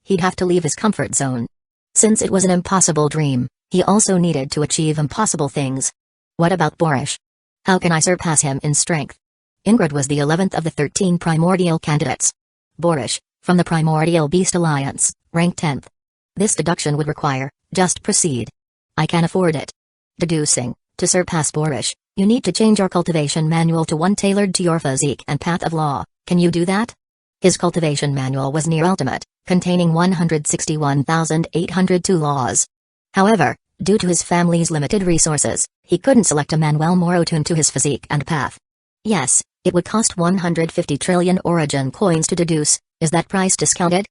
he'd have to leave his comfort zone. Since it was an impossible dream, he also needed to achieve impossible things. What about Borish? How can I surpass him in strength? Ingrid was the 11th of the 13 primordial candidates. Borish, from the Primordial Beast Alliance, ranked 10th. This deduction would require, just proceed. I can afford it. Deducing, to surpass Borish, you need to change your cultivation manual to one tailored to your physique and path of law. Can you do that? His cultivation manual was near ultimate, containing 161,802 laws. However, due to his family's limited resources, he couldn't select a manual more attuned to his physique and path. Yes, it would cost 150 trillion origin coins to deduce. Is that price discounted?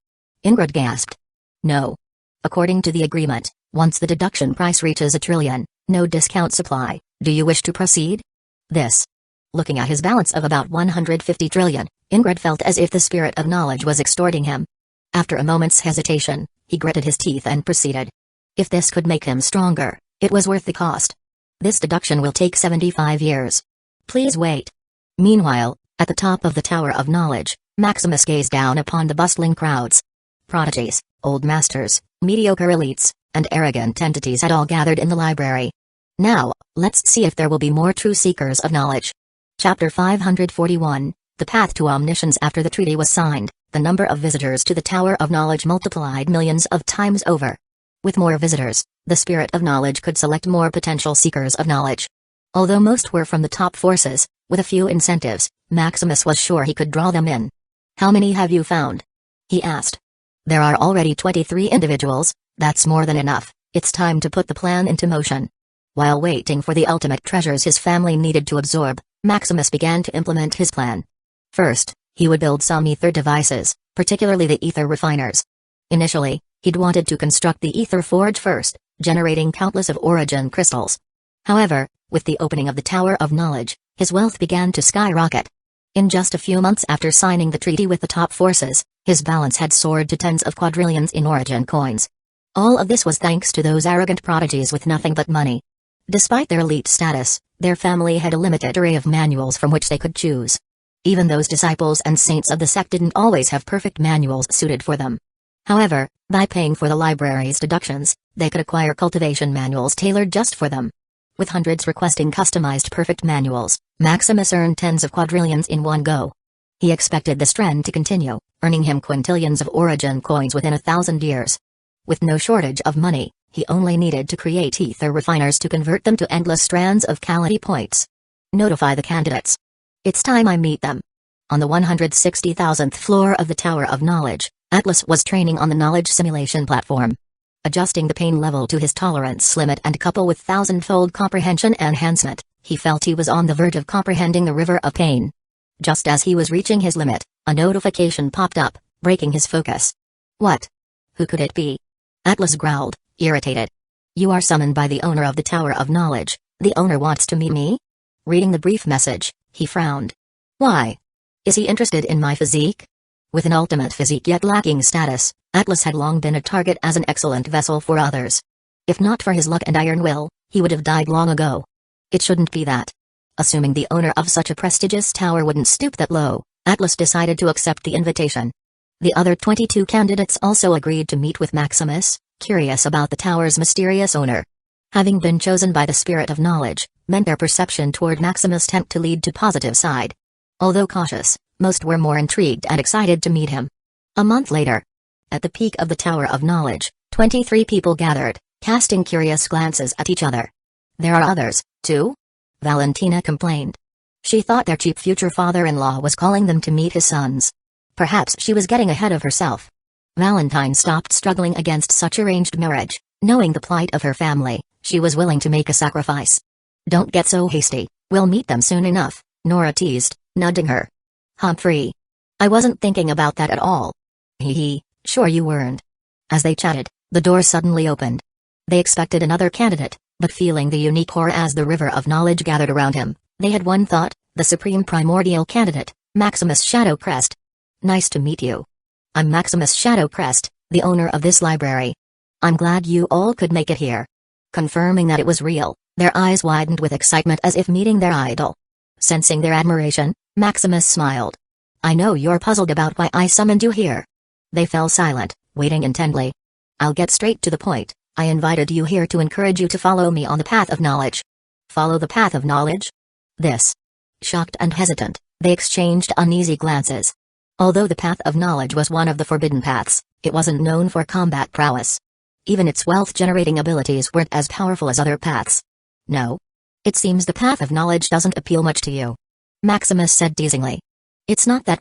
Ingrid gasped. No. According to the agreement, once the deduction price reaches a trillion, no discount supply. Do you wish to proceed? This. Looking at his balance of about 150 trillion, Ingrid felt as if the spirit of knowledge was extorting him. After a moment's hesitation, he gritted his teeth and proceeded. If this could make him stronger, it was worth the cost. This deduction will take 75 years. Please wait. Meanwhile, at the top of the Tower of Knowledge, Maximus gazed down upon the bustling crowds. Prodigies, old masters, mediocre elites, and arrogant entities had all gathered in the library. Now, let's see if there will be more true seekers of knowledge. Chapter 541, The Path to Omniscience. After the treaty was signed, the number of visitors to the Tower of Knowledge multiplied millions of times over. With more visitors, the Spirit of Knowledge could select more potential seekers of knowledge. Although most were from the top forces, with a few incentives, Maximus was sure he could draw them in. How many have you found? He asked. There are already 23 individuals. That's more than enough. It's time to put the plan into motion. While waiting for the ultimate treasures his family needed to absorb, Maximus began to implement his plan. First, he would build some ether devices, particularly the ether refiners. Initially, he'd wanted to construct the ether forge first, generating countless of origin crystals. However, with the opening of the Tower of Knowledge, his wealth began to skyrocket. In just a few months after signing the treaty with the top forces, his balance had soared to tens of quadrillions in origin coins. All of this was thanks to those arrogant prodigies with nothing but money. Despite their elite status, their family had a limited array of manuals from which they could choose. Even those disciples and saints of the sect didn't always have perfect manuals suited for them. However, by paying for the library's deductions, they could acquire cultivation manuals tailored just for them. With hundreds requesting customized perfect manuals, Maximus earned tens of quadrillions in one go. He expected this trend to continue, earning him quintillions of origin coins within 1,000 years. With no shortage of money, he only needed to create ether refiners to convert them to endless strands of Calamity points. Notify the candidates. It's time I meet them. On the 160,000th floor of the Tower of Knowledge, Atlas was training on the knowledge simulation platform. Adjusting the pain level to his tolerance limit and couple with thousand-fold comprehension enhancement, he felt he was on the verge of comprehending the river of pain. Just as he was reaching his limit, a notification popped up, breaking his focus. What? Who could it be? Atlas growled, irritated. You are summoned by the owner of the Tower of Knowledge. The owner wants to meet me? Reading the brief message, he frowned. Why? Is he interested in my physique? With an ultimate physique yet lacking status, Atlas had long been a target as an excellent vessel for others. If not for his luck and iron will, he would have died long ago. It shouldn't be that. Assuming the owner of such a prestigious tower wouldn't stoop that low, Atlas decided to accept the invitation. The other 22 candidates also agreed to meet with Maximus, curious about the tower's mysterious owner. Having been chosen by the Spirit of Knowledge, meant their perception toward Maximus tend to lead to positive side. Although cautious, most were more intrigued and excited to meet him. A month later, at the peak of the Tower of Knowledge, 23 people gathered, casting curious glances at each other. There are others, too? Valentina complained. She thought their cheap future father-in-law was calling them to meet his sons. Perhaps she was getting ahead of herself. Valentine stopped struggling against such arranged marriage. Knowing the plight of her family, she was willing to make a sacrifice. Don't get so hasty, we'll meet them soon enough, Nora teased, nudging her. Humphrey. I wasn't thinking about that at all. Hee, sure you weren't. As they chatted, the door suddenly opened. They expected another candidate, but feeling the unique horror as the river of knowledge gathered around him, they had one thought, the supreme primordial candidate, Maximus Shadowcrest. Nice to meet you. I'm Maximus Shadowcrest, the owner of this library. I'm glad you all could make it here. Confirming that it was real, their eyes widened with excitement as if meeting their idol. Sensing their admiration, Maximus smiled. I know you're puzzled about why I summoned you here. They fell silent, waiting intently. "I'll get straight to the point. I invited you here to encourage you to follow me on the path of knowledge." "Follow the path of knowledge?" This. Shocked and hesitant, they exchanged uneasy glances. Although the path of knowledge was one of the forbidden paths, it wasn't known for combat prowess. Even its wealth-generating abilities weren't as powerful as other paths. "No? It seems the path of knowledge doesn't appeal much to you," Maximus said teasingly. "It's not that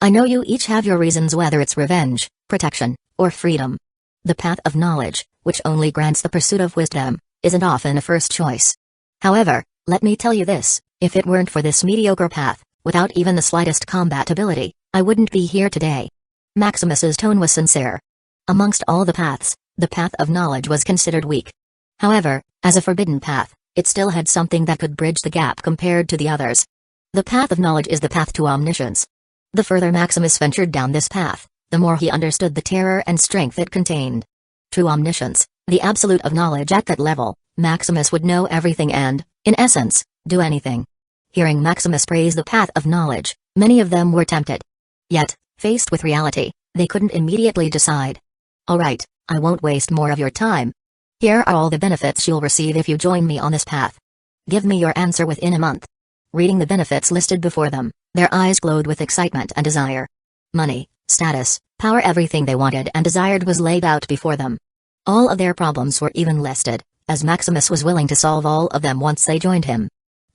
I know you each have your reasons, whether it's revenge, protection, or freedom. The path of knowledge, which only grants the pursuit of wisdom, isn't often a first choice. However, let me tell you this, if it weren't for this mediocre path, without even the slightest combat ability, I wouldn't be here today." Maximus's tone was sincere. Amongst all the paths, the path of knowledge was considered weak. However, as a forbidden path, it still had something that could bridge the gap compared to the others. The path of knowledge is the path to omniscience. The further Maximus ventured down this path, the more he understood the terror and strength it contained. True omniscience, the absolute of knowledge. At that level, Maximus would know everything and, in essence, do anything. Hearing Maximus praise the path of knowledge, many of them were tempted. Yet, faced with reality, they couldn't immediately decide. "All right, I won't waste more of your time. Here are all the benefits you'll receive if you join me on this path. Give me your answer within a month." Reading the benefits listed before them, their eyes glowed with excitement and desire. Money, status, power, everything they wanted and desired was laid out before them. All of their problems were even listed, as Maximus was willing to solve all of them once they joined him.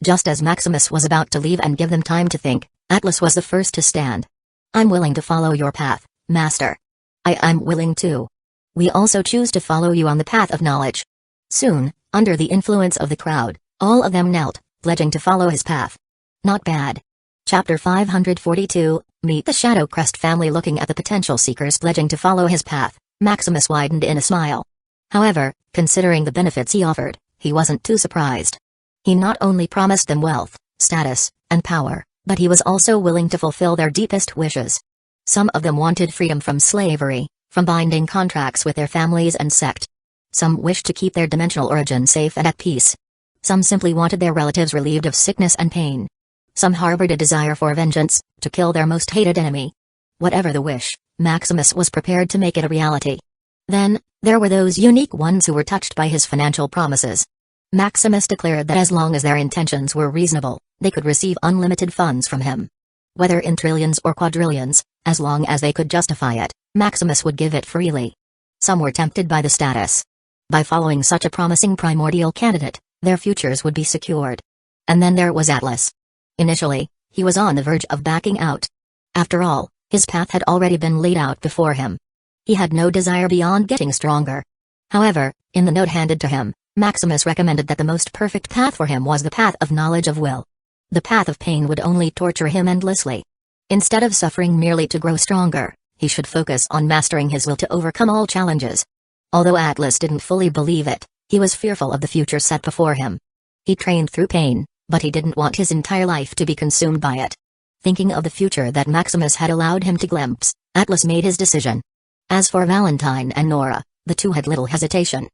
Just as Maximus was about to leave and give them time to think, Atlas was the first to stand. "I'm willing to follow your path, Master." I'm willing too. We also choose to follow you on the path of knowledge." Soon, under the influence of the crowd, all of them knelt, pledging to follow his path. Not bad. Chapter 542, Meet the Shadow Crest family. Looking at the potential seekers pledging to follow his path, Maximus widened in a smile. However, considering the benefits he offered, he wasn't too surprised. He not only promised them wealth, status, and power, but he was also willing to fulfill their deepest wishes. Some of them wanted freedom from slavery, from binding contracts with their families and sect. Some wished to keep their dimensional origin safe and at peace. Some simply wanted their relatives relieved of sickness and pain. Some harbored a desire for vengeance, to kill their most hated enemy. Whatever the wish, Maximus was prepared to make it a reality. Then, there were those unique ones who were touched by his financial promises. Maximus declared that as long as their intentions were reasonable, they could receive unlimited funds from him. Whether in trillions or quadrillions, as long as they could justify it, Maximus would give it freely. Some were tempted by the status. By following such a promising primordial candidate, their futures would be secured. And then there was Atlas. Initially, he was on the verge of backing out. After all, his path had already been laid out before him. He had no desire beyond getting stronger. However, in the note handed to him, Maximus recommended that the most perfect path for him was the path of knowledge of will. The path of pain would only torture him endlessly. Instead of suffering merely to grow stronger, he should focus on mastering his will to overcome all challenges. Although Atlas didn't fully believe it, he was fearful of the future set before him. He trained through pain, but he didn't want his entire life to be consumed by it. Thinking of the future that Maximus had allowed him to glimpse, Atlas made his decision. As for Valentine and Nora, the two had little hesitation.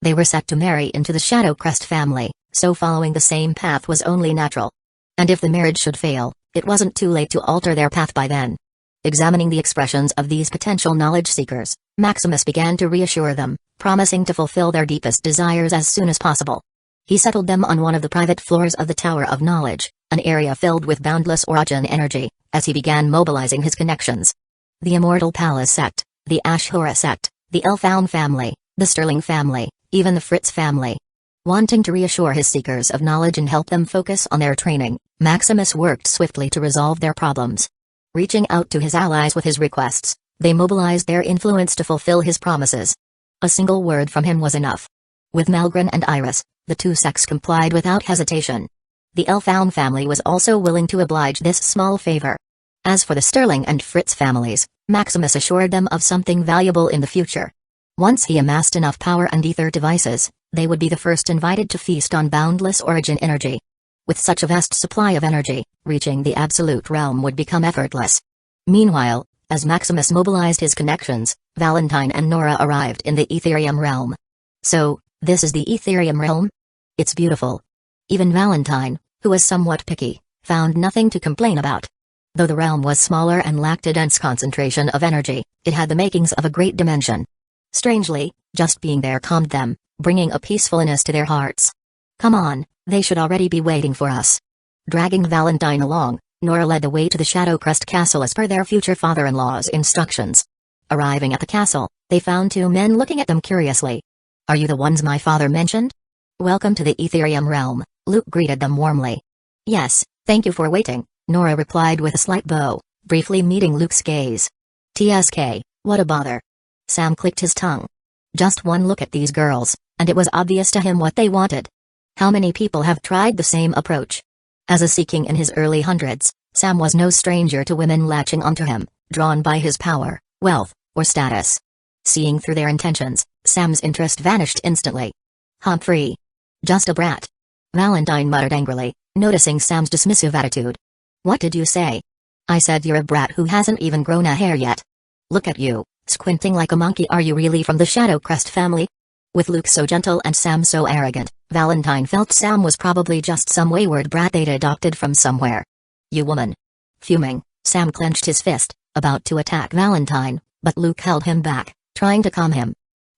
They were set to marry into the Shadow Crest family, so following the same path was only natural. And if the marriage should fail, it wasn't too late to alter their path by then. Examining the expressions of these potential knowledge seekers, Maximus began to reassure them, promising to fulfill their deepest desires as soon as possible. He settled them on one of the private floors of the Tower of Knowledge, an area filled with boundless origin energy, as he began mobilizing his connections. The Immortal Palace sect, the Ashura sect, the Elfound family, the Sterling family, even the Fritz family. Wanting to reassure his seekers of knowledge and help them focus on their training, Maximus worked swiftly to resolve their problems. Reaching out to his allies with his requests, they mobilized their influence to fulfill his promises. A single word from him was enough. With Malgren and Iris, the two sects complied without hesitation. The Elfound family was also willing to oblige this small favor. As for the Sterling and Fritz families, Maximus assured them of something valuable in the future. Once he amassed enough power and ether devices, they would be the first invited to feast on boundless origin energy. With such a vast supply of energy, reaching the Absolute Realm would become effortless. Meanwhile, as Maximus mobilized his connections, Valentine and Nora arrived in the Etherium Realm. So, this is the Etherium Realm? It's beautiful. Even Valentine, who was somewhat picky, found nothing to complain about. Though the realm was smaller and lacked a dense concentration of energy, it had the makings of a great dimension. Strangely, just being there calmed them, bringing a peacefulness to their hearts. Come on, they should already be waiting for us. Dragging Valentine along, Nora led the way to the Shadowcrest castle as per their future father-in-law's instructions. Arriving at the castle, they found two men looking at them curiously. Are you the ones my father mentioned? Welcome to the Etherium realm, Luke greeted them warmly. Yes, thank you for waiting, Nora replied with a slight bow, briefly meeting Luke's gaze. TSK, what a bother. Sam clicked his tongue. Just one look at these girls, and it was obvious to him what they wanted. How many people have tried the same approach? As a seeking in his early hundreds, Sam was no stranger to women latching onto him, drawn by his power, wealth, or status. Seeing through their intentions, Sam's interest vanished instantly. Humphrey. Just a brat. Valentine muttered angrily, noticing Sam's dismissive attitude. What did you say? I said you're a brat who hasn't even grown a hair yet. Look at you, squinting like a monkey. Are you really from the Shadowcrest family? With Luke so gentle and Sam so arrogant, Valentine felt Sam was probably just some wayward brat they'd adopted from somewhere. You woman. Fuming, Sam clenched his fist, about to attack Valentine, but Luke held him back, trying to calm him.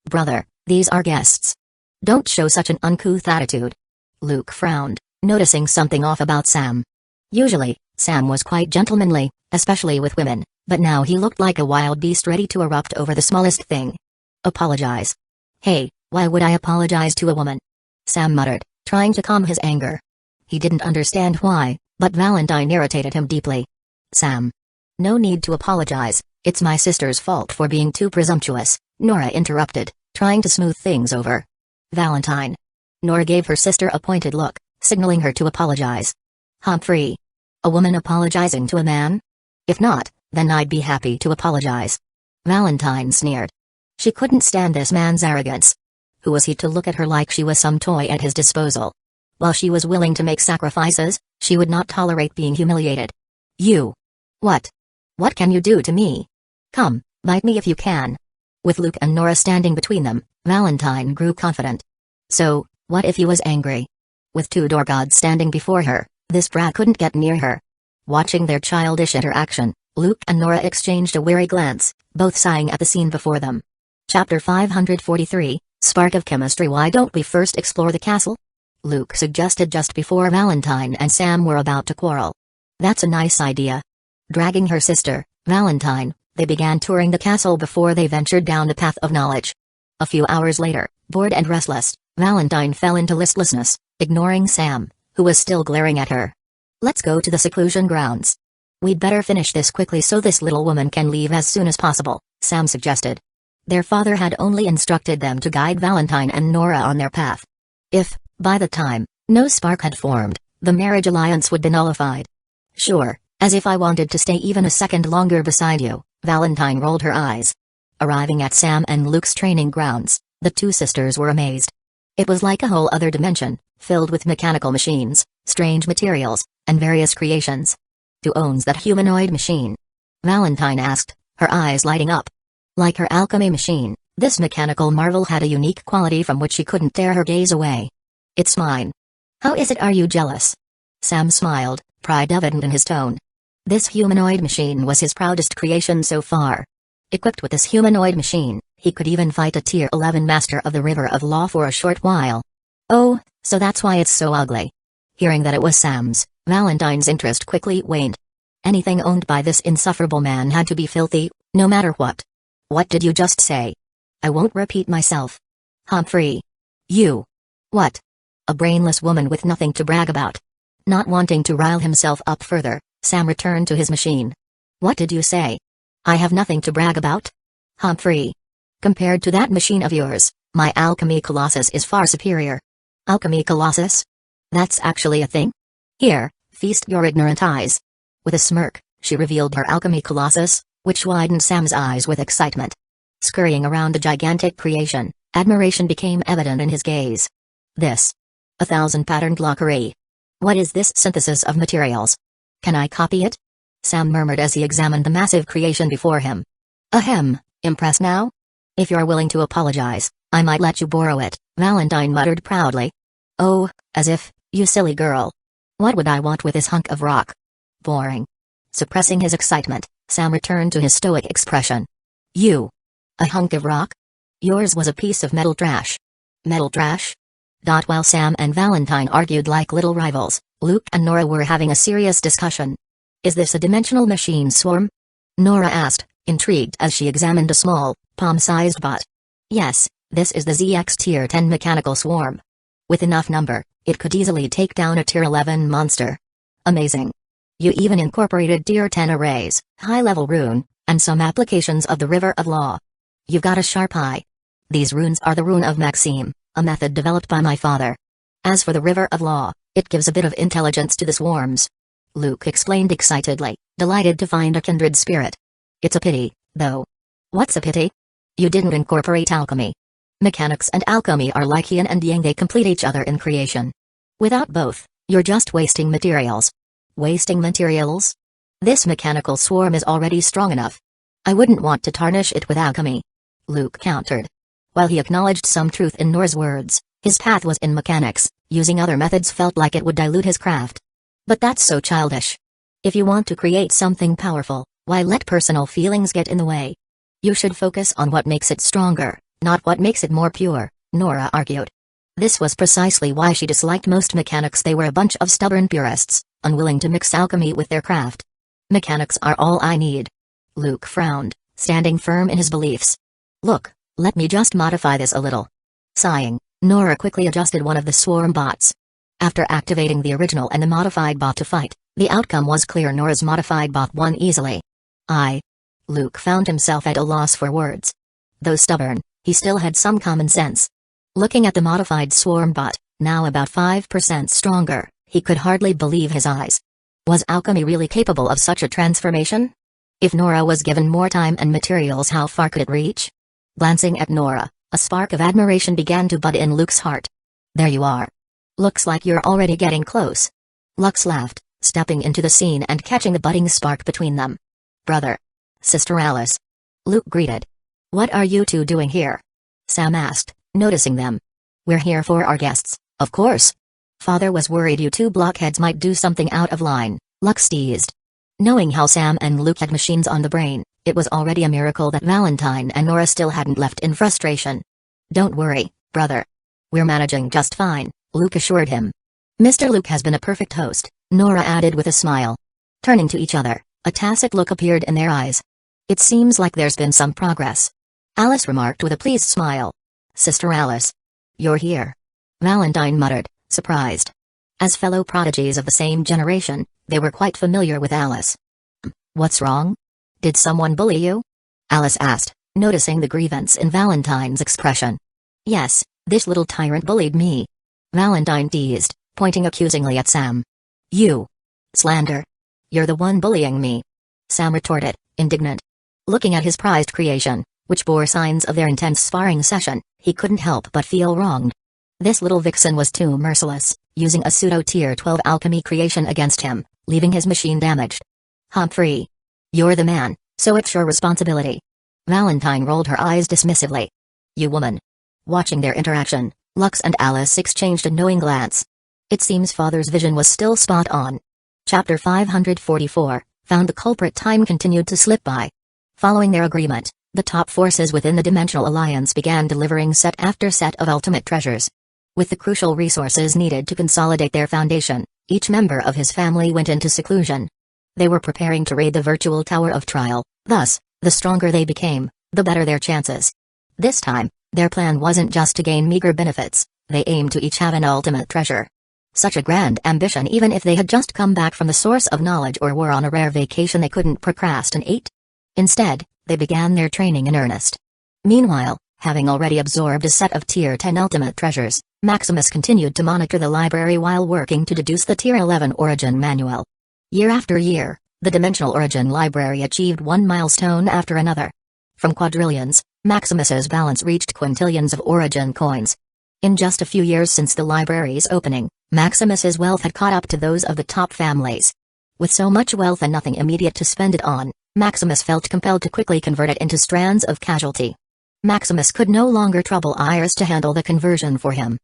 Brother, these are guests. Don't show such an uncouth attitude. Luke frowned, noticing something off about Sam. Usually, Sam was quite gentlemanly, especially with women, but now he looked like a wild beast ready to erupt over the smallest thing. Apologize. Hey, why would I apologize to a woman? Sam muttered, trying to calm his anger. He didn't understand why, but Valentine irritated him deeply. Sam. No need to apologize, it's my sister's fault for being too presumptuous, Nora interrupted, trying to smooth things over. Valentine. Nora gave her sister a pointed look, signaling her to apologize. Humphrey. A woman apologizing to a man? If not, then I'd be happy to apologize. Valentine sneered. She couldn't stand this man's arrogance. Who was he to look at her like she was some toy at his disposal? While she was willing to make sacrifices, she would not tolerate being humiliated. You. What? What can you do to me? Come, bite me if you can. With Luke and Nora standing between them, Valentine grew confident. So, what if he was angry? With two door gods standing before her, this brat couldn't get near her. Watching their childish interaction, Luke and Nora exchanged a wary glance, both sighing at the scene before them. Chapter 543, Spark of Chemistry. Why don't we first explore the castle? Luke suggested just before Valentine and Sam were about to quarrel. That's a nice idea. Dragging her sister, Valentine, they began touring the castle before they ventured down the path of knowledge. A few hours later, bored and restless, Valentine fell into listlessness, ignoring Sam, who was still glaring at her. Let's go to the seclusion grounds. We'd better finish this quickly so this little woman can leave as soon as possible, Sam suggested. Their father had only instructed them to guide Valentine and Nora on their path. If, by the time, no spark had formed, the marriage alliance would be nullified. Sure, as if I wanted to stay even a second longer beside you, Valentine rolled her eyes. Arriving at Sam and Luke's training grounds, the two sisters were amazed. It was like a whole other dimension, filled with mechanical machines, strange materials, and various creations. Who owns that humanoid machine? Valentine asked, her eyes lighting up. Like her alchemy machine, this mechanical marvel had a unique quality from which she couldn't tear her gaze away. It's mine. How is it? Are you jealous? Sam smiled, pride evident in his tone. This humanoid machine was his proudest creation so far. Equipped with this humanoid machine, he could even fight a Tier 11 Master of the River of Law for a short while. Oh, so that's why it's so ugly. Hearing that it was Sam's, Valentine's interest quickly waned. Anything owned by this insufferable man had to be filthy, no matter what. What did you just say? I won't repeat myself. Humphrey. You. What? A brainless woman with nothing to brag about. Not wanting to rile himself up further, Sam returned to his machine. What did you say? I have nothing to brag about? Humphrey. Compared to that machine of yours, my alchemy colossus is far superior. Alchemy colossus? That's actually a thing? Here, feast your ignorant eyes. With a smirk, she revealed her alchemy colossus, which widened Sam's eyes with excitement. Scurrying around the gigantic creation, admiration became evident in his gaze. This. 1,000-patterned lacquerie. What is this synthesis of materials? Can I copy it? Sam murmured as he examined the massive creation before him. Ahem, impressed now? If you're willing to apologize, I might let you borrow it, Valentine muttered proudly. Oh, as if, you silly girl. What would I want with this hunk of rock? Boring. Suppressing his excitement, Sam returned to his stoic expression. You. A hunk of rock? Yours was a piece of metal trash. Metal trash? While Sam and Valentine argued like little rivals, Luke and Nora were having a serious discussion. Is this a dimensional machine swarm? Nora asked, intrigued as she examined a small, palm-sized bot. Yes, this is the ZX Tier 10 mechanical swarm. With enough number, it could easily take down a Tier 11 monster. Amazing. You even incorporated Tier 10 arrays, high-level rune, and some applications of the River of Law. You've got a sharp eye. These runes are the rune of Maxime, a method developed by my father. As for the River of Law, it gives a bit of intelligence to the swarms. Luke explained excitedly, delighted to find a kindred spirit. It's a pity, though. What's a pity? You didn't incorporate alchemy. Mechanics and alchemy are like yin and yang, they complete each other in creation. Without both, you're just wasting materials. Wasting materials? This mechanical swarm is already strong enough. I wouldn't want to tarnish it with alchemy. Luke countered. While he acknowledged some truth in Nora's words, his path was in mechanics, using other methods felt like it would dilute his craft. But that's so childish. If you want to create something powerful, why let personal feelings get in the way? You should focus on what makes it stronger, not what makes it more pure, Nora argued. This was precisely why she disliked most mechanics. They were a bunch of stubborn purists, unwilling to mix alchemy with their craft. Mechanics are all I need. Luke frowned, standing firm in his beliefs. Look, let me just modify this a little. Sighing, Nora quickly adjusted one of the swarm bots. After activating the original and the modified bot to fight, the outcome was clear. Nora's modified bot won easily. Luke found himself at a loss for words. Though stubborn, he still had some common sense. Looking at the modified swarm bot, now about 5% stronger, he could hardly believe his eyes. Was alchemy really capable of such a transformation? If Nora was given more time and materials, how far could it reach? Glancing at Nora, a spark of admiration began to bud in Luke's heart. There you are. Looks like you're already getting close. Lux laughed, stepping into the scene and catching the budding spark between them. Brother. Sister Alice. Luke greeted. What are you two doing here? Sam asked, noticing them. We're here for our guests, of course. Father was worried you two blockheads might do something out of line, Lux teased. Knowing how Sam and Luke had machines on the brain, it was already a miracle that Valentine and Nora still hadn't left in frustration. Don't worry, brother. We're managing just fine, Luke assured him. Mr. Luke has been a perfect host, Nora added with a smile. Turning to each other, a tacit look appeared in their eyes. It seems like there's been some progress. Alice remarked with a pleased smile. Sister Alice. You're here. Valentine muttered, surprised. As fellow prodigies of the same generation, they were quite familiar with Alice. What's wrong? Did someone bully you? Alice asked, noticing the grievance in Valentine's expression. Yes, this little tyrant bullied me. Valentine teased, pointing accusingly at Sam. You. Slander. You're the one bullying me. Sam retorted, indignant. Looking at his prized creation, which bore signs of their intense sparring session, he couldn't help but feel wronged. This little vixen was too merciless, using a pseudo-tier 12 alchemy creation against him, leaving his machine damaged. Humphrey. You're the man, so it's your responsibility. Valentine rolled her eyes dismissively. You woman. Watching their interaction, Lux and Alice exchanged a knowing glance. It seems Father's vision was still spot on. Chapter 544, found the culprit. Time continued to slip by. Following their agreement, the top forces within the Dimensional Alliance began delivering set after set of ultimate treasures. With the crucial resources needed to consolidate their foundation, each member of his family went into seclusion. They were preparing to raid the virtual Tower of Trial, thus, the stronger they became, the better their chances. This time, their plan wasn't just to gain meager benefits, they aimed to each have an ultimate treasure. Such a grand ambition. Even if they had just come back from the source of knowledge or were on a rare vacation, they couldn't procrastinate. Instead, they began their training in earnest. Meanwhile, having already absorbed a set of Tier 10 ultimate treasures, Maximus continued to monitor the library while working to deduce the Tier 11 origin manual. Year after year, the Dimensional Origin Library achieved one milestone after another. From quadrillions, Maximus's balance reached quintillions of origin coins. In just a few years since the library's opening, Maximus's wealth had caught up to those of the top families. With so much wealth and nothing immediate to spend it on, Maximus felt compelled to quickly convert it into strands of casualty. Maximus could no longer trouble Iris to handle the conversion for him.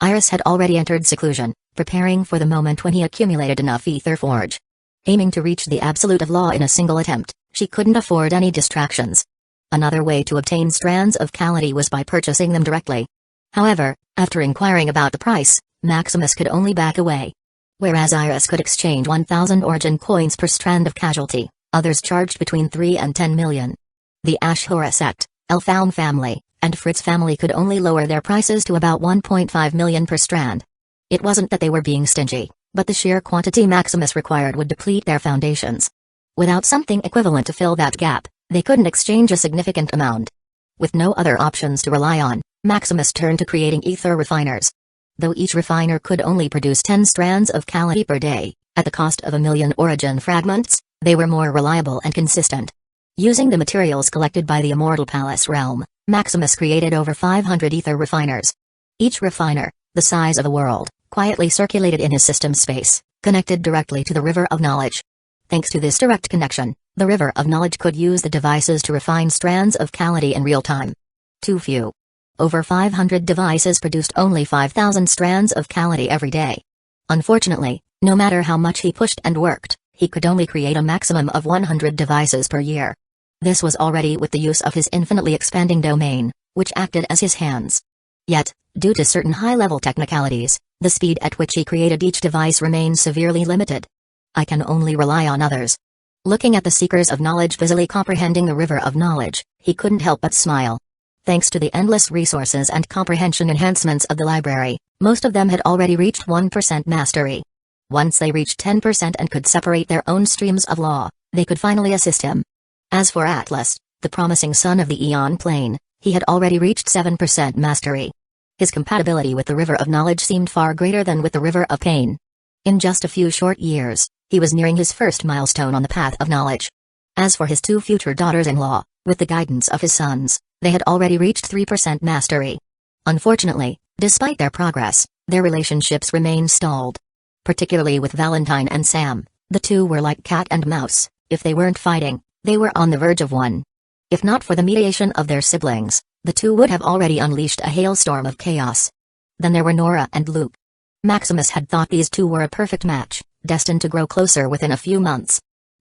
Iris had already entered seclusion, preparing for the moment when he accumulated enough ether forge. Aiming to reach the absolute of law in a single attempt, she couldn't afford any distractions. Another way to obtain strands of Calamity was by purchasing them directly. However, after inquiring about the price, Maximus could only back away. Whereas Iris could exchange 1,000 origin coins per strand of casualty, others charged between 3 and 10 million. The Ashura sect, Elfaun family, and Fritz family could only lower their prices to about 1.5 million per strand. It wasn't that they were being stingy, but the sheer quantity Maximus required would deplete their foundations. Without something equivalent to fill that gap, they couldn't exchange a significant amount. With no other options to rely on, Maximus turned to creating ether refiners. Though each refiner could only produce 10 strands of Calamity per day, at the cost of 1 million origin fragments, they were more reliable and consistent. Using the materials collected by the Immortal Palace realm, Maximus created over 500 ether refiners. Each refiner, the size of a world, quietly circulated in his system space, connected directly to the River of Knowledge. Thanks to this direct connection, the River of Knowledge could use the devices to refine strands of Calamity in real time. Too few. Over 500 devices produced only 5,000 strands of Calamity every day. Unfortunately, no matter how much he pushed and worked, he could only create a maximum of 100 devices per year. This was already with the use of his infinitely expanding domain, which acted as his hands. Yet, due to certain high-level technicalities, the speed at which he created each device remained severely limited. I can only rely on others. Looking at the seekers of knowledge busily comprehending the River of Knowledge, he couldn't help but smile. Thanks to the endless resources and comprehension enhancements of the library, most of them had already reached 1% mastery. Once they reached 10% and could separate their own streams of law, they could finally assist him. As for Atlas, the promising son of the Aeon Plane, he had already reached 7% mastery. His compatibility with the River of Knowledge seemed far greater than with the River of Pain. In just a few short years, he was nearing his first milestone on the path of knowledge. As for his 2 future daughters-in-law, with the guidance of his sons, they had already reached 3% mastery. Unfortunately, despite their progress, their relationships remained stalled. Particularly with Valentine and Sam, the two were like cat and mouse. If they weren't fighting, they were on the verge of one. If not for the mediation of their siblings, the two would have already unleashed a hailstorm of chaos. Then there were Nora and Luke. Maximus had thought these two were a perfect match, destined to grow closer within a few months.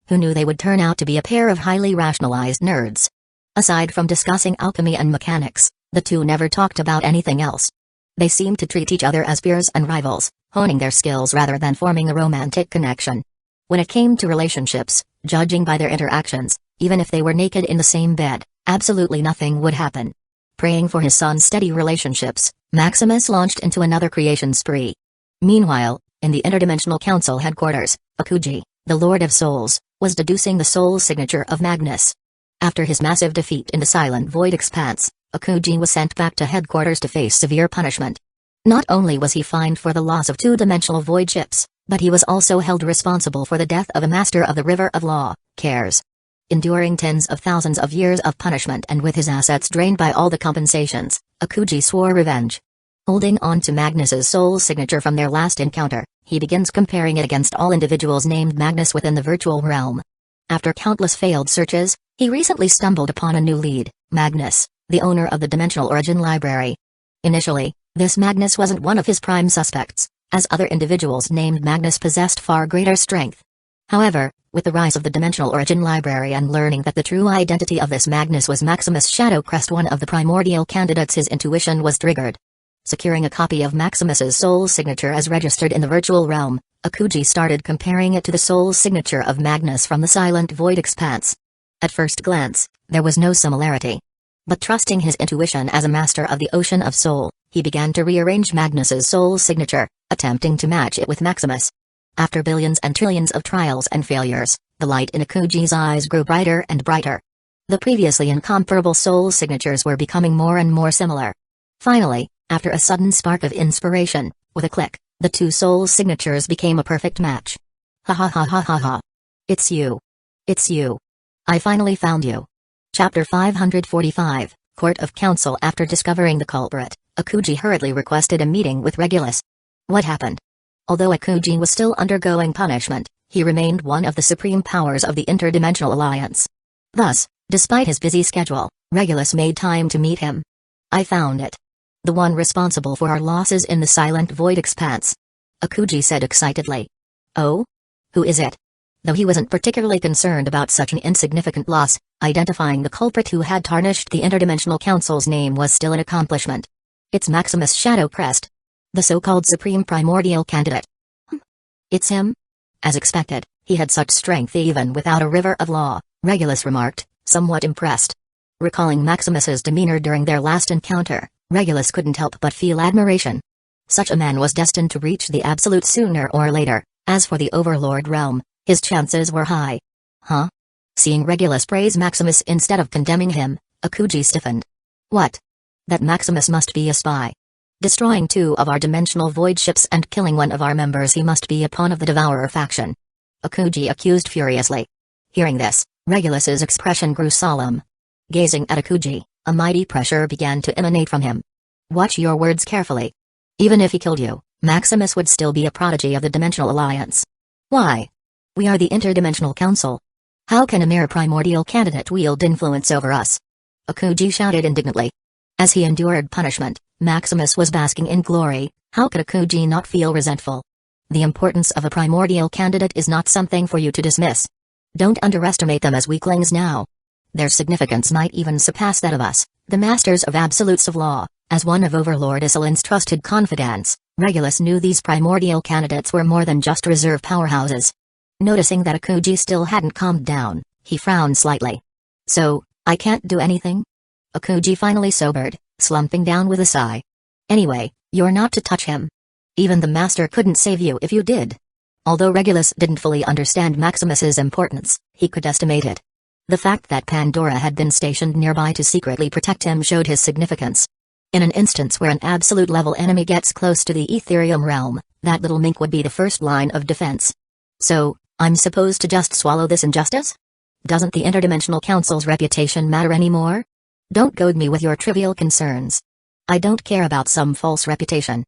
Who knew they would turn out to be a pair of highly rationalized nerds? Aside from discussing alchemy and mechanics, the two never talked about anything else. They seemed to treat each other as peers and rivals, honing their skills rather than forming a romantic connection. When it came to relationships, judging by their interactions, even if they were naked in the same bed, absolutely nothing would happen. Praying for his son's steady relationships, Maximus launched into another creation spree. Meanwhile, in the Interdimensional Council headquarters, Akuji, the Lord of Souls, was deducing the soul signature of Magnus. After his massive defeat in the Silent Void Expanse, Akuji was sent back to headquarters to face severe punishment. Not only was he fined for the loss of 2-dimensional void chips, but he was also held responsible for the death of a master of the River of Law, Cares. Enduring tens of thousands of years of punishment and with his assets drained by all the compensations, Akuji swore revenge. Holding on to Magnus's soul signature from their last encounter, he begins comparing it against all individuals named Magnus within the virtual realm. After countless failed searches, he recently stumbled upon a new lead, Magnus, the owner of the Dimensional Origin Library. Initially, this Magnus wasn't one of his prime suspects, as other individuals named Magnus possessed far greater strength. However, with the rise of the Dimensional Origin Library and learning that the true identity of this Magnus was Maximus Shadowcrest, one of the primordial candidates, his intuition was triggered. Securing a copy of Maximus's soul signature as registered in the virtual realm, Akuji started comparing it to the soul signature of Magnus from the Silent Void Expanse. At first glance, there was no similarity. But trusting his intuition as a master of the Ocean of Soul, he began to rearrange Magnus's soul signature, attempting to match it with Maximus. After billions and trillions of trials and failures, the light in Akuji's eyes grew brighter and brighter. The previously incomparable soul signatures were becoming more and more similar. Finally, after a sudden spark of inspiration, with a click, the two soul signatures became a perfect match. Ha ha ha ha ha ha. It's you. It's you. I finally found you. Chapter 545, Court of Council. After discovering the culprit, Akuji hurriedly requested a meeting with Regulus. What happened? Although Akuji was still undergoing punishment, he remained one of the supreme powers of the Interdimensional Alliance. Thus, despite his busy schedule, Regulus made time to meet him. I found it. The one responsible for our losses in the Silent Void Expanse. Akuji said excitedly. Oh? Who is it? though he wasn't particularly concerned about such an insignificant loss. Identifying the culprit who had tarnished the Interdimensional Council's name was still an accomplishment. It's Maximus Shadow Crest, the so-called Supreme Primordial Candidate. It's him? As expected, he had such strength even without a river of law, Regulus remarked, somewhat impressed. Recalling Maximus's demeanor during their last encounter, Regulus couldn't help but feel admiration. Such a man was destined to reach the Absolute sooner or later. As for the Overlord realm, his chances were high. Huh? Seeing Regulus praise Maximus instead of condemning him, Akuji stiffened. What? That Maximus must be a spy. Destroying 2 of our dimensional void ships and killing 1 of our members, he must be a pawn of the Devourer faction. Akuji accused furiously. Hearing this, Regulus's expression grew solemn. Gazing at Akuji, a mighty pressure began to emanate from him. Watch your words carefully. Even if he killed you, Maximus would still be a prodigy of the Dimensional Alliance. Why? We are the Interdimensional Council. How can a mere primordial candidate wield influence over us? Akuji shouted indignantly. As he endured punishment, Maximus was basking in glory. How could Akuji not feel resentful? The importance of a primordial candidate is not something for you to dismiss. Don't underestimate them as weaklings now. Their significance might even surpass that of us, the masters of absolutes of law. As one of Overlord Isalin's trusted confidants, Regulus knew these primordial candidates were more than just reserve powerhouses. Noticing that Akuji still hadn't calmed down, he frowned slightly. So, I can't do anything? Akuji finally sobered, slumping down with a sigh. Anyway, you're not to touch him. Even the master couldn't save you if you did. Although Regulus didn't fully understand Maximus's importance, he could estimate it. The fact that Pandora had been stationed nearby to secretly protect him showed his significance. In an instance where an absolute-level enemy gets close to the Ethereum realm, that little mink would be the first line of defense. So, I'm supposed to just swallow this injustice? Doesn't the Interdimensional Council's reputation matter anymore? Don't goad me with your trivial concerns. I don't care about some false reputation.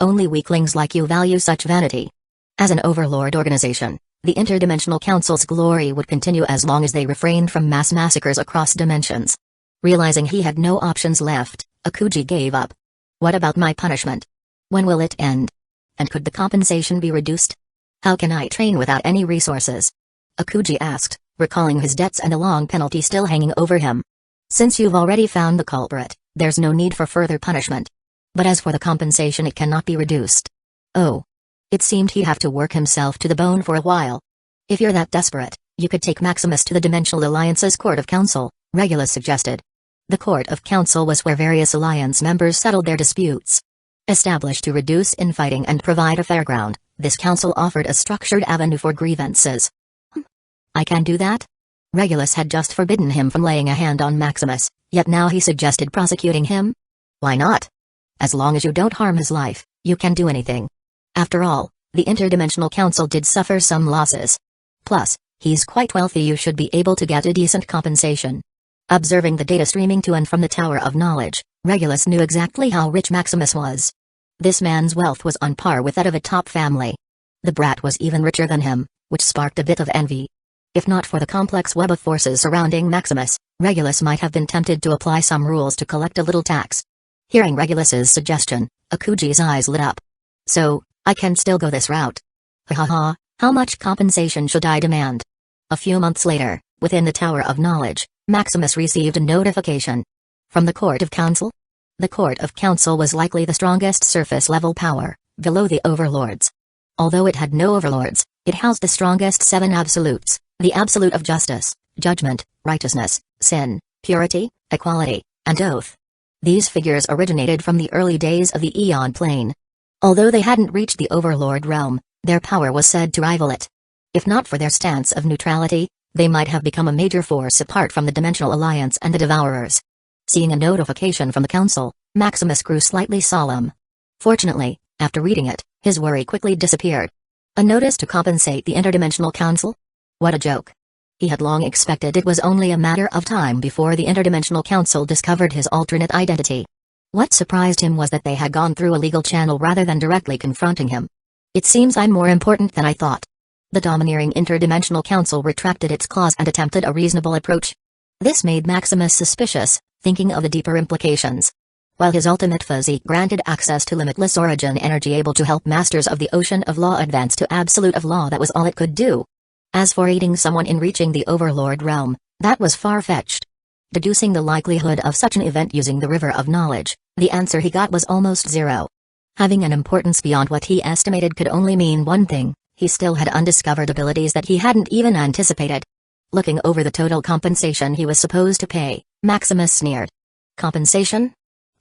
Only weaklings like you value such vanity. As an overlord organization, the Interdimensional Council's glory would continue as long as they refrained from mass massacres across dimensions. Realizing he had no options left, Akuji gave up. What about my punishment? When will it end? And could the compensation be reduced? How can I train without any resources? Akuji asked, recalling his debts and a long penalty still hanging over him. Since you've already found the culprit, there's no need for further punishment. But as for the compensation, it cannot be reduced. Oh. It seemed he'd have to work himself to the bone for a while. If you're that desperate, you could take Maximus to the Dimensional Alliance's Court of Council, Regulus suggested. The Court of Council was where various alliance members settled their disputes. Established to reduce infighting and provide a fair ground, this council offered a structured avenue for grievances. I can do that? Regulus had just forbidden him from laying a hand on Maximus, yet now he suggested prosecuting him? Why not? As long as you don't harm his life, you can do anything. After all, the Interdimensional Council did suffer some losses. Plus, he's quite wealthy. You should be able to get a decent compensation. Observing the data streaming to and from the Tower of Knowledge, Regulus knew exactly how rich Maximus was. This man's wealth was on par with that of a top family. The brat was even richer than him, which sparked a bit of envy. If not for the complex web of forces surrounding Maximus, Regulus might have been tempted to apply some rules to collect a little tax. Hearing Regulus's suggestion, Akuji's eyes lit up. So, I can still go this route. Ha, how much compensation should I demand? A few months later, within the Tower of Knowledge, Maximus received a notification. From the Court of Council? The Court of Council was likely the strongest surface-level power, below the overlords. Although it had no overlords, it housed the strongest 7 absolutes, the absolute of justice, judgment, righteousness, sin, purity, equality, and oath. These figures originated from the early days of the Eon Plane. Although they hadn't reached the overlord realm, their power was said to rival it. If not for their stance of neutrality, they might have become a major force apart from the Dimensional Alliance and the Devourers. Seeing a notification from the Council, Maximus grew slightly solemn. Fortunately, after reading it, his worry quickly disappeared. A notice to compensate the Interdimensional Council? What a joke. He had long expected it was only a matter of time before the Interdimensional Council discovered his alternate identity. What surprised him was that they had gone through a legal channel rather than directly confronting him. It seems I'm more important than I thought. The domineering Interdimensional Council retracted its clause and attempted a reasonable approach. This made Maximus suspicious, thinking of the deeper implications. While his ultimate physique granted access to limitless origin energy able to help masters of the Ocean of Law advance to absolute of law, that was all it could do. As for aiding someone in reaching the Overlord realm, that was far-fetched. Deducing the likelihood of such an event using the river of knowledge, the answer he got was almost zero. Having an importance beyond what he estimated could only mean one thing: he still had undiscovered abilities that he hadn't even anticipated. Looking over the total compensation he was supposed to pay, Maximus sneered. Compensation?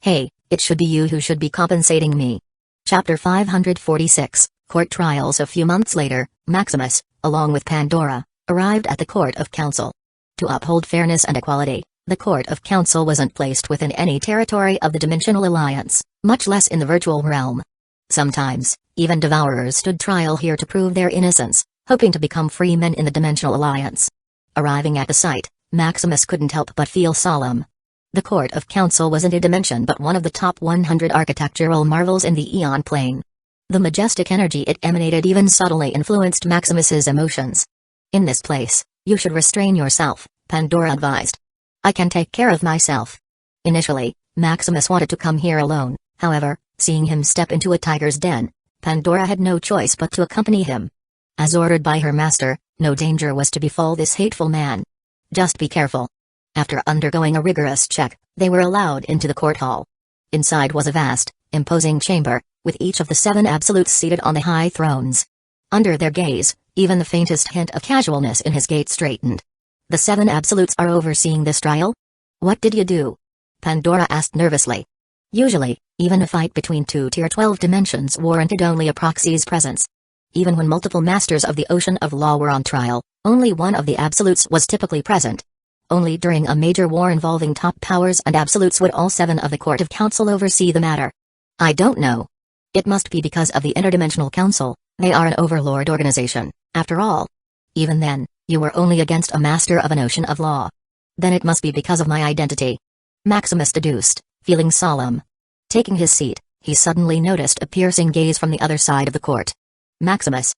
Hey, it should be you who should be compensating me. Chapter 546, Court Trials. A few months later, Maximus, along with Pandora, arrived at the Court of Council. To uphold fairness and equality, the Court of Council wasn't placed within any territory of the Dimensional Alliance, much less in the virtual realm. Sometimes, even Devourers stood trial here to prove their innocence, hoping to become free men in the Dimensional Alliance. Arriving at the site, Maximus couldn't help but feel solemn. The Court of Council wasn't a dimension but one of the top 100 architectural marvels in the Eon Plane. The majestic energy it emanated even subtly influenced Maximus's emotions. In this place, you should restrain yourself, Pandora advised. I can take care of myself. Initially, Maximus wanted to come here alone, however, seeing him step into a tiger's den, Pandora had no choice but to accompany him. As ordered by her master, no danger was to befall this hateful man. Just be careful. After undergoing a rigorous check, they were allowed into the court hall. Inside was a vast, imposing chamber, with each of the 7 absolutes seated on the high thrones. Under their gaze, even the faintest hint of casualness in his gait straightened. The 7 absolutes are overseeing this trial? What did you do? Pandora asked nervously. Usually, even a fight between 2 tier 12 dimensions warranted only a proxy's presence. Even when multiple masters of the Ocean of Law were on trial, only one of the absolutes was typically present. Only during a major war involving top powers and absolutes would all 7 of the Court of Council oversee the matter. I don't know. It must be because of the Interdimensional Council. They are an overlord organization, after all. Even then, you were only against a master of an Ocean of Law. Then it must be because of my identity. Maximus deduced, feeling solemn. Taking his seat, he suddenly noticed a piercing gaze from the other side of the court. Maximus.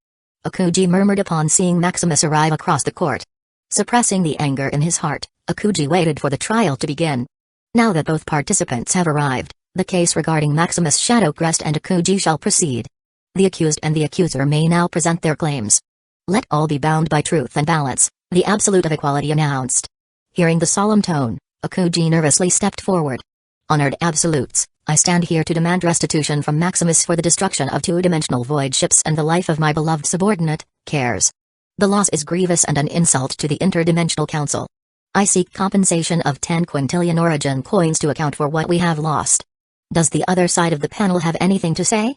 Akuji murmured upon seeing Maximus arrive across the court. Suppressing the anger in his heart, Akuji waited for the trial to begin. Now that both participants have arrived, the case regarding Maximus Shadowcrest and Akuji shall proceed. The accused and the accuser may now present their claims. Let all be bound by truth and balance, the Absolute of Equality announced. Hearing the solemn tone, Akuji nervously stepped forward. Honored Absolutes, I stand here to demand restitution from Maximus for the destruction of 2-dimensional void ships and the life of my beloved subordinate, Cares. The loss is grievous and an insult to the Interdimensional Council. I seek compensation of 10 quintillion origin coins to account for what we have lost. Does the other side of the panel have anything to say?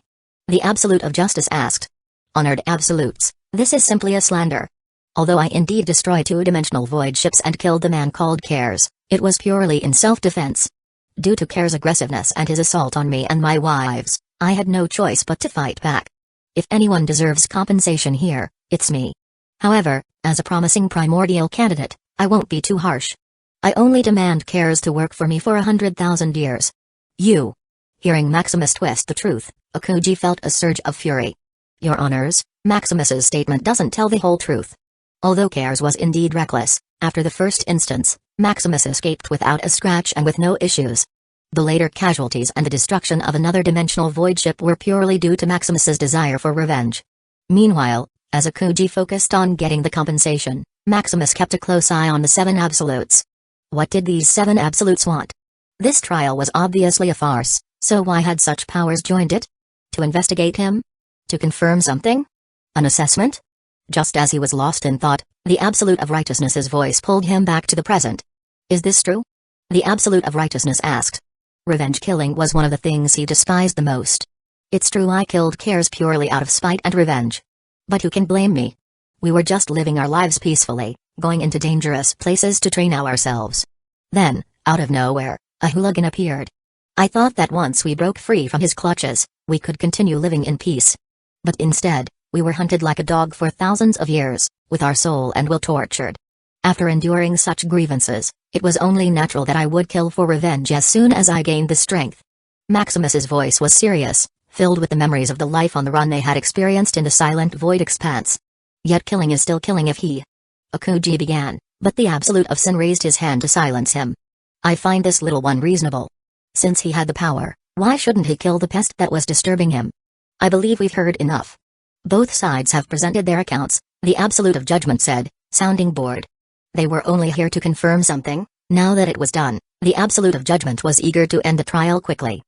The Absolute of Justice asked. Honored Absolutes, this is simply a slander. Although I indeed destroyed 2-dimensional void ships and killed the man called Cares, it was purely in self-defense. Due to Cares' aggressiveness and his assault on me and my wives, I had no choice but to fight back. If anyone deserves compensation here, it's me. However, as a promising primordial candidate, I won't be too harsh. I only demand Cares to work for me for 100,000 years. You. Hearing Maximus twist the truth, Akuji felt a surge of fury. Your honors, Maximus's statement doesn't tell the whole truth. Although Cares was indeed reckless, after the first instance, Maximus escaped without a scratch and with no issues. The later casualties and the destruction of another dimensional void ship were purely due to Maximus's desire for revenge. Meanwhile, as Akuji focused on getting the compensation, Maximus kept a close eye on the 7 absolutes. What did these 7 absolutes want? This trial was obviously a farce, so why had such powers joined it? To investigate him? To confirm something? An assessment? Just as he was lost in thought, the Absolute of Righteousness's voice pulled him back to the present. Is this true? The Absolute of Righteousness asked. Revenge killing was one of the things he despised the most. It's true I killed Cares purely out of spite and revenge. But who can blame me? We were just living our lives peacefully, going into dangerous places to train ourselves. Then, out of nowhere, a hooligan appeared. I thought that once we broke free from his clutches, we could continue living in peace. But instead, we were hunted like a dog for thousands of years, with our soul and will tortured. After enduring such grievances, it was only natural that I would kill for revenge as soon as I gained the strength. Maximus's voice was serious, filled with the memories of the life on the run they had experienced in the silent void expanse. Yet killing is still killing if he... Akuji began, but the Absolute of Sin raised his hand to silence him. I find this little one reasonable. Since he had the power, why shouldn't he kill the pest that was disturbing him? I believe we've heard enough. Both sides have presented their accounts, the Absolute of Judgment said, sounding bored. They were only here to confirm something. Now that it was done, the Absolute of Judgment was eager to end the trial quickly.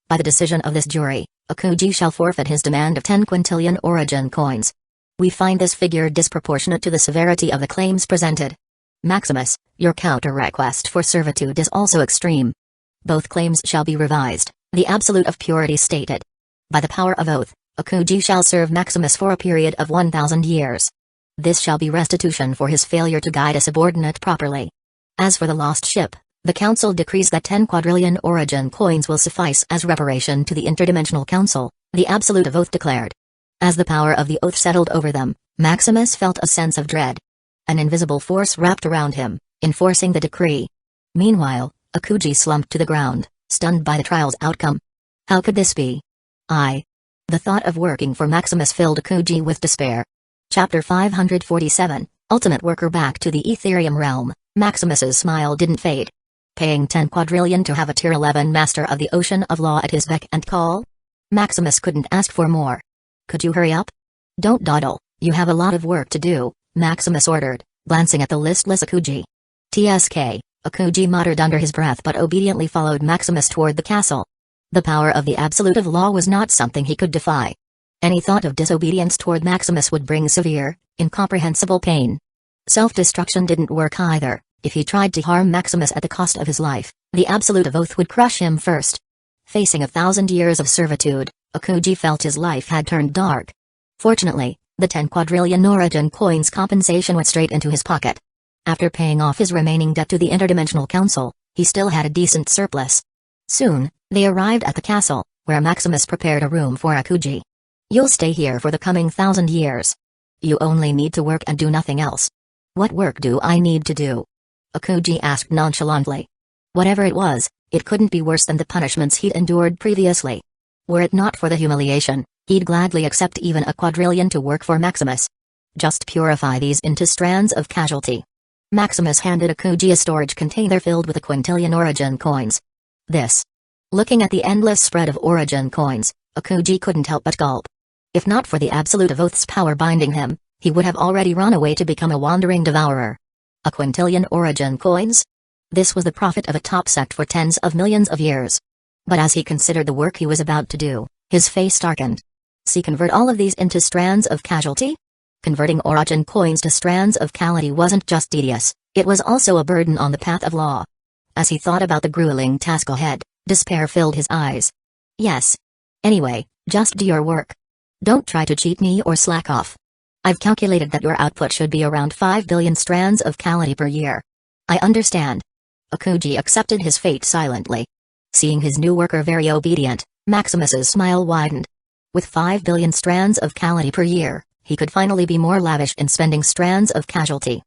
By the decision of this jury, Akuji shall forfeit his demand of 10 quintillion origin coins. We find this figure disproportionate to the severity of the claims presented. Maximus, your counter-request for servitude is also extreme. Both claims shall be revised, the Absolute of Purity stated. By the power of oath, Akuji shall serve Maximus for a period of 1,000 years. This shall be restitution for his failure to guide a subordinate properly. As for the lost ship, the Council decrees that 10 quadrillion origin coins will suffice as reparation to the Interdimensional Council, the Absolute of Oath declared. As the power of the oath settled over them, Maximus felt a sense of dread. An invisible force wrapped around him, enforcing the decree. Meanwhile, Akuji slumped to the ground, stunned by the trial's outcome. How could this be? The thought of working for Maximus filled Akuji with despair. Chapter 547, Ultimate Worker back to the Ethereum realm. Maximus's smile didn't fade. Paying 10 quadrillion to have a Tier 11 Master of the Ocean of Law at his beck and call? Maximus couldn't ask for more. Could you hurry up? Don't dawdle, you have a lot of work to do, Maximus ordered, glancing at the listless Akuji. TSK, Akuji muttered under his breath but obediently followed Maximus toward the castle. The power of the Absolute of Law was not something he could defy. Any thought of disobedience toward Maximus would bring severe, incomprehensible pain. Self-destruction didn't work either. If he tried to harm Maximus at the cost of his life, the Absolute of Oath would crush him first. Facing 1,000 years of servitude, Akuji felt his life had turned dark. Fortunately, the 10 quadrillion origin coins compensation went straight into his pocket. After paying off his remaining debt to the Interdimensional Council, he still had a decent surplus. Soon, they arrived at the castle, where Maximus prepared a room for Akuji. You'll stay here for the coming 1,000 years. You only need to work and do nothing else. What work do I need to do? Akuji asked nonchalantly. Whatever it was, it couldn't be worse than the punishments he'd endured previously. Were it not for the humiliation, he'd gladly accept even a quadrillion to work for Maximus. Just purify these into strands of casualty. Maximus handed Akuji a storage container filled with a quintillion origin coins. This. Looking at the endless spread of origin coins, Akuji couldn't help but gulp. If not for the Absolute of Oath's power binding him, he would have already run away to become a wandering devourer. A quintillion origin coins? This was the profit of a top sect for tens of millions of years. But as he considered the work he was about to do, his face darkened. See, convert all of these into strands of casualty? Converting origin coins to strands of casualty wasn't just tedious, it was also a burden on the path of law. As he thought about the grueling task ahead, despair filled his eyes. Yes. Anyway, just do your work. Don't try to cheat me or slack off. I've calculated that your output should be around 5 billion strands of casualty per year. I understand. Akuji accepted his fate silently. Seeing his new worker very obedient, Maximus's smile widened. With 5 billion strands of casualty per year, he could finally be more lavish in spending strands of casualty.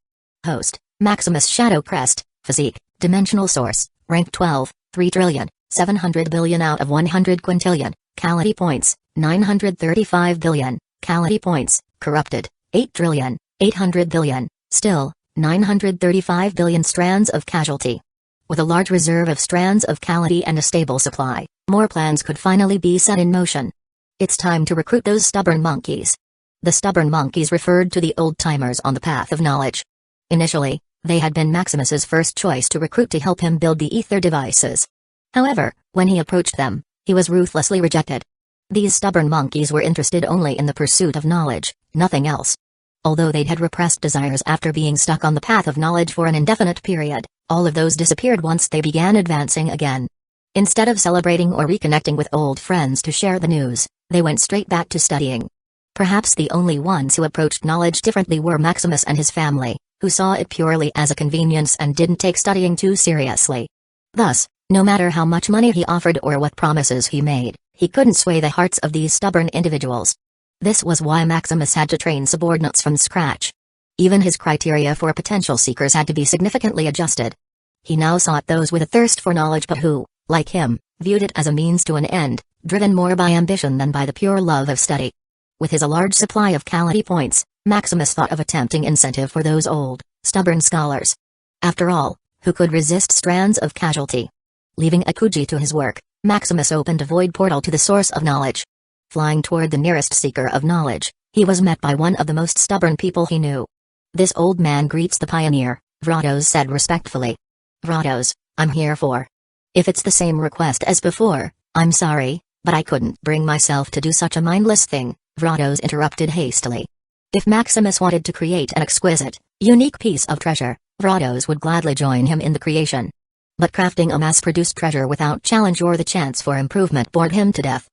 Host, Maximus Shadow Crest, Physique, Dimensional Source, Rank 12, 3 trillion, 700 billion out of 100 quintillion, casualty points, 935 billion, casualty points, Corrupted, 8 trillion, 800 billion, still, 935 billion strands of casualty. With a large reserve of strands of casualty and a stable supply, more plans could finally be set in motion. It's time to recruit those stubborn monkeys. The stubborn monkeys referred to the old-timers on the path of knowledge. Initially, they had been Maximus's first choice to recruit to help him build the ether devices. However, when he approached them, he was ruthlessly rejected. These stubborn monkeys were interested only in the pursuit of knowledge, nothing else. Although they'd had repressed desires after being stuck on the path of knowledge for an indefinite period, all of those disappeared once they began advancing again. Instead of celebrating or reconnecting with old friends to share the news, they went straight back to studying. Perhaps the only ones who approached knowledge differently were Maximus and his family, who saw it purely as a convenience and didn't take studying too seriously. Thus, no matter how much money he offered or what promises he made, he couldn't sway the hearts of these stubborn individuals. This was why Maximus had to train subordinates from scratch. Even his criteria for potential seekers had to be significantly adjusted. He now sought those with a thirst for knowledge but who, like him, viewed it as a means to an end, driven more by ambition than by the pure love of study. With his large supply of casualty points, Maximus thought of a tempting incentive for those old, stubborn scholars. After all, who could resist strands of casualty? Leaving Akuji to his work, Maximus opened a void portal to the source of knowledge. Flying toward the nearest seeker of knowledge, He was met by one of the most stubborn people he knew. "This old man greets the pioneer," Vratos said respectfully. "Vratos, I'm here for. If it's the same request as before, I'm sorry, but I couldn't bring myself to do such a mindless thing," Vratos interrupted hastily. If Maximus wanted to create an exquisite, unique piece of treasure, Vratos would gladly join him in the creation. But crafting a mass-produced treasure without challenge or the chance for improvement bored him to death.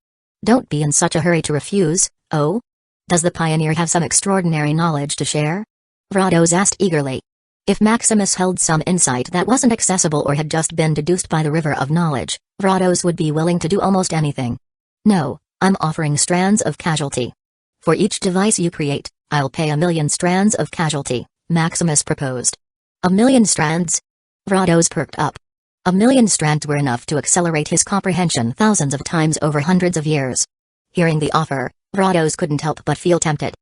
"Don't be in such a hurry to refuse, oh? Does the pioneer have some extraordinary knowledge to share?" Vratos asked eagerly. If Maximus held some insight that wasn't accessible or had just been deduced by the river of knowledge, Vratos would be willing to do almost anything. "No, I'm offering strands of casualty. For each device you create, I'll pay 1,000,000 strands of casualty," Maximus proposed. 1,000,000 strands? Vratos perked up. 1,000,000 strands were enough to accelerate his comprehension thousands of times over hundreds of years. Hearing the offer, Vratos couldn't help but feel tempted.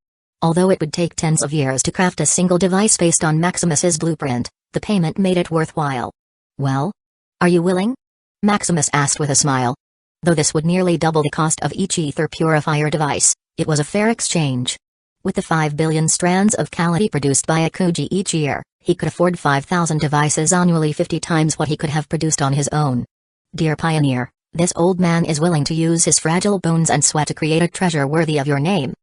Although it would take tens of years to craft a single device based on Maximus's blueprint, the payment made it worthwhile. "Well? Are you willing?" Maximus asked with a smile. Though this would nearly double the cost of each ether purifier device, it was a fair exchange. With the 5 billion strands of Calamity produced by Akuji each year, he could afford 5,000 devices annually, 50 times what he could have produced on his own. "Dear Pioneer, this old man is willing to use his fragile bones and sweat to create a treasure worthy of your name.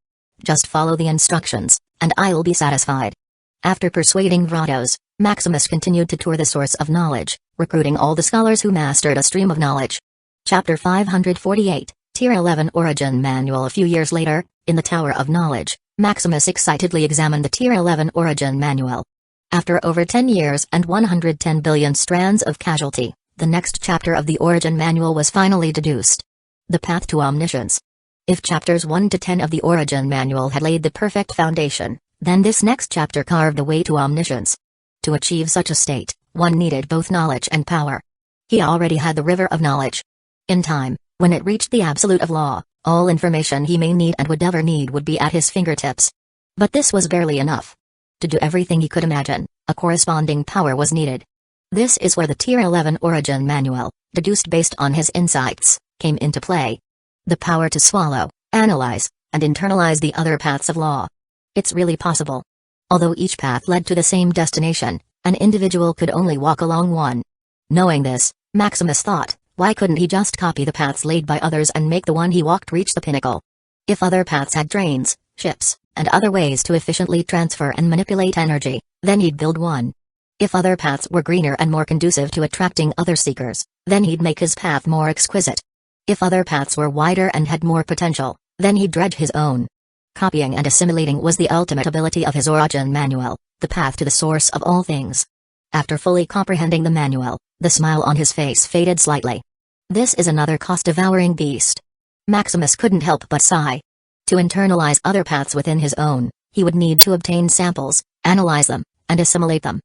Just follow the instructions, and I'll be satisfied." After persuading Vratos, Maximus continued to tour the source of knowledge, recruiting all the scholars who mastered a stream of knowledge. Chapter 548, Tier 11 Origin Manual. A few years later, in the Tower of Knowledge, Maximus excitedly examined the Tier 11 Origin Manual. After over 10 years and 110 billion strands of casualty, the next chapter of the Origin Manual was finally deduced. The Path to Omniscience. If chapters 1 to 10 of the Origin Manual had laid the perfect foundation, then this next chapter carved the way to omniscience. To achieve such a state, one needed both knowledge and power. He already had the river of knowledge. In time, when it reached the absolute of law, all information he may need and would ever need would be at his fingertips. But this was barely enough. To do everything he could imagine, a corresponding power was needed. This is where the Tier 11 Origin Manual, deduced based on his insights, came into play. The power to swallow, analyze, and internalize the other paths of law. It's really possible. Although each path led to the same destination, an individual could only walk along one. Knowing this, Maximus thought, why couldn't he just copy the paths laid by others and make the one he walked reach the pinnacle? If other paths had trains, ships, and other ways to efficiently transfer and manipulate energy, then he'd build one. If other paths were greener and more conducive to attracting other seekers, then he'd make his path more exquisite. If other paths were wider and had more potential, then he'd dredge his own. Copying and assimilating was the ultimate ability of his Origin Manual, the path to the source of all things. After fully comprehending the manual, the smile on his face faded slightly. This is another cost-devouring beast. Maximus couldn't help but sigh. To internalize other paths within his own, he would need to obtain samples, analyze them, and assimilate them.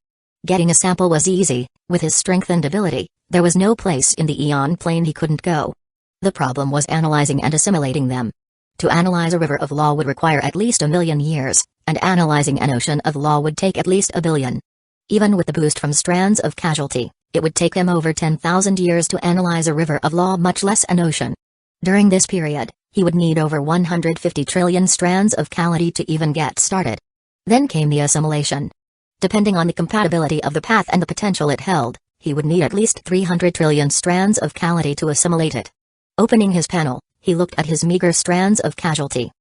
Getting a sample was easy. With his strength and ability, there was no place in the Eon plane he couldn't go. The problem was analyzing and assimilating them. To analyze a river of law would require at least 1,000,000 years, and analyzing an ocean of law would take at least 1,000,000,000. Even with the boost from strands of casualty, it would take him over 10,000 years to analyze a river of law, much less an ocean. During this period, he would need over 150 trillion strands of Calamity to even get started. Then came the assimilation. Depending on the compatibility of the path and the potential it held, he would need at least 300 trillion strands of Calamity to assimilate it. Opening his panel, he looked at his meager strands of casualty.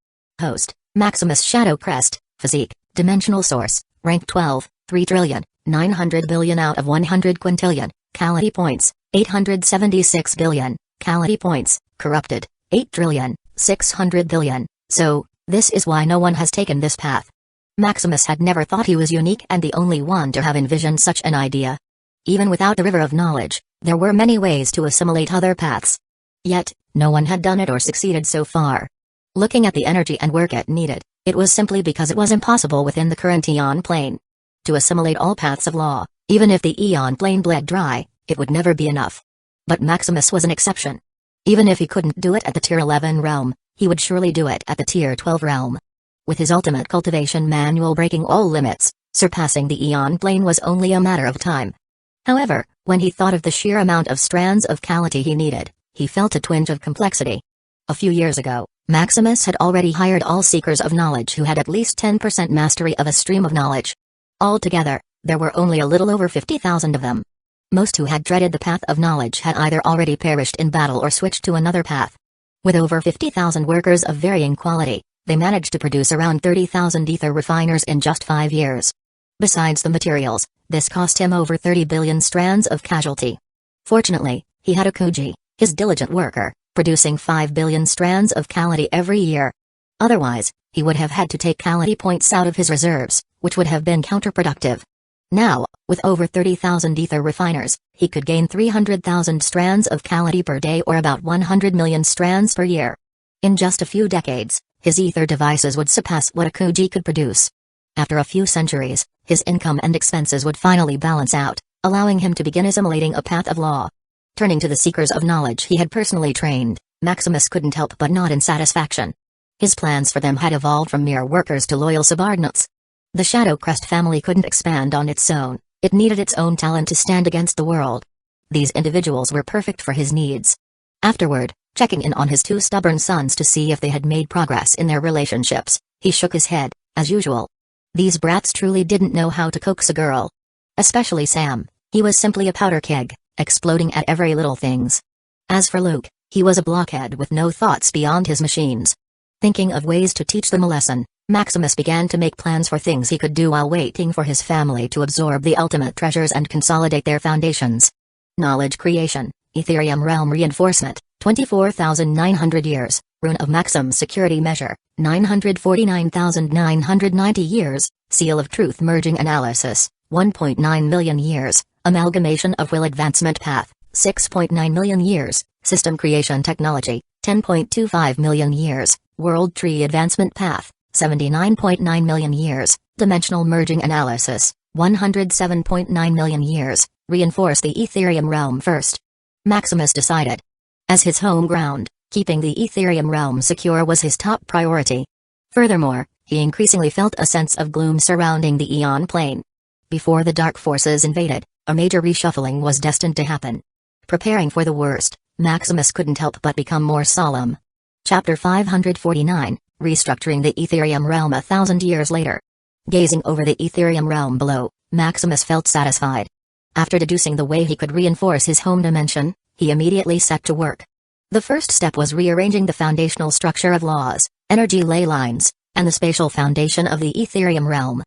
Host, Maximus Shadow Crest, Physique, Dimensional Source, Rank 12, 3 trillion, 900 billion out of 100 quintillion, Calamity Points, 876 billion, Calamity Points, Corrupted, 8 trillion, 600 billion, so, this is why no one has taken this path. Maximus had never thought he was unique and the only one to have envisioned such an idea. Even without the river of knowledge, there were many ways to assimilate other paths. Yet, no one had done it or succeeded so far. Looking at the energy and work it needed, it was simply because it was impossible within the current Eon plane. To assimilate all paths of law, even if the Eon plane bled dry, it would never be enough. But Maximus was an exception. Even if he couldn't do it at the Tier 11 realm, he would surely do it at the Tier 12 realm. With his ultimate cultivation manual breaking all limits, surpassing the Eon plane was only a matter of time. However, when he thought of the sheer amount of strands of Calamity he needed, he felt a twinge of complexity. A few years ago, Maximus had already hired all seekers of knowledge who had at least 10% mastery of a stream of knowledge. Altogether, there were only a little over 50,000 of them. Most who had treaded the path of knowledge had either already perished in battle or switched to another path. With over 50,000 workers of varying quality, they managed to produce around 30,000 ether refiners in just 5 years. Besides the materials, this cost him over 30 billion strands of casualty. Fortunately, he had a Kuji, his diligent worker, producing 5 billion strands of Calamity every year. Otherwise, he would have had to take Calamity points out of his reserves, which would have been counterproductive. Now, with over 30,000 ether refiners, he could gain 300,000 strands of Calamity per day or about 100 million strands per year. In just a few decades, his ether devices would surpass what a Kuji could produce. After a few centuries, his income and expenses would finally balance out, allowing him to begin assimilating a path of law. Turning to the seekers of knowledge he had personally trained, Maximus couldn't help but nod in satisfaction. His plans for them had evolved from mere workers to loyal subordinates. The Shadow Crest family couldn't expand on its own, it needed its own talent to stand against the world. These individuals were perfect for his needs. Afterward, checking in on his 2 stubborn sons to see if they had made progress in their relationships, he shook his head, as usual. These brats truly didn't know how to coax a girl. Especially Sam, he was simply a powder keg, exploding at every little things. As for Luke, he was a blockhead with no thoughts beyond his machines. Thinking of ways to teach them a lesson, Maximus began to make plans for things he could do while waiting for his family to absorb the ultimate treasures and consolidate their foundations. Knowledge creation, Ethereum realm reinforcement, 24,900 years, Rune of Maximum security measure, 949,990 years, Seal of Truth merging analysis, 1.9 million years, Amalgamation of Will advancement path, 6.9 million years, System creation technology, 10.25 million years, World tree advancement path, 79.9 million years, Dimensional merging analysis, 107.9 million years, reinforce the Ethereum realm first. Maximus decided. As his home ground, keeping the Ethereum realm secure was his top priority. Furthermore, he increasingly felt a sense of gloom surrounding the Aeon plane. Before the dark forces invaded, a major reshuffling was destined to happen. Preparing for the worst, Maximus couldn't help but become more solemn. Chapter 549, Restructuring the Ethereum Realm 1,000 years later. Gazing over the Ethereum realm below, Maximus felt satisfied. After deducing the way he could reinforce his home dimension, he immediately set to work. The first step was rearranging the foundational structure of laws, energy ley lines, and the spatial foundation of the Ethereum realm.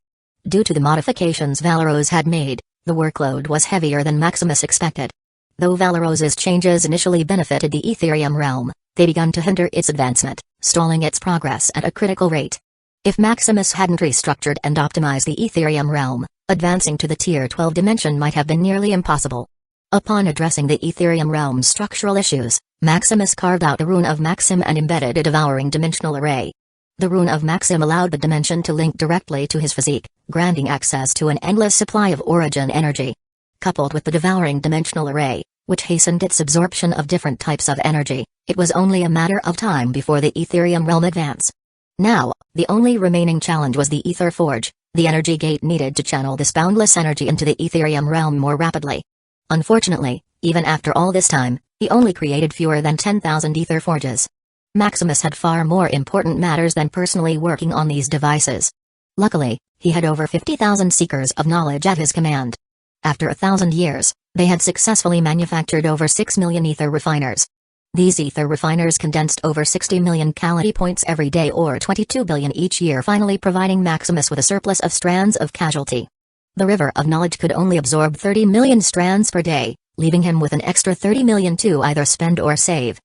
Due to the modifications Valeros had made, the workload was heavier than Maximus expected. Though Valeros's changes initially benefited the Ethereum realm, they began to hinder its advancement, stalling its progress at a critical rate. If Maximus hadn't restructured and optimized the Ethereum realm, advancing to the Tier 12 dimension might have been nearly impossible. Upon addressing the Ethereum realm's structural issues, Maximus carved out a Rune of Maxim and embedded a devouring dimensional array. The Rune of Maxim allowed the dimension to link directly to his physique, granting access to an endless supply of origin energy. Coupled with the devouring dimensional array, which hastened its absorption of different types of energy, it was only a matter of time before the Ethereum realm advanced. Now, the only remaining challenge was the Ether Forge, the energy gate needed to channel this boundless energy into the Ethereum realm more rapidly. Unfortunately, even after all this time, he only created fewer than 10,000 Ether Forges. Maximus had far more important matters than personally working on these devices. Luckily, he had over 50,000 seekers of knowledge at his command. After 1,000 years, they had successfully manufactured over 6 million ether refiners. These ether refiners condensed over 60 million Calamity points every day or 22 billion each year, finally providing Maximus with a surplus of strands of casualty. The river of knowledge could only absorb 30 million strands per day, leaving him with an extra 30 million to either spend or save.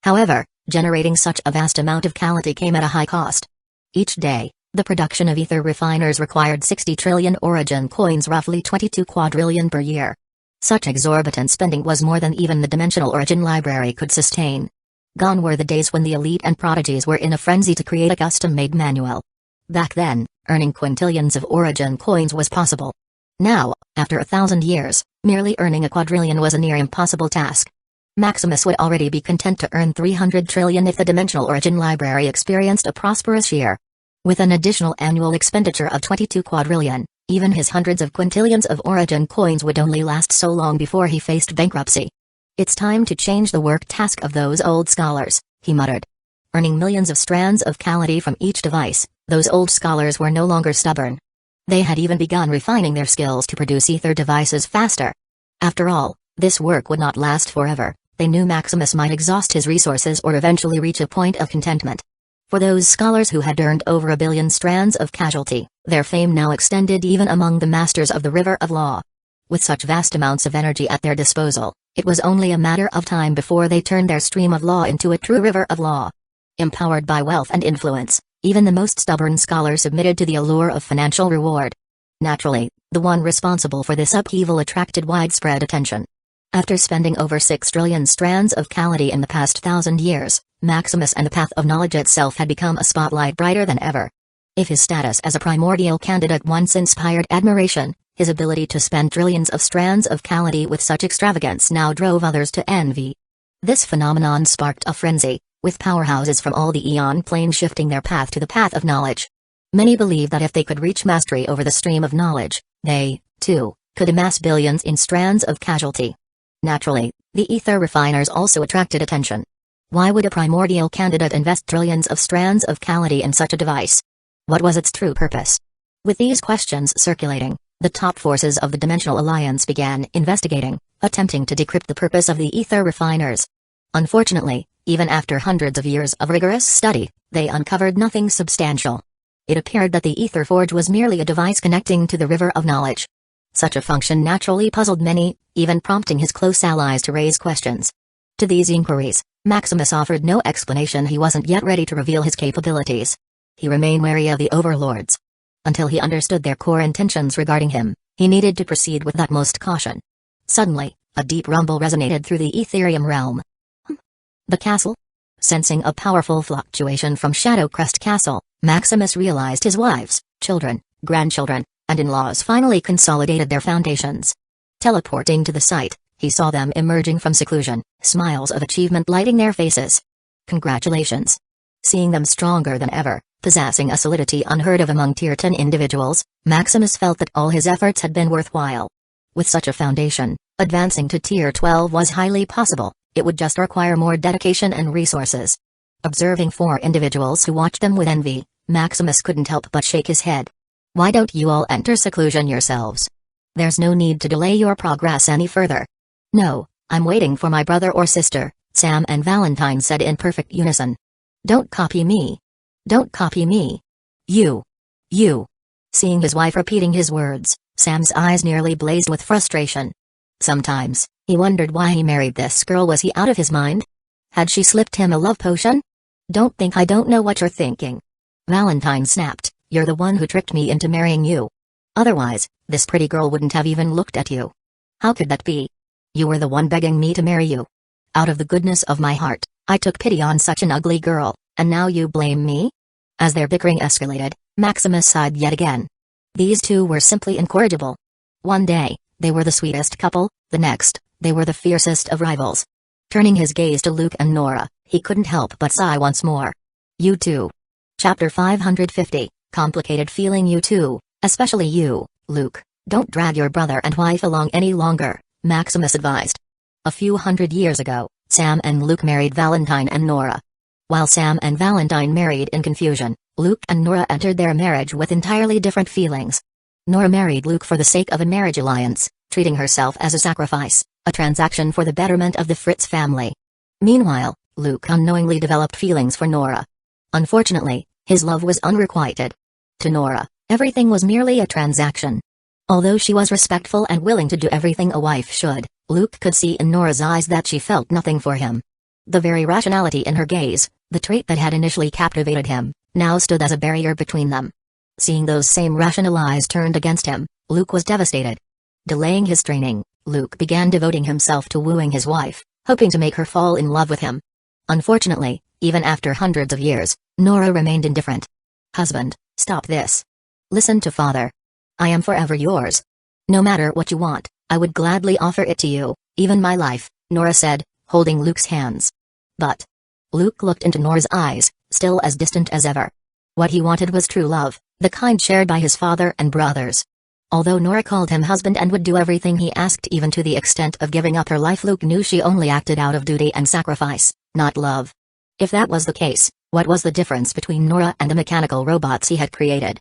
However, generating such a vast amount of Calamity came at a high cost. Each day, the production of ether refiners required 60 trillion origin coins, roughly 22 quadrillion per year. Such exorbitant spending was more than even the dimensional origin library could sustain. Gone were the days when the elite and prodigies were in a frenzy to create a custom-made manual. Back then, earning quintillions of origin coins was possible. Now, after 1,000 years, merely earning a quadrillion was a near impossible task. Maximus would already be content to earn 300 trillion if the dimensional origin library experienced a prosperous year. With an additional annual expenditure of 22 quadrillion, even his hundreds of quintillions of origin coins would only last so long before he faced bankruptcy. It's time to change the work task of those old scholars, he muttered. earning millions of strands of Calamity from each device. Those old scholars were no longer stubborn. They had even begun refining their skills to produce ether devices faster. After all, this work would not last forever. They knew Maximus might exhaust his resources or eventually reach a point of contentment. For those scholars who had earned over 1 billion strands of casualty, their fame now extended even among the masters of the River of Law. With such vast amounts of energy at their disposal, it was only a matter of time before they turned their stream of law into a true river of law. Empowered by wealth and influence, even the most stubborn scholar submitted to the allure of financial reward. Naturally, the one responsible for this upheaval attracted widespread attention. After spending over 6 trillion strands of Calamity in the past 1,000 years, Maximus and the path of knowledge itself had become a spotlight brighter than ever. If his status as a primordial candidate once inspired admiration, his ability to spend trillions of strands of Calamity with such extravagance now drove others to envy. This phenomenon sparked a frenzy, with powerhouses from all the Eon plane shifting their path to the path of knowledge. Many believed that if they could reach mastery over the stream of knowledge, they, too, could amass billions in strands of casualty. Naturally, the ether refiners also attracted attention. Why would a primordial candidate invest trillions of strands of Calamity in such a device? What was its true purpose? With these questions circulating, the top forces of the Dimensional Alliance began investigating, attempting to decrypt the purpose of the ether refiners. Unfortunately, even after hundreds of years of rigorous study, they uncovered nothing substantial. It appeared that the ether forge was merely a device connecting to the river of knowledge. Such a function naturally puzzled many, even prompting his close allies to raise questions. To these inquiries, Maximus offered no explanation. He wasn't yet ready to reveal his capabilities. He remained wary of the overlords. Until he understood their core intentions regarding him, he needed to proceed with utmost caution. Suddenly, a deep rumble resonated through the Etherium realm. The castle? Sensing a powerful fluctuation from Shadow Crest Castle, Maximus realized his wives, children, grandchildren, and in-laws finally consolidated their foundations. Teleporting to the site, he saw them emerging from seclusion, smiles of achievement lighting their faces. Congratulations! Seeing them stronger than ever, possessing a solidity unheard of among Tier 10 individuals, Maximus felt that all his efforts had been worthwhile. With such a foundation, advancing to Tier 12 was highly possible. It would just require more dedication and resources. Observing 4 individuals who watched them with envy, Maximus couldn't help but shake his head. Why don't you all enter seclusion yourselves? There's no need to delay your progress any further. No, I'm waiting for my brother or sister, Sam and Valentine said in perfect unison. Don't copy me. Don't copy me. You. Seeing his wife repeating his words, Sam's eyes nearly blazed with frustration. Sometimes, he wondered why he married this girl. Was he out of his mind? Had she slipped him a love potion? Don't think I don't know what you're thinking. Valentine snapped, you're the one who tricked me into marrying you. Otherwise, this pretty girl wouldn't have even looked at you. How could that be? You were the one begging me to marry you. Out of the goodness of my heart, I took pity on such an ugly girl, and now you blame me? As their bickering escalated, Maximus sighed yet again. These two were simply incorrigible. One day, they were the sweetest couple, the next, they were the fiercest of rivals. Turning his gaze to Luke and Nora, he couldn't help but sigh once more. You too. Chapter 550, Complicated feeling. You too, especially you, Luke, don't drag your brother and wife along any longer, Maximus advised. A few hundred years ago, Sam and Luke married Valentine and Nora. While Sam and Valentine married in confusion, Luke and Nora entered their marriage with entirely different feelings. Nora married Luke for the sake of a marriage alliance, treating herself as a sacrifice, a transaction for the betterment of the Fritz family. Meanwhile, Luke unknowingly developed feelings for Nora. Unfortunately, his love was unrequited. To Nora, everything was merely a transaction. Although she was respectful and willing to do everything a wife should, Luke could see in Nora's eyes that she felt nothing for him. The very rationality in her gaze, the trait that had initially captivated him, now stood as a barrier between them. Seeing those same rational eyes turned against him, Luke was devastated. Delaying his training, Luke began devoting himself to wooing his wife, hoping to make her fall in love with him. Unfortunately, even after hundreds of years, Nora remained indifferent. Husband, stop this. Listen to father. I am forever yours. No matter what you want, I would gladly offer it to you, even my life, Nora said, holding Luke's hands. But Luke looked into Nora's eyes, still as distant as ever. What he wanted was true love, the kind shared by his father and brothers. Although Nora called him husband and would do everything he asked, even to the extent of giving up her life, Luke knew she only acted out of duty and sacrifice, not love. If that was the case, What was the difference between Nora and the mechanical robots he had created?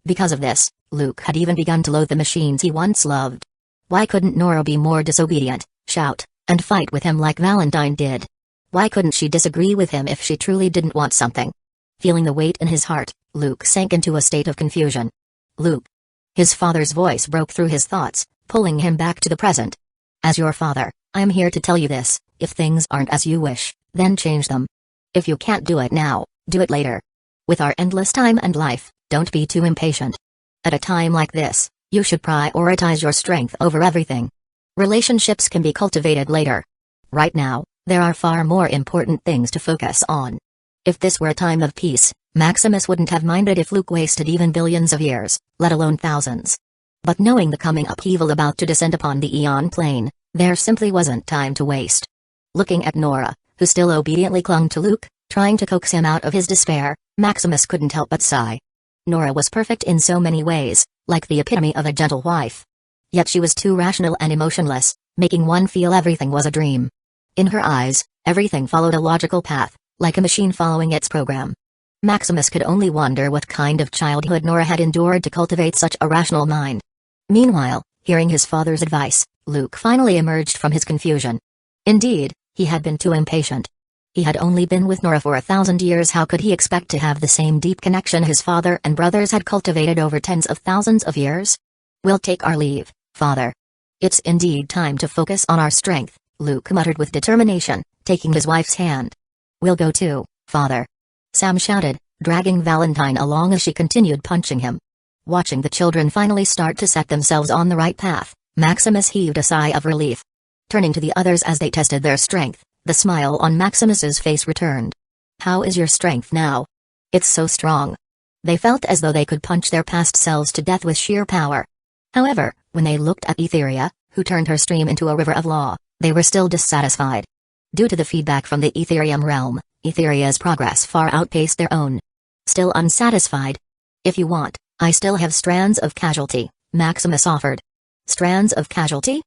Because of this, Luke had even begun to loathe the machines he once loved. Why couldn't Nora be more disobedient, shout, and fight with him like Valentine did? Why couldn't she disagree with him if she truly didn't want something? Feeling the weight in his heart, Luke sank into a state of confusion. Luke. His father's voice broke through his thoughts, pulling him back to the present. As your father, I am here to tell you this: if things aren't as you wish, then change them. If you can't do it now, do it later. With our endless time and life, don't be too impatient. At a time like this, you should prioritize your strength over everything. Relationships can be cultivated later. Right now, there are far more important things to focus on. If this were a time of peace, Maximus wouldn't have minded if Luke wasted even billions of years, let alone thousands. But knowing the coming upheaval about to descend upon the Eon plane, there simply wasn't time to waste. Looking at Nora, who still obediently clung to Luke, trying to coax him out of his despair, Maximus couldn't help but sigh. Nora was perfect in so many ways, like the epitome of a gentle wife. Yet she was too rational and emotionless, making one feel everything was a dream. In her eyes, everything followed a logical path, like a machine following its program. Maximus could only wonder what kind of childhood Nora had endured to cultivate such a rational mind. Meanwhile, hearing his father's advice, Luke finally emerged from his confusion. Indeed, he had been too impatient. He had only been with Nora for 1,000 years. How could he expect to have the same deep connection his father and brothers had cultivated over tens of thousands of years? We'll take our leave, father. It's indeed time to focus on our strength, Luke muttered with determination, taking his wife's hand. We'll go too, father. Sam shouted, dragging Valentine along as she continued punching him. Watching the children finally start to set themselves on the right path, Maximus heaved a sigh of relief. Turning to the others as they tested their strength, the smile on Maximus's face returned. How is your strength now? It's so strong. They felt as though they could punch their past selves to death with sheer power. However, when they looked at Etheria, who turned her stream into a river of law, they were still dissatisfied. Due to the feedback from the Etherium realm, Etheria's progress far outpaced their own. Still unsatisfied? If you want, I still have strands of casualty, Maximus offered. Strands of casualty?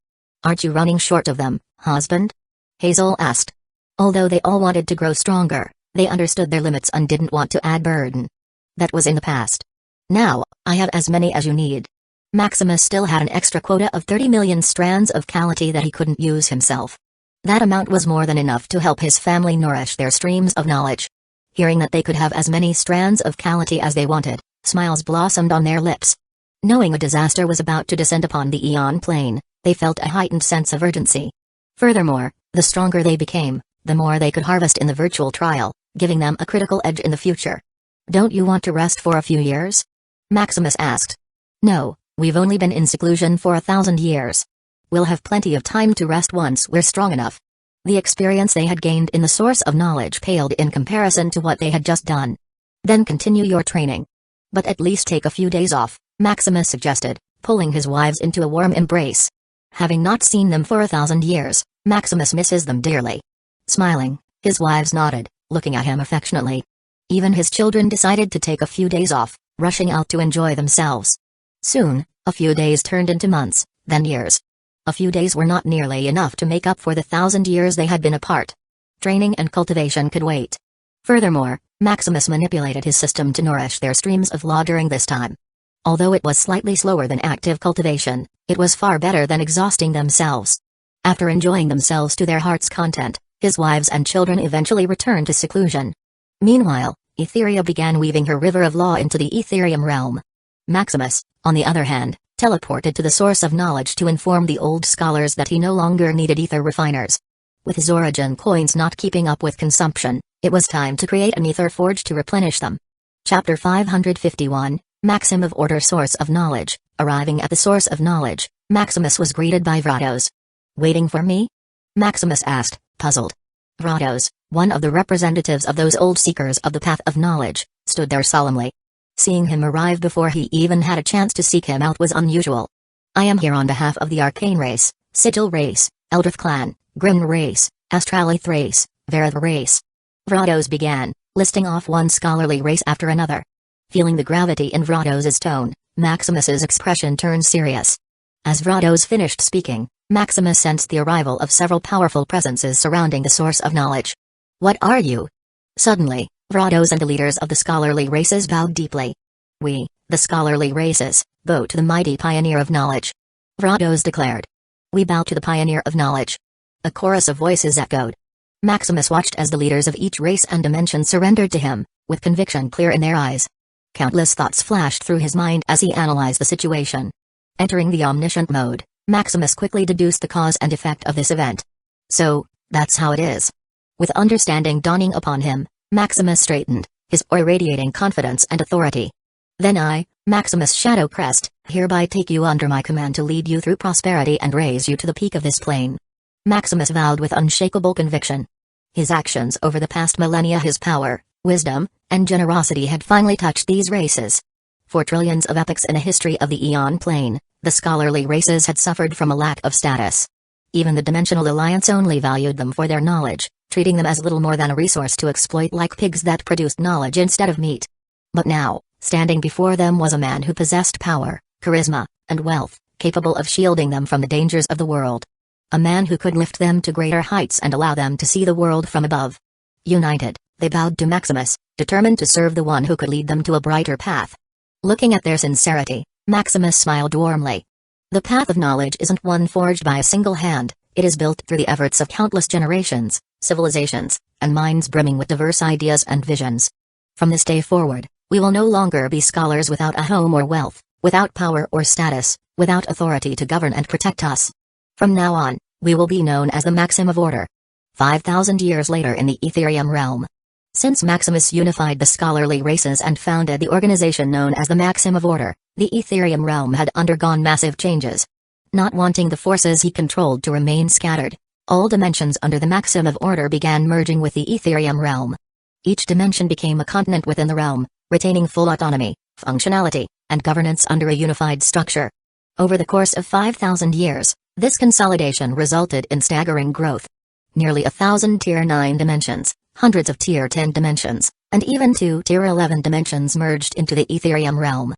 Aren't you running short of them, husband? Hazel asked. Although they all wanted to grow stronger, they understood their limits and didn't want to add burden. That was in the past. Now, I have as many as you need. Maximus still had an extra quota of 30 million strands of casualty that he couldn't use himself. That amount was more than enough to help his family nourish their streams of knowledge. Hearing that they could have as many strands of casualty as they wanted, smiles blossomed on their lips. Knowing a disaster was about to descend upon the Eon plane, they felt a heightened sense of urgency. Furthermore, the stronger they became, the more they could harvest in the virtual trial, giving them a critical edge in the future. Don't you want to rest for a few years? Maximus asked. No, we've only been in seclusion for 1,000 years. We'll have plenty of time to rest once we're strong enough. The experience they had gained in the source of knowledge paled in comparison to what they had just done. Then continue your training. But at least take a few days off, Maximus suggested, pulling his wives into a warm embrace. Having not seen them for 1,000 years, Maximus misses them dearly. Smiling, his wives nodded, looking at him affectionately. Even his children decided to take a few days off, rushing out to enjoy themselves. Soon, a few days turned into months, then years. A few days were not nearly enough to make up for the 1,000 years they had been apart. Training and cultivation could wait. Furthermore, Maximus manipulated his system to nourish their streams of law during this time. Although it was slightly slower than active cultivation, it was far better than exhausting themselves. After enjoying themselves to their heart's content, his wives and children eventually returned to seclusion. Meanwhile, Etheria began weaving her river of law into the Etherium realm. Maximus, on the other hand, teleported to the source of knowledge to inform the old scholars that he no longer needed ether refiners. With his origin coins not keeping up with consumption, it was time to create an ether forge to replenish them. Chapter 551, Maxim of Order. Source of Knowledge. Arriving at the source of knowledge, Maximus was greeted by Vratos. Waiting for me? Maximus asked, puzzled. Vratos, one of the representatives of those old seekers of the path of knowledge, stood there solemnly. Seeing him arrive before he even had a chance to seek him out was unusual. I am here on behalf of the Arcane race, Sigil race, Eldrith clan, Grim race, Astralith race, Verith race. Vratos began, listing off one scholarly race after another. Feeling the gravity in Vratos's tone, Maximus's expression turned serious. As Vratos finished speaking, Maximus sensed the arrival of several powerful presences surrounding the source of knowledge. What are you? Suddenly, Vrados and the leaders of the scholarly races bowed deeply. We, the scholarly races, bow to the mighty pioneer of knowledge. Vrados declared. We bow to the pioneer of knowledge. A chorus of voices echoed. Maximus watched as the leaders of each race and dimension surrendered to him, with conviction clear in their eyes. Countless thoughts flashed through his mind as he analyzed the situation. Entering the omniscient mode, Maximus quickly deduced the cause and effect of this event. So, that's how it is. With understanding dawning upon him, Maximus straightened, his aura radiating confidence and authority. Then I, Maximus Shadow Crest, hereby take you under my command to lead you through prosperity and raise you to the peak of this plane. Maximus vowed with unshakable conviction. His actions over the past millennia, his power, wisdom, and generosity had finally touched these races. For trillions of epochs in a history of the Aeon Plane, the scholarly races had suffered from a lack of status. Even the Dimensional Alliance only valued them for their knowledge, treating them as little more than a resource to exploit like pigs that produced knowledge instead of meat. But now, standing before them was a man who possessed power, charisma, and wealth, capable of shielding them from the dangers of the world. A man who could lift them to greater heights and allow them to see the world from above. United, they bowed to Maximus, determined to serve the one who could lead them to a brighter path. Looking at their sincerity, Maximus smiled warmly. The path of knowledge isn't one forged by a single hand, it is built through the efforts of countless generations, civilizations, and minds brimming with diverse ideas and visions. From this day forward, we will no longer be scholars without a home or wealth, without power or status, without authority to govern and protect us. From now on, we will be known as the Maxim of Order. 5,000 years later in the Etherium realm. Since Maximus unified the scholarly races and founded the organization known as the Maxim of Order, the Etherium realm had undergone massive changes. Not wanting the forces he controlled to remain scattered, all dimensions under the Maxim of Order began merging with the Etherium realm. Each dimension became a continent within the realm, retaining full autonomy, functionality, and governance under a unified structure. Over the course of 5,000 years, this consolidation resulted in staggering growth. Nearly 1,000 Tier 9 dimensions, hundreds of Tier 10 dimensions, and even 2 Tier 11 dimensions merged into the Etherium realm.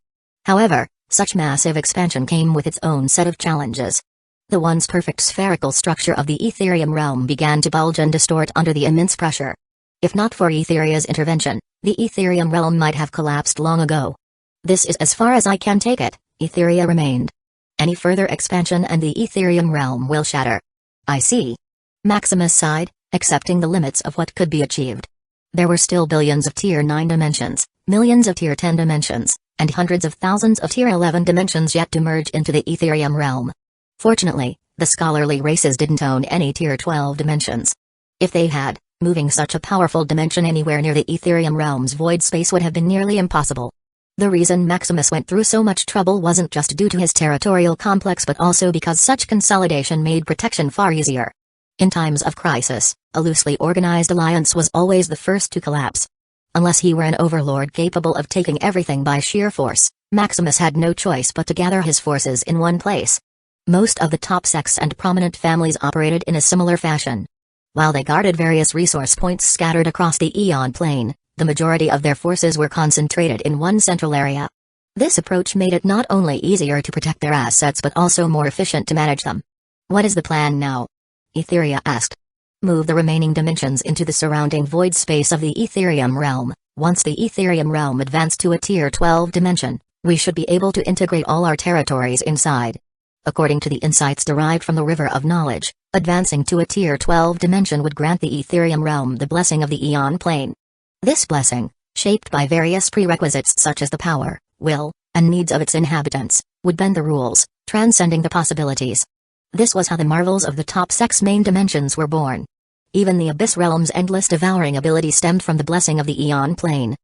However, such massive expansion came with its own set of challenges. The once perfect spherical structure of the Etherium realm began to bulge and distort under the immense pressure. If not for Etheria's intervention, the Etherium realm might have collapsed long ago. This is as far as I can take it, Etheria remained. Any further expansion and the Etherium realm will shatter. I see. Maximus sighed, accepting the limits of what could be achieved. There were still billions of Tier 9 dimensions, millions of Tier 10 dimensions, and hundreds of thousands of Tier 11 dimensions yet to merge into the Etherium realm. Fortunately, the scholarly races didn't own any Tier 12 dimensions. If they had, moving such a powerful dimension anywhere near the Etherium realm's void space would have been nearly impossible. The reason Maximus went through so much trouble wasn't just due to his territorial complex but also because such consolidation made protection far easier. In times of crisis, a loosely organized alliance was always the first to collapse. Unless he were an overlord capable of taking everything by sheer force, Maximus had no choice but to gather his forces in one place. Most of the top sects and prominent families operated in a similar fashion. While they guarded various resource points scattered across the Aeon plane, the majority of their forces were concentrated in one central area. This approach made it not only easier to protect their assets but also more efficient to manage them. What is the plan now? Etheria asked. Move the remaining dimensions into the surrounding void space of the Etherium realm. Once the Etherium realm advanced to a Tier 12 dimension, we should be able to integrate all our territories inside. According to the insights derived from the River of Knowledge, advancing to a Tier 12 dimension would grant the Etherium realm the blessing of the Aeon plane. This blessing, shaped by various prerequisites such as the power, will, and needs of its inhabitants, would bend the rules, transcending the possibilities. This was how the marvels of the top sect's main dimensions were born. Even the Abyss Realm's endless devouring ability stemmed from the blessing of the Aeon plane.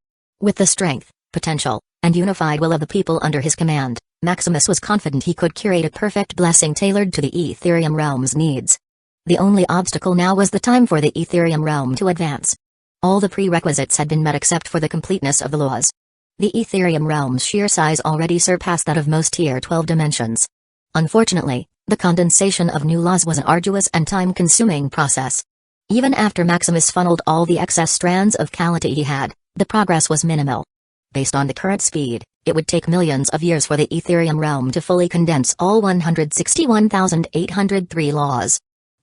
With the strength, potential, and unified will of the people under his command, Maximus was confident he could curate a perfect blessing tailored to the Etherium realm's needs. The only obstacle now was the time for the Etherium realm to advance. All the prerequisites had been met except for the completeness of the laws. The Etherium realm's sheer size already surpassed that of most Tier 12 dimensions. Unfortunately, the condensation of new laws was an arduous and time-consuming process. Even after Maximus funneled all the excess strands of Calamity he had, the progress was minimal. Based on the current speed, it would take millions of years for the Etherium realm to fully condense all 161,803 laws.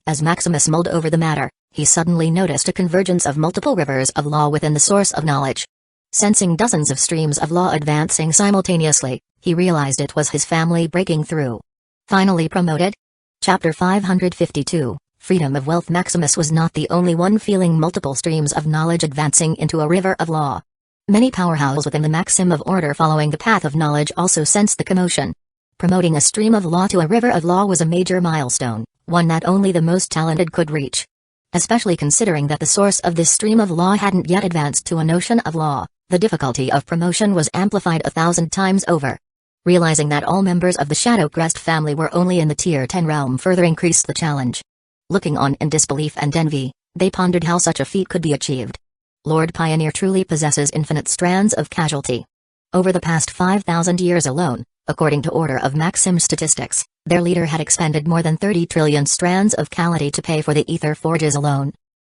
As Maximus mulled over the matter, he suddenly noticed a convergence of multiple rivers of law within the source of knowledge. Sensing dozens of streams of law advancing simultaneously, he realized it was his family breaking through. Finally promoted? Chapter 552, Freedom of Wealth. Maximus was not the only one feeling multiple streams of knowledge advancing into a river of law. Many powerhouses within the Maxim of Order following the path of knowledge also sensed the commotion. Promoting a stream of law to a river of law was a major milestone, one that only the most talented could reach. Especially considering that the source of this stream of law hadn't yet advanced to a notion of law, the difficulty of promotion was amplified 1,000 times over. Realizing that all members of the Shadow Crest family were only in the Tier 10 realm further increased the challenge. Looking on in disbelief and envy, they pondered how such a feat could be achieved. Lord Pioneer truly possesses infinite strands of casualty. Over the past 5,000 years alone, according to Order of Maxim statistics, their leader had expended more than 30 trillion strands of Calamity to pay for the ether forges alone.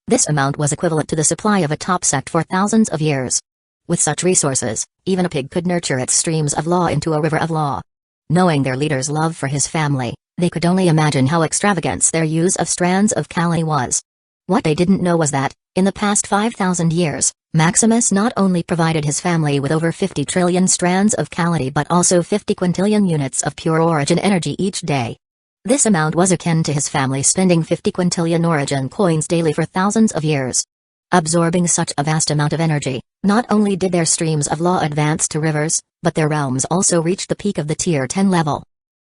This amount was equivalent to the supply of a top sect for thousands of years. With such resources, even a pig could nurture its streams of law into a river of law. Knowing their leader's love for his family, they could only imagine how extravagant their use of strands of Calamity was. What they didn't know was that, in the past 5,000 years, Maximus not only provided his family with over 50 trillion strands of Calamity but also 50 quintillion units of pure origin energy each day. This amount was akin to his family spending 50 quintillion origin coins daily for thousands of years. Absorbing such a vast amount of energy, not only did their streams of law advance to rivers, but their realms also reached the peak of the Tier 10 level.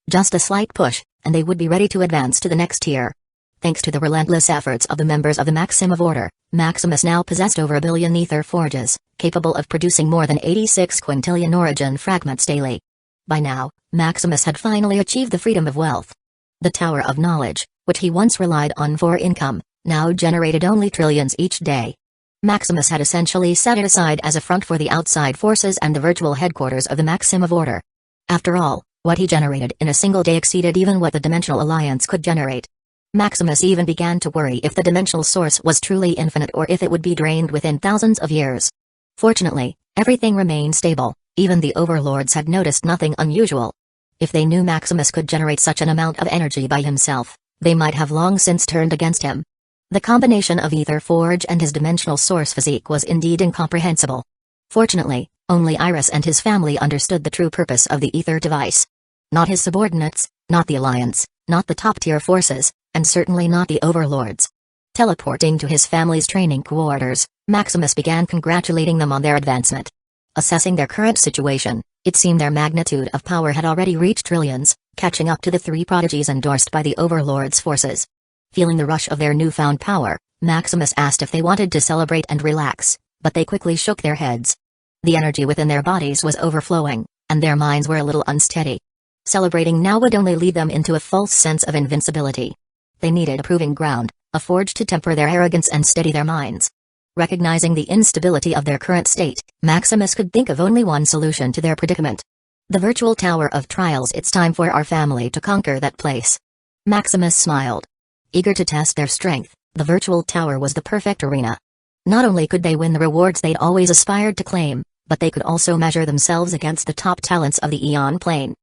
Just a slight push, and they would be ready to advance to the next tier. Thanks to the relentless efforts of the members of the Maxim of Order, Maximus now possessed over 1 billion ether forges, capable of producing more than 86 quintillion origin fragments daily. By now, Maximus had finally achieved the freedom of wealth. The Tower of Knowledge, which he once relied on for income, now generated only trillions each day. Maximus had essentially set it aside as a front for the outside forces and the virtual headquarters of the Maxim of Order. After all, what he generated in a single day exceeded even what the Dimensional Alliance could generate. Maximus even began to worry if the dimensional source was truly infinite or if it would be drained within thousands of years. Fortunately, everything remained stable, even the overlords had noticed nothing unusual. If they knew Maximus could generate such an amount of energy by himself, they might have long since turned against him. The combination of Ether Forge and his dimensional source physique was indeed incomprehensible. Fortunately, only Iris and his family understood the true purpose of the Ether device. Not his subordinates, not the Alliance, not the top-tier forces, and certainly not the overlords. Teleporting to his family's training quarters, Maximus began congratulating them on their advancement. Assessing their current situation, it seemed their magnitude of power had already reached trillions, catching up to the three prodigies endorsed by the overlords' forces. Feeling the rush of their newfound power, Maximus asked if they wanted to celebrate and relax, but they quickly shook their heads. The energy within their bodies was overflowing, and their minds were a little unsteady. Celebrating now would only lead them into a false sense of invincibility. They needed a proving ground, a forge to temper their arrogance and steady their minds. Recognizing the instability of their current state, Maximus could think of only one solution to their predicament. The virtual Tower of Trials. It's time for our family to conquer that place. Maximus smiled. Eager to test their strength, the virtual tower was the perfect arena. Not only could they win the rewards they'd always aspired to claim, but they could also measure themselves against the top talents of the Eon Plane.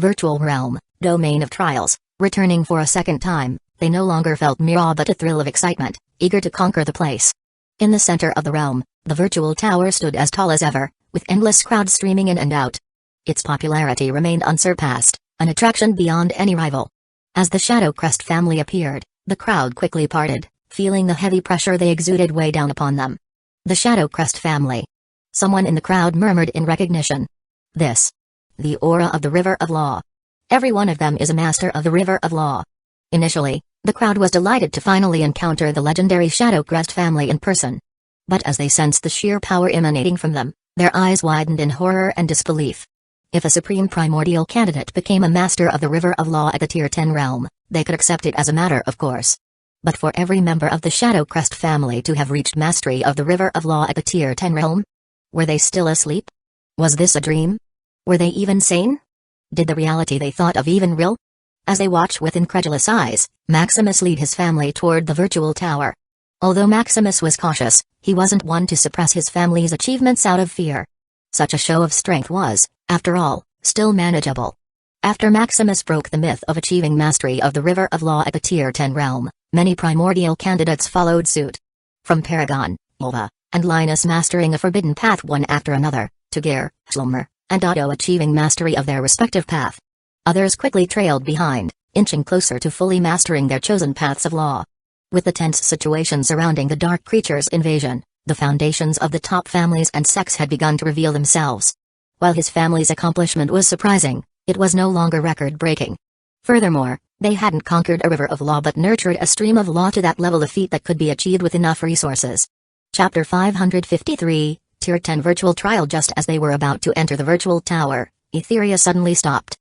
Virtual Realm, Domain of Trials, returning for a second time, they no longer felt mere awe but a thrill of excitement, eager to conquer the place. In the center of the realm, the virtual tower stood as tall as ever, with endless crowds streaming in and out. Its popularity remained unsurpassed, an attraction beyond any rival. As the Shadow Crest family appeared, the crowd quickly parted, feeling the heavy pressure they exuded weigh down upon them. The Shadow Crest family. Someone in the crowd murmured in recognition. This. The aura of the River of Law. Every one of them is a master of the River of Law. Initially, the crowd was delighted to finally encounter the legendary Shadow Crest family in person. But as they sensed the sheer power emanating from them, their eyes widened in horror and disbelief. If a supreme primordial candidate became a master of the River of Law at the Tier 10 realm, they could accept it as a matter of course. But for every member of the Shadow Crest family to have reached mastery of the River of Law at the Tier 10 realm? Were they still asleep? Was this a dream? Were they even sane? Did the reality they thought of even real? As they watched with incredulous eyes, Maximus led his family toward the virtual tower. Although Maximus was cautious, he wasn't one to suppress his family's achievements out of fear. Such a show of strength was, after all, still manageable. After Maximus broke the myth of achieving mastery of the River of Law at the Tier 10 realm, Many primordial candidates followed suit. From Paragon, Ulva, and Linus mastering a forbidden path one after another, to Gear, Schlummer, and Otto achieving mastery of their respective path. Others quickly trailed behind, inching closer to fully mastering their chosen paths of law. With the tense situation surrounding the Dark Creatures invasion, the foundations of the top families and sects had begun to reveal themselves. While his family's accomplishment was surprising, it was no longer record-breaking. Furthermore, they hadn't conquered a river of law but nurtured a stream of law to that level of feat that could be achieved with enough resources. Chapter 553, Tier 10 Virtual Trial. Just as they were about to enter the virtual tower, Etheria suddenly stopped.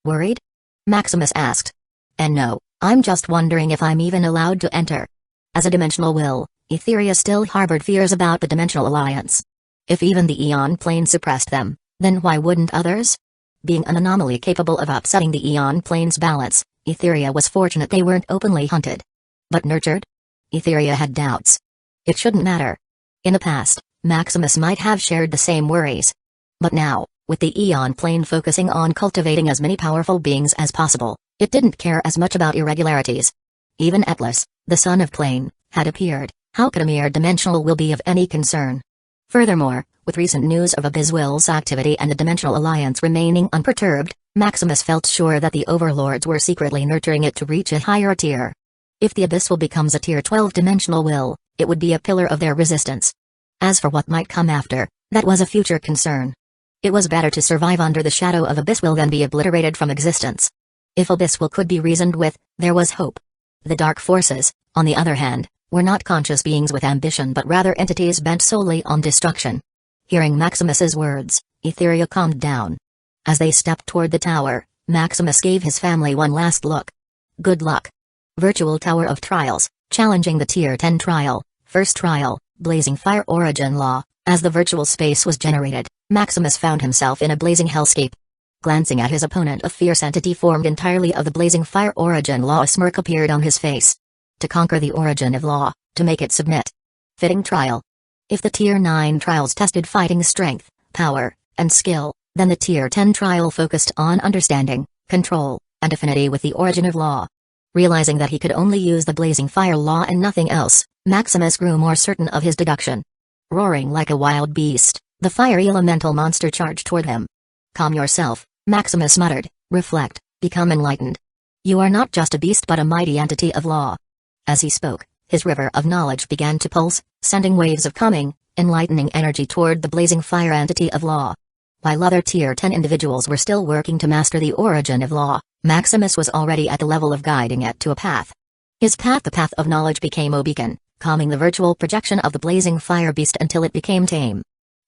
Worried? Maximus asked. And no, I'm just wondering if I'm even allowed to enter. As a dimensional will, Etheria still harbored fears about the Dimensional Alliance. If even the Eon Plane suppressed them, then why wouldn't others? Being an anomaly capable of upsetting the Eon Plane's balance, Etheria was fortunate they weren't openly hunted. But nurtured? Etheria had doubts. It shouldn't matter. In the past, Maximus might have shared the same worries. But now, with the Eon Plane focusing on cultivating as many powerful beings as possible, it didn't care as much about irregularities. Even Atlas, the son of Plane, had appeared. How could a mere dimensional will be of any concern? Furthermore, with recent news of Abyss Will's activity and the Dimensional Alliance remaining unperturbed, Maximus felt sure that the overlords were secretly nurturing it to reach a higher tier. If the Abyss Will becomes a Tier 12 dimensional will, it would be a pillar of their resistance. As for what might come after, that was a future concern. It was better to survive under the shadow of Abyss Will than be obliterated from existence. If Abyss Will could be reasoned with, there was hope. The Dark Forces, on the other hand, were not conscious beings with ambition but rather entities bent solely on destruction. Hearing Maximus's words, Etheria calmed down. As they stepped toward the tower, Maximus gave his family one last look. Good luck. Virtual Tower of Trials, challenging the Tier 10 trial, first trial, Blazing Fire Origin Law. As the virtual space was generated, Maximus found himself in a blazing hellscape. Glancing at his opponent, a fierce entity formed entirely of the Blazing Fire Origin Law, a smirk appeared on his face. To conquer the origin of law, to make it submit. Fitting trial. If the Tier 9 trials tested fighting strength, power, and skill, then the Tier 10 trial focused on understanding, control, and affinity with the origin of law. Realizing that he could only use the Blazing Fire Law and nothing else, Maximus grew more certain of his deduction. Roaring like a wild beast, the fiery elemental monster charged toward him. Calm yourself, Maximus muttered, reflect, become enlightened. You are not just a beast but a mighty entity of law. As he spoke, his river of knowledge began to pulse, sending waves of calming, enlightening energy toward the blazing fire entity of law. While other Tier 10 individuals were still working to master the origin of law, Maximus was already at the level of guiding it to a path. His path, the path of knowledge, became a beacon, calming the virtual projection of the blazing fire beast until it became tame.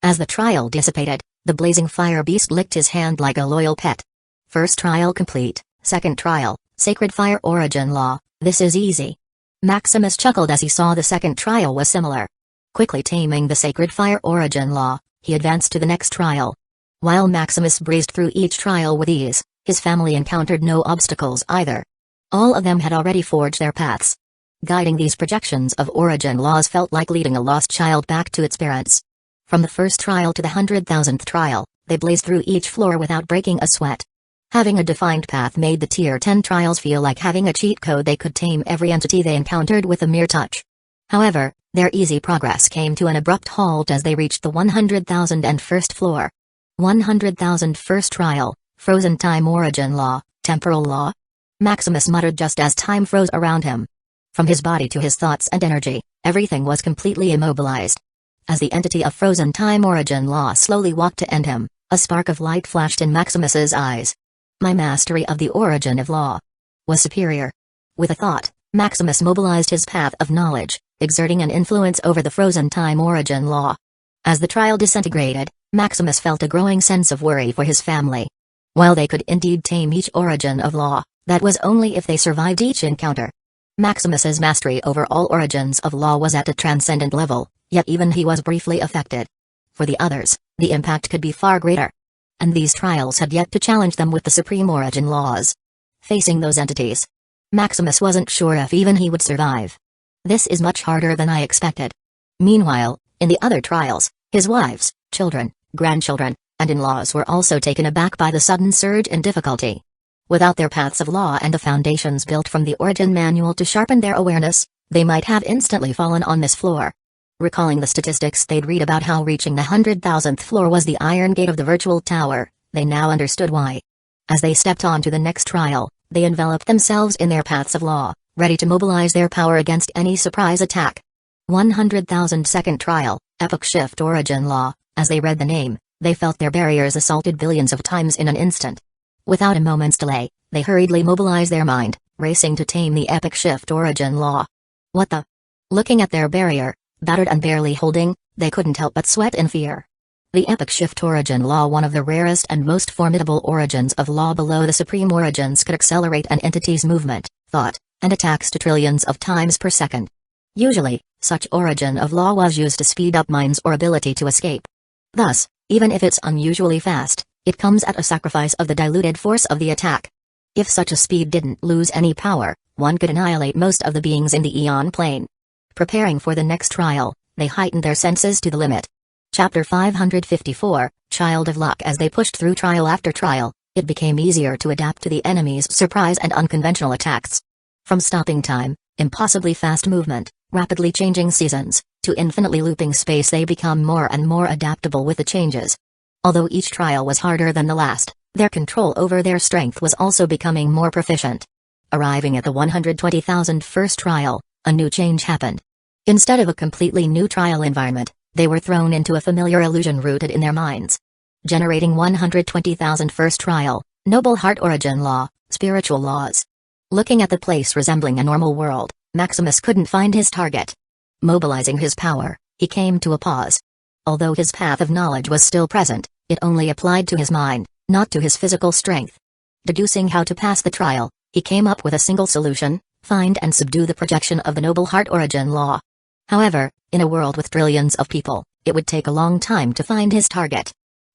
As the trial dissipated, the blazing fire beast licked his hand like a loyal pet. First trial complete, second trial, Sacred Fire Origin Law, this is easy. Maximus chuckled as he saw the second trial was similar. Quickly taming the Sacred Fire Origin Law, he advanced to the next trial. While Maximus breezed through each trial with ease, his family encountered no obstacles either. All of them had already forged their paths. Guiding these projections of origin laws felt like leading a lost child back to its parents. From the first trial to the 100,000th trial, they blazed through each floor without breaking a sweat. Having a defined path made the Tier 10 trials feel like having a cheat code. They could tame every entity they encountered with a mere touch. However, their easy progress came to an abrupt halt as they reached the 100,001st floor. 100,000 first trial, Frozen Time Origin Law, Temporal Law? Maximus muttered just as time froze around him. From his body to his thoughts and energy, everything was completely immobilized. As the entity of Frozen Time Origin Law slowly walked to end him, a spark of light flashed in Maximus's eyes. My mastery of the origin of law was superior. With a thought, Maximus mobilized his path of knowledge, exerting an influence over the Frozen Time Origin Law. As the trial disintegrated, Maximus felt a growing sense of worry for his family. While they could indeed tame each origin of law, that was only if they survived each encounter. Maximus's mastery over all origins of law was at a transcendent level, yet even he was briefly affected. For the others, the impact could be far greater. And these trials had yet to challenge them with the supreme origin laws. Facing those entities, Maximus wasn't sure if even he would survive. This is much harder than I expected. Meanwhile, in the other trials, his wives, children, grandchildren, and in-laws were also taken aback by the sudden surge in difficulty. Without their paths of law and the foundations built from the origin manual to sharpen their awareness, they might have instantly fallen on this floor. Recalling the statistics they'd read about how reaching the 100,000th floor was the iron gate of the virtual tower, they now understood why. As they stepped on to the next trial, they enveloped themselves in their paths of law, ready to mobilize their power against any surprise attack. 100,000 second trial, Epoch Shift Origin Law. As they read the name, they felt their barriers assaulted billions of times in an instant. Without a moment's delay, they hurriedly mobilized their mind, racing to tame the Epoch Shift Origin Law. What the? Looking at their barrier, battered and barely holding, they couldn't help but sweat in fear. The Epoch Shift Origin Law, one of the rarest and most formidable origins of law below the supreme origins, could accelerate an entity's movement, thought, and attacks to trillions of times per second. Usually, such origin of law was used to speed up minds or ability to escape. Thus, even if it's unusually fast, it comes at a sacrifice of the diluted force of the attack. If such a speed didn't lose any power, one could annihilate most of the beings in the Eon plane. Preparing for the next trial, they heightened their senses to the limit. Chapter 554, Child of Luck. As they pushed through trial after trial, it became easier to adapt to the enemy's surprise and unconventional attacks. From stopping time, impossibly fast movement, rapidly changing seasons, to infinitely looping space, they become more and more adaptable with the changes. Although each trial was harder than the last, their control over their strength was also becoming more proficient. Arriving at the 120,000 first trial, a new change happened. Instead of a completely new trial environment, they were thrown into a familiar illusion rooted in their minds. Generating 120,000 first trial, Noble Heart Origin Law, Spiritual Laws. Looking at the place resembling a normal world, Maximus couldn't find his target. Mobilizing his power, he came to a pause. Although his path of knowledge was still present, it only applied to his mind, not to his physical strength. Deducing how to pass the trial, he came up with a single solution: find and subdue the projection of the Noble Heart Origin Law. However, in a world with trillions of people, it would take a long time to find his target.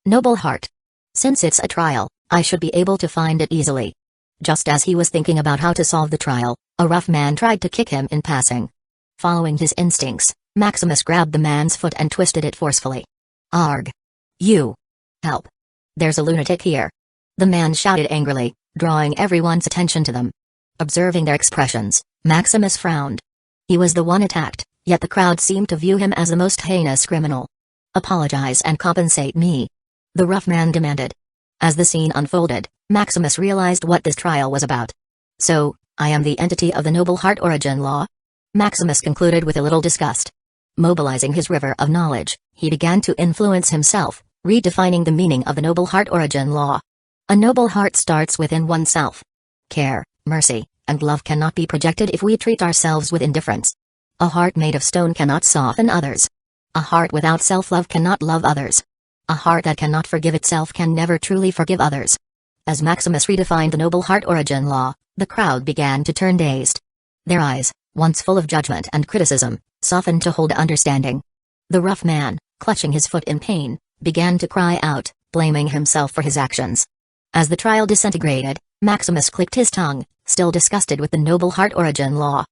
Noble Heart. Since it's a trial, I should be able to find it easily. Just as he was thinking about how to solve the trial, a rough man tried to kick him in passing. Following his instincts, Maximus grabbed the man's foot and twisted it forcefully. Arg! You! Help! There's a lunatic here! The man shouted angrily, drawing everyone's attention to them. Observing their expressions, Maximus frowned. He was the one attacked, yet the crowd seemed to view him as the most heinous criminal. Apologize and compensate me, the rough man demanded. As the scene unfolded, Maximus realized what this trial was about. So, I am the entity of the Noble Heart Origin Law? Maximus concluded with a little disgust. Mobilizing his river of knowledge, he began to influence himself, redefining the meaning of the Noble Heart Origin Law. A noble heart starts within oneself. Care, mercy, and love cannot be projected if we treat ourselves with indifference. A heart made of stone cannot soften others. A heart without self-love cannot love others. A heart that cannot forgive itself can never truly forgive others. As Maximus redefined the Noble Heart Origin Law, the crowd began to turn dazed. Their eyes, once full of judgment and criticism, softened to hold understanding. The rough man, clutching his foot in pain, began to cry out, blaming himself for his actions. As the trial disintegrated, Maximus clicked his tongue, still disgusted with the Noble Heart Origin Law.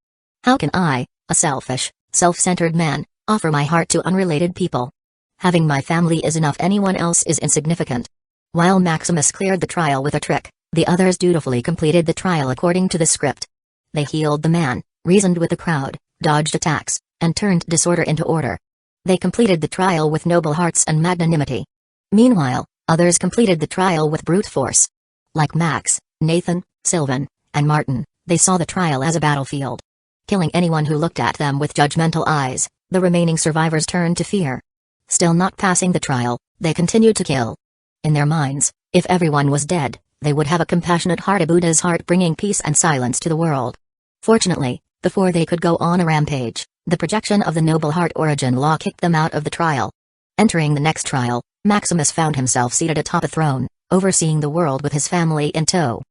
How can I, a selfish, self-centered man, offer my heart to unrelated people? Having my family is enough, anyone else is insignificant. While Maximus cleared the trial with a trick, the others dutifully completed the trial according to the script. They healed the man, reasoned with the crowd, dodged attacks, and turned disorder into order. They completed the trial with noble hearts and magnanimity. Meanwhile, others completed the trial with brute force. Like Max, Nathan, Sylvan, and Martin, they saw the trial as a battlefield. Killing anyone who looked at them with judgmental eyes, the remaining survivors turned to fear. Still not passing the trial, they continued to kill. In their minds, if everyone was dead, they would have a compassionate heart, a Buddha's heart, bringing peace and silence to the world. Fortunately, before they could go on a rampage, the projection of the Noble Heart Origin Law kicked them out of the trial. Entering the next trial, Maximus found himself seated atop a throne, overseeing the world with his family in tow.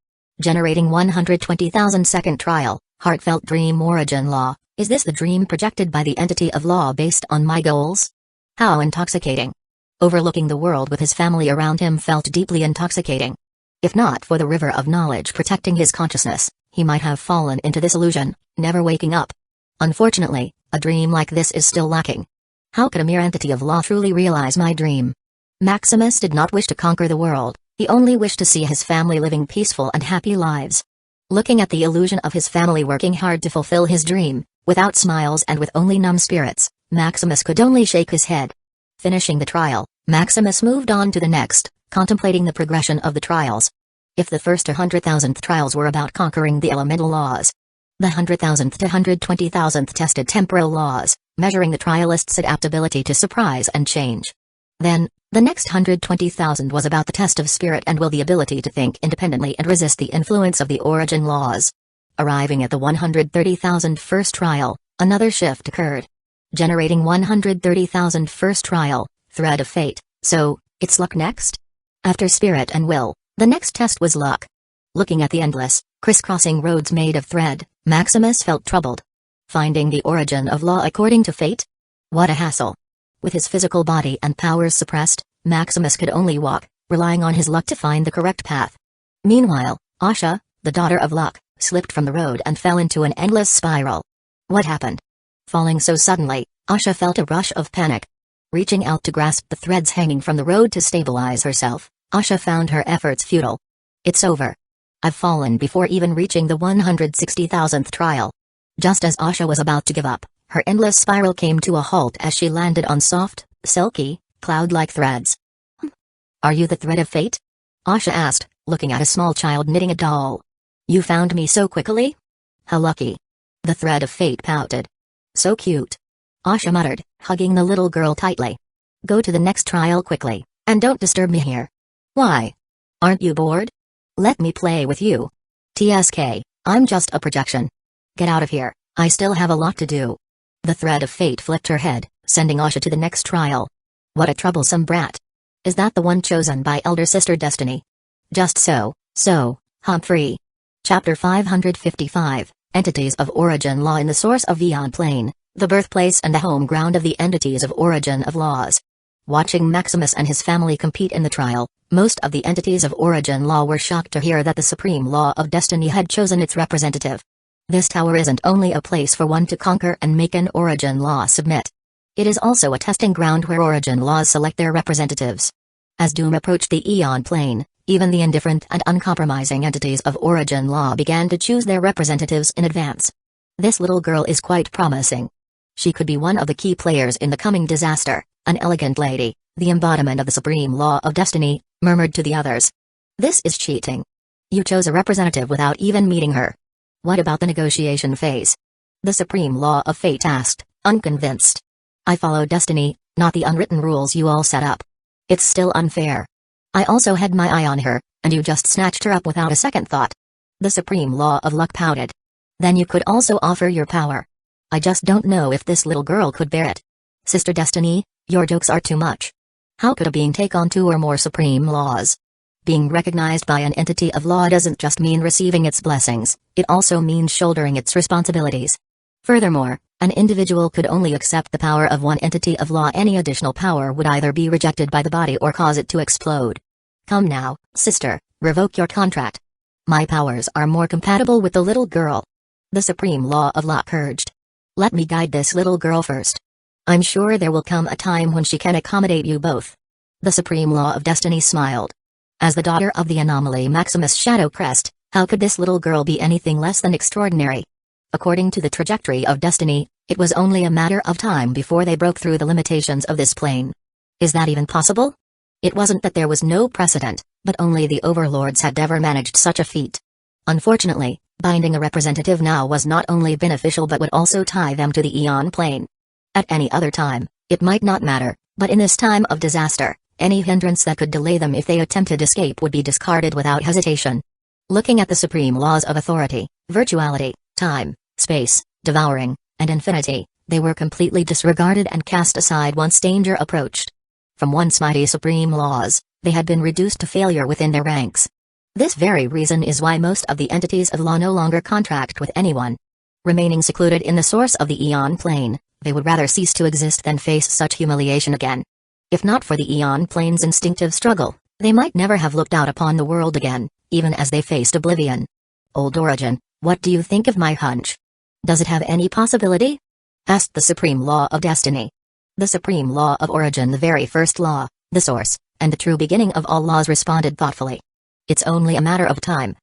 Generating 120,000 second trial, Heartfelt Dream Origin Law. Is this the dream projected by the entity of law based on my goals? How intoxicating. Overlooking the world with his family around him felt deeply intoxicating. If not for the river of knowledge protecting his consciousness, he might have fallen into this illusion, never waking up. Unfortunately, a dream like this is still lacking. How could a mere entity of law truly realize my dream? Maximus did not wish to conquer the world, He only wished to see his family living peaceful and happy lives. Looking at the illusion of his family working hard to fulfill his dream, without smiles and with only numb spirits, Maximus could only shake his head. Finishing the trial, Maximus moved on to the next, contemplating the progression of the trials. If the first 100,000th trials were about conquering the elemental laws, the 100,000th to 120,000th tested temporal laws, measuring the trialist's adaptability to surprise and change. Then, the next 120,000 was about the test of spirit and will, the ability to think independently and resist the influence of the origin laws. Arriving at the 130,000 first trial, another shift occurred. Generating 130,000 first trial, thread of fate, so, it's luck next? After spirit and will, the next test was luck. Looking at the endless, crisscrossing roads made of thread, Maximus felt troubled. Finding the origin of law according to fate? What a hassle. With his physical body and powers suppressed, Maximus could only walk, relying on his luck to find the correct path. Meanwhile, Asha, the daughter of luck, slipped from the road and fell into an endless spiral. What happened? Falling so suddenly, Asha felt a rush of panic. Reaching out to grasp the threads hanging from the road to stabilize herself, Asha found her efforts futile. It's over. I've fallen before even reaching the 160,000th trial. Just as Asha was about to give up, her endless spiral came to a halt as she landed on soft, silky, cloud-like threads. Are you the thread of fate? Asha asked, looking at a small child knitting a doll. You found me so quickly? How lucky. The thread of fate pouted. So cute. Asha muttered, hugging the little girl tightly. Go to the next trial quickly, and don't disturb me here. Why? Aren't you bored? Let me play with you. TSK, I'm just a projection. Get out of here, I still have a lot to do. The thread of fate flipped her head, sending Asha to the next trial. What a troublesome brat. Is that the one chosen by elder sister Destiny? Just so, Humphrey. Chapter 555, Entities of Origin Law. In the source of Eon Plane, the birthplace and the home ground of the entities of origin of laws. Watching Maximus and his family compete in the trial, most of the entities of origin law were shocked to hear that the supreme law of destiny had chosen its representative. This tower isn't only a place for one to conquer and make an origin law submit. It is also a testing ground where origin laws select their representatives. As doom approached the Eon Plane, even the indifferent and uncompromising entities of origin law began to choose their representatives in advance. This little girl is quite promising. She could be one of the key players in the coming disaster, an elegant lady, the embodiment of the supreme law of destiny, murmured to the others. This is cheating. You chose a representative without even meeting her. What about the negotiation phase? The supreme law of fate asked, unconvinced. I follow destiny, not the unwritten rules you all set up. It's still unfair. I also had my eye on her, and you just snatched her up without a second thought. The supreme law of luck pouted. Then you could also offer your power. I just don't know if this little girl could bear it. Sister Destiny, your jokes are too much. How could a being take on two or more supreme laws? Being recognized by an entity of law doesn't just mean receiving its blessings, it also means shouldering its responsibilities. Furthermore, an individual could only accept the power of one entity of law. Any additional power would either be rejected by the body or cause it to explode. Come now, sister, revoke your contract. My powers are more compatible with the little girl. The supreme law of luck urged. Let me guide this little girl first. I'm sure there will come a time when she can accommodate you both. The supreme law of destiny smiled. As the daughter of the anomaly Maximus Shadow Crest, how could this little girl be anything less than extraordinary? According to the trajectory of destiny, it was only a matter of time before they broke through the limitations of this plane. Is that even possible? It wasn't that there was no precedent, but only the overlords had ever managed such a feat. Unfortunately, binding a representative now was not only beneficial but would also tie them to the Eon Plane. At any other time, it might not matter, but in this time of disaster, any hindrance that could delay them if they attempted escape would be discarded without hesitation. Looking at the supreme laws of authority, virtuality, time, space, devouring, and infinity, they were completely disregarded and cast aside once danger approached. From once mighty supreme laws, they had been reduced to failure within their ranks. This very reason is why most of the entities of law no longer contract with anyone. Remaining secluded in the source of the Eon Plane, they would rather cease to exist than face such humiliation again. If not for the Eon Plane's instinctive struggle, they might never have looked out upon the world again, even as they faced oblivion. Old Origin, what do you think of my hunch? Does it have any possibility? Asked the supreme law of destiny. The supreme law of origin, the very first law, the source, and the true beginning of all laws responded thoughtfully. It's only a matter of time.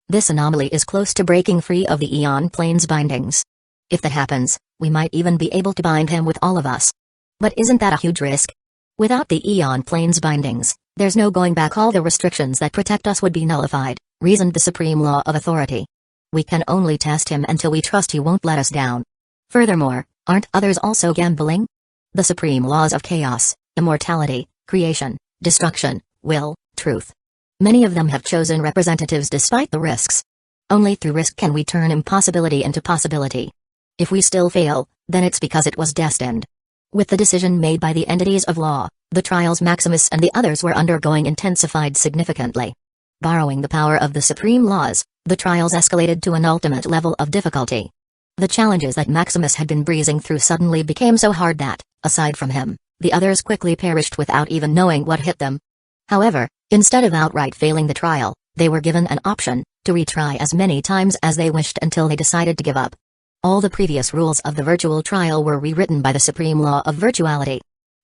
This anomaly is close to breaking free of the Eon Plane's bindings. If that happens, we might even be able to bind him with all of us. But isn't that a huge risk? Without the Eon Plane's bindings, there's no going back. All the restrictions that protect us would be nullified, reasoned the supreme law of authority. We can only test him until we trust he won't let us down. Furthermore, aren't others also gambling? The supreme laws of chaos, immortality, creation, destruction, will, truth. Many of them have chosen representatives despite the risks. Only through risk can we turn impossibility into possibility. If we still fail, then it's because it was destined. With the decision made by the entities of law, the trials Maximus and the others were undergoing intensified significantly. Borrowing the power of the supreme laws, the trials escalated to an ultimate level of difficulty. The challenges that Maximus had been breezing through suddenly became so hard that, aside from him, the others quickly perished without even knowing what hit them. However, instead of outright failing the trial, they were given an option to retry as many times as they wished until they decided to give up. All the previous rules of the virtual trial were rewritten by the supreme law of virtuality.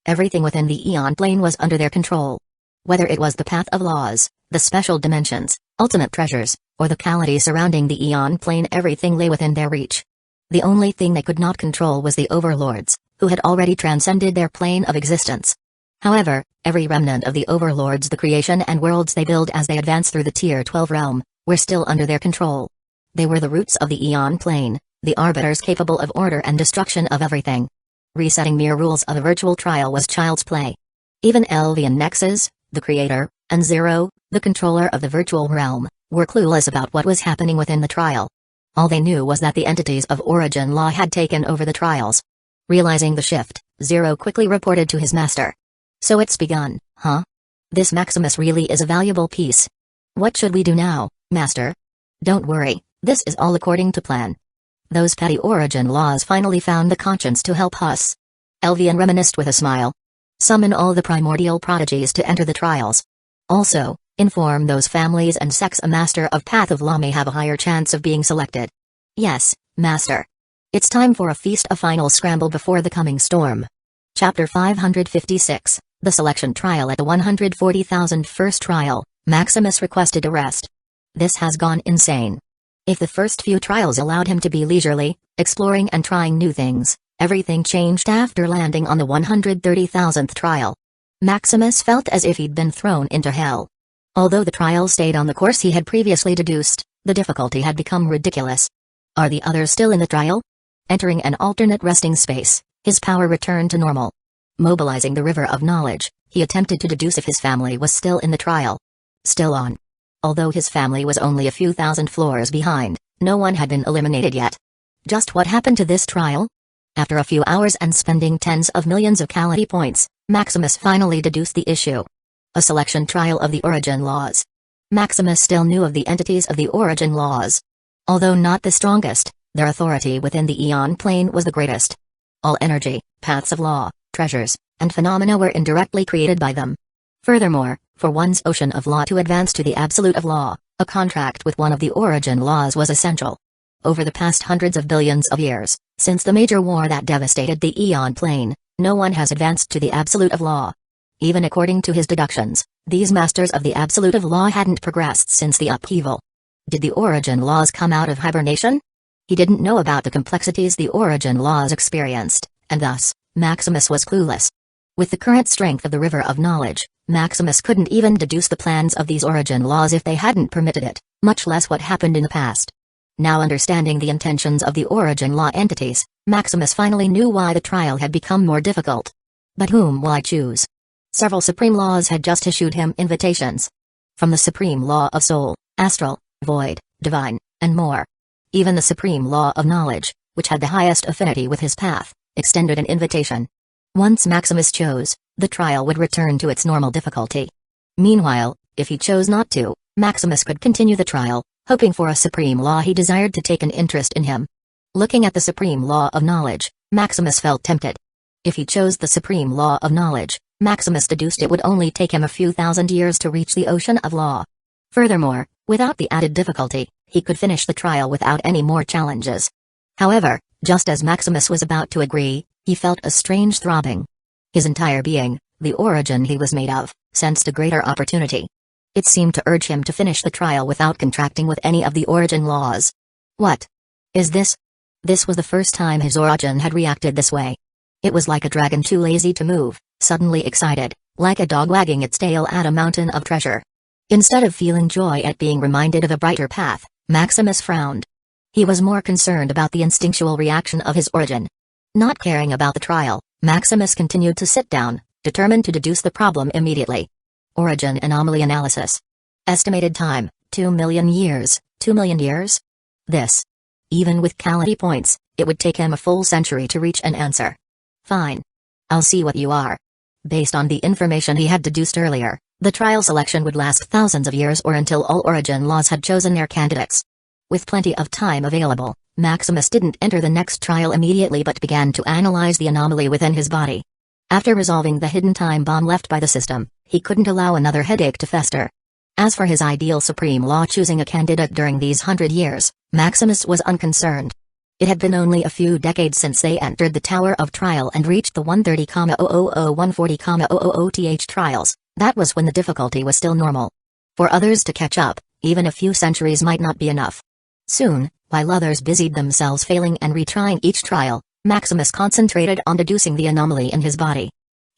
Everything within the Eon Plane was under their control. Whether it was the path of laws, the special dimensions, ultimate treasures, or the Calamity surrounding the Eon Plane, everything lay within their reach. The only thing they could not control was the overlords, who had already transcended their plane of existence. However, every remnant of the overlords, the creation and worlds they build as they advance through the Tier 12 realm, were still under their control. They were the roots of the Eon Plane, the arbiters capable of order and destruction of everything. Resetting mere rules of a virtual trial was child's play. Even Elvian Nexus, the creator, and Zero, the controller of the virtual realm, were clueless about what was happening within the trial. All they knew was that the entities of origin law had taken over the trials. Realizing the shift, Zero quickly reported to his master. So it's begun, huh? This Maximus really is a valuable piece. What should we do now, master? Don't worry, this is all according to plan. Those petty origin laws finally found the conscience to help us. Elvian reminisced with a smile. Summon all the primordial prodigies to enter the trials. Also, inform those families and sects a master of Path of Law may have a higher chance of being selected. Yes, master. It's time for a feast, a final scramble before the coming storm. Chapter 556, The Selection Trial. At the 140,000 first trial, Maximus requested a rest. This has gone insane. If the first few trials allowed him to be leisurely, exploring and trying new things, everything changed after landing on the 130,000th trial. Maximus felt as if he'd been thrown into hell. Although the trial stayed on the course he had previously deduced, the difficulty had become ridiculous. Are the others still in the trial? Entering an alternate resting space, his power returned to normal. Mobilizing the river of knowledge, he attempted to deduce if his family was still in the trial. Still on. Although his family was only a few thousand floors behind, no one had been eliminated yet. Just what happened to this trial? After a few hours and spending tens of millions of Calamity points, Maximus finally deduced the issue. A selection trial of the origin laws. Maximus still knew of the entities of the origin laws. Although not the strongest, their authority within the Eon Plane was the greatest. All energy, paths of law, treasures, and phenomena were indirectly created by them. Furthermore, for one's ocean of law to advance to the absolute of law, a contract with one of the origin laws was essential. Over the past hundreds of billions of years, since the major war that devastated the Eon Plane, no one has advanced to the absolute of law. Even according to his deductions, these masters of the absolute of law hadn't progressed since the upheaval. Did the origin laws come out of hibernation? He didn't know about the complexities the origin laws experienced, and thus, Maximus was clueless. With the current strength of the river of knowledge, Maximus couldn't even deduce the plans of these origin laws if they hadn't permitted it, much less what happened in the past. Now understanding the intentions of the origin law entities, Maximus finally knew why the trial had become more difficult. But whom will I choose? Several supreme laws had just issued him invitations. From the supreme law of soul, astral, void, divine, and more. Even the supreme law of knowledge, which had the highest affinity with his path, extended an invitation. Once Maximus chose, the trial would return to its normal difficulty. Meanwhile, if he chose not to, Maximus could continue the trial, hoping for a supreme law he desired to take an interest in him. Looking at the supreme law of knowledge, Maximus felt tempted. If he chose the supreme law of knowledge, Maximus deduced it would only take him a few thousand years to reach the ocean of law. Furthermore, without the added difficulty, he could finish the trial without any more challenges. However, just as Maximus was about to agree, he felt a strange throbbing. His entire being, the origin he was made of, sensed a greater opportunity. It seemed to urge him to finish the trial without contracting with any of the origin laws. What is this? This was the first time his origin had reacted this way. It was like a dragon too lazy to move, suddenly excited, like a dog wagging its tail at a mountain of treasure. Instead of feeling joy at being reminded of a brighter path, Maximus frowned. He was more concerned about the instinctual reaction of his origin. Not caring about the trial, Maximus continued to sit down, determined to deduce the problem immediately. Origin anomaly analysis. Estimated time, 2 million years. 2 million years? This. Even with Calamity points, it would take him a full century to reach an answer. Fine. I'll see what you are. Based on the information he had deduced earlier, the trial selection would last thousands of years or until all origin laws had chosen their candidates. With plenty of time available, Maximus didn't enter the next trial immediately but began to analyze the anomaly within his body. After resolving the hidden time bomb left by the system, he couldn't allow another headache to fester. As for his ideal supreme law choosing a candidate during these 100 years, Maximus was unconcerned. It had been only a few decades since they entered the Tower of Trial and reached the 130,000-140,000th trials. That was when the difficulty was still normal. For others to catch up, even a few centuries might not be enough. Soon, while others busied themselves failing and retrying each trial, Maximus concentrated on deducing the anomaly in his body.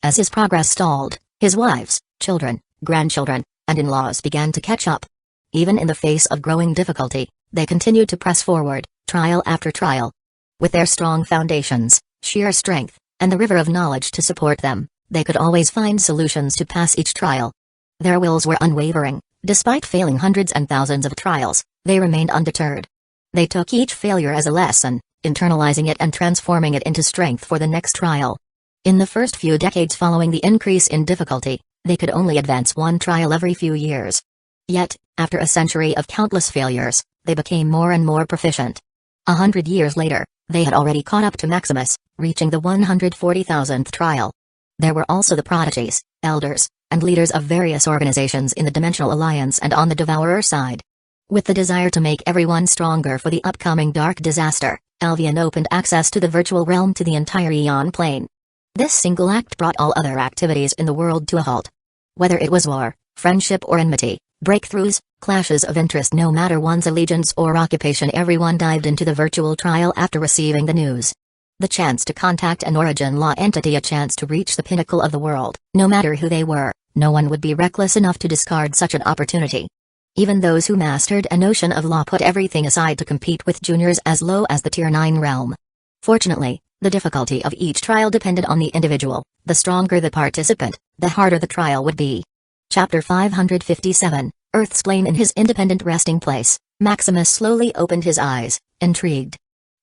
As his progress stalled, his wives, children, grandchildren, and in-laws began to catch up. Even in the face of growing difficulty, they continued to press forward, trial after trial. With their strong foundations, sheer strength, and the river of knowledge to support them, they could always find solutions to pass each trial. Their wills were unwavering. Despite failing hundreds and thousands of trials, they remained undeterred. They took each failure as a lesson, internalizing it and transforming it into strength for the next trial. In the first few decades following the increase in difficulty, they could only advance one trial every few years. Yet, after a century of countless failures, they became more and more proficient. 100 years later, they had already caught up to Maximus, reaching the 140,000th trial. There were also the prodigies, elders, and leaders of various organizations in the Dimensional Alliance and on the Devourer side. With the desire to make everyone stronger for the upcoming dark disaster, Alvian opened access to the virtual realm to the entire Aeon plane. This single act brought all other activities in the world to a halt. Whether it was war, friendship or enmity, breakthroughs, clashes of interest, no matter one's allegiance or occupation, everyone dived into the virtual trial after receiving the news. The chance to contact an origin law entity, a chance to reach the pinnacle of the world, no matter who they were, no one would be reckless enough to discard such an opportunity. Even those who mastered a notion of law put everything aside to compete with juniors as low as the Tier 9 realm. Fortunately, the difficulty of each trial depended on the individual. The stronger the participant, the harder the trial would be. Chapter 557, Earth's plane. In his independent resting place, Maximus slowly opened his eyes, intrigued.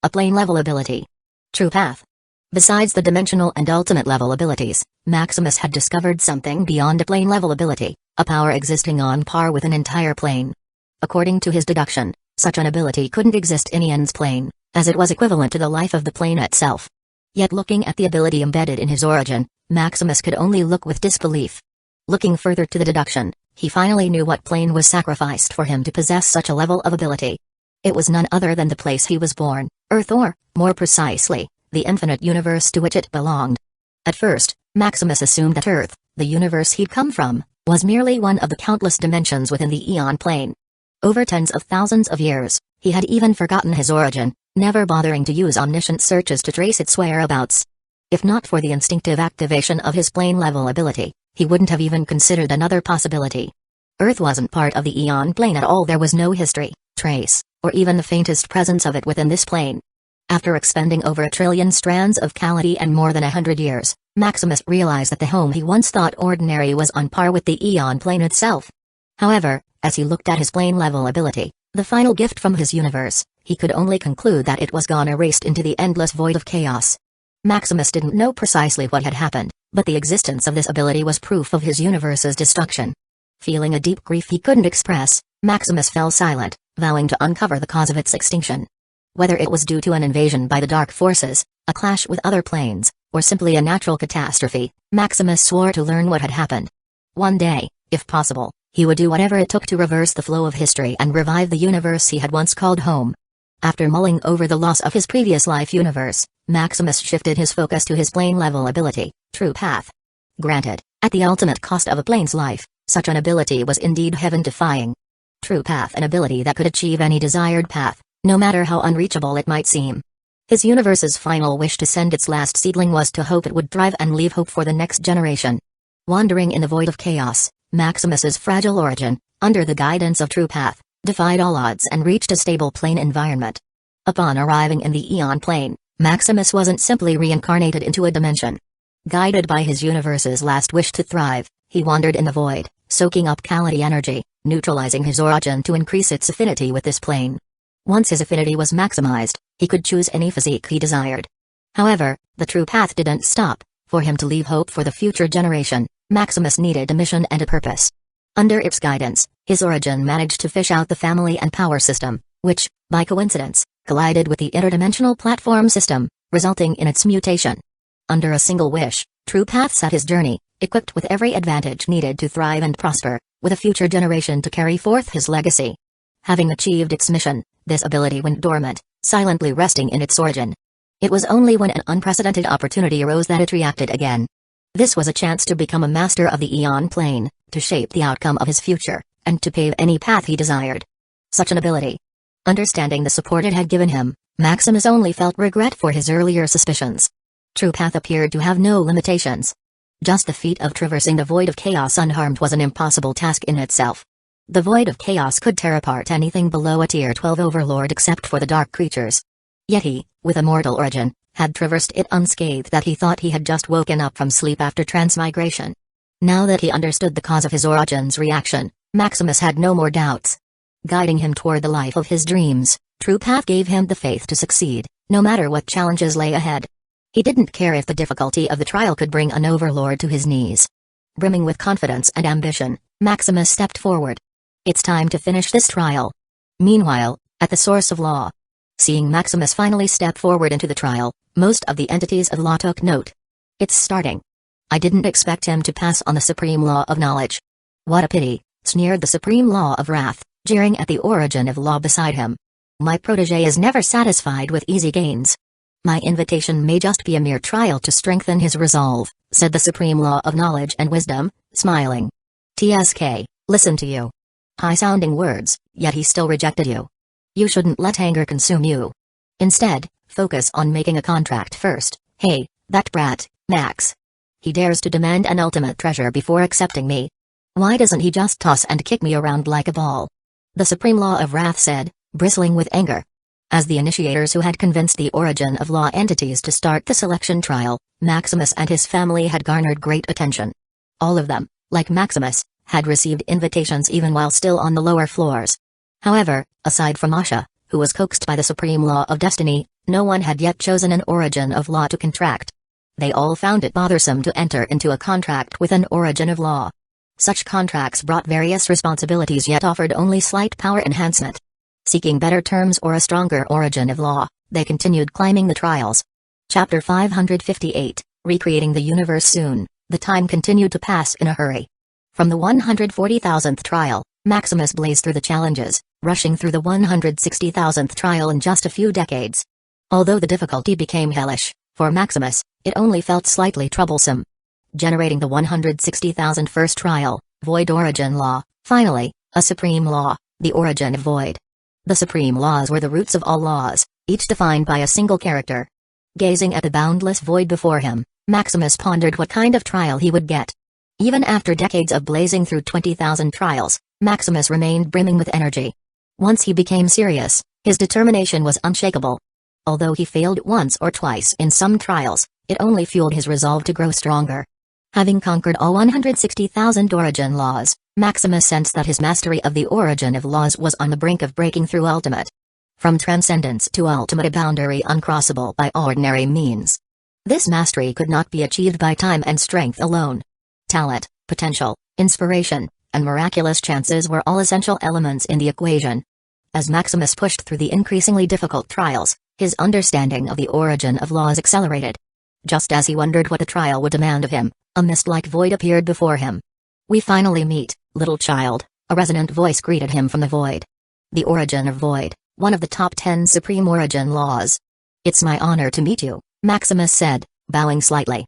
A plane-level ability. True path. Besides the dimensional and ultimate level abilities, Maximus had discovered something beyond a plane-level ability, a power existing on par with an entire plane. According to his deduction, such an ability couldn't exist in Ian's plane, as it was equivalent to the life of the plane itself. Yet looking at the ability embedded in his origin, Maximus could only look with disbelief. Looking further to the deduction, he finally knew what plane was sacrificed for him to possess such a level of ability. It was none other than the place he was born, Earth, or, more precisely, the infinite universe to which it belonged. At first, Maximus assumed that Earth, the universe he'd come from, was merely one of the countless dimensions within the Aeon plane. Over tens of thousands of years, he had even forgotten his origin, never bothering to use omniscient searches to trace its whereabouts. If not for the instinctive activation of his plane-level ability, he wouldn't have even considered another possibility. Earth wasn't part of the Aeon plane at all. There was no history, trace, or even the faintest presence of it within this plane. After expending over 1 trillion strands of Calamity and more than 100 years, Maximus realized that the home he once thought ordinary was on par with the Aeon plane itself. However, as he looked at his plane-level ability, the final gift from his universe, he could only conclude that it was gone, erased into the endless void of chaos. Maximus didn't know precisely what had happened, but the existence of this ability was proof of his universe's destruction. Feeling a deep grief he couldn't express, Maximus fell silent, vowing to uncover the cause of its extinction. Whether it was due to an invasion by the dark forces, a clash with other planes, or simply a natural catastrophe, Maximus swore to learn what had happened. One day, if possible, he would do whatever it took to reverse the flow of history and revive the universe he had once called home. After mulling over the loss of his previous life universe, Maximus shifted his focus to his plane-level ability, True Path. Granted, at the ultimate cost of a plane's life, such an ability was indeed heaven-defying. True path, an ability that could achieve any desired path, no matter how unreachable it might seem. His universe's final wish to send its last seedling was to hope it would thrive and leave hope for the next generation. Wandering in the void of chaos, Maximus's fragile origin, under the guidance of True Path, defied all odds and reached a stable plane environment. Upon arriving in the Eon plane, Maximus wasn't simply reincarnated into a dimension. Guided by his universe's last wish to thrive, he wandered in the void, soaking up Calamity energy, neutralizing his origin to increase its affinity with this plane. Once his affinity was maximized, he could choose any physique he desired. However, the True Path didn't stop. For him to leave hope for the future generation, Maximus needed a mission and a purpose. Under its guidance, his origin managed to fish out the family and power system, which, by coincidence, collided with the interdimensional platform system, resulting in its mutation. Under a single wish, True Path set his journey, equipped with every advantage needed to thrive and prosper, with a future generation to carry forth his legacy. Having achieved its mission, this ability went dormant, silently resting in its origin. It was only when an unprecedented opportunity arose that it reacted again. This was a chance to become a master of the Eon plane, to shape the outcome of his future, and to pave any path he desired. Such an ability. Understanding the support it had given him, Maximus only felt regret for his earlier suspicions. True Path appeared to have no limitations. Just the feat of traversing the void of chaos unharmed was an impossible task in itself. The void of chaos could tear apart anything below a Tier 12 overlord except for the dark creatures. Yet he, with a mortal origin, had traversed it unscathed that he thought he had just woken up from sleep after transmigration. Now that he understood the cause of his origin's reaction, Maximus had no more doubts. Guiding him toward the life of his dreams, True Path gave him the faith to succeed, no matter what challenges lay ahead. He didn't care if the difficulty of the trial could bring an overlord to his knees. Brimming with confidence and ambition, Maximus stepped forward. It's time to finish this trial. Meanwhile, at the source of law. Seeing Maximus finally step forward into the trial, most of the entities of law took note. It's starting. I didn't expect him to pass on the supreme law of knowledge. What a pity, sneered the supreme law of wrath, jeering at the origin of law beside him. My protege is never satisfied with easy gains. My invitation may just be a mere trial to strengthen his resolve, said the supreme law of knowledge and wisdom, smiling. TSK, listen to you. High-sounding words, yet he still rejected you. You shouldn't let anger consume you. Instead, focus on making a contract first. Hey, that brat, Max. He dares to demand an ultimate treasure before accepting me. Why doesn't he just toss and kick me around like a ball? The Supreme Law of Wrath said, bristling with anger. As the initiators who had convinced the origin of law entities to start the selection trial, Maximus and his family had garnered great attention. All of them, like Maximus, had received invitations even while still on the lower floors. However, aside from Asha, who was coaxed by the supreme law of destiny, no one had yet chosen an origin of law to contract. They all found it bothersome to enter into a contract with an origin of law. Such contracts brought various responsibilities yet offered only slight power enhancement. Seeking better terms or a stronger origin of law, they continued climbing the trials. Chapter 558, Recreating the Universe. Soon, the time continued to pass in a hurry. From the 140,000th trial, Maximus blazed through the challenges, rushing through the 160,000th trial in just a few decades. Although the difficulty became hellish, for Maximus, it only felt slightly troublesome. Generating the 160,000th first trial, Void Origin Law, finally, a supreme law, the origin of void. The supreme laws were the roots of all laws, each defined by a single character. Gazing at the boundless void before him, Maximus pondered what kind of trial he would get. Even after decades of blazing through 20,000 trials, Maximus remained brimming with energy. Once he became serious, his determination was unshakable. Although he failed once or twice in some trials, it only fueled his resolve to grow stronger. Having conquered all 160,000 origin laws, Maximus sensed that his mastery of the origin of laws was on the brink of breaking through ultimate. From transcendence to ultimate, a boundary uncrossable by ordinary means. This mastery could not be achieved by time and strength alone. Talent, potential, inspiration, and miraculous chances were all essential elements in the equation. As Maximus pushed through the increasingly difficult trials, his understanding of the origin of laws accelerated. Just as he wondered what the trial would demand of him, a mist-like void appeared before him. We finally meet, little child, a resonant voice greeted him from the void. The origin of void, one of the top 10 supreme origin laws. It's my honor to meet you, Maximus said, bowing slightly.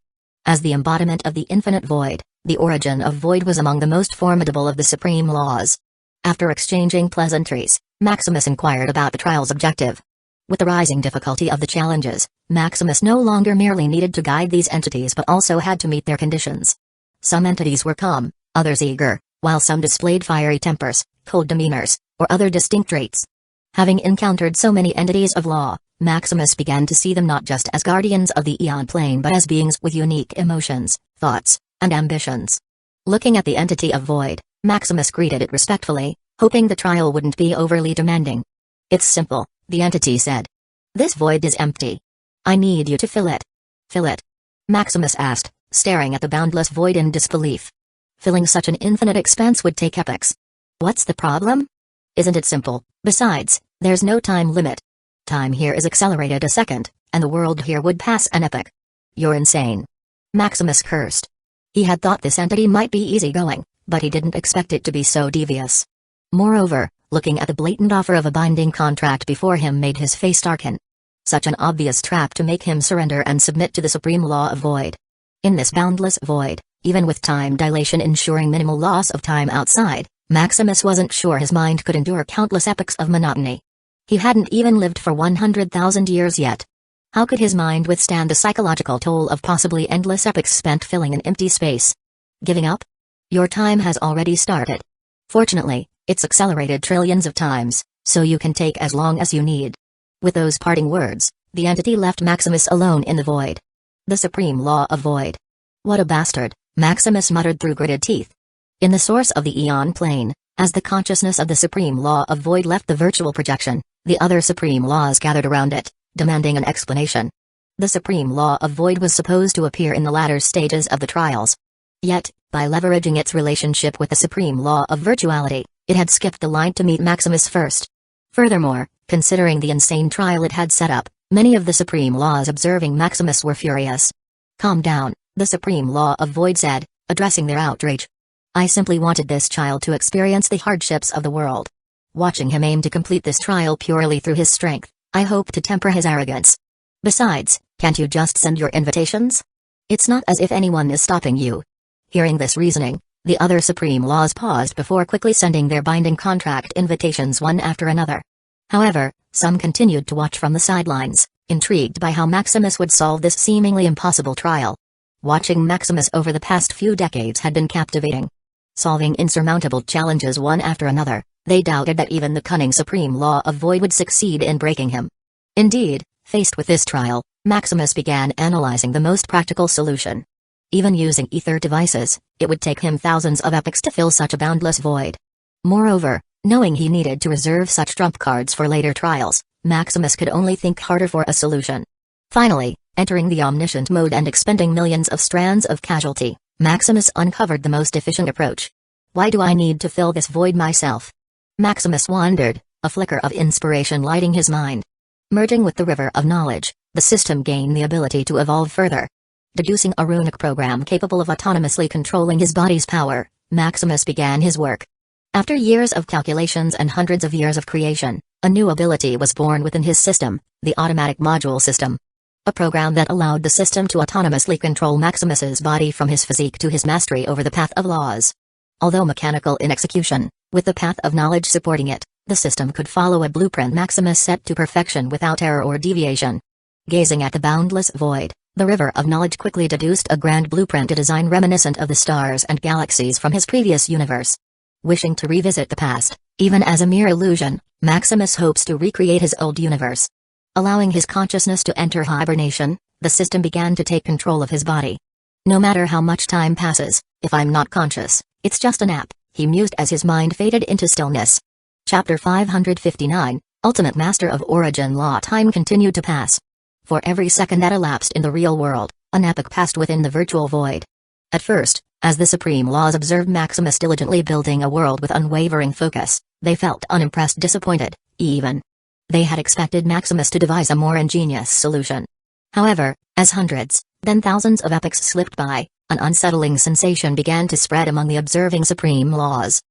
As the embodiment of the infinite void, the origin of void was among the most formidable of the supreme laws. After exchanging pleasantries, Maximus inquired about the trial's objective. With the rising difficulty of the challenges, Maximus no longer merely needed to guide these entities but also had to meet their conditions. Some entities were calm, others eager, while some displayed fiery tempers, cold demeanors, or other distinct traits. Having encountered so many entities of law, Maximus began to see them not just as guardians of the Aeon plane but as beings with unique emotions, thoughts, and ambitions. Looking at the entity of void, Maximus greeted it respectfully, hoping the trial wouldn't be overly demanding. "It's simple," the entity said. "This void is empty. I need you to fill it." "Fill it?" Maximus asked, staring at the boundless void in disbelief. Filling such an infinite expanse would take epochs. "What's the problem?" "Isn't it simple? Besides, there's no time limit. Time here is accelerated a second, and the world here would pass an epoch." "You're insane." Maximus cursed. He had thought this entity might be easygoing, but he didn't expect it to be so devious. Moreover, looking at the blatant offer of a binding contract before him made his face darken. Such an obvious trap to make him surrender and submit to the supreme law of void. In this boundless void, even with time dilation ensuring minimal loss of time outside, Maximus wasn't sure his mind could endure countless epochs of monotony. He hadn't even lived for 100,000 years yet. How could his mind withstand the psychological toll of possibly endless epochs spent filling an empty space? Giving up? Your time has already started. Fortunately, it's accelerated trillions of times, so you can take as long as you need. With those parting words, the entity left Maximus alone in the void. The supreme law of void. What a bastard, Maximus muttered through gritted teeth. In the source of the Aeon plane, as the consciousness of the supreme law of void left the virtual projection, the other supreme laws gathered around it, demanding an explanation. The supreme law of void was supposed to appear in the latter stages of the trials. Yet, by leveraging its relationship with the supreme law of virtuality, it had skipped the line to meet Maximus first. Furthermore, considering the insane trial it had set up, many of the supreme laws observing Maximus were furious. "Calm down," the supreme law of void said, addressing their outrage. "I simply wanted this child to experience the hardships of the world. Watching him aim to complete this trial purely through his strength, I hope to temper his arrogance. Besides, can't you just send your invitations? It's not as if anyone is stopping you." Hearing this reasoning, the other supreme laws paused before quickly sending their binding contract invitations one after another. However, some continued to watch from the sidelines, intrigued by how Maximus would solve this seemingly impossible trial. Watching Maximus over the past few decades had been captivating. Solving insurmountable challenges one after another, they doubted that even the cunning supreme law of void would succeed in breaking him. Indeed, faced with this trial, Maximus began analyzing the most practical solution. Even using ether devices, it would take him thousands of epochs to fill such a boundless void. Moreover, knowing he needed to reserve such trump cards for later trials, Maximus could only think harder for a solution. Finally, entering the omniscient mode and expending millions of strands of casualty, Maximus uncovered the most efficient approach. "Why do I need to fill this void myself?" Maximus wondered, a flicker of inspiration lighting his mind. Merging with the river of knowledge, the system gained the ability to evolve further. Deducing a runic program capable of autonomously controlling his body's power, Maximus began his work. After years of calculations and hundreds of years of creation, a new ability was born within his system, the automatic module system. A program that allowed the system to autonomously control Maximus's body from his physique to his mastery over the path of laws. Although mechanical in execution, with the path of knowledge supporting it, the system could follow a blueprint Maximus set to perfection without error or deviation. Gazing at the boundless void, the river of knowledge quickly deduced a grand blueprint, a design reminiscent of the stars and galaxies from his previous universe. Wishing to revisit the past, even as a mere illusion, Maximus hopes to recreate his old universe. Allowing his consciousness to enter hibernation, the system began to take control of his body. "No matter how much time passes, if I'm not conscious, it's just a nap," he mused as his mind faded into stillness. Chapter 559, Ultimate Master of Origin Law. Time continued to pass. For every second that elapsed in the real world, an epoch passed within the virtual void. At first, as the supreme laws observed Maximus diligently building a world with unwavering focus, they felt unimpressed, disappointed, even. They had expected Maximus to devise a more ingenious solution. However, as hundreds, then thousands of epochs slipped by, an unsettling sensation began to spread among the observing supreme laws.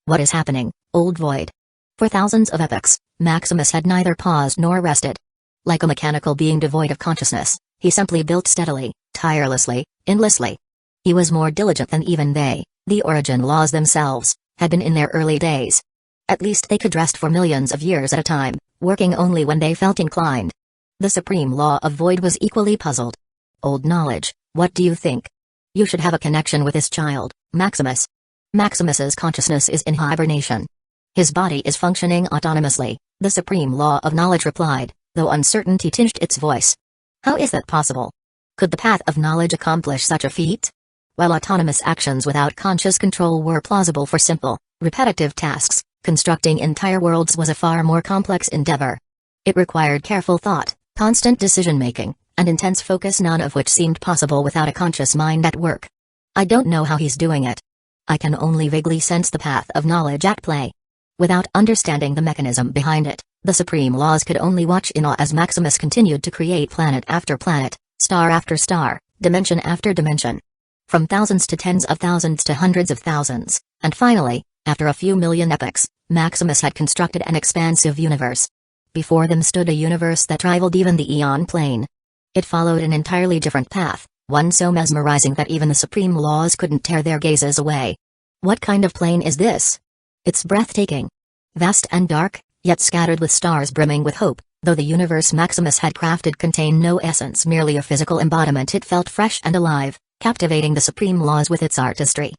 What is happening, old void? For thousands of epochs, Maximus had neither paused nor rested. Like a mechanical being devoid of consciousness, he simply built steadily, tirelessly, endlessly. He was more diligent than even they, the origin laws themselves, had been in their early days. At least they could rest for millions of years at a time, working only when they felt inclined. The supreme law of void was equally puzzled. Old knowledge, what do you think? You should have a connection with this child, Maximus. Maximus's consciousness is in hibernation. His body is functioning autonomously, the supreme law of knowledge replied, though uncertainty tinged its voice. How is that possible? Could the path of knowledge accomplish such a feat? While autonomous actions without conscious control were plausible for simple, repetitive tasks, constructing entire worlds was a far more complex endeavor. It required careful thought, constant decision-making, and intense focus, none of which seemed possible without a conscious mind at work. I don't know how he's doing it. I can only vaguely sense the path of knowledge at play. Without understanding the mechanism behind it, the supreme laws could only watch in awe as Maximus continued to create planet after planet, star after star, dimension after dimension. From thousands to tens of thousands to hundreds of thousands, and finally, after a few million epochs, Maximus had constructed an expansive universe. Before them stood a universe that rivaled even the Aeon plane. It followed an entirely different path, one so mesmerizing that even the supreme laws couldn't tear their gazes away. What kind of plane is this? It's breathtaking. Vast and dark, yet scattered with stars brimming with hope, though the universe Maximus had crafted contained no essence, merely a physical embodiment, it felt fresh and alive, captivating the supreme laws with its artistry.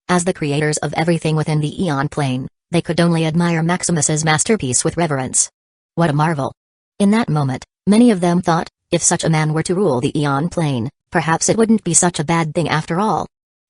As the creators of everything within the Aeon plane, they could only admire Maximus's masterpiece with reverence. What a marvel! In that moment, many of them thought, if such a man were to rule the Aeon plane, perhaps it wouldn't be such a bad thing after all.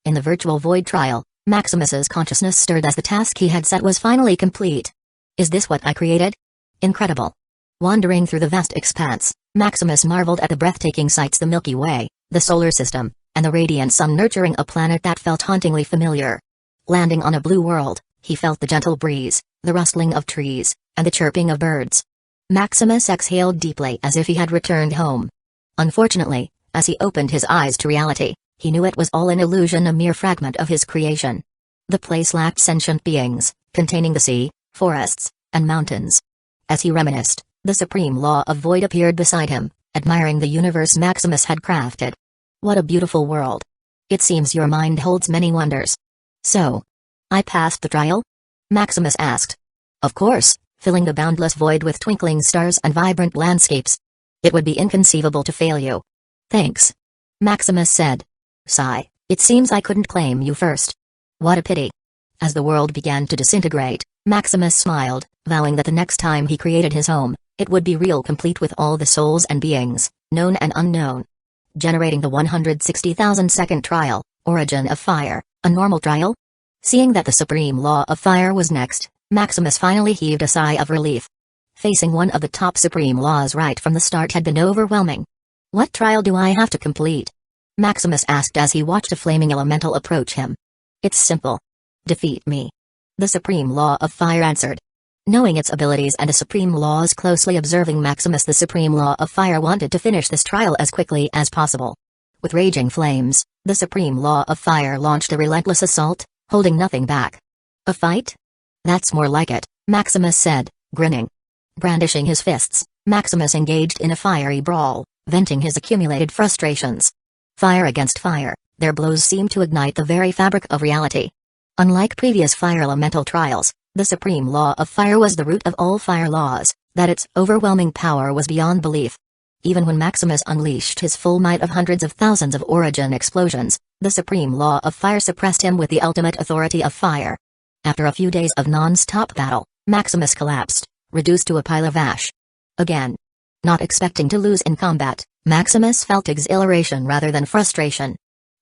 In the virtual void trial, Maximus's consciousness stirred as the task he had set was finally complete. Is this what I created? Incredible. Wandering through the vast expanse, Maximus marveled at the breathtaking sights: the Milky Way, the solar system, and the radiant sun nurturing a planet that felt hauntingly familiar. Landing on a blue world, he felt the gentle breeze, the rustling of trees, and the chirping of birds. Maximus exhaled deeply as if he had returned home. Unfortunately, as he opened his eyes to reality, he knew it was all an illusion, a mere fragment of his creation. The place lacked sentient beings, containing the sea, forests, and mountains. As he reminisced, the supreme law of void appeared beside him, admiring the universe Maximus had crafted. What a beautiful world. It seems your mind holds many wonders. So, I passed the trial? Maximus asked. Of course, filling the boundless void with twinkling stars and vibrant landscapes. It would be inconceivable to fail you. Thanks. Maximus said. Sigh, it seems I couldn't claim you first. What a pity. As the world began to disintegrate, Maximus smiled, vowing that the next time he created his home, it would be real, complete with all the souls and beings, known and unknown. Generating the 160,000-second trial, Origin of Fire, a normal trial? Seeing that the supreme law of fire was next, Maximus finally heaved a sigh of relief. Facing one of the top supreme laws right from the start had been overwhelming. What trial do I have to complete? Maximus asked as he watched a flaming elemental approach him. It's simple. Defeat me. The supreme law of fire answered. Knowing its abilities and the supreme laws closely observing Maximus, the supreme law of fire wanted to finish this trial as quickly as possible. With raging flames, the supreme law of fire launched a relentless assault, holding nothing back. A fight? That's more like it, Maximus said, grinning. Brandishing his fists, Maximus engaged in a fiery brawl, venting his accumulated frustrations. Fire against fire, their blows seemed to ignite the very fabric of reality. Unlike previous fire elemental trials, the supreme law of fire was the root of all fire laws, that its overwhelming power was beyond belief. Even when Maximus unleashed his full might of hundreds of thousands of origin explosions, the supreme law of fire suppressed him with the ultimate authority of fire. After a few days of non-stop battle, Maximus collapsed, reduced to a pile of ash. Again. Not expecting to lose in combat, Maximus felt exhilaration rather than frustration.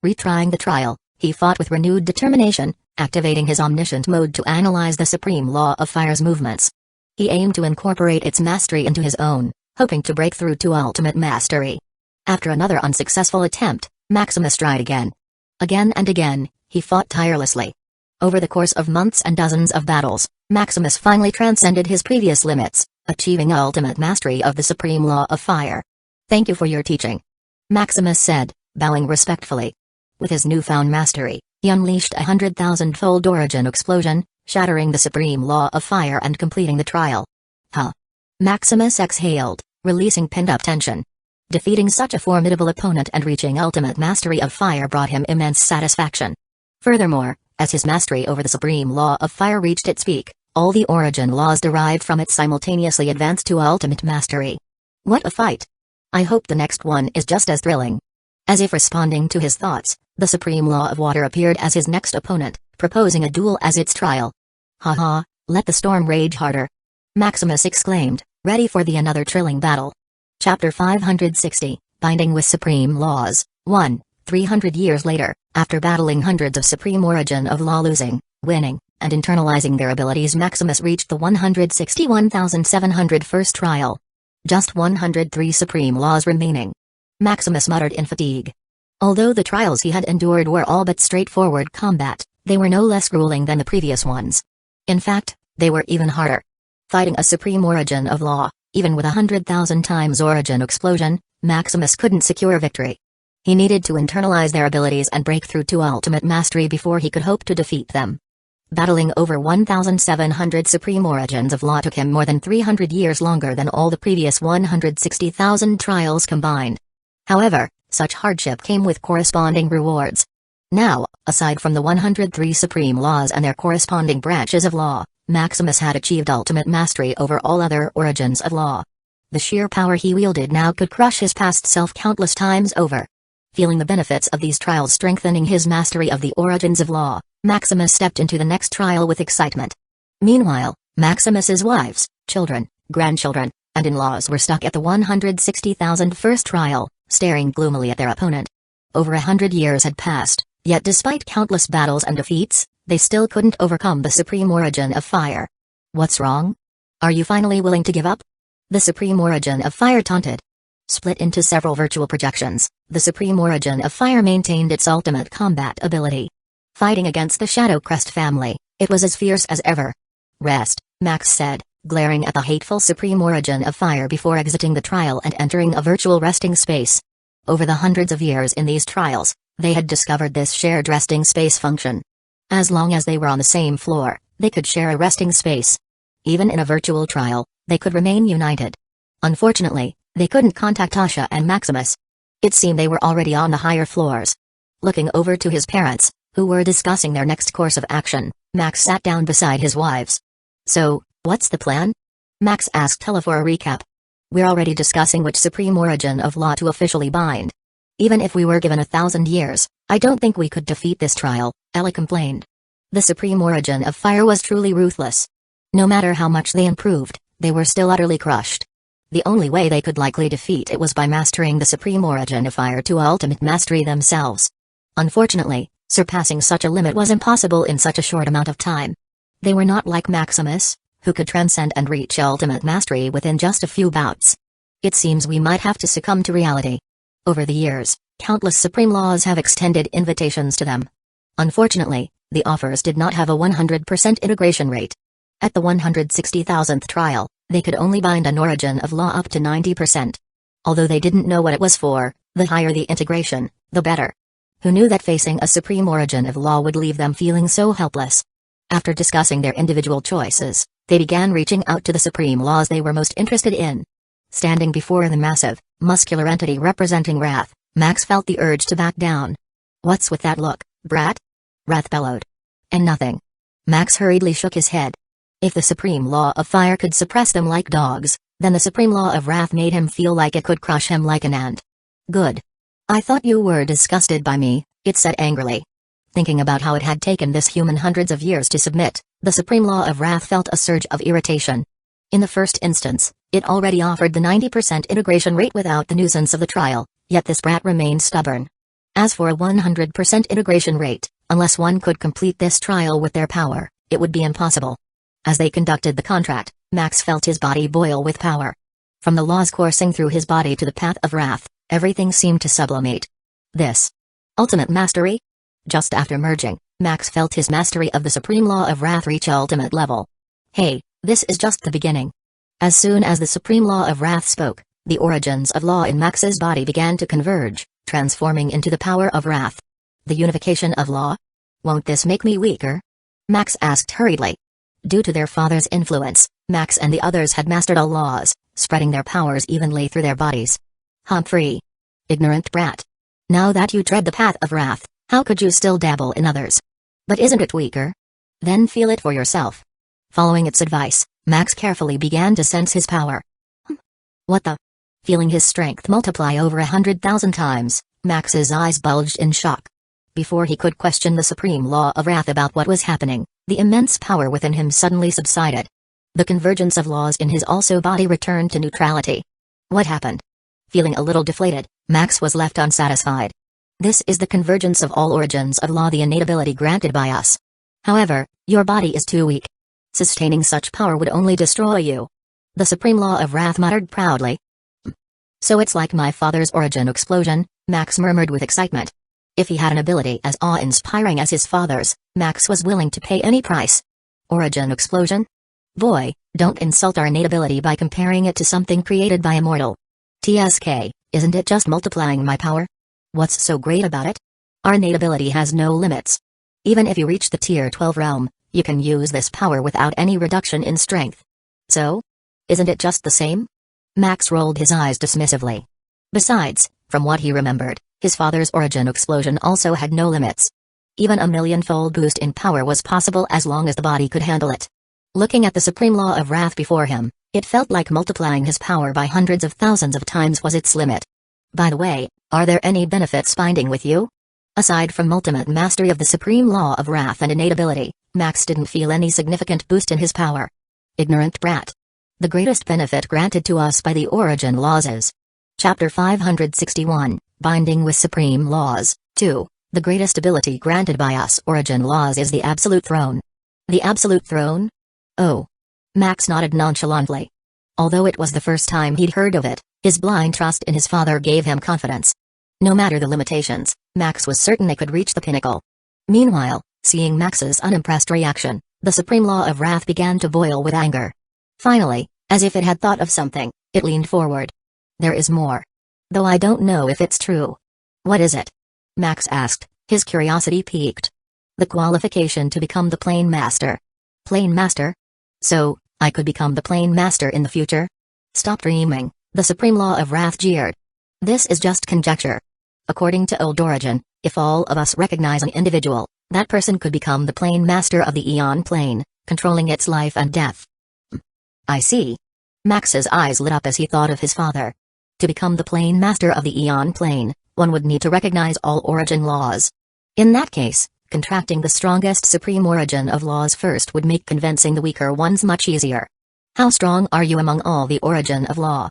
Retrying the trial, he fought with renewed determination, activating his omniscient mode to analyze the supreme law of fire's movements. He aimed to incorporate its mastery into his own, hoping to break through to ultimate mastery. After another unsuccessful attempt, Maximus tried again. Again and again, he fought tirelessly. Over the course of months and dozens of battles, Maximus finally transcended his previous limits, achieving ultimate mastery of the supreme law of fire. Thank you for your teaching. Maximus said, bowing respectfully. With his newfound mastery, he unleashed a 100,000-fold origin explosion, shattering the supreme law of fire and completing the trial. Huh. Maximus exhaled, releasing pent-up tension. Defeating such a formidable opponent and reaching ultimate mastery of fire brought him immense satisfaction. Furthermore, as his mastery over the supreme law of fire reached its peak, all the origin laws derived from it simultaneously advanced to ultimate mastery. What a fight! I hope the next one is just as thrilling. As if responding to his thoughts, the supreme law of water appeared as his next opponent, proposing a duel as its trial. "Ha, let the storm rage harder," Maximus exclaimed, ready for another thrilling battle. Chapter 560, Binding with Supreme Laws, 1. 300 years later, after battling hundreds of supreme origin of law losing, winning, and internalizing their abilities, Maximus reached the 161,701st trial. Just 103 supreme laws remaining. Maximus muttered in fatigue. Although the trials he had endured were all but straightforward combat, they were no less grueling than the previous ones. In fact, they were even harder. Fighting a supreme origin of law, even with 100,000 times origin explosion, Maximus couldn't secure victory. He needed to internalize their abilities and break through to ultimate mastery before he could hope to defeat them. Battling over 1,700 supreme origins of law took him more than 300 years longer than all the previous 160,000 trials combined. However, such hardship came with corresponding rewards. Now, aside from the 103 supreme laws and their corresponding branches of law, Maximus had achieved ultimate mastery over all other origins of law. The sheer power he wielded now could crush his past self countless times over. Feeling the benefits of these trials strengthening his mastery of the origins of law, Maximus stepped into the next trial with excitement. Meanwhile, Maximus's wives, children, grandchildren, and in-laws were stuck at the 160,001st trial, staring gloomily at their opponent. Over 100 years had passed, yet despite countless battles and defeats, they still couldn't overcome the supreme origin of fire. "What's wrong? Are you finally willing to give up?" The supreme origin of fire taunted. Split into several virtual projections, the supreme origin of fire maintained its ultimate combat ability. Fighting against the Shadow Crest family, it was as fierce as ever. "Rest," Max said, glaring at the hateful supreme origin of fire before exiting the trial and entering a virtual resting space. Over the hundreds of years in these trials, they had discovered this shared resting space function. As long as they were on the same floor, they could share a resting space. Even in a virtual trial, they could remain united. Unfortunately, they couldn't contact Tasha and Maximus. It seemed they were already on the higher floors. Looking over to his parents, who were discussing their next course of action, Max sat down beside his wives. "So, what's the plan?" Max asked Hella for a recap. "We're already discussing which supreme origin of law to officially bind. Even if we were given 1,000 years, I don't think we could defeat this trial," Ella complained. The supreme origin of fire was truly ruthless. No matter how much they improved, they were still utterly crushed. The only way they could likely defeat it was by mastering the supreme origin of fire to ultimate mastery themselves. Unfortunately, surpassing such a limit was impossible in such a short amount of time. They were not like Maximus, who could transcend and reach ultimate mastery within just a few bouts. "It seems we might have to succumb to reality." Over the years, countless supreme laws have extended invitations to them. Unfortunately, the offers did not have a 100% integration rate. At the 160,000th trial, they could only bind an origin of law up to 90%. Although they didn't know what it was for, the higher the integration, the better. Who knew that facing a supreme origin of law would leave them feeling so helpless? After discussing their individual choices, they began reaching out to the supreme laws they were most interested in. Standing before the massive, muscular entity representing Wrath, Max felt the urge to back down. "What's with that look, brat?" Wrath bellowed. "And nothing." Max hurriedly shook his head. If the supreme law of fire could suppress them like dogs, then the supreme law of wrath made him feel like it could crush him like an ant. "Good. I thought you were disgusted by me," it said angrily. Thinking about how it had taken this human hundreds of years to submit, the supreme law of wrath felt a surge of irritation. In the first instance, it already offered the 90% integration rate without the nuisance of the trial, yet this brat remained stubborn. As for a 100% integration rate, unless one could complete this trial with their power, it would be impossible. As they conducted the contract, Max felt his body boil with power. From the laws coursing through his body to the path of wrath, everything seemed to sublimate. This ultimate mastery? Just after merging, Max felt his mastery of the supreme law of wrath reach ultimate level. Hey, this is just the beginning. As soon as the supreme law of wrath spoke, the origins of law in Max's body began to converge, transforming into the power of wrath. The unification of law? Won't this make me weaker? Max asked hurriedly. Due to their father's influence, Max and the others had mastered all laws, spreading their powers evenly through their bodies. Humphrey. Ignorant brat. Now that you tread the path of wrath, how could you still dabble in others? But isn't it weaker? Then feel it for yourself. Following its advice, Max carefully began to sense his power. What the? Feeling his strength multiply over 100,000 times, Max's eyes bulged in shock. Before he could question the supreme law of wrath about what was happening, the immense power within him suddenly subsided. The convergence of laws in his also body returned to neutrality. What happened? Feeling a little deflated, Max was left unsatisfied. This is the convergence of all origins of law, the innate ability granted by us. However, your body is too weak. Sustaining such power would only destroy you. The supreme law of wrath muttered proudly. So it's like my father's origin explosion, Max murmured with excitement. If he had an ability as awe-inspiring as his father's, Max was willing to pay any price. Origin explosion? Boy, don't insult our innate ability by comparing it to something created by a mortal. TSK, isn't it just multiplying my power? What's so great about it? Our innate ability has no limits. Even if you reach the Tier 12 realm, you can use this power without any reduction in strength. So? Isn't it just the same? Max rolled his eyes dismissively. Besides, from what he remembered, his father's origin explosion also had no limits. Even a million-fold boost in power was possible as long as the body could handle it. Looking at the supreme law of wrath before him, it felt like multiplying his power by hundreds of thousands of times was its limit. By the way, are there any benefits binding with you? Aside from ultimate mastery of the supreme law of wrath and innate ability, Max didn't feel any significant boost in his power. Ignorant brat. The greatest benefit granted to us by the origin laws is. Chapter 561, Binding with Supreme Laws, 2. The greatest ability granted by us origin laws is the Absolute Throne. The Absolute Throne? Oh. Max nodded nonchalantly. Although it was the first time he'd heard of it, his blind trust in his father gave him confidence. No matter the limitations, Max was certain they could reach the pinnacle. Meanwhile, seeing Max's unimpressed reaction, the supreme law of wrath began to boil with anger. Finally, as if it had thought of something, it leaned forward. There is more. Though I don't know if it's true. What is it? Max asked, his curiosity piqued. The qualification to become the Plane Master. Plane Master? So, I could become the Plane Master in the future? Stop dreaming, the supreme law of wrath jeered. This is just conjecture. According to old origin, if all of us recognize an individual, that person could become the Plane Master of the Eon Plane, controlling its life and death. I see. Max's eyes lit up as he thought of his father. To become the Plane Master of the Eon Plane, one would need to recognize all origin laws. In that case, contracting the strongest supreme origin of laws first would make convincing the weaker ones much easier. How strong are you among all the origin of law?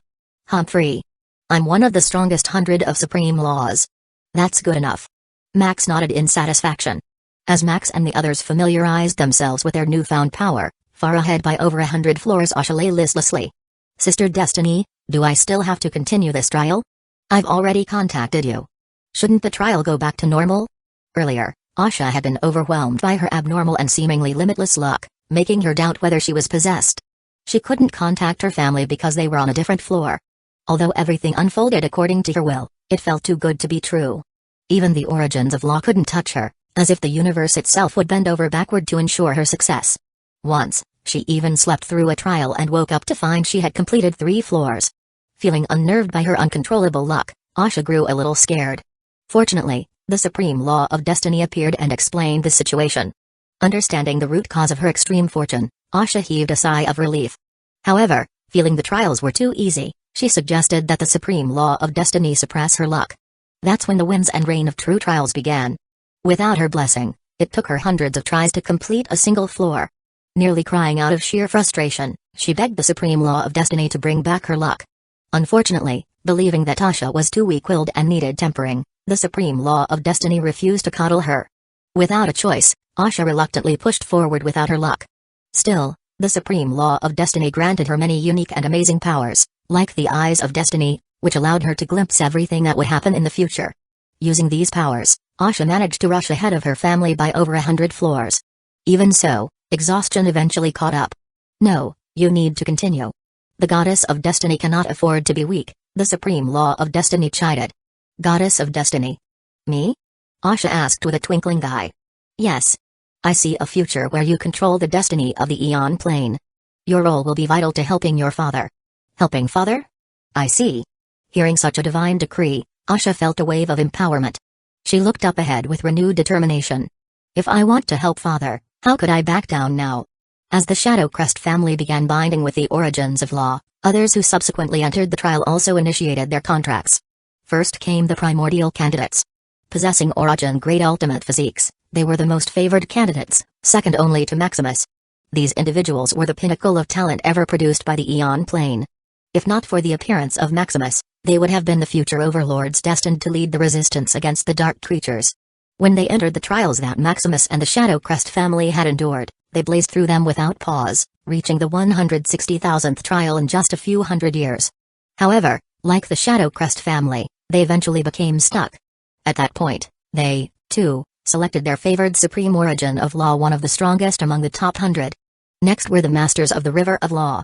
Humphrey. I'm one of the strongest 100 of supreme laws. That's good enough. Max nodded in satisfaction. As Max and the others familiarized themselves with their newfound power, far ahead by over 100 floors, Asha lay listlessly. Sister Destiny, do I still have to continue this trial? I've already contacted you. Shouldn't the trial go back to normal? Earlier, Asha had been overwhelmed by her abnormal and seemingly limitless luck, making her doubt whether she was possessed. She couldn't contact her family because they were on a different floor. Although everything unfolded according to her will, it felt too good to be true. Even the origins of law couldn't touch her, as if the universe itself would bend over backward to ensure her success. Once, she even slept through a trial and woke up to find she had completed 3 floors. Feeling unnerved by her uncontrollable luck, Asha grew a little scared. Fortunately, the supreme law of destiny appeared and explained the situation. Understanding the root cause of her extreme fortune, Asha heaved a sigh of relief. However, feeling the trials were too easy, she suggested that the supreme law of destiny suppress her luck. That's when the winds and rain of true trials began. Without her blessing, it took her hundreds of tries to complete a single floor. Nearly crying out of sheer frustration, she begged the supreme law of destiny to bring back her luck. Unfortunately, believing that Asha was too weak-willed and needed tempering, the supreme law of destiny refused to coddle her. Without a choice, Asha reluctantly pushed forward without her luck. Still, the supreme law of destiny granted her many unique and amazing powers, like the eyes of destiny, which allowed her to glimpse everything that would happen in the future. Using these powers, Asha managed to rush ahead of her family by over 100 floors. Even so, exhaustion eventually caught up. No, you need to continue. The goddess of destiny cannot afford to be weak, the supreme law of destiny chided. Goddess of destiny? Me? Asha asked with a twinkling eye. Yes. I see a future where you control the destiny of the Eon Plane. Your role will be vital to helping your father. Helping father? I see. Hearing such a divine decree, Asha felt a wave of empowerment. She looked up ahead with renewed determination. If I want to help father, how could I back down now? As the Shadow Crest family began binding with the origins of law, others who subsequently entered the trial also initiated their contracts. First came the primordial candidates. Possessing origin-grade ultimate physiques, they were the most favored candidates, second only to Maximus. These individuals were the pinnacle of talent ever produced by the Aeon Plane. If not for the appearance of Maximus, they would have been the future overlords destined to lead the resistance against the dark creatures. When they entered the trials that Maximus and the Shadow Crest family had endured, they blazed through them without pause, reaching the 160,000th trial in just a few hundred years. However, like the Shadow Crest family, they eventually became stuck. At that point, they, too, selected their favored supreme origin of law, one of the strongest among the top 100. Next were the Masters of the River of Law.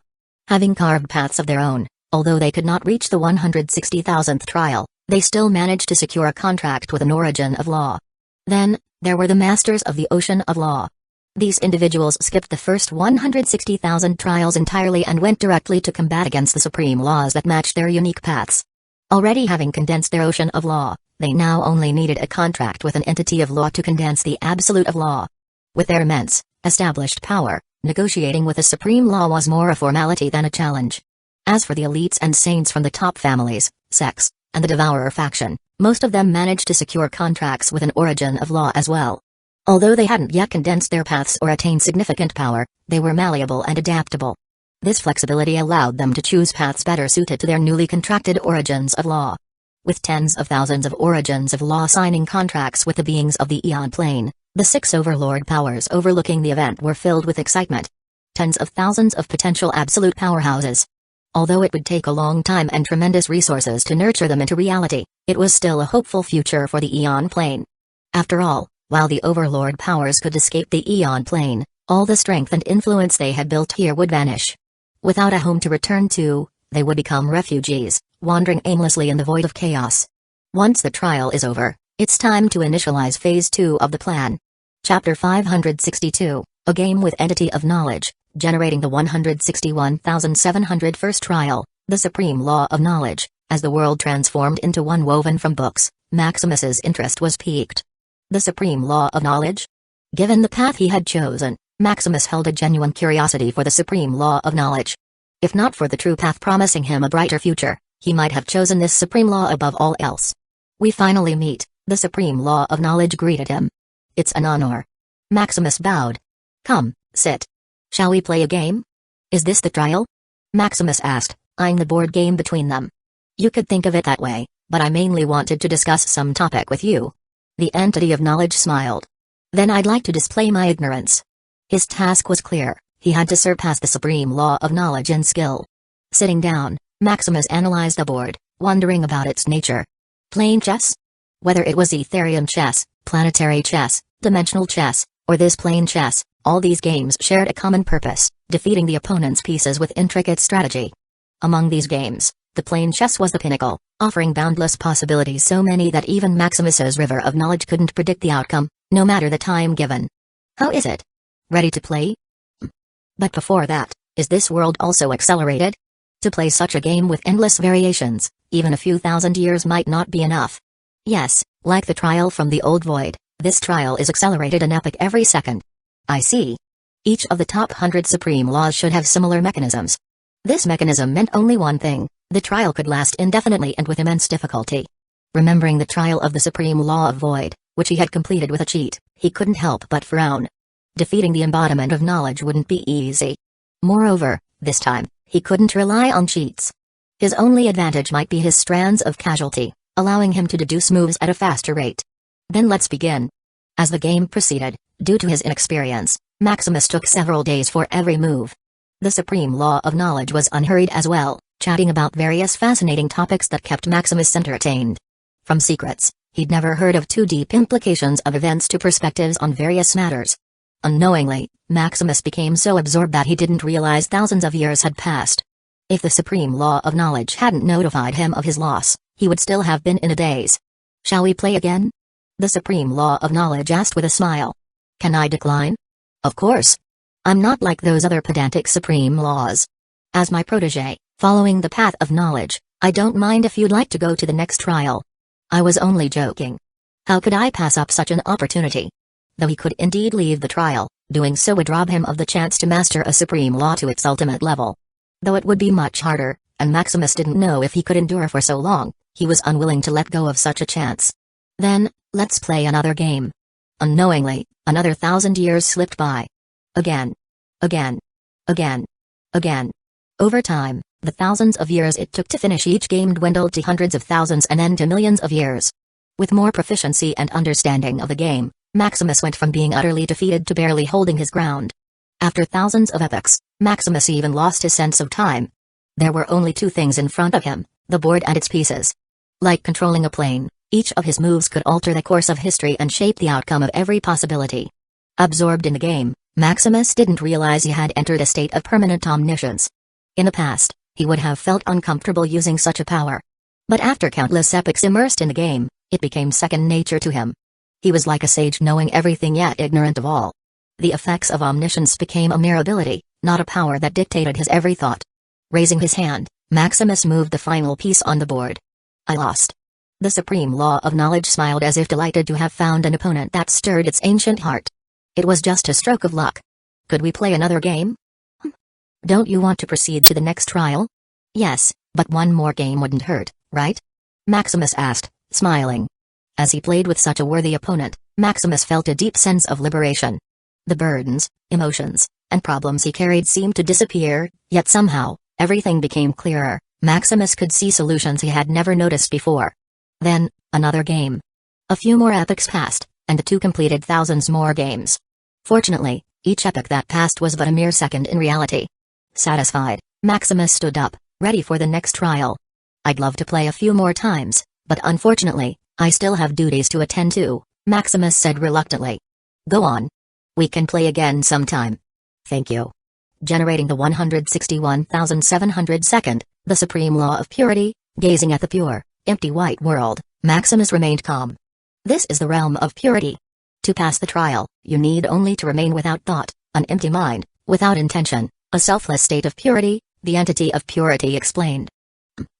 Having carved paths of their own, although they could not reach the 160,000th trial, they still managed to secure a contract with an origin of law. Then, there were the Masters of the Ocean of Law. These individuals skipped the first 160,000 trials entirely and went directly to combat against the supreme laws that matched their unique paths. Already having condensed their ocean of law, they now only needed a contract with an entity of law to condense the absolute of law. With their immense, established power, negotiating with a supreme law was more a formality than a challenge. As for the elites and saints from the top families, sects, and the Devourer faction, most of them managed to secure contracts with an origin of law as well. Although they hadn't yet condensed their paths or attained significant power, they were malleable and adaptable. This flexibility allowed them to choose paths better suited to their newly contracted origins of law. With tens of thousands of origins of law signing contracts with the beings of the Aeon Plane, the 6 overlord powers overlooking the event were filled with excitement. Tens of thousands of potential absolute powerhouses. Although it would take a long time and tremendous resources to nurture them into reality, it was still a hopeful future for the Aeon Plane. After all, while the overlord powers could escape the Aeon Plane, all the strength and influence they had built here would vanish. Without a home to return to, they would become refugees, wandering aimlessly in the void of chaos. Once the trial is over, it's time to initialize Phase 2 of the plan. Chapter 562, A Game with Entity of Knowledge, generating the 161,701st trial, the supreme law of knowledge. As the world transformed into one woven from books, Maximus's interest was piqued. The supreme law of knowledge? Given the path he had chosen, Maximus held a genuine curiosity for the supreme law of knowledge. If not for the true path promising him a brighter future, he might have chosen this supreme law above all else. We finally meet, the supreme law of knowledge greeted him. It's an honor. Maximus bowed. Come, sit. Shall we play a game? Is this the trial? Maximus asked, eyeing the board game between them. You could think of it that way, but I mainly wanted to discuss some topic with you. The entity of knowledge smiled. Then I'd like to display my ignorance. His task was clear, he had to surpass the supreme law of knowledge and skill. Sitting down, Maximus analyzed the board, wondering about its nature. Plain chess? Whether it was Etherian chess, planetary chess, dimensional chess, or this plain chess, all these games shared a common purpose, defeating the opponent's pieces with intricate strategy. Among these games, the plain chess was the pinnacle, offering boundless possibilities, so many that even Maximus's river of knowledge couldn't predict the outcome, no matter the time given. How is it? Ready to play? But before that, is this world also accelerated? To play such a game with endless variations, even a few thousand years might not be enough. Yes, like the trial from the old void, this trial is accelerated an epoch every second. I see. Each of the top 100 supreme laws should have similar mechanisms. This mechanism meant only one thing: the trial could last indefinitely and with immense difficulty. Remembering the trial of the supreme law of void, which he had completed with a cheat, he couldn't help but frown. Defeating the embodiment of knowledge wouldn't be easy. Moreover, this time, he couldn't rely on cheats. His only advantage might be his strands of casualty, allowing him to deduce moves at a faster rate. Then let's begin. As the game proceeded, due to his inexperience, Maximus took several days for every move. The supreme law of knowledge was unhurried as well, chatting about various fascinating topics that kept Maximus entertained. From secrets he'd never heard of to deep implications of events to perspectives on various matters. Unknowingly, Maximus became so absorbed that he didn't realize thousands of years had passed. If the supreme law of knowledge hadn't notified him of his loss, he would still have been in a daze. Shall we play again? The supreme law of knowledge asked with a smile. Can I decline? Of course. I'm not like those other pedantic supreme laws. As my protege, following the path of knowledge, I don't mind if you'd like to go to the next trial. I was only joking. How could I pass up such an opportunity? Though he could indeed leave the trial, doing so would rob him of the chance to master a supreme law to its ultimate level. Though it would be much harder, and Maximus didn't know if he could endure for so long, he was unwilling to let go of such a chance. Then, let's play another game. Unknowingly, another 1,000 years slipped by. Again. Again. Again. Again. Over time, the thousands of years it took to finish each game dwindled to hundreds of thousands and then to millions of years. With more proficiency and understanding of the game, Maximus went from being utterly defeated to barely holding his ground. After thousands of epochs, Maximus even lost his sense of time. There were only two things in front of him, the board and its pieces. Like controlling a plane, each of his moves could alter the course of history and shape the outcome of every possibility. Absorbed in the game, Maximus didn't realize he had entered a state of permanent omniscience. In the past, he would have felt uncomfortable using such a power. But after countless epochs immersed in the game, it became second nature to him. He was like a sage knowing everything yet ignorant of all. The effects of omniscience became a mere ability, not a power that dictated his every thought. Raising his hand, Maximus moved the final piece on the board. I lost. The supreme law of knowledge smiled as if delighted to have found an opponent that stirred its ancient heart. It was just a stroke of luck. Could we play another game? Don't you want to proceed to the next trial? Yes, but one more game wouldn't hurt, right? Maximus asked, smiling. As he played with such a worthy opponent, Maximus felt a deep sense of liberation. The burdens, emotions, and problems he carried seemed to disappear, yet somehow, everything became clearer. Maximus could see solutions he had never noticed before. Then, another game. A few more epochs passed, and the two completed thousands more games. Fortunately, each epoch that passed was but a mere second in reality. Satisfied, Maximus stood up, ready for the next trial. I'd love to play a few more times, but unfortunately, I still have duties to attend to, Maximus said reluctantly. Go on. We can play again sometime. Thank you. Generating the 161,702nd, the supreme law of purity, gazing at the pure, empty white world, Maximus remained calm. This is the realm of purity. To pass the trial, you need only to remain without thought, an empty mind, without intention, a selfless state of purity, the entity of purity explained.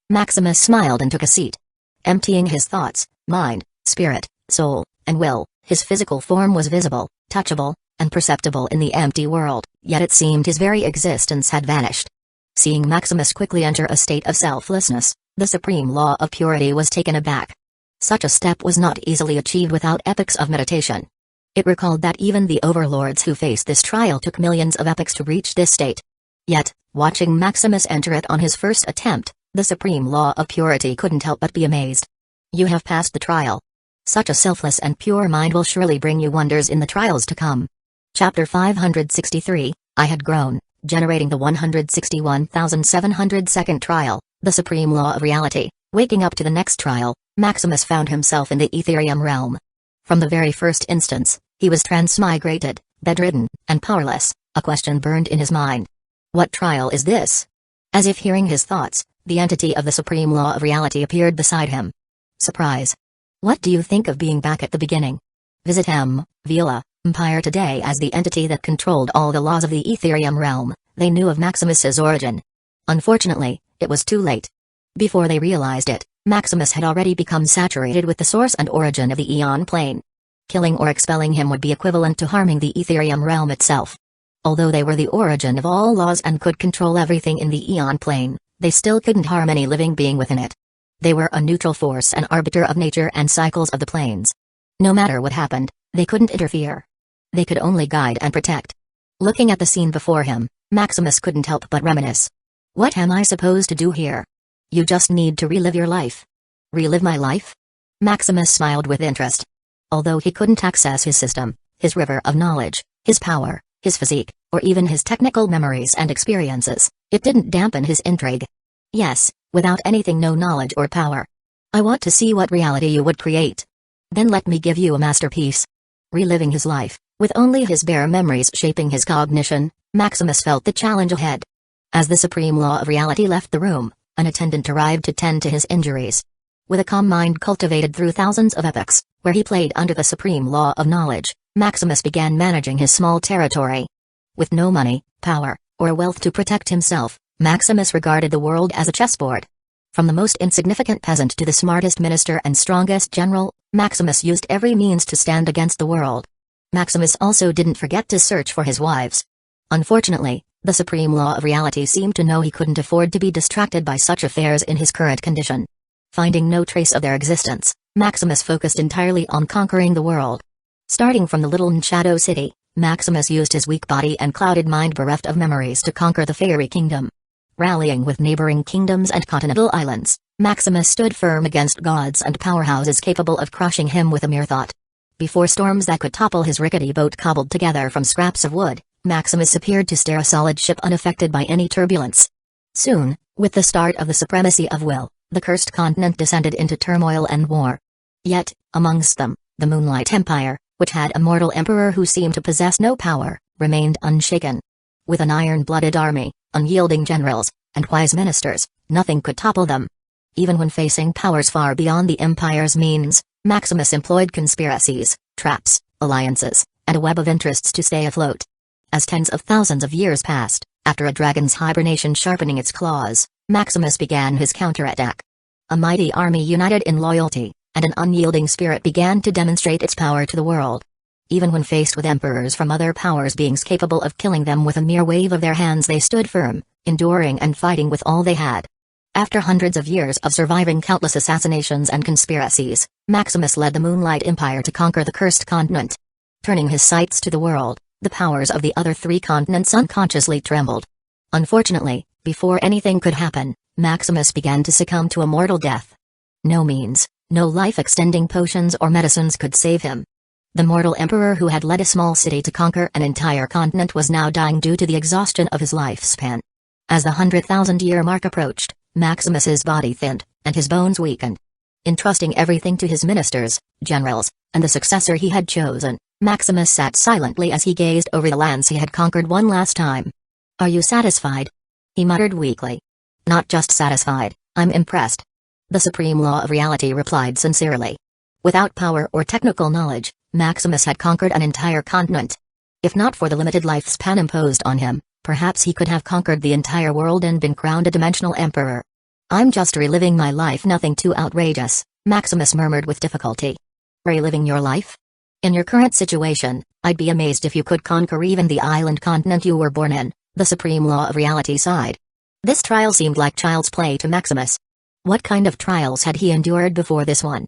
Maximus smiled and took a seat. Emptying his thoughts, mind, spirit, soul, and will, his physical form was visible, touchable, and perceptible in the empty world, yet it seemed his very existence had vanished. Seeing Maximus quickly enter a state of selflessness, the supreme law of purity was taken aback. Such a step was not easily achieved without epochs of meditation. It recalled that even the overlords who faced this trial took millions of epochs to reach this state. Yet, watching Maximus enter it on his first attempt, the supreme law of purity couldn't help but be amazed. You have passed the trial. Such a selfless and pure mind will surely bring you wonders in the trials to come. Chapter 563, I had grown, generating the 161,702nd trial, the supreme law of reality. Waking up to the next trial, Maximus found himself in the Etherium realm. From the very first instance, he was transmigrated, bedridden, and powerless. A question burned in his mind. What trial is this? As if hearing his thoughts, the entity of the supreme law of reality appeared beside him. Surprise. What do you think of being back at the beginning? Visit M. Vila, Empire today. As the entity that controlled all the laws of the Etherium realm, they knew of Maximus's origin. Unfortunately, it was too late. Before they realized it, Maximus had already become saturated with the source and origin of the Aeon plane. Killing or expelling him would be equivalent to harming the Etherium realm itself. Although they were the origin of all laws and could control everything in the Aeon plane, they still couldn't harm any living being within it. They were a neutral force and arbiter of nature and cycles of the planes. No matter what happened, they couldn't interfere. They could only guide and protect. Looking at the scene before him, Maximus couldn't help but reminisce. What am I supposed to do here? You just need to relive your life. Relive my life? Maximus smiled with interest. Although he couldn't access his system, his river of knowledge, his power, his physique, or even his technical memories and experiences, it didn't dampen his intrigue. Yes, without anything, no knowledge or power. I want to see what reality you would create. Then let me give you a masterpiece. Reliving his life, with only his bare memories shaping his cognition, Maximus felt the challenge ahead. As the supreme law of reality left the room, an attendant arrived to tend to his injuries. With a calm mind cultivated through thousands of epochs, where he played under the supreme law of knowledge, Maximus began managing his small territory. With no money, power, or wealth to protect himself, Maximus regarded the world as a chessboard. From the most insignificant peasant to the smartest minister and strongest general, Maximus used every means to stand against the world. Maximus also didn't forget to search for his wives. Unfortunately, the supreme law of reality seemed to know he couldn't afford to be distracted by such affairs in his current condition. Finding no trace of their existence, Maximus focused entirely on conquering the world. Starting from the little Shadow City, Maximus used his weak body and clouded mind bereft of memories to conquer the Fairy Kingdom. Rallying with neighboring kingdoms and continental islands, Maximus stood firm against gods and powerhouses capable of crushing him with a mere thought. Before storms that could topple his rickety boat cobbled together from scraps of wood, Maximus appeared to steer a solid ship unaffected by any turbulence. Soon, with the start of the supremacy of will, the cursed continent descended into turmoil and war. Yet, amongst them, the Moonlight Empire, which had a mortal emperor who seemed to possess no power, remained unshaken. With an iron-blooded army, unyielding generals, and wise ministers, nothing could topple them. Even when facing powers far beyond the empire's means, Maximus employed conspiracies, traps, alliances, and a web of interests to stay afloat. As tens of thousands of years passed, after a dragon's hibernation sharpening its claws, Maximus began his counterattack. A mighty army united in loyalty, and an unyielding spirit began to demonstrate its power to the world. Even when faced with emperors from other powers, beings capable of killing them with a mere wave of their hands, they stood firm, enduring and fighting with all they had. After hundreds of years of surviving countless assassinations and conspiracies, Maximus led the Moonlight Empire to conquer the cursed continent. Turning his sights to the world, the powers of the other three continents unconsciously trembled. Unfortunately, before anything could happen, Maximus began to succumb to a mortal death. No means, no life-extending potions or medicines could save him. The mortal emperor who had led a small city to conquer an entire continent was now dying due to the exhaustion of his lifespan. As the 100,000-year mark approached, Maximus's body thinned, and his bones weakened. Entrusting everything to his ministers, generals, and the successor he had chosen, Maximus sat silently as he gazed over the lands he had conquered one last time. "Are you satisfied?" he muttered weakly. "Not just satisfied, I'm impressed." The supreme law of reality replied sincerely. Without power or technical knowledge, Maximus had conquered an entire continent. If not for the limited lifespan imposed on him, perhaps he could have conquered the entire world and been crowned a dimensional emperor. "I'm just reliving my life, nothing too outrageous," Maximus murmured with difficulty. "Reliving your life? In your current situation, I'd be amazed if you could conquer even the island continent you were born in," the supreme law of reality sighed. This trial seemed like child's play to Maximus. What kind of trials had he endured before this one?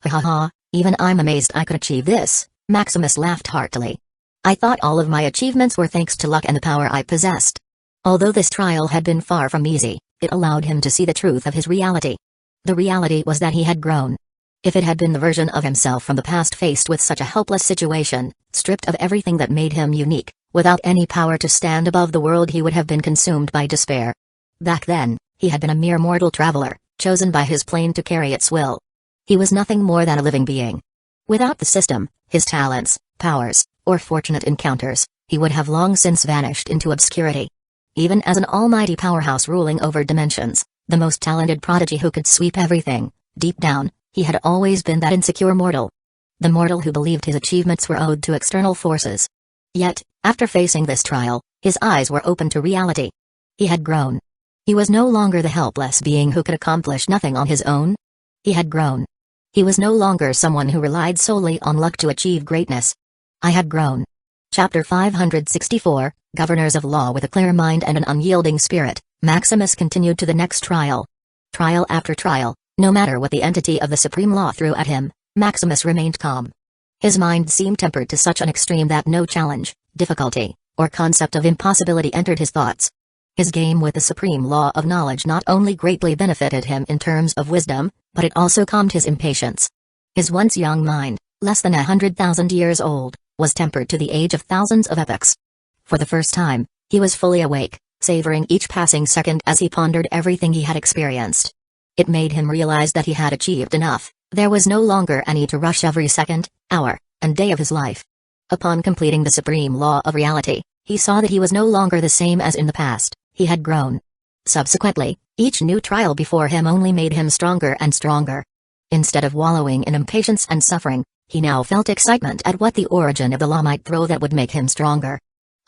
"Ha ha ha, even I'm amazed I could achieve this," Maximus laughed heartily. "I thought all of my achievements were thanks to luck and the power I possessed." Although this trial had been far from easy, it allowed him to see the truth of his reality. The reality was that he had grown. If it had been the version of himself from the past faced with such a helpless situation, stripped of everything that made him unique, without any power to stand above the world, he would have been consumed by despair. Back then, he had been a mere mortal traveler, chosen by his plane to carry its will. He was nothing more than a living being. Without the system, his talents, powers, or fortunate encounters, he would have long since vanished into obscurity. Even as an almighty powerhouse ruling over dimensions, the most talented prodigy who could sweep everything, deep down, he had always been that insecure mortal. The mortal who believed his achievements were owed to external forces. Yet, after facing this trial, his eyes were open to reality. He had grown. He was no longer the helpless being who could accomplish nothing on his own. He had grown. He was no longer someone who relied solely on luck to achieve greatness. I had grown. Chapter 564, Governors of Law. With a clear mind and an unyielding spirit, Maximus continued to the next trial. Trial after trial, no matter what the entity of the supreme law threw at him, Maximus remained calm. His mind seemed tempered to such an extreme that no challenge, difficulty, or concept of impossibility entered his thoughts. His game with the supreme law of knowledge not only greatly benefited him in terms of wisdom, but it also calmed his impatience. His once young mind, less than 100,000 years old, was tempered to the age of thousands of epochs. For the first time, he was fully awake, savoring each passing second as he pondered everything he had experienced. It made him realize that he had achieved enough. There was no longer a need to rush every second, hour, and day of his life. Upon completing the supreme law of reality, he saw that he was no longer the same as in the past. He had grown. Subsequently, each new trial before him only made him stronger and stronger. Instead of wallowing in impatience and suffering, he now felt excitement at what the origin of the law might throw that would make him stronger.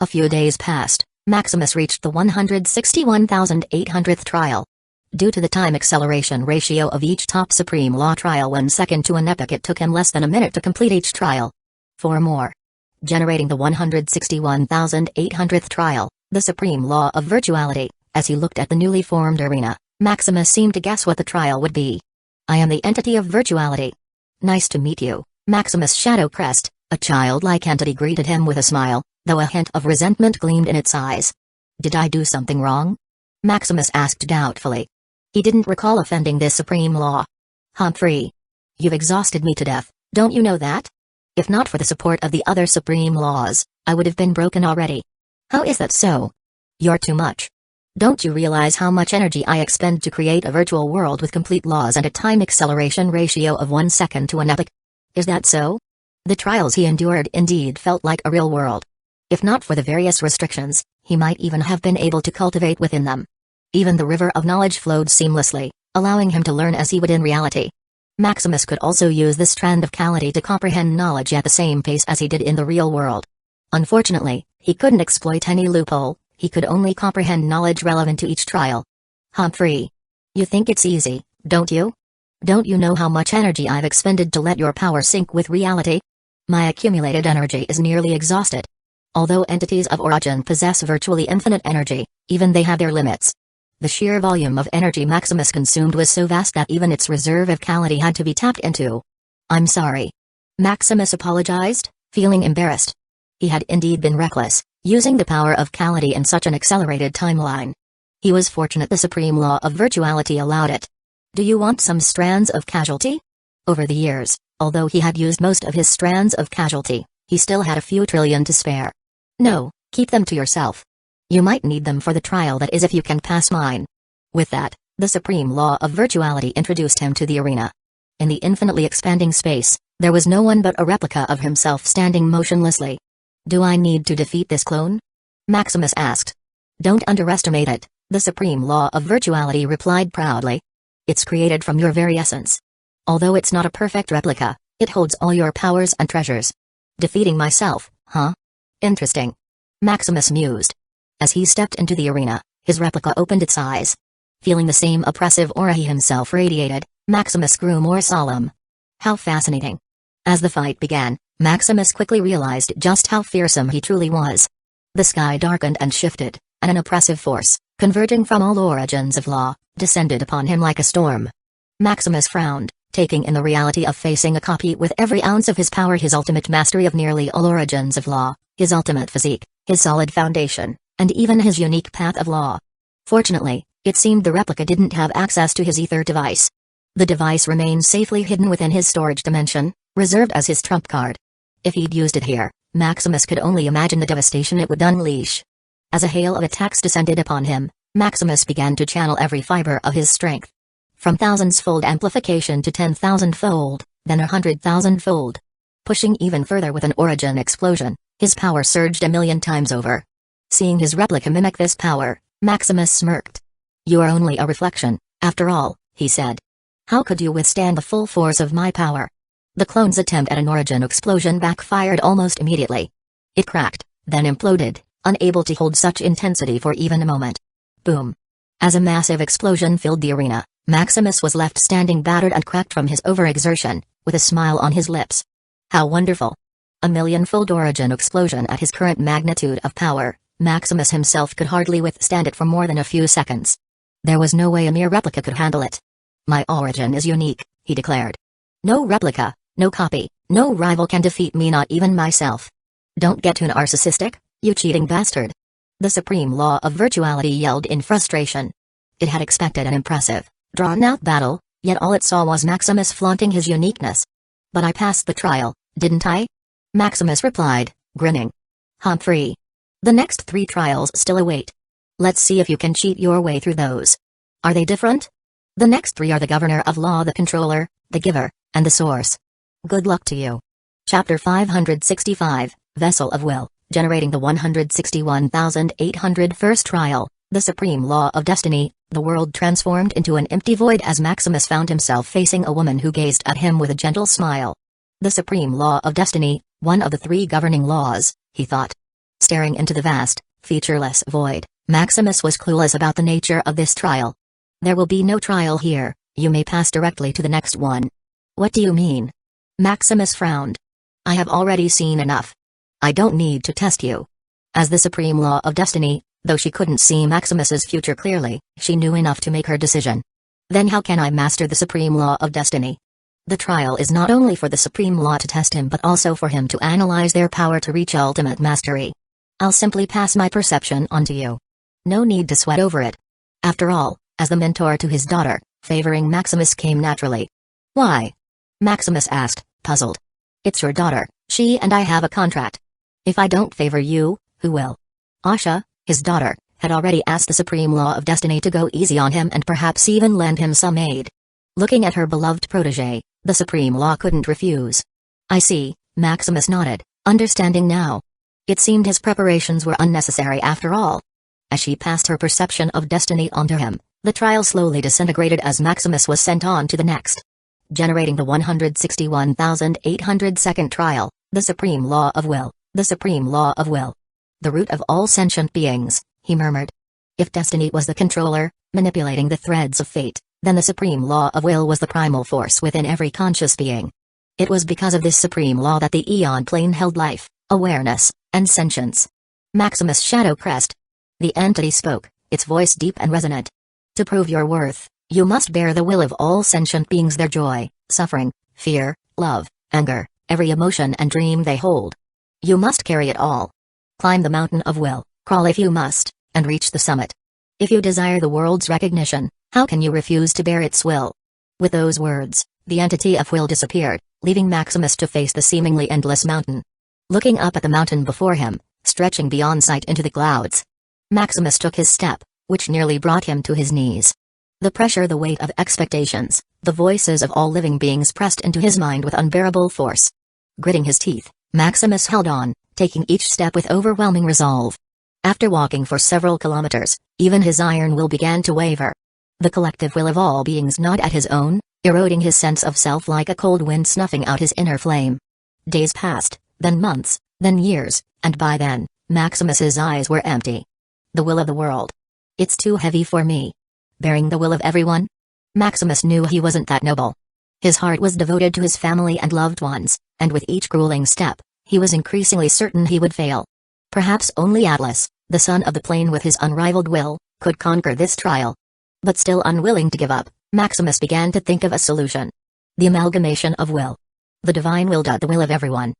A few days passed. Maximus reached the 161,800th trial. Due to the time acceleration ratio of each top Supreme Law trial 1 second to an epoch, it took him less than a minute to complete each trial. 4 more. Generating the 161,800th trial, the Supreme Law of Virtuality. As he looked at the newly formed arena, Maximus seemed to guess what the trial would be. I am the entity of virtuality. Nice to meet you, Maximus Shadow Crest. A childlike entity greeted him with a smile, though a hint of resentment gleamed in its eyes. Did I do something wrong? Maximus asked doubtfully. He didn't recall offending this supreme law. Humphrey. You've exhausted me to death, don't you know that? If not for the support of the other supreme laws, I would have been broken already. How is that so? You're too much. Don't you realize how much energy I expend to create a virtual world with complete laws and a time acceleration ratio of 1 second to an epoch? Is that so? The trials he endured indeed felt like a real world. If not for the various restrictions, he might even have been able to cultivate within them. Even the river of knowledge flowed seamlessly, allowing him to learn as he would in reality. Maximus could also use this strand of Calamity to comprehend knowledge at the same pace as he did in the real world. Unfortunately, he couldn't exploit any loophole, he could only comprehend knowledge relevant to each trial. Humphrey. You think it's easy, don't you? Don't you know how much energy I've expended to let your power sync with reality? My accumulated energy is nearly exhausted. Although entities of origin possess virtually infinite energy, even they have their limits. The sheer volume of energy Maximus consumed was so vast that even its reserve of Calamity had to be tapped into. I'm sorry. Maximus apologized, feeling embarrassed. He had indeed been reckless, using the power of Calamity in such an accelerated timeline. He was fortunate the supreme law of virtuality allowed it. Do you want some strands of casualty? Over the years, although he had used most of his strands of casualty, he still had a few trillion to spare. No, keep them to yourself. You might need them for the trial, that is if you can pass mine. With that, the supreme law of virtuality introduced him to the arena. In the infinitely expanding space, there was no one but a replica of himself standing motionlessly. Do I need to defeat this clone? Maximus asked. Don't underestimate it, the supreme law of virtuality replied proudly. It's created from your very essence. Although it's not a perfect replica, it holds all your powers and treasures. Defeating myself, huh? Interesting. Maximus mused. As he stepped into the arena, his replica opened its eyes. Feeling the same oppressive aura he himself radiated, Maximus grew more solemn. How fascinating. As the fight began, Maximus quickly realized just how fearsome he truly was. The sky darkened and shifted, and an oppressive force, converging from all origins of law, descended upon him like a storm. Maximus frowned, taking in the reality of facing a copy with every ounce of his power, his ultimate mastery of nearly all origins of law, his ultimate physique, his solid foundation, and even his unique path of law. Fortunately, it seemed the replica didn't have access to his ether device. The device remained safely hidden within his storage dimension, reserved as his trump card. If he'd used it here, Maximus could only imagine the devastation it would unleash. As a hail of attacks descended upon him, Maximus began to channel every fiber of his strength. From thousands-fold amplification to 10,000-fold, then 100,000-fold. Pushing even further with an origin explosion, his power surged 1,000,000 times over. Seeing his replica mimic this power, Maximus smirked. You are only a reflection, after all, he said. How could you withstand the full force of my power? The clone's attempt at an origin explosion backfired almost immediately. It cracked, then imploded, unable to hold such intensity for even a moment. Boom. As a massive explosion filled the arena, Maximus was left standing battered and cracked from his overexertion, with a smile on his lips. How wonderful. A 1,000,000-fold origin explosion at his current magnitude of power, Maximus himself could hardly withstand it for more than a few seconds. There was no way a mere replica could handle it. My origin is unique, he declared. No replica, no copy, no rival can defeat me, not even myself. Don't get too narcissistic, you cheating bastard. The supreme law of virtuality yelled in frustration. It had expected an impressive, drawn-out battle, yet all it saw was Maximus flaunting his uniqueness. But I passed the trial, didn't I? Maximus replied, grinning. Humphrey. The next 3 trials still await. Let's see if you can cheat your way through those. Are they different? The next 3 are the Governor of Law, the Controller, the Giver, and the Source. Good luck to you. Chapter 565, Vessel of Will, generating the 161,801st trial, the Supreme Law of Destiny. The world transformed into an empty void as Maximus found himself facing a woman who gazed at him with a gentle smile. The Supreme Law of Destiny, one of the 3 governing laws, he thought. Staring into the vast, featureless void, Maximus was clueless about the nature of this trial. There will be no trial here, you may pass directly to the next one. What do you mean? Maximus frowned. I have already seen enough. I don't need to test you. As the supreme law of destiny, though she couldn't see Maximus's future clearly, she knew enough to make her decision. Then how can I master the supreme law of destiny? The trial is not only for the supreme law to test him but also for him to analyze their power to reach ultimate mastery. I'll simply pass my perception on to you. No need to sweat over it. After all, as the mentor to his daughter, favoring Maximus came naturally. Why? Maximus asked, puzzled. It's your daughter, she and I have a contract. If I don't favor you, who will? Asha, his daughter, had already asked the supreme law of destiny to go easy on him and perhaps even lend him some aid. Looking at her beloved protégé, the supreme law couldn't refuse. I see, Maximus nodded, understanding now. It seemed his preparations were unnecessary after all. As she passed her perception of destiny onto him, the trial slowly disintegrated as Maximus was sent on to the next. Generating the 161,802nd trial, the supreme law of will, the supreme law of will. The root of all sentient beings, he murmured. If destiny was the controller, manipulating the threads of fate, then the supreme law of will was the primal force within every conscious being. It was because of this supreme law that the Aeon plane held life, awareness, and sentience. Maximus' shadow crest. The entity spoke, its voice deep and resonant. To prove your worth, you must bear the will of all sentient beings, their joy, suffering, fear, love, anger, every emotion and dream they hold. You must carry it all. Climb the mountain of will, crawl if you must, and reach the summit. If you desire the world's recognition, how can you refuse to bear its will? With those words, the entity of will disappeared, leaving Maximus to face the seemingly endless mountain. Looking up at the mountain before him, stretching beyond sight into the clouds, Maximus took his step, which nearly brought him to his knees. The pressure, the weight of expectations, the voices of all living beings pressed into his mind with unbearable force. Gritting his teeth, Maximus held on, taking each step with overwhelming resolve. After walking for several kilometers, even his iron will began to waver. The collective will of all beings gnawed at his own, eroding his sense of self like a cold wind snuffing out his inner flame. Days passed, then months, then years, and by then, Maximus's eyes were empty. The will of the world. It's too heavy for me. Bearing the will of everyone? Maximus knew he wasn't that noble. His heart was devoted to his family and loved ones, and with each grueling step, he was increasingly certain he would fail. Perhaps only Atlas, the son of the plane with his unrivaled will, could conquer this trial. But still unwilling to give up, Maximus began to think of a solution. The amalgamation of will. The divine will. The will of everyone.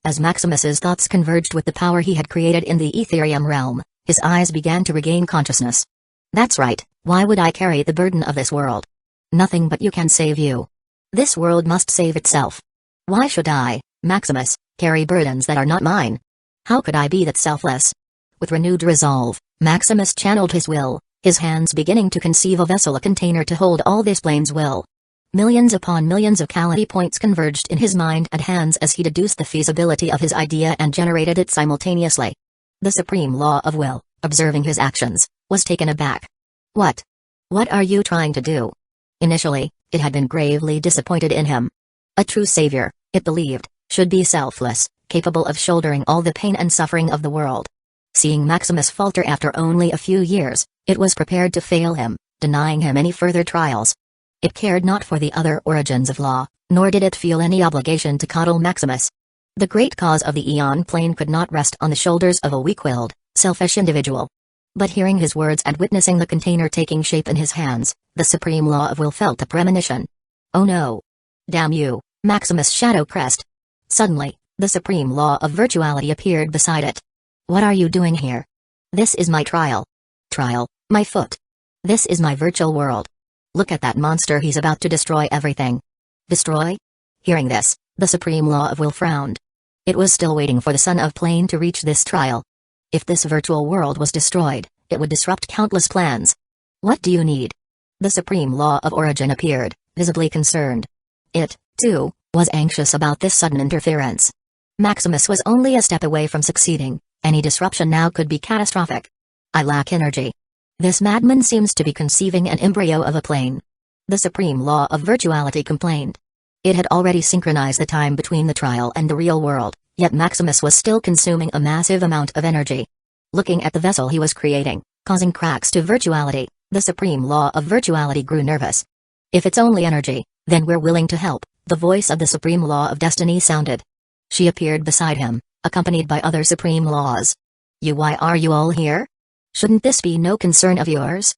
As Maximus's thoughts converged with the power he had created in the Ethereum realm, his eyes began to regain consciousness. That's right, why would I carry the burden of this world? Nothing but you can save you. This world must save itself. Why should I, Maximus, carry burdens that are not mine? How could I be that selfless? With renewed resolve, Maximus channeled his will, his hands beginning to conceive a vessel, a container to hold all this plane's will. Millions upon millions of Calamity points converged in his mind and hands as he deduced the feasibility of his idea and generated it simultaneously. The supreme law of will, observing his actions, was taken aback. What? What are you trying to do? Initially, it had been gravely disappointed in him. A true savior, it believed, should be selfless, capable of shouldering all the pain and suffering of the world. Seeing Maximus falter after only a few years, it was prepared to fail him, denying him any further trials. It cared not for the other origins of law, nor did it feel any obligation to coddle Maximus. The great cause of the Aeon plane could not rest on the shoulders of a weak-willed, selfish individual. But hearing his words and witnessing the container taking shape in his hands, the supreme law of will felt a premonition. Oh no! Damn you, Maximus' shadow crest! Suddenly, the supreme law of virtuality appeared beside it. What are you doing here? This is my trial. Trial, my foot. This is my virtual world. Look at that monster, he's about to destroy everything. Destroy? Hearing this, the supreme law of will frowned. It was still waiting for the son of plane to reach this trial. If this virtual world was destroyed, it would disrupt countless plans. What do you need? The supreme law of origin appeared, visibly concerned. It, too, was anxious about this sudden interference. Maximus was only a step away from succeeding. Any disruption now could be catastrophic. I lack energy. This madman seems to be conceiving an embryo of a plane. The supreme law of virtuality complained. It had already synchronized the time between the trial and the real world, Yet Maximus was still consuming a massive amount of energy. Looking at the vessel he was creating, causing cracks to virtuality, the supreme law of virtuality grew nervous. If it's only energy, then we're willing to help, the voice of the supreme law of destiny sounded. She appeared beside him, accompanied by other supreme laws. Why are you all here? Shouldn't this be no concern of yours?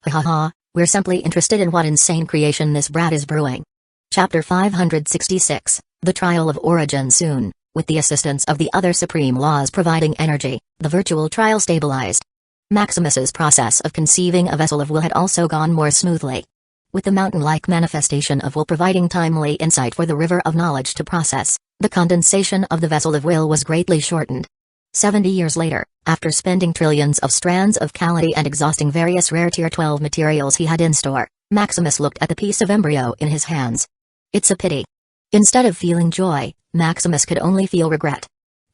Ha, we're simply interested in what insane creation this brat is brewing. Chapter 566, The Trial of Origin. Soon, with the assistance of the other supreme laws providing energy, the virtual trial stabilized. Maximus's process of conceiving a vessel of will had also gone more smoothly. With the mountain-like manifestation of will providing timely insight for the river of knowledge to process, the condensation of the vessel of will was greatly shortened. 70 years later, after spending trillions of strands of Calamity and exhausting various rare Tier 12 materials he had in store, Maximus looked at the piece of embryo in his hands. It's a pity. Instead of feeling joy, Maximus could only feel regret.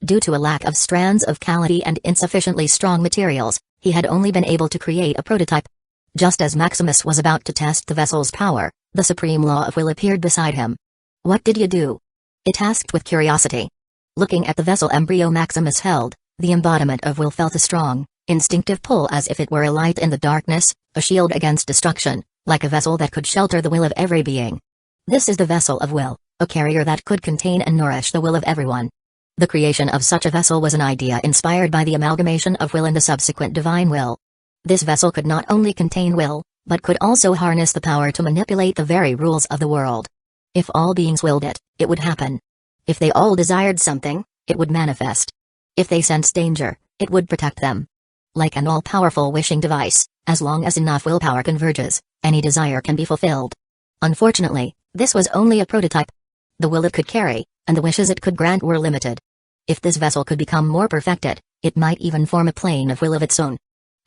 Due to a lack of strands of Calamity and insufficiently strong materials, he had only been able to create a prototype. Just as Maximus was about to test the vessel's power, the supreme law of will appeared beside him. What did you do? It asked with curiosity. Looking at the vessel embryo Maximus held, the embodiment of will felt a strong, instinctive pull as if it were a light in the darkness, a shield against destruction, like a vessel that could shelter the will of every being. This is the vessel of will, a carrier that could contain and nourish the will of everyone. The creation of such a vessel was an idea inspired by the amalgamation of will and the subsequent divine will. This vessel could not only contain will, but could also harness the power to manipulate the very rules of the world. If all beings willed it, it would happen. If they all desired something, it would manifest. If they sensed danger, it would protect them. Like an all-powerful wishing device, as long as enough willpower converges, any desire can be fulfilled. Unfortunately, this was only a prototype. The will it could carry, and the wishes it could grant were limited. If this vessel could become more perfected, it might even form a plane of will of its own.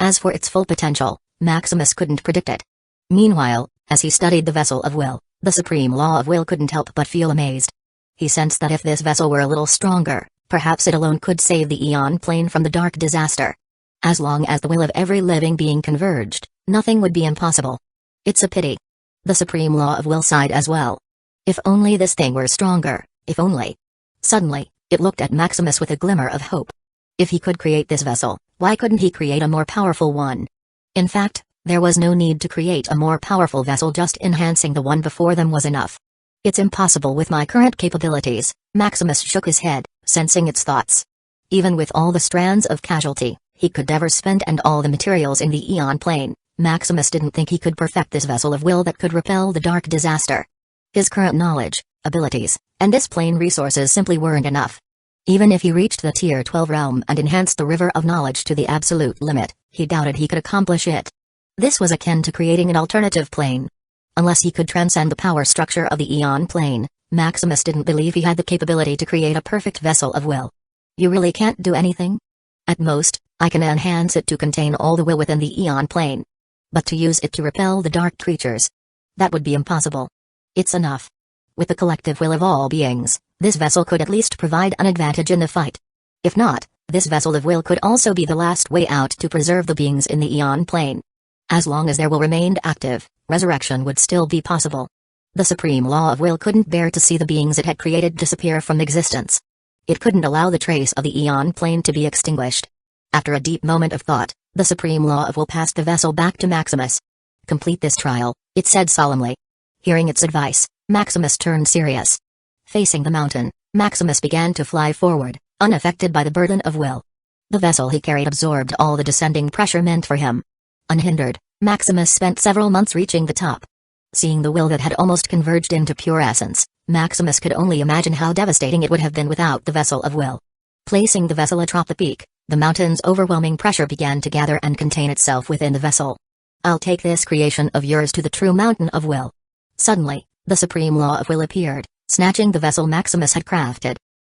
As for its full potential, Maximus couldn't predict it. Meanwhile, as he studied the vessel of will, the supreme law of will couldn't help but feel amazed. He sensed that if this vessel were a little stronger, perhaps it alone could save the Eon plane from the dark disaster. As long as the will of every living being converged, nothing would be impossible. It's a pity. The supreme law of will sighed as well. If only this thing were stronger, if only. Suddenly, it looked at Maximus with a glimmer of hope. If he could create this vessel, why couldn't he create a more powerful one? In fact, there was no need to create a more powerful vessel, just enhancing the one before them was enough. It's impossible with my current capabilities, Maximus shook his head, sensing its thoughts. Even with all the strands of casualty he could ever spend and all the materials in the Eon plane, Maximus didn't think he could perfect this vessel of will that could repel the dark disaster. His current knowledge, abilities, and this plane resources simply weren't enough. Even if he reached the Tier 12 realm and enhanced the river of knowledge to the absolute limit, he doubted he could accomplish it. This was akin to creating an alternative plane. Unless he could transcend the power structure of the Eon plane, Maximus didn't believe he had the capability to create a perfect vessel of will. You really can't do anything? At most, I can enhance it to contain all the will within the Eon plane. But to use it to repel the dark creatures? That would be impossible. It's enough. With the collective will of all beings, this vessel could at least provide an advantage in the fight. If not, this vessel of will could also be the last way out to preserve the beings in the Eon plane. As long as their will remained active, resurrection would still be possible. The supreme law of will couldn't bear to see the beings it had created disappear from existence. It couldn't allow the trace of the Eon plane to be extinguished. After a deep moment of thought, the supreme law of will passed the vessel back to Maximus. Complete this trial, it said solemnly. Hearing its advice, Maximus turned serious. Facing the mountain, Maximus began to fly forward, unaffected by the burden of will. The vessel he carried absorbed all the descending pressure meant for him. Unhindered, Maximus spent several months reaching the top. Seeing the will that had almost converged into pure essence, Maximus could only imagine how devastating it would have been without the vessel of will. Placing the vessel atop the peak, the mountain's overwhelming pressure began to gather and contain itself within the vessel. I'll take this creation of yours to the true mountain of will. Suddenly, the supreme law of will appeared, snatching the vessel Maximus had crafted.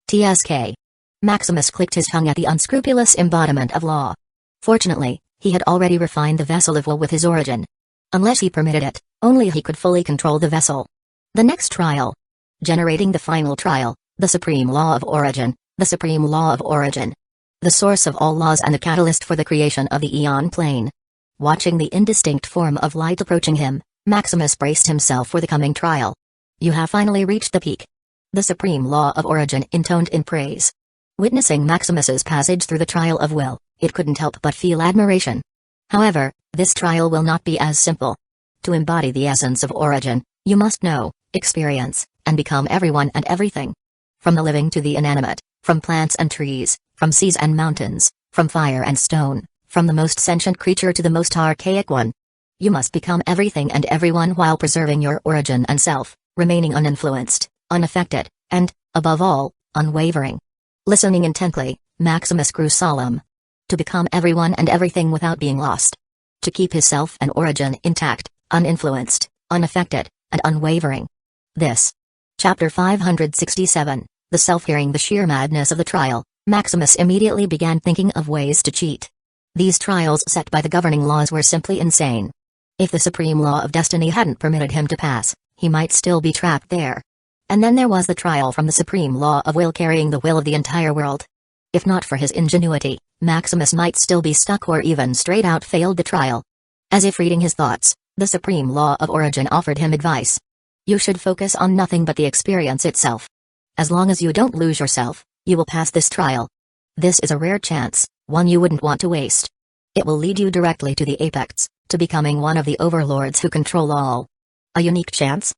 TSK. Maximus clicked his tongue at the unscrupulous embodiment of law. Fortunately, he had already refined the vessel of will with his origin. Unless he permitted it, only he could fully control the vessel. The next trial. Generating the final trial, the supreme law of origin, the supreme law of origin. The source of all laws and the catalyst for the creation of the Eon plane. Watching the indistinct form of light approaching him, Maximus braced himself for the coming trial. You have finally reached the peak. The supreme law of origin intoned in praise. Witnessing Maximus's passage through the trial of will, it couldn't help but feel admiration. However, this trial will not be as simple. To embody the essence of origin, you must know, experience, and become everyone and everything. From the living to the inanimate, from plants and trees, from seas and mountains, from fire and stone, from the most sentient creature to the most archaic one. You must become everything and everyone while preserving your origin and self, remaining uninfluenced, unaffected, and, above all, unwavering. Listening intently, Maximus grew solemn. To become everyone and everything without being lost. To keep his self and origin intact, uninfluenced, unaffected, and unwavering. This. Chapter 567, The Self. Hearing the sheer madness of the trial, Maximus immediately began thinking of ways to cheat. These trials set by the governing laws were simply insane. If the supreme law of destiny hadn't permitted him to pass, he might still be trapped there. And then there was the trial from the supreme law of will carrying the will of the entire world. If not for his ingenuity, Maximus might still be stuck or even straight out failed the trial. As if reading his thoughts, the supreme law of origin offered him advice. You should focus on nothing but the experience itself. As long as you don't lose yourself, you will pass this trial. This is a rare chance, one you wouldn't want to waste. It will lead you directly to the apex, to becoming one of the overlords who control all. A unique chance?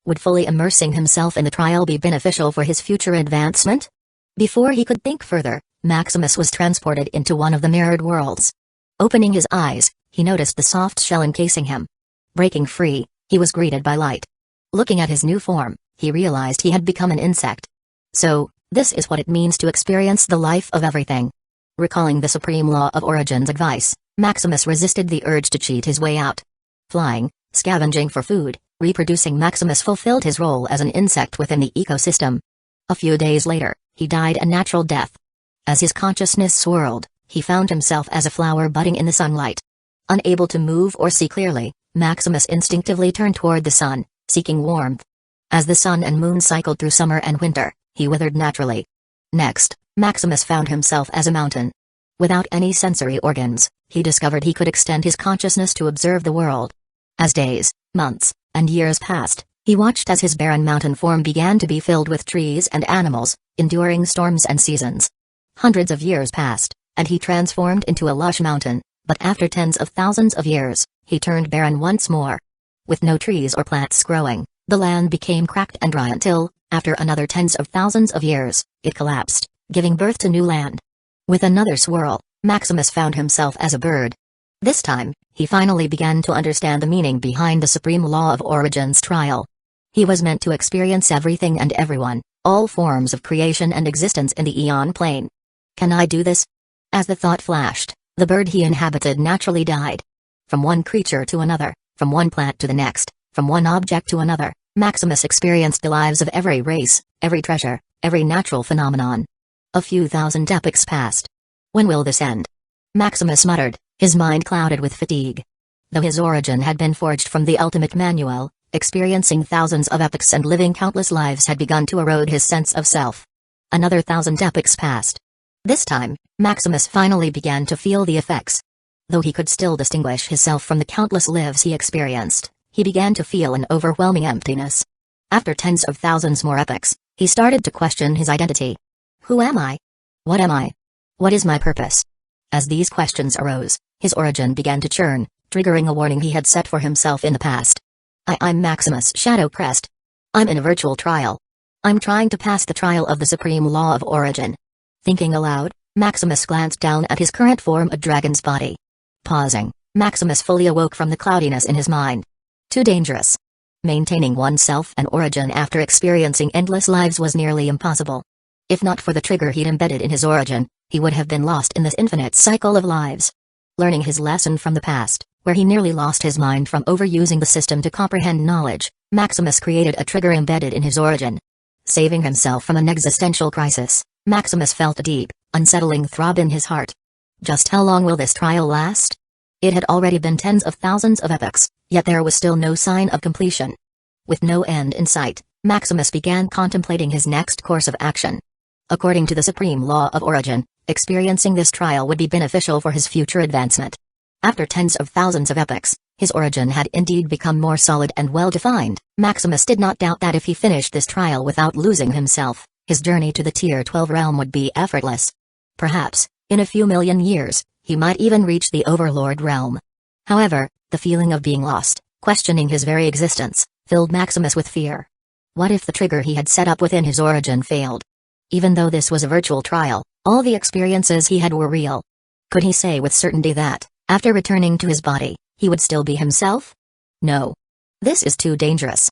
Would fully immersing himself in the trial be beneficial for his future advancement? Before he could think further, Maximus was transported into one of the mirrored worlds. Opening his eyes, he noticed the soft shell encasing him. Breaking free, he was greeted by light. Looking at his new form, he realized he had become an insect. So, this is what it means to experience the life of everything. Recalling the supreme law of origin's advice, Maximus resisted the urge to cheat his way out. Flying, scavenging for food, reproducing, Maximus fulfilled his role as an insect within the ecosystem. A few days later, he died a natural death. As his consciousness swirled, he found himself as a flower budding in the sunlight. Unable to move or see clearly, Maximus instinctively turned toward the sun, seeking warmth. As the sun and moon cycled through summer and winter, he withered naturally. Next, Maximus found himself as a mountain. Without any sensory organs, he discovered he could extend his consciousness to observe the world. As days, months, and years passed, he watched as his barren mountain form began to be filled with trees and animals, enduring storms and seasons. Hundreds of years passed, and he transformed into a lush mountain, but after tens of thousands of years, he turned barren once more. With no trees or plants growing, the land became cracked and dry until, after another tens of thousands of years, it collapsed, giving birth to new land. With another swirl, Maximus found himself as a bird. This time, he finally began to understand the meaning behind the supreme law of origin's trial. He was meant to experience everything and everyone, all forms of creation and existence in the eon plane. Can I do this? As the thought flashed, the bird he inhabited naturally died. From one creature to another, from one plant to the next, from one object to another, Maximus experienced the lives of every race, every treasure, every natural phenomenon. A few thousand epochs passed. When will this end? Maximus muttered, his mind clouded with fatigue. Though his origin had been forged from the ultimate manual, experiencing thousands of epochs and living countless lives had begun to erode his sense of self. Another 1,000 epochs passed. This time, Maximus finally began to feel the effects. Though he could still distinguish himself from the countless lives he experienced, he began to feel an overwhelming emptiness. After tens of thousands more epochs, he started to question his identity. Who am I? What am I? What is my purpose? As these questions arose, his origin began to churn, triggering a warning he had set for himself in the past. I'm Maximus Shadow Crest. I'm in a virtual trial. I'm trying to pass the trial of the supreme law of origin. Thinking aloud, Maximus glanced down at his current form, a dragon's body. Pausing, Maximus fully awoke from the cloudiness in his mind. Too dangerous. Maintaining oneself and origin after experiencing endless lives was nearly impossible. If not for the trigger he'd embedded in his origin, he would have been lost in this infinite cycle of lives. Learning his lesson from the past, where he nearly lost his mind from overusing the system to comprehend knowledge, Maximus created a trigger embedded in his origin. Saving himself from an existential crisis, Maximus felt a deep, unsettling throb in his heart. Just how long will this trial last? It had already been tens of thousands of epochs, yet there was still no sign of completion. With no end in sight, Maximus began contemplating his next course of action. According to the supreme law of origin, experiencing this trial would be beneficial for his future advancement. After tens of thousands of epochs, his origin had indeed become more solid and well-defined. Maximus did not doubt that if he finished this trial without losing himself, His journey to the Tier 12 realm would be effortless. Perhaps, in a few million years, he might even reach the Overlord realm. However, the feeling of being lost, questioning his very existence, filled Maximus with fear. What if the trigger he had set up within his origin failed? Even though this was a virtual trial, all the experiences he had were real. Could he say with certainty that, after returning to his body, he would still be himself? No. This is too dangerous.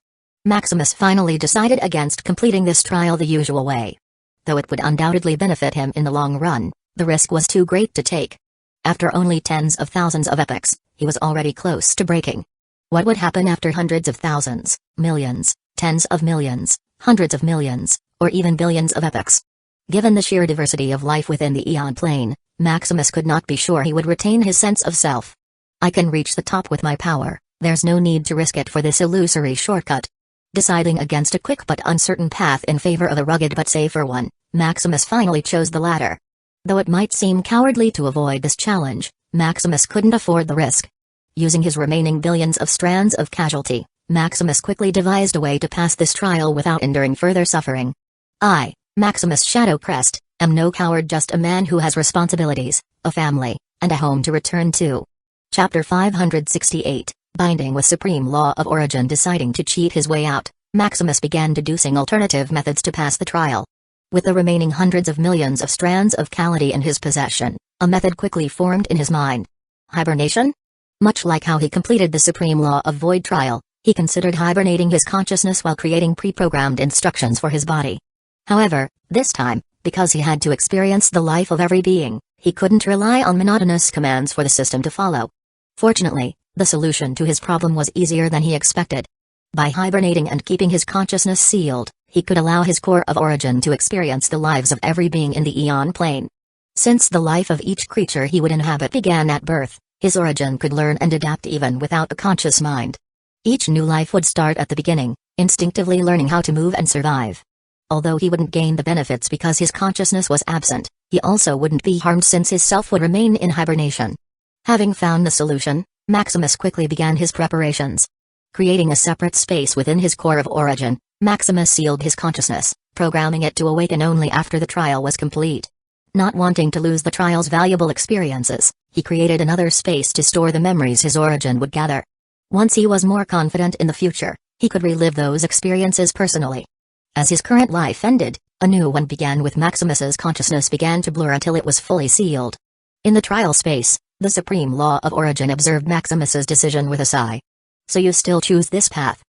Maximus finally decided against completing this trial the usual way. Though it would undoubtedly benefit him in the long run, the risk was too great to take. After only tens of thousands of epochs, he was already close to breaking. What would happen after hundreds of thousands, millions, tens of millions, hundreds of millions, or even billions of epochs? Given the sheer diversity of life within the Eon plane, Maximus could not be sure he would retain his sense of self. I can reach the top with my power, there's no need to risk it for this illusory shortcut. Deciding against a quick but uncertain path in favor of a rugged but safer one, Maximus finally chose the latter. Though it might seem cowardly to avoid this challenge, Maximus couldn't afford the risk. Using his remaining billions of strands of casualty, Maximus quickly devised a way to pass this trial without enduring further suffering. I, Maximus Shadowcrest, am no coward, just a man who has responsibilities, a family, and a home to return to. Chapter 568, Binding with Supreme Law of Origin. Deciding to cheat his way out, Maximus began deducing alternative methods to pass the trial. With the remaining hundreds of millions of strands of Calamity in his possession, a method quickly formed in his mind. Hibernation? Much like how he completed the Supreme Law of Void trial, he considered hibernating his consciousness while creating pre-programmed instructions for his body. However, this time, because he had to experience the life of every being, he couldn't rely on monotonous commands for the system to follow. Fortunately, the solution to his problem was easier than he expected. By hibernating and keeping his consciousness sealed, he could allow his core of origin to experience the lives of every being in the Eon plane. Since the life of each creature he would inhabit began at birth, his origin could learn and adapt even without a conscious mind. Each new life would start at the beginning, instinctively learning how to move and survive. Although he wouldn't gain the benefits because his consciousness was absent, he also wouldn't be harmed since his self would remain in hibernation. Having found the solution, Maximus quickly began his preparations. Creating a separate space within his core of origin, Maximus sealed his consciousness, programming it to awaken only after the trial was complete. Not wanting to lose the trial's valuable experiences, he created another space to store the memories his origin would gather. Once he was more confident in the future, he could relive those experiences personally. As his current life ended, a new one began. With Maximus's consciousness began to blur until it was fully sealed. In the trial space, the Supreme Law of Origin observed Maximus's decision with a sigh. So you still choose this path?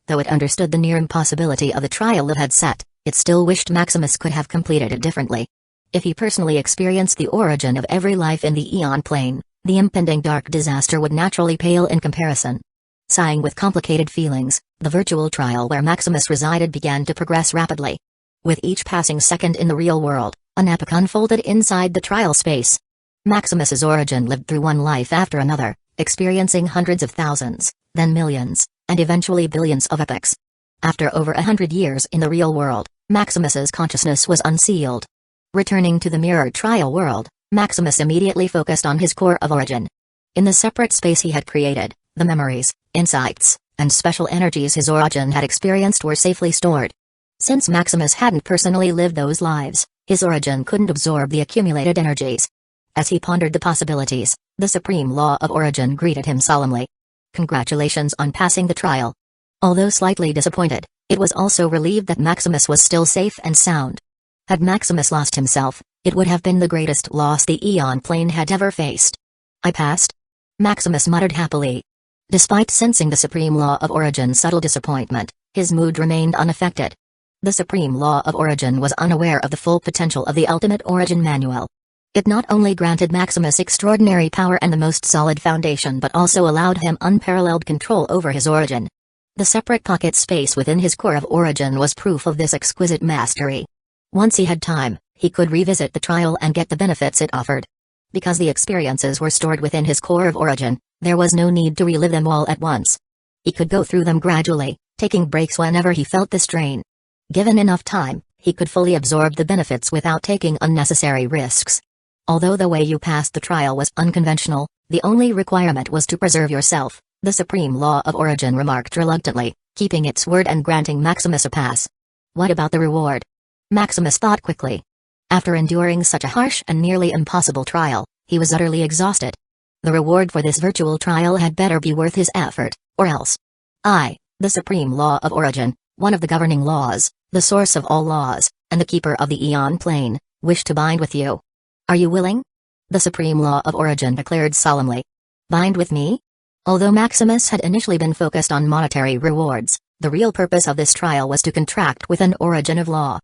Though it understood the near impossibility of the trial it had set, it still wished Maximus could have completed it differently. If he personally experienced the origin of every life in the Eon plane, the impending dark disaster would naturally pale in comparison. Sighing with complicated feelings, the virtual trial where Maximus resided began to progress rapidly. With each passing second in the real world, an epoch unfolded inside the trial space. Maximus's origin lived through one life after another, experiencing hundreds of thousands, then millions, and eventually billions of epochs. After over 100 years in the real world, Maximus's consciousness was unsealed. Returning to the mirrored trial world, Maximus immediately focused on his core of origin. In the separate space he had created, the memories, insights, and special energies his origin had experienced were safely stored. Since Maximus hadn't personally lived those lives, his origin couldn't absorb the accumulated energies. As he pondered the possibilities, the Supreme Law of Origin greeted him solemnly. Congratulations on passing the trial. Although slightly disappointed, it was also relieved that Maximus was still safe and sound. Had Maximus lost himself, it would have been the greatest loss the Eon plane had ever faced. I passed? Maximus muttered happily. Despite sensing the Supreme Law of Origin's subtle disappointment, his mood remained unaffected. The Supreme Law of Origin was unaware of the full potential of the Ultimate Origin Manual. It not only granted Maximus extraordinary power and the most solid foundation but also allowed him unparalleled control over his origin. The separate pocket space within his core of origin was proof of this exquisite mastery. Once he had time, he could revisit the trial and get the benefits it offered. Because the experiences were stored within his core of origin, there was no need to relive them all at once. He could go through them gradually, taking breaks whenever he felt the strain. Given enough time, he could fully absorb the benefits without taking unnecessary risks. Although the way you passed the trial was unconventional, the only requirement was to preserve yourself, the Supreme Law of Origin remarked reluctantly, keeping its word and granting Maximus a pass. What about the reward? Maximus thought quickly. After enduring such a harsh and nearly impossible trial, he was utterly exhausted. The reward for this virtual trial had better be worth his effort, or else. I, the supreme law of origin, one of the governing laws, the source of all laws, and the keeper of the Aeon plane, wish to bind with you. Are you willing? The supreme law of origin declared solemnly. Bind with me? Although Maximus had initially been focused on monetary rewards, the real purpose of this trial was to contract with an origin of law.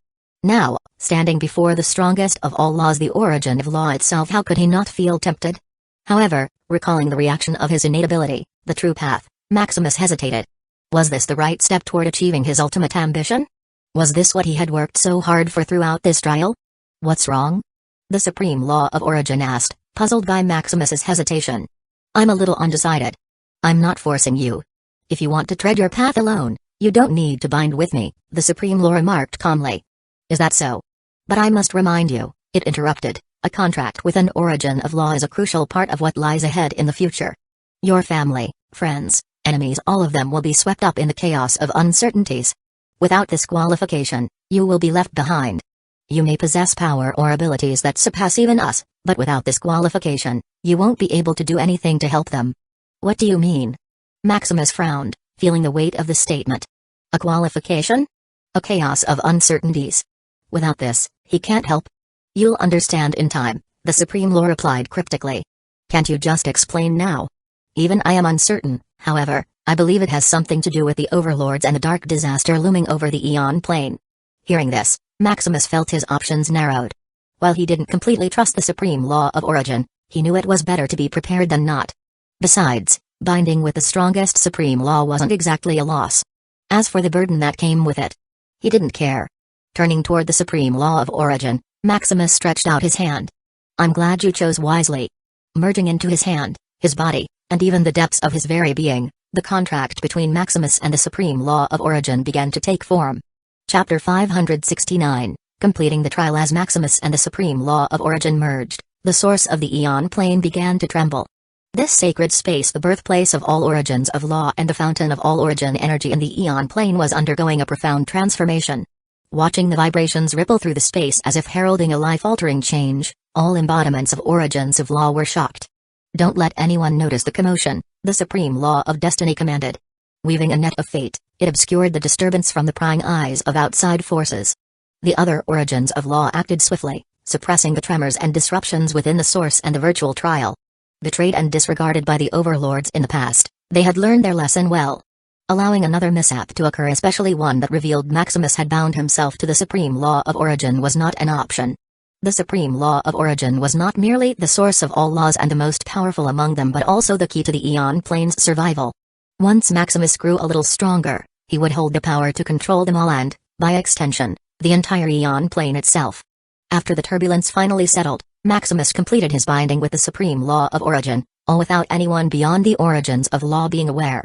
Now, standing before the strongest of all laws, the origin of law itself, how could he not feel tempted? However, recalling the reaction of his innate ability, the true path, Maximus hesitated. Was this the right step toward achieving his ultimate ambition? Was this what he had worked so hard for throughout this trial? What's wrong? The supreme law of origin asked, puzzled by Maximus's hesitation. I'm a little undecided. I'm not forcing you. If you want to tread your path alone, you don't need to bind with me, the supreme law remarked calmly. Is that so? But I must remind you, it interrupted, a contract with an origin of law is a crucial part of what lies ahead in the future. Your family, friends, enemies, all of them will be swept up in the chaos of uncertainties. Without this qualification, you will be left behind. You may possess power or abilities that surpass even us, but without this qualification, you won't be able to do anything to help them. What do you mean? Maximus frowned, feeling the weight of the statement. A qualification? A chaos of uncertainties. Without this, he can't help. You'll understand in time, the Supreme Law replied cryptically. Can't you just explain now? Even I am uncertain, however, I believe it has something to do with the overlords and the dark disaster looming over the Aeon plane. Hearing this, Maximus felt his options narrowed. While he didn't completely trust the supreme law of origin, he knew it was better to be prepared than not. Besides, binding with the strongest supreme law wasn't exactly a loss. As for the burden that came with it, he didn't care. Turning toward the supreme law of origin, Maximus stretched out his hand. I'm glad you chose wisely. Merging into his hand, his body, and even the depths of his very being, the contract between Maximus and the supreme law of origin began to take form. Chapter 569, completing the trial. As Maximus and the supreme law of origin merged, the source of the Aeon plane began to tremble. This sacred space, the birthplace of all origins of law and the fountain of all origin energy in the Aeon plane, was undergoing a profound transformation. Watching the vibrations ripple through the space as if heralding a life-altering change, all embodiments of origins of law were shocked. Don't let anyone notice the commotion, the supreme law of destiny commanded. Weaving a net of fate, it obscured the disturbance from the prying eyes of outside forces. The other origins of law acted swiftly, suppressing the tremors and disruptions within the source and the virtual trial. Betrayed and disregarded by the overlords in the past, they had learned their lesson well. Allowing another mishap to occur, especially one that revealed Maximus had bound himself to the supreme law of origin, was not an option. The supreme law of origin was not merely the source of all laws and the most powerful among them, but also the key to the Aeon plane's survival. Once Maximus grew a little stronger, he would hold the power to control them all and, by extension, the entire Aeon plane itself. After the turbulence finally settled, Maximus completed his binding with the supreme law of origin, all without anyone beyond the origins of law being aware.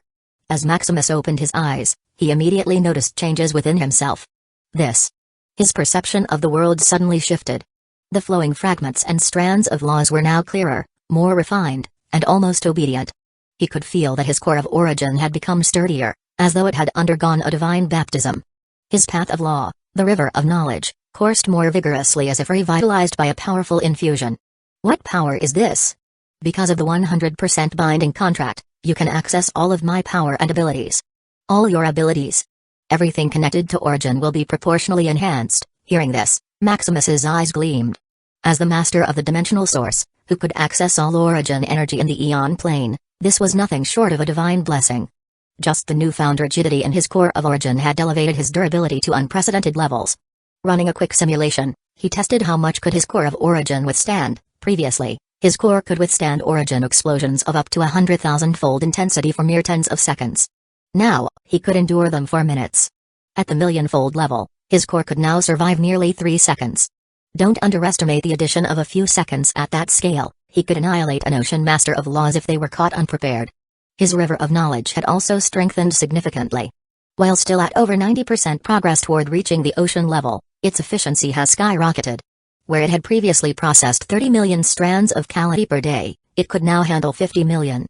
As Maximus opened his eyes, he immediately noticed changes within himself. His perception of the world suddenly shifted. The flowing fragments and strands of laws were now clearer, more refined, and almost obedient. He could feel that his core of origin had become sturdier, as though it had undergone a divine baptism. His path of law, the river of knowledge, coursed more vigorously as if revitalized by a powerful infusion. What power is this? Because of the 100% binding contract, you can access all of my power and abilities. All your abilities. Everything connected to origin will be proportionally enhanced. Hearing this, Maximus's eyes gleamed. As the master of the dimensional source, who could access all origin energy in the Aeon plane, this was nothing short of a divine blessing. Just the newfound rigidity in his core of origin had elevated his durability to unprecedented levels. Running a quick simulation, he tested how much could his core of origin withstand. Previously, his core could withstand origin explosions of up to 100,000-fold intensity for mere tens of seconds. Now, he could endure them for minutes. At the million-fold level, his core could now survive nearly 3 seconds. Don't underestimate the addition of a few seconds at that scale. He could annihilate an ocean master of laws if they were caught unprepared. His river of knowledge had also strengthened significantly. While still at over 90% progress toward reaching the ocean level, its efficiency has skyrocketed. Where it had previously processed 30 million strands of Calamity per day, it could now handle 50 million.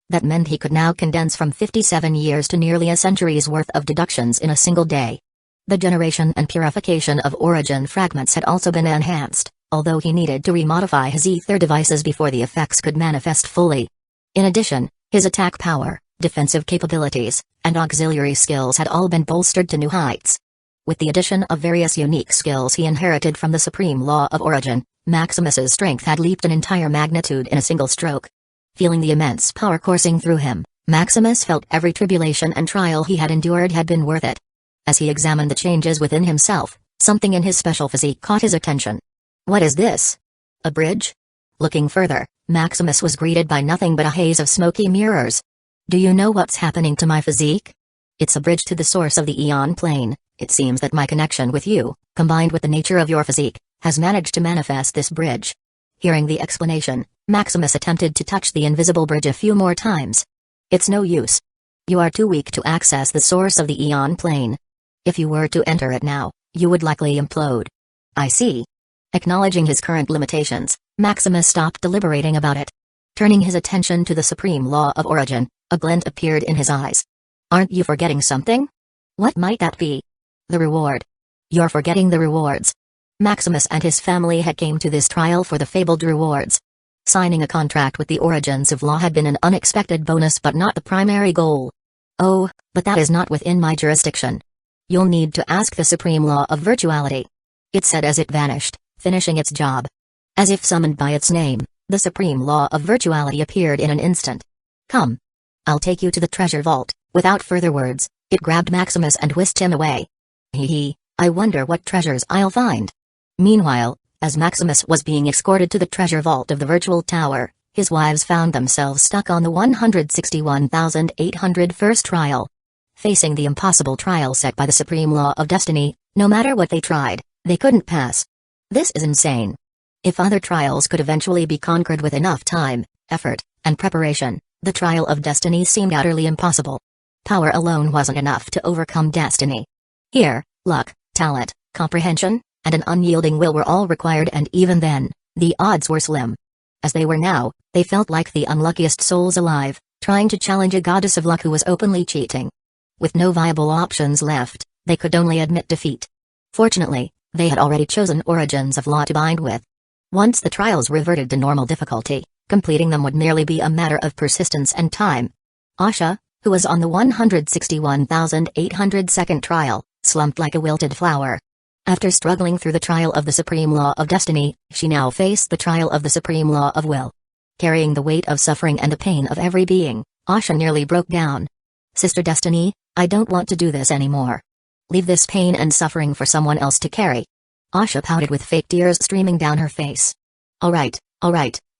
That meant he could now condense from 57 years to nearly a century's worth of deductions in a single day. The generation and purification of origin fragments had also been enhanced, although he needed to remodify his ether devices before the effects could manifest fully. In addition, his attack power, defensive capabilities, and auxiliary skills had all been bolstered to new heights. With the addition of various unique skills he inherited from the supreme law of origin, Maximus's strength had leaped an entire magnitude in a single stroke. Feeling the immense power coursing through him, Maximus felt every tribulation and trial he had endured had been worth it. As he examined the changes within himself, something in his special physique caught his attention. What is this? A bridge? Looking further, Maximus was greeted by nothing but a haze of smoky mirrors. Do you know what's happening to my physique? It's a bridge to the source of the Eon plane. It seems that my connection with you, combined with the nature of your physique, has managed to manifest this bridge. Hearing the explanation, Maximus attempted to touch the invisible bridge a few more times. It's no use. You are too weak to access the source of the Eon plane. If you were to enter it now, you would likely implode. I see. Acknowledging his current limitations, Maximus stopped deliberating about it. Turning his attention to the supreme law of origin, a glint appeared in his eyes. Aren't you forgetting something? What might that be? The reward. You're forgetting the rewards. Maximus and his family had came to this trial for the fabled rewards. Signing a contract with the origins of law had been an unexpected bonus but not the primary goal. Oh, but that is not within my jurisdiction. You'll need to ask the supreme law of virtuality. It said as it vanished, finishing its job. As if summoned by its name, the supreme law of virtuality appeared in an instant. Come. I'll take you to the treasure vault. Without further words, it grabbed Maximus and whisked him away. I wonder what treasures I'll find. Meanwhile, as Maximus was being escorted to the treasure vault of the virtual tower, his wives found themselves stuck on the 161,801st trial. Facing the impossible trial set by the supreme law of destiny, no matter what they tried, they couldn't pass. This is insane. If other trials could eventually be conquered with enough time, effort, and preparation, the trial of destiny seemed utterly impossible. Power alone wasn't enough to overcome destiny. Here, luck, talent, comprehension, and an unyielding will were all required, and even then, the odds were slim. As they were now, they felt like the unluckiest souls alive, trying to challenge a goddess of luck who was openly cheating. With no viable options left, they could only admit defeat. Fortunately, they had already chosen origins of law to bind with. Once the trials reverted to normal difficulty, completing them would merely be a matter of persistence and time. Asha, who was on the 161,802nd trial, slumped like a wilted flower. After struggling through the trial of the supreme law of destiny, she now faced the trial of the supreme law of will. Carrying the weight of suffering and the pain of every being, Asha nearly broke down. Sister Destiny, I don't want to do this anymore. Leave this pain and suffering for someone else to carry. Asha pouted with fake tears streaming down her face. All right,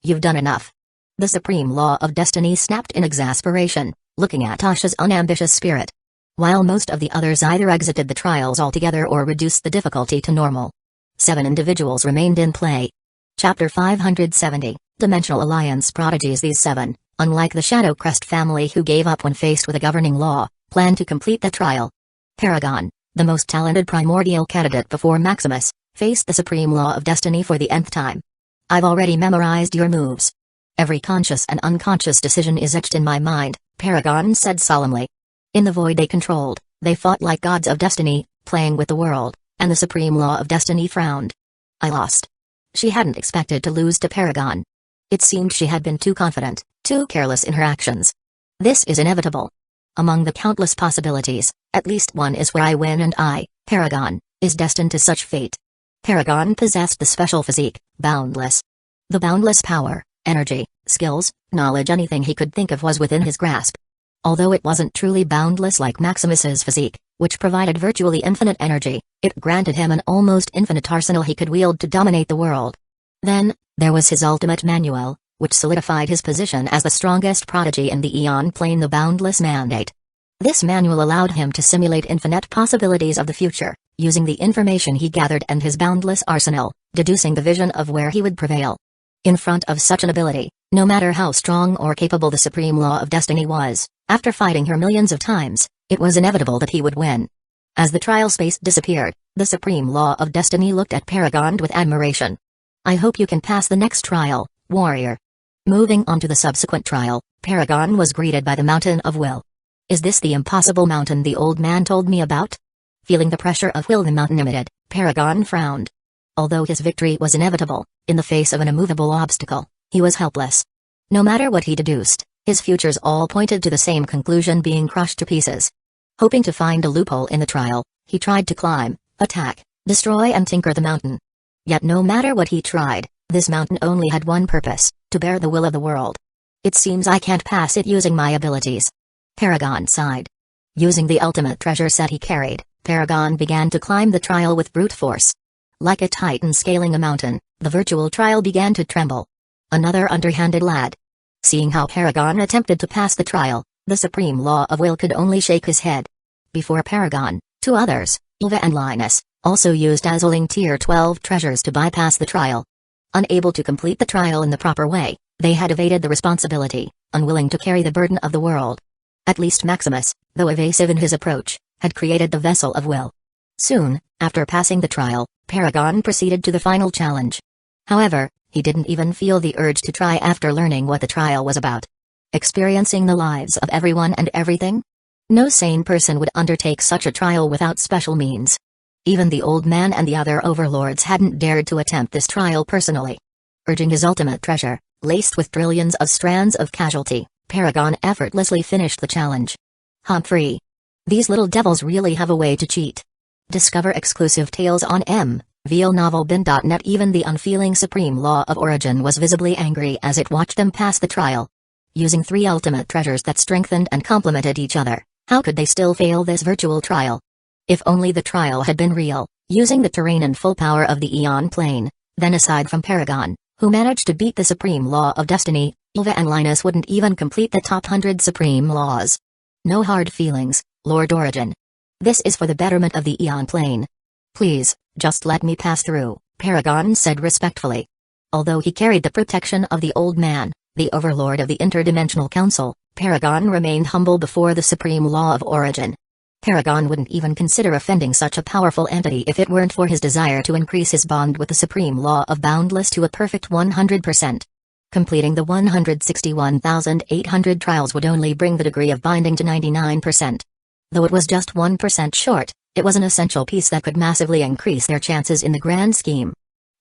you've done enough. The supreme law of destiny snapped in exasperation, looking at Asha's unambitious spirit. While most of the others either exited the trials altogether or reduced the difficulty to normal. 7 individuals remained in play. Chapter 570, Dimensional Alliance Prodigies. These 7, unlike the Shadow Crest family who gave up when faced with a governing law, planned to complete the trial. Paragon, the most talented primordial candidate before Maximus, faced the supreme law of destiny for the nth time. I've already memorized your moves. Every conscious and unconscious decision is etched in my mind, Paragon said solemnly. In the void they controlled, they fought like gods of destiny, playing with the world, and the supreme law of destiny frowned. I lost. She hadn't expected to lose to Paragon. It seemed she had been too confident, too careless in her actions. This is inevitable. Among the countless possibilities, at least one is where I win and I, Paragon, is destined to such fate. Paragon possessed the special physique, boundless. The boundless power, energy, skills, knowledge, anything he could think of was within his grasp. Although it wasn't truly boundless like Maximus's physique, which provided virtually infinite energy, it granted him an almost infinite arsenal he could wield to dominate the world. Then, there was his ultimate manual, which solidified his position as the strongest prodigy in the Eon plane, the Boundless Mandate. This manual allowed him to simulate infinite possibilities of the future, using the information he gathered and his boundless arsenal, deducing the vision of where he would prevail. In front of such an ability, no matter how strong or capable the supreme law of destiny was, after fighting her millions of times, it was inevitable that he would win. As the trial space disappeared, the supreme law of destiny looked at Paragon with admiration. I hope you can pass the next trial, warrior. Moving on to the subsequent trial, Paragon was greeted by the Mountain of Will. Is this the impossible mountain the old man told me about? Feeling the pressure of will the mountain emitted, Paragon frowned. Although his victory was inevitable, in the face of an immovable obstacle, he was helpless. No matter what he deduced, his futures all pointed to the same conclusion: being crushed to pieces. Hoping to find a loophole in the trial, he tried to climb, attack, destroy and tinker the mountain. Yet no matter what he tried, this mountain only had one purpose: to bear the will of the world. It seems I can't pass it using my abilities. Paragon sighed. Using the ultimate treasure set he carried, Paragon began to climb the trial with brute force. Like a titan scaling a mountain, the virtual trial began to tremble. Another underhanded lad. Seeing how Paragon attempted to pass the trial, the supreme law of will could only shake his head. Before Paragon, two others, Eva and Linus, also used dazzling Tier 12 treasures to bypass the trial. Unable to complete the trial in the proper way, they had evaded the responsibility, unwilling to carry the burden of the world. At least Maximus, though evasive in his approach, had created the vessel of will. Soon, after passing the trial, Paragon proceeded to the final challenge. However, he didn't even feel the urge to try after learning what the trial was about. Experiencing the lives of everyone and everything? No sane person would undertake such a trial without special means. Even the old man and the other overlords hadn't dared to attempt this trial personally. Urging his ultimate treasure, laced with trillions of strands of casualty, Paragon effortlessly finished the challenge. Humphrey. These little devils really have a way to cheat. Discover exclusive tales on mvlnovelbin.net. Even the unfeeling Supreme Law of Origin was visibly angry as it watched them pass the trial. Using three ultimate treasures that strengthened and complemented each other, how could they still fail this virtual trial? If only the trial had been real, using the terrain and full power of the Eon Plane, then aside from Paragon, who managed to beat the Supreme Law of Destiny, Eva and Linus wouldn't even complete the top 100 Supreme Laws. No hard feelings, Lord Origin. This is for the betterment of the Eon Plane. Please, just let me pass through, Paragon said respectfully. Although he carried the protection of the old man, the overlord of the Interdimensional Council, Paragon remained humble before the Supreme Law of Origin. Paragon wouldn't even consider offending such a powerful entity if it weren't for his desire to increase his bond with the Supreme Law of Boundless to a perfect 100%. Completing the 161,800 trials would only bring the degree of binding to 99%. Though it was just 1% short, it was an essential piece that could massively increase their chances in the grand scheme.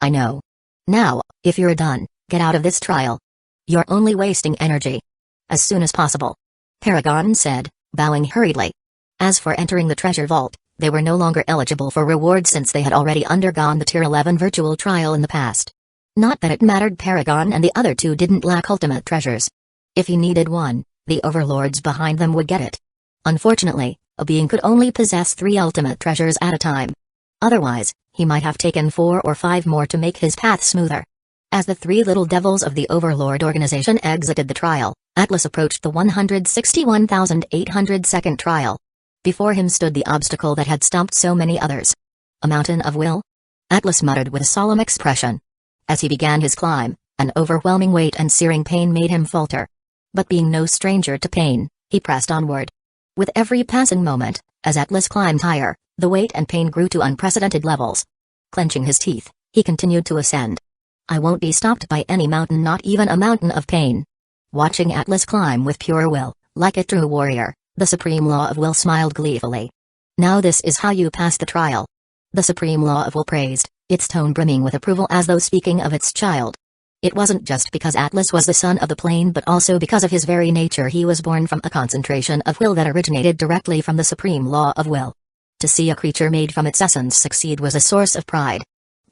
I know. Now, if you're done, get out of this trial. You're only wasting energy. As soon as possible. Paragon said, bowing hurriedly. As for entering the treasure vault, they were no longer eligible for rewards since they had already undergone the Tier 11 virtual trial in the past. Not that it mattered, Paragon and the other two didn't lack ultimate treasures. If he needed one, the overlords behind them would get it. Unfortunately, a being could only possess 3 ultimate treasures at a time. Otherwise, he might have taken 4 or 5 more to make his path smoother. As the 3 little devils of the Overlord organization exited the trial, Atlas approached the 161,802nd trial. Before him stood the obstacle that had stumped so many others. A mountain of will? Atlas muttered with a solemn expression. As he began his climb, an overwhelming weight and searing pain made him falter. But being no stranger to pain, he pressed onward. With every passing moment, as Atlas climbed higher, the weight and pain grew to unprecedented levels. Clenching his teeth, he continued to ascend. I won't be stopped by any mountain, not even a mountain of pain. Watching Atlas climb with pure will, like a true warrior, the Supreme Law of Will smiled gleefully. Now this is how you pass the trial. The Supreme Law of Will praised, its tone brimming with approval as though speaking of its child. It wasn't just because Atlas was the son of the plane, but also because of his very nature. He was born from a concentration of will that originated directly from the Supreme Law of Will. To see a creature made from its essence succeed was a source of pride.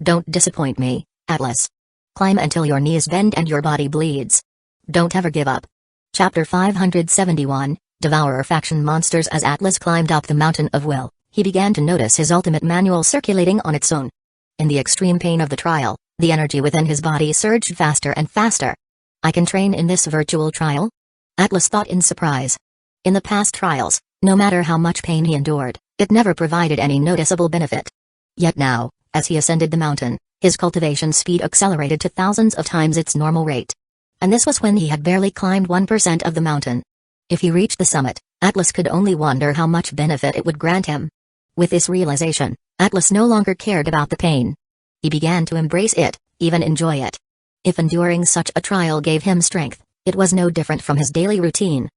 Don't disappoint me, Atlas. Climb until your knees bend and your body bleeds. Don't ever give up. Chapter 571, Devourer Faction Monsters. As Atlas climbed up the mountain of will, he began to notice his ultimate manual circulating on its own. In the extreme pain of the trial, the energy within his body surged faster and faster. I can train in this virtual trial? Atlas thought in surprise. In the past trials, no matter how much pain he endured, it never provided any noticeable benefit. Yet now, as he ascended the mountain, his cultivation speed accelerated to thousands of times its normal rate. And this was when he had barely climbed 1% of the mountain. If he reached the summit, Atlas could only wonder how much benefit it would grant him. With this realization, Atlas no longer cared about the pain. He began to embrace it, even enjoy it. If enduring such a trial gave him strength, it was no different from his daily routine.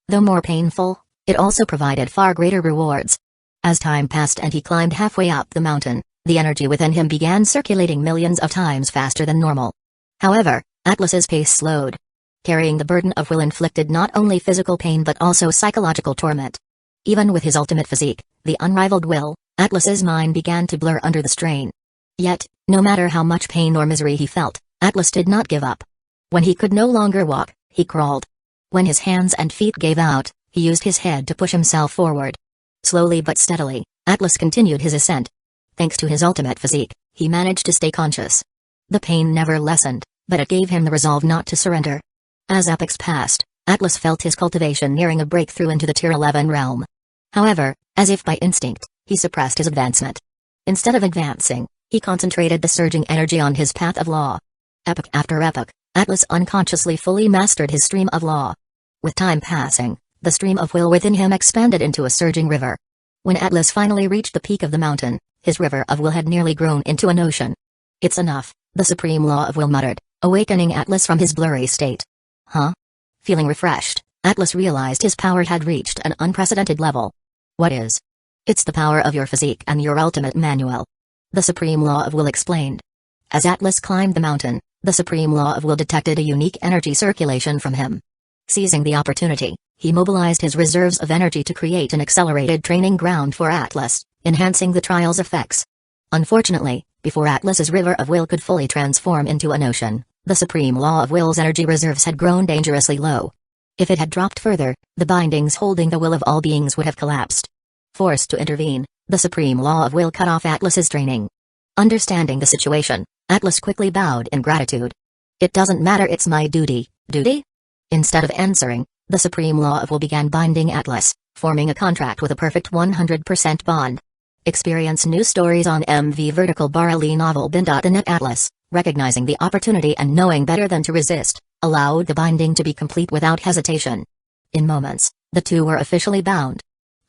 Though more painful, it also provided far greater rewards. As time passed and he climbed halfway up the mountain, the energy within him began circulating millions of times faster than normal. However, Atlas's pace slowed. Carrying the burden of will inflicted not only physical pain but also psychological torment. Even with his ultimate physique, the unrivaled will, Atlas's mind began to blur under the strain. Yet, no matter how much pain or misery he felt, Atlas did not give up. When he could no longer walk, he crawled. When his hands and feet gave out, he used his head to push himself forward. Slowly but steadily, Atlas continued his ascent. Thanks to his ultimate physique, he managed to stay conscious. The pain never lessened, but it gave him the resolve not to surrender. As epochs passed, Atlas felt his cultivation nearing a breakthrough into the Tier 11 realm. However, as if by instinct, he suppressed his advancement. Instead of advancing, he concentrated the surging energy on his path of law. Epoch after epoch, Atlas unconsciously fully mastered his stream of law. With time passing, the stream of will within him expanded into a surging river. When Atlas finally reached the peak of the mountain, his river of will had nearly grown into an ocean. "It's enough," the supreme law of will muttered, awakening Atlas from his blurry state. Huh? Feeling refreshed, Atlas realized his power had reached an unprecedented level. What is? It's the power of your physique and your ultimate manual. The supreme law of will explained. As Atlas climbed the mountain, the supreme law of will detected a unique energy circulation from him. Seizing the opportunity, he mobilized his reserves of energy to create an accelerated training ground for Atlas, enhancing the trial's effects. Unfortunately, before Atlas's river of will could fully transform into an ocean, the supreme law of will's energy reserves had grown dangerously low. If it had dropped further, the bindings holding the will of all beings would have collapsed. Forced to intervene, the supreme law of will cut off Atlas's training. Understanding the situation, Atlas quickly bowed in gratitude. "It doesn't matter, it's my duty." Duty? Instead of answering, the supreme law of will began binding Atlas, forming a contract with a perfect 100% bond. Experience new stories on MV novel bin.net. Atlas, recognizing the opportunity and knowing better than to resist, allowed the binding to be complete without hesitation. In moments, the two were officially bound.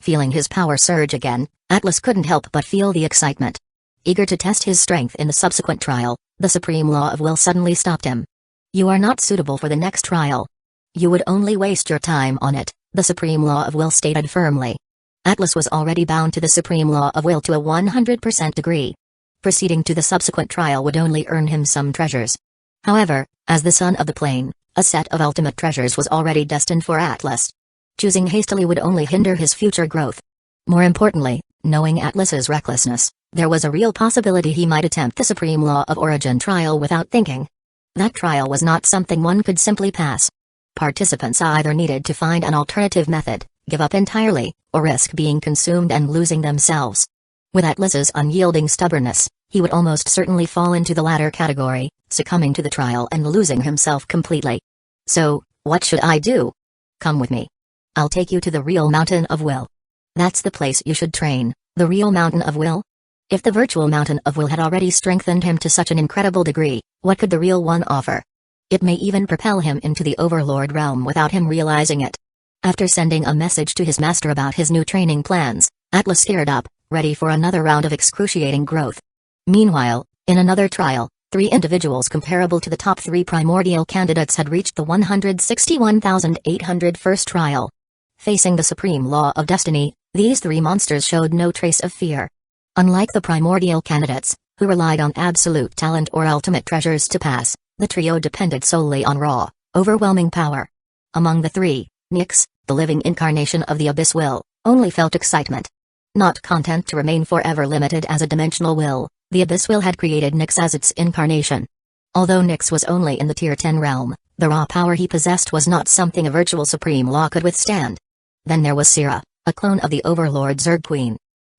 Feeling his power surge again, Atlas couldn't help but feel the excitement. Eager to test his strength in the subsequent trial, the supreme law of will suddenly stopped him. "You are not suitable for the next trial. You would only waste your time on it," the supreme law of will stated firmly. Atlas was already bound to the supreme law of will to a 100% degree. Proceeding to the subsequent trial would only earn him some treasures. However, as the son of the plane, a set of ultimate treasures was already destined for Atlas. Choosing hastily would only hinder his future growth. More importantly, knowing Atlas's recklessness, there was a real possibility he might attempt the supreme law of origin trial without thinking. That trial was not something one could simply pass. Participants either needed to find an alternative method, give up entirely, or risk being consumed and losing themselves. With Atlas's unyielding stubbornness, he would almost certainly fall into the latter category, succumbing to the trial and losing himself completely. "So, what should I do?" "Come with me. I'll take you to the real mountain of will. That's the place you should train, the real mountain of will." If the virtual mountain of will had already strengthened him to such an incredible degree, what could the real one offer? It may even propel him into the overlord realm without him realizing it. After sending a message to his master about his new training plans, Atlas geared up, ready for another round of excruciating growth. Meanwhile, in another trial, 3 individuals comparable to the top 3 primordial candidates had reached the 161,801st trial. Facing the supreme law of destiny, these 3 monsters showed no trace of fear. Unlike the primordial candidates, who relied on absolute talent or ultimate treasures to pass, the trio depended solely on raw, overwhelming power. Among the 3, Nyx, the living incarnation of the Abyss Will, only felt excitement. Not content to remain forever limited as a dimensional will, the Abyss Will had created Nyx as its incarnation. Although Nyx was only in the Tier 10 realm, the raw power he possessed was not something a virtual supreme law could withstand. Then there was Sira, a clone of the overlord Zerg Queen.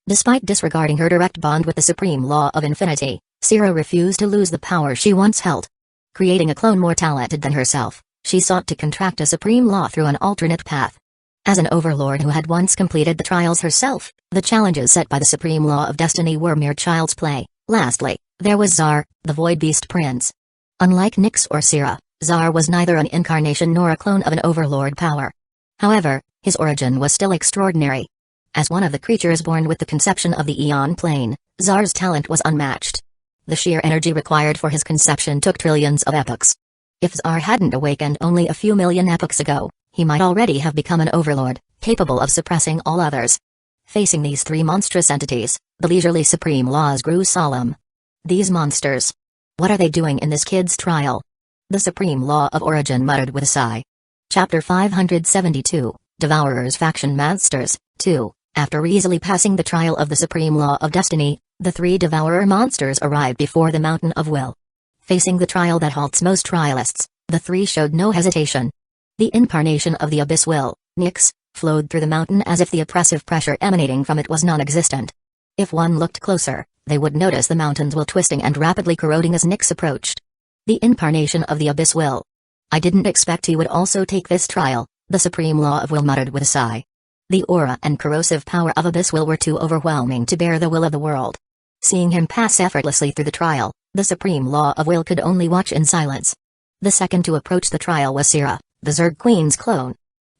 Despite disregarding her direct bond with the supreme law of infinity, Sira refused to lose the power she once held. Creating a clone more talented than herself, she sought to contract a supreme law through an alternate path. As an overlord who had once completed the trials herself, the challenges set by the supreme law of destiny were mere child's play. Lastly, there was Zar, the Void Beast Prince. Unlike Nyx or Sira, Zar was neither an incarnation nor a clone of an overlord power. However, his origin was still extraordinary. As one of the creatures born with the conception of the Eon Plane, Zar's talent was unmatched. The sheer energy required for his conception took trillions of epochs. If Zar hadn't awakened only a few million epochs ago, he might already have become an overlord, capable of suppressing all others. Facing these three monstrous entities, the leisurely supreme laws grew solemn. These monsters. What are they doing in this kid's trial? The supreme law of origin muttered with a sigh. Chapter 572, Devourers Faction Masters, 2. After easily passing the trial of the supreme law of destiny, the three devourer monsters arrived before the mountain of will. Facing the trial that halts most trialists, the three showed no hesitation. The incarnation of the abyss will, Nyx, flowed through the mountain as if the oppressive pressure emanating from it was non-existent. If one looked closer, they would notice the mountain's will twisting and rapidly corroding as Nyx approached. The incarnation of the abyss will. I didn't expect he would also take this trial, the supreme law of will muttered with a sigh. The aura and corrosive power of abyss will were too overwhelming to bear the will of the world. Seeing him pass effortlessly through the trial, the supreme law of will could only watch in silence. The second to approach the trial was Sira, the Zerg Queen's clone.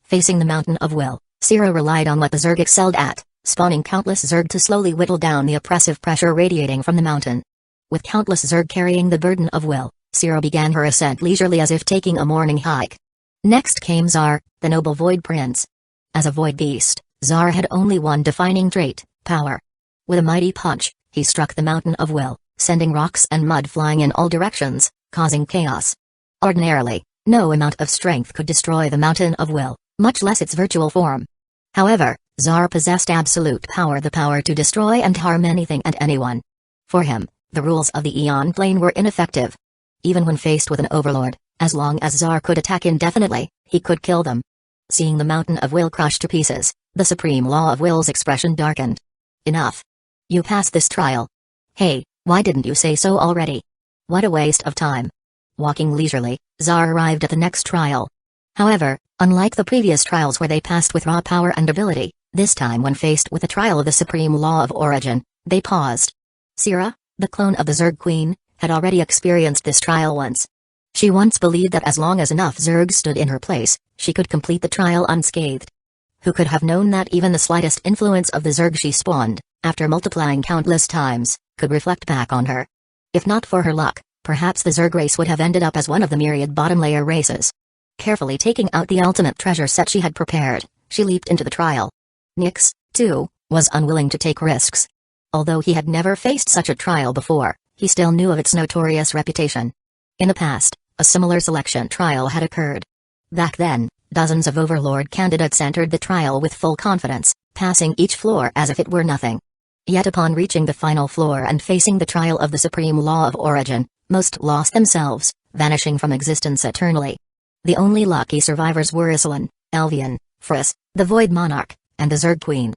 Facing the mountain of will, Sira relied on what the Zerg excelled at, spawning countless Zerg to slowly whittle down the oppressive pressure radiating from the mountain. With countless Zerg carrying the burden of will, Sira began her ascent leisurely as if taking a morning hike. Next came Zar, the noble Void Prince. As a Void Beast, Zar had only one defining trait, power. With a mighty punch, he struck the mountain of will, sending rocks and mud flying in all directions, causing chaos. Ordinarily, no amount of strength could destroy the mountain of will, much less its virtual form. However, Zar possessed absolute power, the power to destroy and harm anything and anyone. For him, the rules of the Eon Plane were ineffective. Even when faced with an overlord, as long as Zar could attack indefinitely, he could kill them. Seeing the mountain of will crushed to pieces, the supreme law of will's expression darkened. Enough. You passed this trial. Hey, why didn't you say so already? What a waste of time. Walking leisurely, Zar arrived at the next trial. However, unlike the previous trials where they passed with raw power and ability, this time when faced with the trial of the supreme law of origin, they paused. Sira, the clone of the Zerg Queen, had already experienced this trial once. She once believed that as long as enough Zerg stood in her place, she could complete the trial unscathed. Who could have known that even the slightest influence of the Zerg she spawned, after multiplying countless times, could reflect back on her? If not for her luck, perhaps the Zerg race would have ended up as one of the myriad bottom-layer races. Carefully taking out the ultimate treasure set she had prepared, she leaped into the trial. Nyx, too, was unwilling to take risks. Although he had never faced such a trial before, he still knew of its notorious reputation. In the past, a similar selection trial had occurred. Back then, dozens of Overlord candidates entered the trial with full confidence, passing each floor as if it were nothing. Yet upon reaching the final floor and facing the trial of the supreme law of origin, most lost themselves, vanishing from existence eternally. The only lucky survivors were Isilin, Elvian, Friss, the Void Monarch, and the Zerg Queen.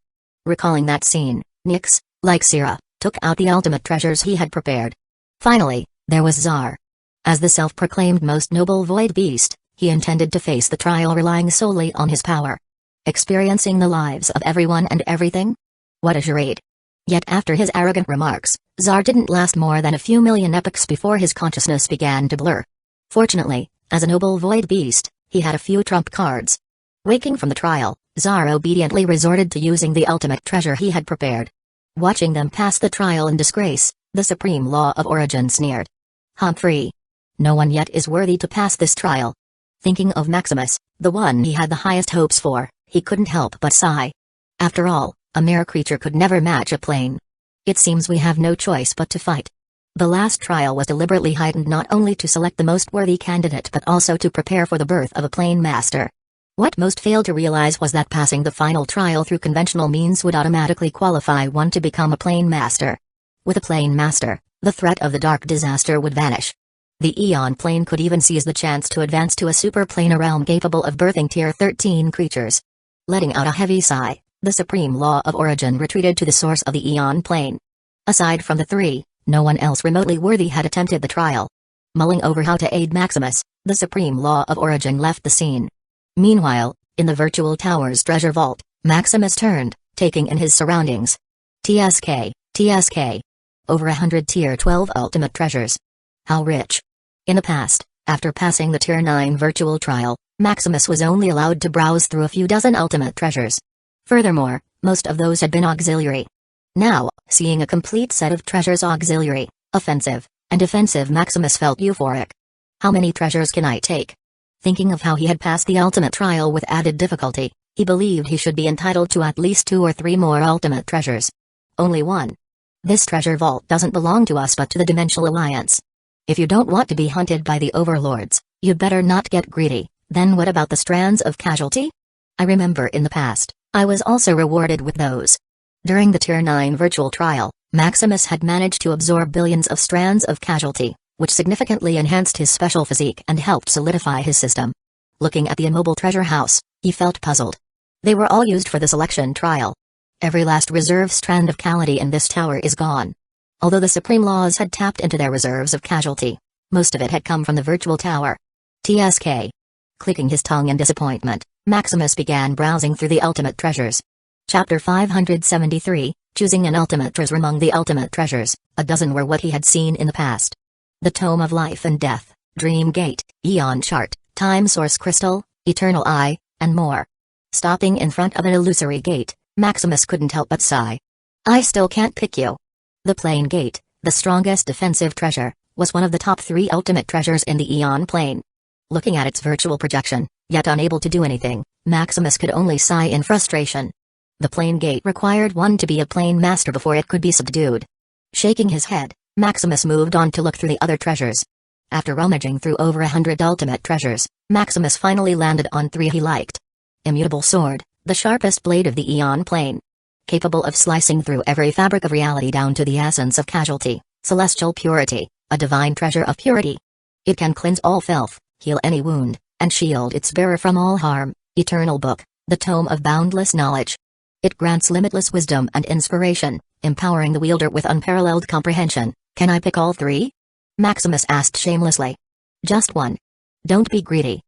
Recalling that scene, Nyx, like Sira, took out the ultimate treasures he had prepared. Finally, there was Zar. As the self-proclaimed most noble Void Beast, he intended to face the trial relying solely on his power. Experiencing the lives of everyone and everything? What a charade. Yet after his arrogant remarks, Zar didn't last more than a few million epochs before his consciousness began to blur. Fortunately, as a noble Void Beast, he had a few trump cards. Waking from the trial, Zar obediently resorted to using the ultimate treasure he had prepared. Watching them pass the trial in disgrace, the supreme law of origin sneered. Humphrey. No one yet is worthy to pass this trial. Thinking of Maximus, the one he had the highest hopes for, he couldn't help but sigh. After all, a mere creature could never match a plane. It seems we have no choice but to fight. The last trial was deliberately heightened not only to select the most worthy candidate but also to prepare for the birth of a plane master. What most failed to realize was that passing the final trial through conventional means would automatically qualify one to become a plane master. With a plane master, the threat of the dark disaster would vanish. The Eon Plane could even seize the chance to advance to a superplanar realm capable of birthing Tier 13 creatures. Letting out a heavy sigh, the supreme law of origin retreated to the source of the Eon Plane. Aside from the three, no one else remotely worthy had attempted the trial. Mulling over how to aid Maximus, the supreme law of origin left the scene. Meanwhile, in the virtual tower's treasure vault, Maximus turned, taking in his surroundings. TSK. Over 100 Tier 12 ultimate treasures. How rich. In the past, after passing the Tier 9 virtual trial, Maximus was only allowed to browse through a few dozen ultimate treasures. Furthermore, most of those had been auxiliary. Now, seeing a complete set of treasures auxiliary, offensive, and defensive, Maximus felt euphoric. How many treasures can I take? Thinking of how he had passed the ultimate trial with added difficulty, He believed he should be entitled to at least 2 or 3 more ultimate treasures. Only one. This treasure vault doesn't belong to us but to the Dimensional Alliance. If you don't want to be hunted by the overlords, you'd better not get greedy. Then what about the strands of casualty? I remember in the past, I was also rewarded with those. During the Tier 9 virtual trial, Maximus had managed to absorb billions of strands of casualty, which significantly enhanced his special physique and helped solidify his system. Looking at the immobile treasure house, he felt puzzled. They were all used for the selection trial. Every last reserve strand of casualty in this tower is gone. Although the Supreme Laws had tapped into their reserves of casualty, most of it had come from the virtual tower. TSK. Clicking his tongue in disappointment, Maximus began browsing through the ultimate treasures. Chapter 573, choosing an ultimate treasure among the ultimate treasures, a dozen were what he had seen in the past. The Tome of Life and Death, Dream Gate, Eon Chart, Time Source Crystal, Eternal Eye, and more. Stopping in front of an illusory gate, Maximus couldn't help but sigh. I still can't pick you. The Plane Gate, the strongest defensive treasure, was one of the top 3 ultimate treasures in the Eon Plane. Looking at its virtual projection, yet unable to do anything, Maximus could only sigh in frustration. The Plane Gate required one to be a plane master before it could be subdued. Shaking his head, Maximus moved on to look through the other treasures. After rummaging through over 100 ultimate treasures, Maximus finally landed on 3 he liked. Immutable Sword, the sharpest blade of the Eon Plane. Capable of slicing through every fabric of reality down to the essence of casualty, Celestial Purity, a divine treasure of purity. It can cleanse all filth, heal any wound, and shield its bearer from all harm. Eternal Book, the Tome of Boundless Knowledge. It grants limitless wisdom and inspiration, empowering the wielder with unparalleled comprehension. Can I pick all 3? Maximus asked shamelessly. Just one. Don't be greedy.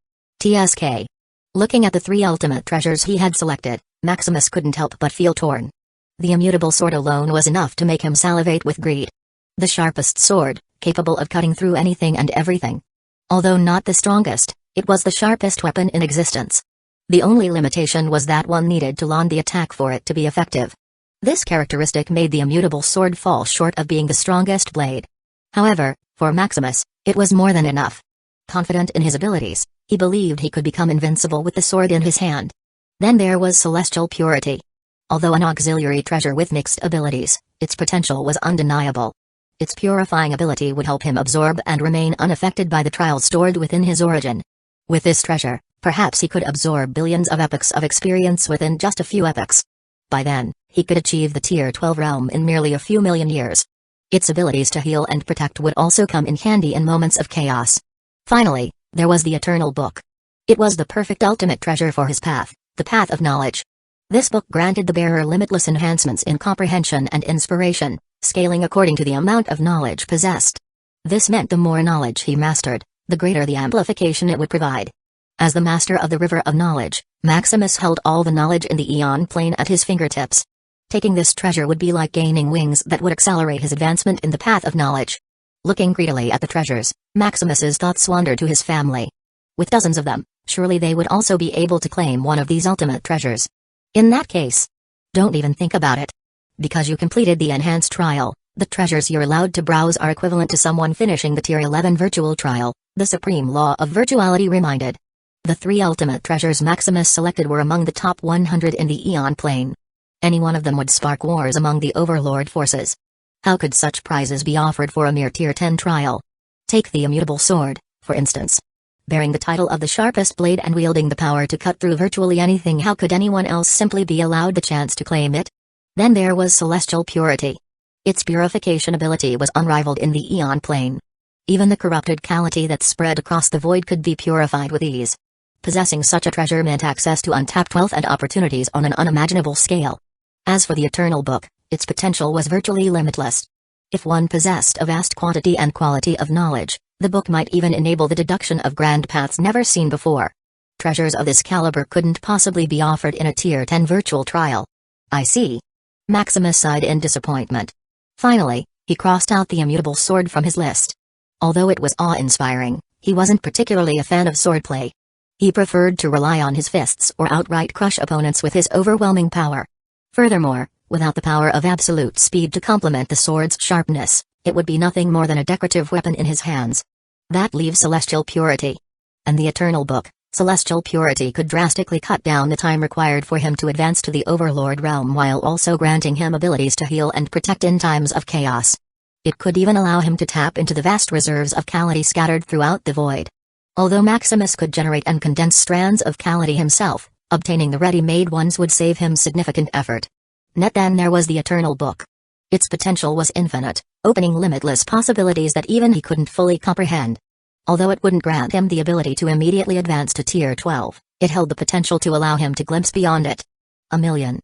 TSK. Looking at the 3 ultimate treasures he had selected, Maximus couldn't help but feel torn. The immutable sword alone was enough to make him salivate with greed. The sharpest sword, capable of cutting through anything and everything. Although not the strongest, it was the sharpest weapon in existence. The only limitation was that one needed to land the attack for it to be effective. This characteristic made the immutable sword fall short of being the strongest blade. However, for Maximus, it was more than enough. Confident in his abilities, he believed he could become invincible with the sword in his hand. Then there was Celestial Purity. Although an auxiliary treasure with mixed abilities, its potential was undeniable. Its purifying ability would help him absorb and remain unaffected by the trials stored within his origin. With this treasure, perhaps he could absorb billions of epochs of experience within just a few epochs. By then, he could achieve the Tier 12 realm in merely a few million years. Its abilities to heal and protect would also come in handy in moments of chaos. Finally, there was the Eternal Book. It was the perfect ultimate treasure for his path, the path of knowledge. This book granted the bearer limitless enhancements in comprehension and inspiration, scaling according to the amount of knowledge possessed. This meant the more knowledge he mastered, the greater the amplification it would provide. As the master of the river of knowledge, Maximus held all the knowledge in the Eon Plane at his fingertips. Taking this treasure would be like gaining wings that would accelerate his advancement in the path of knowledge. Looking greedily at the treasures, Maximus's thoughts wandered to his family. With dozens of them, surely they would also be able to claim one of these ultimate treasures. In that case, don't even think about it. Because you completed the enhanced trial, the treasures you're allowed to browse are equivalent to someone finishing the Tier 11 virtual trial, the supreme law of virtuality reminded. The 3 ultimate treasures Maximus selected were among the top 100 in the Eon Plane. Any one of them would spark wars among the overlord forces. How could such prizes be offered for a mere Tier 10 trial? Take the immutable sword, for instance. Bearing the title of the sharpest blade and wielding the power to cut through virtually anything, how could anyone else simply be allowed the chance to claim it? Then there was Celestial Purity. Its purification ability was unrivaled in the Eon Plane. Even the corrupted casualty that spread across the void could be purified with ease. Possessing such a treasure meant access to untapped wealth and opportunities on an unimaginable scale. As for the Eternal Book, its potential was virtually limitless. If one possessed a vast quantity and quality of knowledge, the book might even enable the deduction of grand paths never seen before. Treasures of this caliber couldn't possibly be offered in a Tier 10 virtual trial. I see. Maximus sighed in disappointment. Finally, he crossed out the immutable sword from his list. Although it was awe-inspiring, he wasn't particularly a fan of swordplay. He preferred to rely on his fists or outright crush opponents with his overwhelming power. Furthermore, without the power of absolute speed to complement the sword's sharpness, it would be nothing more than a decorative weapon in his hands. That leaves Celestial Purity. And the Eternal Book, Celestial purity could drastically cut down the time required for him to advance to the Overlord realm while also granting him abilities to heal and protect in times of chaos. It could even allow him to tap into the vast reserves of Calamity scattered throughout the void. Although Maximus could generate and condense strands of Calamity himself, obtaining the ready-made ones would save him significant effort. Then there was the Eternal Book. Its potential was infinite, opening limitless possibilities that even he couldn't fully comprehend. Although it wouldn't grant him the ability to immediately advance to Tier 12, it held the potential to allow him to glimpse beyond it. 1,000,000.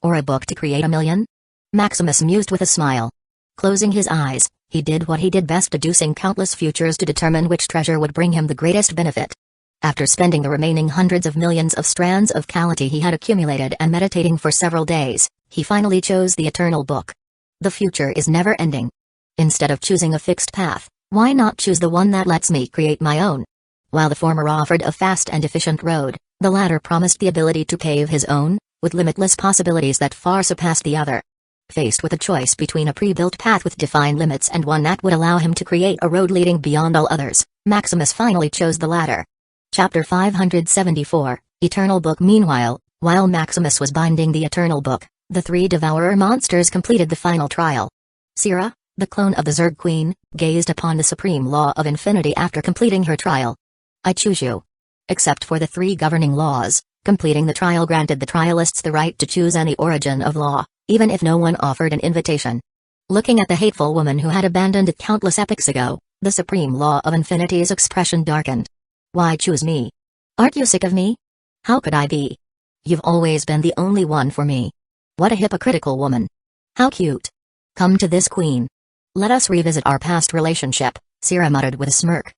Or a book to create 1,000,000? Maximus mused with a smile. Closing his eyes, he did what he did best, deducing countless futures to determine which treasure would bring him the greatest benefit. After spending the remaining hundreds of millions of strands of Calamity he had accumulated and meditating for several days, he finally chose the Eternal Book. The future is never ending. Instead of choosing a fixed path, why not choose the one that lets me create my own? While the former offered a fast and efficient road, the latter promised the ability to pave his own, with limitless possibilities that far surpassed the other. Faced with a choice between a pre-built path with defined limits and one that would allow him to create a road leading beyond all others, Maximus finally chose the latter. Chapter 574, Eternal Book. Meanwhile, while Maximus was binding the Eternal Book, the three Devourer monsters completed the final trial. Sira, the clone of the Zerg Queen, gazed upon the supreme law of infinity after completing her trial. I choose you. Except for the three governing laws, completing the trial granted the trialists the right to choose any origin of law, even if no one offered an invitation. Looking at the hateful woman who had abandoned it countless epochs ago, the supreme law of infinity's expression darkened. Why choose me? Aren't you sick of me? How could I be? You've always been the only one for me. What a hypocritical woman. How cute. Come to this, queen. Let us revisit our past relationship, Sira muttered with a smirk.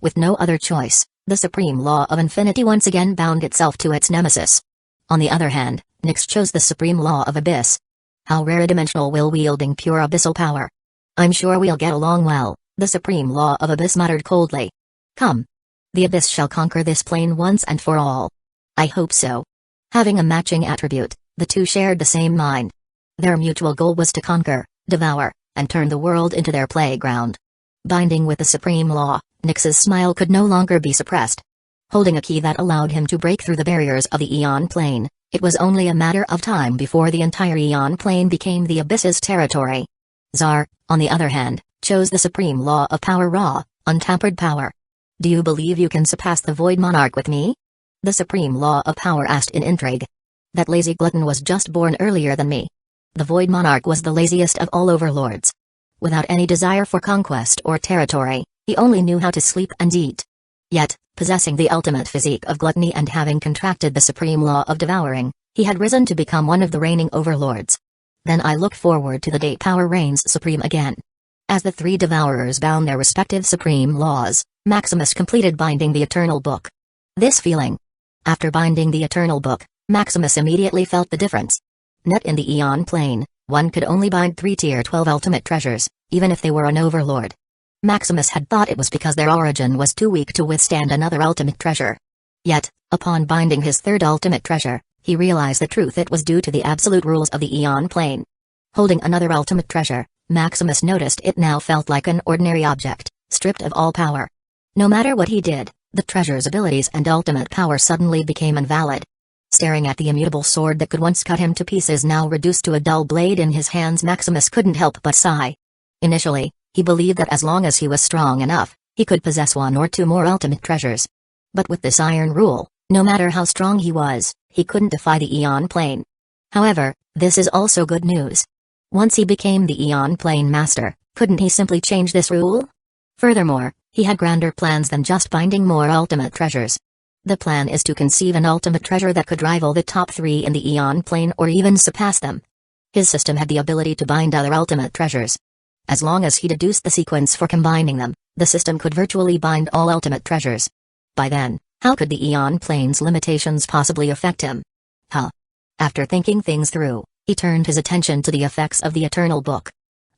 With no other choice, the supreme law of infinity once again bound itself to its nemesis. On the other hand, Nyx chose the supreme law of abyss. How rare a dimensional will wielding pure abyssal power. I'm sure we'll get along well, the supreme law of abyss muttered coldly. Come. The abyss shall conquer this plane once and for all. I hope so. Having a matching attribute, the two shared the same mind. Their mutual goal was to conquer, devour, and turn the world into their playground. Binding with the supreme law, Nyx's smile could no longer be suppressed. Holding a key that allowed him to break through the barriers of the Eon Plane, it was only a matter of time before the entire Eon Plane became the Abyss's territory. Zar, on the other hand, chose the supreme law of power, raw, untampered power. Do you believe you can surpass the Void Monarch with me? The supreme law of power asked in intrigue. That lazy glutton was just born earlier than me. The Void Monarch was the laziest of all overlords. Without any desire for conquest or territory, he only knew how to sleep and eat. Yet, possessing the ultimate physique of gluttony and having contracted the supreme law of devouring, he had risen to become one of the reigning overlords. Then I look forward to the day power reigns supreme again. As the three devourers bound their respective supreme laws, Maximus completed binding the Eternal Book. This feeling. After binding the Eternal Book, Maximus immediately felt the difference. In the Eon Plane, one could only bind 3 Tier 12 ultimate treasures, even if they were an overlord. Maximus had thought it was because their origin was too weak to withstand another ultimate treasure. Yet, upon binding his third ultimate treasure, he realized the truth. It was due to the absolute rules of the Eon Plane. Holding another ultimate treasure, Maximus noticed it now felt like an ordinary object, stripped of all power. No matter what he did, the treasure's abilities and ultimate power suddenly became invalid. Staring at the immutable sword that could once cut him to pieces now reduced to a dull blade in his hands, Maximus couldn't help but sigh. Initially, he believed that as long as he was strong enough, he could possess 1 or 2 more ultimate treasures. But with this iron rule, no matter how strong he was, he couldn't defy the Eon Plane. However, this is also good news. Once he became the Eon Plane Master, couldn't he simply change this rule? Furthermore, he had grander plans than just binding more ultimate treasures. The plan is to conceive an ultimate treasure that could rival the top 3 in the Eon Plane or even surpass them. His system had the ability to bind other ultimate treasures. As long as he deduced the sequence for combining them, the system could virtually bind all ultimate treasures. By then, how could the Eon Plane's limitations possibly affect him? After thinking things through, he turned his attention to the effects of the Eternal Book.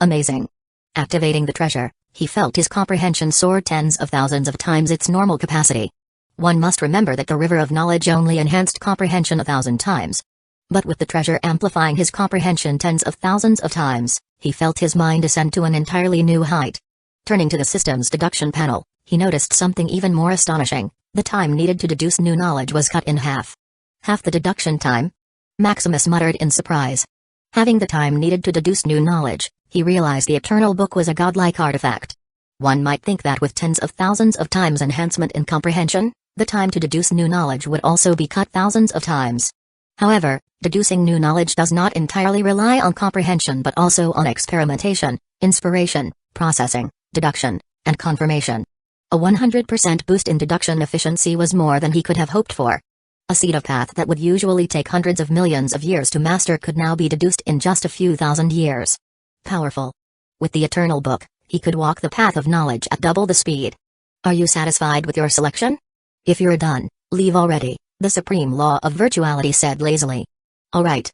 Amazing. Activating the treasure, he felt his comprehension soar tens of thousands of times its normal capacity. One must remember that the river of knowledge only enhanced comprehension 1,000 times. But with the treasure amplifying his comprehension tens of thousands of times, he felt his mind ascend to an entirely new height. Turning to the system's deduction panel, he noticed something even more astonishing. The time needed to deduce new knowledge was cut in half. Half the deduction time? Maximus muttered in surprise. Having the time needed to deduce new knowledge, he realized the eternal book was a godlike artifact. One might think that with tens of thousands of times enhancement in comprehension, the time to deduce new knowledge would also be cut thousands of times. However, deducing new knowledge does not entirely rely on comprehension but also on experimentation, inspiration, processing, deduction, and confirmation. A 100% boost in deduction efficiency was more than he could have hoped for. A seed of path that would usually take hundreds of millions of years to master could now be deduced in just a few thousand years. Powerful. With the eternal book, he could walk the path of knowledge at double the speed. Are you satisfied with your selection? If you're done, leave already, the supreme law of virtuality said lazily. Alright,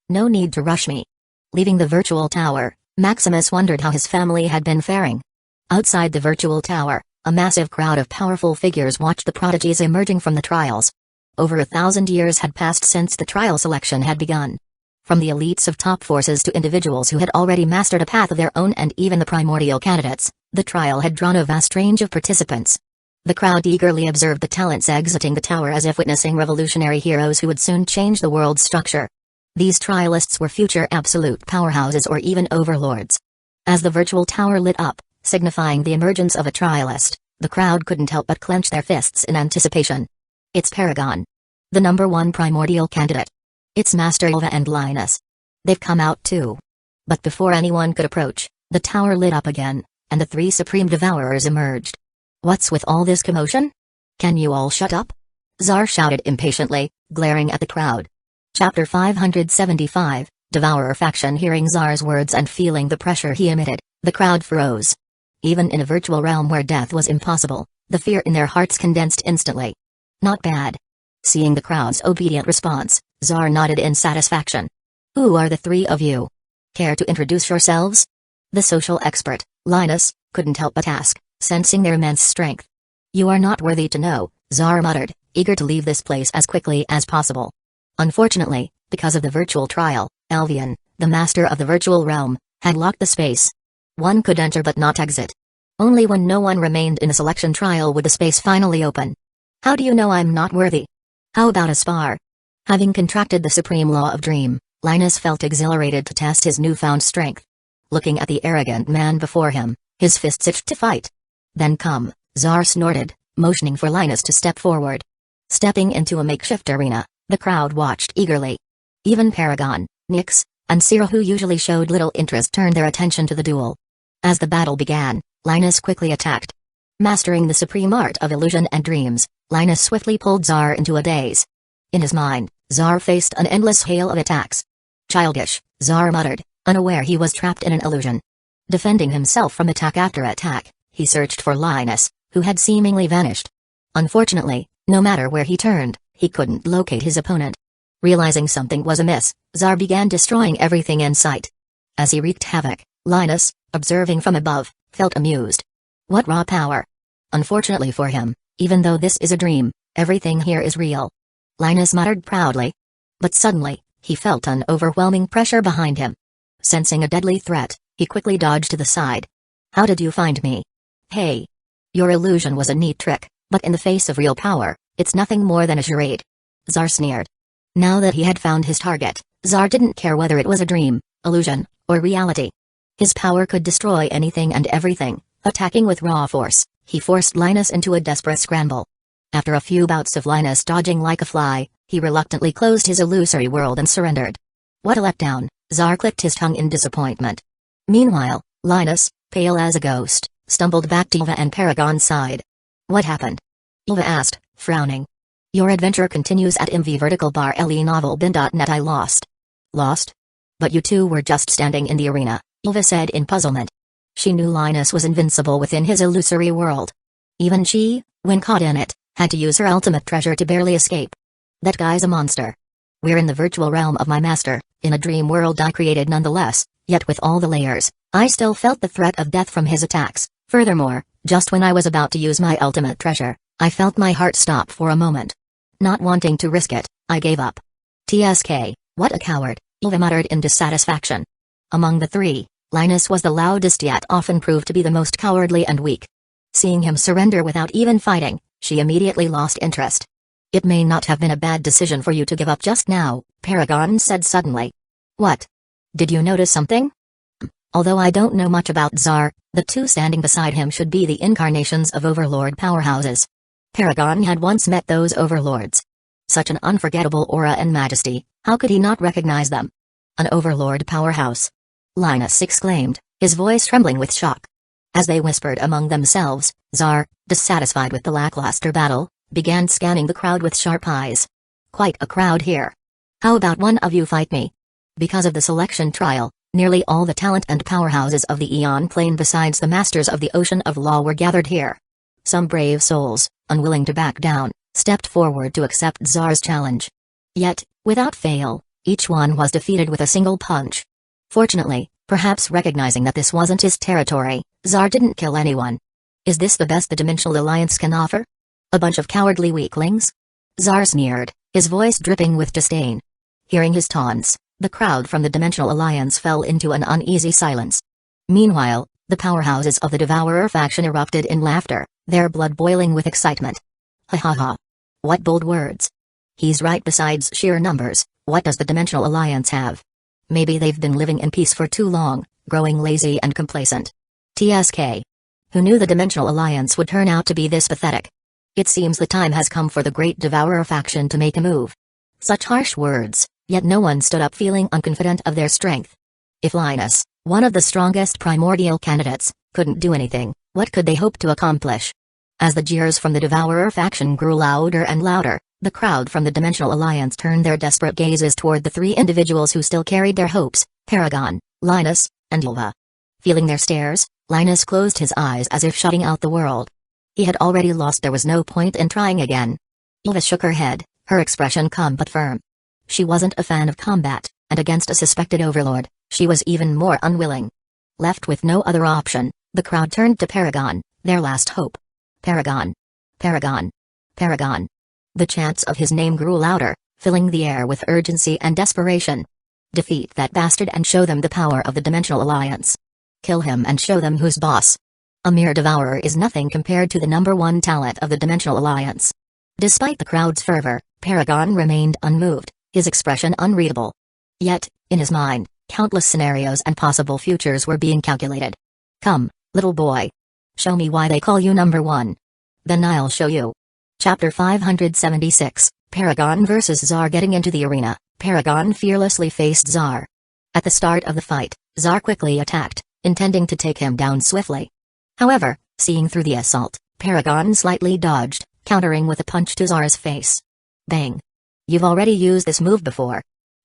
no need to rush me. Leaving the virtual tower, Maximus wondered how his family had been faring. Outside the virtual tower, a massive crowd of powerful figures watched the prodigies emerging from the trials. Over 1,000 years had passed since the trial selection had begun. From the elites of top forces to individuals who had already mastered a path of their own and even the primordial candidates, the trial had drawn a vast range of participants. The crowd eagerly observed the talents exiting the tower as if witnessing revolutionary heroes who would soon change the world's structure. These trialists were future absolute powerhouses or even overlords. As the virtual tower lit up, signifying the emergence of a trialist, the crowd couldn't help but clench their fists in anticipation. It's Paragon. The #1 primordial candidate. It's Master Ilva and Linus. They've come out too. But before anyone could approach, the tower lit up again, and the 3 supreme devourers emerged. What's with all this commotion? Can you all shut up? Zar shouted impatiently, glaring at the crowd. Chapter 575, Devourer Faction. Hearing Zar's words and feeling the pressure he emitted, the crowd froze. Even in a virtual realm where death was impossible, the fear in their hearts condensed instantly. Not bad. Seeing the crowd's obedient response, Zar nodded in satisfaction. Who are the 3 of you? Care to introduce yourselves? The social expert, Linus, couldn't help but ask, sensing their immense strength. You are not worthy to know, Zar muttered, eager to leave this place as quickly as possible. Unfortunately, because of the virtual trial, Elvian, the master of the virtual realm, had locked the space. One could enter but not exit. Only when no one remained in a selection trial would the space finally open. How do you know I'm not worthy? How about a spar? Having contracted the supreme law of dream, Linus felt exhilarated to test his newfound strength. Looking at the arrogant man before him, his fists itched to fight. Then come, Zar snorted, motioning for Linus to step forward. Stepping into a makeshift arena, the crowd watched eagerly. Even Paragon, Nyx, and Cyril, who usually showed little interest, turned their attention to the duel. As the battle began, Linus quickly attacked. Mastering the supreme art of illusion and dreams, Linus swiftly pulled Zar into a daze. In his mind, Zar faced an endless hail of attacks. Childish, Zar muttered, unaware he was trapped in an illusion. Defending himself from attack after attack, he searched for Linus, who had seemingly vanished. Unfortunately, no matter where he turned, he couldn't locate his opponent. Realizing something was amiss, Zar began destroying everything in sight. As he wreaked havoc, Linus, observing from above, felt amused. What raw power! Unfortunately for him, even though this is a dream, everything here is real. Linus muttered proudly. But suddenly, he felt an overwhelming pressure behind him. Sensing a deadly threat, he quickly dodged to the side. How did you find me? Hey! Your illusion was a neat trick, but in the face of real power, it's nothing more than a charade. Zar sneered. Now that he had found his target, Zar didn't care whether it was a dream, illusion, or reality. His power could destroy anything and everything. Attacking with raw force, he forced Linus into a desperate scramble. After a few bouts of Linus dodging like a fly, he reluctantly closed his illusory world and surrendered. What a letdown, Zar clicked his tongue in disappointment. Meanwhile, Linus, pale as a ghost, stumbled back to Ilva and Paragon's side. What happened? Ilva asked, frowning. Your adventure continues at mvverticalbarlenovelbin.net. I lost. Lost? But you two were just standing in the arena, Ilva said in puzzlement. She knew Linus was invincible within his illusory world. Even she, when caught in it, had to use her ultimate treasure to barely escape. That guy's a monster. We're in the virtual realm of my master, in a dream world I created nonetheless, yet with all the layers, I still felt the threat of death from his attacks. Furthermore, just when I was about to use my ultimate treasure, I felt my heart stop for a moment. Not wanting to risk it, I gave up. TSK, what a coward, Ilva muttered in dissatisfaction. Among the 3, Linus was the loudest yet often proved to be the most cowardly and weak. Seeing him surrender without even fighting, She immediately lost interest. It may not have been a bad decision for you to give up just now, Paragon said suddenly. What? Did you notice something? Although I don't know much about Tsar, the two standing beside him should be the incarnations of overlord powerhouses. Paragon had once met those overlords. Such an unforgettable aura and majesty, how could he not recognize them? An overlord powerhouse. Linus exclaimed, his voice trembling with shock. As they whispered among themselves, Tsar, dissatisfied with the lackluster battle, began scanning the crowd with sharp eyes. Quite a crowd here. How about one of you fight me? Because of the selection trial, nearly all the talent and powerhouses of the Eon Plane besides the Masters of the Ocean of Law were gathered here. Some brave souls, unwilling to back down, stepped forward to accept Tsar's challenge. Yet, without fail, each one was defeated with a single punch. Fortunately, perhaps recognizing that this wasn't his territory, Tsar didn't kill anyone. Is this the best the Dimensional Alliance can offer? A bunch of cowardly weaklings? Tsar sneered, his voice dripping with disdain. Hearing his taunts, the crowd from the Dimensional Alliance fell into an uneasy silence. Meanwhile, the powerhouses of the Devourer faction erupted in laughter, their blood boiling with excitement. Ha ha ha. What bold words. He's right. Besides sheer numbers, what does the Dimensional Alliance have? Maybe they've been living in peace for too long, growing lazy and complacent. TSK. Who knew the Dimensional Alliance would turn out to be this pathetic? It seems the time has come for the great Devourer faction to make a move. Such harsh words, yet no one stood up feeling unconfident of their strength. If Linus, one of the strongest primordial candidates, couldn't do anything, what could they hope to accomplish? As the jeers from the Devourer faction grew louder and louder, the crowd from the Dimensional Alliance turned their desperate gazes toward the three individuals who still carried their hopes, Paragon, Linus, and Ylva. Feeling their stares, Linus closed his eyes as if shutting out the world. He had already lost. There was no point in trying again. Ylva shook her head, her expression calm but firm. She wasn't a fan of combat, and against a suspected overlord, she was even more unwilling. Left with no other option, the crowd turned to Paragon, their last hope. Paragon. Paragon. Paragon. The chants of his name grew louder, filling the air with urgency and desperation. Defeat that bastard and show them the power of the Dimensional Alliance. Kill him and show them who's boss. A mere devourer is nothing compared to the #1 talent of the Dimensional Alliance. Despite the crowd's fervor, Paragon remained unmoved, his expression unreadable. Yet, in his mind, countless scenarios and possible futures were being calculated. Come, little boy. Show me why they call you #1. Then I'll show you. Chapter 576, Paragon vs. Tsar. Getting into the arena, Paragon fearlessly faced Tsar. At the start of the fight, Tsar quickly attacked, intending to take him down swiftly. However, seeing through the assault, Paragon slightly dodged, countering with a punch to Tsar's face. Bang. You've already used this move before.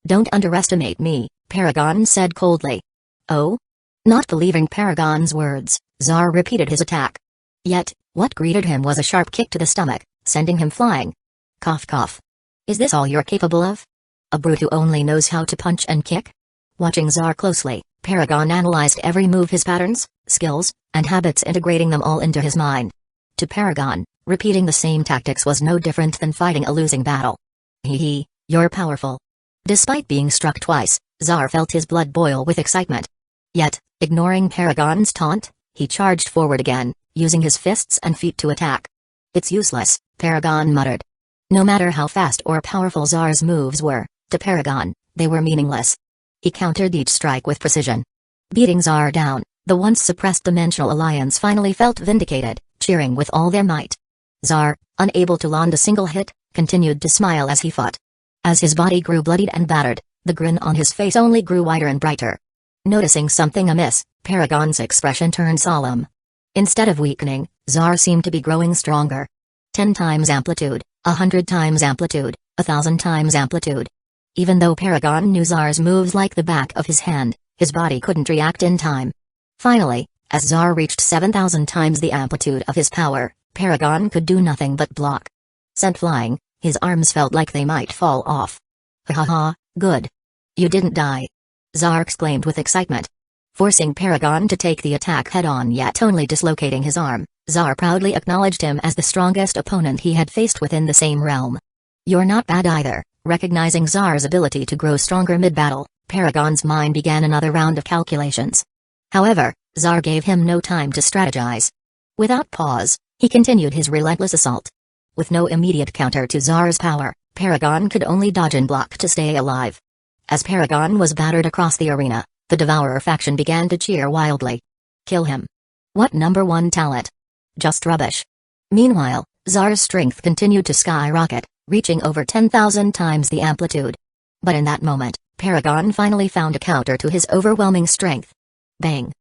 Don't underestimate me, Paragon said coldly. Oh? Not believing Paragon's words, Tsar repeated his attack. Yet, what greeted him was a sharp kick to the stomach, sending him flying. Cough cough. Is this all you're capable of? A brute who only knows how to punch and kick? Watching Tsar closely, Paragon analyzed every move, his patterns, skills, and habits, integrating them all into his mind. To Paragon, repeating the same tactics was no different than fighting a losing battle. Hee, you're powerful. Despite being struck twice, Tsar felt his blood boil with excitement. Yet, ignoring Paragon's taunt, he charged forward again, using his fists and feet to attack. It's useless, Paragon muttered. No matter how fast or powerful Tsar's moves were, to Paragon, they were meaningless. He countered each strike with precision. Beating Tsar down, the once suppressed Dimensional Alliance finally felt vindicated, cheering with all their might. Tsar, unable to land a single hit, continued to smile as he fought. As his body grew bloodied and battered, the grin on his face only grew wider and brighter. Noticing something amiss, Paragon's expression turned solemn. Instead of weakening, Tsar seemed to be growing stronger. 10 times amplitude, 100 times amplitude, 1,000 times amplitude. Even though Paragon knew Tsar's moves like the back of his hand, his body couldn't react in time. Finally, as Tsar reached 7,000 times the amplitude of his power, Paragon could do nothing but block. Sent flying, his arms felt like they might fall off. Ha ha ha, good. You didn't die. Tsar exclaimed with excitement. Forcing Paragon to take the attack head-on yet only dislocating his arm, Tsar proudly acknowledged him as the strongest opponent he had faced within the same realm. You're not bad either. Recognizing Tsar's ability to grow stronger mid-battle, Paragon's mind began another round of calculations. However, Tsar gave him no time to strategize. Without pause, he continued his relentless assault. With no immediate counter to Zar's power, Paragon could only dodge and block to stay alive. As Paragon was battered across the arena, the Devourer faction began to cheer wildly. Kill him. What #1 talent? Just rubbish. Meanwhile, Zar's strength continued to skyrocket, reaching over 10,000 times the amplitude. But in that moment, Paragon finally found a counter to his overwhelming strength. Bang!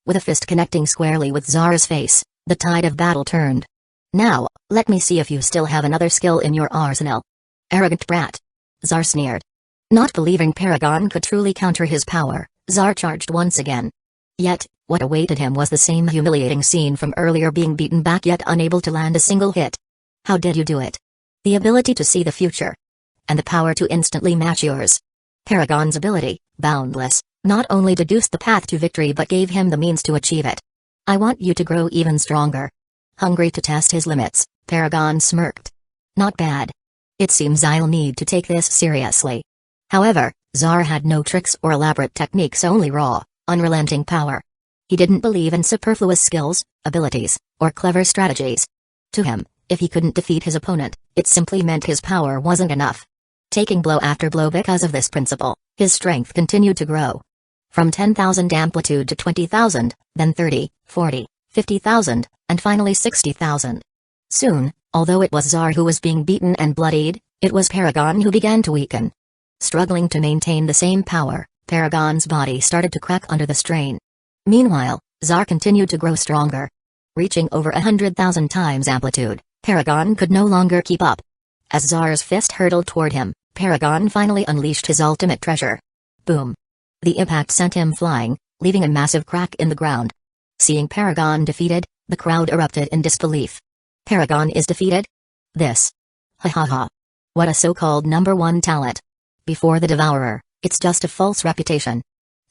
With a fist connecting squarely with Zar's face, the tide of battle turned. Now, let me see if you still have another skill in your arsenal. Arrogant brat. Zar sneered. Not believing Paragon could truly counter his power, Zar charged once again. Yet, what awaited him was the same humiliating scene from earlier, being beaten back yet unable to land a single hit. How did you do it? The ability to see the future. And the power to instantly match yours. Paragon's ability, boundless, not only deduced the path to victory but gave him the means to achieve it. I want you to grow even stronger. Hungry to test his limits, Paragon smirked. Not bad. It seems I'll need to take this seriously. However, Zar had no tricks or elaborate techniques, only raw, unrelenting power. He didn't believe in superfluous skills, abilities, or clever strategies. To him, if he couldn't defeat his opponent, it simply meant his power wasn't enough. Taking blow after blow because of this principle, his strength continued to grow. From 10,000 amplitude to 20,000, then 30, 40, 50,000, and finally 60,000. Soon, although it was Zar who was being beaten and bloodied, it was Paragon who began to weaken. Struggling to maintain the same power, Paragon's body started to crack under the strain. Meanwhile, Zar continued to grow stronger. Reaching over 100,000 times amplitude, Paragon could no longer keep up. As Zar's fist hurtled toward him, Paragon finally unleashed his ultimate treasure. Boom! The impact sent him flying, leaving a massive crack in the ground. Seeing Paragon defeated, the crowd erupted in disbelief. Paragon is defeated? This. Ha ha ha. What a so-called #1 talent. Before the Devourer, it's just a false reputation.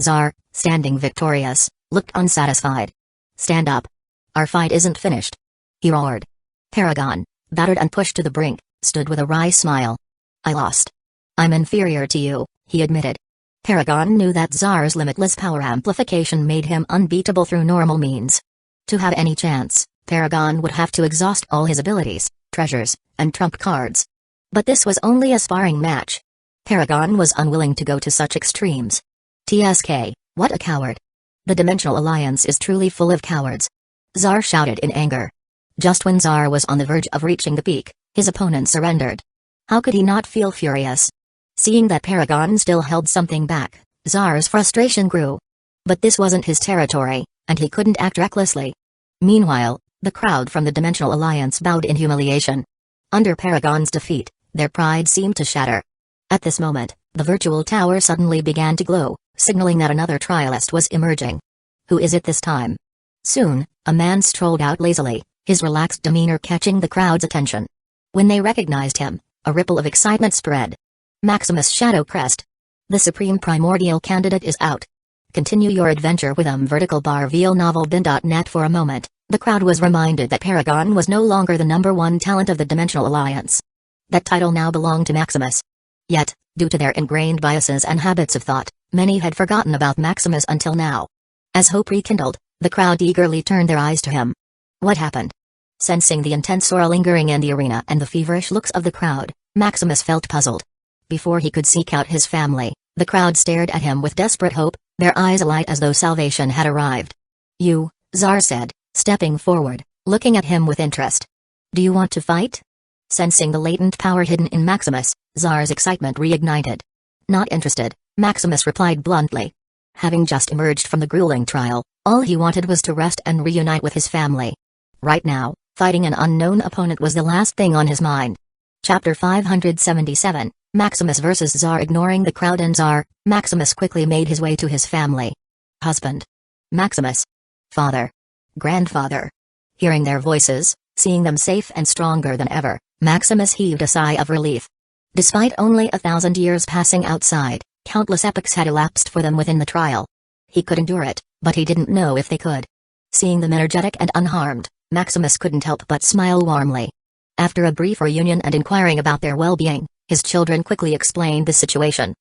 Zar, standing victorious, looked unsatisfied. Stand up. Our fight isn't finished. He roared. Paragon, battered and pushed to the brink, stood with a wry smile. I lost. I'm inferior to you, he admitted. Paragon knew that Zar's limitless power amplification made him unbeatable through normal means. To have any chance, Paragon would have to exhaust all his abilities, treasures, and trump cards. But this was only a sparring match. Paragon was unwilling to go to such extremes. TSK, what a coward. The Dimensional Alliance is truly full of cowards. Zar shouted in anger. Just when Zar was on the verge of reaching the peak, his opponent surrendered. How could he not feel furious? Seeing that Paragon still held something back, Zar's frustration grew. But this wasn't his territory, and he couldn't act recklessly. Meanwhile, the crowd from the Dimensional Alliance bowed in humiliation. Under Paragon's defeat, their pride seemed to shatter. At this moment, the virtual tower suddenly began to glow, signaling that another trialist was emerging. Who is it this time? Soon, a man strolled out lazily, his relaxed demeanor catching the crowd's attention. When they recognized him, a ripple of excitement spread. Maximus Shadow Crest. The supreme primordial candidate is out. Continue your adventure with VLNovelBin.net. For a moment, the crowd was reminded that Paragon was no longer the #1 talent of the Dimensional Alliance. That title now belonged to Maximus. Yet, due to their ingrained biases and habits of thought, many had forgotten about Maximus until now. As hope rekindled, the crowd eagerly turned their eyes to him. What happened? Sensing the intense aura lingering in the arena and the feverish looks of the crowd, Maximus felt puzzled. Before he could seek out his family, the crowd stared at him with desperate hope, their eyes alight as though salvation had arrived. You, Zar said, stepping forward, looking at him with interest. Do you want to fight? Sensing the latent power hidden in Maximus, Zar's excitement reignited. Not interested, Maximus replied bluntly. Having just emerged from the grueling trial, all he wanted was to rest and reunite with his family. Right now, fighting an unknown opponent was the last thing on his mind. Chapter 577, Maximus vs. Zar. Ignoring the crowd and Zar, Maximus quickly made his way to his family. Husband. Maximus. Father. Grandfather. Hearing their voices, seeing them safe and stronger than ever, Maximus heaved a sigh of relief. Despite only 1,000 years passing outside, countless epochs had elapsed for them within the trial. He could endure it, but he didn't know if they could. Seeing them energetic and unharmed, Maximus couldn't help but smile warmly. After a brief reunion and inquiring about their well-being, his children quickly explained the situation.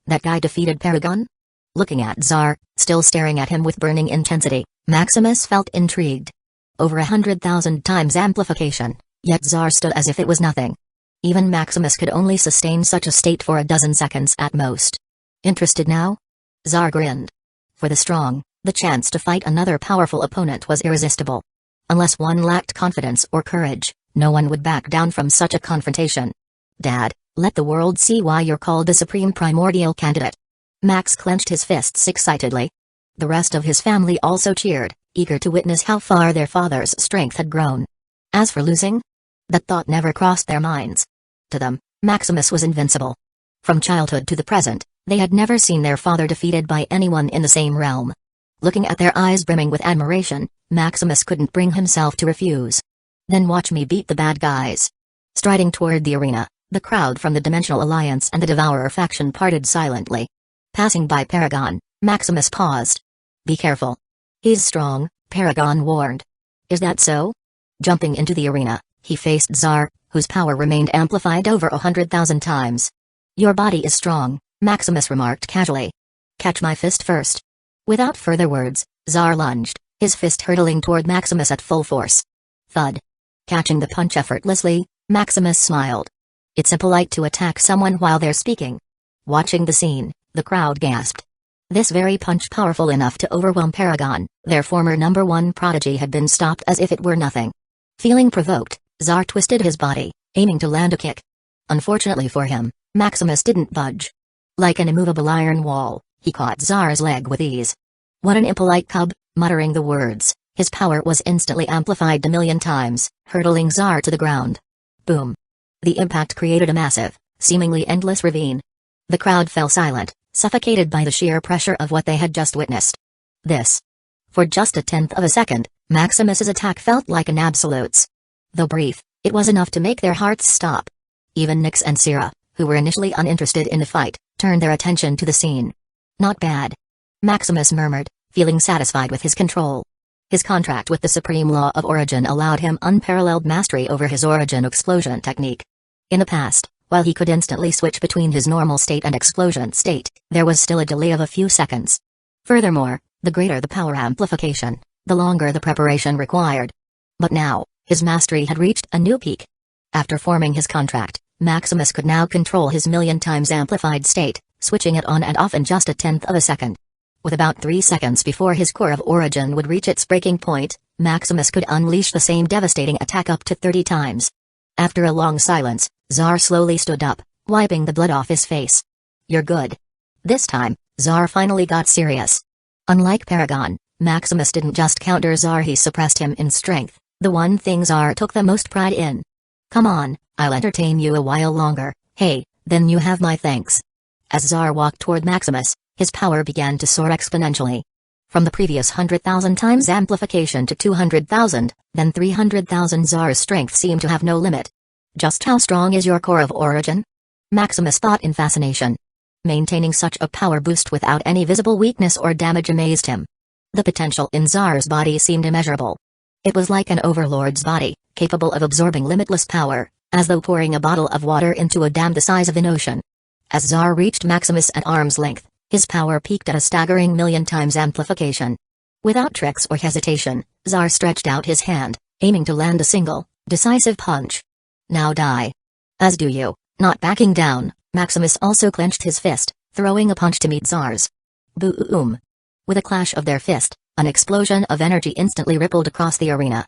That guy defeated Paragon? Looking at Zar, still staring at him with burning intensity, Maximus felt intrigued. Over 100,000 times amplification, Yet Tsar stood as if it was nothing. Even Maximus could only sustain such a state for a dozen seconds at most. Interested now? Tsar grinned. For the strong, the chance to fight another powerful opponent was irresistible. Unless one lacked confidence or courage, no one would back down from such a confrontation. Dad, let the world see why you're called the supreme primordial candidate. Max clenched his fists excitedly. The rest of his family also cheered, eager to witness how far their father's strength had grown. As for losing? That thought never crossed their minds. To them, Maximus was invincible. From childhood to the present, they had never seen their father defeated by anyone in the same realm. Looking at their eyes brimming with admiration, Maximus couldn't bring himself to refuse. Then watch me beat the bad guys. Striding toward the arena, the crowd from the Dimensional Alliance and the Devourer faction parted silently. Passing by Paragon, Maximus paused. Be careful. He's strong, Paragon warned. Is that so? Jumping into the arena, he faced Tsar, whose power remained amplified over 100,000 times. Your body is strong, Maximus remarked casually. Catch my fist first. Without further words, Tsar lunged, his fist hurtling toward Maximus at full force. Thud. Catching the punch effortlessly, Maximus smiled. It's impolite to attack someone while they're speaking. Watching the scene, the crowd gasped. This very punch powerful enough to overwhelm Paragon, their former #1 prodigy, had been stopped as if it were nothing. Feeling provoked, Tsar twisted his body, aiming to land a kick. Unfortunately for him, Maximus didn't budge. Like an immovable iron wall, he caught Tsar's leg with ease. What an impolite cub, muttering the words, his power was instantly amplified a million times, hurtling Tsar to the ground. Boom. The impact created a massive, seemingly endless ravine. The crowd fell silent, suffocated by the sheer pressure of what they had just witnessed. This. For just a tenth of a second, Maximus's attack felt like an absolute's. Though brief, it was enough to make their hearts stop. Even Nyx and Syrah, who were initially uninterested in the fight, turned their attention to the scene. Not bad. Maximus murmured, feeling satisfied with his control. His contract with the Supreme Law of Origin allowed him unparalleled mastery over his origin explosion technique. In the past, while he could instantly switch between his normal state and explosion state, there was still a delay of a few seconds. Furthermore, the greater the power amplification, the longer the preparation required. But now, his mastery had reached a new peak. After forming his contract, Maximus could now control his million times amplified state, switching it on and off in just a tenth of a second. With about 3 seconds before his core of origin would reach its breaking point, Maximus could unleash the same devastating attack up to 30 times. After a long silence, Tsar slowly stood up, wiping the blood off his face. You're good. This time, Tsar finally got serious. Unlike Paragon, Maximus didn't just counter Tsar, he suppressed him in strength, the one thing Tsar took the most pride in. Come on, I'll entertain you a while longer, hey, then you have my thanks. As Tsar walked toward Maximus, his power began to soar exponentially. From the previous 100,000 times amplification to 200,000, then 300,000, Tsar's strength seemed to have no limit. Just how strong is your core of origin? Maximus thought in fascination. Maintaining such a power boost without any visible weakness or damage amazed him. The potential in Tsar's body seemed immeasurable. It was like an overlord's body, capable of absorbing limitless power, as though pouring a bottle of water into a dam the size of an ocean. As Tsar reached Maximus at arm's length, his power peaked at a staggering million times amplification. Without tricks or hesitation, Tsar stretched out his hand, aiming to land a single, decisive punch. Now die. As do you. Not backing down, Maximus also clenched his fist, throwing a punch to meet Tsar's. Boom. With a clash of their fist, an explosion of energy instantly rippled across the arena.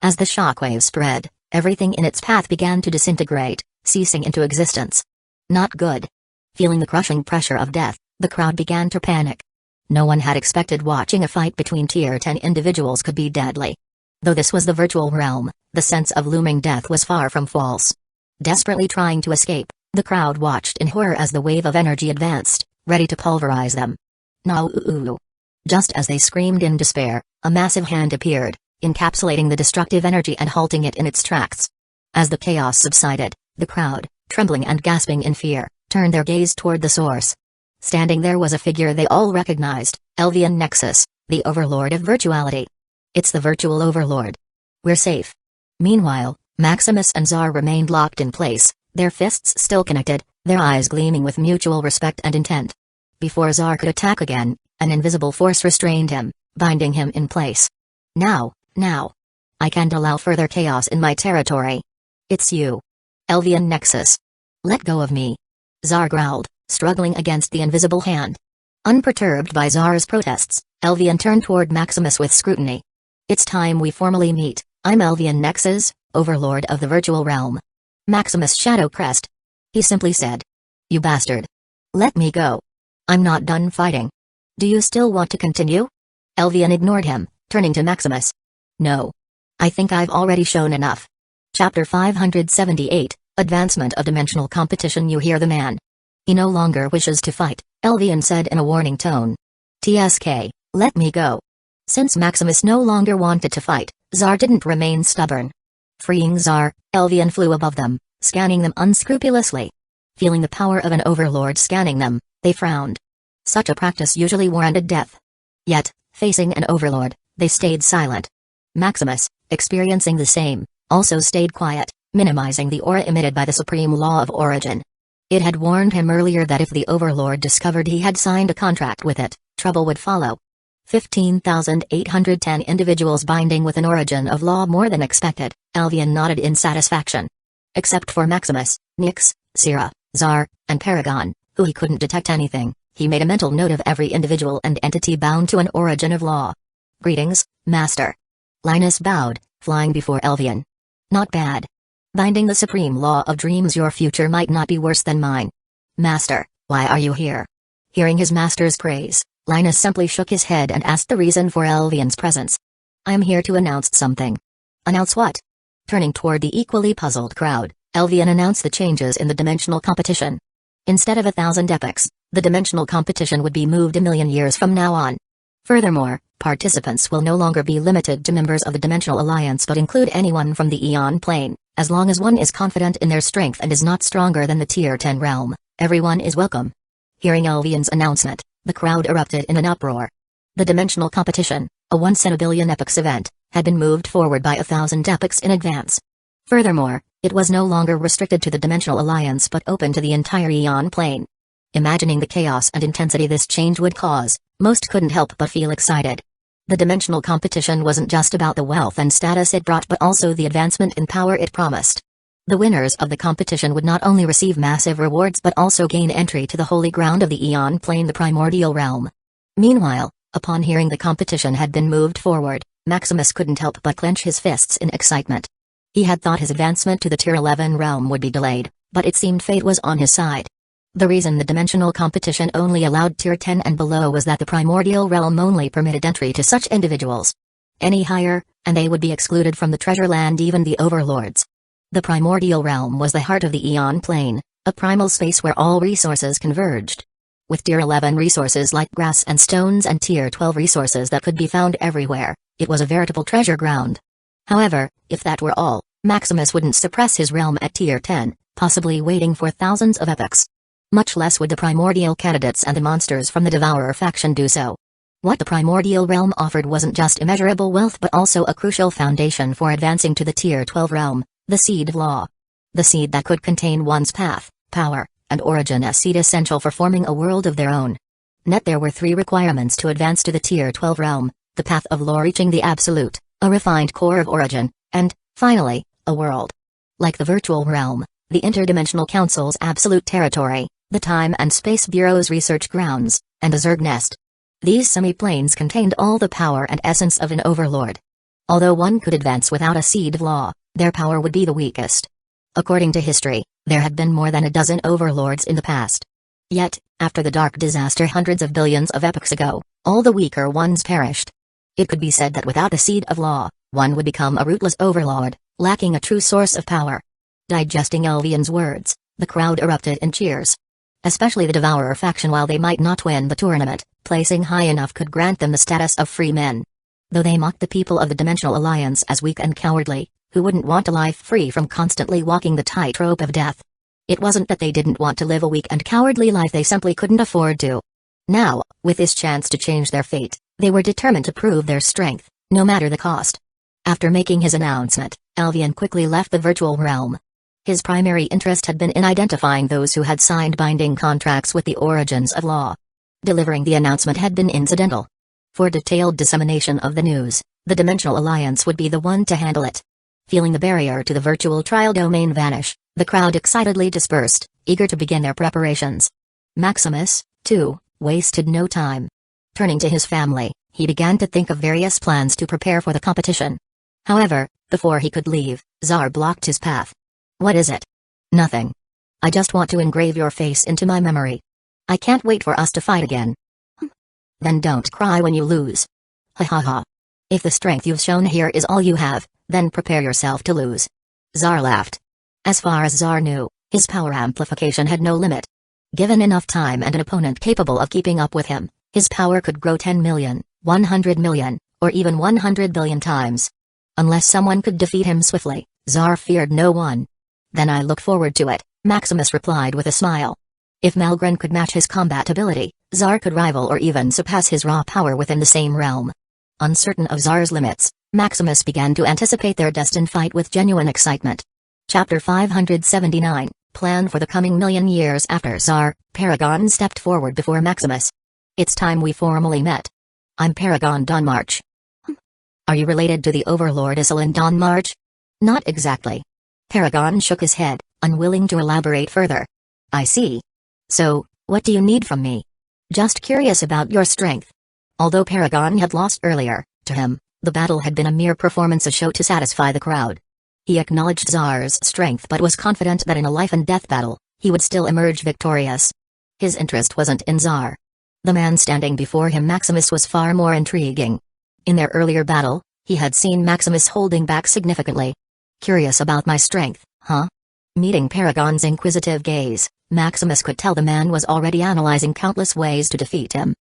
As the shockwave spread, everything in its path began to disintegrate, ceasing into existence. Not good. Feeling the crushing pressure of death, the crowd began to panic. No one had expected watching a fight between Tier 10 individuals could be deadly. Though this was the virtual realm, the sense of looming death was far from false. Desperately trying to escape, the crowd watched in horror as the wave of energy advanced, ready to pulverize them. Now, just as they screamed in despair, a massive hand appeared, encapsulating the destructive energy and halting it in its tracks. As the chaos subsided, the crowd, trembling and gasping in fear, turned their gaze toward the source. Standing there was a figure they all recognized, Elvian Nexus, the overlord of virtuality. It's the virtual overlord. We're safe. Meanwhile, Maximus and Tsar remained locked in place, their fists still connected, their eyes gleaming with mutual respect and intent. Before Tsar could attack again, an invisible force restrained him, binding him in place. Now. I can't allow further chaos in my territory. It's you. Elvian Nexus. Let go of me. Zar growled, struggling against the invisible hand. Unperturbed by Zar's protests, Elvian turned toward Maximus with scrutiny. It's time we formally meet. I'm Elvian Nexus, Overlord of the Virtual Realm. Maximus' shadow crest. He simply said. You bastard. Let me go. I'm not done fighting. Do you still want to continue? Elvian ignored him, turning to Maximus. No. I think I've already shown enough. Chapter 578, Advancement of Dimensional Competition. You hear the man. He no longer wishes to fight, Elvian said in a warning tone. TSK, let me go. Since Maximus no longer wanted to fight, Zar didn't remain stubborn. Freeing Zar, Elvian flew above them, scanning them unscrupulously. Feeling the power of an overlord scanning them, they frowned. Such a practice usually warranted death. Yet, facing an overlord, they stayed silent. Maximus, experiencing the same, also stayed quiet, minimizing the aura emitted by the supreme law of origin. It had warned him earlier that if the overlord discovered he had signed a contract with it, trouble would follow. 15,810 individuals binding with an origin of law more than expected, Elvian nodded in satisfaction. Except for Maximus, Nyx, Syrah, Zar, and Paragon, who he couldn't detect anything, he made a mental note of every individual and entity bound to an origin of law. Greetings, Master. Linus bowed, flying before Elvian. Not bad. Binding the supreme law of dreams, your future might not be worse than mine. Master, why are you here? Hearing his master's praise, Linus simply shook his head and asked the reason for Elvian's presence. I am here to announce something. Announce what? Turning toward the equally puzzled crowd, Elvian announced the changes in the dimensional competition. Instead of 1,000 epochs, the dimensional competition would be moved 1,000,000 years from now on. Furthermore, participants will no longer be limited to members of the Dimensional Alliance but include anyone from the Eon Plane, as long as one is confident in their strength and is not stronger than the Tier 10 realm. Everyone is welcome. Hearing Elvian's announcement, the crowd erupted in an uproar. The dimensional competition, a once-in-a-billion epochs event, had been moved forward by 1,000 epochs in advance. Furthermore, it was no longer restricted to the Dimensional Alliance but open to the entire Eon Plane. Imagining the chaos and intensity this change would cause, most couldn't help but feel excited. The dimensional competition wasn't just about the wealth and status it brought but also the advancement in power it promised. The winners of the competition would not only receive massive rewards but also gain entry to the holy ground of the Eon Plane, the primordial realm. Meanwhile, upon hearing the competition had been moved forward, Maximus couldn't help but clench his fists in excitement. He had thought his advancement to the Tier 11 realm would be delayed, but it seemed fate was on his side. The reason the dimensional competition only allowed Tier 10 and below was that the primordial realm only permitted entry to such individuals. Any higher, and they would be excluded from the treasure land, even the overlords. The primordial realm was the heart of the Eon Plane, a primal space where all resources converged. With Tier 11 resources like grass and stones and Tier 12 resources that could be found everywhere, it was a veritable treasure ground. However, if that were all, Maximus wouldn't suppress his realm at Tier 10, possibly waiting for thousands of epochs. Much less would the primordial candidates and the monsters from the Devourer faction do so. What the primordial realm offered wasn't just immeasurable wealth but also a crucial foundation for advancing to the Tier 12 realm, the seed of law. The seed that could contain one's path, power, and origin, a seed essential for forming a world of their own. There were 3 requirements to advance to the Tier 12 realm: the path of law reaching the absolute, a refined core of origin, and, finally, a world. Like the virtual realm, the Interdimensional Council's absolute territory, the Time and Space Bureau's research grounds, and a Zerg nest. These semi-planes contained all the power and essence of an overlord. Although one could advance without a seed of law, their power would be the weakest. According to history, there had been more than a dozen overlords in the past. Yet, after the dark disaster hundreds of billions of epochs ago, all the weaker ones perished. It could be said that without a seed of law, one would become a rootless overlord, lacking a true source of power. Digesting Elvian's words, the crowd erupted in cheers. Especially the Devourer faction. While they might not win the tournament, placing high enough could grant them the status of free men. Though they mocked the people of the Dimensional Alliance as weak and cowardly, who wouldn't want a life free from constantly walking the tightrope of death? It wasn't that they didn't want to live a weak and cowardly life, they simply couldn't afford to. Now, with this chance to change their fate, they were determined to prove their strength, no matter the cost. After making his announcement, Elvian quickly left the virtual realm. His primary interest had been in identifying those who had signed binding contracts with the origins of law. Delivering the announcement had been incidental. For detailed dissemination of the news, the Dimensional Alliance would be the one to handle it. Feeling the barrier to the virtual trial domain vanish, the crowd excitedly dispersed, eager to begin their preparations. Maximus, too, wasted no time. Turning to his family, he began to think of various plans to prepare for the competition. However, before he could leave, Tsar blocked his path. "What is it?" "Nothing. I just want to engrave your face into my memory. I can't wait for us to fight again." "Then don't cry when you lose." "Ha ha ha. If the strength you've shown here is all you have, then prepare yourself to lose." Tsar laughed. As far as Tsar knew, his power amplification had no limit. Given enough time and an opponent capable of keeping up with him, his power could grow 10 million, 100 million, or even 100 billion times. Unless someone could defeat him swiftly, Tsar feared no one. "Then I look forward to it," Maximus replied with a smile. If Malgren could match his combat ability, Tsar could rival or even surpass his raw power within the same realm. Uncertain of Tsar's limits, Maximus began to anticipate their destined fight with genuine excitement. Chapter 579, Plan for the Coming Million Years After Tsar, Paragon stepped forward before Maximus. "It's time we formally met. I'm Paragon Dawnmarch." "Are you related to the Overlord Isolin Dawnmarch?" "Not exactly." Paragon shook his head, unwilling to elaborate further. "I see. So, what do you need from me?" "Just curious about your strength." Although Paragon had lost earlier, to him, the battle had been a mere performance, a show to satisfy the crowd. He acknowledged Tsar's strength but was confident that in a life-and-death battle, he would still emerge victorious. His interest wasn't in Tsar. The man standing before him, Maximus, was far more intriguing. In their earlier battle, he had seen Maximus holding back significantly. "Curious about my strength, huh?" Meeting Paragon's inquisitive gaze, Maximus could tell the man was already analyzing countless ways to defeat him.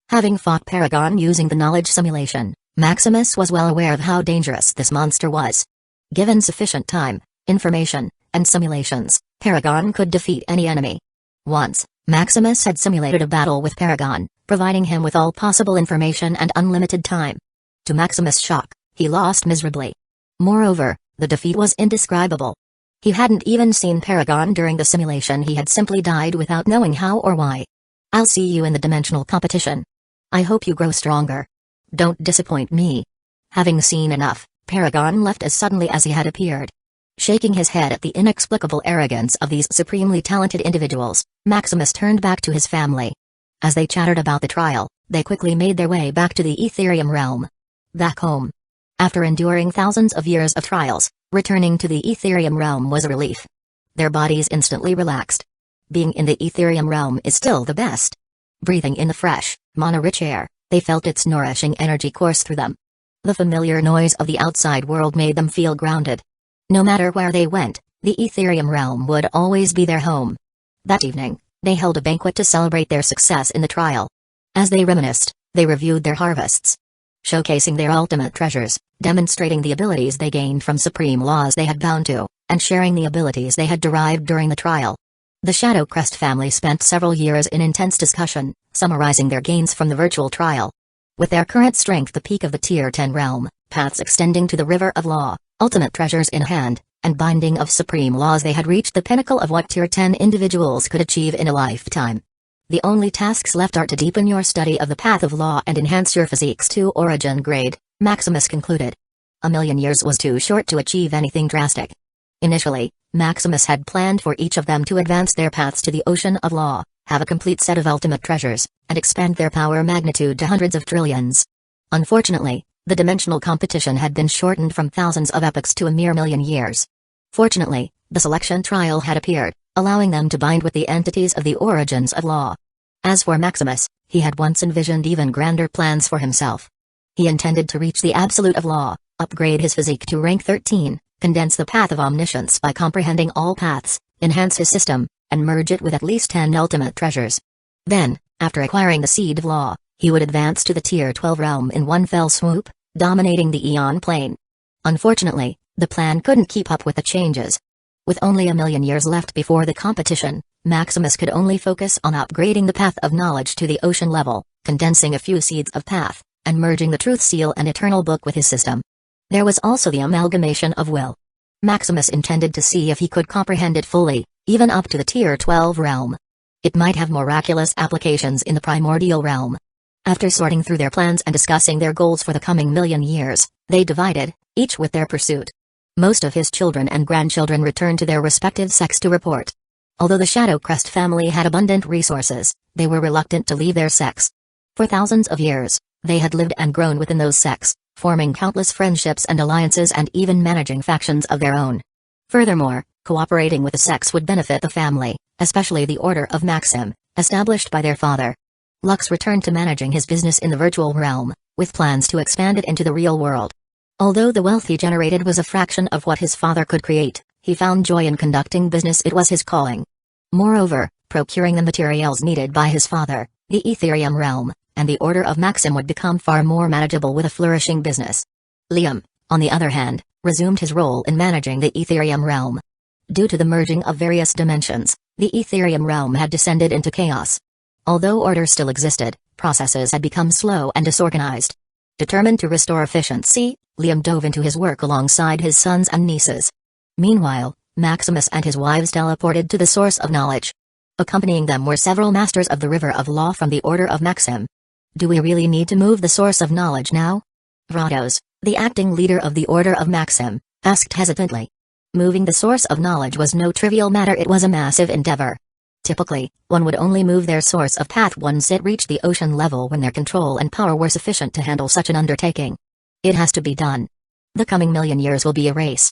Having fought Paragon using the knowledge simulation, Maximus was well aware of how dangerous this monster was. Given sufficient time, information, and simulations, Paragon could defeat any enemy. Once, Maximus had simulated a battle with Paragon, providing him with all possible information and unlimited time. To Maximus' shock, he lost miserably. Moreover, the defeat was indescribable. He hadn't even seen Paragon during the simulation, he had simply died without knowing how or why. "I'll see you in the dimensional competition. I hope you grow stronger. Don't disappoint me." Having seen enough, Paragon left as suddenly as he had appeared. Shaking his head at the inexplicable arrogance of these supremely talented individuals, Maximus turned back to his family. As they chattered about the trial, they quickly made their way back to the Etherium realm. Back home. After enduring thousands of years of trials, returning to the Etherium realm was a relief. Their bodies instantly relaxed. Being in the Etherium realm is still the best. Breathing in the fresh, mana-rich air, they felt its nourishing energy course through them. The familiar noise of the outside world made them feel grounded. No matter where they went, the Etherium realm would always be their home. That evening, they held a banquet to celebrate their success in the trial. As they reminisced, they reviewed their harvests. Showcasing their ultimate treasures, demonstrating the abilities they gained from supreme laws they had bound to, and sharing the abilities they had derived during the trial. The Shadow Crest family spent several years in intense discussion, summarizing their gains from the virtual trial. With their current strength, the peak of the Tier 10 realm, paths extending to the River of Law, ultimate treasures in hand, and binding of supreme laws, they had reached the pinnacle of what Tier 10 individuals could achieve in a lifetime. The only tasks left are to deepen your study of the path of law and enhance your physiques to origin grade, Maximus concluded. A million years was too short to achieve anything drastic. Initially, Maximus had planned for each of them to advance their paths to the ocean of law, have a complete set of ultimate treasures, and expand their power magnitude to hundreds of trillions. Unfortunately, the dimensional competition had been shortened from thousands of epochs to a mere million years. Fortunately, the selection trial had appeared, allowing them to bind with the entities of the origins of law. As for Maximus, he had once envisioned even grander plans for himself. He intended to reach the absolute of law, upgrade his physique to rank 13, condense the path of omniscience by comprehending all paths, enhance his system, and merge it with at least 10 ultimate treasures. Then, after acquiring the seed of law, he would advance to the Tier 12 realm in one fell swoop, dominating the Eon plane. Unfortunately, the plan couldn't keep up with the changes. With only a million years left before the competition, Maximus could only focus on upgrading the path of knowledge to the ocean level, condensing a few seeds of path, and merging the Truth Seal and Eternal Book with his system. There was also the amalgamation of will. Maximus intended to see if he could comprehend it fully, even up to the Tier 12 realm. It might have miraculous applications in the primordial realm. After sorting through their plans and discussing their goals for the coming million years, they divided, each with their pursuit. Most of his children and grandchildren returned to their respective sects to report. Although the Shadow Crest family had abundant resources, they were reluctant to leave their sects. For thousands of years, they had lived and grown within those sects, forming countless friendships and alliances and even managing factions of their own. Furthermore, cooperating with the sects would benefit the family, especially the Order of Maxim, established by their father. Lux returned to managing his business in the virtual realm, with plans to expand it into the real world. Although the wealth he generated was a fraction of what his father could create, he found joy in conducting business. It was his calling. Moreover, procuring the materials needed by his father, the Ethereum realm, and the Order of Maxim would become far more manageable with a flourishing business. Liam, on the other hand, resumed his role in managing the Ethereum realm. Due to the merging of various dimensions, the Ethereum realm had descended into chaos. Although order still existed, processes had become slow and disorganized. Determined to restore efficiency, Liam dove into his work alongside his sons and nieces. Meanwhile, Maximus and his wives teleported to the source of knowledge. Accompanying them were several masters of the River of Law from the Order of Maxim. Do we really need to move the source of knowledge now? Vratos, the acting leader of the Order of Maxim, asked hesitantly. Moving the source of knowledge was no trivial matter. It was a massive endeavor. Typically, one would only move their source of path once it reached the ocean level when their control and power were sufficient to handle such an undertaking. It has to be done. The coming million years will be a race.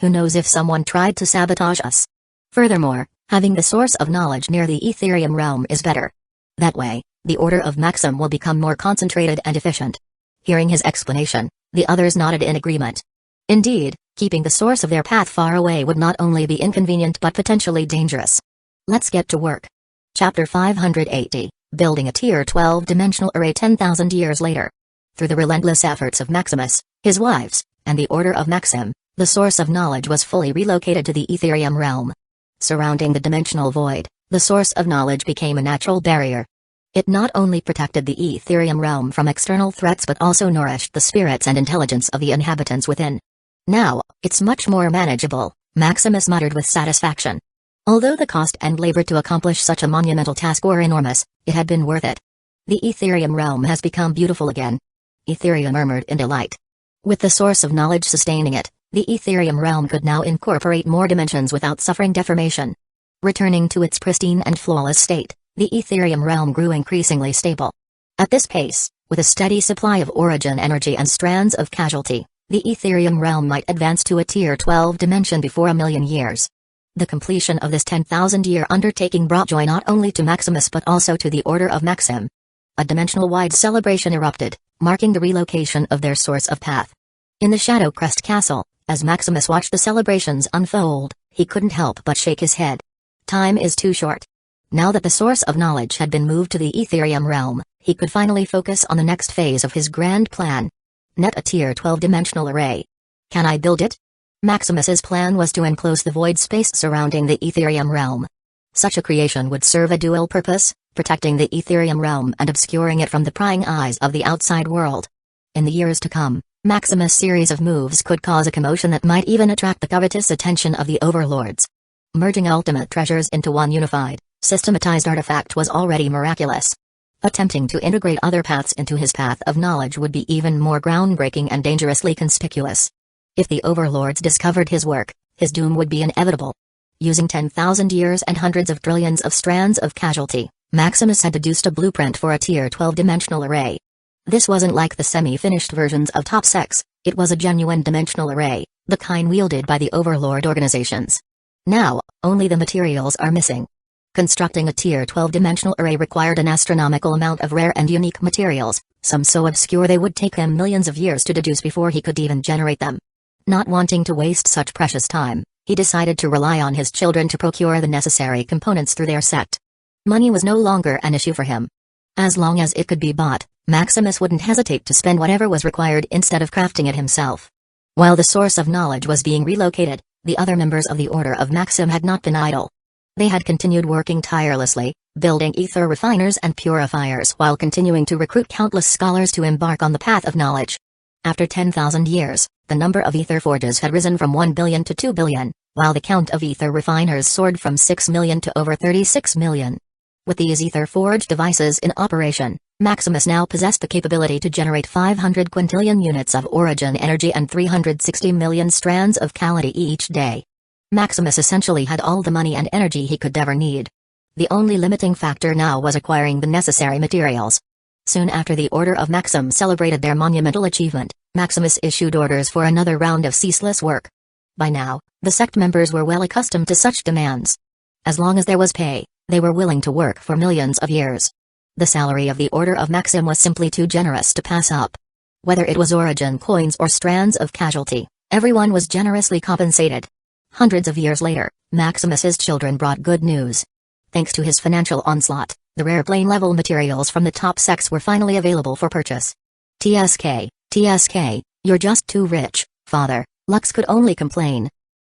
Who knows if someone tried to sabotage us? Furthermore, having the source of knowledge near the Ethereum realm is better. That way, the Order of Maxim will become more concentrated and efficient. Hearing his explanation, the others nodded in agreement. Indeed, keeping the source of their path far away would not only be inconvenient but potentially dangerous. Let's get to work. Chapter 580, Building a Tier 12 Dimensional Array. 10,000 years later. Through the relentless efforts of Maximus, his wives, and the Order of Maxim, the source of knowledge was fully relocated to the Ethereum realm. Surrounding the dimensional void, the source of knowledge became a natural barrier. It not only protected the Ethereum realm from external threats but also nourished the spirits and intelligence of the inhabitants within. Now, it's much more manageable, Maximus muttered with satisfaction. Although the cost and labor to accomplish such a monumental task were enormous, it had been worth it. The Ethereum realm has become beautiful again. Ethereum murmured in delight. With the source of knowledge sustaining it, the Ethereum realm could now incorporate more dimensions without suffering deformation. Returning to its pristine and flawless state, the Ethereum realm grew increasingly stable. At this pace, with a steady supply of origin energy and strands of casualty, the Ethereum realm might advance to a Tier 12 dimension before a million years. The completion of this 10,000-year undertaking brought joy not only to Maximus but also to the Order of Maxim. A dimensional-wide celebration erupted, marking the relocation of their source of path. In the Shadow Crest Castle, as Maximus watched the celebrations unfold, he couldn't help but shake his head. Time is too short. Now that the source of knowledge had been moved to the Ethereum realm, he could finally focus on the next phase of his grand plan. Net a Tier 12 dimensional array. Can I build it? Maximus's plan was to enclose the void space surrounding the Ethereum realm. Such a creation would serve a dual purpose, protecting the Ethereum realm and obscuring it from the prying eyes of the outside world. In the years to come, Maximus' series of moves could cause a commotion that might even attract the covetous attention of the overlords. Merging ultimate treasures into one unified, systematized artifact was already miraculous. Attempting to integrate other paths into his path of knowledge would be even more groundbreaking and dangerously conspicuous. If the overlords discovered his work, his doom would be inevitable. Using 10,000 years and hundreds of trillions of strands of casualty, Maximus had deduced a blueprint for a Tier 12 dimensional array. This wasn't like the semi-finished versions of Top Sex, it was a genuine dimensional array, the kind wielded by the overlord organizations. Now, only the materials are missing. Constructing a Tier 12 dimensional array required an astronomical amount of rare and unique materials, some so obscure they would take him millions of years to deduce before he could even generate them. Not wanting to waste such precious time, he decided to rely on his children to procure the necessary components through their sect. Money was no longer an issue for him. As long as it could be bought, Maximus wouldn't hesitate to spend whatever was required instead of crafting it himself. While the source of knowledge was being relocated, the other members of the Order of Maxim had not been idle. They had continued working tirelessly, building ether refiners and purifiers while continuing to recruit countless scholars to embark on the path of knowledge. After 10,000 years, the number of ether forges had risen from 1 billion to 2 billion, while the count of ether refiners soared from 6 million to over 36 million. With these ether-forged devices in operation, Maximus now possessed the capability to generate 500 quintillion units of origin energy and 360 million strands of Calamity each day. Maximus essentially had all the money and energy he could ever need. The only limiting factor now was acquiring the necessary materials. Soon after the Order of Maxim celebrated their monumental achievement, Maximus issued orders for another round of ceaseless work. By now, the sect members were well accustomed to such demands. As long as there was pay, they were willing to work for millions of years. The salary of the Order of Maxim was simply too generous to pass up. Whether it was origin coins or strands of casualty, everyone was generously compensated. Hundreds of years later, Maximus's children brought good news. Thanks to his financial onslaught, the rare plane-level materials from the top sects were finally available for purchase. TSK, you're just too rich, father, Lux could only complain.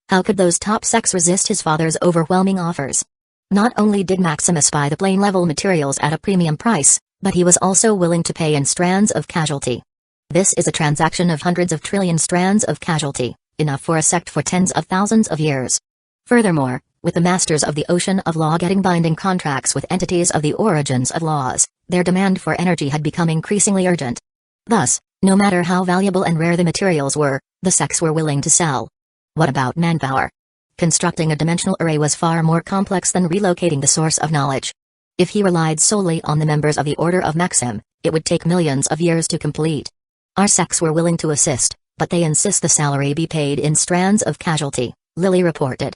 How could those top sects resist his father's overwhelming offers? Not only did Maximus buy the plane-level materials at a premium price, but he was also willing to pay in strands of casualty. This is a transaction of hundreds of trillion strands of casualty, enough for a sect for tens of thousands of years. Furthermore, with the masters of the ocean of law getting binding contracts with entities of the origins of laws, their demand for energy had become increasingly urgent. Thus, no matter how valuable and rare the materials were, the sects were willing to sell. What about manpower? Constructing a dimensional array was far more complex than relocating the source of knowledge. If he relied solely on the members of the Order of Maxim, it would take millions of years to complete. Our sects were willing to assist, but they insist the salary be paid in strands of casualty, Lily reported.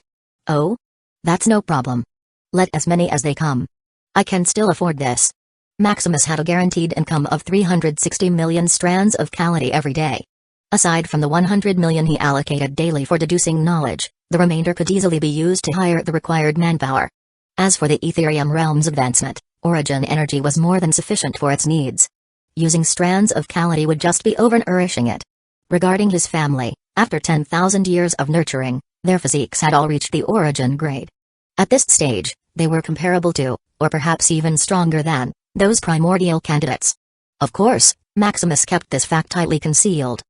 Oh? That's no problem. Let as many as they come. I can still afford this. Maximus had a guaranteed income of 360 million strands of Calamity every day. Aside from the 100 million he allocated daily for deducing knowledge, the remainder could easily be used to hire the required manpower. As for the Ethereum realm's advancement, origin energy was more than sufficient for its needs. Using strands of Calamity would just be overnourishing it. Regarding his family, after 10,000 years of nurturing, their physiques had all reached the origin grade. At this stage, they were comparable to, or perhaps even stronger than, those primordial candidates. Of course, Maximus kept this fact tightly concealed.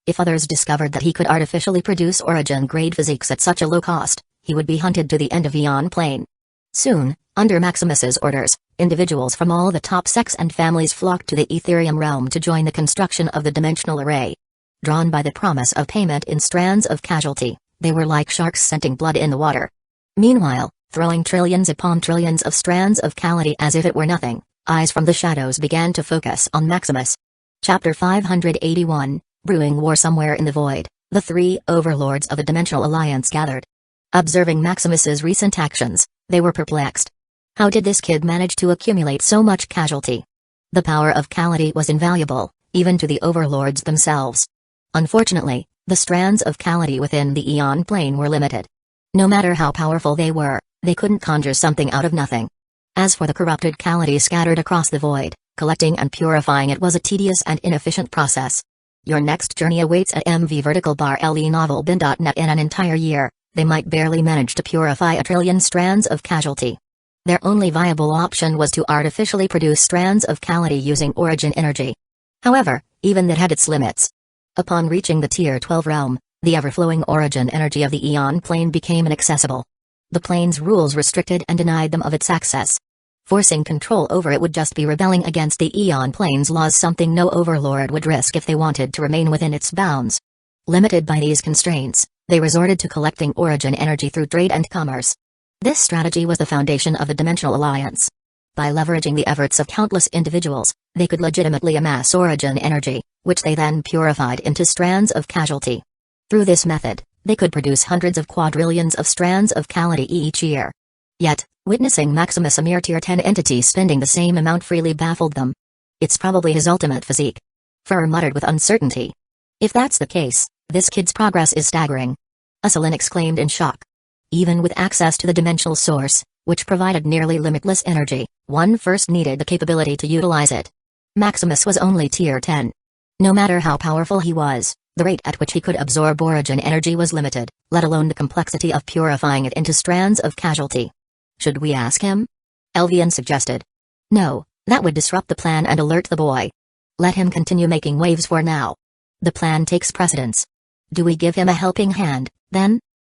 If others discovered that he could artificially produce origin-grade physiques at such a low cost, he would be hunted to the end of Eon Plane. Soon, under Maximus's orders, individuals from all the top sects and families flocked to the Ethereum realm to join the construction of the dimensional array. Drawn by the promise of payment in strands of casualty, they were like sharks scenting blood in the water. Meanwhile, throwing trillions upon trillions of strands of Calamity as if it were nothing, eyes from the shadows began to focus on Maximus. Chapter 581, Brewing War. Somewhere in the void, the three overlords of the Dimensional Alliance gathered. Observing Maximus's recent actions, they were perplexed. How did this kid manage to accumulate so much casualty? The power of Calamity was invaluable, even to the overlords themselves. Unfortunately, the strands of Calamity within the Eon Plane were limited. No matter how powerful they were, they couldn't conjure something out of nothing. As for the corrupted Calamity scattered across the void, collecting and purifying it was a tedious and inefficient process. Your next journey awaits at mv_le_novel.bin.net. In an entire year, they might barely manage to purify a trillion strands of casualty. Their only viable option was to artificially produce strands of Calamity using origin energy. However, even that had its limits. Upon reaching the Tier 12 realm, the ever-flowing origin energy of the Eon Plane became inaccessible. The plane's rules restricted and denied them of its access. Forcing control over it would just be rebelling against the Eon Plane's laws, something no overlord would risk if they wanted to remain within its bounds. Limited by these constraints, they resorted to collecting origin energy through trade and commerce. This strategy was the foundation of the Dimensional Alliance. By leveraging the efforts of countless individuals, they could legitimately amass origin energy, which they then purified into strands of casualty. Through this method, they could produce hundreds of quadrillions of strands of Calamity each year. Yet, witnessing Maximus, a mere Tier 10 entity, spending the same amount freely baffled them. It's probably his ultimate physique. Fur muttered with uncertainty. If that's the case, this kid's progress is staggering. Uselin exclaimed in shock. Even with access to the dimensional source, which provided nearly limitless energy, one first needed the capability to utilize it. Maximus was only Tier 10. No matter how powerful he was, the rate at which he could absorb origin energy was limited, let alone the complexity of purifying it into strands of casualty. Should we ask him? Elvian suggested. No, that would disrupt the plan and alert the boy. Let him continue making waves for now. The plan takes precedence. Do we give him a helping hand, then?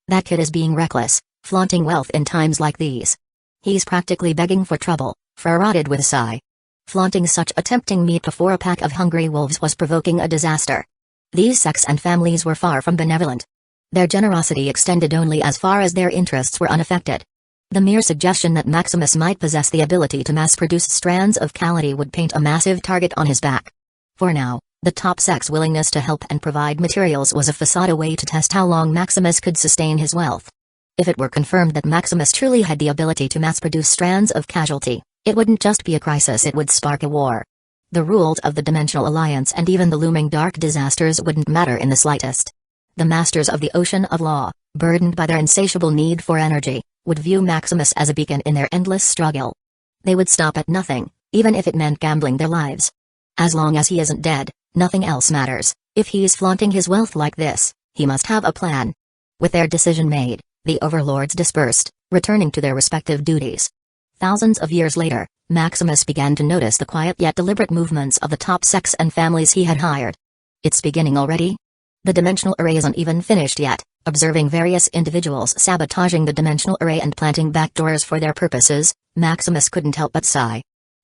That kid is being reckless, flaunting wealth in times like these. He's practically begging for trouble, frothed with a sigh. Flaunting such a tempting meat before a pack of hungry wolves was provoking a disaster. These sects and families were far from benevolent. Their generosity extended only as far as their interests were unaffected. The mere suggestion that Maximus might possess the ability to mass-produce strands of Calamity would paint a massive target on his back. For now, the top sect's willingness to help and provide materials was a facade, a way to test how long Maximus could sustain his wealth. If it were confirmed that Maximus truly had the ability to mass-produce strands of casualty, it wouldn't just be a crisis, it would spark a war. The rules of the Dimensional Alliance and even the looming dark disasters wouldn't matter in the slightest. The Masters of the Ocean of Law, burdened by their insatiable need for energy, would view Maximus as a beacon in their endless struggle. They would stop at nothing, even if it meant gambling their lives. As long as he isn't dead, nothing else matters. If he's flaunting his wealth like this, he must have a plan. With their decision made, the overlords dispersed, returning to their respective duties. Thousands of years later, Maximus began to notice the quiet yet deliberate movements of the top sects and families he had hired. It's beginning already? The dimensional array isn't even finished yet. Observing various individuals sabotaging the dimensional array and planting backdoors for their purposes, Maximus couldn't help but sigh.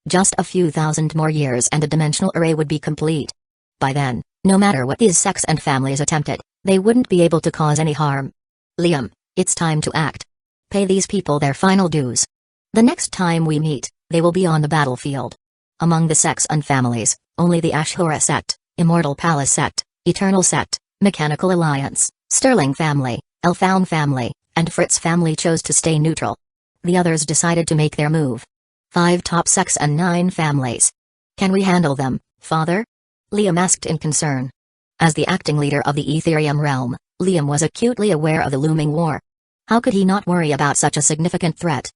Just a few thousand more years and the dimensional array would be complete. By then, no matter what these sects and families attempted, they wouldn't be able to cause any harm. Liam, it's time to act. Pay these people their final dues. The next time we meet, they will be on the battlefield. Among the sects and families, only the Ashura sect, Immortal Palace sect, Eternal sect, Mechanical Alliance, Sterling family, Elfound family, and Fritz family chose to stay neutral. The others decided to make their move. 5 top sects and 9 families. Can we handle them, father? Liam asked in concern. As the acting leader of the Etherium realm, Liam was acutely aware of the looming war. How could he not worry about such a significant threat?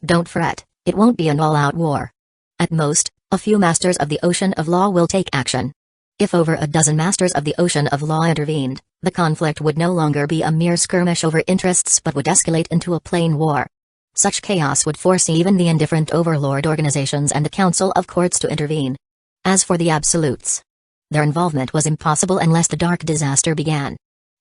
Don't fret, it won't be an all-out war. At most, a few Masters of the Ocean of Law will take action. If over a dozen Masters of the Ocean of Law intervened, the conflict would no longer be a mere skirmish over interests but would escalate into a plain war. Such chaos would force even the indifferent overlord organizations and the Council of Courts to intervene. As for the Absolutes, their involvement was impossible unless the dark disaster began.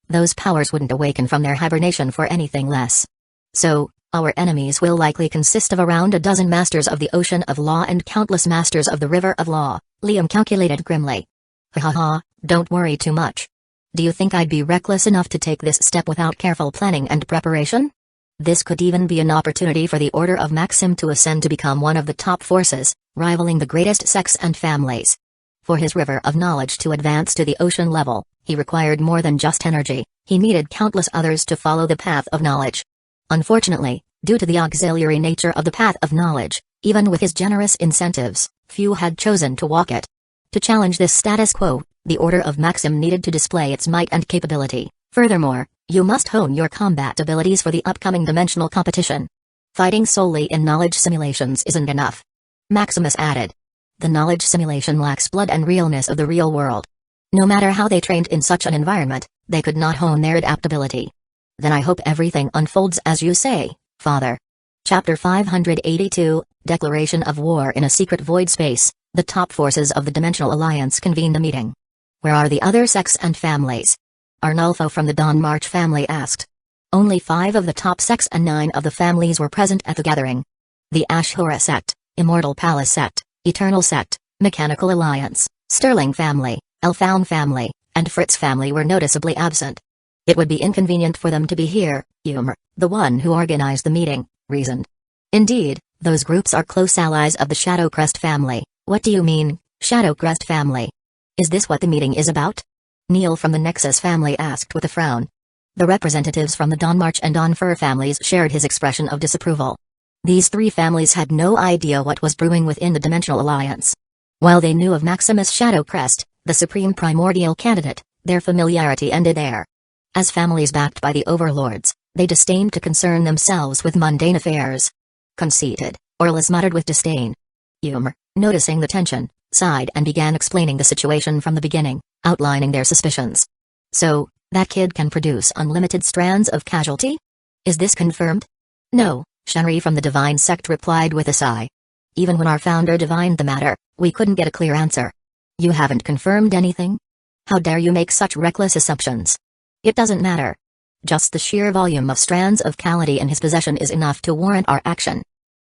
Those powers wouldn't awaken from their hibernation for anything less. So, our enemies will likely consist of around a dozen Masters of the Ocean of Law and countless Masters of the River of Law, Liam calculated grimly. Ha ha ha, don't worry too much. Do you think I'd be reckless enough to take this step without careful planning and preparation? This could even be an opportunity for the Order of Maxim to ascend to become one of the top forces, rivaling the greatest sects and families. For his river of knowledge to advance to the ocean level, he required more than just energy, he needed countless others to follow the path of knowledge. Unfortunately, due to the auxiliary nature of the path of knowledge, even with his generous incentives, few had chosen to walk it. To challenge this status quo, the Order of Maxim needed to display its might and capability. Furthermore, you must hone your combat abilities for the upcoming dimensional competition. Fighting solely in knowledge simulations isn't enough. Maximus added. The knowledge simulation lacks blood and realness of the real world. No matter how they trained in such an environment, they could not hone their adaptability. Then I hope everything unfolds as you say, Father. Chapter 582, Declaration of War in a Secret Void Space. The top forces of the Dimensional Alliance convened a meeting. Where are the other sects and families? Arnulfo from the Dawn March family asked. Only 5 of the top sects and 9 of the families were present at the gathering. The Ashura sect, Immortal Palace sect, Eternal sect, Mechanical Alliance, Sterling family, Elfound family, and Fritz family were noticeably absent. It would be inconvenient for them to be here, Umr, the one who organized the meeting, reasoned. Indeed, those groups are close allies of the Shadowcrest family. What do you mean, Shadowcrest family? Is this what the meeting is about? Neil from the Nexus family asked with a frown. The representatives from the Dawnmarch and Dawnfur families shared his expression of disapproval. These 3 families had no idea what was brewing within the Dimensional Alliance. While they knew of Maximus Shadowcrest, the supreme primordial candidate, their familiarity ended there. As families backed by the overlords, they disdained to concern themselves with mundane affairs. Conceited, Orlus muttered with disdain. Umr, noticing the tension, sighed and began explaining the situation from the beginning, outlining their suspicions. So, that kid can produce unlimited strands of casualty? Is this confirmed? No, Shenri from the Divine Sect replied with a sigh. Even when our founder divined the matter, we couldn't get a clear answer. You haven't confirmed anything? How dare you make such reckless assumptions? It doesn't matter. Just the sheer volume of strands of Calamity in his possession is enough to warrant our action.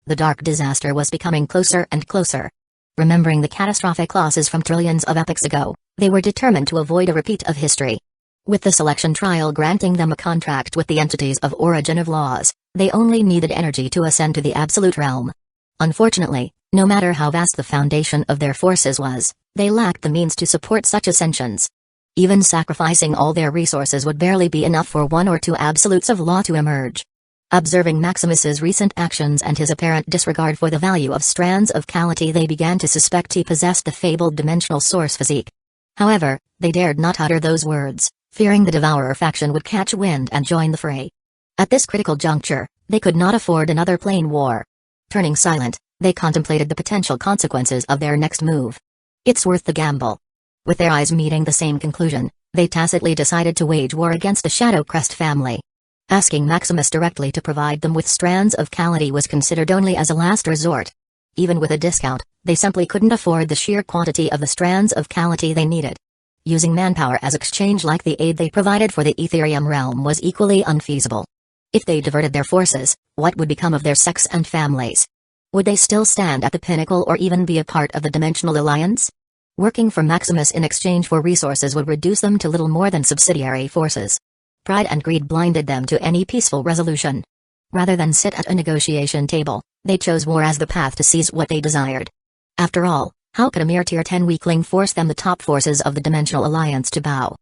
The dark disaster was becoming closer and closer. Remembering the catastrophic losses from trillions of epochs ago, they were determined to avoid a repeat of history. With the selection trial granting them a contract with the entities of origin of laws, they only needed energy to ascend to the absolute realm. Unfortunately, no matter how vast the foundation of their forces was, they lacked the means to support such ascensions. Even sacrificing all their resources would barely be enough for one or two absolutes of law to emerge. Observing Maximus's recent actions and his apparent disregard for the value of strands of Calamity, they began to suspect he possessed the fabled dimensional source physique. However, they dared not utter those words, fearing the Devourer faction would catch wind and join the fray. At this critical juncture, they could not afford another plain war. Turning silent, they contemplated the potential consequences of their next move. It's worth the gamble. With their eyes meeting the same conclusion, they tacitly decided to wage war against the Shadow Crest family. Asking Maximus directly to provide them with strands of Calamity was considered only as a last resort. Even with a discount, they simply couldn't afford the sheer quantity of the strands of Calamity they needed. Using manpower as exchange like the aid they provided for the Etherium realm was equally unfeasible. If they diverted their forces, what would become of their sects and families? Would they still stand at the pinnacle or even be a part of the Dimensional Alliance? Working for Maximus in exchange for resources would reduce them to little more than subsidiary forces. Pride and greed blinded them to any peaceful resolution. Rather than sit at a negotiation table, they chose war as the path to seize what they desired. After all, how could a mere Tier 10 weakling force them, the top forces of the Dimensional Alliance, to bow?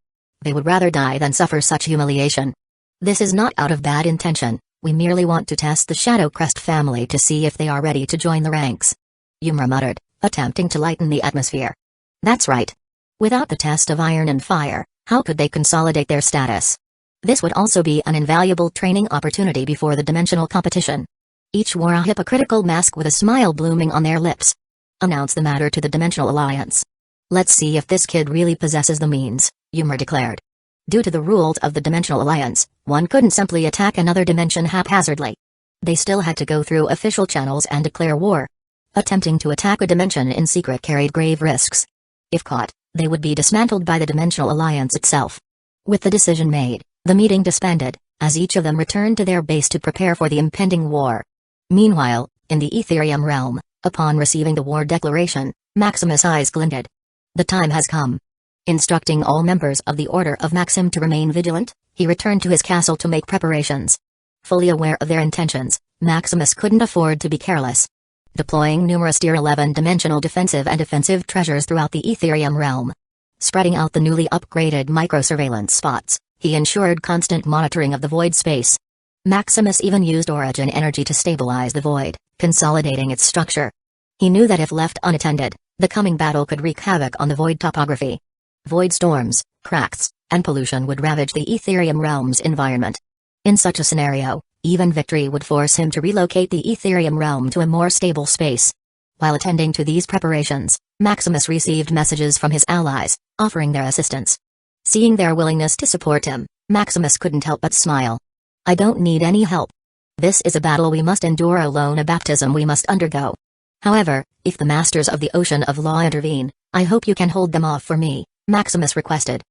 They would rather die than suffer such humiliation. This is not out of bad intention, we merely want to test the Shadow Crest family to see if they are ready to join the ranks. Ymra muttered, attempting to lighten the atmosphere. That's right. Without the test of iron and fire, how could they consolidate their status? This would also be an invaluable training opportunity before the dimensional competition. Each wore a hypocritical mask with a smile blooming on their lips. Announce the matter to the Dimensional Alliance. Let's see if this kid really possesses the means, Ymra declared. Due to the rules of the Dimensional Alliance, one couldn't simply attack another dimension haphazardly. They still had to go through official channels and declare war. Attempting to attack a dimension in secret carried grave risks. If caught, they would be dismantled by the Dimensional Alliance itself. With the decision made, the meeting disbanded, as each of them returned to their base to prepare for the impending war. Meanwhile, in the Etherium realm, upon receiving the war declaration, Maximus' eyes glinted. The time has come. Instructing all members of the Order of Maxim to remain vigilant, he returned to his castle to make preparations. Fully aware of their intentions, Maximus couldn't afford to be careless. Deploying numerous Tier 11 dimensional defensive and offensive treasures throughout the Etherium realm. Spreading out the newly upgraded microsurveillance spots, he ensured constant monitoring of the void space. Maximus even used origin energy to stabilize the void, consolidating its structure. He knew that if left unattended, the coming battle could wreak havoc on the void topography. Void storms, cracks, and pollution would ravage the Etherium realm's environment. In such a scenario, even victory would force him to relocate the Etherium realm to a more stable space. While attending to these preparations, Maximus received messages from his allies, offering their assistance. Seeing their willingness to support him, Maximus couldn't help but smile. I don't need any help. This is a battle we must endure alone, a baptism we must undergo. However, if the Masters of the Ocean of Law intervene, I hope you can hold them off for me, Maximus requested.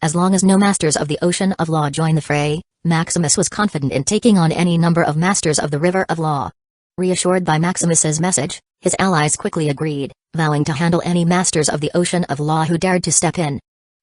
As long as no Masters of the Ocean of Law join the fray, Maximus was confident in taking on any number of Masters of the River of Law. Reassured by Maximus's message, his allies quickly agreed, vowing to handle any Masters of the Ocean of Law who dared to step in.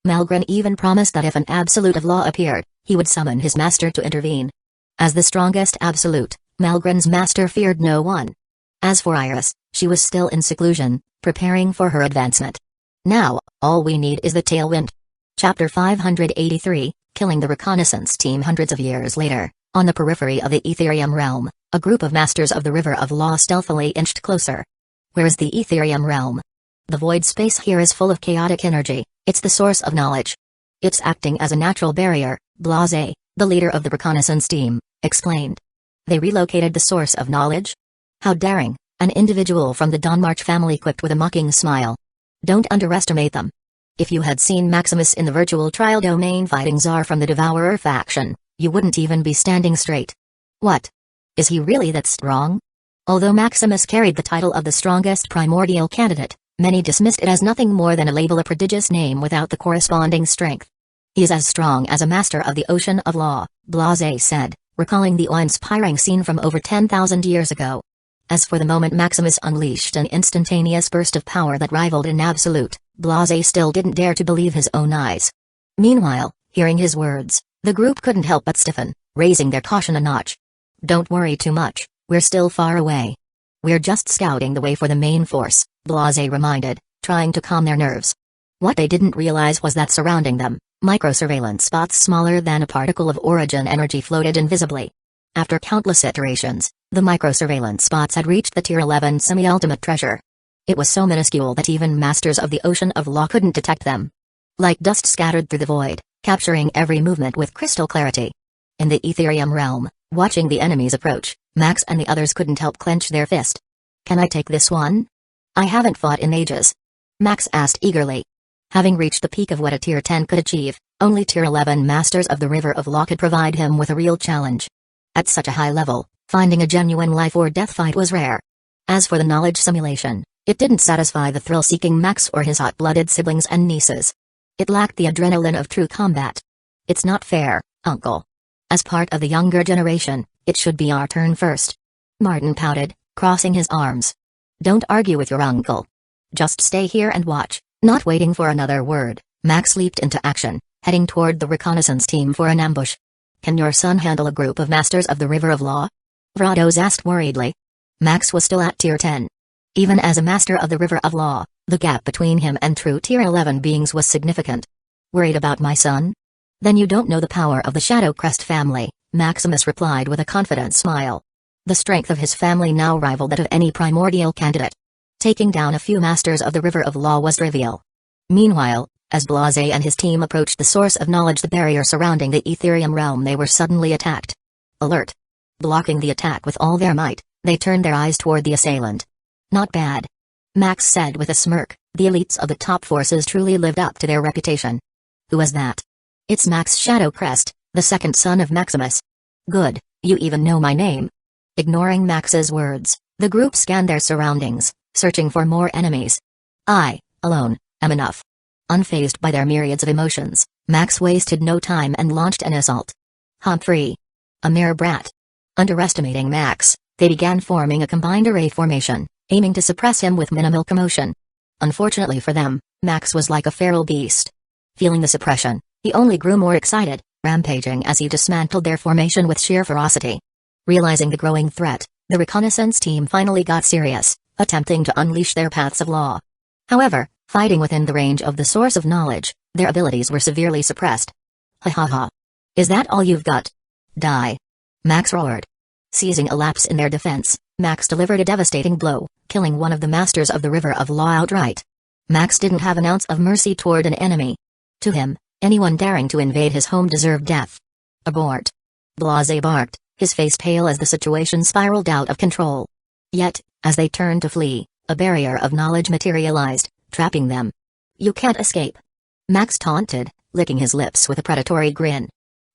Malgren even promised that if an Absolute of Law appeared, he would summon his master to intervene. As the strongest Absolute, Malgren's master feared no one. As for Iris, she was still in seclusion, preparing for her advancement. Now, all we need is the tailwind. Chapter 583, Killing the Reconnaissance Team. Hundreds of years later, on the periphery of the Etherium realm, a group of Masters of the River of Law stealthily inched closer. Where is the Etherium realm? The void space here is full of chaotic energy, it's the source of knowledge. It's acting as a natural barrier, Blase, the leader of the reconnaissance team, explained. They relocated the source of knowledge? How daring, an individual from the Dawnmarch family quipped with a mocking smile. Don't underestimate them. If you had seen Maximus in the virtual trial domain fighting Tsar from the Devourer faction, you wouldn't even be standing straight. What? Is he really that strong? Although Maximus carried the title of the strongest primordial candidate, many dismissed it as nothing more than a label, a prodigious name without the corresponding strength. He is as strong as a Master of the Ocean of Law, Blase said, recalling the awe-inspiring scene from over 10,000 years ago. As for the moment Maximus unleashed an instantaneous burst of power that rivaled in absolute, Blase still didn't dare to believe his own eyes. Meanwhile, hearing his words, the group couldn't help but stiffen, raising their caution a notch. Don't worry too much, we're still far away. We're just scouting the way for the main force, Blase reminded, trying to calm their nerves. What they didn't realize was that surrounding them, micro-surveillance spots smaller than a particle of origin energy floated invisibly. After countless iterations, the micro-surveillance spots had reached the Tier 11 semi-ultimate treasure. It was so minuscule that even masters of the Ocean of Law couldn't detect them. Like dust scattered through the void, capturing every movement with crystal clarity. In the Ethereum realm, watching the enemies approach, Max and the others couldn't help clench their fist. Can I take this one? I haven't fought in ages. Max asked eagerly. Having reached the peak of what a Tier 10 could achieve, only Tier 11 Masters of the River of Law could provide him with a real challenge. At such a high level, finding a genuine life-or-death fight was rare. As for the knowledge simulation, it didn't satisfy the thrill-seeking Max or his hot-blooded siblings and nieces. It lacked the adrenaline of true combat. It's not fair, Uncle. As part of the younger generation, it should be our turn first. Martin pouted, crossing his arms. Don't argue with your uncle. Just stay here and watch. Not waiting for another word, Max leaped into action, heading toward the reconnaissance team for an ambush. Can your son handle a group of Masters of the River of Law? Vrados asked worriedly. Max was still at Tier 10. Even as a Master of the River of Law, the gap between him and true Tier 11 beings was significant. Worried about my son? Then you don't know the power of the Shadow Crest family, Maximus replied with a confident smile. The strength of his family now rivaled that of any primordial candidate. Taking down a few Masters of the River of Law was trivial. Meanwhile, as Blase and his team approached the source of knowledge, the barrier surrounding the Ethereum realm, they were suddenly attacked. Alert! Blocking the attack with all their might, they turned their eyes toward the assailant. Not bad. Max said with a smirk, the elites of the top forces truly lived up to their reputation. Who was that? It's Max Shadowcrest, the second son of Maximus. Good, you even know my name. Ignoring Max's words, the group scanned their surroundings, searching for more enemies. I, alone, am enough. Unfazed by their myriads of emotions, Max wasted no time and launched an assault. Humphrey. A mere brat. Underestimating Max, they began forming a combined array formation, aiming to suppress him with minimal commotion. Unfortunately for them, Max was like a feral beast. Feeling the suppression, he only grew more excited, rampaging as he dismantled their formation with sheer ferocity. Realizing the growing threat, the reconnaissance team finally got serious, attempting to unleash their paths of law. However, fighting within the range of the source of knowledge, their abilities were severely suppressed. Ha ha ha. Is that all you've got? Die. Max roared. Seizing a lapse in their defense, Max delivered a devastating blow, killing one of the Masters of the River of Law outright. Max didn't have an ounce of mercy toward an enemy. To him, anyone daring to invade his home deserved death. Abort. Blase barked, his face pale as the situation spiraled out of control. Yet, as they turned to flee, a barrier of knowledge materialized, trapping them. You can't escape. Max taunted, licking his lips with a predatory grin.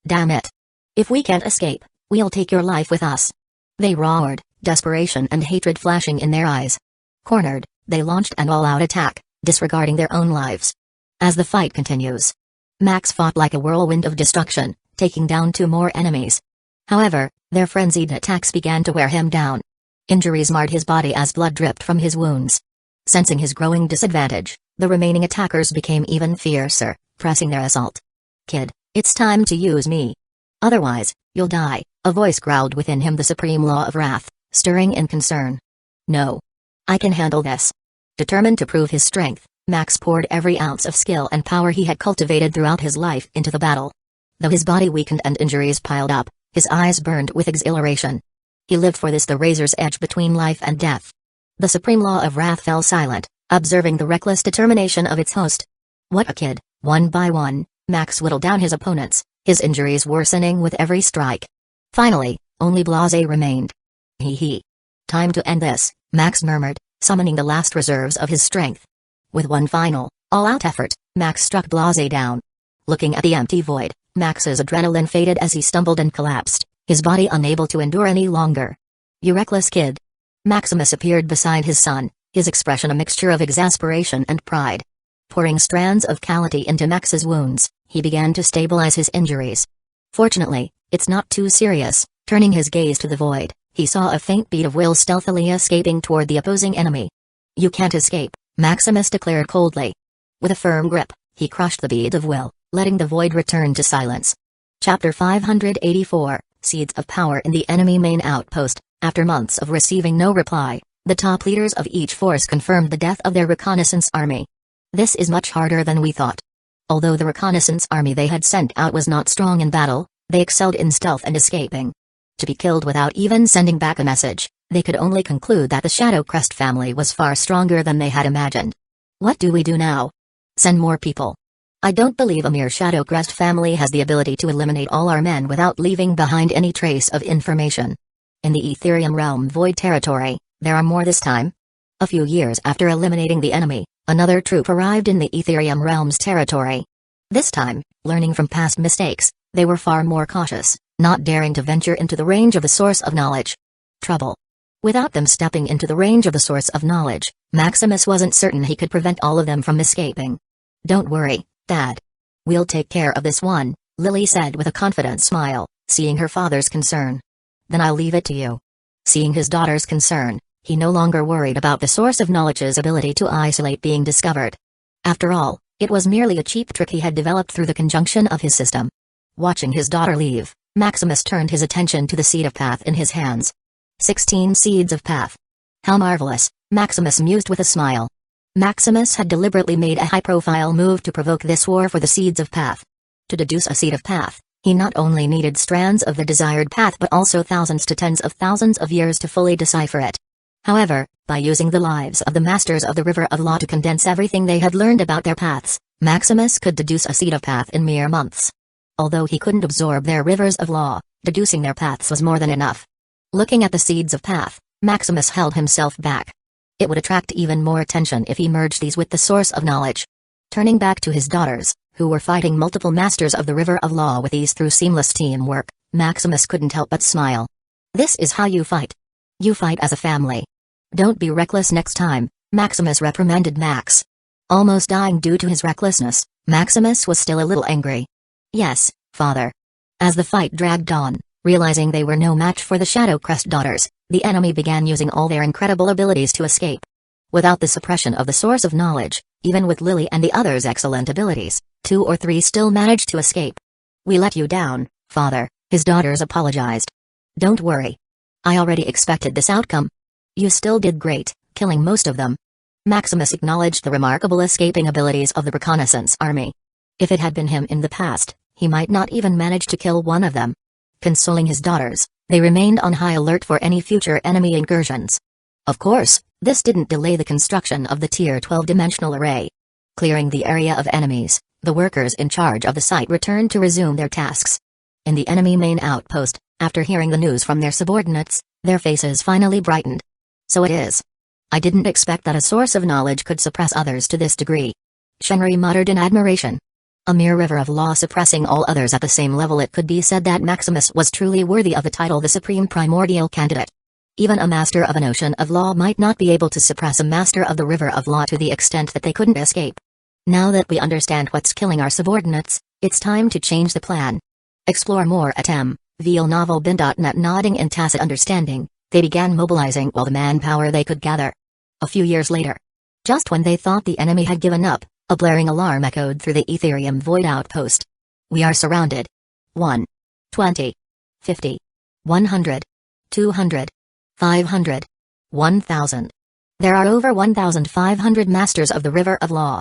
Damn it. If we can't escape, we'll take your life with us. They roared, desperation and hatred flashing in their eyes. Cornered, they launched an all-out attack, disregarding their own lives. As the fight continues, Max fought like a whirlwind of destruction, taking down 2 more enemies. However, their frenzied attacks began to wear him down. Injuries marred his body as blood dripped from his wounds. Sensing his growing disadvantage, the remaining attackers became even fiercer, pressing their assault. Kid, it's time to use me. Otherwise, you'll die, a voice growled within him, the supreme law of wrath, stirring in concern. No. I can handle this. Determined to prove his strength, Max poured every ounce of skill and power he had cultivated throughout his life into the battle. Though his body weakened and injuries piled up, his eyes burned with exhilaration. He lived for this, the razor's edge between life and death. The supreme law of wrath fell silent, observing the reckless determination of its host. What a kid! One by one, Max whittled down his opponents, his injuries worsening with every strike. Finally, only Blase remained. Hee. Time to end this, Max murmured, summoning the last reserves of his strength. With one final, all-out effort, Max struck Blase down. Looking at the empty void, Max's adrenaline faded as he stumbled and collapsed, his body unable to endure any longer. You reckless kid. Maximus appeared beside his son, his expression a mixture of exasperation and pride. Pouring strands of Calamity into Max's wounds, he began to stabilize his injuries. Fortunately, it's not too serious. Turning his gaze to the void, He saw a faint bead of will stealthily escaping toward the opposing enemy. "You can't escape," Maximus declared coldly. With a firm grip, he crushed the bead of will, letting the void return to silence. Chapter 584, Seeds of Power in the Enemy Main Outpost. After months of receiving no reply, the top leaders of each force confirmed the death of their reconnaissance army. "This is much harder than we thought." Although the reconnaissance army they had sent out was not strong in battle, they excelled in stealth and escaping. To be killed without even sending back a message, they could only conclude that the Shadow Crest family was far stronger than they had imagined. "What do we do now?" "Send more people. I don't believe a mere Shadow Crest family has the ability to eliminate all our men without leaving behind any trace of information. In the Ethereum Realm Void Territory, there are more this time." A few years after eliminating the enemy, another troop arrived in the Ethereum Realm's territory. This time, learning from past mistakes, they were far more cautious, not daring to venture into the range of the source of knowledge. Trouble. Without them stepping into the range of the source of knowledge, Maximus wasn't certain he could prevent all of them from escaping. "Don't worry, Dad. We'll take care of this one," Lily said with a confident smile, seeing her father's concern. "Then I'll leave it to you." Seeing his daughter's concern, he no longer worried about the source of knowledge's ability to isolate being discovered. After all, it was merely a cheap trick he had developed through the conjunction of his system. Watching his daughter leave, Maximus turned his attention to the seed of path in his hands. 16 seeds of path. How marvelous, Maximus mused with a smile. Maximus had deliberately made a high-profile move to provoke this war for the seeds of path. To deduce a seed of path, he not only needed strands of the desired path but also thousands to tens of thousands of years to fully decipher it. However, by using the lives of the Masters of the River of Law to condense everything they had learned about their paths, Maximus could deduce a seed of path in mere months. Although he couldn't absorb their rivers of law, deducing their paths was more than enough. Looking at the seeds of path, Maximus held himself back. It would attract even more attention if he merged these with the source of knowledge. Turning back to his daughters, who were fighting multiple Masters of the River of Law with ease through seamless teamwork, Maximus couldn't help but smile. "This is how you fight. You fight as a family. Don't be reckless next time," Maximus reprimanded Max. Almost dying due to his recklessness, Maximus was still a little angry. "Yes, father." As the fight dragged on, realizing they were no match for the Shadow Crest daughters, the enemy began using all their incredible abilities to escape. Without the suppression of the source of knowledge, even with Lily and the others' excellent abilities, 2 or 3 still managed to escape. "We let you down, father," his daughters apologized. "Don't worry. I already expected this outcome. You still did great, killing most of them." Maximus acknowledged the remarkable escaping abilities of the reconnaissance army. If it had been him in the past, he might not even manage to kill one of them. Consoling his daughters, they remained on high alert for any future enemy incursions. Of course, this didn't delay the construction of the Tier 12 dimensional array. Clearing the area of enemies, the workers in charge of the site returned to resume their tasks. In the enemy main outpost, after hearing the news from their subordinates, their faces finally brightened. "So it is. I didn't expect that a source of knowledge could suppress others to this degree." Shenri muttered in admiration. A mere river of law suppressing all others at the same level, it could be said that Maximus was truly worthy of the title the Supreme Primordial Candidate. Even a master of an ocean of law might not be able to suppress a master of the river of law to the extent that they couldn't escape. Now that we understand what's killing our subordinates, it's time to change the plan. Explore more at mvlnovelbin.net. Nodding in tacit understanding, they began mobilizing all the manpower they could gather. A few years later, just when they thought the enemy had given up, a blaring alarm echoed through the Ethereum Void Outpost. "We are surrounded. 1. 20. 50. 100. 200. 500. 1,000. There are over 1,500 Masters of the River of Law.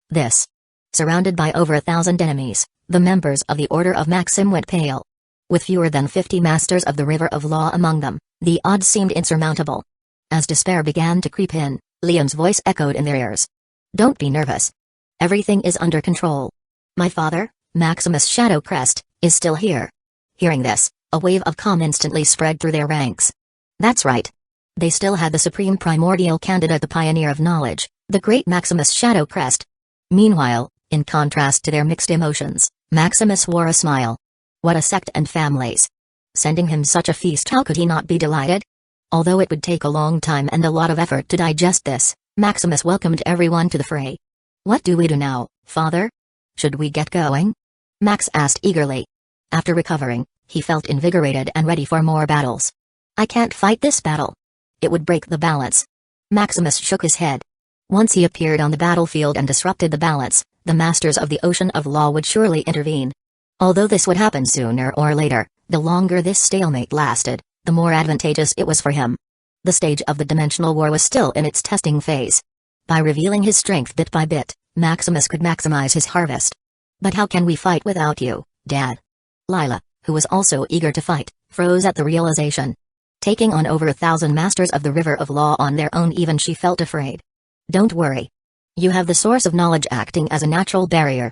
This." Surrounded by over 1,000 enemies, the members of the Order of Maxim went pale. With fewer than 50 Masters of the River of Law among them, the odds seemed insurmountable. As despair began to creep in, Liam's voice echoed in their ears. "Don't be nervous. Everything is under control. My father, Maximus Shadow Crest, is still here." Hearing this, a wave of calm instantly spread through their ranks. That's right. They still had the Supreme Primordial Candidate, the Pioneer of Knowledge, the great Maximus Shadow Crest. Meanwhile, in contrast to their mixed emotions, Maximus wore a smile. What a sect and families. Sending him such a feast, how could he not be delighted? Although it would take a long time and a lot of effort to digest this, Maximus welcomed everyone to the fray. "What do we do now, father? Should we get going?" Max asked eagerly. After recovering, he felt invigorated and ready for more battles. I can't fight this battle. It would break the balance. Maximus shook his head. Once he appeared on the battlefield and disrupted the balance, the masters of the Ocean of Law would surely intervene. Although this would happen sooner or later, the longer this stalemate lasted, the more advantageous it was for him. The stage of the dimensional war was still in its testing phase. By revealing his strength bit by bit, Maximus could maximize his harvest. But how can we fight without you, Dad? Lila, who was also eager to fight, froze at the realization. Taking on over 1,000 masters of the River of Law on their own, even she felt afraid. Don't worry. You have the source of knowledge acting as a natural barrier.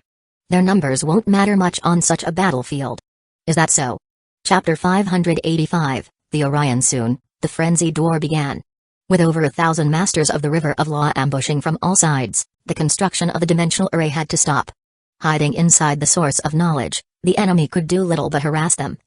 Their numbers won't matter much on such a battlefield. Is that so? Chapter 585, The Orion. Soon, the frenzied war began. With over 1,000 masters of the River of Law ambushing from all sides, the construction of the dimensional array had to stop. Hiding inside the source of knowledge, the enemy could do little but harass them.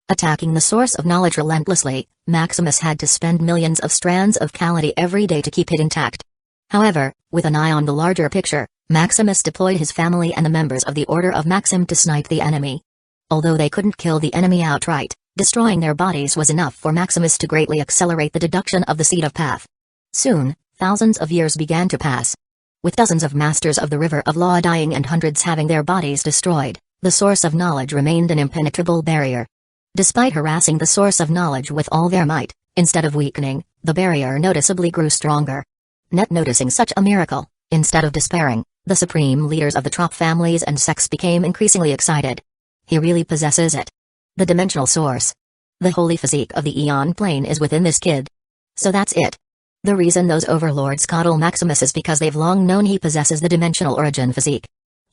Attacking the source of knowledge relentlessly, Maximus had to spend millions of strands of Calamity every day to keep it intact. However, with an eye on the larger picture, Maximus deployed his family and the members of the Order of Maxim to snipe the enemy. Although they couldn't kill the enemy outright, destroying their bodies was enough for Maximus to greatly accelerate the deduction of the seed of path. Soon, thousands of years began to pass. With dozens of masters of the River of Law dying and hundreds having their bodies destroyed, the source of knowledge remained an impenetrable barrier. Despite harassing the source of knowledge with all their might, instead of weakening, the barrier noticeably grew stronger. Noticing such a miracle, instead of despairing, the supreme leaders of the Trop families and sects became increasingly excited. He really possesses it. The dimensional source. The holy physique of the Eon plane is within this kid. So that's it. The reason those overlords coddle Maximus is because they've long known he possesses the dimensional origin physique.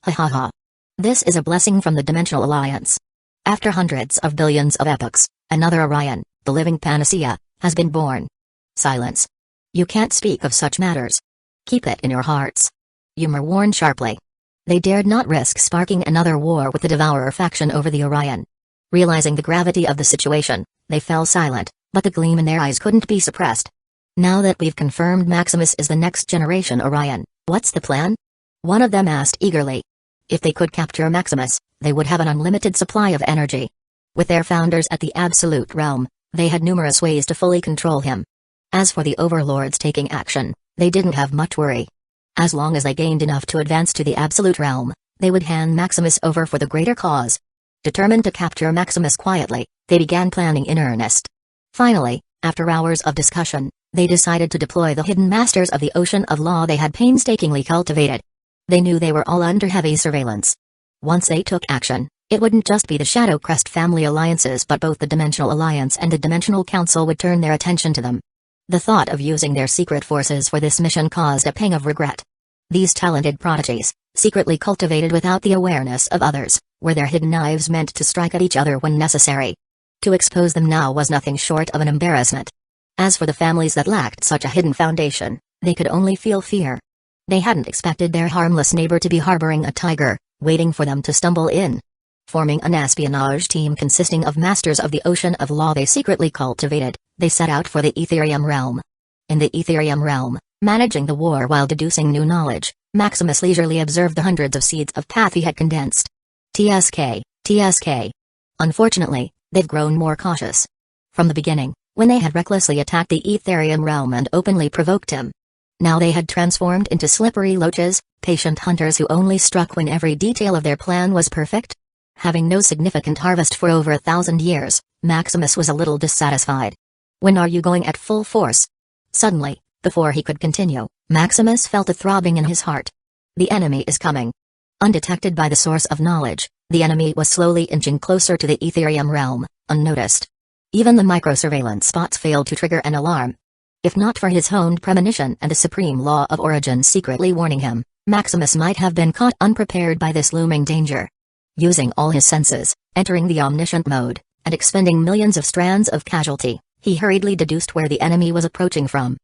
Ha ha ha. This is a blessing from the Dimensional Alliance. After hundreds of billions of epochs, another Orion, the living panacea, has been born. Silence. You can't speak of such matters. Keep it in your hearts. Ymir warned sharply. They dared not risk sparking another war with the Devourer faction over the Orion. Realizing the gravity of the situation, they fell silent, but the gleam in their eyes couldn't be suppressed. Now that we've confirmed Maximus is the next generation Orion, what's the plan? One of them asked eagerly. If they could capture Maximus, they would have an unlimited supply of energy. With their founders at the Absolute Realm, they had numerous ways to fully control him. As for the overlords taking action, they didn't have much worry. As long as they gained enough to advance to the Absolute Realm, they would hand Maximus over for the greater cause. Determined to capture Maximus quietly, they began planning in earnest. Finally, after hours of discussion, they decided to deploy the hidden masters of the Ocean of Law they had painstakingly cultivated. They knew they were all under heavy surveillance. Once they took action, it wouldn't just be the Shadow Crest family alliances, but both the Dimensional Alliance and the Dimensional Council would turn their attention to them. The thought of using their secret forces for this mission caused a pang of regret. These talented prodigies, secretly cultivated without the awareness of others, were their hidden knives meant to strike at each other when necessary. To expose them now was nothing short of an embarrassment. As for the families that lacked such a hidden foundation, they could only feel fear. They hadn't expected their harmless neighbor to be harboring a tiger, waiting for them to stumble in. Forming an espionage team consisting of masters of the Ocean of Law they secretly cultivated, they set out for the Etherium realm. In the Etherium realm, managing the war while deducing new knowledge, Maximus leisurely observed the hundreds of seeds of path he had condensed. TSK. Unfortunately, they've grown more cautious. From the beginning, when they had recklessly attacked the Etherium realm and openly provoked him. Now they had transformed into slippery loaches, patient hunters who only struck when every detail of their plan was perfect. Having no significant harvest for over 1,000 years, Maximus was a little dissatisfied. When are you going at full force? Suddenly, before he could continue, Maximus felt a throbbing in his heart. The enemy is coming. Undetected by the source of knowledge, the enemy was slowly inching closer to the Etherium realm, unnoticed. Even the micro-surveillance spots failed to trigger an alarm. If not for his honed premonition and the supreme law of origin secretly warning him, Maximus might have been caught unprepared by this looming danger. Using all his senses, entering the omniscient mode, and expending millions of strands of casualty, he hurriedly deduced where the enemy was approaching from.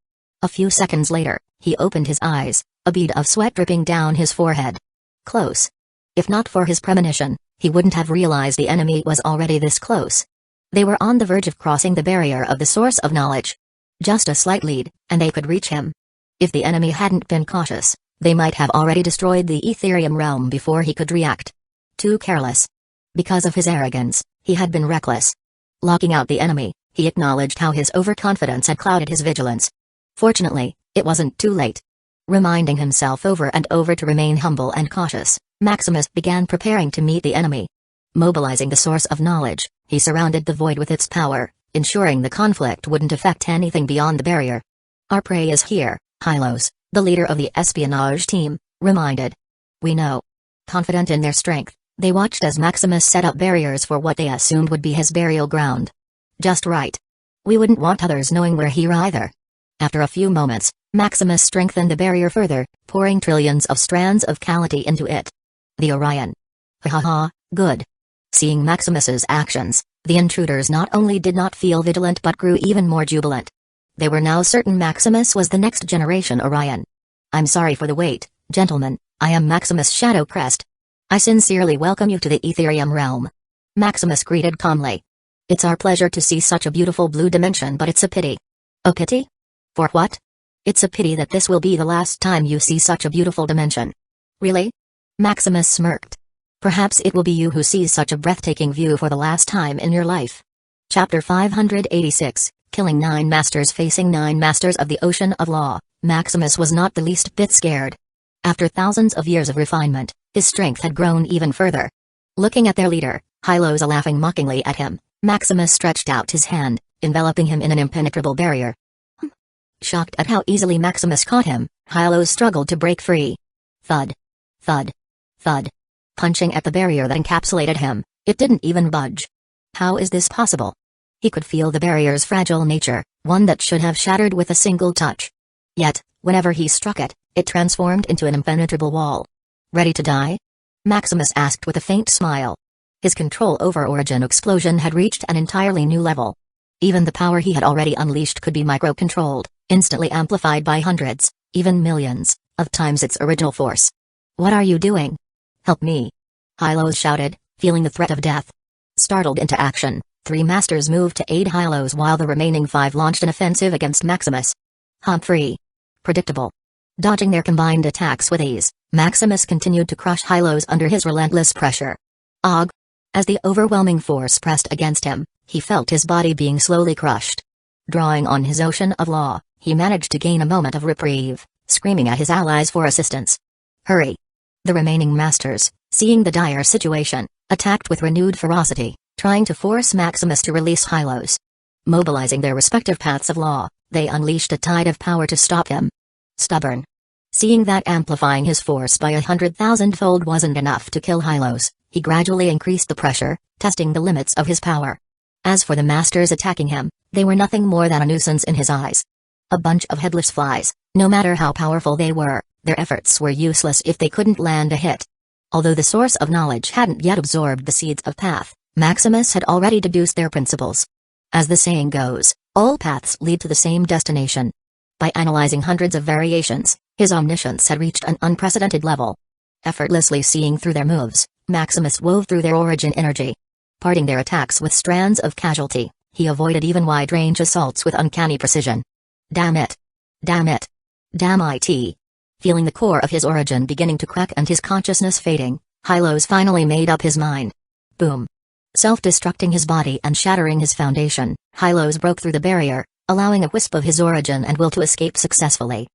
A few seconds later, he opened his eyes, a bead of sweat dripping down his forehead. Close. If not for his premonition, he wouldn't have realized the enemy was already this close. They were on the verge of crossing the barrier of the source of knowledge. Just a slight lead, and they could reach him. If the enemy hadn't been cautious, they might have already destroyed the Etherium realm before he could react. Too careless. Because of his arrogance, he had been reckless. Locking out the enemy, He acknowledged how his overconfidence had clouded his vigilance. Fortunately, it wasn't too late. Reminding himself over and over to remain humble and cautious, Maximus began preparing to meet the enemy. Mobilizing the source of knowledge, he surrounded the void with its power, ensuring the conflict wouldn't affect anything beyond the barrier. Our prey is here, Hylos, the leader of the espionage team, reminded. We know. Confident in their strength, they watched as Maximus set up barriers for what they assumed would be his burial ground. Just right. We wouldn't want others knowing we're here either. After a few moments, Maximus strengthened the barrier further, pouring trillions of strands of Calamity into it. The Orion. Ha ha, good. Seeing Maximus's actions, the intruders not only did not feel vigilant but grew even more jubilant. They were now certain Maximus was the next generation Orion. I'm sorry for the wait, gentlemen, I am Maximus Shadowcrest. I sincerely welcome you to the Etherium realm. Maximus greeted calmly. It's our pleasure to see such a beautiful blue dimension, but it's a pity. A pity? For what? It's a pity that this will be the last time you see such a beautiful dimension. Really? Maximus smirked. Perhaps it will be you who sees such a breathtaking view for the last time in your life. Chapter 586, Killing 9 Masters. Facing 9 Masters of the Ocean of Law, Maximus was not the least bit scared. After thousands of years of refinement, his strength had grown even further. Looking at their leader, Hylos laughing mockingly at him, Maximus stretched out his hand, enveloping him in an impenetrable barrier. Shocked at how easily Maximus caught him, Hylos struggled to break free. Thud. Thud. Thud. Punching at the barrier that encapsulated him, it didn't even budge. How is this possible? He could feel the barrier's fragile nature, one that should have shattered with a single touch. Yet, whenever he struck it, it transformed into an impenetrable wall. Ready to die? Maximus asked with a faint smile. His control over Origin Explosion had reached an entirely new level. Even the power he had already unleashed could be micro-controlled, instantly amplified by hundreds, even millions, of times its original force. What are you doing? Help me! Hylos shouted, feeling the threat of death. Startled into action, 3 masters moved to aid Hylos while the remaining 5 launched an offensive against Maximus. Humphrey. Predictable. Dodging their combined attacks with ease, Maximus continued to crush Hylos under his relentless pressure. Og. As the overwhelming force pressed against him, he felt his body being slowly crushed. Drawing on his Ocean of Law, he managed to gain a moment of reprieve, screaming at his allies for assistance. Hurry! The remaining masters, seeing the dire situation, attacked with renewed ferocity, trying to force Maximus to release Hylos. Mobilizing their respective paths of law, they unleashed a tide of power to stop him. Stubborn. Seeing that amplifying his force by 100,000-fold wasn't enough to kill Hylos, he gradually increased the pressure, testing the limits of his power. As for the masters attacking him, they were nothing more than a nuisance in his eyes. A bunch of headless flies, no matter how powerful they were, their efforts were useless if they couldn't land a hit. Although the source of knowledge hadn't yet absorbed the seeds of path, Maximus had already deduced their principles. As the saying goes, all paths lead to the same destination. By analyzing hundreds of variations, his omniscience had reached an unprecedented level. Effortlessly seeing through their moves, Maximus wove through their origin energy. Parting their attacks with strands of casualty, he avoided even wide-range assaults with uncanny precision. Damn it! Damn it! Damn it! Feeling the core of his origin beginning to crack and his consciousness fading, Hylos finally made up his mind. Boom. Self-destructing his body and shattering his foundation, Hylos broke through the barrier, allowing a wisp of his origin and will to escape successfully.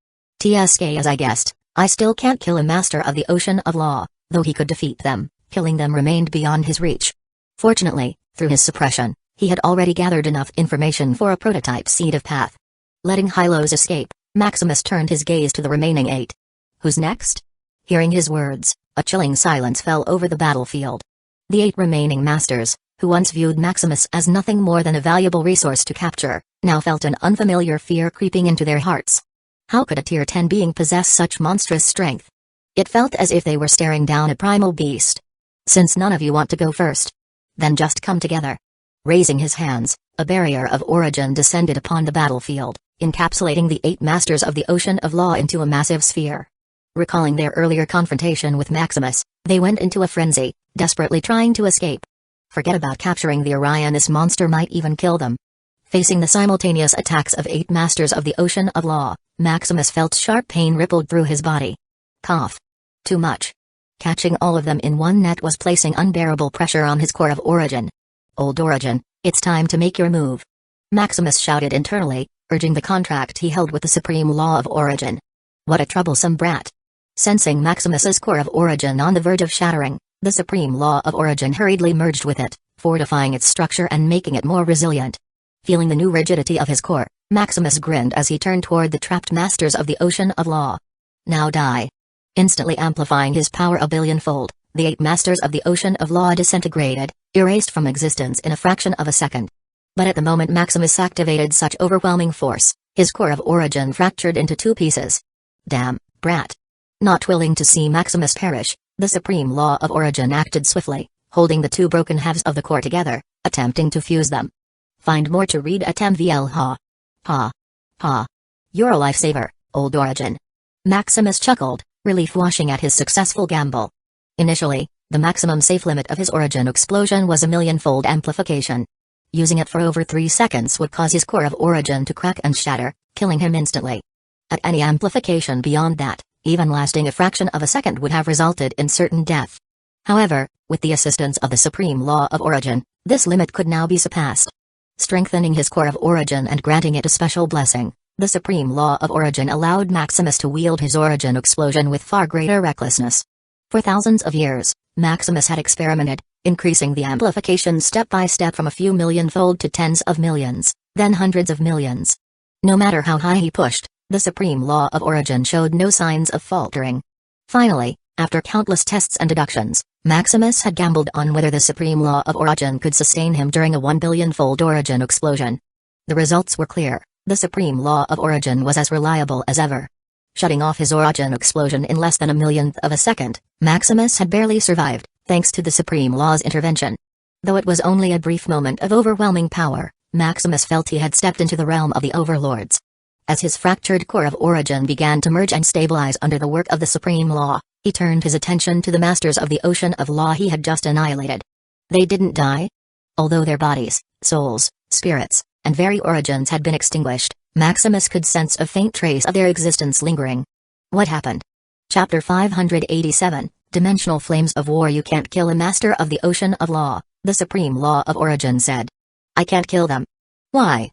TSK, as I guessed, I still can't kill a master of the Ocean of Law, though he could defeat them, killing them remained beyond his reach. Fortunately, through his suppression, he had already gathered enough information for a prototype seed of path. Letting Hylos escape, Maximus turned his gaze to the remaining 8. Who's next? Hearing his words, a chilling silence fell over the battlefield. The 8 remaining masters, who once viewed Maximus as nothing more than a valuable resource to capture, now felt an unfamiliar fear creeping into their hearts. How could a Tier 10 being possess such monstrous strength? It felt as if they were staring down a primal beast. Since none of you want to go first, then just come together. Raising his hands, a barrier of origin descended upon the battlefield, encapsulating the 8 masters of the Ocean of Law into a massive sphere. Recalling their earlier confrontation with Maximus, they went into a frenzy, desperately trying to escape. Forget about capturing the Orion, this monster might even kill them. Facing the simultaneous attacks of 8 masters of the Ocean of Law, Maximus felt sharp pain rippled through his body. Cough. Too much. Catching all of them in one net was placing unbearable pressure on his core of origin. Old Origin, it's time to make your move. Maximus shouted internally, urging the contract he held with the supreme law of origin. What a troublesome brat. Sensing Maximus's core of origin on the verge of shattering, the supreme law of origin hurriedly merged with it, fortifying its structure and making it more resilient. Feeling the new rigidity of his core, Maximus grinned as he turned toward the trapped masters of the ocean of law. Now die. Instantly amplifying his power a billionfold, the 8 masters of the ocean of law disintegrated, erased from existence in a fraction of a second. But at the moment Maximus activated such overwhelming force, his core of origin fractured into 2 pieces. Damn, brat. Not willing to see Maximus perish, the supreme law of origin acted swiftly, holding the 2 broken halves of the core together, attempting to fuse them. Find more to read at MVL Ha. Ha. Ha. You're a lifesaver, old origin. Maximus chuckled, relief washing at his successful gamble. Initially, the maximum safe limit of his origin explosion was a millionfold amplification. Using it for over 3 seconds would cause his core of origin to crack and shatter, killing him instantly. At any amplification beyond that, even lasting a fraction of a second would have resulted in certain death. However, with the assistance of the supreme law of origin, this limit could now be surpassed. Strengthening his core of origin and granting it a special blessing, the supreme law of origin allowed Maximus to wield his origin explosion with far greater recklessness. For thousands of years, Maximus had experimented, increasing the amplification step by step from a few millionfold to tens of millions, then hundreds of millions. No matter how high he pushed, the supreme law of origin showed no signs of faltering. Finally, after countless tests and deductions, Maximus had gambled on whether the supreme law of origin could sustain him during a 1 billion-fold origin explosion. The results were clear. The supreme law of origin was as reliable as ever. Shutting off his origin explosion in less than a millionth of a second, Maximus had barely survived, thanks to the supreme law's intervention. Though it was only a brief moment of overwhelming power, Maximus felt he had stepped into the realm of the overlords. As his fractured core of origin began to merge and stabilize under the work of the supreme law, he turned his attention to the masters of the ocean of law he had just annihilated. They didn't die? Although their bodies, souls, spirits, and very origins had been extinguished, Maximus could sense a faint trace of their existence lingering. What happened? Chapter 587, Dimensional Flames of War. You can't kill a master of the ocean of law, the supreme law of origin said. I can't kill them. Why?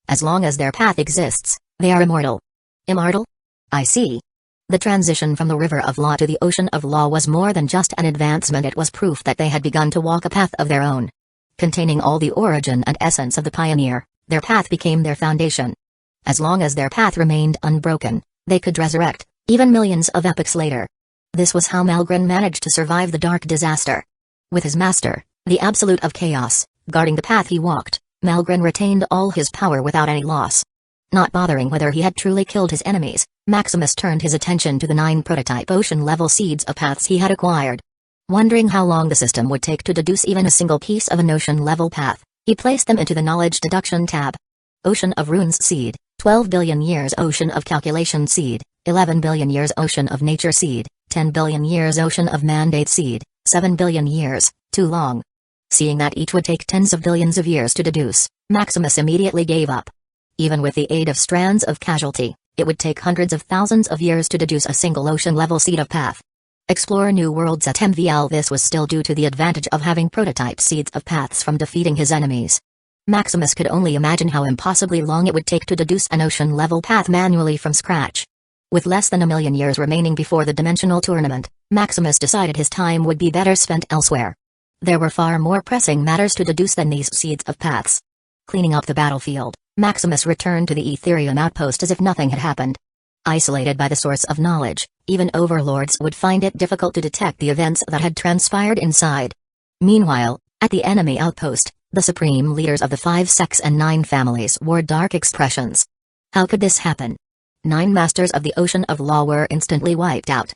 As long as their path exists, they are immortal. Immortal? I see. The transition from the river of law to the ocean of law was more than just an advancement, it was proof that they had begun to walk a path of their own. Containing all the origin and essence of the pioneer, their path became their foundation. As long as their path remained unbroken, they could resurrect, even millions of epochs later. This was how Malgren managed to survive the dark disaster. With his master, the Absolute of Chaos, guarding the path he walked, Malgren retained all his power without any loss. Not bothering whether he had truly killed his enemies, Maximus turned his attention to the 9 prototype ocean-level seeds of paths he had acquired. Wondering how long the system would take to deduce even a single piece of an ocean-level path, he placed them into the Knowledge Deduction tab. Ocean of Runes Seed, 12 billion years. Ocean of Calculation Seed, 11 billion years. Ocean of Nature Seed, 10 billion years. Ocean of Mandate Seed, 7 billion years, too long. Seeing that each would take tens of billions of years to deduce, Maximus immediately gave up. Even with the aid of strands of casualty, it would take hundreds of thousands of years to deduce a single ocean-level seed of path. Explore new worlds at MVL. This was still due to the advantage of having prototype seeds of paths from defeating his enemies. Maximus could only imagine how impossibly long it would take to deduce an ocean-level path manually from scratch. With less than a million years remaining before the dimensional tournament, Maximus decided his time would be better spent elsewhere. There were far more pressing matters to deduce than these seeds of paths. Cleaning up the battlefield, Maximus returned to the Etherium outpost as if nothing had happened. Isolated by the source of knowledge, even overlords would find it difficult to detect the events that had transpired inside. Meanwhile, at the enemy outpost, the supreme leaders of the 5 sects and 9 families wore dark expressions. How could this happen? 9 masters of the ocean of law were instantly wiped out.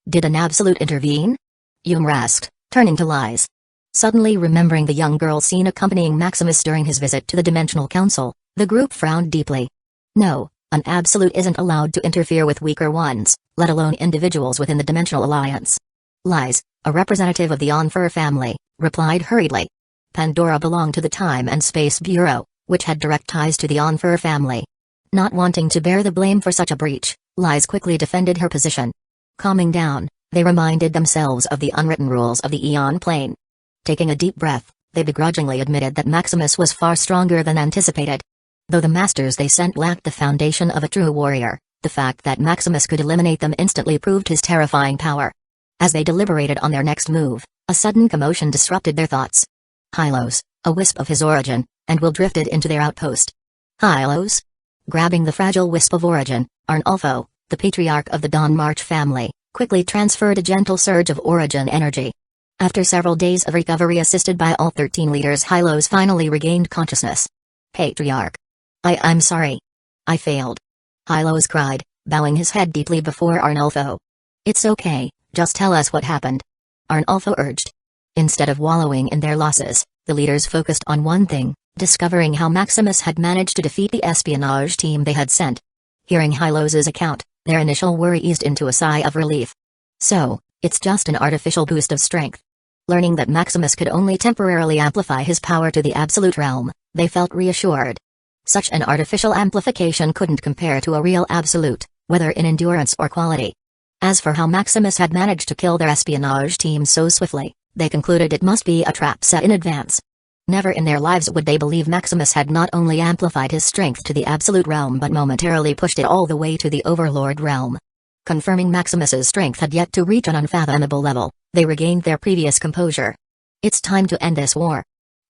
Did an absolute intervene? Yuma asked, turning to Lies. Suddenly remembering the young girl seen accompanying Maximus during his visit to the Dimensional Council, the group frowned deeply. No, an absolute isn't allowed to interfere with weaker ones, let alone individuals within the Dimensional Alliance. Lies, a representative of the Onfer family, replied hurriedly. Pandora belonged to the Time and Space Bureau, which had direct ties to the Onfer family. Not wanting to bear the blame for such a breach, Lies quickly defended her position. Calming down, they reminded themselves of the unwritten rules of the Eon Plane. Taking a deep breath, they begrudgingly admitted that Maximus was far stronger than anticipated. Though the masters they sent lacked the foundation of a true warrior, the fact that Maximus could eliminate them instantly proved his terrifying power. As they deliberated on their next move, a sudden commotion disrupted their thoughts. Hylos, a wisp of his origin, and Will drifted into their outpost. Hylos? Grabbing the fragile wisp of origin, Arnulfo, the patriarch of the Dawn March family, quickly transferred a gentle surge of origin energy. After several days of recovery assisted by all 13 leaders, Hylos finally regained consciousness. Patriarch. I'm sorry. I failed. Hylos cried, bowing his head deeply before Arnulfo. It's okay, just tell us what happened. Arnulfo urged. Instead of wallowing in their losses, the leaders focused on one thing, discovering how Maximus had managed to defeat the espionage team they had sent. Hearing Hylos's account, their initial worry eased into a sigh of relief. So, it's just an artificial boost of strength. Learning that Maximus could only temporarily amplify his power to the absolute realm, they felt reassured. Such an artificial amplification couldn't compare to a real absolute, whether in endurance or quality. As for how Maximus had managed to kill their espionage team so swiftly, they concluded it must be a trap set in advance. Never in their lives would they believe Maximus had not only amplified his strength to the absolute realm but momentarily pushed it all the way to the overlord realm. Confirming Maximus's strength had yet to reach an unfathomable level, they regained their previous composure. It's time to end this war.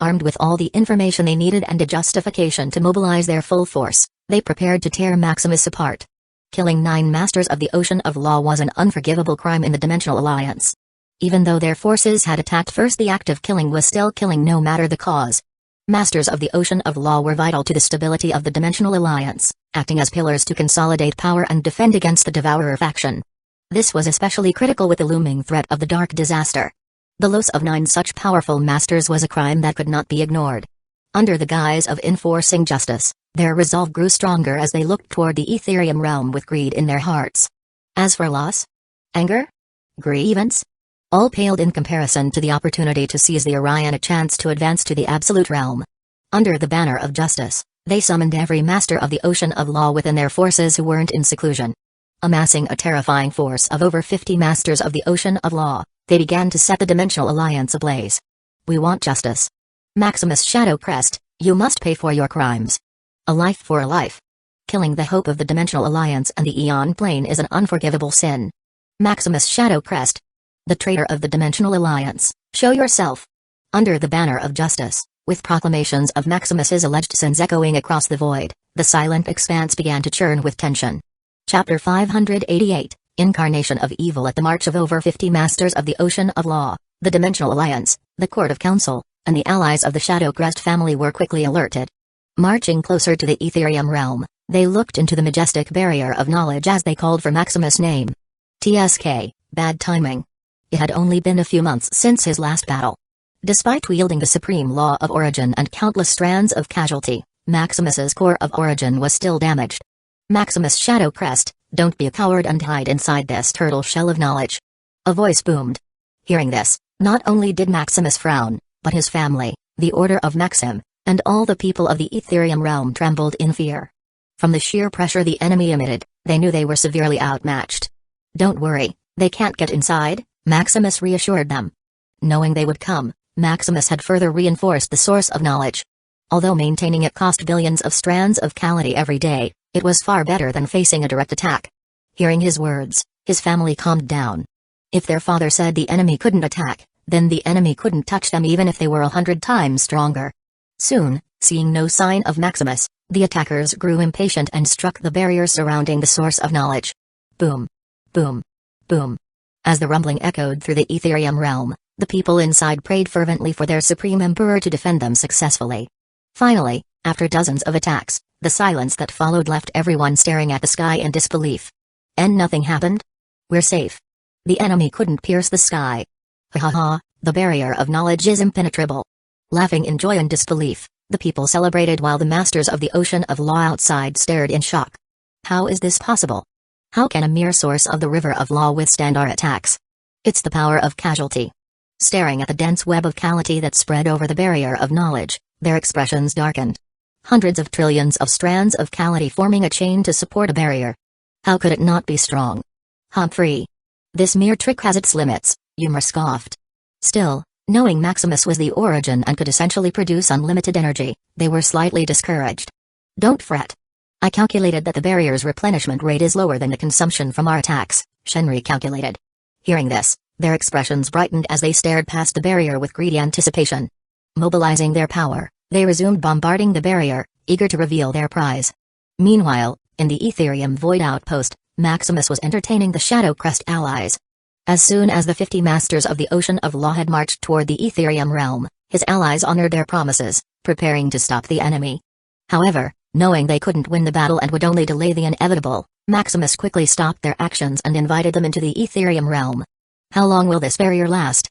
Armed with all the information they needed and a justification to mobilize their full force, they prepared to tear Maximus apart. Killing 9 Masters of the Ocean of Law was an unforgivable crime in the Dimensional Alliance. Even though their forces had attacked first, the act of killing was still killing no matter the cause. Masters of the Ocean of Law were vital to the stability of the Dimensional Alliance, acting as pillars to consolidate power and defend against the Devourer faction. This was especially critical with the looming threat of the Dark Disaster. The loss of 9 such powerful masters was a crime that could not be ignored. Under the guise of enforcing justice, their resolve grew stronger as they looked toward the Etherium realm with greed in their hearts. As for loss, anger, grievance, all paled in comparison to the opportunity to seize the Orion, a chance to advance to the Absolute Realm. Under the banner of justice, they summoned every Master of the Ocean of Law within their forces who weren't in seclusion. Amassing a terrifying force of over 50 Masters of the Ocean of Law, they began to set the Dimensional Alliance ablaze. We want justice. Maximus Shadow Crest, you must pay for your crimes. A life for a life. Killing the hope of the Dimensional Alliance and the Eon Plane is an unforgivable sin. Maximus Shadow Crest, the traitor of the Dimensional Alliance, show yourself. Under the banner of justice, with proclamations of Maximus's alleged sins echoing across the void, the silent expanse began to churn with tension. Chapter 588, Incarnation of Evil. At the march of over 50 Masters of the Ocean of Law, the Dimensional Alliance, the Court of Council, and the allies of the Shadow Crest family were quickly alerted. Marching closer to the Etherium realm, they looked into the majestic barrier of knowledge as they called for Maximus' name. TSK, bad timing. It had only been a few months since his last battle. Despite wielding the supreme law of origin and countless strands of casualty, Maximus's core of origin was still damaged. Maximus Shadow Crest, don't be a coward and hide inside this turtle shell of knowledge. A voice boomed. Hearing this, not only did Maximus frown, but his family, the Order of Maxim, and all the people of the Etherium realm trembled in fear. From the sheer pressure the enemy emitted, they knew they were severely outmatched. Don't worry, they can't get inside, Maximus reassured them. Knowing they would come, Maximus had further reinforced the source of knowledge. Although maintaining it cost billions of strands of Calamity every day, it was far better than facing a direct attack. Hearing his words, his family calmed down. If their father said the enemy couldn't attack, then the enemy couldn't touch them even if they were 100 times stronger. Soon, seeing no sign of Maximus, the attackers grew impatient and struck the barrier surrounding the source of knowledge. Boom. Boom. Boom. As the rumbling echoed through the Etherium realm, the people inside prayed fervently for their Supreme Emperor to defend them successfully. Finally, after dozens of attacks, the silence that followed left everyone staring at the sky in disbelief. And nothing happened? We're safe. The enemy couldn't pierce the sky. Ha ha ha, the barrier of knowledge is impenetrable. Laughing in joy and disbelief, the people celebrated while the Masters of the Ocean of Law outside stared in shock. How is this possible? How can a mere source of the River of Law withstand our attacks? It's the power of casualty. Staring at the dense web of Calamity that spread over the barrier of knowledge, their expressions darkened. Hundreds of trillions of strands of Calamity forming a chain to support a barrier. How could it not be strong? Humphrey. This mere trick has its limits, Ymer scoffed. Still, knowing Maximus was the origin and could essentially produce unlimited energy, they were slightly discouraged. Don't fret. I calculated that the barrier's replenishment rate is lower than the consumption from our attacks, Shenri calculated. Hearing this, their expressions brightened as they stared past the barrier with greedy anticipation. Mobilizing their power, they resumed bombarding the barrier, eager to reveal their prize. Meanwhile, in the Etherium Void Outpost, Maximus was entertaining the Shadow Crest allies. As soon as the 50 Masters of the Ocean of Law had marched toward the Etherium realm, his allies honored their promises, preparing to stop the enemy. However, knowing they couldn't win the battle and would only delay the inevitable, Maximus quickly stopped their actions and invited them into the Etherium realm. How long will this barrier last?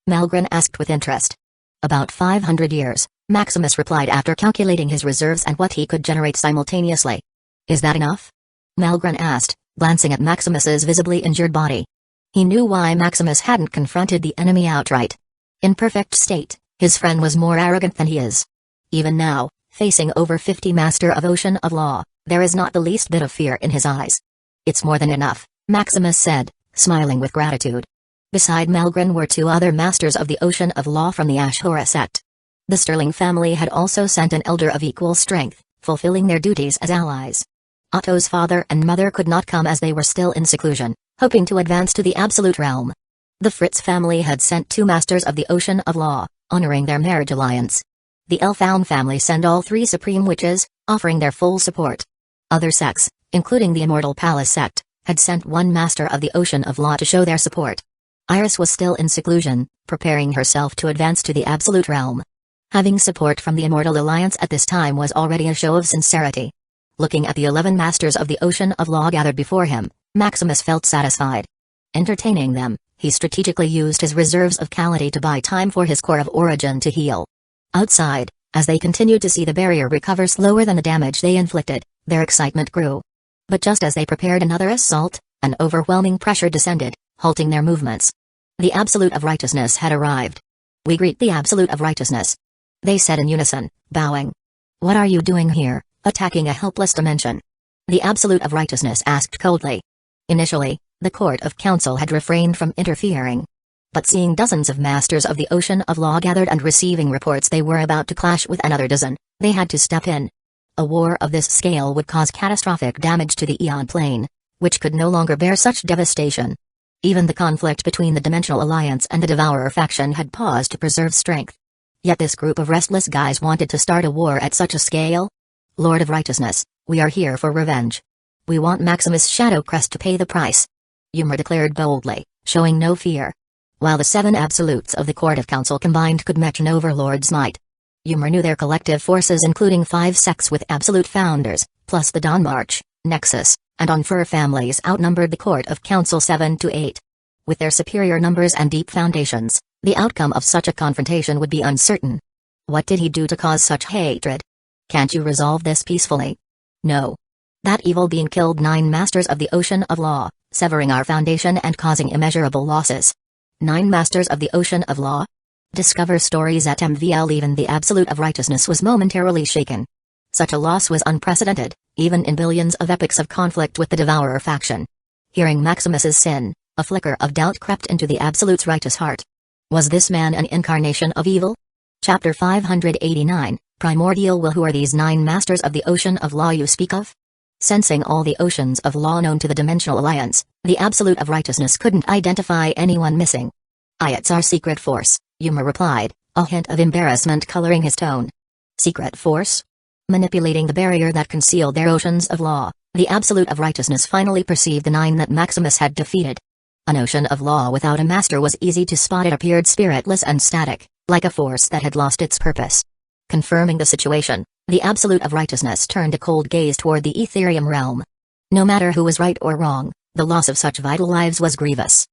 Malgren asked with interest. About 500 years, Maximus replied after calculating his reserves and what he could generate simultaneously. Is that enough? Malgren asked, glancing at Maximus's visibly injured body. He knew why Maximus hadn't confronted the enemy outright. In perfect state, his friend was more arrogant than he is. Even now, facing over 50 Master of Ocean of Law, there is not the least bit of fear in his eyes. It's more than enough, Maximus said, smiling with gratitude. Beside Malgren were 2 other Masters of the Ocean of Law from the Ashura sect. The Sterling family had also sent an elder of equal strength, fulfilling their duties as allies. Otto's father and mother could not come as they were still in seclusion, hoping to advance to the Absolute Realm. The Fritz family had sent 2 Masters of the Ocean of Law, honoring their marriage alliance. The Elfaun family sent all 3 Supreme Witches, offering their full support. Other sects, including the Immortal Palace sect, had sent 1 Master of the Ocean of Law to show their support. Iris was still in seclusion, preparing herself to advance to the Absolute Realm. Having support from the Immortal Alliance at this time was already a show of sincerity. Looking at the 11 Masters of the Ocean of Law gathered before him, Maximus felt satisfied. Entertaining them, he strategically used his reserves of Calamity to buy time for his core of origin to heal. Outside, as they continued to see the barrier recover slower than the damage they inflicted, their excitement grew. But just as they prepared another assault, an overwhelming pressure descended, halting their movements. The Absolute of Righteousness had arrived. We greet the Absolute of Righteousness, they said in unison, bowing. What are you doing here, attacking a helpless dimension? The Absolute of Righteousness asked coldly. Initially, the Court of Council had refrained from interfering. But seeing dozens of Masters of the Ocean of Law gathered and receiving reports they were about to clash with another dozen, they had to step in. A war of this scale would cause catastrophic damage to the Aeon Plane, which could no longer bear such devastation. Even the conflict between the Dimensional Alliance and the Devourer faction had paused to preserve strength. Yet this group of restless guys wanted to start a war at such a scale? Lord of Righteousness, we are here for revenge. We want Maximus Shadow Crest to pay the price. Ymir declared boldly, showing no fear. While the 7 Absolutes of the Court of Council combined could match an Overlord's might. Ymir knew their collective forces including 5 sects with Absolute founders, plus the Dawn March, Nexus, and Onfur families outnumbered the Court of Council 7 to 8. With their superior numbers and deep foundations, the outcome of such a confrontation would be uncertain. What did he do to cause such hatred? Can't you resolve this peacefully? No. That evil being killed 9 Masters of the Ocean of Law, severing our foundation and causing immeasurable losses. 9 Masters of the Ocean of Law? Discover stories at MVL. Even the Absolute of Righteousness was momentarily shaken. Such a loss was unprecedented, even in billions of epics of conflict with the Devourer faction. Hearing Maximus's sin, a flicker of doubt crept into the Absolute's righteous heart. Was this man an incarnation of evil? Chapter 589, Primordial Will. Who are these 9 Masters of the Ocean of Law you speak of? Sensing all the oceans of law known to the Dimensional Alliance, the Absolute of Righteousness couldn't identify anyone missing. It's our secret force, Ymir replied, a hint of embarrassment coloring his tone. Secret force? Manipulating the barrier that concealed their oceans of law, the Absolute of Righteousness finally perceived the 9 that Maximus had defeated. An ocean of law without a master was easy to spot. It appeared spiritless and static, like a force that had lost its purpose. Confirming the situation, the Absolute of Righteousness turned a cold gaze toward the Etherium realm. No matter who was right or wrong, the loss of such vital lives was grievous.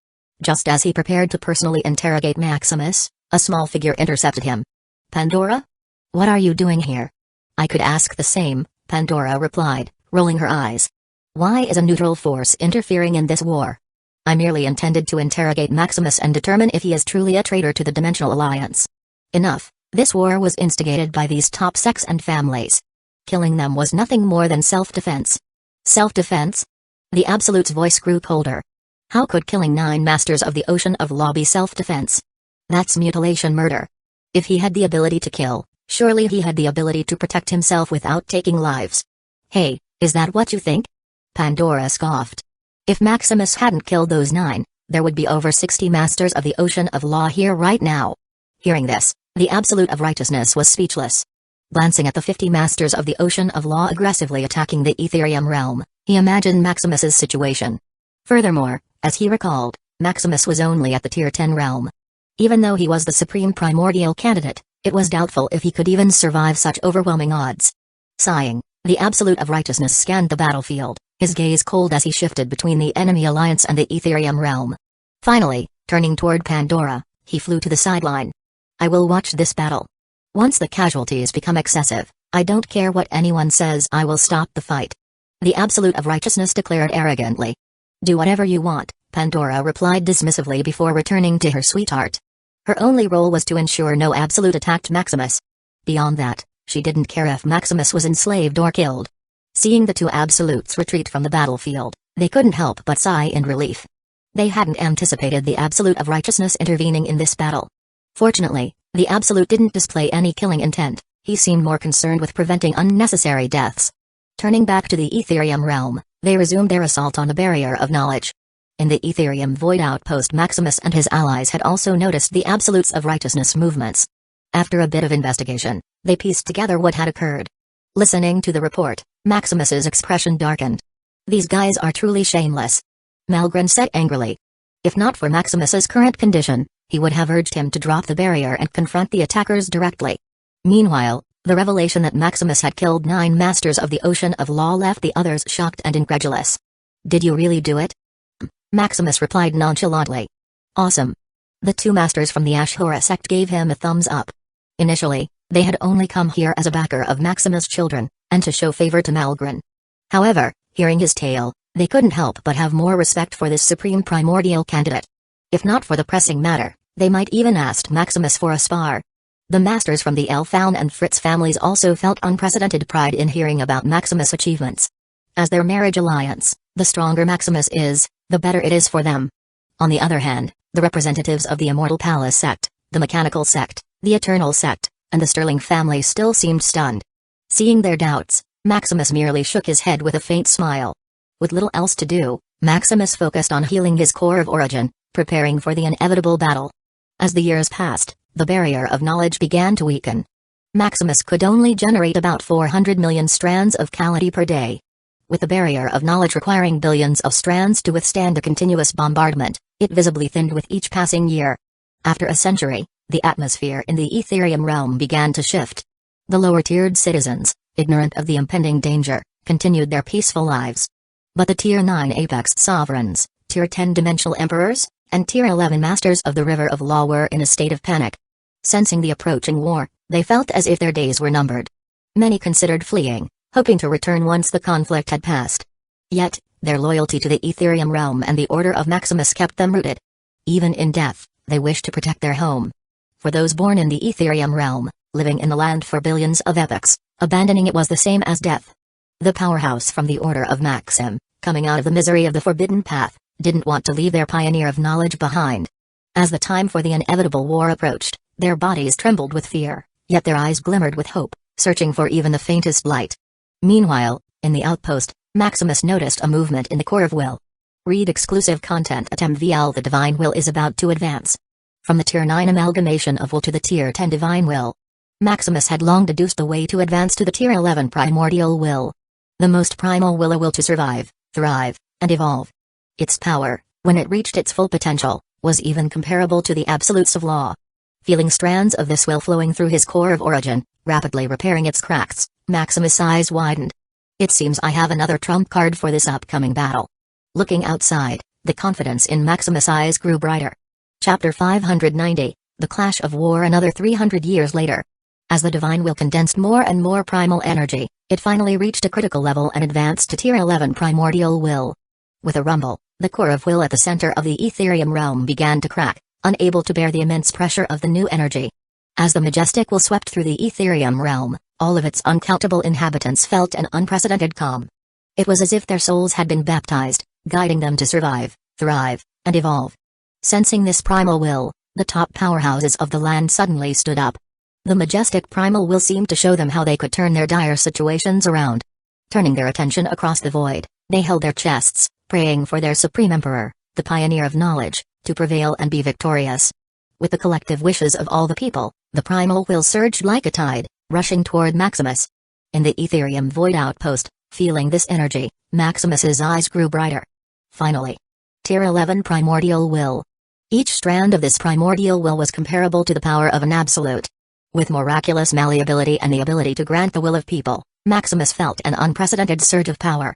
Just as he prepared to personally interrogate Maximus, a small figure intercepted him. Pandora? What are you doing here? I could ask the same, Pandora replied, rolling her eyes. Why is a neutral force interfering in this war? I merely intended to interrogate Maximus and determine if he is truly a traitor to the Dimensional Alliance. Enough, this war was instigated by these top sects and families. Killing them was nothing more than self-defense. Self-defense? The Absolute's voice grew colder. How could killing 9 Masters of the Ocean of Law be self-defense? That's mutilation murder. If he had the ability to kill, Surely he had the ability to protect himself without taking lives. Hey, is that what you think? Pandora scoffed. If Maximus hadn't killed those 9, there would be over 60 masters of the Ocean of Law here right now. Hearing this, the Absolute of Righteousness was speechless. Glancing at the 50 masters of the Ocean of Law aggressively attacking the Etherium realm, he imagined Maximus's situation. Furthermore, as he recalled, Maximus was only at the Tier 10 realm. Even though he was the supreme primordial candidate, it was doubtful if he could even survive such overwhelming odds. Sighing, the Absolute of Righteousness scanned the battlefield, his gaze cold as he shifted between the enemy alliance and the Etherium realm. Finally, turning toward Pandora, he flew to the sideline. I will watch this battle. Once the casualties become excessive, I don't care what anyone says, I will stop the fight. The Absolute of Righteousness declared arrogantly. Do whatever you want, Pandora replied dismissively before returning to her sweetheart. Her only role was to ensure no Absolute attacked Maximus. Beyond that, she didn't care if Maximus was enslaved or killed. Seeing the 2 Absolutes retreat from the battlefield, they couldn't help but sigh in relief. They hadn't anticipated the Absolute of Righteousness intervening in this battle. Fortunately, the Absolute didn't display any killing intent, he seemed more concerned with preventing unnecessary deaths. Turning back to the Etherium realm, they resumed their assault on the Barrier of Knowledge. In the Etherium Void Outpost, Maximus and his allies had also noticed the Absolutes of Righteousness movements. After a bit of investigation, they pieced together what had occurred. Listening to the report, Maximus's expression darkened. These guys are truly shameless. Malgren said angrily. If not for Maximus's current condition, he would have urged him to drop the barrier and confront the attackers directly. Meanwhile, the revelation that Maximus had killed 9 masters of the Ocean of Law left the others shocked and incredulous. Did you really do it? Maximus replied nonchalantly. Awesome. The 2 masters from the Ashura sect gave him a thumbs up. Initially, they had only come here as a backer of Maximus' children, and to show favor to Malgren. However, hearing his tale, they couldn't help but have more respect for this supreme primordial candidate. If not for the pressing matter, they might even ask Maximus for a spar. The masters from the Elfaun and Fritz families also felt unprecedented pride in hearing about Maximus' achievements. As their marriage alliance, the stronger Maximus is, the better it is for them. On the other hand, the representatives of the Immortal Palace sect, the Mechanical sect, the Eternal sect, and the Sterling family still seemed stunned. Seeing their doubts, Maximus merely shook his head with a faint smile. With little else to do, Maximus focused on healing his core of origin, preparing for the inevitable battle. As the years passed, the barrier of knowledge began to weaken. Maximus could only generate about 400 million strands of Calamity per day. With the barrier of knowledge requiring billions of strands to withstand a continuous bombardment, it visibly thinned with each passing year. After a century, the atmosphere in the Etherium realm began to shift. The lower-tiered citizens, ignorant of the impending danger, continued their peaceful lives. But the Tier 9 Apex Sovereigns, Tier 10 Dimensional Emperors, and Tier 11 Masters of the River of Law were in a state of panic. Sensing the approaching war, they felt as if their days were numbered. Many considered fleeing, hoping to return once the conflict had passed. Yet, their loyalty to the Etherium realm and the Order of Maximus kept them rooted. Even in death, they wished to protect their home. For those born in the Etherium realm, living in the land for billions of epochs, abandoning it was the same as death. The powerhouse from the Order of Maxim, coming out of the misery of the Forbidden Path, didn't want to leave their pioneer of knowledge behind. As the time for the inevitable war approached, their bodies trembled with fear, yet their eyes glimmered with hope, searching for even the faintest light. Meanwhile, in the outpost, Maximus noticed a movement in the core of will. Read exclusive content at MVL. The Divine Will is about to advance. From the Tier 9 amalgamation of will to the Tier 10 Divine Will. Maximus had long deduced the way to advance to the Tier 11 Primordial Will. The most primal will, a will to survive, thrive, and evolve. Its power, when it reached its full potential, was even comparable to the absolutes of law. Feeling strands of this will flowing through his core of origin, rapidly repairing its cracks, Maximus' eyes widened. It seems I have another trump card for this upcoming battle. Looking outside, the confidence in Maximus' eyes grew brighter. Chapter 590, The Clash of War. Another 300 years later. As the Divine Will condensed more and more primal energy, it finally reached a critical level and advanced to Tier 11 Primordial Will. With a rumble, the core of will at the center of the Etherium realm began to crack, unable to bear the immense pressure of the new energy. As the majestic will swept through the Etherium realm, all of its uncountable inhabitants felt an unprecedented calm. It was as if their souls had been baptized, guiding them to survive, thrive, and evolve. Sensing this primal will, the top powerhouses of the land suddenly stood up. The majestic primal will seemed to show them how they could turn their dire situations around. Turning their attention across the void, they held their chests, praying for their supreme emperor, the pioneer of knowledge, to prevail and be victorious. With the collective wishes of all the people, the primal will surged like a tide, rushing toward Maximus. In the Etherium void outpost, feeling this energy, Maximus's eyes grew brighter. Finally. Tier 11 Primordial Will. Each strand of this primordial will was comparable to the power of an absolute. With miraculous malleability and the ability to grant the will of people, Maximus felt an unprecedented surge of power.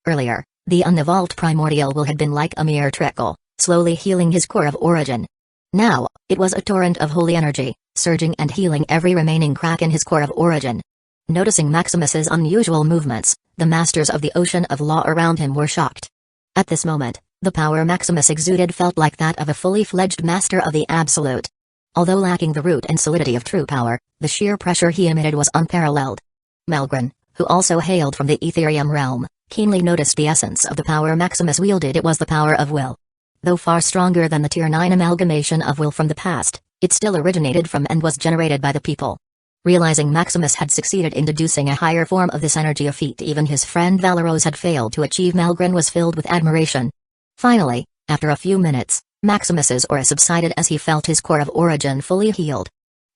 Earlier, the unevolved primordial will had been like a mere trickle, slowly healing his core of origin. Now, it was a torrent of holy energy, surging and healing every remaining crack in his core of origin. Noticing Maximus's unusual movements, the masters of the ocean of law around him were shocked. At this moment, the power Maximus exuded felt like that of a fully fledged master of the absolute. Although lacking the root and solidity of true power, the sheer pressure he emitted was unparalleled. Malgren, who also hailed from the Etherium realm, keenly noticed the essence of the power Maximus wielded. It was the power of will. Though far stronger than the Tier 9 amalgamation of will from the past, it still originated from and was generated by the people. Realizing Maximus had succeeded in deducing a higher form of this energy, a feat even his friend Valeros had failed to achieve, Malgren was filled with admiration. Finally, after a few minutes, Maximus's aura subsided as he felt his core of origin fully healed.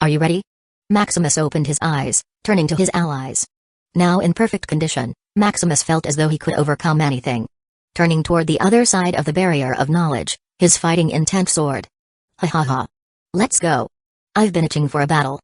"Are you ready?" Maximus opened his eyes, turning to his allies. Now in perfect condition, Maximus felt as though he could overcome anything. Turning toward the other side of the barrier of knowledge, his fighting intent soared. "Ha ha ha. Let's go. I've been itching for a battle."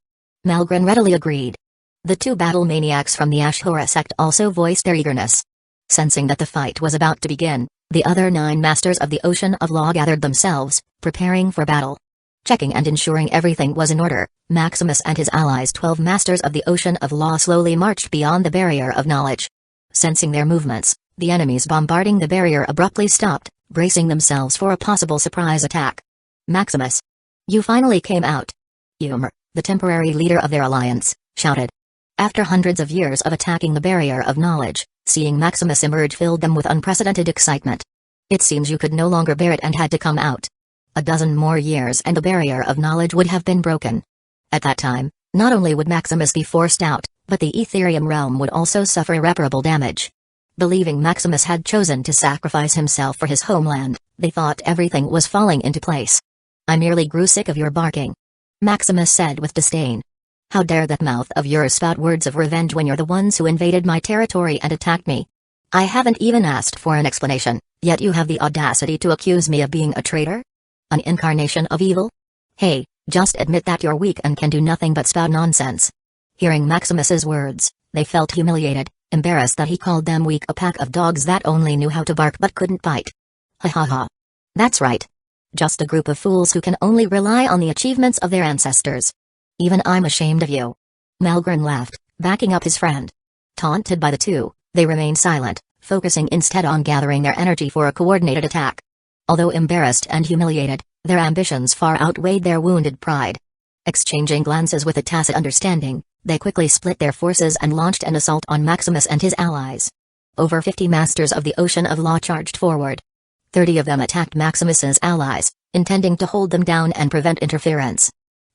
Malgren readily agreed. The two battle maniacs from the Ashura sect also voiced their eagerness. Sensing that the fight was about to begin, the other 9 masters of the Ocean of Law gathered themselves, preparing for battle. Checking and ensuring everything was in order, Maximus and his allies 12 masters of the Ocean of Law slowly marched beyond the barrier of knowledge. Sensing their movements, the enemies bombarding the barrier abruptly stopped, bracing themselves for a possible surprise attack. "Maximus! You finally came out!" Ymer, the temporary leader of their alliance, shouted. After hundreds of years of attacking the barrier of knowledge, seeing Maximus emerge filled them with unprecedented excitement. "It seems you could no longer bear it and had to come out. A dozen more years and the barrier of knowledge would have been broken. At that time, not only would Maximus be forced out, but the Etherium realm would also suffer irreparable damage." Believing Maximus had chosen to sacrifice himself for his homeland, they thought everything was falling into place. "I merely grew sick of your barking," Maximus said with disdain. "How dare that mouth of yours spout words of revenge when you're the ones who invaded my territory and attacked me? I haven't even asked for an explanation, yet you have the audacity to accuse me of being a traitor? An incarnation of evil? Hey, just admit that you're weak and can do nothing but spout nonsense." Hearing Maximus's words, they felt humiliated, embarrassed that he called them weak, a pack of dogs that only knew how to bark but couldn't bite. "Ha ha ha. That's right. Just a group of fools who can only rely on the achievements of their ancestors. Even I'm ashamed of you." Malgren laughed, backing up his friend. Taunted by the two, they remained silent, focusing instead on gathering their energy for a coordinated attack. Although embarrassed and humiliated, their ambitions far outweighed their wounded pride. Exchanging glances with a tacit understanding, they quickly split their forces and launched an assault on Maximus and his allies. Over 50 masters of the Ocean of Law charged forward. 30 of them attacked Maximus's allies, intending to hold them down and prevent interference.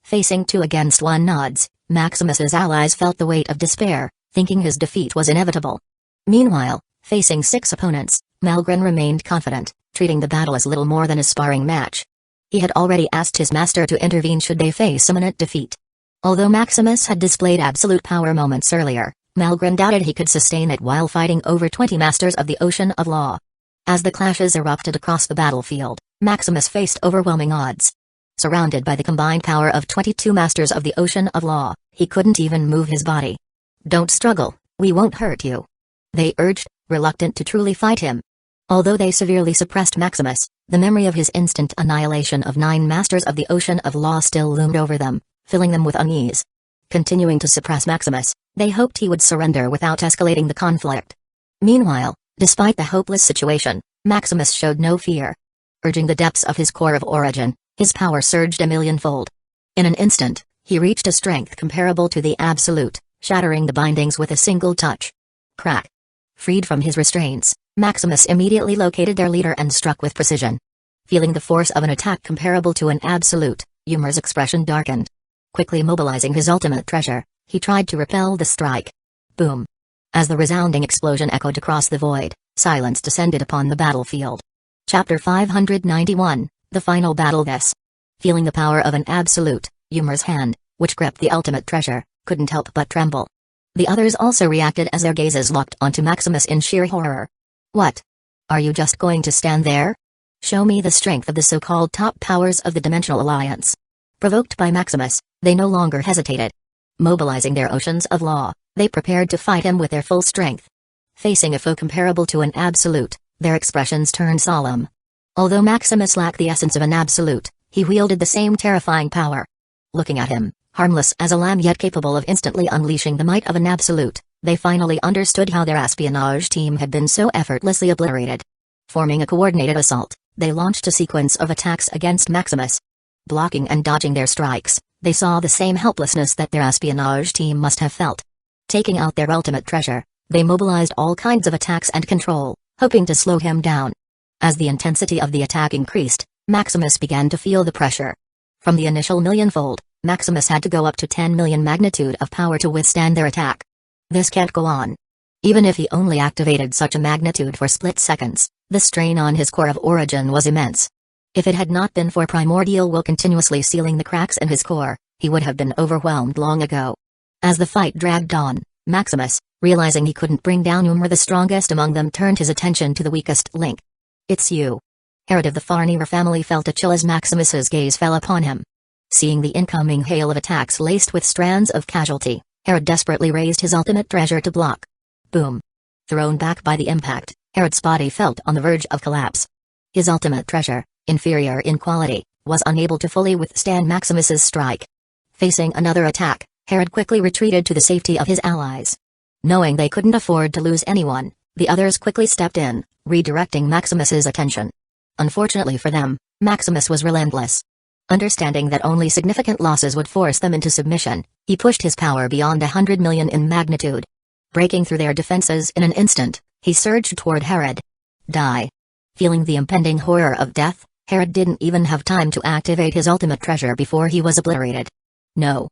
Facing 2 against 1 odds, Maximus's allies felt the weight of despair, thinking his defeat was inevitable. Meanwhile, facing 6 opponents, Malgren remained confident, treating the battle as little more than a sparring match. He had already asked his master to intervene should they face imminent defeat. Although Maximus had displayed absolute power moments earlier, Malgren doubted he could sustain it while fighting over 20 masters of the Ocean of Law. As the clashes erupted across the battlefield, Maximus faced overwhelming odds. Surrounded by the combined power of 22 masters of the Ocean of Law, he couldn't even move his body. "Don't struggle, we won't hurt you," they urged, reluctant to truly fight him. Although they severely suppressed Maximus, the memory of his instant annihilation of 9 masters of the Ocean of Law still loomed over them, filling them with unease. Continuing to suppress Maximus, they hoped he would surrender without escalating the conflict. Meanwhile, despite the hopeless situation, Maximus showed no fear. Urging the depths of his core of origin, his power surged a millionfold. In an instant, he reached a strength comparable to the absolute, shattering the bindings with a single touch. Crack! Freed from his restraints, Maximus immediately located their leader and struck with precision. Feeling the force of an attack comparable to an absolute, Ymer's expression darkened. Quickly mobilizing his ultimate treasure, he tried to repel the strike. Boom! As the resounding explosion echoed across the void, silence descended upon the battlefield. Chapter 591, The Final Battle. This. Feeling the power of an absolute, Ymir's hand, which gripped the ultimate treasure, couldn't help but tremble. The others also reacted as their gazes locked onto Maximus in sheer horror. What? Are you just going to stand there? Show me the strength of the so-called top powers of the Dimensional Alliance. Provoked by Maximus, they no longer hesitated. Mobilizing their oceans of law, they prepared to fight him with their full strength. Facing a foe comparable to an absolute, their expressions turned solemn. Although Maximus lacked the essence of an absolute, he wielded the same terrifying power. Looking at him, harmless as a lamb yet capable of instantly unleashing the might of an absolute, they finally understood how their espionage team had been so effortlessly obliterated. Forming a coordinated assault, they launched a sequence of attacks against Maximus. Blocking and dodging their strikes, they saw the same helplessness that their espionage team must have felt. Taking out their ultimate treasure, they mobilized all kinds of attacks and control, hoping to slow him down. As the intensity of the attack increased, Maximus began to feel the pressure. From the initial millionfold, Maximus had to go up to 10 million magnitude of power to withstand their attack. This can't go on. Even if he only activated such a magnitude for split seconds, the strain on his core of origin was immense. If it had not been for primordial will continuously sealing the cracks in his core, he would have been overwhelmed long ago. As the fight dragged on, Maximus, realizing he couldn't bring down Ymir the strongest among them, turned his attention to the weakest link. It's you. Herod of the Farnir family felt a chill as Maximus's gaze fell upon him. Seeing the incoming hail of attacks laced with strands of casualty, Herod desperately raised his ultimate treasure to block. Boom. Thrown back by the impact, Herod's body felt on the verge of collapse. His ultimate treasure, inferior in quality, was unable to fully withstand Maximus's strike. Facing another attack, Herod quickly retreated to the safety of his allies. Knowing they couldn't afford to lose anyone, the others quickly stepped in, redirecting Maximus's attention. Unfortunately for them, Maximus was relentless. Understanding that only significant losses would force them into submission, he pushed his power beyond 100 million in magnitude. Breaking through their defenses in an instant, he surged toward Herod. Die. Feeling the impending horror of death, Herod didn't even have time to activate his ultimate treasure before he was obliterated. No.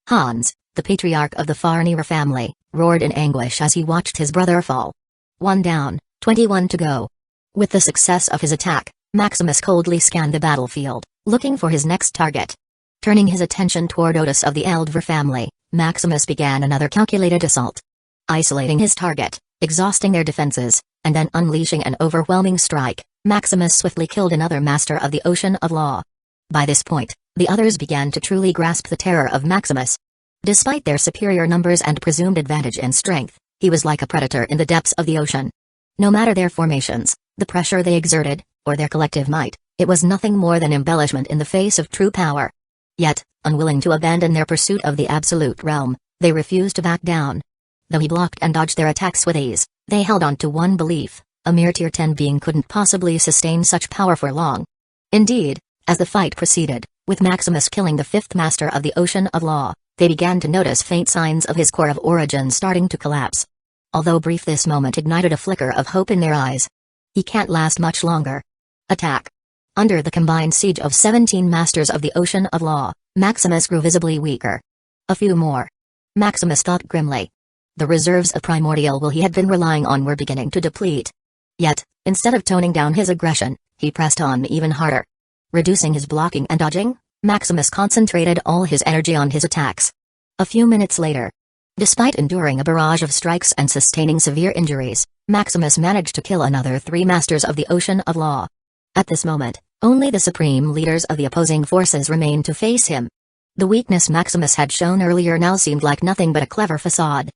Hans, the patriarch of the Farnir family, roared in anguish as he watched his brother fall. 1 down, 21 to go. With the success of his attack, Maximus coldly scanned the battlefield, looking for his next target. Turning his attention toward Otis of the Eldver family, Maximus began another calculated assault. Isolating his target, exhausting their defenses, and then unleashing an overwhelming strike, Maximus swiftly killed another master of the Ocean of Law. By this point, the others began to truly grasp the terror of Maximus. Despite their superior numbers and presumed advantage in strength, he was like a predator in the depths of the ocean. No matter their formations, the pressure they exerted, or their collective might, it was nothing more than embellishment in the face of true power. Yet, unwilling to abandon their pursuit of the absolute realm, they refused to back down. Though he blocked and dodged their attacks with ease, they held on to one belief: a mere tier 10 being couldn't possibly sustain such power for long. Indeed, as the fight proceeded, with Maximus killing the 5th master of the Ocean of Law, they began to notice faint signs of his core of origin starting to collapse. Although brief, this moment ignited a flicker of hope in their eyes. He can't last much longer. Attack. Under the combined siege of 17 masters of the Ocean of Law, Maximus grew visibly weaker. A few more. Maximus thought grimly. The reserves of primordial will he had been relying on were beginning to deplete. Yet, instead of toning down his aggression, he pressed on even harder. Reducing his blocking and dodging, Maximus concentrated all his energy on his attacks. A few minutes later, despite enduring a barrage of strikes and sustaining severe injuries, Maximus managed to kill another 3 masters of the Ocean of Law. At this moment, only the supreme leaders of the opposing forces remained to face him. The weakness Maximus had shown earlier now seemed like nothing but a clever facade.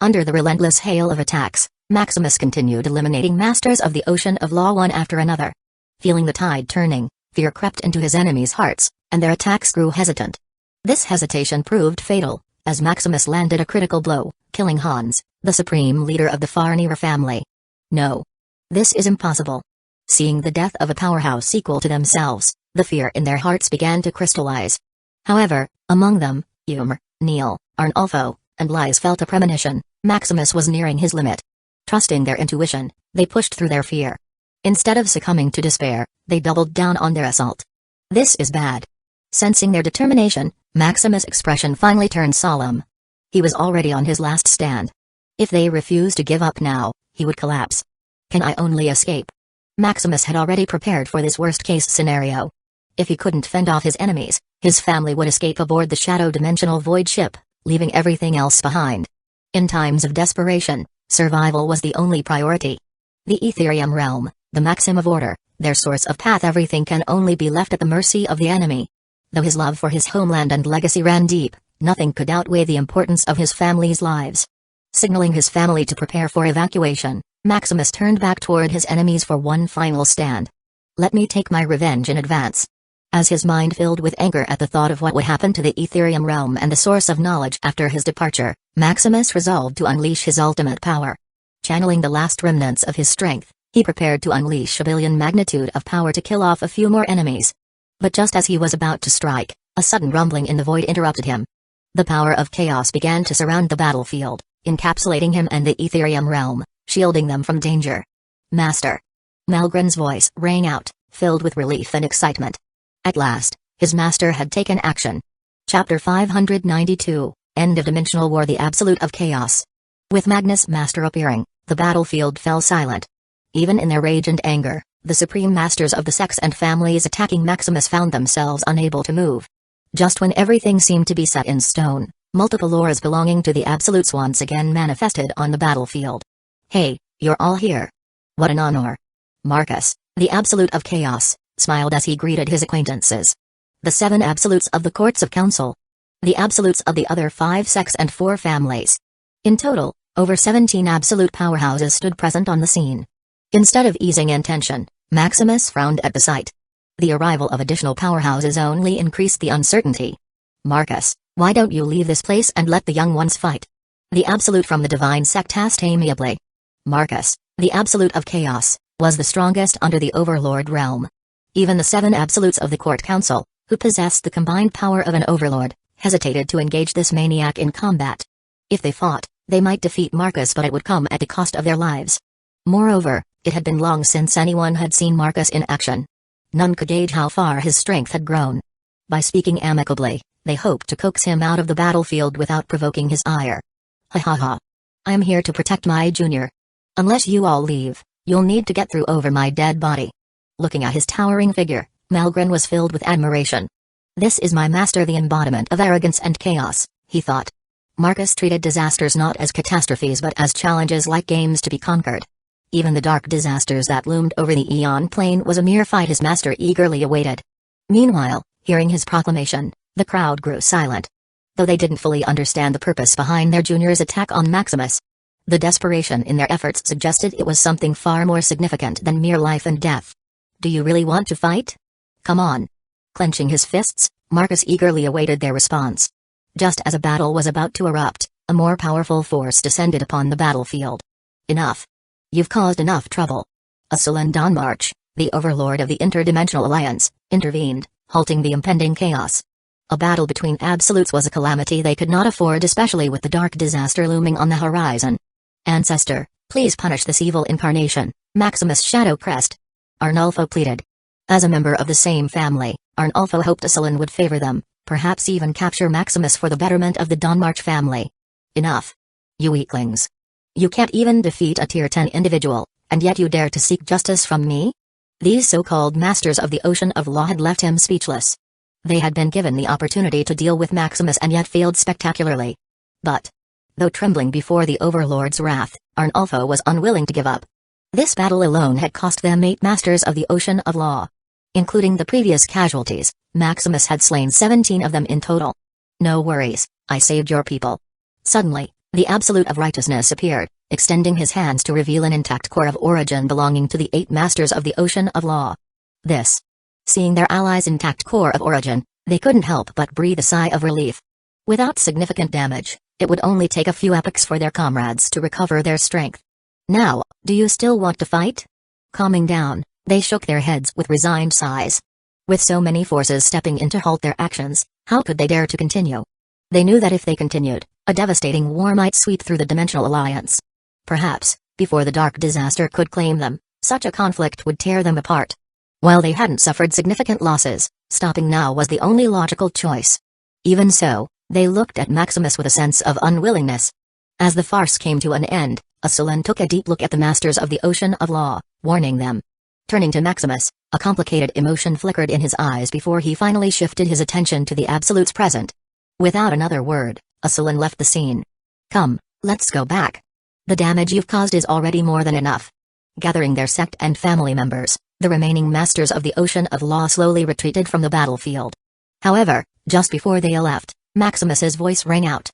Under the relentless hail of attacks, Maximus continued eliminating masters of the Ocean of Law one after another. Feeling the tide turning, fear crept into his enemies' hearts, and their attacks grew hesitant. This hesitation proved fatal, as Maximus landed a critical blow, killing Hans, the supreme leader of the Farnir family. No. This is impossible. Seeing the death of a powerhouse equal to themselves, the fear in their hearts began to crystallize. However, among them, Ymir, Neil, Arnulfo, and Lys felt a premonition: Maximus was nearing his limit. Trusting their intuition, they pushed through their fear. Instead of succumbing to despair, they doubled down on their assault. This is bad. Sensing their determination, Maximus' expression finally turned solemn. He was already on his last stand. If they refused to give up now, he would collapse. Can I only escape? Maximus had already prepared for this worst-case scenario. If he couldn't fend off his enemies, his family would escape aboard the shadow-dimensional void ship, leaving everything else behind. In times of desperation, survival was the only priority. The Etherium realm, the maxim of order, their source of path, everything can only be left at the mercy of the enemy. Though his love for his homeland and legacy ran deep, nothing could outweigh the importance of his family's lives. Signaling his family to prepare for evacuation, Maximus turned back toward his enemies for one final stand. Let me take my revenge in advance. As his mind filled with anger at the thought of what would happen to the Etherium realm and the source of knowledge after his departure, Maximus resolved to unleash his ultimate power. Channeling the last remnants of his strength, he prepared to unleash a billion magnitude of power to kill off a few more enemies. But just as he was about to strike, a sudden rumbling in the void interrupted him. The power of chaos began to surround the battlefield, encapsulating him and the Etherium realm, shielding them from danger. Master! Malgren's voice rang out, filled with relief and excitement. At last, his master had taken action. Chapter 592, End of Dimensional War, the Absolute of Chaos. With Magnus' master appearing, the battlefield fell silent. Even in their rage and anger, the supreme masters of the sects and families attacking Maximus found themselves unable to move. Just when everything seemed to be set in stone, multiple auras belonging to the Absolutes once again manifested on the battlefield. Hey, you're all here. What an honor. Marcus, the Absolute of Chaos, smiled as he greeted his acquaintances. The 7 Absolutes of the Courts of Council. The Absolutes of the other 5 sects and 4 families. In total, over 17 Absolute powerhouses stood present on the scene. Instead of easing in tension, Maximus frowned at the sight. The arrival of additional powerhouses only increased the uncertainty. Marcus, why don't you leave this place and let the young ones fight? The Absolute from the Divine Sect asked amiably. Marcus, the Absolute of Chaos, was the strongest under the Overlord realm. Even the 7 Absolutes of the Court Council, who possessed the combined power of an Overlord, hesitated to engage this maniac in combat. If they fought, they might defeat Marcus, but it would come at the cost of their lives. Moreover, it had been long since anyone had seen Marcus in action. None could gauge how far his strength had grown. By speaking amicably, they hoped to coax him out of the battlefield without provoking his ire. Ha ha ha. I am here to protect my junior. Unless you all leave, you'll need to get through over my dead body. Looking at his towering figure, Malgren was filled with admiration. This is my master, the embodiment of arrogance and chaos, he thought. Marcus treated disasters not as catastrophes but as challenges like games to be conquered. Even the dark disasters that loomed over the Eon Plane was a mere fight his master eagerly awaited. Meanwhile, hearing his proclamation, the crowd grew silent. Though they didn't fully understand the purpose behind their junior's attack on Maximus, the desperation in their efforts suggested it was something far more significant than mere life and death. Do you really want to fight? Come on. Clenching his fists, Marcus eagerly awaited their response. Just as a battle was about to erupt, a more powerful force descended upon the battlefield. Enough. You've caused enough trouble. Uchiha Donmarch, the overlord of the Interdimensional Alliance, intervened, halting the impending chaos. A battle between absolutes was a calamity they could not afford, especially with the dark disaster looming on the horizon. Ancestor, please punish this evil incarnation, Maximus Shadow pressed. Arnulfo pleaded. As a member of the same family, Arnulfo hoped Uchiha would favor them, perhaps even capture Maximus for the betterment of the Donmarch family. Enough. You weaklings. You can't even defeat a Tier 10 individual, and yet you dare to seek justice from me? These so-called masters of the Ocean of Law had left him speechless. They had been given the opportunity to deal with Maximus and yet failed spectacularly. But, though trembling before the Overlord's wrath, Arnulfo was unwilling to give up. This battle alone had cost them 8 masters of the Ocean of Law. Including the previous casualties, Maximus had slain 17 of them in total. No worries, I saved your people. Suddenly, the Absolute of Righteousness appeared, extending his hands to reveal an intact core of origin belonging to the 8 masters of the Ocean of Law. Seeing their allies' intact core of origin, they couldn't help but breathe a sigh of relief. Without significant damage, it would only take a few epochs for their comrades to recover their strength. Now, do you still want to fight? Calming down, they shook their heads with resigned sighs. With so many forces stepping in to halt their actions, how could they dare to continue? They knew that if they continued, a devastating war might sweep through the Dimensional Alliance. Perhaps, before the dark disaster could claim them, such a conflict would tear them apart. While they hadn't suffered significant losses, Stopping now was the only logical choice. Even so, they looked at Maximus with a sense of unwillingness. As the farce came to an end, Aslan took a deep look at the masters of the Ocean of Law, warning them. Turning to Maximus, a complicated emotion flickered in his eyes before he finally shifted his attention to the absolutes present. Without another word, Aslan left the scene. Come, let's go back. The damage you've caused is already more than enough. Gathering their sect and family members, the remaining masters of the Ocean of Law slowly retreated from the battlefield. However, just before they left, Maximus's voice rang out.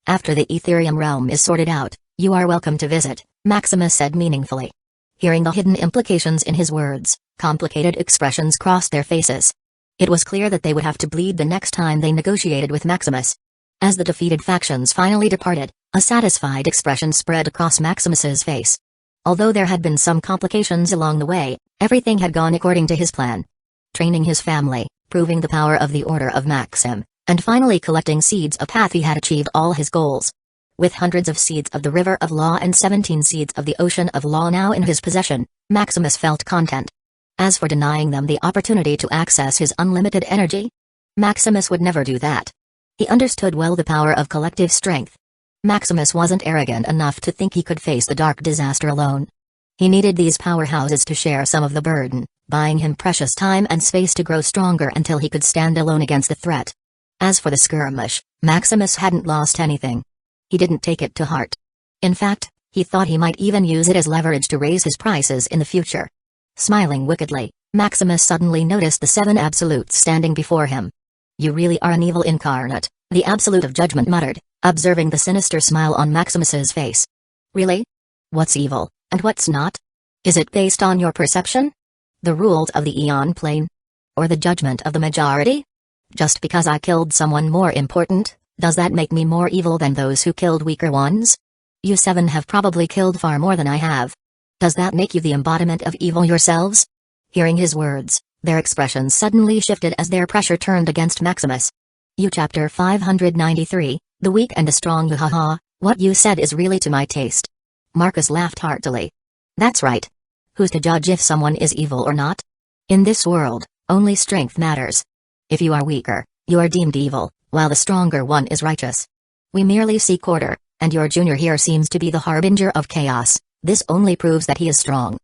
After the Etherium realm is sorted out, you are welcome to visit, Maximus said meaningfully. Hearing the hidden implications in his words, complicated expressions crossed their faces. It was clear that they would have to bleed the next time they negotiated with Maximus. As the defeated factions finally departed, a satisfied expression spread across Maximus's face. Although there had been some complications along the way, everything had gone according to his plan. Training his family, proving the power of the Order of Maxim, and finally collecting seeds of path, he had achieved all his goals. With hundreds of seeds of the River of Law and 17 seeds of the Ocean of Law now in his possession, Maximus felt content. As for denying them the opportunity to access his unlimited energy, Maximus would never do that. He understood well the power of collective strength. Maximus wasn't arrogant enough to think he could face the dark disaster alone. He needed these powerhouses to share some of the burden, buying him precious time and space to grow stronger until he could stand alone against the threat. As for the skirmish, Maximus hadn't lost anything. He didn't take it to heart. In fact, he thought he might even use it as leverage to raise his prices in the future. Smiling wickedly, Maximus suddenly noticed the 7 absolutes standing before him. You really are an evil incarnate, the Absolute of Judgment muttered, observing the sinister smile on Maximus's face. Really? What's evil, and what's not? Is it based on your perception? The rules of the Eon Plane? Or the judgment of the majority? Just because I killed someone more important, does that make me more evil than those who killed weaker ones? You 7 have probably killed far more than I have. Does that make you the embodiment of evil yourselves? Hearing his words, their expressions suddenly shifted as their pressure turned against Maximus. You Chapter 593, The Weak and the Strong. Haha, what you said is really to my taste. Marcus laughed heartily. That's right. Who's to judge if someone is evil or not? In this world, only strength matters. If you are weaker, you are deemed evil, while the stronger one is righteous. We merely seek order, and your junior here seems to be the harbinger of chaos. This only proves that he is strong.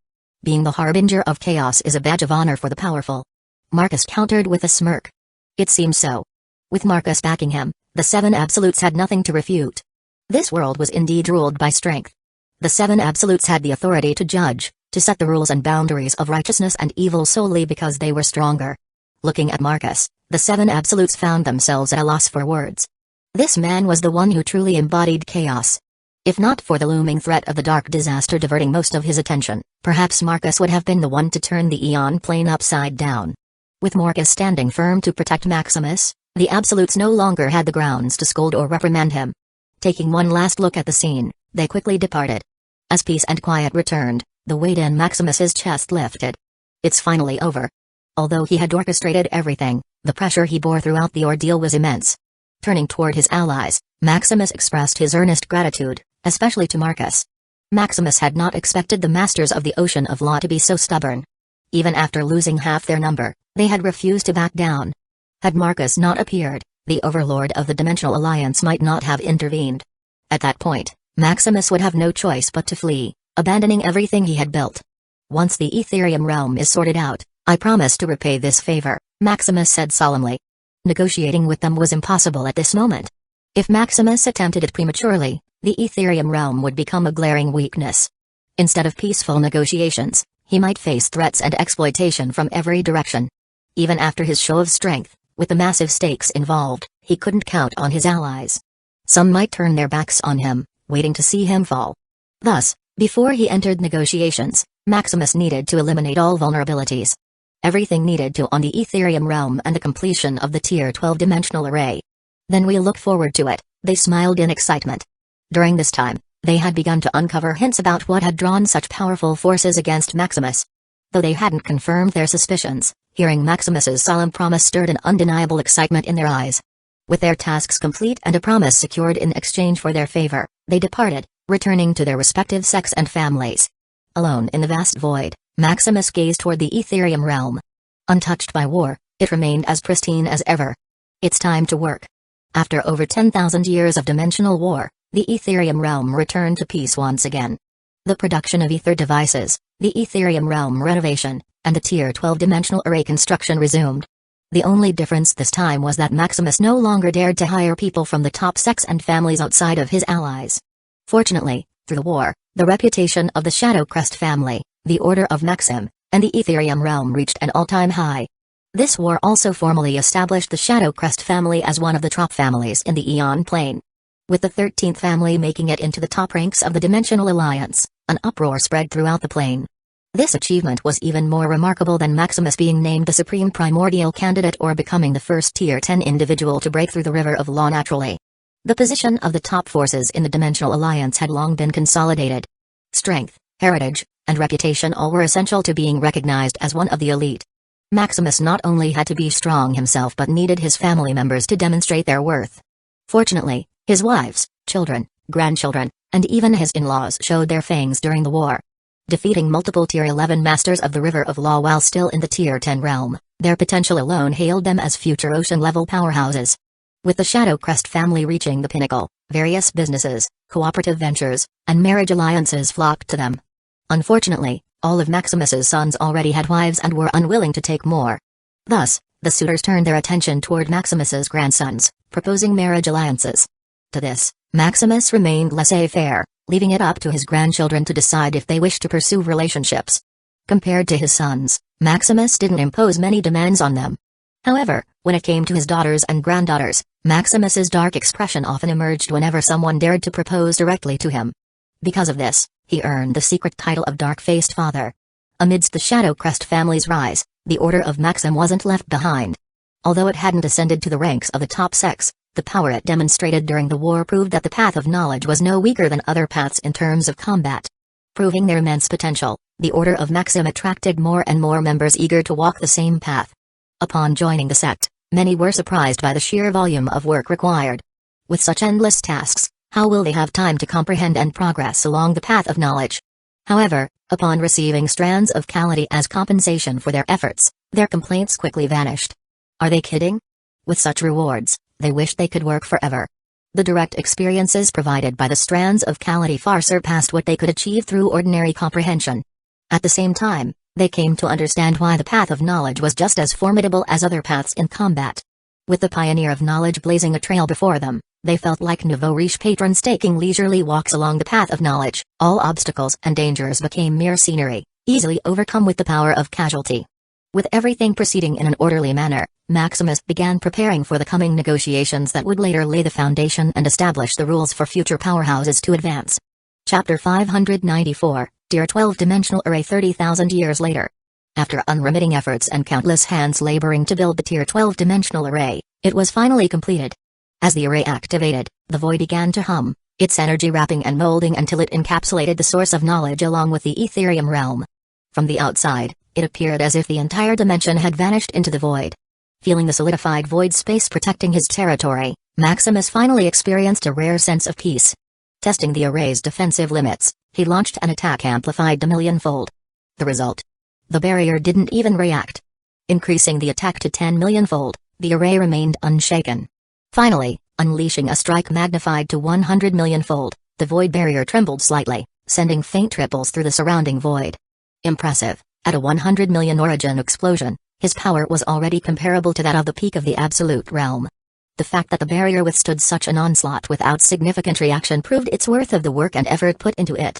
Being the harbinger of chaos is a badge of honor for the powerful. Marcus countered with a smirk. It seems so. With Marcus backing him, the 7 absolutes had nothing to refute. This world was indeed ruled by strength. The 7 absolutes had the authority to judge, to set the rules and boundaries of righteousness and evil solely because they were stronger. Looking at Marcus, the 7 absolutes found themselves at a loss for words. This man was the one who truly embodied chaos. If not for the looming threat of the dark disaster diverting most of his attention, perhaps Marcus would have been the one to turn the Eon Plane upside down. With Marcus standing firm to protect Maximus, the absolutes no longer had the grounds to scold or reprimand him. Taking one last look at the scene, they quickly departed. As peace and quiet returned, the weight in Maximus's chest lifted. It's finally over. Although he had orchestrated everything, the pressure he bore throughout the ordeal was immense. Turning toward his allies, Maximus expressed his earnest gratitude, especially to Marcus. Maximus had not expected the masters of the Ocean of Law to be so stubborn. Even after losing half their number, they had refused to back down. Had Marcus not appeared, the overlord of the Dimensional Alliance might not have intervened. At that point, Maximus would have no choice but to flee, abandoning everything he had built. Once the Etherium realm is sorted out, I promise to repay this favor, Maximus said solemnly. Negotiating with them was impossible at this moment. If Maximus attempted it prematurely, the Etherium realm would become a glaring weakness. Instead of peaceful negotiations, he might face threats and exploitation from every direction. Even after his show of strength, with the massive stakes involved, he couldn't count on his allies. Some might turn their backs on him, waiting to see him fall. Thus, before he entered negotiations, Maximus needed to eliminate all vulnerabilities. Everything needed to on the Etherium realm and the completion of the Tier 12 dimensional array. Then we'll look forward to it, they smiled in excitement. During this time, they had begun to uncover hints about what had drawn such powerful forces against Maximus. Though they hadn't confirmed their suspicions, hearing Maximus's solemn promise stirred an undeniable excitement in their eyes. With their tasks complete and a promise secured in exchange for their favor, they departed, returning to their respective sects and families. Alone in the vast void, Maximus gazed toward the Etherium realm. Untouched by war, It remained as pristine as ever. It's time to work. After over 10,000 years of dimensional war, the Etherium realm returned to peace once again. The production of ether devices, the Etherium realm renovation, and the Tier 12 dimensional array construction resumed. The only difference this time was that Maximus no longer dared to hire people from the top sects and families outside of his allies. Fortunately, through the war, the reputation of the Shadow Crest family, the Order of Maxim, and the Etherium realm reached an all-time high. This war also formally established the Shadow Crest family as one of the top families in the Aeon Plane. With the 13th family making it into the top ranks of the Dimensional Alliance, an uproar spread throughout the plane. This achievement was even more remarkable than Maximus being named the Supreme Primordial Candidate or becoming the first Tier 10 individual to break through the River of Law naturally. The position of the top forces in the Dimensional Alliance had long been consolidated. Strength, heritage, and reputation all were essential to being recognized as one of the elite. Maximus not only had to be strong himself but needed his family members to demonstrate their worth. Fortunately, his wives, children, grandchildren, and even his in-laws showed their fangs during the war. Defeating multiple Tier 11 Masters of the River of Law while still in the Tier 10 realm, their potential alone hailed them as future ocean-level powerhouses. With the Shadow Crest family reaching the pinnacle, various businesses, cooperative ventures, and marriage alliances flocked to them. Unfortunately, all of Maximus's sons already had wives and were unwilling to take more. Thus, the suitors turned their attention toward Maximus's grandsons, proposing marriage alliances. To this, Maximus remained laissez-faire, leaving it up to his grandchildren to decide if they wished to pursue relationships. Compared to his sons, Maximus didn't impose many demands on them. However, when it came to his daughters and granddaughters, Maximus's dark expression often emerged whenever someone dared to propose directly to him. Because of this, he earned the secret title of Dark-Faced Father. Amidst the Shadow Crest family's rise, the Order of Maxim wasn't left behind. Although it hadn't ascended to the ranks of the top sects, the power it demonstrated during the war proved that the path of knowledge was no weaker than other paths in terms of combat. Proving their immense potential, the Order of Maxim attracted more and more members eager to walk the same path. Upon joining the sect, many were surprised by the sheer volume of work required. With such endless tasks, how will they have time to comprehend and progress along the path of knowledge? However, upon receiving strands of Calamity as compensation for their efforts, their complaints quickly vanished. Are they kidding? With such rewards, they wished they could work forever. The direct experiences provided by the strands of Calamity far surpassed what they could achieve through ordinary comprehension. At the same time, they came to understand why the path of knowledge was just as formidable as other paths in combat. With the pioneer of knowledge blazing a trail before them, they felt like nouveau riche patrons taking leisurely walks along the path of knowledge. All obstacles and dangers became mere scenery, easily overcome with the power of casualty. With everything proceeding in an orderly manner, Maximus began preparing for the coming negotiations that would later lay the foundation and establish the rules for future powerhouses to advance. Chapter 594, Tier 12 Dimensional Array 30,000 years later. After unremitting efforts and countless hands laboring to build the Tier 12 Dimensional Array, it was finally completed. As the array activated, the void began to hum, its energy wrapping and molding until it encapsulated the source of knowledge along with the Etherium realm. From the outside, it appeared as if the entire dimension had vanished into the void. Feeling the solidified void space protecting his territory, Maximus finally experienced a rare sense of peace. Testing the array's defensive limits, he launched an attack amplified a millionfold. The result? The barrier didn't even react. Increasing the attack to 10 millionfold, the array remained unshaken. Finally, unleashing a strike magnified to 100 millionfold, the void barrier trembled slightly, sending faint ripples through the surrounding void. Impressive. At a 100 million origin explosion, his power was already comparable to that of the peak of the Absolute Realm. The fact that the barrier withstood such an onslaught without significant reaction proved its worth of the work and effort put into it.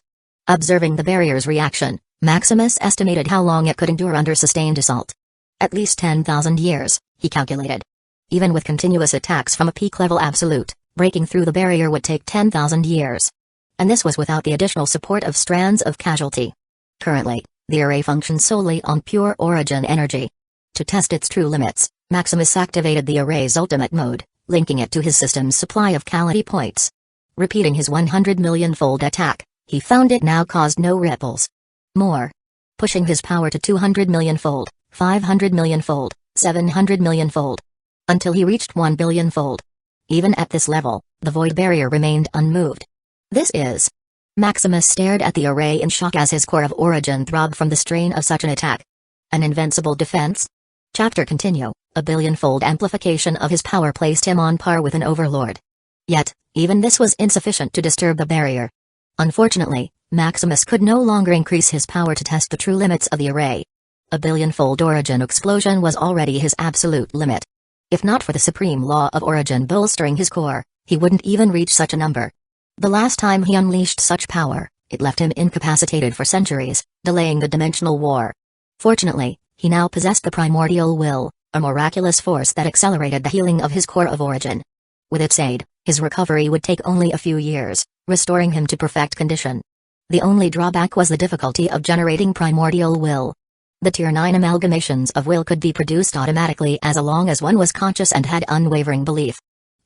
Observing the barrier's reaction, Maximus estimated how long it could endure under sustained assault. At least 10,000 years, he calculated. Even with continuous attacks from a peak-level absolute, breaking through the barrier would take 10,000 years. And this was without the additional support of strands of casualty. Currently, the array functions solely on pure origin energy. To test its true limits, Maximus activated the array's ultimate mode, linking it to his system's supply of Calamity points. Repeating his 100 million-fold attack, he found it now caused no ripples. More. Pushing his power to 200 million-fold, 500 million-fold, 700 million-fold. Until he reached 1 billion-fold. Even at this level, the void barrier remained unmoved. This is... Maximus stared at the array in shock as his core of origin throbbed from the strain of such an attack. An invincible defense? Chapter continue. A billionfold amplification of his power placed him on par with an overlord. Yet, even this was insufficient to disturb the barrier. Unfortunately, Maximus could no longer increase his power to test the true limits of the array. A billionfold origin explosion was already his absolute limit. If not for the supreme law of origin bolstering his core, he wouldn't even reach such a number. The last time he unleashed such power, it left him incapacitated for centuries, delaying the dimensional war. Fortunately, he now possessed the primordial will, a miraculous force that accelerated the healing of his core of origin. With its aid, his recovery would take only a few years, restoring him to perfect condition. The only drawback was the difficulty of generating primordial will. The Tier 9 amalgamations of will could be produced automatically as long as one was conscious and had unwavering belief.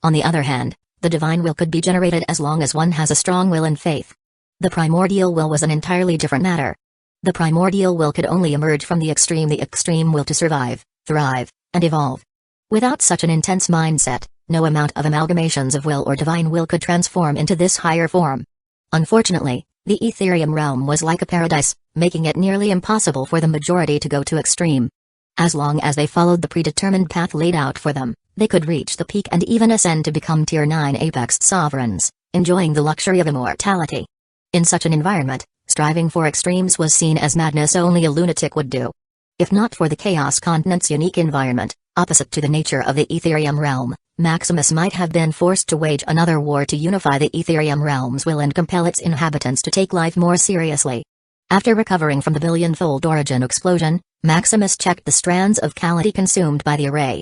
On the other hand, the divine will could be generated as long as one has a strong will and faith. The primordial will was an entirely different matter. The primordial will could only emerge from the extreme will to survive, thrive, and evolve. Without such an intense mindset, no amount of amalgamations of will or divine will could transform into this higher form. Unfortunately, the Ethereum realm was like a paradise, making it nearly impossible for the majority to go to extreme. As long as they followed the predetermined path laid out for them, they could reach the peak and even ascend to become Tier 9 apex sovereigns, enjoying the luxury of immortality. In such an environment, striving for extremes was seen as madness only a lunatic would do. If not for the Chaos Continent's unique environment, opposite to the nature of the Ethereum realm, Maximus might have been forced to wage another war to unify the Ethereum realm's will and compel its inhabitants to take life more seriously. After recovering from the billionfold origin explosion, Maximus checked the strands of Calamity consumed by the array.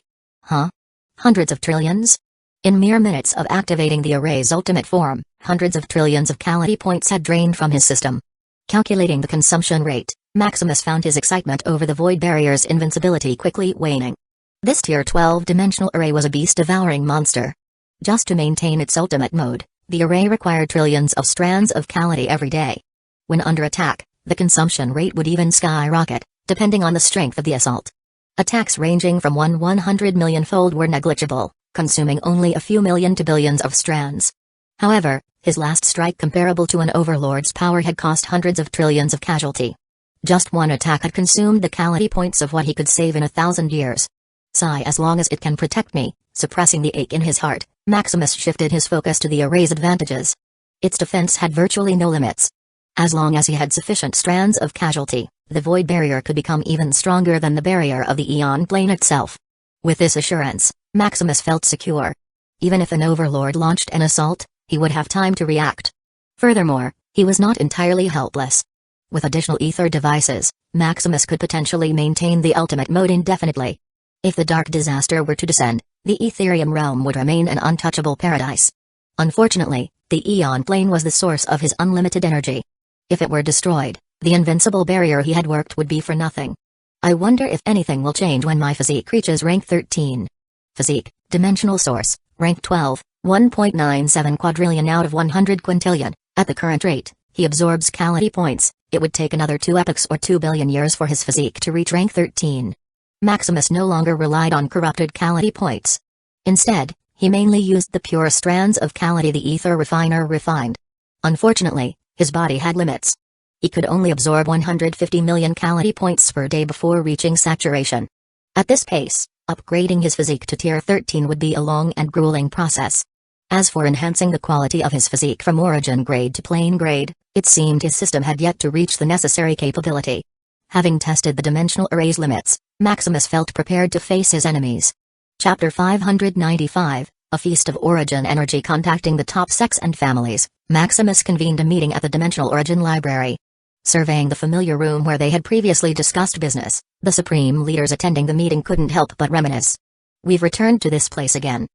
Hundreds of trillions? In mere minutes of activating the array's ultimate form, hundreds of trillions of Calamity points had drained from his system. Calculating the consumption rate, Maximus found his excitement over the void barrier's invincibility quickly waning. This Tier 12 dimensional array was a beast-devouring monster. Just to maintain its ultimate mode, the array required trillions of strands of Calamity every day. When under attack, the consumption rate would even skyrocket, depending on the strength of the assault. Attacks ranging from 100 million-fold were negligible, consuming only a few million to billions of strands. However, his last strike comparable to an overlord's power had cost hundreds of trillions of casualty. Just one attack had consumed the Calamity points of what he could save in 1,000 years. Sigh as long as it can protect me, suppressing the ache in his heart, Maximus shifted his focus to the array's advantages. Its defense had virtually no limits. As long as he had sufficient strands of casualty, the void barrier could become even stronger than the barrier of the Eon plane itself. With this assurance, Maximus felt secure. Even if an overlord launched an assault, he would have time to react. Furthermore, he was not entirely helpless. With additional ether devices, Maximus could potentially maintain the ultimate mode indefinitely. If the dark disaster were to descend, the Ethereum realm would remain an untouchable paradise. Unfortunately, the Eon plane was the source of his unlimited energy. If it were destroyed, the invincible barrier he had worked would be for nothing. I wonder if anything will change when my physique reaches rank 13. Physique, dimensional source, rank 12, 1.97 quadrillion out of 100 quintillion. At the current rate, he absorbs Calamity points. It would take another 2 epochs or 2 billion years for his physique to reach rank 13. Maximus no longer relied on corrupted Calamity points. Instead, he mainly used the pure strands of Calamity the ether refiner refined. Unfortunately, his body had limits. He could only absorb 150 million Calamity points per day before reaching saturation. At this pace, upgrading his physique to tier 13 would be a long and grueling process. As for enhancing the quality of his physique from origin grade to plane grade, it seemed his system had yet to reach the necessary capability. Having tested the dimensional array's limits, Maximus felt prepared to face his enemies. Chapter 595, A Feast of Origin Energy. Contacting the top sects and families, Maximus convened a meeting at the Dimensional Origin Library. Surveying the familiar room where they had previously discussed business, the supreme leaders attending the meeting couldn't help but reminisce. We've returned to this place again.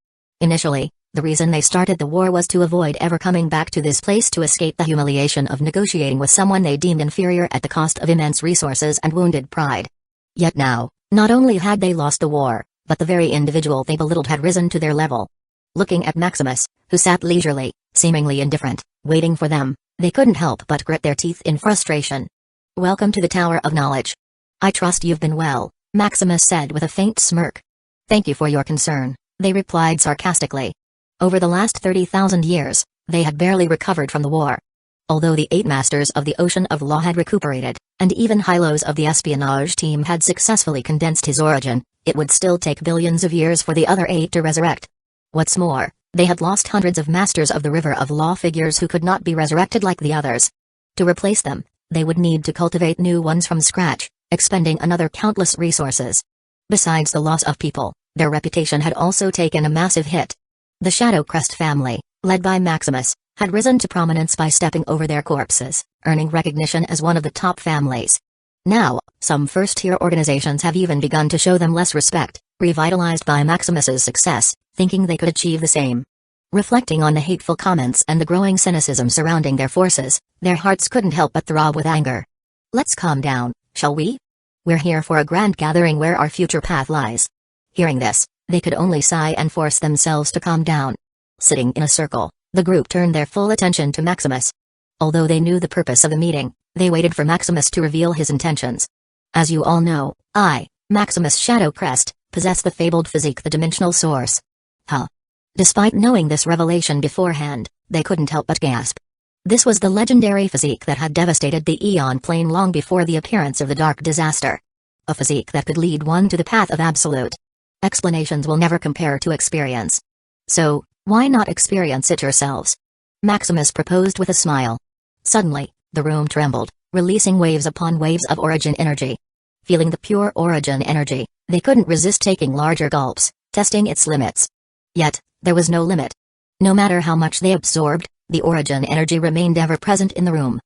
Initially, the reason they started the war was to avoid ever coming back to this place to escape the humiliation of negotiating with someone they deemed inferior at the cost of immense resources and wounded pride. Yet now, not only had they lost the war, but the very individual they belittled had risen to their level. Looking at Maximus, who sat leisurely, seemingly indifferent, waiting for them, they couldn't help but grit their teeth in frustration. Welcome to the Tower of Knowledge. I trust you've been well, Maximus said with a faint smirk. Thank you for your concern, they replied sarcastically. Over the last 30,000 years, they had barely recovered from the war. Although the 8 Masters of the Ocean of Law had recuperated, and even Hylos of the espionage team had successfully condensed his origin, it would still take billions of years for the other 8 to resurrect. What's more, they had lost hundreds of masters of the River of Law figures who could not be resurrected like the others. To replace them, they would need to cultivate new ones from scratch, expending another countless resources. Besides the loss of people, their reputation had also taken a massive hit. The Shadow Crest family, led by Maximus, had risen to prominence by stepping over their corpses, earning recognition as one of the top families. Now, some first-tier organizations have even begun to show them less respect, revitalized by Maximus's success, thinking they could achieve the same. Reflecting on the hateful comments and the growing cynicism surrounding their forces, their hearts couldn't help but throb with anger. Let's calm down, shall we? We're here for a grand gathering where our future path lies. Hearing this, they could only sigh and force themselves to calm down. Sitting in a circle, the group turned their full attention to Maximus. Although they knew the purpose of the meeting, they waited for Maximus to reveal his intentions. As you all know, I, Maximus Shadow Crest, possess the fabled physique, the dimensional source. Huh. Despite knowing this revelation beforehand, they couldn't help but gasp. This was the legendary physique that had devastated the Aeon Plane long before the appearance of the Dark Disaster. A physique that could lead one to the path of absolute. Explanations will never compare to experience. So, why not experience it yourselves? Maximus proposed with a smile. Suddenly, the room trembled, releasing waves upon waves of origin energy. Feeling the pure origin energy, they couldn't resist taking larger gulps, testing its limits. Yet, there was no limit. No matter how much they absorbed, the origin energy remained ever present in the room.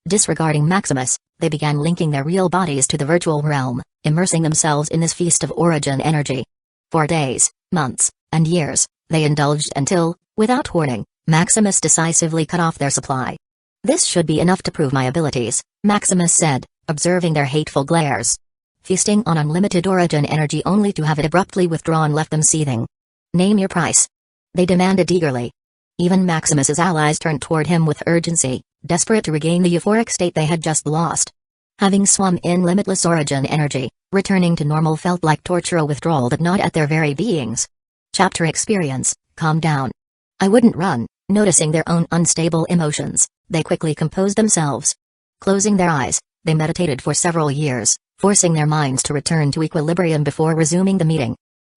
Disregarding Maximus, they began linking their real bodies to the virtual realm, immersing themselves in this feast of origin energy. For days, months, and years, they indulged until, without warning, Maximus decisively cut off their supply. This should be enough to prove my abilities, Maximus said, observing their hateful glares. Feasting on unlimited origin energy only to have it abruptly withdrawn left them seething. Name your price. They demanded eagerly. Even Maximus's allies turned toward him with urgency, desperate to regain the euphoric state they had just lost. Having swum in limitless origin energy, returning to normal felt like torture, a withdrawal that gnawed at their very beings. Chapter experience, calm down. I wouldn't run. Noticing their own unstable emotions, they quickly composed themselves. Closing their eyes, they meditated for several years, forcing their minds to return to equilibrium before resuming the meeting.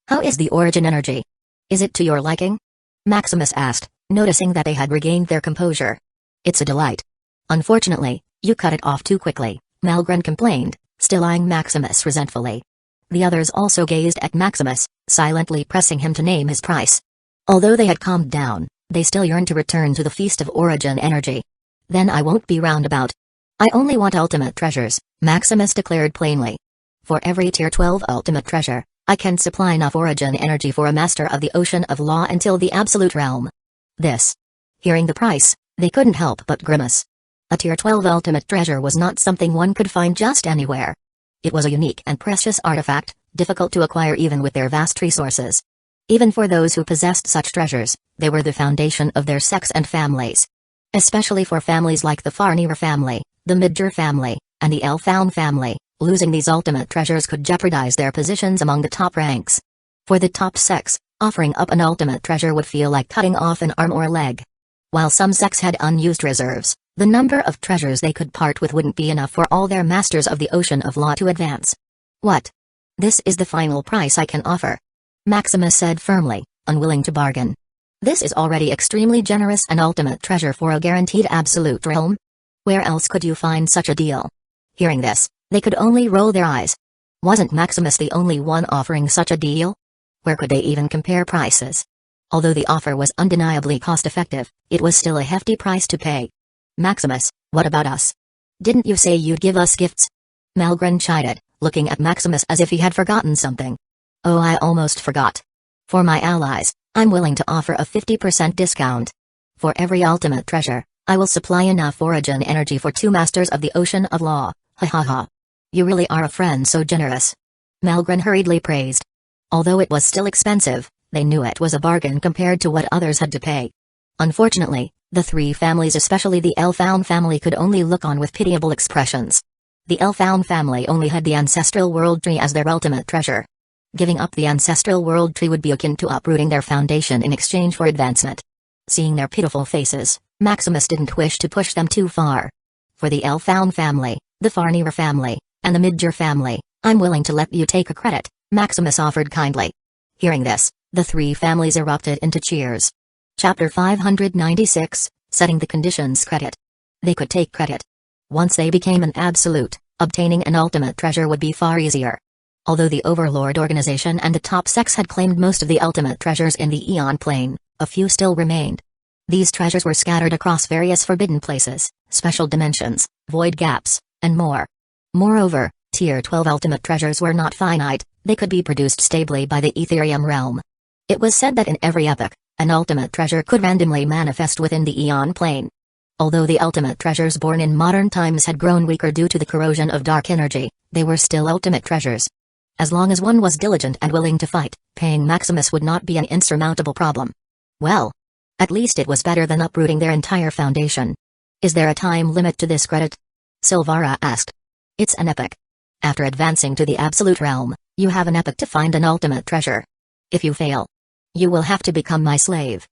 How is the origin energy? Is it to your liking? Maximus asked, noticing that they had regained their composure. It's a delight. Unfortunately, you cut it off too quickly, Malgren complained, still eyeing Maximus resentfully. The others also gazed at Maximus, silently pressing him to name his price. Although they had calmed down, they still yearned to return to the feast of origin energy. Then I won't be roundabout. I only want ultimate treasures, Maximus declared plainly. For every tier 12 ultimate treasure, I can supply enough origin energy for a master of the ocean of law until the absolute realm. This. Hearing the price, they couldn't help but grimace. A tier 12 ultimate treasure was not something one could find just anywhere. It was a unique and precious artifact, difficult to acquire even with their vast resources. Even for those who possessed such treasures, they were the foundation of their sects and families. Especially for families like the Farnir family, the Mage family, and the Elfaun family, losing these ultimate treasures could jeopardize their positions among the top ranks. For the top sects, offering up an ultimate treasure would feel like cutting off an arm or a leg. While some sects had unused reserves, the number of treasures they could part with wouldn't be enough for all their masters of the ocean of law to advance. What? This is the final price I can offer, Maximus said firmly, unwilling to bargain. This is already extremely generous, an ultimate treasure for a guaranteed absolute realm. Where else could you find such a deal? Hearing this, they could only roll their eyes. Wasn't Maximus the only one offering such a deal? Where could they even compare prices? Although the offer was undeniably cost-effective, it was still a hefty price to pay. Maximus, what about us? Didn't you say you'd give us gifts? Malgren chided, looking at Maximus as if he had forgotten something. Oh, I almost forgot. For my allies, I'm willing to offer a 50% discount. For every ultimate treasure, I will supply enough origin energy for 2 masters of the ocean of law. Ha ha ha. You really are a friend so generous. Malgren hurriedly praised. Although it was still expensive, they knew it was a bargain compared to what others had to pay. Unfortunately, the 3 families, especially the Elfaun family, could only look on with pitiable expressions. The Elfaun family only had the ancestral world tree as their ultimate treasure. Giving up the ancestral world tree would be akin to uprooting their foundation in exchange for advancement. Seeing their pitiful faces, Maximus didn't wish to push them too far. For the Elfaun family, the Farnir family, and the Mage family, I'm willing to let you take a credit, Maximus offered kindly. Hearing this, the three families erupted into cheers. Chapter 596, Setting the Conditions. Credit. They could take credit. Once they became an absolute, obtaining an ultimate treasure would be far easier. Although the Overlord organization and the top sects had claimed most of the ultimate treasures in the Aeon Plane, a few still remained. These treasures were scattered across various forbidden places, special dimensions, void gaps, and more. Moreover, Tier 12 ultimate treasures were not finite, they could be produced stably by the Etherium realm. It was said that in every epoch, an ultimate treasure could randomly manifest within the Aeon Plane. Although the ultimate treasures born in modern times had grown weaker due to the corrosion of dark energy, they were still ultimate treasures. As long as one was diligent and willing to fight, paying Maximus would not be an insurmountable problem. Well, at least it was better than uprooting their entire foundation. Is there a time limit to this credit? Silvara asked. It's an epoch. After advancing to the Absolute Realm, you have an epoch to find an ultimate treasure. If you fail, you will have to become my slave.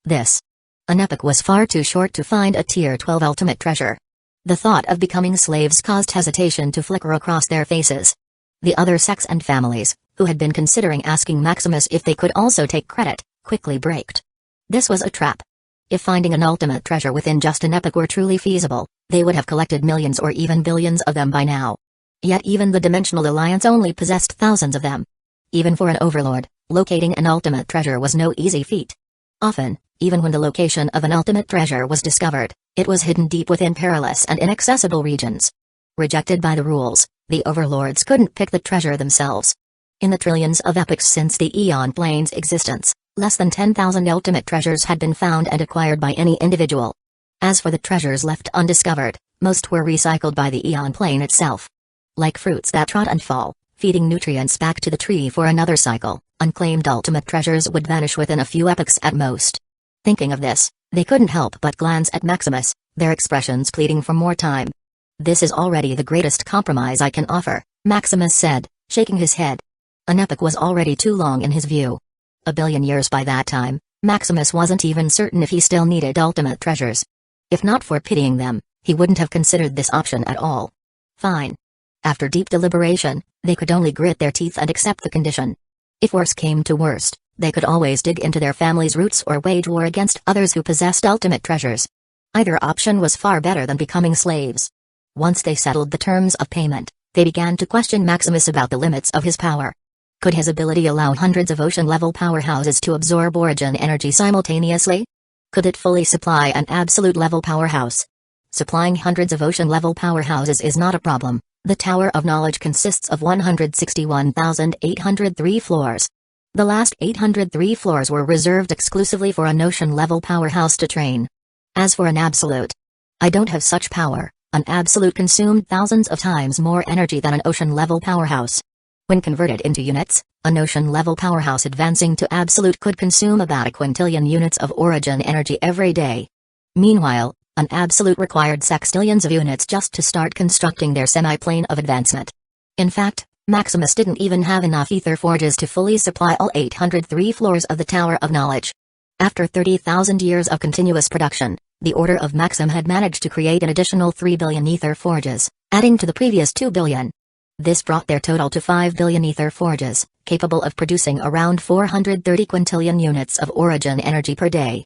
An epoch was far too short to find a Tier 12 ultimate treasure. The thought of becoming slaves caused hesitation to flicker across their faces. The other sects and families, who had been considering asking Maximus if they could also take credit, quickly braked. This was a trap. If finding an ultimate treasure within just an epoch were truly feasible, they would have collected millions or even billions of them by now. Yet even the Dimensional Alliance only possessed thousands of them. Even for an overlord, locating an ultimate treasure was no easy feat. Often, even when the location of an ultimate treasure was discovered, it was hidden deep within perilous and inaccessible regions. Rejected by the rules, the overlords couldn't pick the treasure themselves. In the trillions of epochs since the Aeon Plane's existence, less than 10,000 ultimate treasures had been found and acquired by any individual. As for the treasures left undiscovered, most were recycled by the Aeon Plane itself. Like fruits that rot and fall, feeding nutrients back to the tree for another cycle, unclaimed ultimate treasures would vanish within a few epochs at most. Thinking of this, they couldn't help but glance at Maximus, their expressions pleading for more time. This is already the greatest compromise I can offer, Maximus said, shaking his head. An epoch was already too long in his view. A billion years by that time, Maximus wasn't even certain if he still needed ultimate treasures. If not for pitying them, he wouldn't have considered this option at all. Fine. After deep deliberation, they could only grit their teeth and accept the condition. If worse came to worst, they could always dig into their family's roots or wage war against others who possessed ultimate treasures. Either option was far better than becoming slaves. Once they settled the terms of payment, they began to question Maximus about the limits of his power. Could his ability allow hundreds of ocean-level powerhouses to absorb origin energy simultaneously? Could it fully supply an absolute-level powerhouse? Supplying hundreds of ocean-level powerhouses is not a problem. The Tower of Knowledge consists of 161,803 floors. The last 803 floors were reserved exclusively for an ocean-level powerhouse to train. As for an absolute, I don't have such power. An absolute consumed thousands of times more energy than an ocean-level powerhouse. When converted into units, an ocean-level powerhouse advancing to absolute could consume about a quintillion units of origin energy every day. Meanwhile, an absolute required sextillions of units just to start constructing their semi-plane of advancement. In fact, Maximus didn't even have enough ether forges to fully supply all 803 floors of the Tower of Knowledge. After 30,000 years of continuous production, the Order of Maxim had managed to create an additional 3 billion ether forges, adding to the previous 2 billion. This brought their total to 5 billion ether forges, capable of producing around 430 quintillion units of origin energy per day.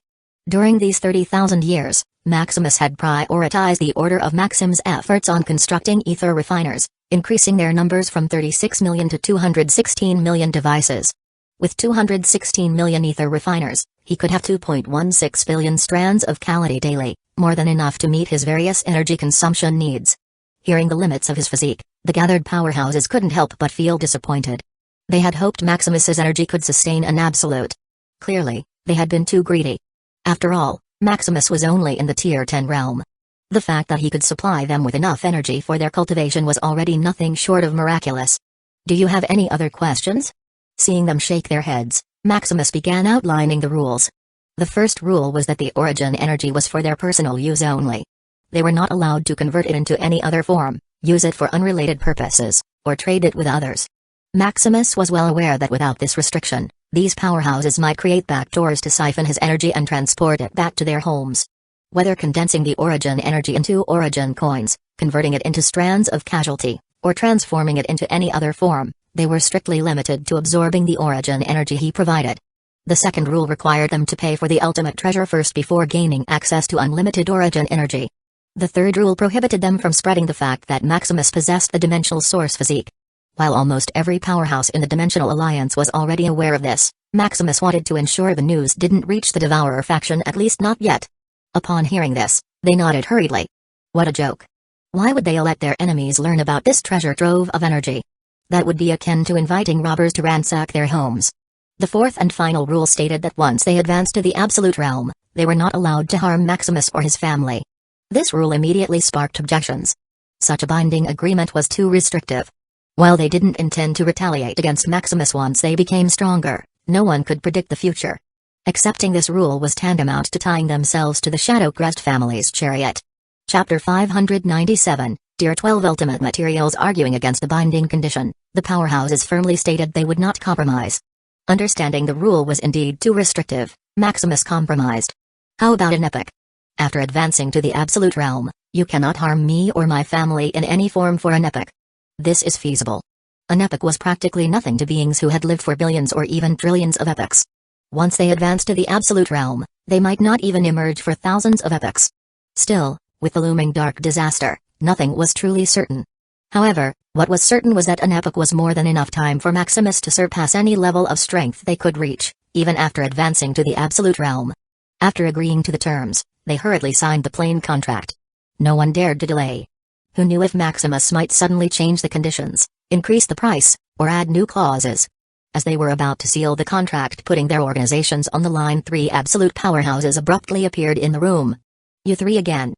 During these 30,000 years, Maximus had prioritized the Order of Maxim's efforts on constructing ether refiners, increasing their numbers from 36 million to 216 million devices. With 216 million ether refiners, he could have 2.16 billion strands of Calamity daily, more than enough to meet his various energy consumption needs. Hearing the limits of his physique, the gathered powerhouses couldn't help but feel disappointed. They had hoped Maximus's energy could sustain an absolute. Clearly, they had been too greedy. After all, Maximus was only in the Tier 10 realm. The fact that he could supply them with enough energy for their cultivation was already nothing short of miraculous. Do you have any other questions? Seeing them shake their heads, Maximus began outlining the rules. The first rule was that the origin energy was for their personal use only. They were not allowed to convert it into any other form, use it for unrelated purposes, or trade it with others. Maximus was well aware that without this restriction, these powerhouses might create backdoors to siphon his energy and transport it back to their homes. Whether condensing the origin energy into origin coins, converting it into strands of casualty, or transforming it into any other form, They were strictly limited to absorbing the origin energy he provided. The second rule required them to pay for the ultimate treasure first before gaining access to unlimited origin energy. The third rule prohibited them from spreading the fact that Maximus possessed the dimensional source physique. While almost every powerhouse in the Dimensional Alliance was already aware of this, Maximus wanted to ensure the news didn't reach the Devourer faction, at least not yet. Upon hearing this, they nodded hurriedly. What a joke. Why would they let their enemies learn about this treasure trove of energy? That would be akin to inviting robbers to ransack their homes. The fourth and final rule stated that once they advanced to the Absolute Realm, they were not allowed to harm Maximus or his family. This rule immediately sparked objections. Such a binding agreement was too restrictive. While they didn't intend to retaliate against Maximus once they became stronger, no one could predict the future. Accepting this rule was tantamount to tying themselves to the Shadowcrest family's chariot. Chapter 597, Tier 12 Ultimate Materials. Arguing against a binding condition, the powerhouses firmly stated they would not compromise. Understanding the rule was indeed too restrictive, Maximus compromised. How about an epic? After advancing to the Absolute Realm, you cannot harm me or my family in any form for an epic. This is feasible. An epic was practically nothing to beings who had lived for billions or even trillions of epochs. Once they advanced to the Absolute Realm, they might not even emerge for thousands of epochs. Still, with the looming dark disaster, nothing was truly certain. However, what was certain was that an epoch was more than enough time for Maximus to surpass any level of strength they could reach, even after advancing to the Absolute Realm. After agreeing to the terms, they hurriedly signed the plain contract. No one dared to delay. Who knew if Maximus might suddenly change the conditions, increase the price, or add new clauses? As they were about to seal the contract, putting their organizations on the line, three absolute powerhouses abruptly appeared in the room. You three again?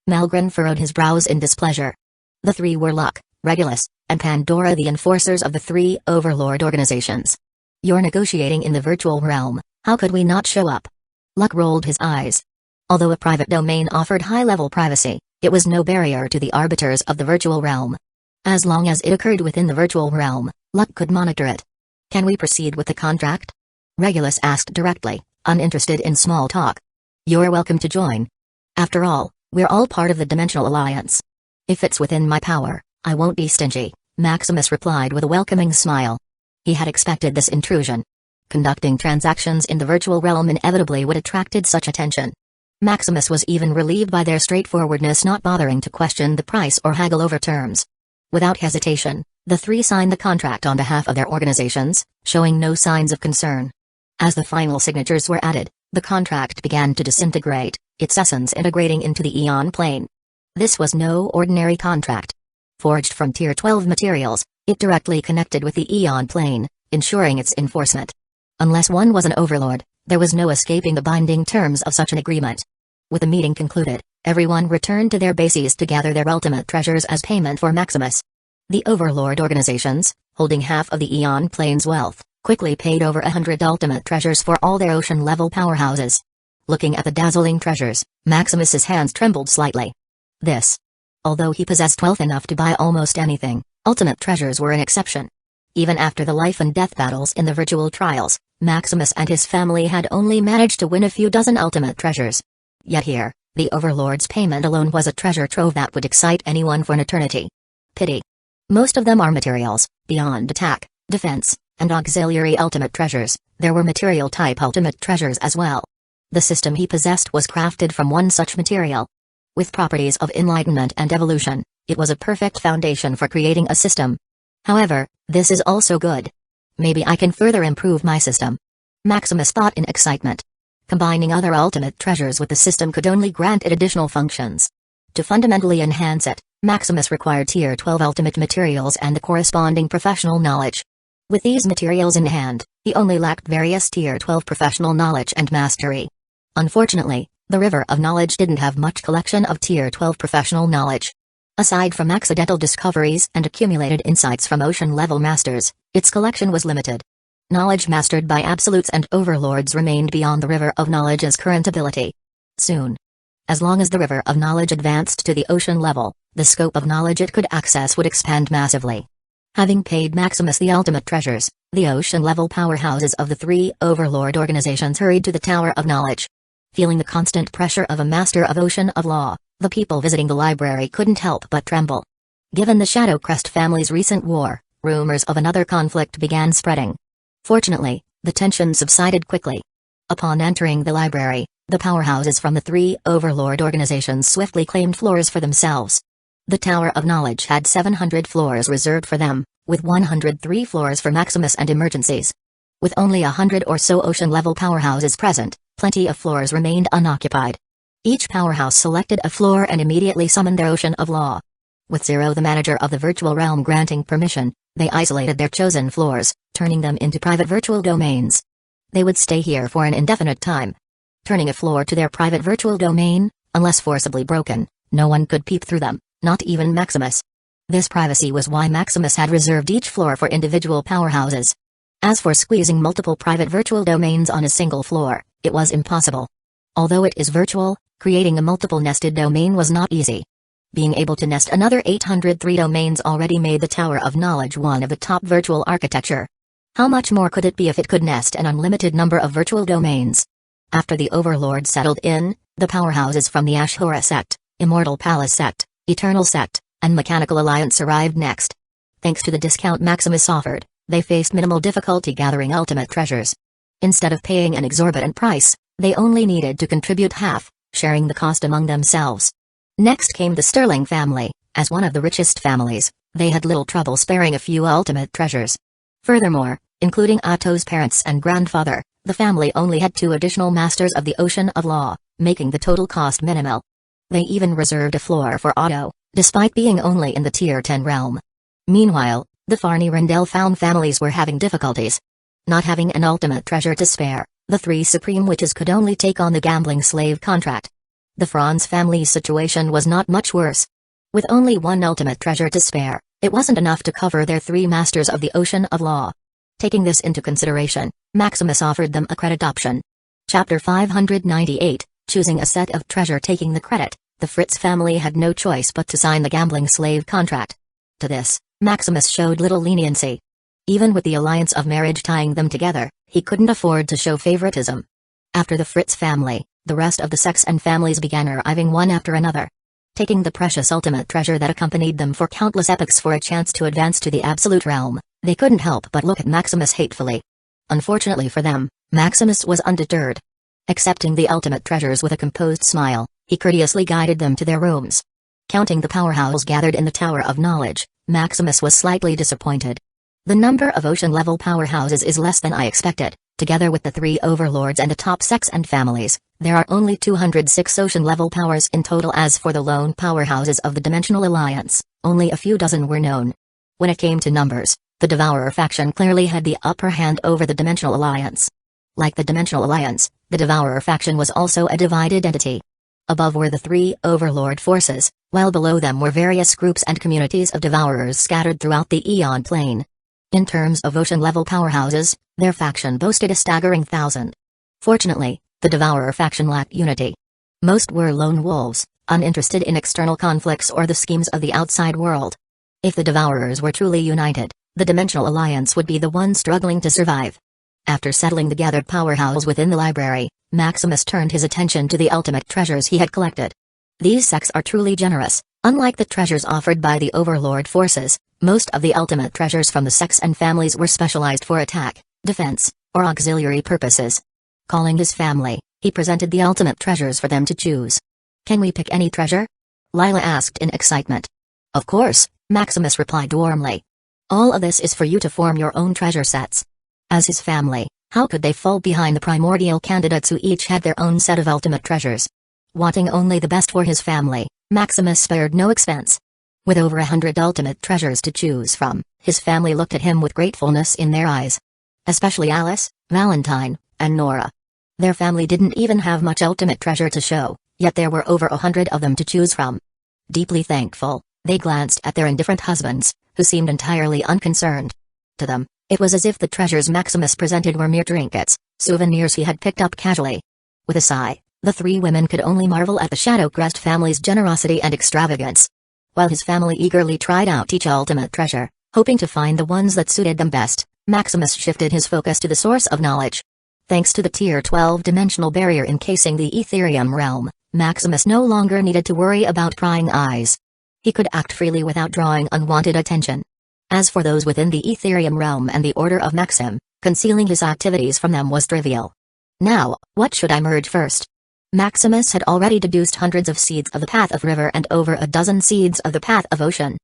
Malgren furrowed his brows in displeasure. The three were Luck, Regulus, and Pandora, the enforcers of the three overlord organizations. You're negotiating in the virtual realm, how could we not show up? Luck rolled his eyes. Although a private domain offered high-level privacy, it was no barrier to the arbiters of the virtual realm. As long as it occurred within the virtual realm, Luck could monitor it. Can we proceed with the contract? Regulus asked directly, uninterested in small talk. You're welcome to join. After all, we're all part of the Dimensional Alliance. If it's within my power, I won't be stingy, Maximus replied with a welcoming smile. He had expected this intrusion. Conducting transactions in the virtual realm inevitably would attracted such attention. Maximus was even relieved by their straightforwardness, not bothering to question the price or haggle over terms. Without hesitation, the three signed the contract on behalf of their organizations, showing no signs of concern. As the final signatures were added, the contract began to disintegrate, its essence integrating into the Eon plane. This was no ordinary contract. Forged from Tier 12 materials, it directly connected with the Eon plane, ensuring its enforcement. Unless one was an overlord, there was no escaping the binding terms of such an agreement. With the meeting concluded, everyone returned to their bases to gather their ultimate treasures as payment for Maximus. The overlord organizations, holding half of the Eon plane's wealth, quickly paid over 100 ultimate treasures for all their ocean-level powerhouses. Looking at the dazzling treasures, Maximus's hands trembled slightly. Although he possessed wealth enough to buy almost anything, ultimate treasures were an exception. Even after the life and death battles in the virtual trials, Maximus and his family had only managed to win a few dozen ultimate treasures. Yet here, the overlord's payment alone was a treasure trove that would excite anyone for an eternity. Pity. Most of them are materials, beyond attack, defense, and auxiliary ultimate treasures. There were material-type ultimate treasures as well. The system he possessed was crafted from one such material. With properties of enlightenment and evolution, it was a perfect foundation for creating a system. However, this is also good. Maybe I can further improve my system. Maximus thought in excitement. Combining other ultimate treasures with the system could only grant it additional functions. To fundamentally enhance it, Maximus required Tier 12 ultimate materials and the corresponding professional knowledge. With these materials in hand, he only lacked various Tier 12 professional knowledge and mastery. Unfortunately, the River of Knowledge didn't have much collection of Tier 12 professional knowledge. Aside from accidental discoveries and accumulated insights from ocean-level masters, its collection was limited. Knowledge mastered by absolutes and overlords remained beyond the River of Knowledge's current ability. Soon. As long as the River of Knowledge advanced to the ocean level, the scope of knowledge it could access would expand massively. Having paid Maximus the ultimate treasures, the ocean-level powerhouses of the three overlord organizations hurried to the Tower of Knowledge. Feeling the constant pressure of a master of ocean of law, the people visiting the library couldn't help but tremble. Given the Shadowcrest family's recent war, Rumors of another conflict began spreading. Fortunately, the tension subsided quickly. Upon entering the library, the powerhouses from the three overlord organizations swiftly claimed floors for themselves. The Tower of Knowledge had 700 floors reserved for them, with 103 floors for Maximus and emergencies. With only 100 or so ocean-level powerhouses present, plenty of floors remained unoccupied. Each powerhouse selected a floor and immediately summoned their Ocean of Law. With Zero, the manager of the virtual realm, granting permission, they isolated their chosen floors, turning them into private virtual domains. They would stay here for an indefinite time. Turning a floor to their private virtual domain, unless forcibly broken, no one could peep through them, not even Maximus. This privacy was why Maximus had reserved each floor for individual powerhouses. As for squeezing multiple private virtual domains on a single floor, it was impossible. Although it is virtual, creating a multiple nested domain was not easy. Being able to nest another 803 domains already made the Tower of Knowledge one of the top virtual architecture. How much more could it be if it could nest an unlimited number of virtual domains? After the Overlord settled in, the powerhouses from the Ashura sect, Immortal Palace sect, Eternal sect, and Mechanical Alliance arrived next. Thanks to the discount Maximus offered, they faced minimal difficulty gathering ultimate treasures. Instead of paying an exorbitant price, they only needed to contribute half, sharing the cost among themselves. Next came the Sterling family. As one of the richest families, they had little trouble sparing a few ultimate treasures. Furthermore, including Otto's parents and grandfather, the family only had 2 additional Masters of the Ocean of Law, making the total cost minimal. They even reserved a floor for Otto, despite being only in the Tier 10 realm. Meanwhile, the Farney Rendell found families were having difficulties. Not having an ultimate treasure to spare, the 3 Supreme Witches could only take on the gambling slave contract. The Franz family's situation was not much worse. With only 1 ultimate treasure to spare, it wasn't enough to cover their 3 Masters of the Ocean of Law. Taking this into consideration, Maximus offered them a credit option. Chapter 598, Choosing a Set of Treasure. Taking the credit, the Fritz family had no choice but to sign the gambling slave contract. To this, Maximus showed little leniency. Even with the alliance of marriage tying them together, he couldn't afford to show favoritism. After the Fritz family, the rest of the sects and families began arriving one after another. Taking the precious ultimate treasure that accompanied them for countless epochs for a chance to advance to the absolute realm, they couldn't help but look at Maximus hatefully. Unfortunately for them, Maximus was undeterred. Accepting the ultimate treasures with a composed smile, he courteously guided them to their rooms. Counting the powerhouses gathered in the Tower of Knowledge, Maximus was slightly disappointed. The number of ocean-level powerhouses is less than I expected. Together with the 3 overlords and the top sects and families, there are only 206 ocean-level powers in total. As for the lone powerhouses of the Dimensional Alliance, only a few dozen were known. When it came to numbers, the Devourer faction clearly had the upper hand over the Dimensional Alliance. Like the Dimensional Alliance, the Devourer faction was also a divided entity. Above were the 3 overlord forces, while below them were various groups and communities of Devourers scattered throughout the Aeon Plane. In terms of ocean-level powerhouses, their faction boasted a staggering 1,000. Fortunately, the Devourer faction lacked unity. Most were lone wolves, uninterested in external conflicts or the schemes of the outside world. If the Devourers were truly united, the Dimensional Alliance would be the one struggling to survive. After settling the gathered powerhouses within the library, Maximus turned his attention to the ultimate treasures he had collected. These sects are truly generous. Unlike the treasures offered by the overlord forces, most of the ultimate treasures from the sects and families were specialized for attack, defense, or auxiliary purposes. Calling his family, he presented the ultimate treasures for them to choose. "Can we pick any treasure?" Lila asked in excitement. "Of course," Maximus replied warmly. "All of this is for you to form your own treasure sets." As his family, how could they fall behind the primordial candidates who each had their own set of ultimate treasures? Wanting only the best for his family, Maximus spared no expense. With over 100 ultimate treasures to choose from, his family looked at him with gratefulness in their eyes. Especially Alice, Valentine, and Nora. Their family didn't even have much ultimate treasure to show, yet there were over 100 of them to choose from. Deeply thankful, they glanced at their indifferent husbands, who seemed entirely unconcerned. To them, it was as if the treasures Maximus presented were mere trinkets, souvenirs he had picked up casually. With a sigh, the 3 women could only marvel at the Shadowcrest family's generosity and extravagance. While his family eagerly tried out each ultimate treasure, hoping to find the ones that suited them best, Maximus shifted his focus to the source of knowledge. Thanks to the Tier 12 dimensional barrier encasing the Etherium realm, Maximus no longer needed to worry about prying eyes. He could act freely without drawing unwanted attention. As for those within the Etherium realm and the Order of Maxim, concealing his activities from them was trivial. Now, what should I merge first? Maximus had already deduced hundreds of seeds of the path of river and over a dozen seeds of the path of ocean.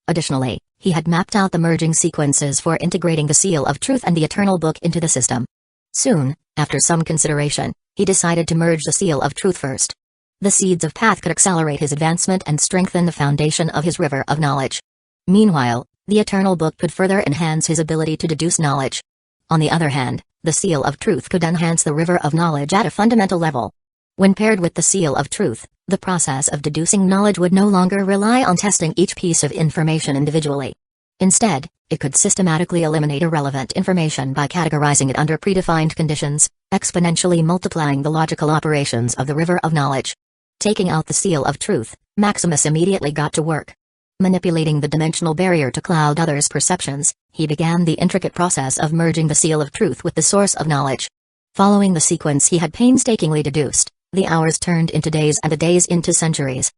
Additionally, he had mapped out the merging sequences for integrating the Seal of Truth and the Eternal Book into the system. Soon, after some consideration, he decided to merge the Seal of Truth first. The seeds of path could accelerate his advancement and strengthen the foundation of his river of knowledge. Meanwhile, the Eternal Book could further enhance his ability to deduce knowledge. On the other hand, the Seal of Truth could enhance the river of knowledge at a fundamental level. When paired with the Seal of Truth, the process of deducing knowledge would no longer rely on testing each piece of information individually. Instead, it could systematically eliminate irrelevant information by categorizing it under predefined conditions, exponentially multiplying the logical operations of the river of knowledge. Taking out the Seal of Truth, Maximus immediately got to work. Manipulating the dimensional barrier to cloud others' perceptions, he began the intricate process of merging the Seal of Truth with the source of knowledge. Following the sequence he had painstakingly deduced, the hours turned into days and the days into centuries.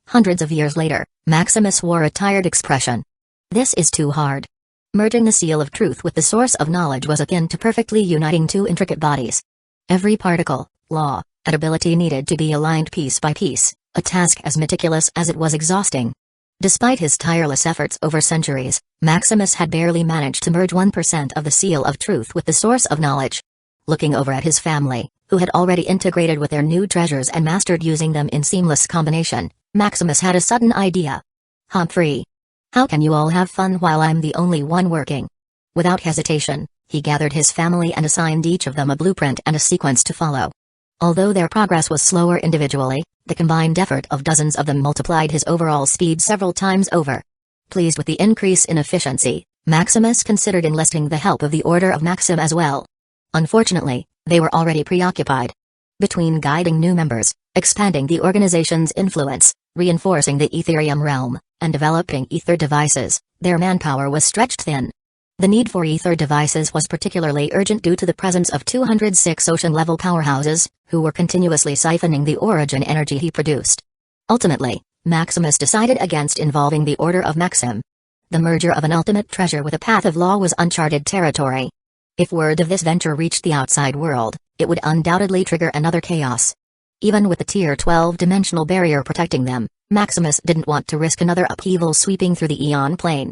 Hundreds of years later, Maximus wore a tired expression. This is too hard. Merging the Seal of Truth with the source of knowledge was akin to perfectly uniting two intricate bodies. Every particle, law, and ability needed to be aligned piece by piece, a task as meticulous as it was exhausting. Despite his tireless efforts over centuries, Maximus had barely managed to merge 1% of the Seal of Truth with the source of knowledge. Looking over at his family, who had already integrated with their new treasures and mastered using them in seamless combination, Maximus had a sudden idea. Humphrey. How can you all have fun while I'm the only one working? Without hesitation, he gathered his family and assigned each of them a blueprint and a sequence to follow. Although their progress was slower individually, the combined effort of dozens of them multiplied his overall speed several times over. Pleased with the increase in efficiency, Maximus considered enlisting the help of the Order of Maxim as well. Unfortunately, they were already preoccupied. Between guiding new members, expanding the organization's influence, reinforcing the Etherium realm, and developing ether devices, their manpower was stretched thin. The need for ether devices was particularly urgent due to the presence of 206 ocean-level powerhouses, who were continuously siphoning the origin energy he produced. Ultimately, Maximus decided against involving the Order of Maxim. The merger of an ultimate treasure with a path of law was uncharted territory. If word of this venture reached the outside world, it would undoubtedly trigger another chaos. Even with the Tier 12 dimensional barrier protecting them, Maximus didn't want to risk another upheaval sweeping through the Aeon plane.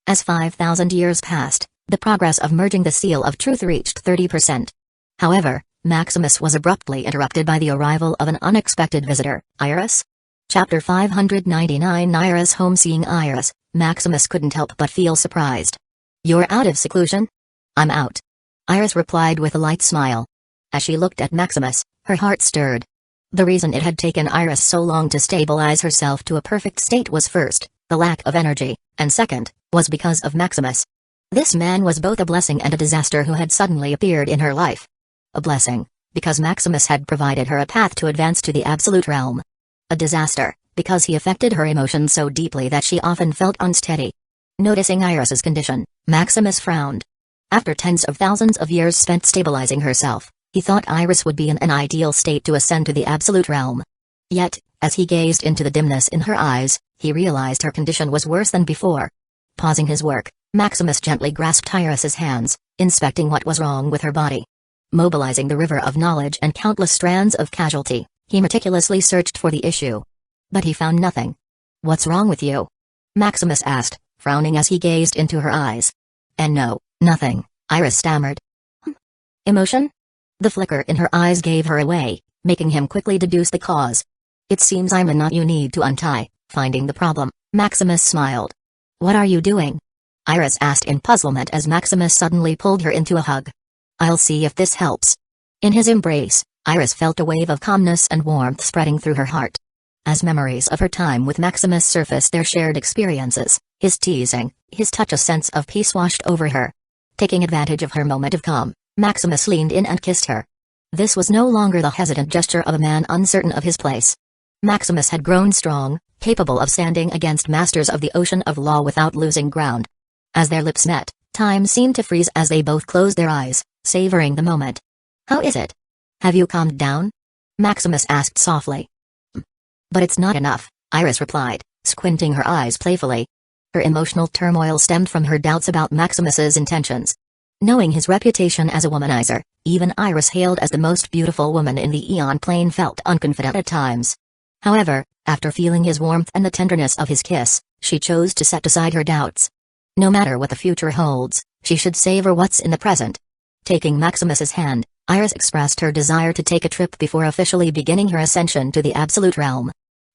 As 5,000 years passed, the progress of merging the Seal of Truth reached 30%. However, Maximus was abruptly interrupted by the arrival of an unexpected visitor, Iris. Chapter 599 Iris home. Seeing Iris, Maximus couldn't help but feel surprised. You're out of seclusion? I'm out. Iris replied with a light smile. As she looked at Maximus, her heart stirred. The reason it had taken Iris so long to stabilize herself to a perfect state was first, the lack of energy, and second, was because of Maximus. This man was both a blessing and a disaster who had suddenly appeared in her life. A blessing, because Maximus had provided her a path to advance to the absolute realm. A disaster, because he affected her emotions so deeply that she often felt unsteady. Noticing Iris's condition, Maximus frowned. After tens of thousands of years spent stabilizing herself, he thought Iris would be in an ideal state to ascend to the absolute realm. Yet, as he gazed into the dimness in her eyes, he realized her condition was worse than before. Pausing his work, Maximus gently grasped Iris's hands, inspecting what was wrong with her body. Mobilizing the river of knowledge and countless strands of casualty, he meticulously searched for the issue. But he found nothing. What's wrong with you? Maximus asked, frowning as he gazed into her eyes. And no, nothing, Iris stammered. Emotion? The flicker in her eyes gave her away, making him quickly deduce the cause. It seems I'm a knot you need to untie. Finding the problem, Maximus smiled. What are you doing? Iris asked in puzzlement as Maximus suddenly pulled her into a hug. I'll see if this helps. In his embrace, Iris felt a wave of calmness and warmth spreading through her heart. As memories of her time with Maximus surfaced, their shared experiences, his teasing, his touch, a sense of peace washed over her. Taking advantage of her moment of calm, Maximus leaned in and kissed her. This was no longer the hesitant gesture of a man uncertain of his place. Maximus had grown strong, capable of standing against masters of the ocean of law without losing ground. As their lips met, time seemed to freeze as they both closed their eyes, savoring the moment. How is it? Have you calmed down? Maximus asked softly. But it's not enough, Iris replied, squinting her eyes playfully. Her emotional turmoil stemmed from her doubts about Maximus's intentions. Knowing his reputation as a womanizer, even Iris, hailed as the most beautiful woman in the Aeon Plane, felt unconfident at times. However, after feeling his warmth and the tenderness of his kiss, she chose to set aside her doubts. No matter what the future holds, she should savor what's in the present. Taking Maximus's hand, Iris expressed her desire to take a trip before officially beginning her ascension to the Absolute Realm.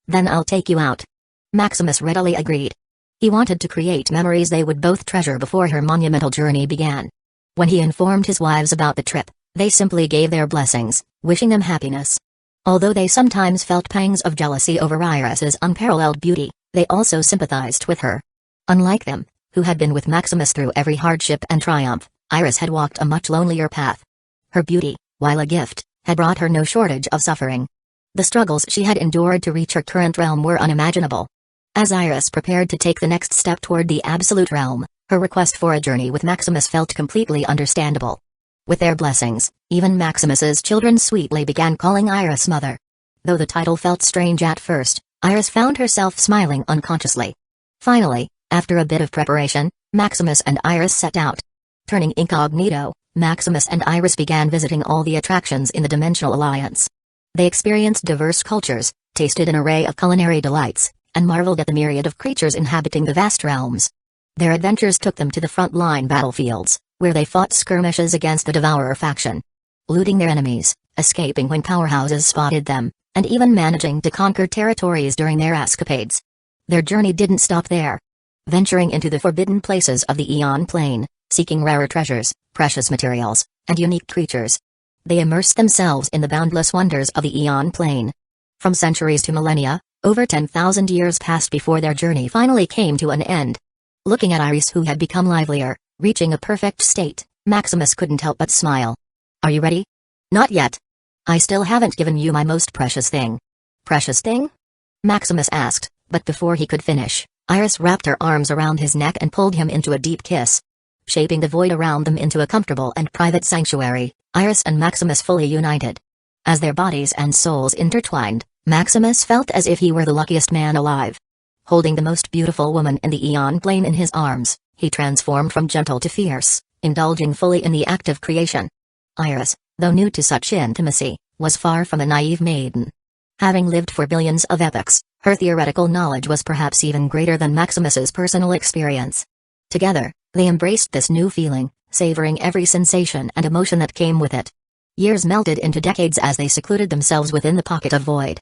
"Then I'll take you out." Maximus readily agreed. He wanted to create memories they would both treasure before her monumental journey began. When he informed his wives about the trip, they simply gave their blessings, wishing them happiness. Although they sometimes felt pangs of jealousy over Iris's unparalleled beauty, they also sympathized with her. Unlike them, who had been with Maximus through every hardship and triumph, Iris had walked a much lonelier path. Her beauty, while a gift, had brought her no shortage of suffering. The struggles she had endured to reach her current realm were unimaginable. As Iris prepared to take the next step toward the Absolute Realm, her request for a journey with Maximus felt completely understandable. With their blessings, even Maximus's children sweetly began calling Iris mother. Though the title felt strange at first, Iris found herself smiling unconsciously. Finally, after a bit of preparation, Maximus and Iris set out. Turning incognito, Maximus and Iris began visiting all the attractions in the Dimensional Alliance. They experienced diverse cultures, tasted an array of culinary delights, and marveled at the myriad of creatures inhabiting the vast realms. Their adventures took them to the front-line battlefields, where they fought skirmishes against the Devourer faction, looting their enemies, escaping when powerhouses spotted them, and even managing to conquer territories during their escapades. Their journey didn't stop there. Venturing into the forbidden places of the Aeon Plane, seeking rarer treasures, precious materials, and unique creatures, they immersed themselves in the boundless wonders of the Aeon Plane. From centuries to millennia, over 10,000 years passed before their journey finally came to an end. Looking at Iris, who had become livelier, reaching a perfect state, Maximus couldn't help but smile. "Are you ready?" "Not yet. I still haven't given you my most precious thing." "Precious thing?" Maximus asked, but before he could finish, Iris wrapped her arms around his neck and pulled him into a deep kiss. Shaping the void around them into a comfortable and private sanctuary, Iris and Maximus fully united. As their bodies and souls intertwined, Maximus felt as if he were the luckiest man alive. Holding the most beautiful woman in the Aeon Plane in his arms, he transformed from gentle to fierce, indulging fully in the act of creation. Iris, though new to such intimacy, was far from a naive maiden. Having lived for billions of epochs, her theoretical knowledge was perhaps even greater than Maximus's personal experience. Together, they embraced this new feeling, savoring every sensation and emotion that came with it. Years melted into decades as they secluded themselves within the pocket of void.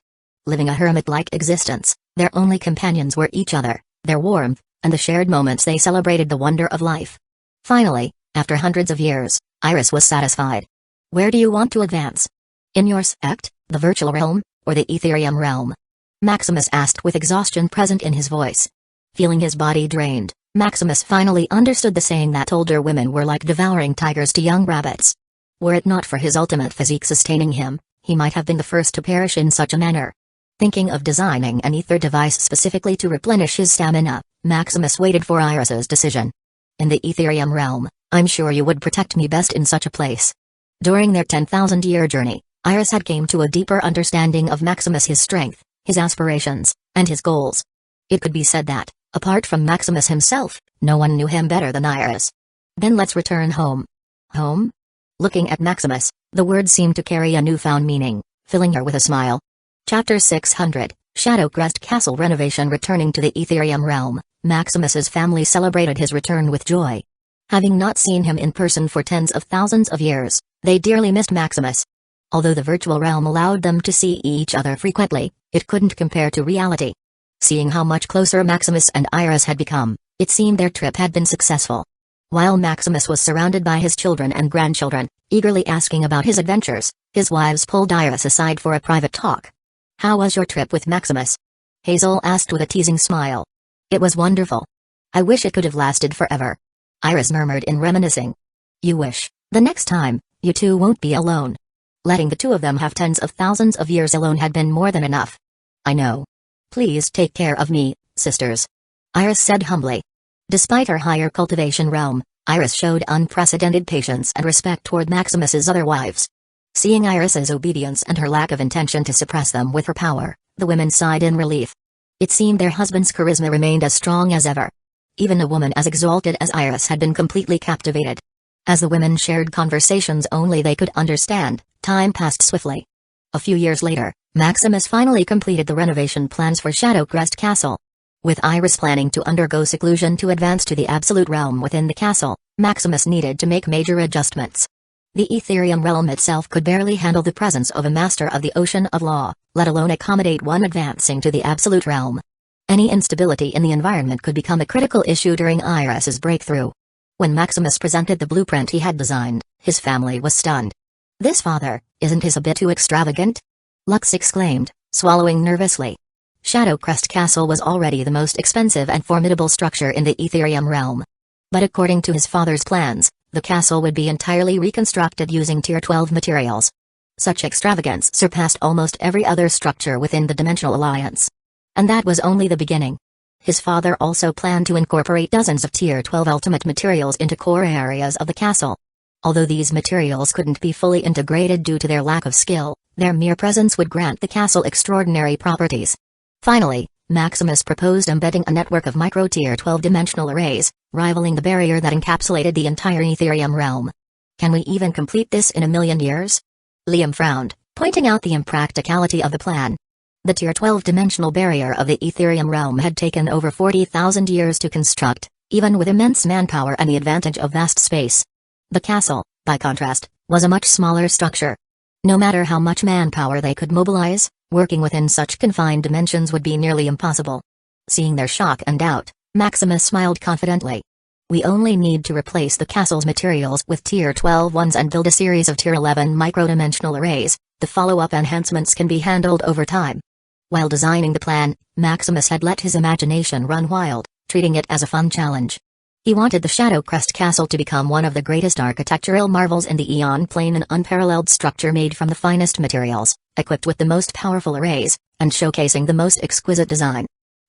Living a hermit-like existence, their only companions were each other, their warmth, and the shared moments they celebrated the wonder of life. Finally, after hundreds of years, Iris was satisfied. "Where do you want to advance? In your sect, the virtual realm, or the Etherium realm?" Maximus asked with exhaustion present in his voice. Feeling his body drained, Maximus finally understood the saying that older women were like devouring tigers to young rabbits. Were it not for his ultimate physique sustaining him, he might have been the first to perish in such a manner. Thinking of designing an ether device specifically to replenish his stamina, Maximus waited for Iris's decision. "In the Etherium realm, I'm sure you would protect me best in such a place." During their 10,000-year journey, Iris had come to a deeper understanding of Maximus, his strength, his aspirations, and his goals. It could be said that, apart from Maximus himself, no one knew him better than Iris. "Then let's return home." "Home?" Looking at Maximus, the word seemed to carry a newfound meaning, filling her with a smile. Chapter 600, Shadowcrest Castle Renovation. Returning to the Etherium realm, Maximus's family celebrated his return with joy. Having not seen him in person for tens of thousands of years, they dearly missed Maximus. Although the virtual realm allowed them to see each other frequently, it couldn't compare to reality. Seeing how much closer Maximus and Iris had become, it seemed their trip had been successful. While Maximus was surrounded by his children and grandchildren, eagerly asking about his adventures, his wives pulled Iris aside for a private talk. "How was your trip with Maximus?" Hazel asked with a teasing smile. "It was wonderful. I wish it could have lasted forever," Iris murmured in reminiscing. "You wish, the next time, you two won't be alone. Letting the two of them have tens of thousands of years alone had been more than enough." "I know. Please take care of me, sisters," Iris said humbly. Despite her higher cultivation realm, Iris showed unprecedented patience and respect toward Maximus's other wives. Seeing Iris's obedience and her lack of intention to suppress them with her power, the women sighed in relief. It seemed their husband's charisma remained as strong as ever. Even a woman as exalted as Iris had been completely captivated. As the women shared conversations only they could understand, time passed swiftly. A few years later, Maximus finally completed the renovation plans for Shadowcrest Castle. With Iris planning to undergo seclusion to advance to the absolute realm within the castle, Maximus needed to make major adjustments. The Ethereum realm itself could barely handle the presence of a master of the ocean of law, let alone accommodate one advancing to the absolute realm. Any instability in the environment could become a critical issue during Iris's breakthrough. When Maximus presented the blueprint he had designed, his family was stunned. "This father, isn't his a bit too extravagant?" Lux exclaimed, swallowing nervously. Shadowcrest Castle was already the most expensive and formidable structure in the Ethereum realm. But according to his father's plans, the castle would be entirely reconstructed using Tier 12 materials. Such extravagance surpassed almost every other structure within the Dimensional Alliance. And that was only the beginning. His father also planned to incorporate dozens of Tier 12 ultimate materials into core areas of the castle. Although these materials couldn't be fully integrated due to their lack of skill, their mere presence would grant the castle extraordinary properties. Finally, Maximus proposed embedding a network of micro-Tier 12 dimensional arrays, rivaling the barrier that encapsulated the entire Ethereum realm. "Can we even complete this in 1,000,000 years?" Liam frowned, pointing out the impracticality of the plan. The Tier 12 dimensional barrier of the Ethereum realm had taken over 40,000 years to construct, even with immense manpower and the advantage of vast space. The castle, by contrast, was a much smaller structure. No matter how much manpower they could mobilize, working within such confined dimensions would be nearly impossible. Seeing their shock and doubt, Maximus smiled confidently. "We only need to replace the castle's materials with Tier 12 ones and build a series of Tier 11 micro-dimensional arrays. The follow-up enhancements can be handled over time." While designing the plan, Maximus had let his imagination run wild, treating it as a fun challenge. He wanted the Shadowcrest Castle to become one of the greatest architectural marvels in the Eon Plane, an unparalleled structure made from the finest materials, equipped with the most powerful arrays, and showcasing the most exquisite design.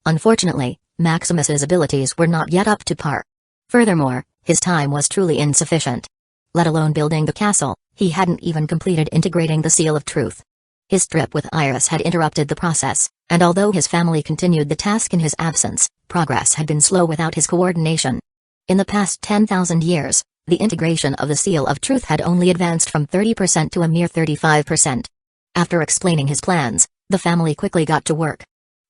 Unfortunately, Maximus's abilities were not yet up to par. Furthermore, his time was truly insufficient. Let alone building the castle, he hadn't even completed integrating the Seal of Truth. His trip with Iris had interrupted the process, and although his family continued the task in his absence, progress had been slow without his coordination. In the past 10,000 years, the integration of the Seal of Truth had only advanced from 30% to a mere 35%. After explaining his plans, the family quickly got to work.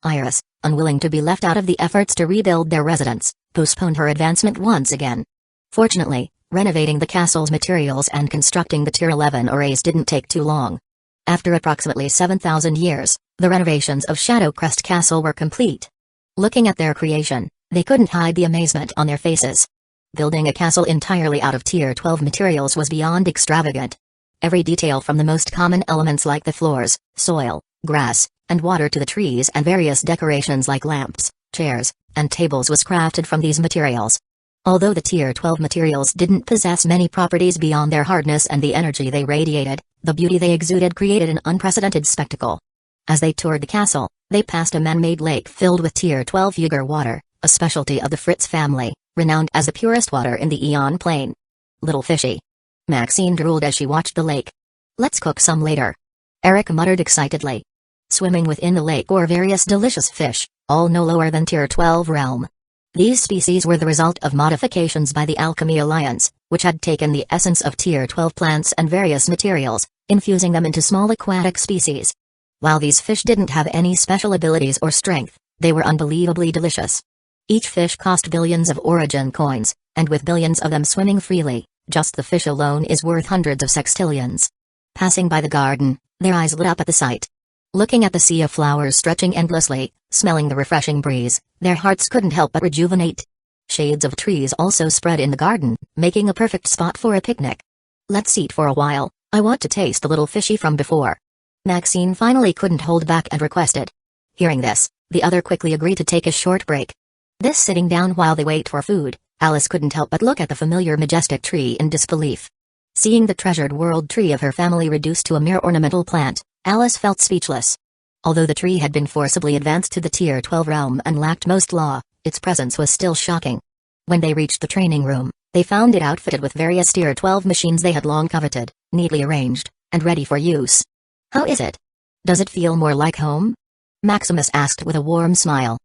Iris, unwilling to be left out of the efforts to rebuild their residence, postponed her advancement once again. Fortunately, renovating the castle's materials and constructing the Tier 11 arrays didn't take too long. After approximately 7,000 years, the renovations of Shadowcrest Castle were complete. Looking at their creation, they couldn't hide the amazement on their faces. Building a castle entirely out of Tier 12 materials was beyond extravagant. Every detail from the most common elements like the floors, soil, grass, and water to the trees and various decorations like lamps, chairs, and tables was crafted from these materials. Although the Tier 12 materials didn't possess many properties beyond their hardness and the energy they radiated, the beauty they exuded created an unprecedented spectacle. As they toured the castle, they passed a man-made lake filled with Tier 12 Yuger water, a specialty of the Fritz family, renowned as the purest water in the Eon Plane. "Little fishy." Maxine drooled as she watched the lake. "Let's cook some later," Eric muttered excitedly. Swimming within the lake were various delicious fish, all no lower than Tier 12 realm. These species were the result of modifications by the Alchemy Alliance, which had taken the essence of Tier 12 plants and various materials, infusing them into small aquatic species. While these fish didn't have any special abilities or strength, they were unbelievably delicious. Each fish cost billions of origin coins, and with billions of them swimming freely, just the fish alone is worth hundreds of sextillions. Passing by the garden, their eyes lit up at the sight. Looking at the sea of flowers stretching endlessly, smelling the refreshing breeze, their hearts couldn't help but rejuvenate. Shades of trees also spread in the garden, making a perfect spot for a picnic. "Let's eat for a while, I want to taste the little fishy from before." Maxine finally couldn't hold back and requested. Hearing this, the other quickly agreed to take a short break. This sitting down while they wait for food, Alice couldn't help but look at the familiar majestic tree in disbelief. Seeing the treasured world tree of her family reduced to a mere ornamental plant, Alice felt speechless. Although the tree had been forcibly advanced to the Tier 12 realm and lacked most law, its presence was still shocking. When they reached the training room, they found it outfitted with various Tier 12 machines they had long coveted, neatly arranged, and ready for use. "How is it? Does it feel more like home?" Maximus asked with a warm smile.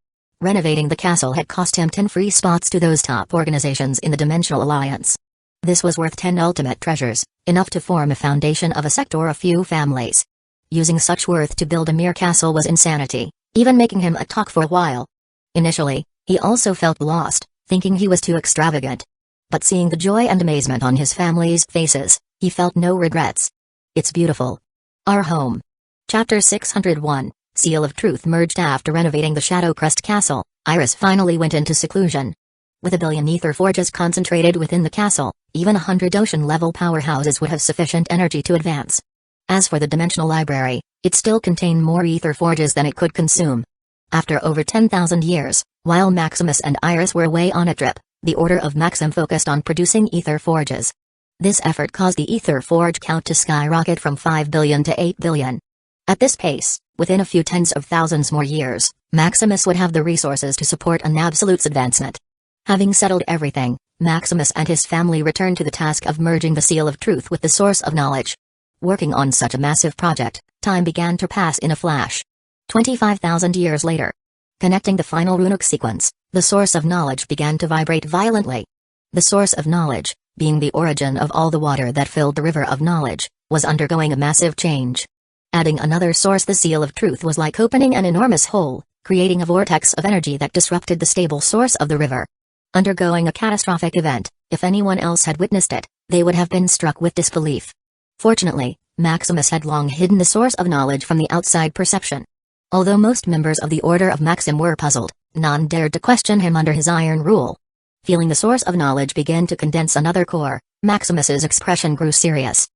Renovating the castle had cost him 10 free spots to those top organizations in the Dimensional Alliance. This was worth 10 ultimate treasures, enough to form a foundation of a sect or a few families. Using such worth to build a mere castle was insanity, even making him a talk for a while. Initially, he also felt lost, thinking he was too extravagant. But seeing the joy and amazement on his family's faces, he felt no regrets. It's beautiful. Our home. Chapter 601, Seal of Truth merged. After renovating the Shadowcrest Castle, Iris finally went into seclusion. With 1 billion ether forges concentrated within the castle, even 100 ocean-level powerhouses would have sufficient energy to advance. As for the Dimensional Library, it still contained more ether forges than it could consume. After over 10,000 years, while Maximus and Iris were away on a trip, the Order of Maxim focused on producing ether forges. This effort caused the ether forge count to skyrocket from 5 billion to 8 billion. At this pace, within a few tens of thousands more years, Maximus would have the resources to support an absolute's advancement. Having settled everything, Maximus and his family returned to the task of merging the Seal of Truth with the Source of Knowledge. Working on such a massive project, time began to pass in a flash. 25,000 years later. Connecting the final runic sequence, the Source of Knowledge began to vibrate violently. The Source of Knowledge, being the origin of all the water that filled the River of Knowledge, was undergoing a massive change. Adding another source, the Seal of Truth, was like opening an enormous hole, creating a vortex of energy that disrupted the stable source of the river. Undergoing a catastrophic event, if anyone else had witnessed it, they would have been struck with disbelief. Fortunately, Maximus had long hidden the Source of Knowledge from the outside perception. Although most members of the Order of Maxim were puzzled, none dared to question him under his iron rule. Feeling the Source of Knowledge begin to condense another core, Maximus's expression grew serious.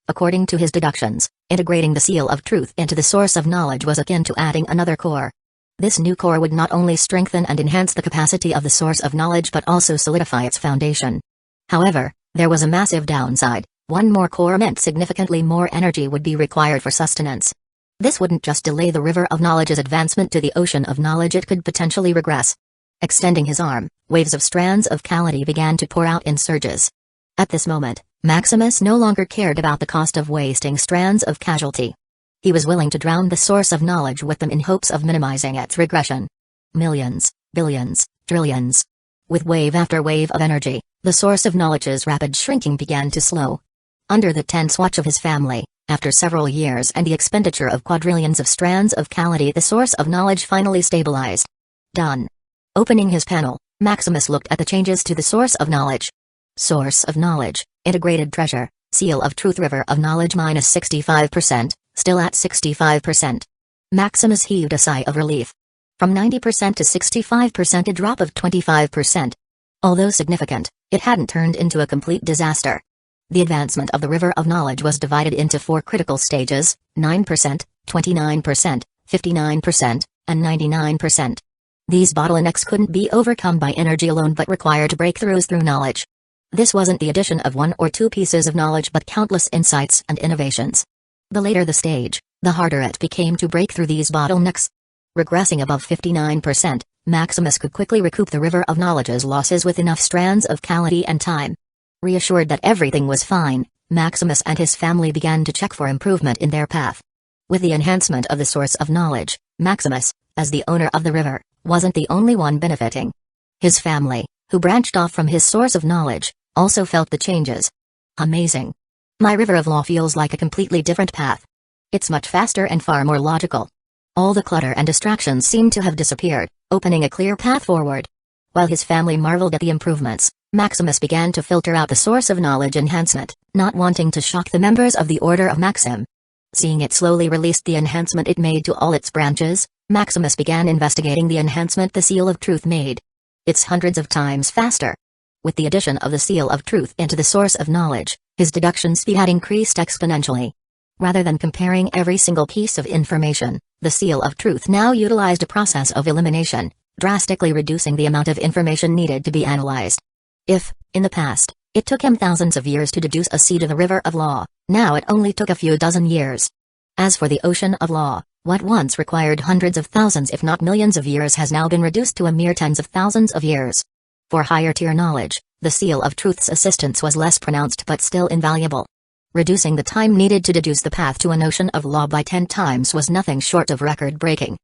According to his deductions, integrating the Seal of Truth into the Source of Knowledge was akin to adding another core. This new core would not only strengthen and enhance the capacity of the Source of Knowledge but also solidify its foundation. However, there was a massive downside. One more core meant significantly more energy would be required for sustenance. This wouldn't just delay the River of Knowledge's advancement to the Ocean of Knowledge, it could potentially regress. Extending his arm, waves of strands of Calamity began to pour out in surges. At this moment, Maximus no longer cared about the cost of wasting strands of casualty. He was willing to drown the Source of Knowledge with them in hopes of minimizing its regression. Millions, billions, trillions. With wave after wave of energy, the Source of Knowledge's rapid shrinking began to slow. Under the tense watch of his family, after several years and the expenditure of quadrillions of strands of Calamity, the Source of Knowledge finally stabilized. Done. Opening his panel, Maximus looked at the changes to the Source of Knowledge. Source of Knowledge, integrated treasure, Seal of Truth, River of Knowledge minus 65%, still at 65%. Maximus heaved a sigh of relief. From 90% to 65%, a drop of 25%. Although significant, it hadn't turned into a complete disaster. The advancement of the River of Knowledge was divided into 4 critical stages: 9%, 29%, 59%, and 99%. These bottlenecks couldn't be overcome by energy alone but required breakthroughs through knowledge. This wasn't the addition of 1 or 2 pieces of knowledge but countless insights and innovations. The later the stage, the harder it became to break through these bottlenecks. Regressing above 59%, Maximus could quickly recoup the River of Knowledge's losses with enough strands of Calamity and time. Reassured that everything was fine, Maximus and his family began to check for improvement in their path. With the enhancement of the Source of Knowledge, Maximus, as the owner of the river, wasn't the only one benefiting. His family, who branched off from his Source of Knowledge, also felt the changes. Amazing. My River of Law feels like a completely different path. It's much faster and far more logical. All the clutter and distractions seem to have disappeared, opening a clear path forward. While his family marveled at the improvements, Maximus began to filter out the Source of Knowledge enhancement, not wanting to shock the members of the Order of Maxim. Seeing it slowly released the enhancement it made to all its branches, Maximus began investigating the enhancement the Seal of Truth made. It's hundreds of times faster. With the addition of the Seal of Truth into the Source of Knowledge, his deduction speed had increased exponentially. Rather than comparing every single piece of information, the Seal of Truth now utilized a process of elimination, drastically reducing the amount of information needed to be analyzed. If, in the past, it took him thousands of years to deduce a seed of the River of Law, now it only took a few dozen years. As for the Ocean of Law, what once required hundreds of thousands if not millions of years has now been reduced to a mere tens of thousands of years. For higher-tier knowledge, the Seal of Truth's assistance was less pronounced but still invaluable. Reducing the time needed to deduce the path to an Ocean of Law by 10 times was nothing short of record-breaking.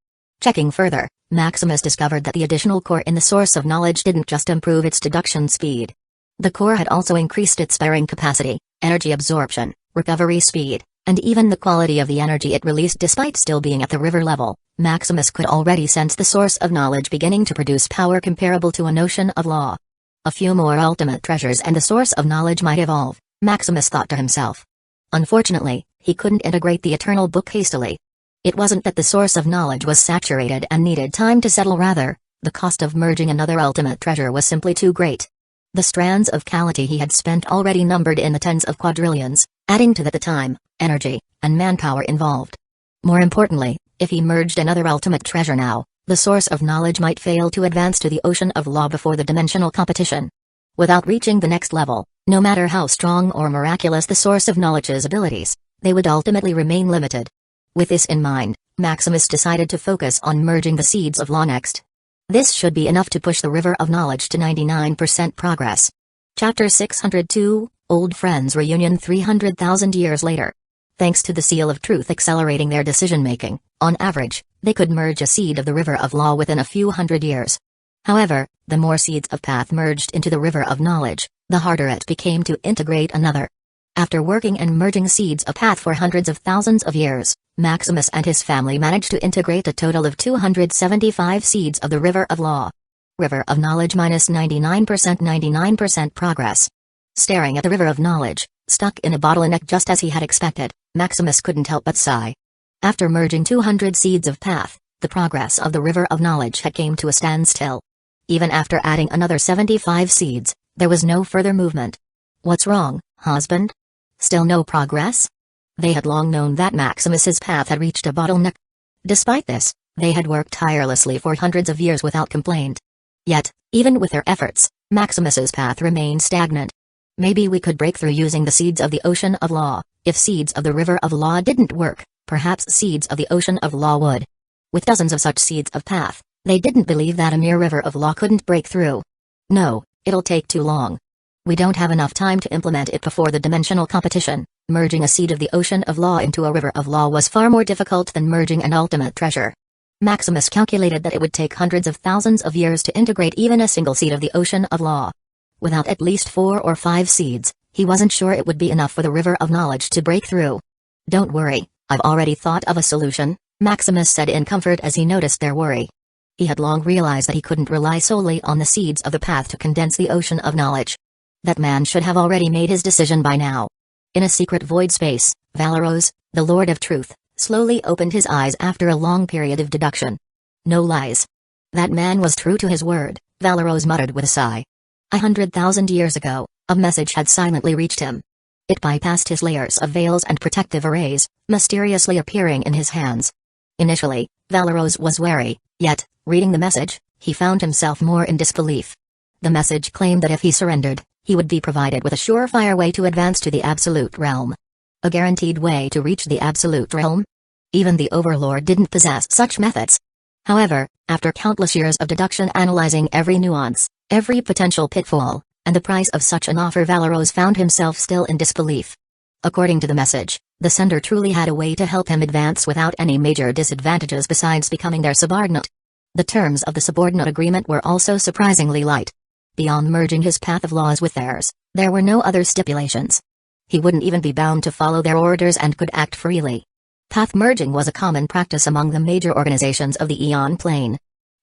Checking further, Maximus discovered that the additional core in the source of knowledge didn't just improve its deduction speed. The core had also increased its bearing capacity, energy absorption, recovery speed, and even the quality of the energy it released. Despite still being at the river level, Maximus could already sense the source of knowledge beginning to produce power comparable to a notion of law. A few more ultimate treasures and the source of knowledge might evolve, Maximus thought to himself. Unfortunately, he couldn't integrate the eternal book hastily. It wasn't that the source of knowledge was saturated and needed time to settle, rather, the cost of merging another ultimate treasure was simply too great. The strands of Calamity he had spent already numbered in the tens of quadrillions, adding to that the time, energy, and manpower involved. More importantly, if he merged another ultimate treasure now, the source of knowledge might fail to advance to the ocean of law before the dimensional competition. Without reaching the next level, no matter how strong or miraculous the source of knowledge's abilities, they would ultimately remain limited. With this in mind, Maximus decided to focus on merging the seeds of law next. This should be enough to push the river of knowledge to 99% progress. Chapter 602, Old Friends Reunion 300,000 years later. Thanks to the seal of truth accelerating their decision-making, on average, they could merge a seed of the river of law within a few hundred years. However, the more seeds of path merged into the river of knowledge, the harder it became to integrate another. After working and merging seeds of path for hundreds of thousands of years, Maximus and his family managed to integrate a total of 275 seeds of the river of law. River of knowledge minus 99% progress. Staring at the river of knowledge, stuck in a bottleneck just as he had expected, Maximus couldn't help but sigh. After merging 200 seeds of path, the progress of the river of knowledge had came to a standstill. Even after adding another 75 seeds, there was no further movement. What's wrong, husband? Still no progress? They had long known that Maximus's path had reached a bottleneck. Despite this, they had worked tirelessly for hundreds of years without complaint. Yet, even with their efforts, Maximus's path remained stagnant. Maybe we could break through using the seeds of the ocean of law. If seeds of the river of law didn't work, perhaps seeds of the ocean of law would. With dozens of such seeds of path, they didn't believe that a mere river of law couldn't break through. No, it'll take too long. We don't have enough time to implement it before the dimensional competition. Merging a seed of the ocean of law into a river of law was far more difficult than merging an ultimate treasure. Maximus calculated that it would take hundreds of thousands of years to integrate even a single seed of the ocean of law. Without at least 4 or 5 seeds, he wasn't sure it would be enough for the river of knowledge to break through. Don't worry, I've already thought of a solution, Maximus said in comfort as he noticed their worry. He had long realized that he couldn't rely solely on the seeds of the path to condense the ocean of knowledge. That man should have already made his decision by now. In a secret void space, Valeros, the Lord of Truth, slowly opened his eyes after a long period of deduction. No lies. That man was true to his word, Valeros muttered with a sigh. 100,000 years ago, a message had silently reached him. It bypassed his layers of veils and protective arrays, mysteriously appearing in his hands. Initially, Valeros was wary, yet, reading the message, he found himself more in disbelief. The message claimed that if he surrendered, he would be provided with a surefire way to advance to the Absolute Realm. A guaranteed way to reach the Absolute Realm? Even the Overlord didn't possess such methods. However, after countless years of deduction analyzing every nuance, every potential pitfall, and the price of such an offer, Valeros found himself still in disbelief. According to the message, the sender truly had a way to help him advance without any major disadvantages besides becoming their subordinate. The terms of the subordinate agreement were also surprisingly light. Beyond merging his path of laws with theirs, there were no other stipulations. He wouldn't even be bound to follow their orders and could act freely. Path merging was a common practice among the major organizations of the Aeon Plane.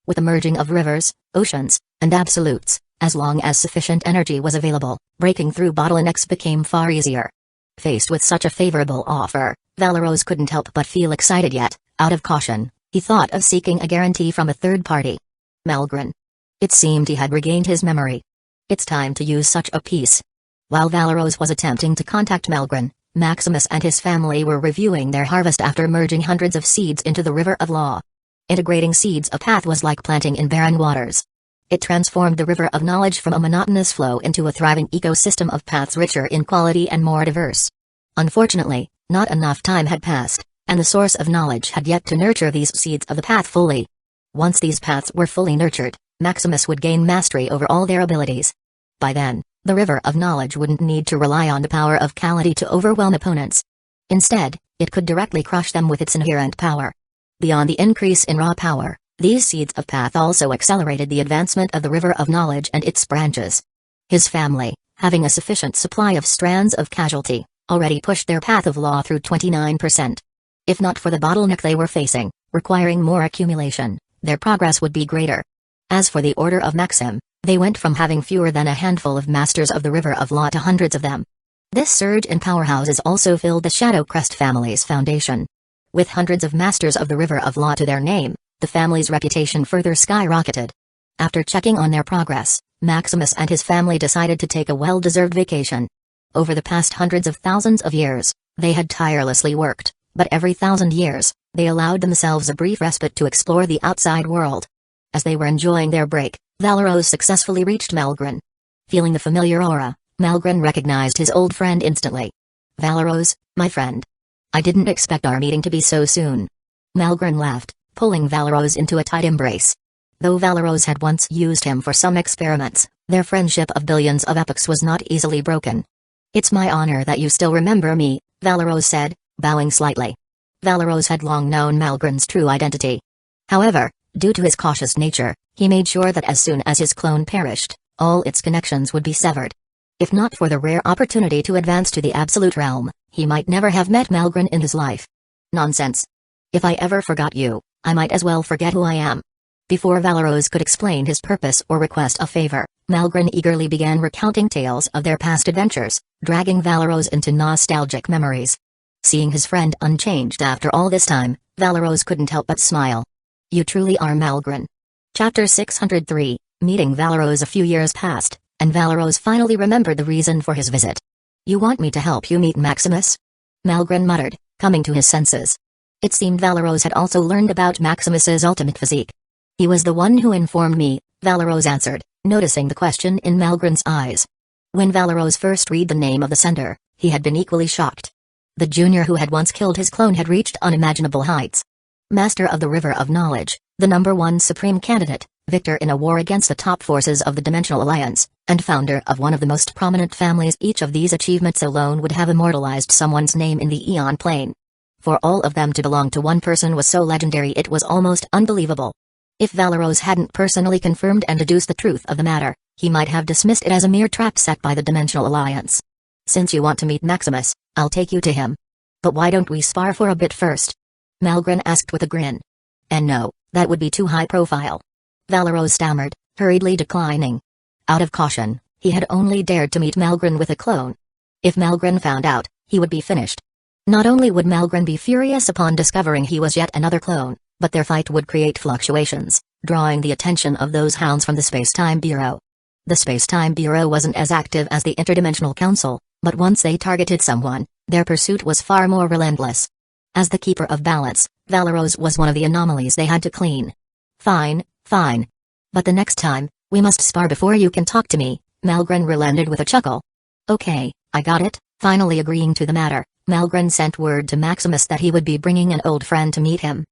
With the merging of rivers, oceans, and absolutes, as long as sufficient energy was available, breaking through bottlenecks became far easier. Faced with such a favorable offer, Valeros couldn't help but feel excited, yet, out of caution, he thought of seeking a guarantee from a third party. Melgren. It seemed he had regained his memory. It's time to use such a piece. While Valeros was attempting to contact Melgren, Maximus and his family were reviewing their harvest after merging hundreds of seeds into the river of law. Integrating seeds of path was like planting in barren waters. It transformed the river of knowledge from a monotonous flow into a thriving ecosystem of paths richer in quality and more diverse. Unfortunately, not enough time had passed, and the source of knowledge had yet to nurture these seeds of the path fully. Once these paths were fully nurtured, Maximus would gain mastery over all their abilities. By then, the river of knowledge wouldn't need to rely on the power of Calamity to overwhelm opponents. Instead, it could directly crush them with its inherent power. Beyond the increase in raw power, these seeds of path also accelerated the advancement of the river of knowledge and its branches. His family, having a sufficient supply of strands of casualty, already pushed their path of law through 29%. If not for the bottleneck they were facing, requiring more accumulation, their progress would be greater. As for the Order of Maxim, they went from having fewer than a handful of masters of the river of law to hundreds of them. This surge in powerhouses also filled the Shadow Crest family's foundation. With hundreds of masters of the river of law to their name, the family's reputation further skyrocketed. After checking on their progress, Maximus and his family decided to take a well-deserved vacation. Over the past hundreds of thousands of years, they had tirelessly worked, but every 1,000 years, they allowed themselves a brief respite to explore the outside world. As they were enjoying their break, Valeros successfully reached Malgrin. Feeling the familiar aura, Malgrin recognized his old friend instantly. "Valeros, my friend. I didn't expect our meeting to be so soon." Malgrin laughed, pulling Valeros into a tight embrace. Though Valeros had once used him for some experiments, their friendship of billions of epochs was not easily broken. "It's my honor that you still remember me," Valeros said, bowing slightly. Valeros had long known Malgrin's true identity. However, due to his cautious nature, he made sure that as soon as his clone perished, all its connections would be severed. If not for the rare opportunity to advance to the Absolute Realm, he might never have met Malgrin in his life. "Nonsense. If I ever forgot you, I might as well forget who I am." Before Valeros could explain his purpose or request a favor, Malgrin eagerly began recounting tales of their past adventures, dragging Valeros into nostalgic memories. Seeing his friend unchanged after all this time, Valeros couldn't help but smile. "You truly are Malgrin." Chapter 603, Meeting Valeros. A few years passed, and Valeros finally remembered the reason for his visit. "You want me to help you meet Maximus?" Malgrin muttered, coming to his senses. It seemed Valeros had also learned about Maximus's ultimate physique. "He was the one who informed me," Valeros answered, noticing the question in Malgrin's eyes. When Valeros first read the name of the sender, he had been equally shocked. The junior who had once killed his clone had reached unimaginable heights. Master of the River of Knowledge, the #1 supreme candidate, victor in a war against the top forces of the Dimensional Alliance, and founder of one of the most prominent families. Each of these achievements alone would have immortalized someone's name in the Eon plane. For all of them to belong to one person was so legendary it was almost unbelievable. If Valeros hadn't personally confirmed and deduced the truth of the matter, he might have dismissed it as a mere trap set by the Dimensional Alliance. "Since you want to meet Maximus, I'll take you to him. But why don't we spar for a bit first?" Malgrin asked with a grin. "And no, that would be too high profile." Valeros stammered, hurriedly declining. Out of caution, he had only dared to meet Malgrin with a clone. If Malgrin found out, he would be finished. Not only would Malgrin be furious upon discovering he was yet another clone, but their fight would create fluctuations, drawing the attention of those hounds from the Space-Time Bureau. The Space-Time Bureau wasn't as active as the Interdimensional Council, but once they targeted someone, their pursuit was far more relentless. As the keeper of balance, Valeros was one of the anomalies they had to clean. Fine. But the next time, we must spar before you can talk to me," Malgrin relented with a chuckle. "Okay, I got it." Finally agreeing to the matter, Malgrin sent word to Maximus that he would be bringing an old friend to meet him.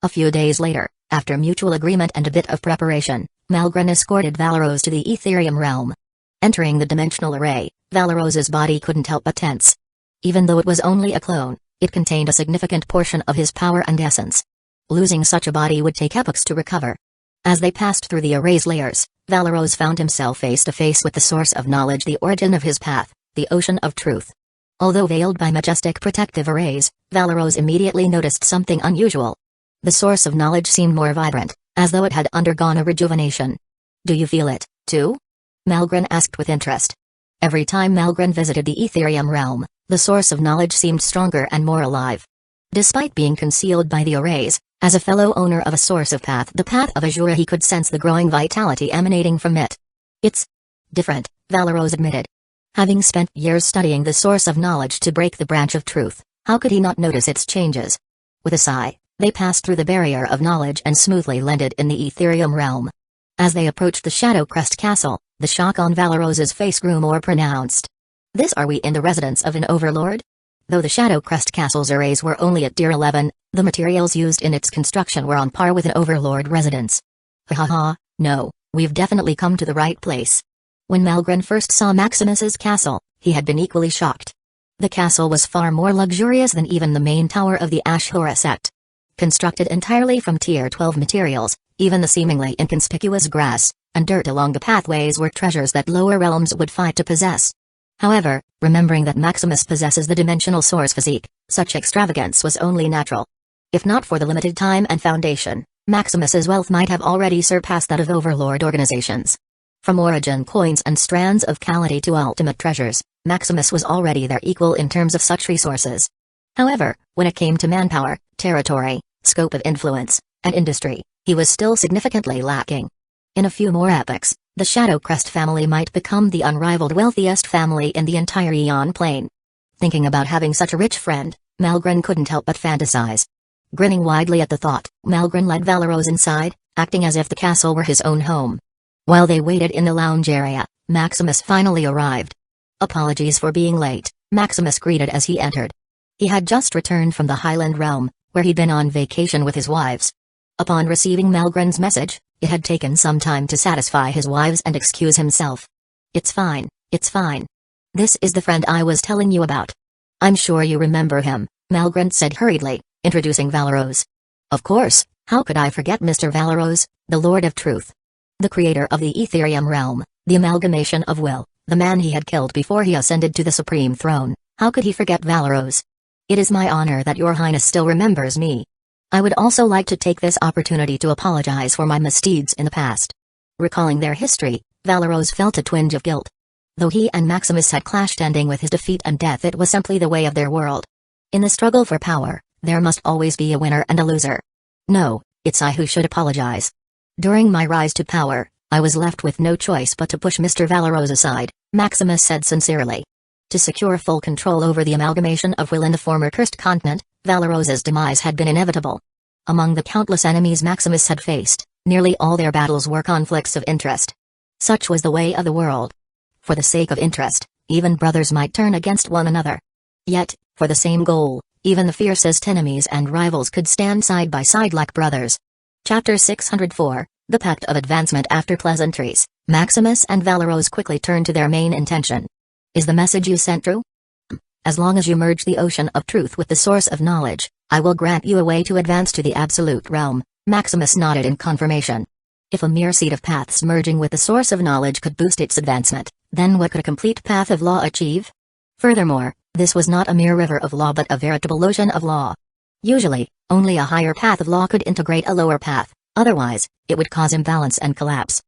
A few days later, after mutual agreement and a bit of preparation, Malgrin escorted Valeros to the Etherium realm. Entering the dimensional array, Valeros's body couldn't help but tense. Even though it was only a clone, it contained a significant portion of his power and essence. Losing such a body would take epochs to recover. As they passed through the array's layers, Valeros found himself face to face with the source of knowledge, the origin of his path, the ocean of truth. Although veiled by majestic protective arrays, Valeros immediately noticed something unusual. The source of knowledge seemed more vibrant, as though it had undergone a rejuvenation. "Do you feel it, too?" Malgrin asked with interest. Every time Malgrin visited the Etherium realm, the source of knowledge seemed stronger and more alive. Despite being concealed by the arrays, as a fellow owner of a source of path, the path of Azura, he could sense the growing vitality emanating from it. "It's different," Valeros admitted. Having spent years studying the source of knowledge to break the branch of truth, how could he not notice its changes? With a sigh, they passed through the barrier of knowledge and smoothly landed in the Etherium realm. As they approached the Shadow Crest castle, the shock on Valeros's face grew more pronounced. Are we in the residence of an overlord?" Though the Shadow Crest castle's arrays were only at Tier 11, the materials used in its construction were on par with an overlord residence. No, we've definitely come to the right place." When Malgrin first saw Maximus's castle, he had been equally shocked. The castle was far more luxurious than even the main tower of the Ashura sect. constructed entirely from Tier 12 materials. Even the seemingly inconspicuous grass and dirt along the pathways were treasures that lower realms would fight to possess. However, remembering that Maximus possesses the dimensional source physique, such extravagance was only natural. If not for the limited time and foundation, Maximus's wealth might have already surpassed that of overlord organizations. From origin coins and strands of Calamity to ultimate treasures, Maximus was already their equal in terms of such resources. However, when it came to manpower, territory, scope of influence, and industry, he was still significantly lacking. In a few more epochs, the Shadow Crest family might become the unrivaled wealthiest family in the entire Aeon Plane. Thinking about having such a rich friend, Malgrin couldn't help but fantasize. Grinning widely at the thought, Malgrin led Valeros inside, acting as if the castle were his own home. While they waited in the lounge area, Maximus finally arrived. Apologies for being late, Maximus greeted as he entered. He had just returned from the Highland Realm, where he'd been on vacation with his wives. Upon receiving Malgrin's message, it had taken some time to satisfy his wives and excuse himself. It's fine, it's fine. This is the friend I was telling you about. I'm sure you remember him, Malgrin said hurriedly, introducing Valeros. Of course, how could I forget Mr. Valeros, the Lord of Truth? The creator of the Ethereum realm, the amalgamation of will, the man he had killed before he ascended to the supreme throne. How could he forget Valeros? It is my honor that your highness still remembers me. I would also like to take this opportunity to apologize for my misdeeds in the past. Recalling their history, Valeros felt a twinge of guilt. Though he and Maximus had clashed, ending with his defeat and death, it was simply the way of their world. In the struggle for power, there must always be a winner and a loser. No, it's I who should apologize. During my rise to power, I was left with no choice but to push Mr. Valeros aside, Maximus said sincerely. To secure full control over the amalgamation of will in the former cursed continent, Valeros's demise had been inevitable. Among the countless enemies Maximus had faced, nearly all their battles were conflicts of interest. Such was the way of the world. For the sake of interest, even brothers might turn against one another. Yet, for the same goal, even the fiercest enemies and rivals could stand side by side like brothers. Chapter 604, The Pact of Advancement. After pleasantries, Maximus and Valeros quickly turned to their main intention. Is the message you sent true? As long as you merge the ocean of truth with the source of knowledge, I will grant you a way to advance to the absolute realm, Maximus nodded in confirmation. If a mere seed of paths merging with the source of knowledge could boost its advancement, then what could a complete path of law achieve? Furthermore, this was not a mere river of law but a veritable ocean of law. Usually, only a higher path of law could integrate a lower path, otherwise, it would cause imbalance and collapse.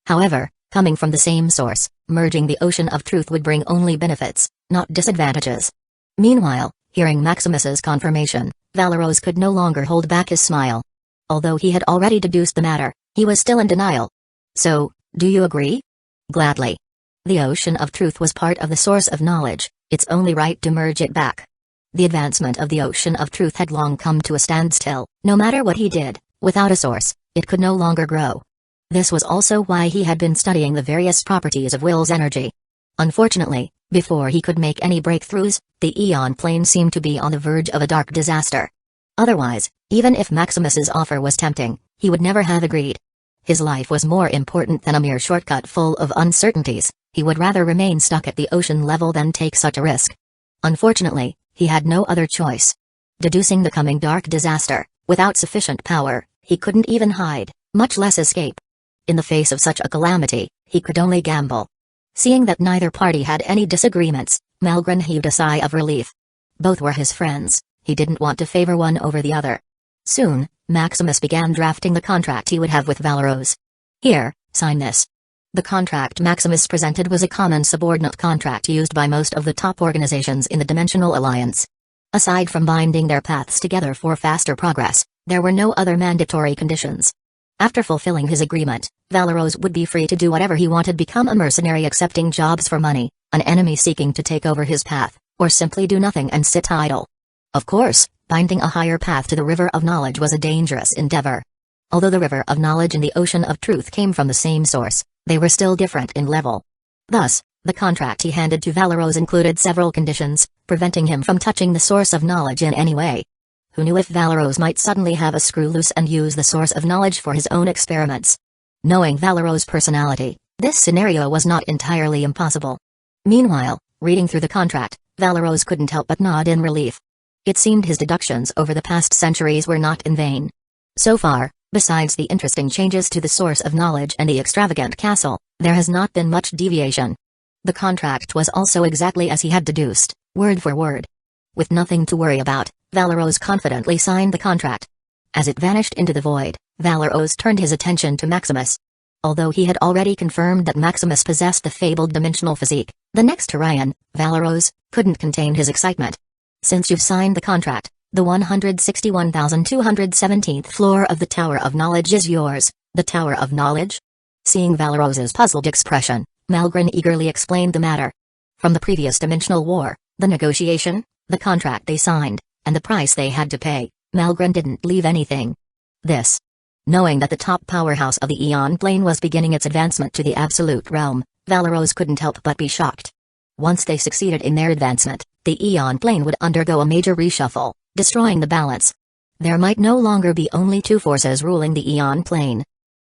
However, coming from the same source, merging the ocean of truth would bring only benefits, not disadvantages. Meanwhile, hearing Maximus's confirmation, Valeros could no longer hold back his smile. Although he had already deduced the matter, he was still in denial. So, do you agree? Gladly. The ocean of truth was part of the source of knowledge, it's only right to merge it back. The advancement of the ocean of truth had long come to a standstill. No matter what he did, without a source, it could no longer grow. This was also why he had been studying the various properties of will's energy. Unfortunately, before he could make any breakthroughs, the Aeon Plane seemed to be on the verge of a dark disaster. Otherwise, even if Maximus's offer was tempting, he would never have agreed. His life was more important than a mere shortcut full of uncertainties. He would rather remain stuck at the ocean level than take such a risk. Unfortunately, he had no other choice. Deducing the coming dark disaster, without sufficient power, he couldn't even hide, much less escape. In the face of such a calamity, he could only gamble. Seeing that neither party had any disagreements, Malgrin heaved a sigh of relief. Both were his friends, he didn't want to favor one over the other. Soon, Maximus began drafting the contract he would have with Valeros. Here, sign this. The contract Maximus presented was a common subordinate contract used by most of the top organizations in the Dimensional Alliance. Aside from binding their paths together for faster progress, there were no other mandatory conditions. After fulfilling his agreement, Valeros would be free to do whatever he wanted, become a mercenary accepting jobs for money, an enemy seeking to take over his path, or simply do nothing and sit idle. Of course, binding a higher path to the River of Knowledge was a dangerous endeavor. Although the River of Knowledge and the Ocean of Truth came from the same source, they were still different in level. Thus, the contract he handed to Valeros included several conditions, preventing him from touching the source of knowledge in any way. Who knew if Valeros might suddenly have a screw loose and use the source of knowledge for his own experiments? Knowing Valeros' personality, this scenario was not entirely impossible. Meanwhile, reading through the contract, Valeros couldn't help but nod in relief. It seemed his deductions over the past centuries were not in vain. So far, besides the interesting changes to the source of knowledge and the extravagant castle, there has not been much deviation. The contract was also exactly as he had deduced, word for word. With nothing to worry about, Valeros confidently signed the contract. As it vanished into the void, Valeros turned his attention to Maximus. Although he had already confirmed that Maximus possessed the fabled dimensional physique, the next Orion, Valeros, couldn't contain his excitement. Since you've signed the contract, the 161,217th floor of the Tower of Knowledge is yours. The Tower of Knowledge? Seeing Valeros's puzzled expression, Malgren eagerly explained the matter. From the previous dimensional war, the negotiation, the contract they signed, and the price they had to pay, Malgren didn't leave anything. This. Knowing that the top powerhouse of the Eon Plane was beginning its advancement to the Absolute Realm, Valeros couldn't help but be shocked. Once they succeeded in their advancement, the Eon Plane would undergo a major reshuffle, destroying the balance. There might no longer be only two forces ruling the Eon Plane.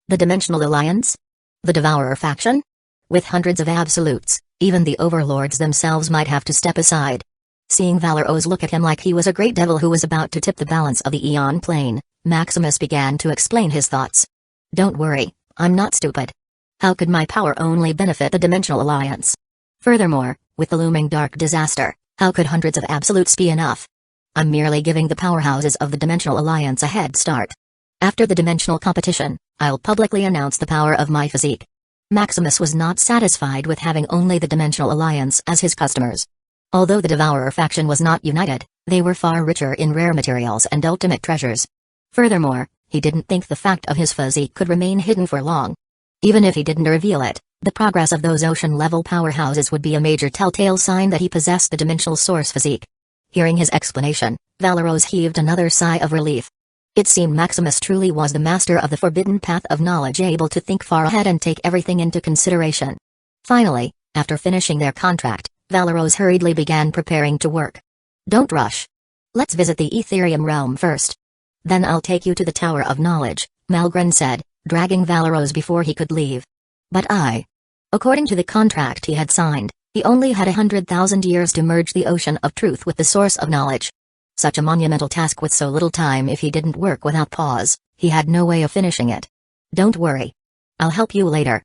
The Dimensional Alliance? The Devourer faction? With hundreds of absolutes, even the overlords themselves might have to step aside. Seeing Valeros look at him like he was a great devil who was about to tip the balance of the Eon Plane, Maximus began to explain his thoughts. Don't worry, I'm not stupid. How could my power only benefit the Dimensional Alliance? Furthermore, with the looming dark disaster, how could hundreds of absolutes be enough? I'm merely giving the powerhouses of the Dimensional Alliance a head start. After the dimensional competition, I'll publicly announce the power of my physique. Maximus was not satisfied with having only the Dimensional Alliance as his customers. Although the Devourer faction was not united, they were far richer in rare materials and ultimate treasures. Furthermore, he didn't think the fact of his physique could remain hidden for long. Even if he didn't reveal it, the progress of those ocean-level powerhouses would be a major telltale sign that he possessed the dimensional source physique. Hearing his explanation, Valeros heaved another sigh of relief. It seemed Maximus truly was the master of the forbidden path of knowledge, able to think far ahead and take everything into consideration. Finally, after finishing their contract, Valeros hurriedly began preparing to work. Don't rush. Let's visit the Ethereum realm first. Then I'll take you to the Tower of Knowledge, Malgren said, dragging Valeros before he could leave. But according to the contract he had signed, he only had 100,000 years to merge the ocean of truth with the source of knowledge. Such a monumental task with so little time. If he didn't work without pause, he had no way of finishing it. Don't worry. I'll help you later.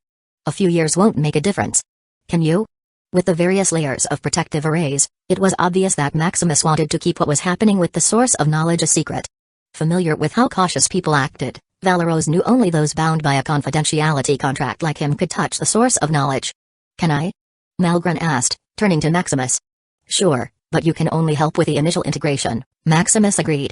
A few years won't make a difference. Can you? With the various layers of protective arrays, it was obvious that Maximus wanted to keep what was happening with the source of knowledge a secret. Familiar with how cautious people acted, Valeros knew only those bound by a confidentiality contract like him could touch the source of knowledge. Can I? Malgren asked, turning to Maximus. Sure, but you can only help with the initial integration, Maximus agreed.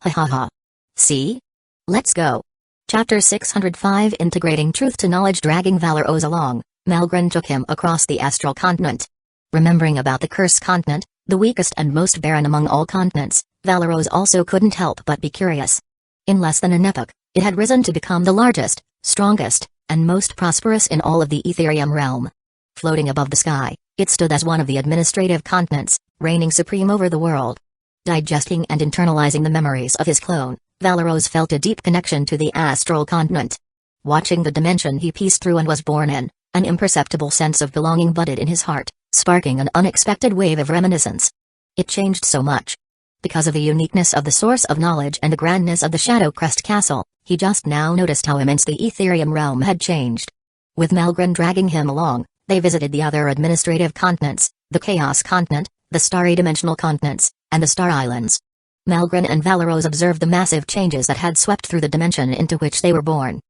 Ha ha ha. See? Let's go. Chapter 605 Integrating Truth to Knowledge. Dragging Valeros along, Malgren took him across the astral continent. Remembering about the Curse continent, the weakest and most barren among all continents, Valeros also couldn't help but be curious. In less than an epoch, it had risen to become the largest, strongest, and most prosperous in all of the Ethereum realm. Floating above the sky, it stood as one of the administrative continents, reigning supreme over the world. Digesting and internalizing the memories of his clone, Valeros felt a deep connection to the astral continent. Watching the dimension he pieced through and was born in, an imperceptible sense of belonging budded in his heart, sparking an unexpected wave of reminiscence. It changed so much. Because of the uniqueness of the source of knowledge and the grandness of the Shadow Crest Castle, he just now noticed how immense the Ethereum realm had changed. With Malgren dragging him along, they visited the other administrative continents, the Chaos Continent, the Starry Dimensional Continents, and the Star Islands. Malgren and Valeros observed the massive changes that had swept through the dimension into which they were born.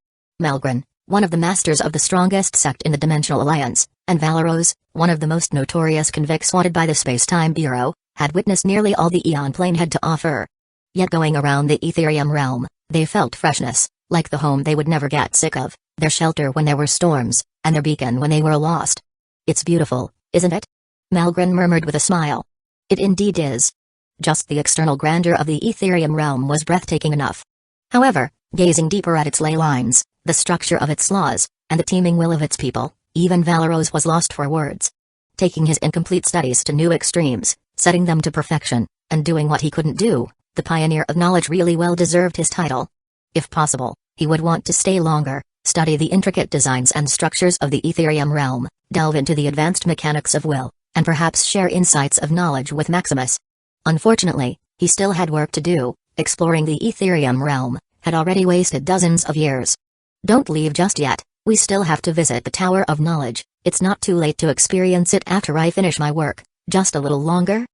Malgren, one of the masters of the strongest sect in the Dimensional Alliance, and Valeros, one of the most notorious convicts wanted by the Space-Time Bureau, had witnessed nearly all the Eon Plane had to offer. Yet going around the Ethereum realm, they felt freshness, like the home they would never get sick of, their shelter when there were storms, and their beacon when they were lost. It's beautiful, isn't it? Malgren murmured with a smile. It indeed is. Just the external grandeur of the Ethereum realm was breathtaking enough. However, gazing deeper at its ley lines, the structure of its laws, and the teeming will of its people, even Valeros was lost for words. Taking his incomplete studies to new extremes, setting them to perfection, and doing what he couldn't do, the pioneer of knowledge really well deserved his title. If possible, he would want to stay longer, study the intricate designs and structures of the Ethereum realm, delve into the advanced mechanics of will, and perhaps share insights of knowledge with Maximus. Unfortunately, He still had work to do. Exploring the Etherium realm had already wasted dozens of years. Don't leave just yet, we still have to visit the Tower of Knowledge. It's not too late to experience it after I finish my work, just a little longer?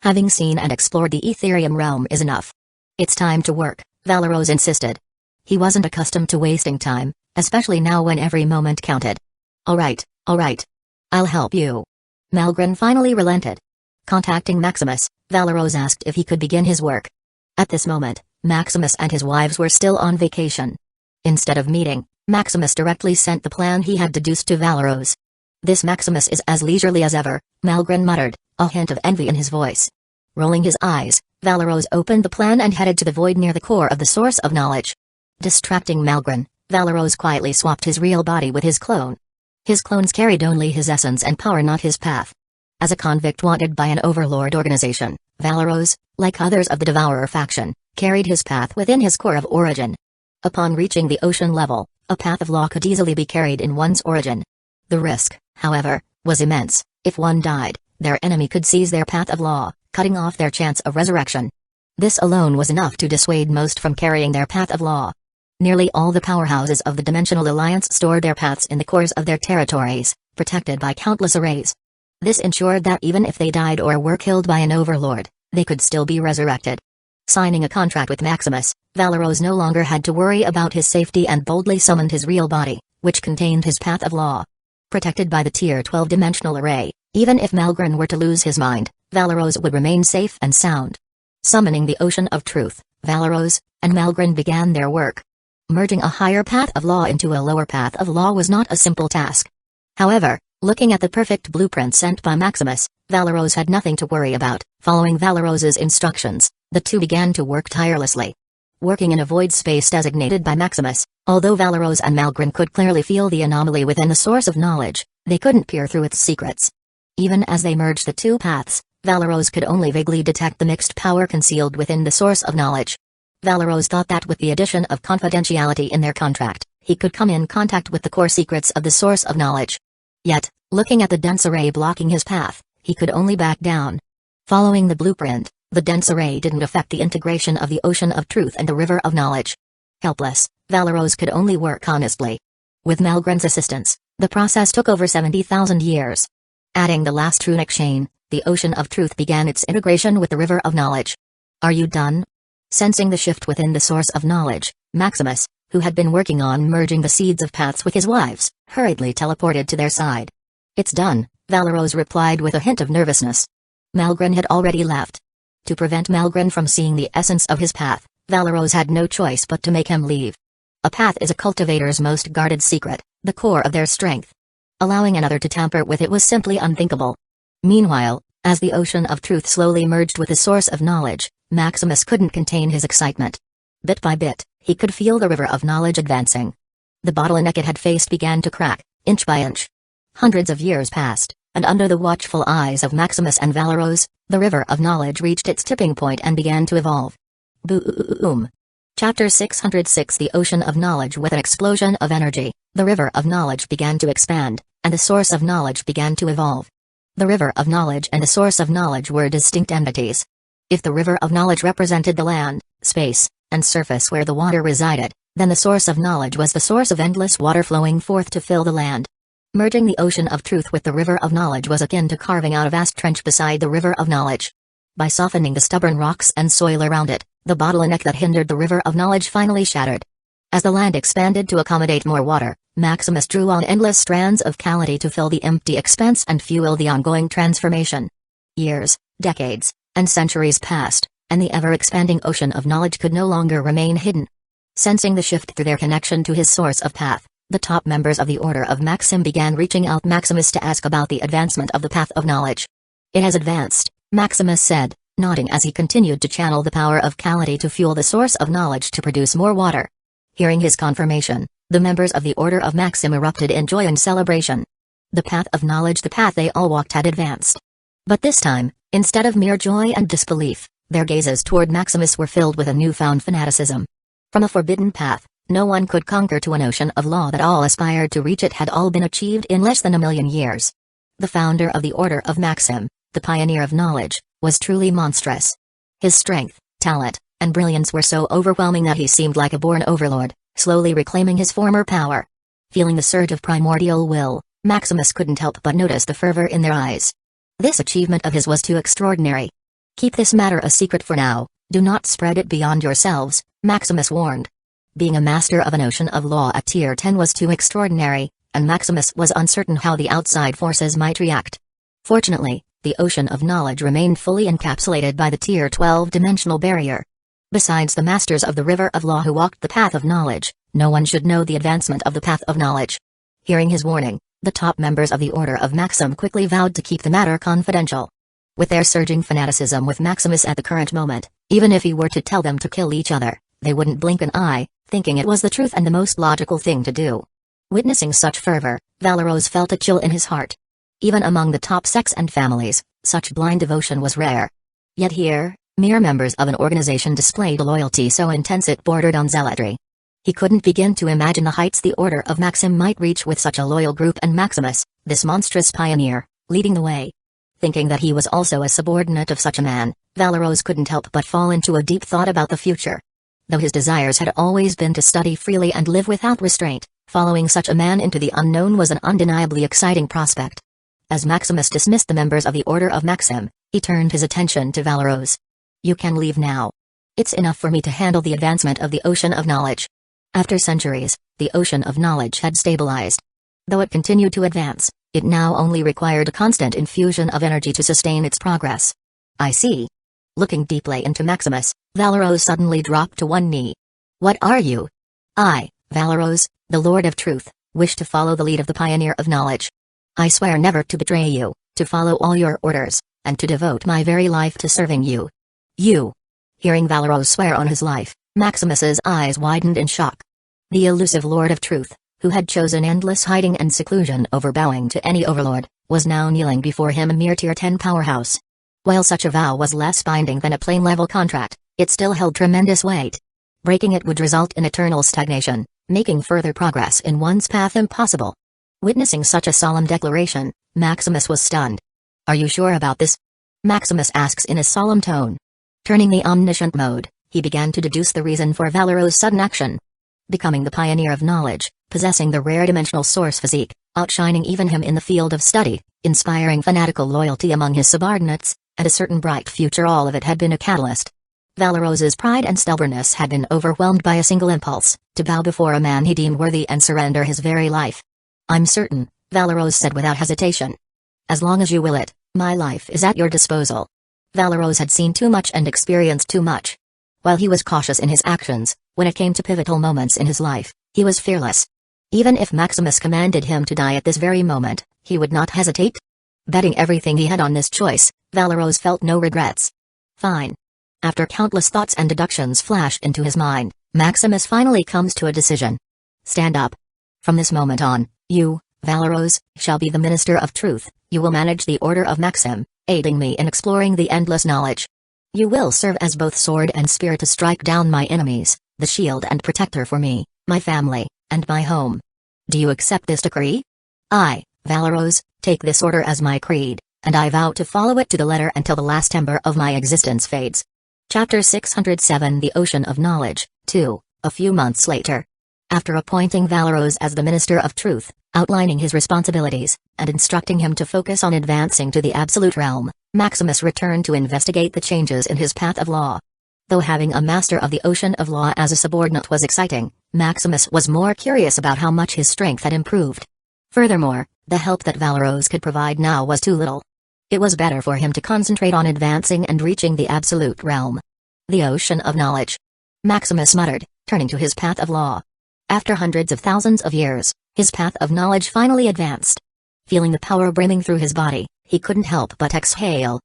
Having seen and explored the Etherium realm is enough. It's time to work, Valeros insisted. He wasn't accustomed to wasting time, especially now when every moment counted. Alright. I'll help you. Malgren finally relented. Contacting Maximus, Valeros asked if he could begin his work. At this moment, Maximus and his wives were still on vacation. Instead of meeting, Maximus directly sent the plan he had deduced to Valeros. This Maximus is as leisurely as ever, Malgren muttered, a hint of envy in his voice. Rolling his eyes, Valeros opened the plan and headed to the void near the core of the source of knowledge. Distracting Malgren, Valeros quietly swapped his real body with his clone. His clones carried only his essence and power, not his path. As a convict wanted by an overlord organization, Valeros, like others of the Devourer faction, carried his path within his core of origin. Upon reaching the ocean level, a path of law could easily be carried in one's origin. The risk, however, was immense. If one died, their enemy could seize their path of law, cutting off their chance of resurrection. This alone was enough to dissuade most from carrying their path of law. Nearly all the powerhouses of the Dimensional Alliance stored their paths in the cores of their territories, protected by countless arrays. This ensured that even if they died or were killed by an overlord, they could still be resurrected. Signing a contract with Maximus, Valeros no longer had to worry about his safety and boldly summoned his real body, which contained his path of law. Protected by the Tier 12 dimensional array, even if Malgren were to lose his mind, Valeros would remain safe and sound. Summoning the Ocean of Truth, Valeros and Malgren began their work. Merging a higher path of law into a lower path of law was not a simple task. However, looking at the perfect blueprint sent by Maximus, Valeros had nothing to worry about. Following Valeros's instructions, the two began to work tirelessly. Working in a void space designated by Maximus, although Valeros and Malgren could clearly feel the anomaly within the source of knowledge, they couldn't peer through its secrets. Even as they merged the two paths, Valeros could only vaguely detect the mixed power concealed within the source of knowledge. Valeros thought that with the addition of confidentiality in their contract, he could come in contact with the core secrets of the source of knowledge. Yet, looking at the dense array blocking his path, he could only back down. Following the blueprint, the dense array didn't affect the integration of the Ocean of Truth and the River of Knowledge. Helpless, Valeros could only work honestly. With Malgren's assistance, the process took over 70,000 years. Adding the last runic chain, the Ocean of Truth began its integration with the River of Knowledge. Are you done? Sensing the shift within the source of knowledge, Maximus, who had been working on merging the seeds of paths with his wives, hurriedly teleported to their side. It's done, Valeros replied with a hint of nervousness. Malgren had already left. To prevent Malgren from seeing the essence of his path, Valeros had no choice but to make him leave. A path is a cultivator's most guarded secret, the core of their strength. Allowing another to tamper with it was simply unthinkable. Meanwhile, as the Ocean of Truth slowly merged with the source of knowledge, Maximus couldn't contain his excitement. Bit by bit, he could feel the River of Knowledge advancing. The bottleneck it had faced began to crack, inch by inch. Hundreds of years passed, and under the watchful eyes of Maximus and Valeros, the River of Knowledge reached its tipping point and began to evolve. Boom. Chapter 606 The Ocean of Knowledge. With an explosion of energy, the River of Knowledge began to expand, and the Source of Knowledge began to evolve. The River of Knowledge and the Source of Knowledge were distinct entities. If the River of Knowledge represented the land, space, and surface where the water resided, then the Source of Knowledge was the source of endless water flowing forth to fill the land. Merging the Ocean of Truth with the River of Knowledge was akin to carving out a vast trench beside the River of Knowledge. By softening the stubborn rocks and soil around it, the bottleneck that hindered the River of Knowledge finally shattered. As the land expanded to accommodate more water, Maximus drew on endless strands of Calamity to fill the empty expanse and fuel the ongoing transformation. Years, decades, and centuries passed, and the ever-expanding Ocean of Knowledge could no longer remain hidden. Sensing the shift through their connection to his source of path, the top members of the Order of Maxim began reaching out Maximus to ask about the advancement of the Path of Knowledge. It has advanced, Maximus said, nodding as he continued to channel the power of Calamity to fuel the source of knowledge to produce more water. Hearing his confirmation, the members of the Order of Maxim erupted in joy and celebration. The Path of Knowledge, the path they all walked, had advanced. But this time, instead of mere joy and disbelief, their gazes toward Maximus were filled with a newfound fanaticism. From a forbidden path, no one could conquer, to an ocean of law that all aspired to reach, it had all been achieved in less than 1,000,000 years. The founder of the Order of Maxim, the pioneer of knowledge, was truly monstrous. His strength, talent, and brilliance were so overwhelming that he seemed like a born overlord, slowly reclaiming his former power. Feeling the surge of primordial will, Maximus couldn't help but notice the fervor in their eyes. This achievement of his was too extraordinary. Keep this matter a secret for now, do not spread it beyond yourselves, Maximus warned. Being a master of an ocean of law at Tier 10 was too extraordinary, and Maximus was uncertain how the outside forces might react. Fortunately, the ocean of knowledge remained fully encapsulated by the Tier 12 dimensional barrier. Besides the masters of the river of law who walked the path of knowledge, no one should know the advancement of the path of knowledge. Hearing his warning, the top members of the Order of Maxim quickly vowed to keep the matter confidential. With their surging fanaticism with Maximus at the current moment, even if he were to tell them to kill each other, they wouldn't blink an eye, thinking it was the truth and the most logical thing to do. Witnessing such fervor, Valeros felt a chill in his heart. Even among the top sects and families, such blind devotion was rare. Yet here, mere members of an organization displayed a loyalty so intense it bordered on zealotry. He couldn't begin to imagine the heights the Order of Maxim might reach with such a loyal group and Maximus, this monstrous pioneer, leading the way. Thinking that he was also a subordinate of such a man, Valeros couldn't help but fall into a deep thought about the future. Though his desires had always been to study freely and live without restraint, following such a man into the unknown was an undeniably exciting prospect. As Maximus dismissed the members of the Order of Maxim, he turned his attention to Valeros. You can leave now. It's enough for me to handle the advancement of the ocean of knowledge. After centuries, the ocean of knowledge had stabilized. Though it continued to advance, it now only required a constant infusion of energy to sustain its progress. I see. Looking deeply into Maximus, Valeros suddenly dropped to one knee. What are you? I, Valeros, the Lord of Truth, wish to follow the lead of the Pioneer of Knowledge. I swear never to betray you, to follow all your orders, and to devote my very life to serving you. You. Hearing Valeros swear on his life, Maximus's eyes widened in shock. The elusive Lord of Truth, who had chosen endless hiding and seclusion over bowing to any overlord, was now kneeling before him, a mere Tier 10 powerhouse. While such a vow was less binding than a plain-level contract, it still held tremendous weight. Breaking it would result in eternal stagnation, making further progress in one's path impossible. Witnessing such a solemn declaration, Maximus was stunned. Are you sure about this? Maximus asks in a solemn tone. Turning the omniscient mode, he began to deduce the reason for Valeros' sudden action. Becoming the pioneer of knowledge, possessing the rare dimensional source physique, outshining even him in the field of study, inspiring fanatical loyalty among his subordinates, and a certain bright future, all of it had been a catalyst. Valeros's pride and stubbornness had been overwhelmed by a single impulse, to bow before a man he deemed worthy and surrender his very life. I'm certain, Valeros said without hesitation. As long as you will it, my life is at your disposal. Valeros had seen too much and experienced too much. While he was cautious in his actions, when it came to pivotal moments in his life, he was fearless. Even if Maximus commanded him to die at this very moment, he would not hesitate. Betting everything he had on this choice, Valeros felt no regrets. Fine. After countless thoughts and deductions flashed into his mind, Maximus finally comes to a decision. Stand up. From this moment on, you, Valeros, shall be the Minister of Truth. You will manage the Order of Maxim, aiding me in exploring the endless knowledge. You will serve as both sword and spear to strike down my enemies, the shield and protector for me, my family, and my home. Do you accept this decree? I, Valeros, take this order as my creed, and I vow to follow it to the letter until the last ember of my existence fades. Chapter 607 The Ocean of Knowledge, 2, a few months later. After appointing Valeros as the Minister of Truth, outlining his responsibilities, and instructing him to focus on advancing to the Absolute Realm, Maximus returned to investigate the changes in his path of law. Though having a Master of the Ocean of Law as a subordinate was exciting, Maximus was more curious about how much his strength had improved. Furthermore, the help that Valeros could provide now was too little. It was better for him to concentrate on advancing and reaching the Absolute Realm. The Ocean of Knowledge. Maximus muttered, turning to his path of law. After hundreds of thousands of years, his path of knowledge finally advanced. Feeling the power brimming through his body, he couldn't help but exhale.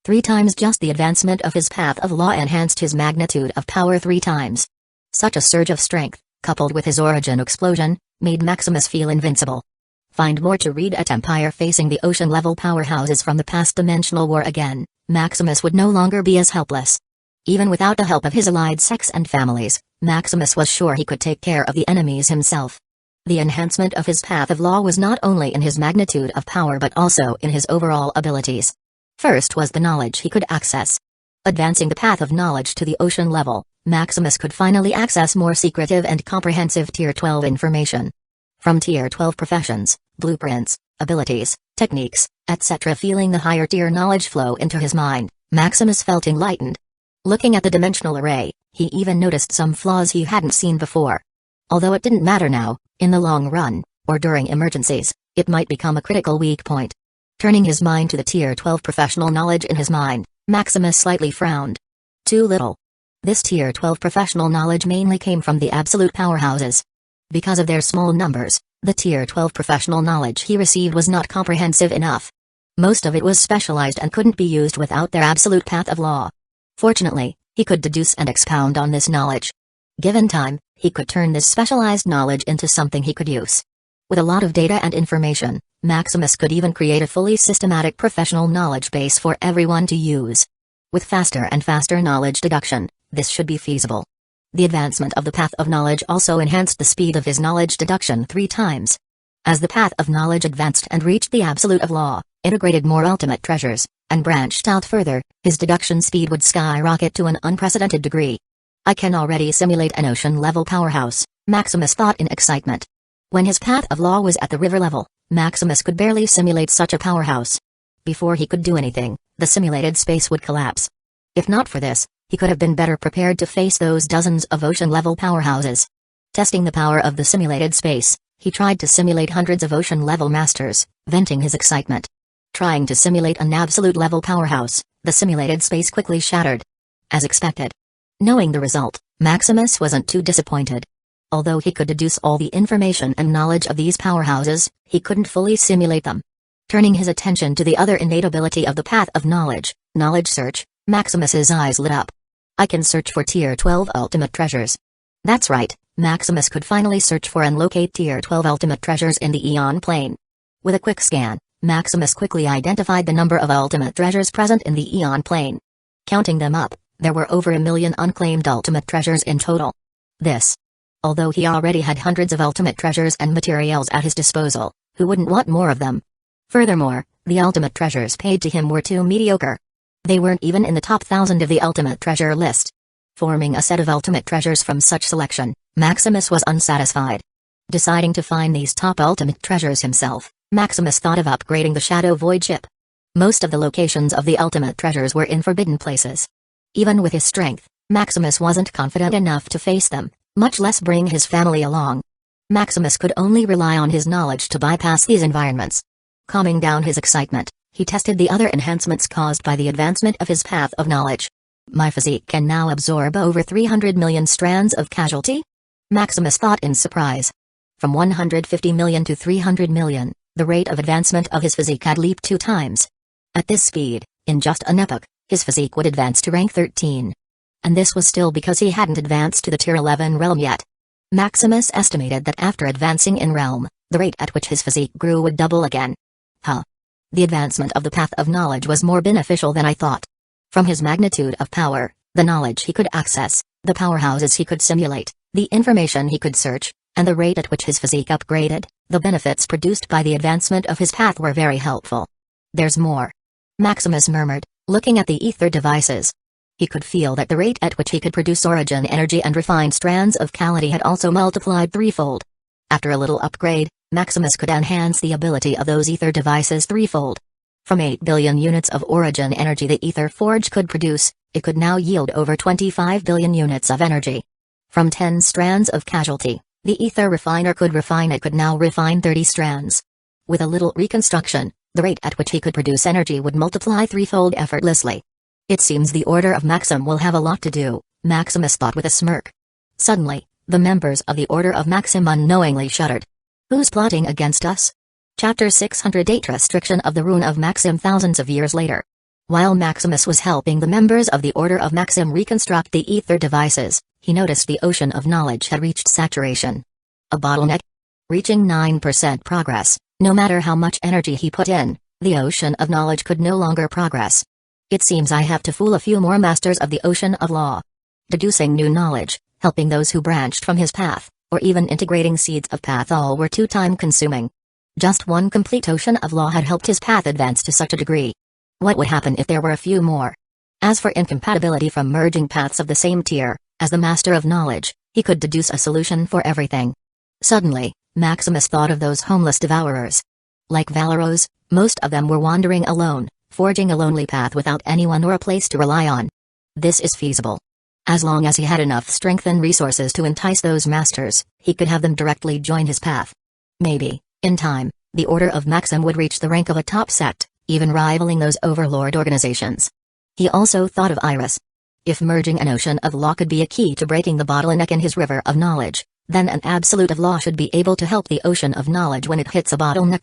3 times just the advancement of his path of law enhanced his magnitude of power 3 times. Such a surge of strength, coupled with his origin explosion, made Maximus feel invincible. Find more to read at Empire. Facing the ocean-level powerhouses from the past dimensional war again, Maximus would no longer be as helpless. Even without the help of his allied sects and families, Maximus was sure he could take care of the enemies himself. The enhancement of his path of law was not only in his magnitude of power but also in his overall abilities. First was the knowledge he could access. Advancing the path of knowledge to the ocean level, Maximus could finally access more secretive and comprehensive Tier 12 information. From Tier 12 professions, blueprints, abilities, techniques, etc. Feeling the higher tier knowledge flow into his mind, Maximus felt enlightened. Looking at the dimensional array, he even noticed some flaws he hadn't seen before. Although it didn't matter now, in the long run, or during emergencies, it might become a critical weak point. Turning his mind to the Tier 12 professional knowledge in his mind, Maximus slightly frowned. Too little. This Tier 12 professional knowledge mainly came from the absolute powerhouses. Because of their small numbers, the Tier 12 professional knowledge he received was not comprehensive enough. Most of it was specialized and couldn't be used without their absolute path of law. Fortunately, he could deduce and expound on this knowledge. Given time, he could turn this specialized knowledge into something he could use. With a lot of data and information, Maximus could even create a fully systematic professional knowledge base for everyone to use. With faster and faster knowledge deduction, this should be feasible. The advancement of the path of knowledge also enhanced the speed of his knowledge deduction 3 times. As the path of knowledge advanced and reached the absolute of law, integrated more ultimate treasures, and branched out further, his deduction speed would skyrocket to an unprecedented degree. I can already simulate an ocean-level powerhouse, Maximus thought in excitement. When his path of law was at the river level, Maximus could barely simulate such a powerhouse. Before he could do anything, the simulated space would collapse. If not for this, he could have been better prepared to face those dozens of ocean-level powerhouses. Testing the power of the simulated space, he tried to simulate hundreds of ocean-level masters, venting his excitement. Trying to simulate an absolute-level powerhouse, the simulated space quickly shattered. As expected. Knowing the result, Maximus wasn't too disappointed. Although he could deduce all the information and knowledge of these powerhouses, he couldn't fully simulate them. Turning his attention to the other innate ability of the path of knowledge, knowledge search, Maximus's eyes lit up. I can search for Tier 12 ultimate treasures. That's right, Maximus could finally search for and locate Tier 12 ultimate treasures in the Eon plane. With a quick scan, Maximus quickly identified the number of ultimate treasures present in the Eon plane. Counting them up, there were over 1 million unclaimed ultimate treasures in total. This. Although he already had hundreds of ultimate treasures and materials at his disposal, who wouldn't want more of them? Furthermore, the ultimate treasures paid to him were too mediocre. They weren't even in the top 1,000 of the ultimate treasure list. Forming a set of ultimate treasures from such selection, Maximus was unsatisfied. Deciding to find these top ultimate treasures himself, Maximus thought of upgrading the Shadow Void ship. Most of the locations of the ultimate treasures were in forbidden places. Even with his strength, Maximus wasn't confident enough to face them, much less bring his family along. Maximus could only rely on his knowledge to bypass these environments. Calming down his excitement, he tested the other enhancements caused by the advancement of his path of knowledge. My physique can now absorb over 300 million strands of casualty? Maximus thought in surprise. From 150 million to 300 million, the rate of advancement of his physique had leaped 2 times. At this speed, in just an epoch, his physique would advance to rank 13. And this was still because he hadn't advanced to the Tier 11 realm yet. Maximus estimated that after advancing in realm, the rate at which his physique grew would double again. The advancement of the path of knowledge was more beneficial than I thought. From his magnitude of power, the knowledge he could access, the powerhouses he could simulate, the information he could search, and the rate at which his physique upgraded, the benefits produced by the advancement of his path were very helpful. There's more. Maximus murmured, looking at the ether devices. He could feel that the rate at which he could produce origin energy and refined strands of Calamity had also multiplied 3-fold. After a little upgrade, Maximus could enhance the ability of those ether devices 3-fold. From 8 billion units of origin energy the ether forge could produce, it could now yield over 25 billion units of energy. From 10 strands of casualty, the ether refiner could now refine 30 strands. With a little reconstruction, the rate at which he could produce energy would multiply 3-fold effortlessly. It seems the Order of Maxim will have a lot to do, Maximus thought with a smirk. Suddenly, the members of the Order of Maxim unknowingly shuddered. Who's plotting against us? Chapter 608 Restriction of the Rune of Maxim thousands of years later. While Maximus was helping the members of the Order of Maxim reconstruct the ether devices, he noticed the ocean of knowledge had reached saturation. A bottleneck? Reaching 9% progress, no matter how much energy he put in, the ocean of knowledge could no longer progress. It seems I have to fool a few more masters of the ocean of law. Deducing new knowledge, helping those who branched from his path, or even integrating seeds of path all were too time-consuming. Just one complete ocean of law had helped his path advance to such a degree. What would happen if there were a few more? As for incompatibility from merging paths of the same tier, as the Master of Knowledge, he could deduce a solution for everything. Suddenly, Maximus thought of those homeless devourers. Like Valeros, most of them were wandering alone, forging a lonely path without anyone or a place to rely on. This is feasible. As long as he had enough strength and resources to entice those masters, he could have them directly join his path. Maybe, in time, the Order of Maxim would reach the rank of a top sect, even rivaling those overlord organizations. He also thought of Iris. If merging an ocean of law could be a key to breaking the bottleneck in his river of knowledge, then an absolute of law should be able to help the ocean of knowledge when it hits a bottleneck.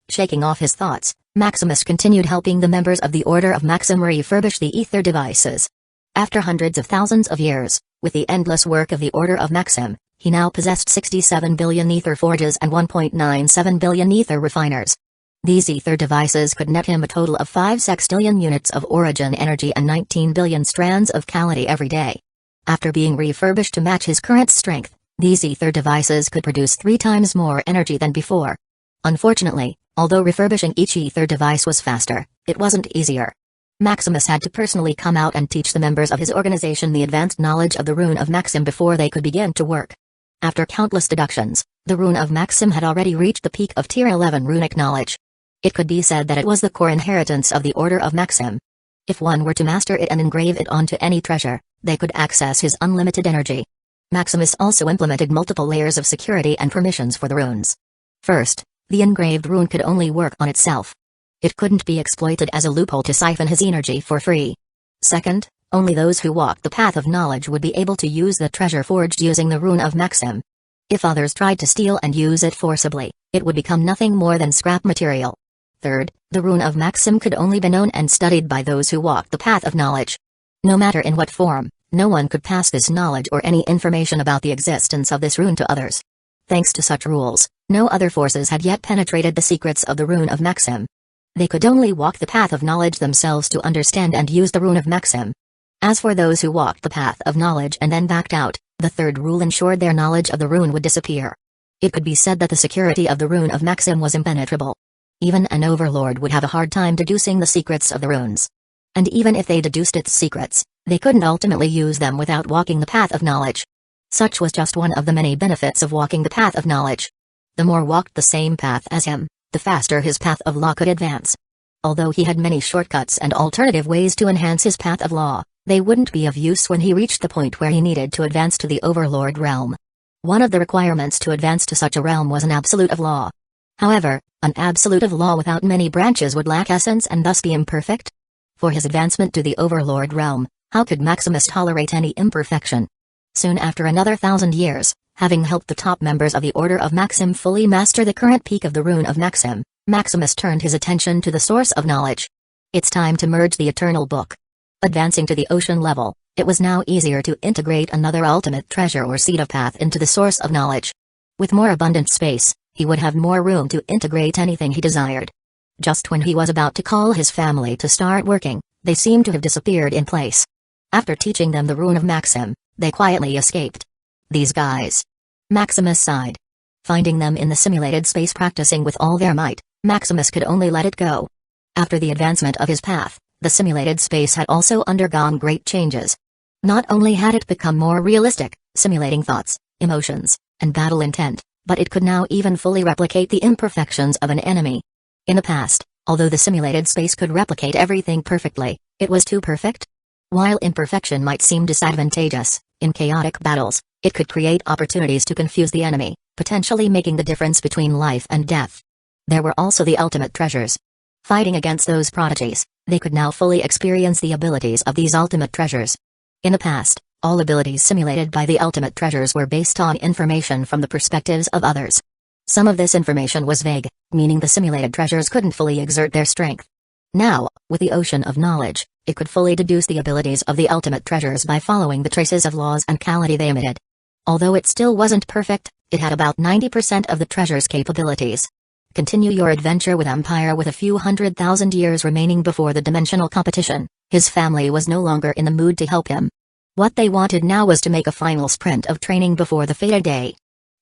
Shaking off his thoughts, Maximus continued helping the members of the Order of Maxim refurbish the ether devices. After hundreds of thousands of years, with the endless work of the Order of Maxim, he now possessed 67 billion ether forges and 1.97 billion ether refiners. These ether devices could net him a total of 5 sextillion units of origin energy and 19 billion strands of Calamity every day. After being refurbished to match his current strength, these ether devices could produce 3 times more energy than before. Unfortunately, although refurbishing each ether device was faster, it wasn't easier. Maximus had to personally come out and teach the members of his organization the advanced knowledge of the Rune of Maxim before they could begin to work. After countless deductions, the Rune of Maxim had already reached the peak of Tier 11 runic knowledge. It could be said that it was the core inheritance of the Order of Maxim. If one were to master it and engrave it onto any treasure, they could access his unlimited energy. Maximus also implemented multiple layers of security and permissions for the runes. First, the engraved rune could only work on itself. It couldn't be exploited as a loophole to siphon his energy for free. Second, only those who walked the path of knowledge would be able to use the treasure forged using the Rune of Maxim. If others tried to steal and use it forcibly, it would become nothing more than scrap material. Third, the Rune of Maxim could only be known and studied by those who walked the path of knowledge. No matter in what form, no one could pass this knowledge or any information about the existence of this rune to others. Thanks to such rules, no other forces had yet penetrated the secrets of the Rune of Maxim. They could only walk the path of knowledge themselves to understand and use the Rune of Maxim. As for those who walked the path of knowledge and then backed out, the third rule ensured their knowledge of the rune would disappear. It could be said that the security of the Rune of Maxim was impenetrable. Even an overlord would have a hard time deducing the secrets of the runes. And even if they deduced its secrets, they couldn't ultimately use them without walking the path of knowledge. Such was just one of the many benefits of walking the path of knowledge. The more walked the same path as him, the faster his path of law could advance. Although he had many shortcuts and alternative ways to enhance his path of law, they wouldn't be of use when he reached the point where he needed to advance to the overlord realm. One of the requirements to advance to such a realm was an absolute of law. However, an absolute of law without many branches would lack essence and thus be imperfect. For his advancement to the overlord realm, how could Maximus tolerate any imperfection? Soon after another 1,000 years, having helped the top members of the Order of Maxim fully master the current peak of the Rune of Maxim, Maximus turned his attention to the source of knowledge. It's time to merge the Eternal Book. Advancing to the ocean level, it was now easier to integrate another ultimate treasure or seed of path into the source of knowledge. With more abundant space, he would have more room to integrate anything he desired. Just when he was about to call his family to start working, they seemed to have disappeared in place. After teaching them the Rune of Maxim, they quietly escaped. These guys. Maximus sighed. Finding them in the simulated space practicing with all their might, Maximus could only let it go. After the advancement of his path, the simulated space had also undergone great changes. Not only had it become more realistic, simulating thoughts, emotions, and battle intent, but it could now even fully replicate the imperfections of an enemy. In the past, although the simulated space could replicate everything perfectly, it was too perfect. While imperfection might seem disadvantageous, in chaotic battles, it could create opportunities to confuse the enemy, potentially making the difference between life and death. There were also the ultimate treasures. Fighting against those prodigies, they could now fully experience the abilities of these ultimate treasures. In the past, all abilities simulated by the ultimate treasures were based on information from the perspectives of others. Some of this information was vague, meaning the simulated treasures couldn't fully exert their strength. Now, with the ocean of knowledge, it could fully deduce the abilities of the ultimate treasures by following the traces of laws and quality they emitted. Although it still wasn't perfect, it had about 90% of the treasure's capabilities. Continue your adventure with Empire with a few 100,000 years remaining before the dimensional competition. His family was no longer in the mood to help him. What they wanted now was to make a final sprint of training before the fated day.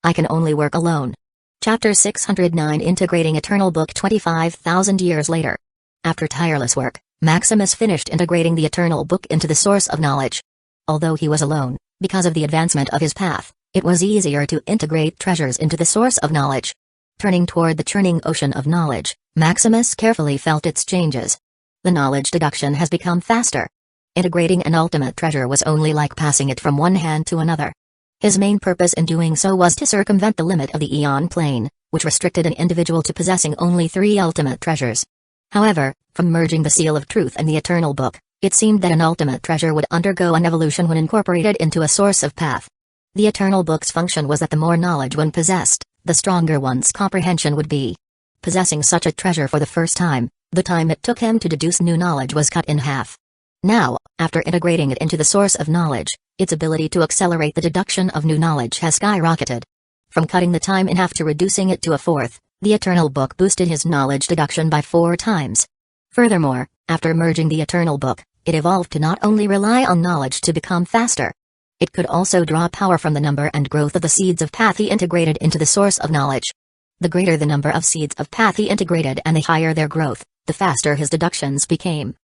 I can only work alone. Chapter 609 Integrating Eternal Book 25,000 years later. After tireless work, Maximus finished integrating the Eternal Book into the source of knowledge. Although he was alone, because of the advancement of his path, it was easier to integrate treasures into the source of knowledge. Turning toward the churning ocean of knowledge, Maximus carefully felt its changes. The knowledge deduction has become faster. Integrating an ultimate treasure was only like passing it from one hand to another. His main purpose in doing so was to circumvent the limit of the Aeon plane, which restricted an individual to possessing only 3 ultimate treasures. However, from merging the Seal of Truth and the Eternal Book, it seemed that an ultimate treasure would undergo an evolution when incorporated into a source of path. The Eternal Book's function was that the more knowledge one possessed, the stronger one's comprehension would be. Possessing such a treasure for the first time, the time it took him to deduce new knowledge was cut in half. Now, after integrating it into the source of knowledge, its ability to accelerate the deduction of new knowledge has skyrocketed. From cutting the time in half to reducing it to a fourth, the Eternal Book boosted his knowledge deduction by 4 times. Furthermore, after merging the Eternal Book, it evolved to not only rely on knowledge to become faster. It could also draw power from the number and growth of the seeds of path he integrated into the source of knowledge. The greater the number of seeds of path he integrated and the higher their growth, the faster his deductions became.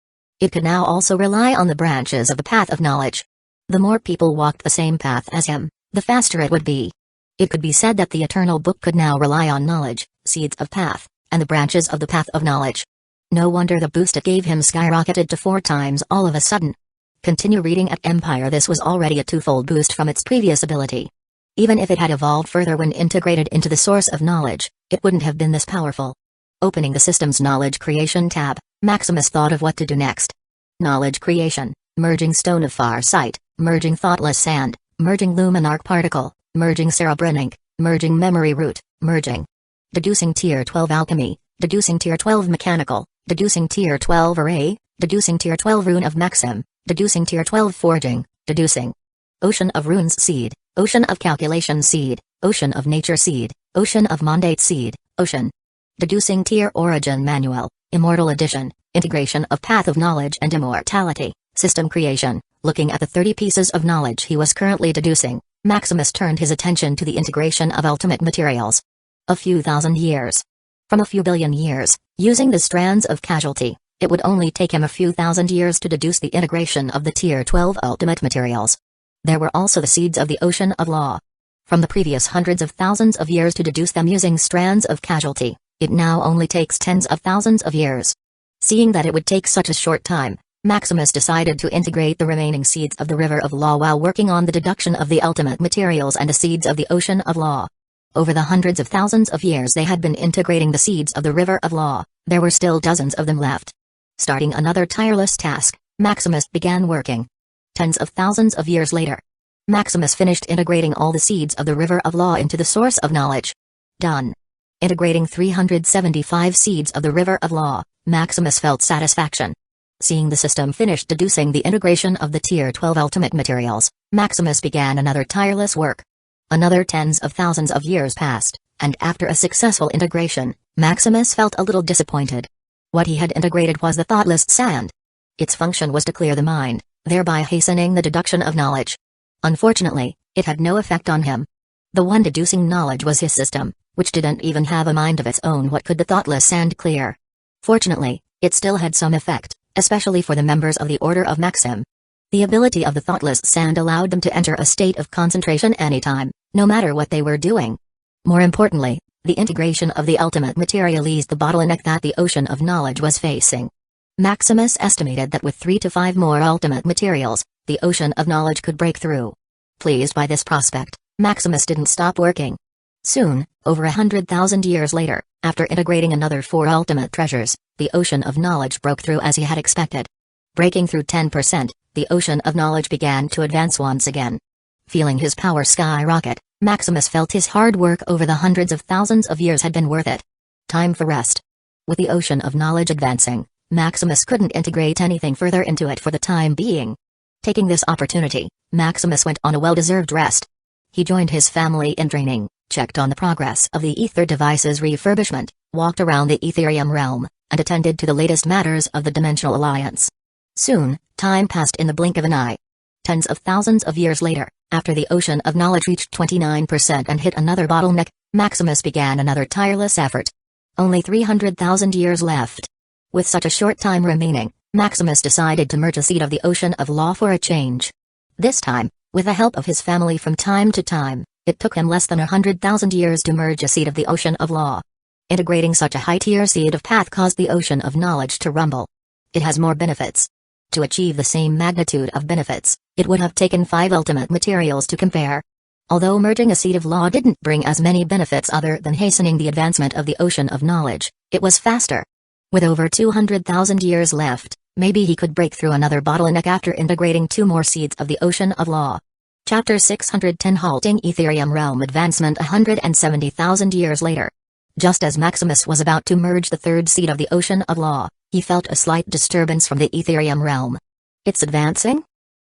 It could now also rely on the branches of the path of knowledge. The more people walked the same path as him, the faster it would be. It could be said that the Eternal Book could now rely on knowledge, seeds of path, and the branches of the path of knowledge. No wonder the boost it gave him skyrocketed to 4 times all of a sudden. Continue reading at Empire. This was already a 2-fold boost from its previous ability. Even if it had evolved further when integrated into the source of knowledge, it wouldn't have been this powerful. Opening the system's Knowledge Creation tab, Maximus thought of what to do next. Knowledge Creation, merging Stone of Far Sight, merging Thoughtless Sand, merging Luminarch Particle, merging Cerebrin Ink, merging Memory Root, merging. Deducing Tier 12 Alchemy, deducing Tier 12 Mechanical, deducing Tier 12 Array, deducing Tier 12 Rune of Maxim, deducing Tier 12 Forging, deducing. Ocean of Runes Seed, Ocean of Calculation Seed, Ocean of Nature Seed, Ocean of Mandate Seed, Ocean. Deducing Tier Origin Manual, Immortal Edition, Integration of Path of Knowledge and Immortality, System Creation. Looking at the 30 pieces of knowledge he was currently deducing, Maximus turned his attention to the integration of ultimate materials. A few thousand years. From a few billion years, using the strands of casualty, it would only take him a few thousand years to deduce the integration of the Tier 12 ultimate materials. There were also the seeds of the Ocean of Law. From the previous hundreds of thousands of years to deduce them using strands of casualty, it now only takes tens of thousands of years. Seeing that it would take such a short time, Maximus decided to integrate the remaining seeds of the River of Law while working on the deduction of the ultimate materials and the seeds of the Ocean of Law. Over the hundreds of thousands of years they had been integrating the seeds of the River of Law, there were still dozens of them left. Starting another tireless task, Maximus began working. Tens of thousands of years later, Maximus finished integrating all the seeds of the River of Law into the source of knowledge. Done. Integrating 375 seeds of the River of Law, Maximus felt satisfaction. Seeing the system finished deducing the integration of the Tier 12 ultimate materials, Maximus began another tireless work. Another tens of thousands of years passed, and after a successful integration, Maximus felt a little disappointed. What he had integrated was the Thoughtless Sand. Its function was to clear the mind, thereby hastening the deduction of knowledge. Unfortunately, it had no effect on him. The one deducing knowledge was his system, which didn't even have a mind of its own. What could the Thoughtless Sand clear? Fortunately, it still had some effect, especially for the members of the Order of Maxim. The ability of the Thoughtless Sand allowed them to enter a state of concentration anytime, no matter what they were doing. More importantly, the integration of the ultimate material eased the bottleneck that the Ocean of Knowledge was facing. Maximus estimated that with 3 to 5 more ultimate materials, the Ocean of Knowledge could break through. Pleased by this prospect, Maximus didn't stop working. Soon, over 100,000 years later, after integrating another 4 ultimate treasures, the Ocean of Knowledge broke through as he had expected. Breaking through 10%, the Ocean of Knowledge began to advance once again. Feeling his power skyrocket, Maximus felt his hard work over the hundreds of thousands of years had been worth it. Time for rest. With the Ocean of Knowledge advancing, Maximus couldn't integrate anything further into it for the time being. Taking this opportunity, Maximus went on a well-deserved rest. He joined his family in training, checked on the progress of the ether device's refurbishment, walked around the Ethereum realm, and attended to the latest matters of the Dimensional Alliance. Soon, time passed in the blink of an eye. Tens of thousands of years later, after the Ocean of Knowledge reached 29% and hit another bottleneck, Maximus began another tireless effort. Only 300,000 years left. With such a short time remaining, Maximus decided to merge a seed of the Ocean of Law for a change. This time, with the help of his family from time to time, it took him less than 100,000 years to merge a seed of the Ocean of Law. Integrating such a high-tier seed of path caused the Ocean of Knowledge to rumble. It has more benefits. To achieve the same magnitude of benefits, it would have taken 5 ultimate materials to compare. Although merging a seed of law didn't bring as many benefits other than hastening the advancement of the Ocean of Knowledge, it was faster. With over 200,000 years left, maybe he could break through another bottleneck after integrating 2 more seeds of the Ocean of Law. Chapter 610 Halting Ethereum Realm Advancement 170,000 years later. Just as Maximus was about to merge the 3rd seed of the Ocean of Law, he felt a slight disturbance from the Ethereum realm. It's advancing?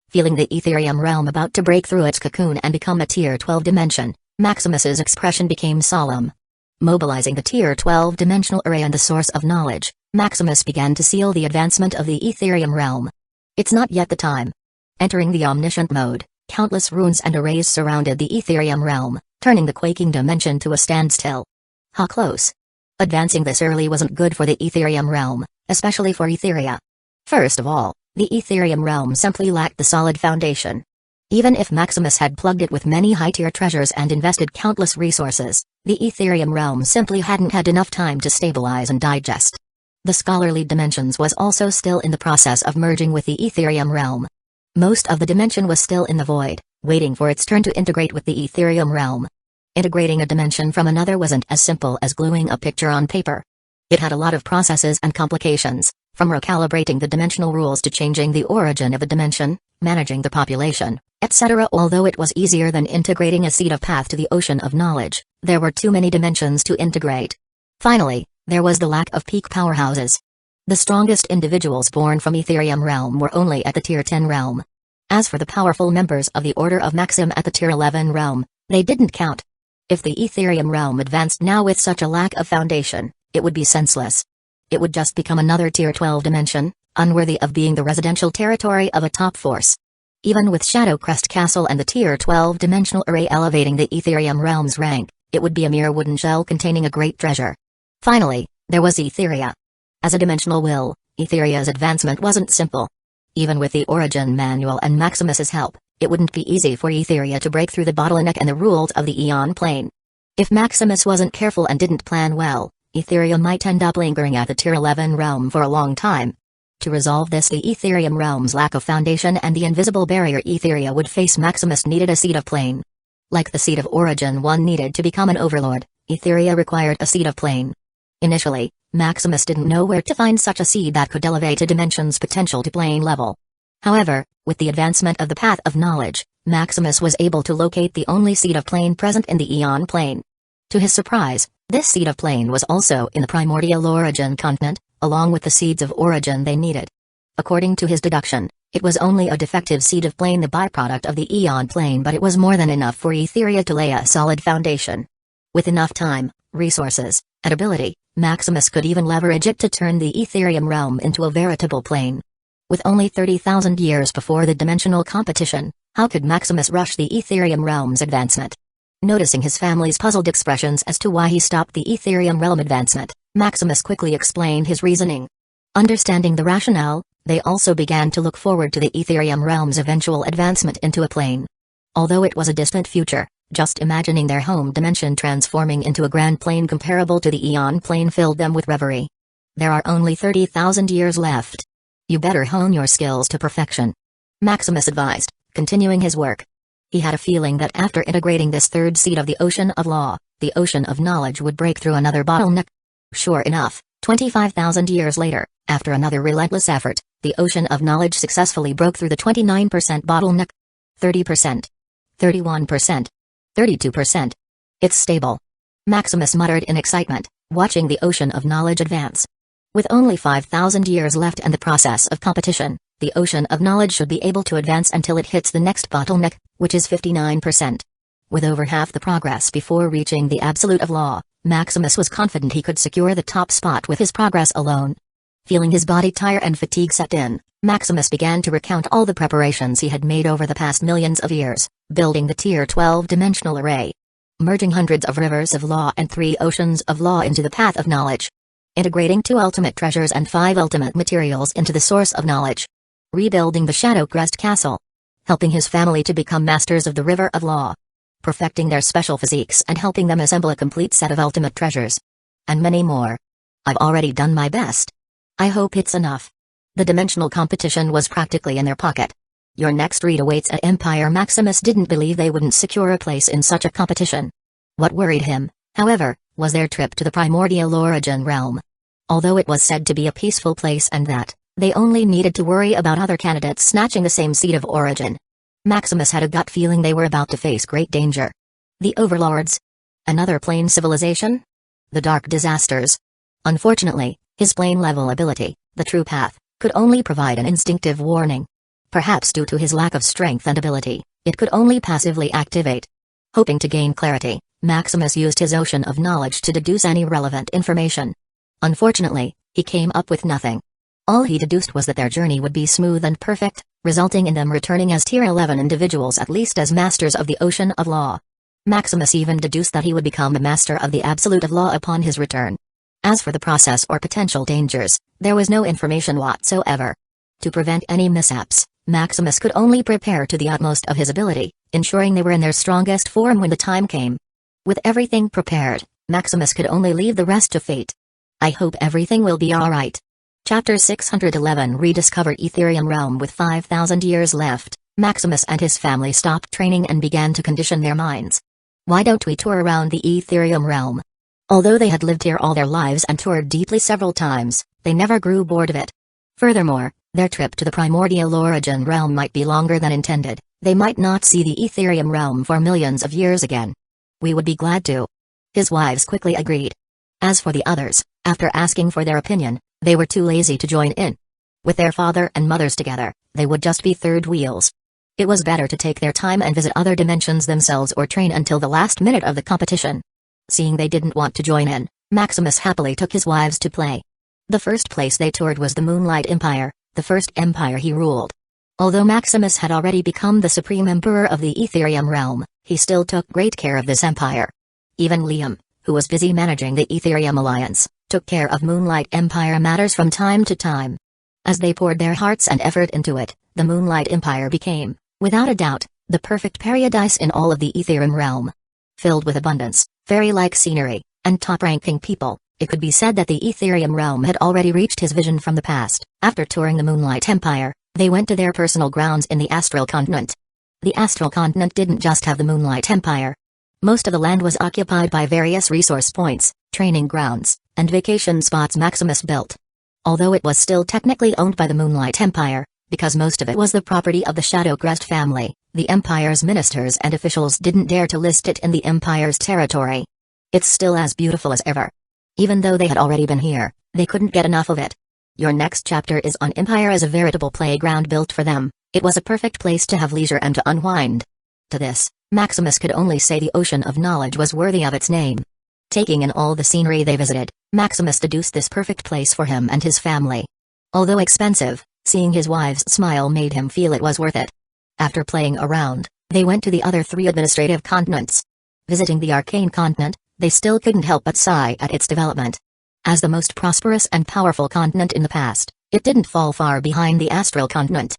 Feeling the Ethereum realm about to break through its cocoon and become a Tier 12 dimension, Maximus's expression became solemn. Mobilizing the Tier 12 dimensional array and the source of knowledge, Maximus began to seal the advancement of the Ethereum realm. It's not yet the time. Entering the omniscient mode, countless runes and arrays surrounded the Ethereum realm, turning the quaking dimension to a standstill. How close? Advancing this early wasn't good for the Ethereum realm, especially for Etheria. First of all, the Ethereum realm simply lacked the solid foundation. Even if Maximus had plugged it with many high-tier treasures and invested countless resources, the Ethereum realm simply hadn't had enough time to stabilize and digest. The scholarly dimensions was also still in the process of merging with the Ethereum realm. Most of the dimension was still in the void, waiting for its turn to integrate with the Ethereum realm. Integrating a dimension from another wasn't as simple as gluing a picture on paper. It had a lot of processes and complications, from recalibrating the dimensional rules to changing the origin of a dimension, managing the population, etc. Although it was easier than integrating a seed of path to the Ocean of Knowledge, there were too many dimensions to integrate. Finally, there was the lack of peak powerhouses. The strongest individuals born from Ethereum realm were only at the Tier 10 realm. As for the powerful members of the Order of Maxim at the Tier 11 realm, they didn't count. If the Ethereum realm advanced now with such a lack of foundation, it would be senseless. It would just become another Tier 12 dimension, unworthy of being the residential territory of a top force. Even with Shadow Crest Castle and the Tier 12 dimensional array elevating the Ethereum realm's rank, it would be a mere wooden shell containing a great treasure. Finally, there was Etheria. As a dimensional will, Etheria's advancement wasn't simple. Even with the Origin Manual and Maximus's help, it wouldn't be easy for Etheria to break through the bottleneck and the rules of the Aeon Plane. If Maximus wasn't careful and didn't plan well, Etheria might end up lingering at the Tier 11 realm for a long time. To resolve this, the Ethereum realm's lack of foundation and the invisible barrier Etheria would face, Maximus needed a seed of plane. Like the seed of origin one needed to become an overlord, Etheria required a seed of plane. Initially, Maximus didn't know where to find such a seed that could elevate a dimension's potential to plane level. However, with the advancement of the Path of Knowledge, Maximus was able to locate the only seed of plane present in the Aeon Plane. To his surprise, this seed of plane was also in the primordial origin continent, along with the seeds of origin they needed. According to his deduction, it was only a defective seed of plane, the byproduct of the Aeon Plane, but it was more than enough for Etheria to lay a solid foundation. With enough time, resources, and ability, Maximus could even leverage it to turn the Ethereum realm into a veritable plane. With only 30,000 years before the dimensional competition, how could Maximus rush the Ethereum realm's advancement? Noticing his family's puzzled expressions as to why he stopped the Ethereum realm advancement, Maximus quickly explained his reasoning. Understanding the rationale, they also began to look forward to the Ethereum realm's eventual advancement into a plane. Although it was a distant future, just imagining their home dimension transforming into a grand plane comparable to the Aeon Plane filled them with reverie. There are only 30,000 years left. You better hone your skills to perfection, Maximus advised, continuing his work. He had a feeling that after integrating this 3rd seed of the Ocean of Law, the Ocean of Knowledge would break through another bottleneck. Sure enough, 25,000 years later, after another relentless effort, the Ocean of Knowledge successfully broke through the 29% bottleneck. 30%. 31%. 32%. It's stable, Maximus muttered in excitement, watching the Ocean of Knowledge advance. With only 5,000 years left and the process of competition, the Ocean of Knowledge should be able to advance until it hits the next bottleneck, which is 59%. With over half the progress before reaching the Absolute of Law, Maximus was confident he could secure the top spot with his progress alone. Feeling his body tire and fatigue set in, Maximus began to recount all the preparations he had made over the past millions of years, building the Tier 12 dimensional array, merging hundreds of rivers of law and 3 oceans of law into the Path of Knowledge, integrating 2 ultimate treasures and 5 ultimate materials into the source of knowledge, rebuilding the Shadow Crest Castle, helping his family to become masters of the River of Law, perfecting their special physiques and helping them assemble a complete set of ultimate treasures. And many more. I've already done my best. I hope it's enough. The dimensional competition was practically in their pocket. Your next read awaits at Empire. Maximus didn't believe they wouldn't secure a place in such a competition. What worried him, however, was their trip to the primordial origin realm. Although it was said to be a peaceful place and that they only needed to worry about other candidates snatching the same seed of origin, Maximus had a gut feeling they were about to face great danger. The overlords? Another plane civilization? The dark disasters? Unfortunately, his plane-level ability, the True Path, could only provide an instinctive warning. Perhaps due to his lack of strength and ability, it could only passively activate. Hoping to gain clarity, Maximus used his ocean of knowledge to deduce any relevant information. Unfortunately, he came up with nothing. All he deduced was that their journey would be smooth and perfect, resulting in them returning as Tier 11 individuals, at least as masters of the Ocean of Law. Maximus even deduced that he would become a master of the Absolute of Law upon his return. As for the process or potential dangers, there was no information whatsoever. To prevent any mishaps, Maximus could only prepare to the utmost of his ability, ensuring they were in their strongest form when the time came. With everything prepared, Maximus could only leave the rest to fate. I hope everything will be alright. Chapter 611 Rediscover Etherium Realm. With 5,000 years left, Maximus and his family stopped training and began to condition their minds. Why don't we tour around the Etherium Realm? Although they had lived here all their lives and toured deeply several times, they never grew bored of it. Furthermore, their trip to the primordial origin realm might be longer than intended. They might not see the Etherium Realm for millions of years again. We would be glad to. His wives quickly agreed. As for the others, after asking for their opinion, they were too lazy to join in. With their father and mothers together, they would just be third wheels. It was better to take their time and visit other dimensions themselves or train until the last minute of the competition. Seeing they didn't want to join in, Maximus happily took his wives to play. The first place they toured was the Moonlight Empire, the first empire he ruled. Although Maximus had already become the supreme emperor of the Etherium realm, he still took great care of this empire. Even Liam, who was busy managing the Etherium Alliance, took care of Moonlight Empire matters from time to time. As they poured their hearts and effort into it, the Moonlight Empire became, without a doubt, the perfect paradise in all of the Etherium realm. Filled with abundance, fairy-like scenery, and top-ranking people, it could be said that the Etherium realm had already reached his vision from the past. After touring the Moonlight Empire, they went to their personal grounds in the Astral Continent. The Astral Continent didn't just have the Moonlight Empire. Most of the land was occupied by various resource points, training grounds, and vacation spots Maximus built. Although it was still technically owned by the Moonlight Empire, because most of it was the property of the Shadow Crest family, the Empire's ministers and officials didn't dare to list it in the Empire's territory. It's still as beautiful as ever. Even though they had already been here, they couldn't get enough of it. Your next chapter is on Empire as a veritable playground built for them. It was a perfect place to have leisure and to unwind. To this, Maximus could only say the Ocean of Knowledge was worthy of its name. Taking in all the scenery they visited, Maximus deduced this perfect place for him and his family. Although expensive, seeing his wives smile made him feel it was worth it. After playing around, they went to the other 3 administrative continents. Visiting the Arcane Continent, they still couldn't help but sigh at its development. As the most prosperous and powerful continent in the past, it didn't fall far behind the Astral Continent.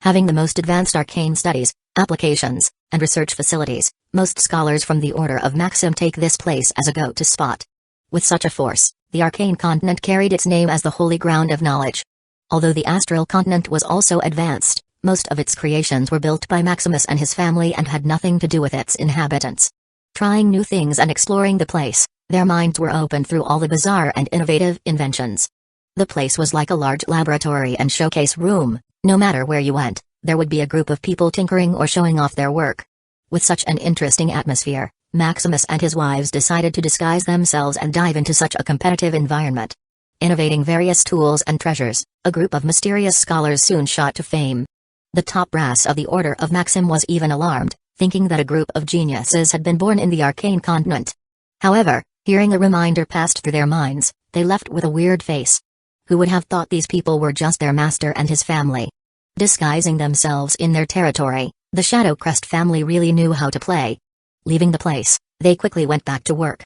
Having the most advanced arcane studies, applications, and research facilities, most scholars from the Order of Maxim take this place as a go-to spot. With such a force, the Arcane Continent carried its name as the holy ground of knowledge. Although the Astral Continent was also advanced, most of its creations were built by Maximus and his family and had nothing to do with its inhabitants. Trying new things and exploring the place, their minds were opened through all the bizarre and innovative inventions. The place was like a large laboratory and showcase room. No matter where you went, there would be a group of people tinkering or showing off their work. With such an interesting atmosphere, Maximus and his wives decided to disguise themselves and dive into such a competitive environment. Innovating various tools and treasures, a group of mysterious scholars soon shot to fame. The top brass of the Order of Maxim was even alarmed, thinking that a group of geniuses had been born in the Arcane Continent. However, hearing a reminder passed through their minds, they left with a weird face. Who would have thought these people were just their master and his family? Disguising themselves in their territory, the Shadow Crest family really knew how to play. Leaving the place, they quickly went back to work.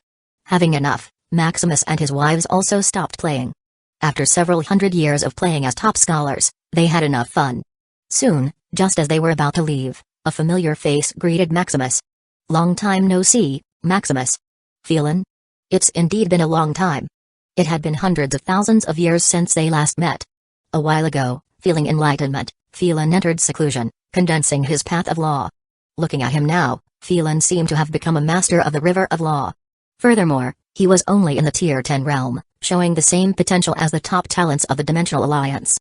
Having enough, Maximus and his wives also stopped playing. After several hundred years of playing as top scholars, they had enough fun. Soon, just as they were about to leave, a familiar face greeted Maximus. "Long time no see, Maximus. Feelin'? It's indeed been a long time." It had been hundreds of thousands of years since they last met. A while ago, feeling enlightenment, Phelan entered seclusion, condensing his path of law. Looking at him now, Phelan seemed to have become a master of the river of law. Furthermore, he was only in the Tier 10 realm, showing the same potential as the top talents of the Dimensional Alliance.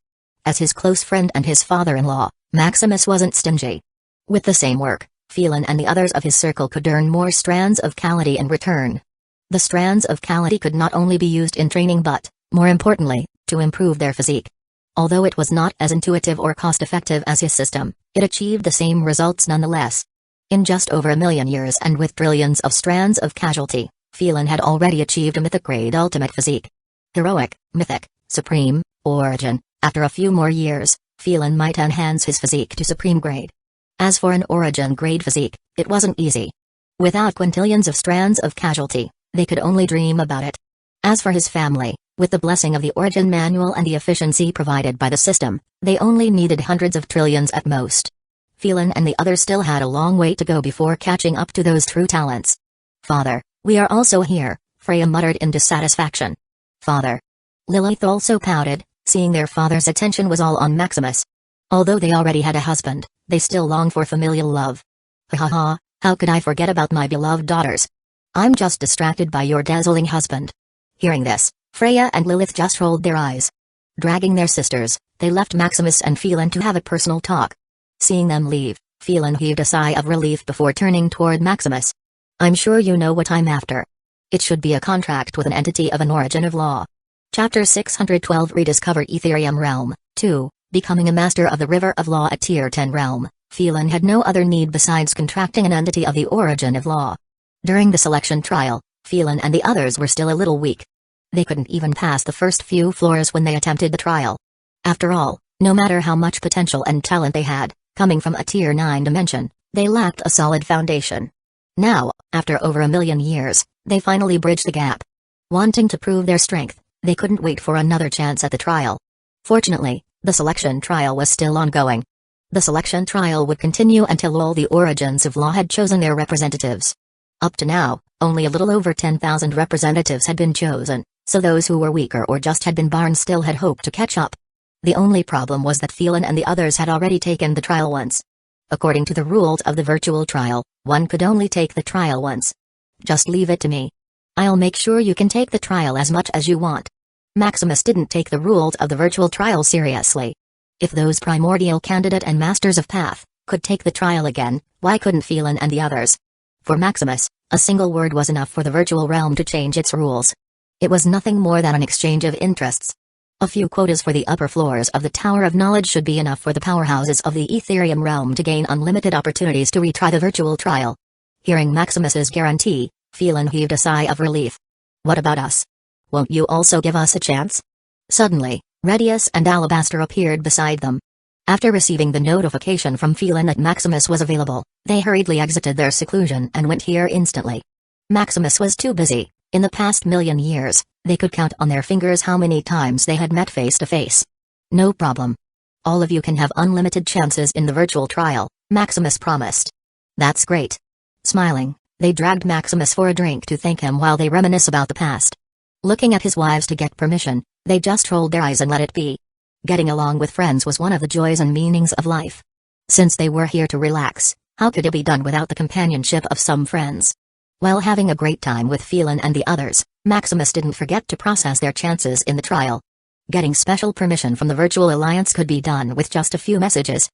As his close friend and his father-in-law, Maximus wasn't stingy. With the same work, Phelan and the others of his circle could earn more strands of Calamity in return. The strands of Calamity could not only be used in training but, more importantly, to improve their physique. Although it was not as intuitive or cost-effective as his system, it achieved the same results nonetheless. In just over 1,000,000 years and with trillions of strands of casualty, Phelan had already achieved a mythic-grade ultimate physique. Heroic, mythic, supreme, origin. After a few more years, Phelan might enhance his physique to supreme grade. As for an origin-grade physique, it wasn't easy. Without quintillions of strands of casualty, they could only dream about it. As for his family, with the blessing of the origin manual and the efficiency provided by the system, they only needed hundreds of trillions at most. Phelan and the others still had a long way to go before catching up to those true talents. "Father, we are also here," Freya muttered in dissatisfaction. "Father." Lilith also pouted, seeing their father's attention was all on Maximus. Although they already had a husband, they still longed for familial love. "Ha ha ha, how could I forget about my beloved daughters? I'm just distracted by your dazzling husband." Hearing this, Freya and Lilith just rolled their eyes. Dragging their sisters, they left Maximus and Phelan to have a personal talk. Seeing them leave, Phelan heaved a sigh of relief before turning toward Maximus. "I'm sure you know what I'm after. It should be a contract with an entity of an origin of law." Chapter 612 Rediscover Ethereum Realm, 2, Becoming a Master of the River of Law at Tier 10 Realm. Phelan had no other need besides contracting an entity of the origin of law. During the selection trial, Phelan and the others were still a little weak. They couldn't even pass the first few floors when they attempted the trial. After all, no matter how much potential and talent they had, coming from a Tier 9 dimension, they lacked a solid foundation. Now, after over 1,000,000 years, they finally bridged the gap. Wanting to prove their strength, they couldn't wait for another chance at the trial. Fortunately, the selection trial was still ongoing. The selection trial would continue until all the origins of law had chosen their representatives. Up to now, only a little over 10,000 representatives had been chosen, so those who were weaker or just had been barred still had hope to catch up. The only problem was that Phelan and the others had already taken the trial once. According to the rules of the virtual trial, one could only take the trial once. "Just leave it to me. I'll make sure you can take the trial as much as you want." Maximus didn't take the rules of the virtual trial seriously. If those primordial candidate and masters of path could take the trial again, why couldn't Phelan and the others? For Maximus, a single word was enough for the virtual realm to change its rules. It was nothing more than an exchange of interests. A few quotas for the upper floors of the Tower of Knowledge should be enough for the powerhouses of the Ethereum realm to gain unlimited opportunities to retry the virtual trial. Hearing Maximus's guarantee, Phelan heaved a sigh of relief. "What about us? Won't you also give us a chance?" Suddenly, Redius and Alabaster appeared beside them. After receiving the notification from Phelan that Maximus was available, they hurriedly exited their seclusion and went here instantly. Maximus was too busy. In the past 1,000,000 years, they could count on their fingers how many times they had met face to face. "No problem. All of you can have unlimited chances in the virtual trial," Maximus promised. "That's great." Smiling, they dragged Maximus for a drink to thank him while they reminisce about the past. Looking at his wives to get permission, they just rolled their eyes and let it be. Getting along with friends was one of the joys and meanings of life. Since they were here to relax, how could it be done without the companionship of some friends? While having a great time with Phelan and the others, Maximus didn't forget to process their chances in the trial. Getting special permission from the Virtual Alliance could be done with just a few messages.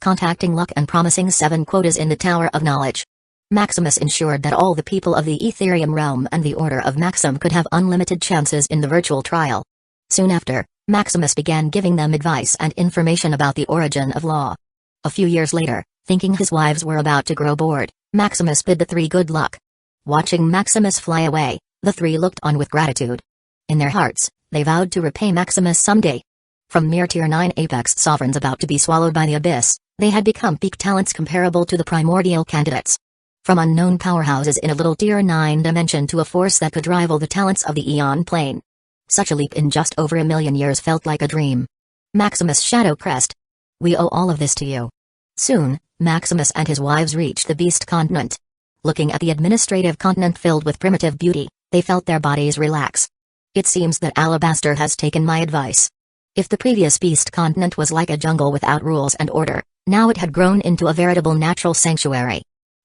Contacting luck and promising 7 quotas in the Tower of Knowledge. Maximus ensured that all the people of the Ethereum realm and the Order of Maxim could have unlimited chances in the virtual trial. Soon after, Maximus began giving them advice and information about the origin of law. A few years later, thinking his wives were about to grow bored, Maximus bid the 3 good luck. Watching Maximus fly away, the 3 looked on with gratitude. In their hearts, they vowed to repay Maximus someday. From mere Tier 9 apex sovereigns about to be swallowed by the abyss, they had become peak talents comparable to the primordial candidates. From unknown powerhouses in a little Tier 9 dimension to a force that could rival the talents of the Eon Plane. Such a leap in just over 1,000,000 years felt like a dream. Maximus Shadow Crest. We owe all of this to you. Soon, Maximus and his wives reached the Beast Continent. Looking at the administrative continent filled with primitive beauty, they felt their bodies relax. It seems that Alabaster has taken my advice. If the previous Beast Continent was like a jungle without rules and order, now it had grown into a veritable natural sanctuary.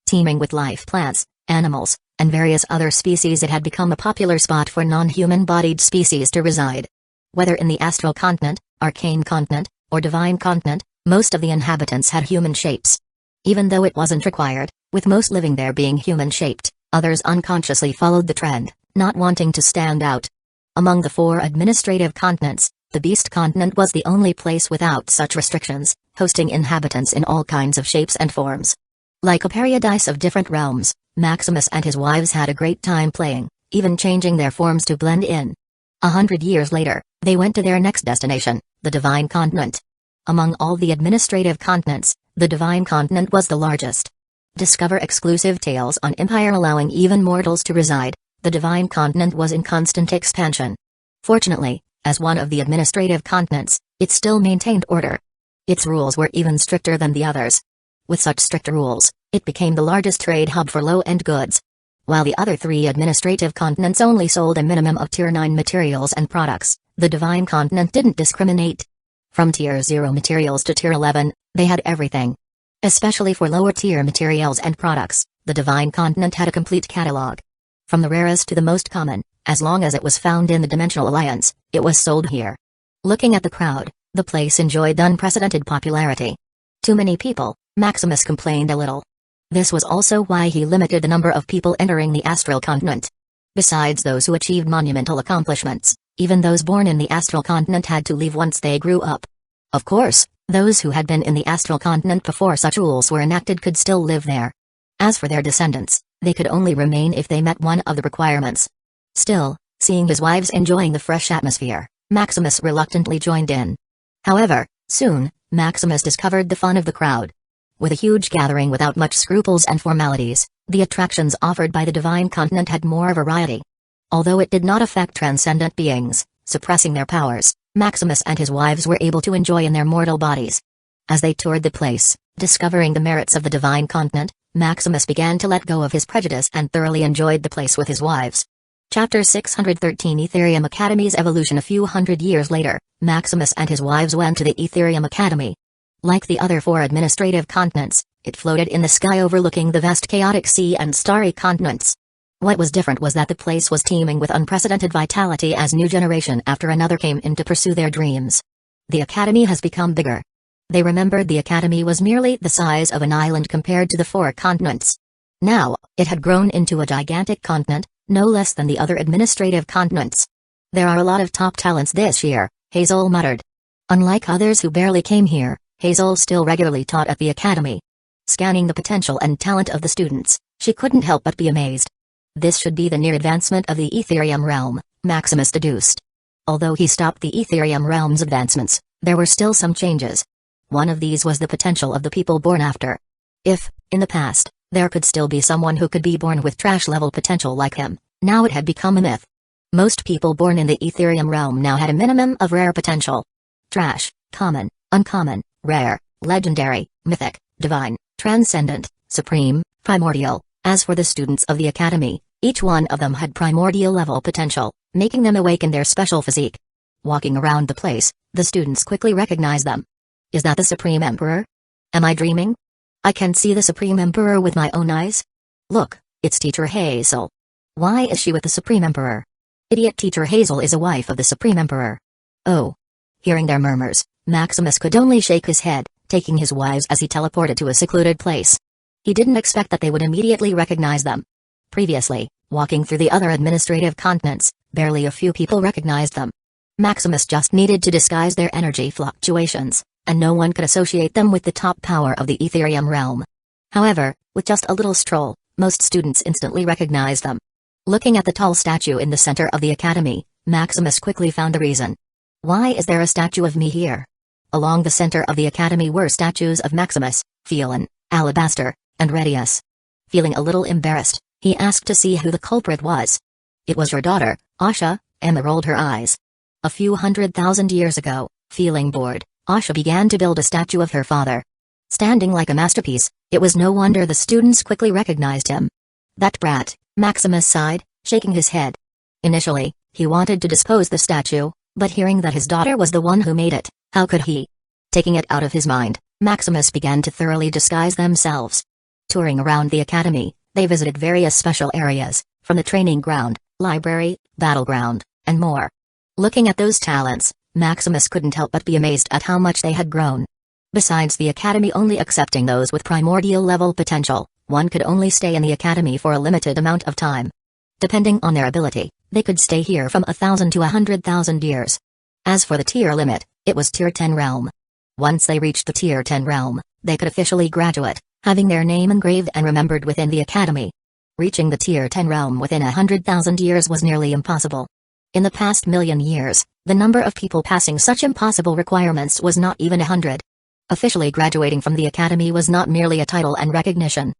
Teeming with life plants, animals, and various other species, it had become a popular spot for non-human-bodied species to reside. Whether in the Astral Continent, Arcane Continent, or Divine Continent, most of the inhabitants had human shapes. Even though it wasn't required, with most living there being human-shaped, others unconsciously followed the trend, not wanting to stand out. Among the 4 administrative continents, the Beast Continent was the only place without such restrictions, hosting inhabitants in all kinds of shapes and forms. Like a paradise of different realms, Maximus and his wives had a great time playing, even changing their forms to blend in. 100 years later, they went to their next destination, the Divine Continent. Among all the administrative continents, the Divine Continent was the largest. Discover exclusive tales on Empire allowing even mortals to reside. The Divine Continent was in constant expansion. Fortunately, as one of the administrative continents, it still maintained order. Its rules were even stricter than the others. With such strict rules, it became the largest trade hub for low-end goods. While the other 3 administrative continents only sold a minimum of Tier 9 materials and products, the Divine Continent didn't discriminate. From Tier 0 materials to Tier 11, they had everything. Especially for lower-tier materials and products, the Divine Continent had a complete catalog. From the rarest to the most common, as long as it was found in the Dimensional Alliance, it was sold here. Looking at the crowd, the place enjoyed unprecedented popularity. Too many people, Maximus complained a little. This was also why he limited the number of people entering the Astral Continent. Besides those who achieved monumental accomplishments, even those born in the Astral Continent had to leave once they grew up. Of course, those who had been in the Astral Continent before such rules were enacted could still live there. As for their descendants, they could only remain if they met one of the requirements. Still, seeing his wives enjoying the fresh atmosphere, Maximus reluctantly joined in. However, soon, Maximus discovered the fun of the crowd. With a huge gathering without much scruples and formalities, the attractions offered by the Divine Continent had more variety. Although it did not affect transcendent beings, suppressing their powers, Maximus and his wives were able to enjoy in their mortal bodies. As they toured the place, discovering the merits of the Divine Continent, Maximus began to let go of his prejudice and thoroughly enjoyed the place with his wives. Chapter 613 Etherium Academy's Evolution. A few hundred years later, Maximus and his wives went to the Etherium Academy. Like the other 4 administrative continents, it floated in the sky overlooking the vast chaotic sea and starry continents. What was different was that the place was teeming with unprecedented vitality as new generation after another came in to pursue their dreams. The academy has become bigger. They remembered the academy was merely the size of an island compared to the 4 continents. Now, it had grown into a gigantic continent, no less than the other administrative continents. There are a lot of top talents this year, Hazel muttered. Unlike others who barely came here, Hazel still regularly taught at the academy. Scanning the potential and talent of the students, she couldn't help but be amazed. This should be the near advancement of the Etherium realm, Maximus deduced. Although he stopped the Etherium realm's advancements, there were still some changes. One of these was the potential of the people born after. If, in the past, there could still be someone who could be born with trash-level potential like him, now it had become a myth. Most people born in the Etherium realm now had a minimum of rare potential. Trash, common, uncommon, rare, legendary, mythic, divine, transcendent, supreme, primordial. As for the students of the academy, each one of them had primordial level potential, making them awaken their special physique. Walking around the place, the students quickly recognized them. Is that the Supreme Emperor? Am I dreaming? I can see the Supreme Emperor with my own eyes. Look, it's Teacher Hazel. Why is she with the Supreme Emperor? Idiot Teacher Hazel is a wife of the Supreme Emperor. Oh. Hearing their murmurs, Maximus could only shake his head, taking his wives as he teleported to a secluded place. He didn't expect that they would immediately recognize them. Previously, walking through the other administrative continents, barely a few people recognized them. Maximus just needed to disguise their energy fluctuations, and no one could associate them with the top power of the Etherium realm. However, with just a little stroll, most students instantly recognized them. Looking at the tall statue in the center of the academy, Maximus quickly found the reason. Why is there a statue of me here? Along the center of the academy were statues of Maximus, Phelan, Alabaster, and Redius. Feeling a little embarrassed, he asked to see who the culprit was. "It was your daughter, Asha." Emma rolled her eyes. A few 100,000 years ago, feeling bored, Asha began to build a statue of her father. Standing like a masterpiece, it was no wonder the students quickly recognized him. "That brat," Maximus sighed, shaking his head. Initially, he wanted to dispose the statue, but hearing that his daughter was the one who made it, how could he? Taking it out of his mind, Maximus began to thoroughly disguise themselves. Touring around the academy, they visited various special areas, from the training ground, library, battleground, and more. Looking at those talents, Maximus couldn't help but be amazed at how much they had grown. Besides the academy only accepting those with primordial level potential, one could only stay in the academy for a limited amount of time. Depending on their ability, they could stay here from 1,000 to 100,000 years. As for the tier limit, it was tier 10 realm. Once they reached the tier 10 realm, they could officially graduate, having their name engraved and remembered within the academy. Reaching the tier 10 realm within 100,000 years was nearly impossible. In the past million years, the number of people passing such impossible requirements was not even 100. Officially graduating from the academy was not merely a title and recognition.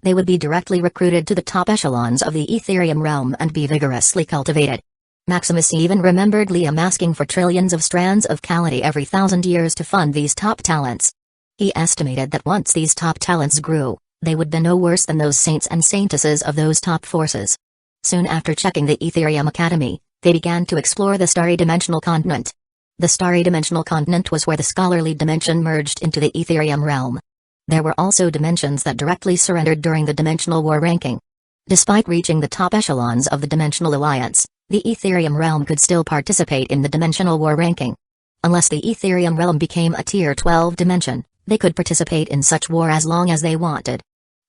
They would be directly recruited to the top echelons of the Ethereum realm and be vigorously cultivated. Maximus even remembered Liam asking for trillions of strands of Calamity every 1,000 years to fund these top talents. He estimated that once these top talents grew, they would be no worse than those saints and saintesses of those top forces. Soon after checking the Ethereum Academy, they began to explore the Starry Dimensional Continent. The Starry Dimensional Continent was where the scholarly dimension merged into the Ethereum realm. There were also dimensions that directly surrendered during the Dimensional War ranking. Despite reaching the top echelons of the Dimensional Alliance, the Ethereum realm could still participate in the Dimensional War ranking. Unless the Ethereum realm became a tier 12 dimension, they could participate in such war as long as they wanted.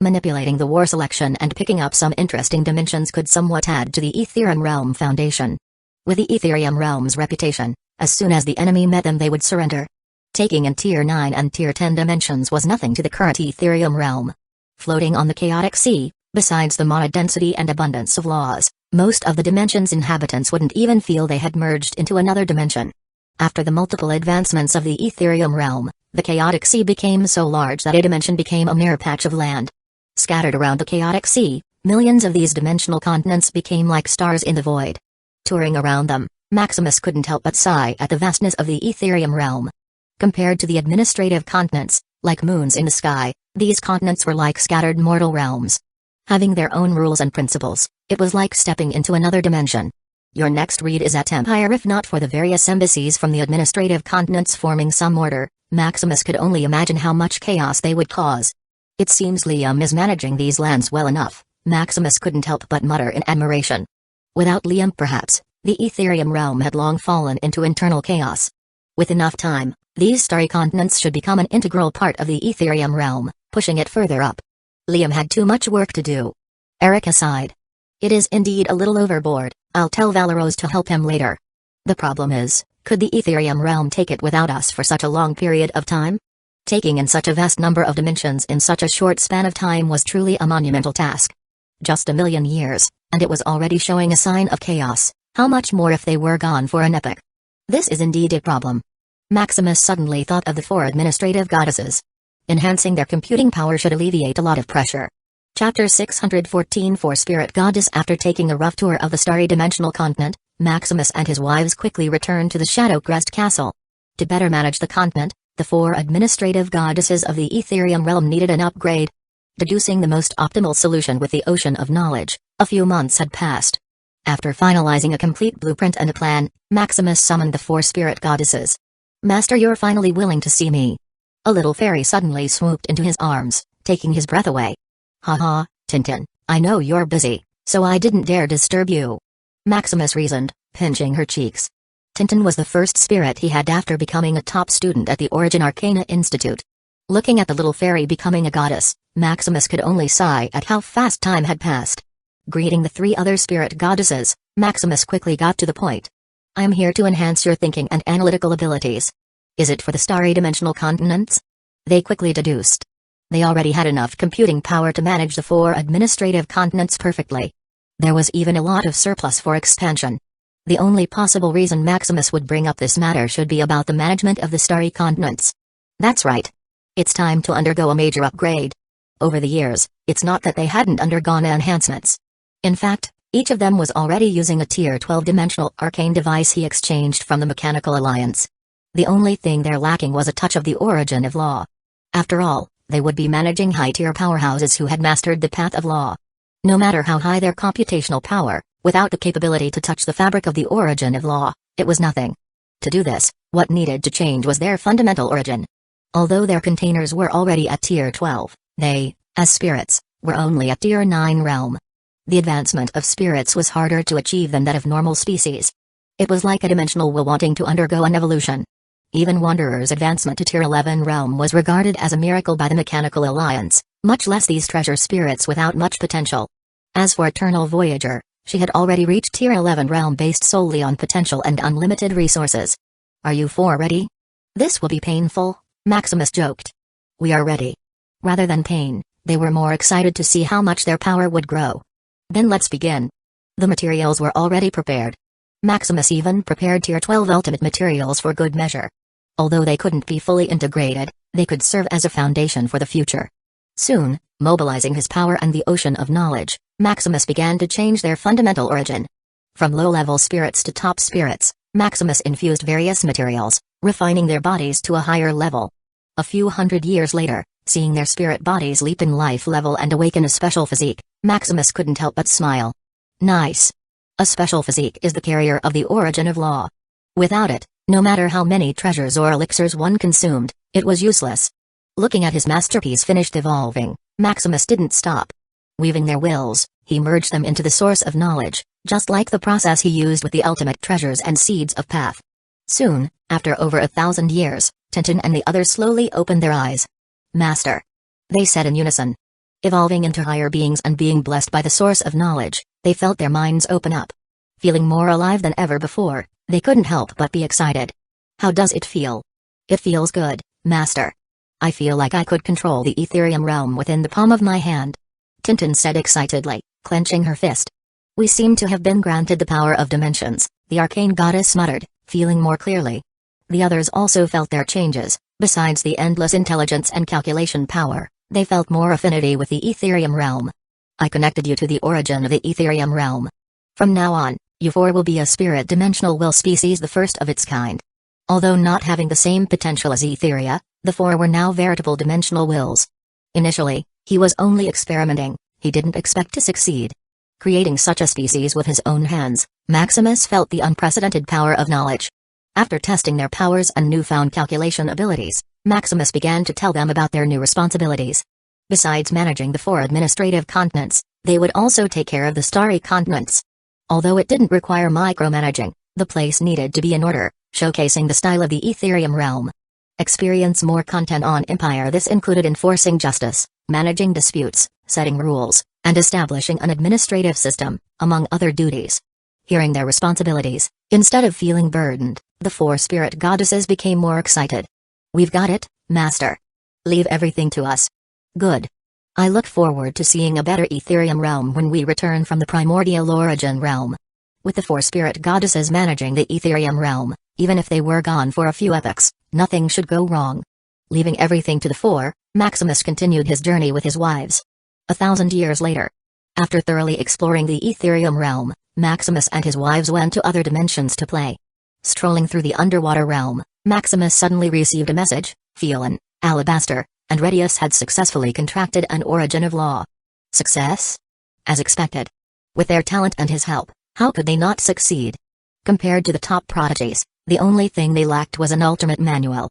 Manipulating the war selection and picking up some interesting dimensions could somewhat add to the Ethereum realm foundation. With the Ethereum realm's reputation, as soon as the enemy met them they would surrender. Taking in tier 9 and tier 10 dimensions was nothing to the current Ethereum realm. Floating on the chaotic sea, besides the mana density and abundance of laws, most of the dimension's inhabitants wouldn't even feel they had merged into another dimension. After the multiple advancements of the Ethereum realm, the chaotic sea became so large that a dimension became a mere patch of land. Scattered around the chaotic sea, millions of these dimensional continents became like stars in the void. Touring around them, Maximus couldn't help but sigh at the vastness of the Ethereum realm. Compared to the administrative continents, like moons in the sky, these continents were like scattered mortal realms. Having their own rules and principles, it was like stepping into another dimension. Your next read is at Empire. If not for the various embassies from the administrative continents forming some order, Maximus could only imagine how much chaos they would cause. It seems Liam is managing these lands well enough, Maximus couldn't help but mutter in admiration. Without Liam perhaps, the Ethereum realm had long fallen into internal chaos. With enough time, these starry continents should become an integral part of the Ethereum realm, pushing it further up. Liam had too much work to do. Erica sighed. It is indeed a little overboard. I'll tell Valeros to help him later. The problem is, could the Ethereum realm take it without us for such a long period of time? Taking in such a vast number of dimensions in such a short span of time was truly a monumental task. Just a million years, and it was already showing a sign of chaos. How much more if they were gone for an epoch? This is indeed a problem. Maximus suddenly thought of the 4 administrative goddesses. Enhancing their computing power should alleviate a lot of pressure. Chapter 614 for Spirit Goddess. After taking a rough tour of the Starry Dimensional Continent, Maximus and his wives quickly returned to the Shadow Crest Castle. To better manage the continent, the 4 administrative goddesses of the Ethereum realm needed an upgrade. Deducing the most optimal solution with the ocean of knowledge, a few months had passed. After finalizing a complete blueprint and a plan, Maximus summoned the 4 spirit goddesses. "Master, you're finally willing to see me." A little fairy suddenly swooped into his arms, taking his breath away. "Haha, Tintin, I know you're busy, so I didn't dare disturb you," Maximus reasoned, pinching her cheeks. Tintin was the first spirit he had after becoming a top student at the Origin Arcana Institute. Looking at the little fairy becoming a goddess, Maximus could only sigh at how fast time had passed. Greeting the 3 other spirit goddesses, Maximus quickly got to the point. "I am here to enhance your thinking and analytical abilities." "Is it for the Starry Dimensional Continents?" They quickly deduced. They already had enough computing power to manage the 4 administrative continents perfectly. There was even a lot of surplus for expansion. The only possible reason Maximus would bring up this matter should be about the management of the Starry Continents. "That's right. It's time to undergo a major upgrade." Over the years, it's not that they hadn't undergone enhancements. In fact, each of them was already using a Tier 12 dimensional arcane device he exchanged from the Mechanical Alliance. The only thing they're lacking was a touch of the origin of law. After all, they would be managing high-tier powerhouses who had mastered the path of law. No matter how high their computational power, without the capability to touch the fabric of the origin of law, it was nothing. To do this, what needed to change was their fundamental origin. Although their containers were already at Tier 12, they, as spirits, were only at Tier 9 realm. The advancement of spirits was harder to achieve than that of normal species. It was like a dimensional will wanting to undergo an evolution. Even Wanderer's advancement to Tier 11 realm was regarded as a miracle by the Mechanical Alliance, much less these treasure spirits without much potential. As for Eternal Voyager, she had already reached Tier 11 realm based solely on potential and unlimited resources. "Are you four ready?" "This will be painful," Maximus joked. "We are ready." Rather than pain, they were more excited to see how much their power would grow. "Then let's begin." The materials were already prepared. Maximus even prepared Tier 12 ultimate materials for good measure. Although they couldn't be fully integrated, they could serve as a foundation for the future. Soon, mobilizing his power and the ocean of knowledge, Maximus began to change their fundamental origin. From low-level spirits to top spirits, Maximus infused various materials, refining their bodies to a higher level. A few hundred years later, seeing their spirit bodies leap in life level and awaken a special physique, Maximus couldn't help but smile. Nice. A special physique is the carrier of the origin of law. Without it, no matter how many treasures or elixirs one consumed, it was useless. Looking at his masterpiece finished evolving, Maximus didn't stop. Weaving their wills, he merged them into the source of knowledge, just like the process he used with the ultimate treasures and seeds of path. Soon, after over 1,000 years, Tintin and the others slowly opened their eyes. "Master," they said in unison. Evolving into higher beings and being blessed by the source of knowledge, they felt their minds open up. Feeling more alive than ever before, they couldn't help but be excited. "How does it feel?" "It feels good, Master. I feel like I could control the Etherium realm within the palm of my hand," Tintin said excitedly, clenching her fist. "We seem to have been granted the power of dimensions," the arcane goddess muttered, feeling more clearly. The others also felt their changes. Besides the endless intelligence and calculation power, they felt more affinity with the Etherium realm. "I connected you to the origin of the Etherium realm. From now on, you four will be a spirit dimensional will species, the first of its kind." Although not having the same potential as Etheria, the four were now veritable dimensional wills. Initially, he was only experimenting. He didn't expect to succeed. Creating such a species with his own hands, Maximus felt the unprecedented power of knowledge. After testing their powers and newfound calculation abilities, Maximus began to tell them about their new responsibilities. Besides managing the 4 administrative continents, they would also take care of the starry continents. Although it didn't require micromanaging, the place needed to be in order, showcasing the style of the Etherium realm. Experience more content on Empire. This included enforcing justice, managing disputes, setting rules, and establishing an administrative system, among other duties. Hearing their responsibilities, instead of feeling burdened, the 4 spirit goddesses became more excited. "We've got it, Master. Leave everything to us." "Good. I look forward to seeing a better Etherium realm when we return from the primordial origin realm." With the 4 spirit goddesses managing the Etherium realm, even if they were gone for a few epochs, nothing should go wrong. Leaving everything to the 4, Maximus continued his journey with his wives. 1,000 years later. After thoroughly exploring the Etherium realm, Maximus and his wives went to other dimensions to play. Strolling through the underwater realm, Maximus suddenly received a message. Phelan, Alabaster, and Redius had successfully contracted an origin of law. Success? As expected. With their talent and his help, how could they not succeed? Compared to the top prodigies, the only thing they lacked was an ultimate manual.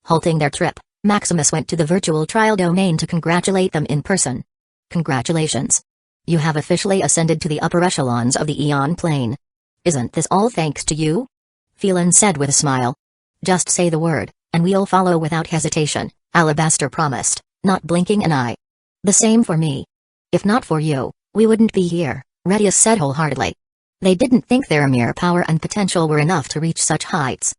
Halting their trip, Maximus went to the virtual trial domain to congratulate them in person. "Congratulations. You have officially ascended to the upper echelons of the Eon plane. Isn't this all thanks to you?" Phelan said with a smile. "Just say the word, and we'll follow without hesitation," Alabaster promised, not blinking an eye. "The same for me. If not for you, we wouldn't be here," Redius said wholeheartedly. They didn't think their mere power and potential were enough to reach such heights.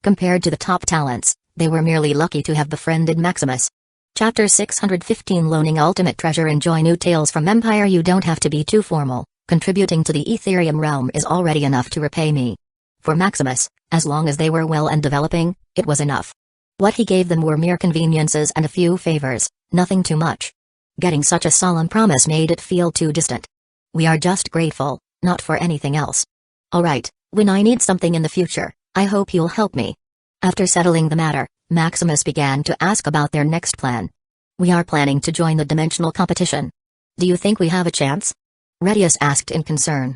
Compared to the top talents, they were merely lucky to have befriended Maximus. Chapter 615 Loaning Ultimate Treasure. Enjoy new tales from Empire. You don't have to be too formal. Contributing to the Etherium realm is already enough to repay me. For Maximus, as long as they were well and developing, it was enough. What he gave them were mere conveniences and a few favors, nothing too much. Getting such a solemn promise made it feel too distant. We are just grateful, not for anything else. Alright, when I need something in the future, I hope you'll help me. After settling the matter, Maximus began to ask about their next plan. We are planning to join the dimensional competition. Do you think we have a chance? Redius asked in concern.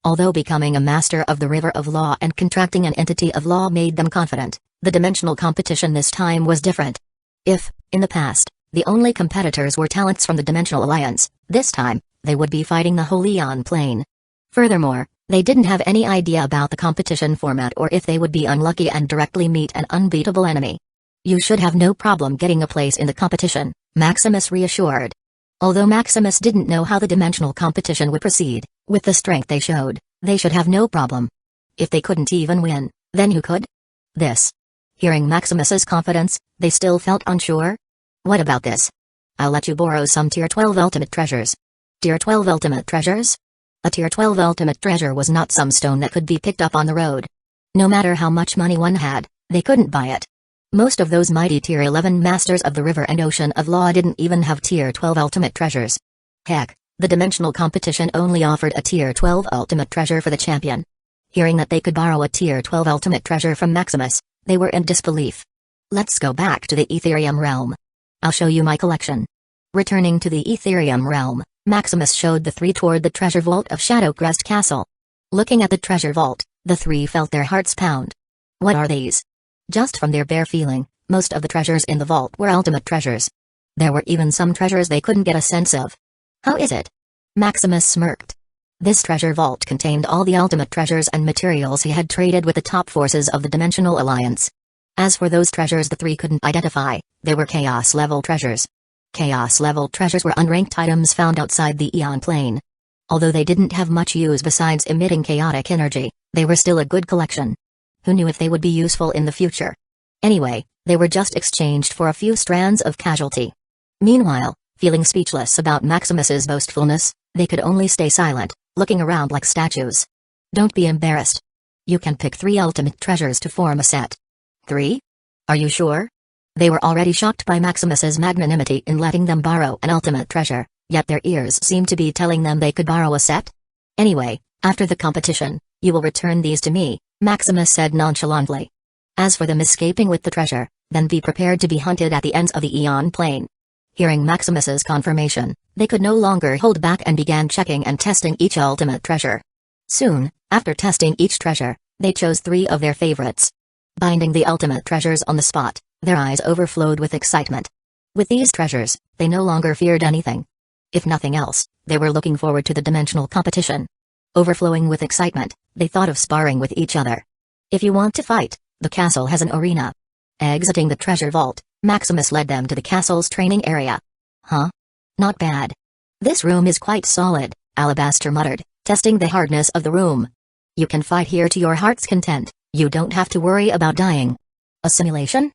Although becoming a master of the river of law and contracting an entity of law made them confident, the dimensional competition this time was different. If, in the past, the only competitors were talents from the Dimensional Alliance, this time, they would be fighting the whole Eon plane. Furthermore, they didn't have any idea about the competition format or if they would be unlucky and directly meet an unbeatable enemy. You should have no problem getting a place in the competition, Maximus reassured. Although Maximus didn't know how the dimensional competition would proceed, with the strength they showed, they should have no problem. If they couldn't even win, then who could? This. Hearing Maximus's confidence, they still felt unsure. What about this? I'll let you borrow some Tier 12 Ultimate Treasures. Tier 12 Ultimate Treasures? A Tier 12 Ultimate Treasure was not some stone that could be picked up on the road. No matter how much money one had, they couldn't buy it. Most of those mighty Tier 11 Masters of the River and Ocean of Law didn't even have Tier 12 Ultimate Treasures. Heck, the dimensional competition only offered a Tier 12 Ultimate Treasure for the champion. Hearing that they could borrow a Tier 12 Ultimate Treasure from Maximus, they were in disbelief. Let's go back to the Etherium realm. I'll show you my collection. Returning to the Etherium realm, Maximus showed the three toward the treasure vault of Shadowcrest Castle. Looking at the treasure vault, the three felt their hearts pound. What are these? Just from their bare feeling, most of the treasures in the vault were ultimate treasures. There were even some treasures they couldn't get a sense of. How is it? Maximus smirked. This treasure vault contained all the ultimate treasures and materials he had traded with the top forces of the Dimensional Alliance. As for those treasures the three couldn't identify, they were Chaos-level treasures. Chaos-level treasures were unranked items found outside the Eon plane. Although they didn't have much use besides emitting chaotic energy, they were still a good collection. Who knew if they would be useful in the future? Anyway, they were just exchanged for a few strands of casualty. Meanwhile, feeling speechless about Maximus's boastfulness, they could only stay silent, looking around like statues. Don't be embarrassed. You can pick 3 ultimate treasures to form a set. 3? Are you sure? They were already shocked by Maximus's magnanimity in letting them borrow an ultimate treasure, yet their ears seemed to be telling them they could borrow a set. Anyway, after the competition, you will return these to me, Maximus said nonchalantly. As for them escaping with the treasure, then be prepared to be hunted at the ends of the Eon plane. Hearing Maximus's confirmation, they could no longer hold back and began checking and testing each ultimate treasure. Soon, after testing each treasure, they chose 3 of their favorites. Binding the ultimate treasures on the spot, their eyes overflowed with excitement. With these treasures, they no longer feared anything. If nothing else, they were looking forward to the dimensional competition. Overflowing with excitement, they thought of sparring with each other. If you want to fight, the castle has an arena. Exiting the treasure vault, Maximus led them to the castle's training area. Huh? Not bad. This room is quite solid, Alabaster muttered, testing the hardness of the room. You can fight here to your heart's content, you don't have to worry about dying. A simulation?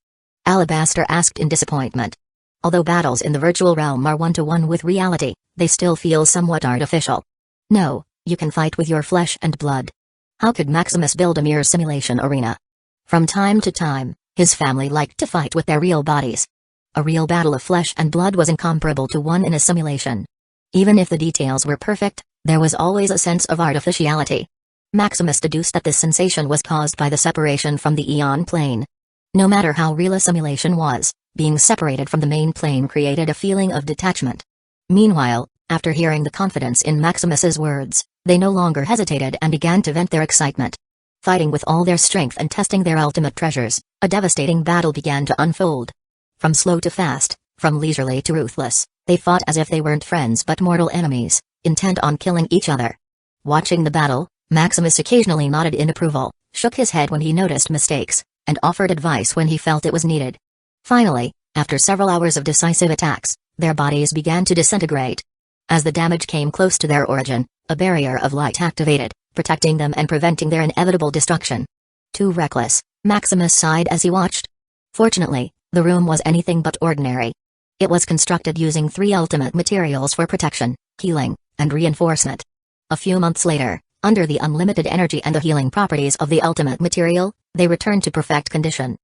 Alabaster asked in disappointment. Although battles in the virtual realm are one-to-one with reality, they still feel somewhat artificial. No, you can fight with your flesh and blood. How could Maximus build a mere simulation arena? From time to time, his family liked to fight with their real bodies. A real battle of flesh and blood was incomparable to one in a simulation. Even if the details were perfect, there was always a sense of artificiality. Maximus deduced that this sensation was caused by the separation from the Eon plane. No matter how real a simulation was, being separated from the main plane created a feeling of detachment. Meanwhile, after hearing the confidence in Maximus's words, they no longer hesitated and began to vent their excitement. Fighting with all their strength and testing their ultimate treasures, a devastating battle began to unfold. From slow to fast, from leisurely to ruthless, they fought as if they weren't friends but mortal enemies, intent on killing each other. Watching the battle, Maximus occasionally nodded in approval, shook his head when he noticed mistakes, and offered advice when he felt it was needed. Finally, after several hours of decisive attacks, their bodies began to disintegrate. As the damage came close to their origin, a barrier of light activated, protecting them and preventing their inevitable destruction. Too reckless, Maximus sighed as he watched. Fortunately, the room was anything but ordinary. It was constructed using 3 ultimate materials for protection, healing, and reinforcement. A few months later, under the unlimited energy and the healing properties of the ultimate material, they returned to perfect condition.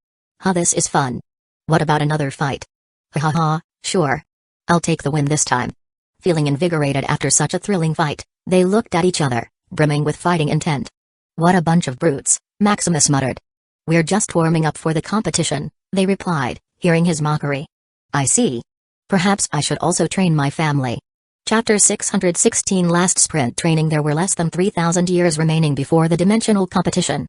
This is fun. What about another fight? Ha ha ha, sure. I'll take the win this time. Feeling invigorated after such a thrilling fight, they looked at each other, brimming with fighting intent. What a bunch of brutes, Maximus muttered. We're just warming up for the competition, they replied, hearing his mockery. I see. Perhaps I should also train my family. Chapter 616 Last sprint training. There were less than 3,000 years remaining before the dimensional competition.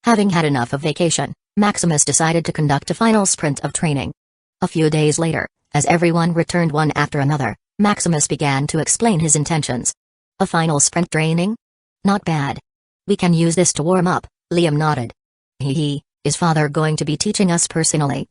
Having had enough of vacation, Maximus decided to conduct a final sprint of training. A few days later, as everyone returned one after another, Maximus began to explain his intentions. A final sprint training? Not bad. We can use this to warm up, Liam nodded. Is father going to be teaching us personally?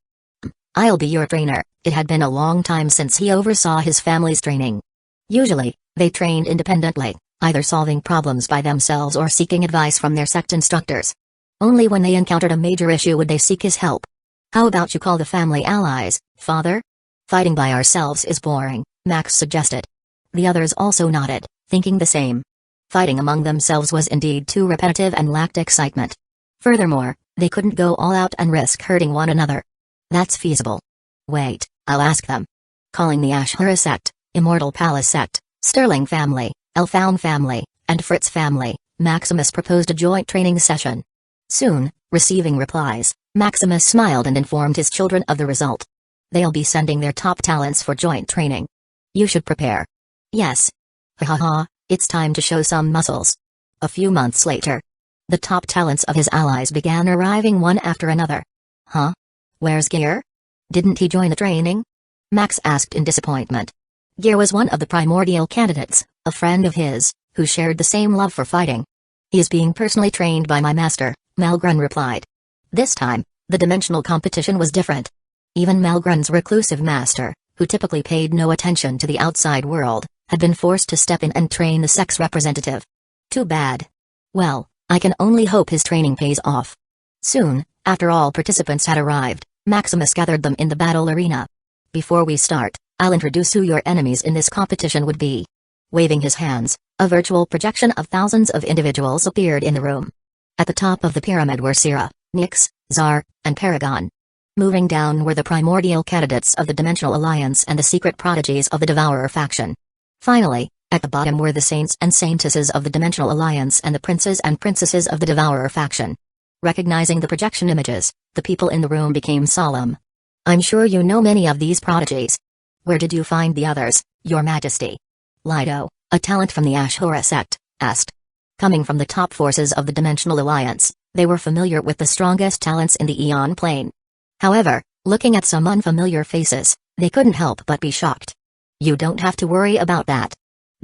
I'll be your trainer. It had been a long time since he oversaw his family's training. Usually, they trained independently, either solving problems by themselves or seeking advice from their sect instructors. Only when they encountered a major issue would they seek his help. How about you call the family allies, father? Fighting by ourselves is boring, Max suggested. The others also nodded, thinking the same. Fighting among themselves was indeed too repetitive and lacked excitement. Furthermore, they couldn't go all out and risk hurting one another. That's feasible. Wait, I'll ask them. Calling the Ashura sect, Immortal Palace sect, Sterling family, Elfound family, and Fritz family, Maximus proposed a joint training session. Soon, receiving replies, Maximus smiled and informed his children of the result. They'll be sending their top talents for joint training. You should prepare. Yes. Ha ha ha, it's time to show some muscles. A few months later, the top talents of his allies began arriving one after another. Huh? Where's Gear? Didn't he join the training? Max asked in disappointment. Gear was one of the primordial candidates, a friend of his, who shared the same love for fighting. He is being personally trained by my master, Malgrun replied. This time, the dimensional competition was different. Even Malgrun's reclusive master, who typically paid no attention to the outside world, had been forced to step in and train the sex representative. Too bad. Well, I can only hope his training pays off. Soon, after all participants had arrived, Maximus gathered them in the battle arena. Before we start, I'll introduce who your enemies in this competition would be. Waving his hands, a virtual projection of thousands of individuals appeared in the room. At the top of the pyramid were Sira, Nyx, Zar, and Paragon. Moving down were the primordial candidates of the Dimensional Alliance and the secret prodigies of the Devourer faction. Finally, at the bottom were the saints and saintesses of the Dimensional Alliance and the princes and princesses of the Devourer faction. Recognizing the projection images, the people in the room became solemn. I'm sure you know many of these prodigies. Where did you find the others, Your Majesty? Lido, a talent from the Ashura sect, asked. Coming from the top forces of the Dimensional Alliance, they were familiar with the strongest talents in the Eon plane. However, looking at some unfamiliar faces, they couldn't help but be shocked. You don't have to worry about that.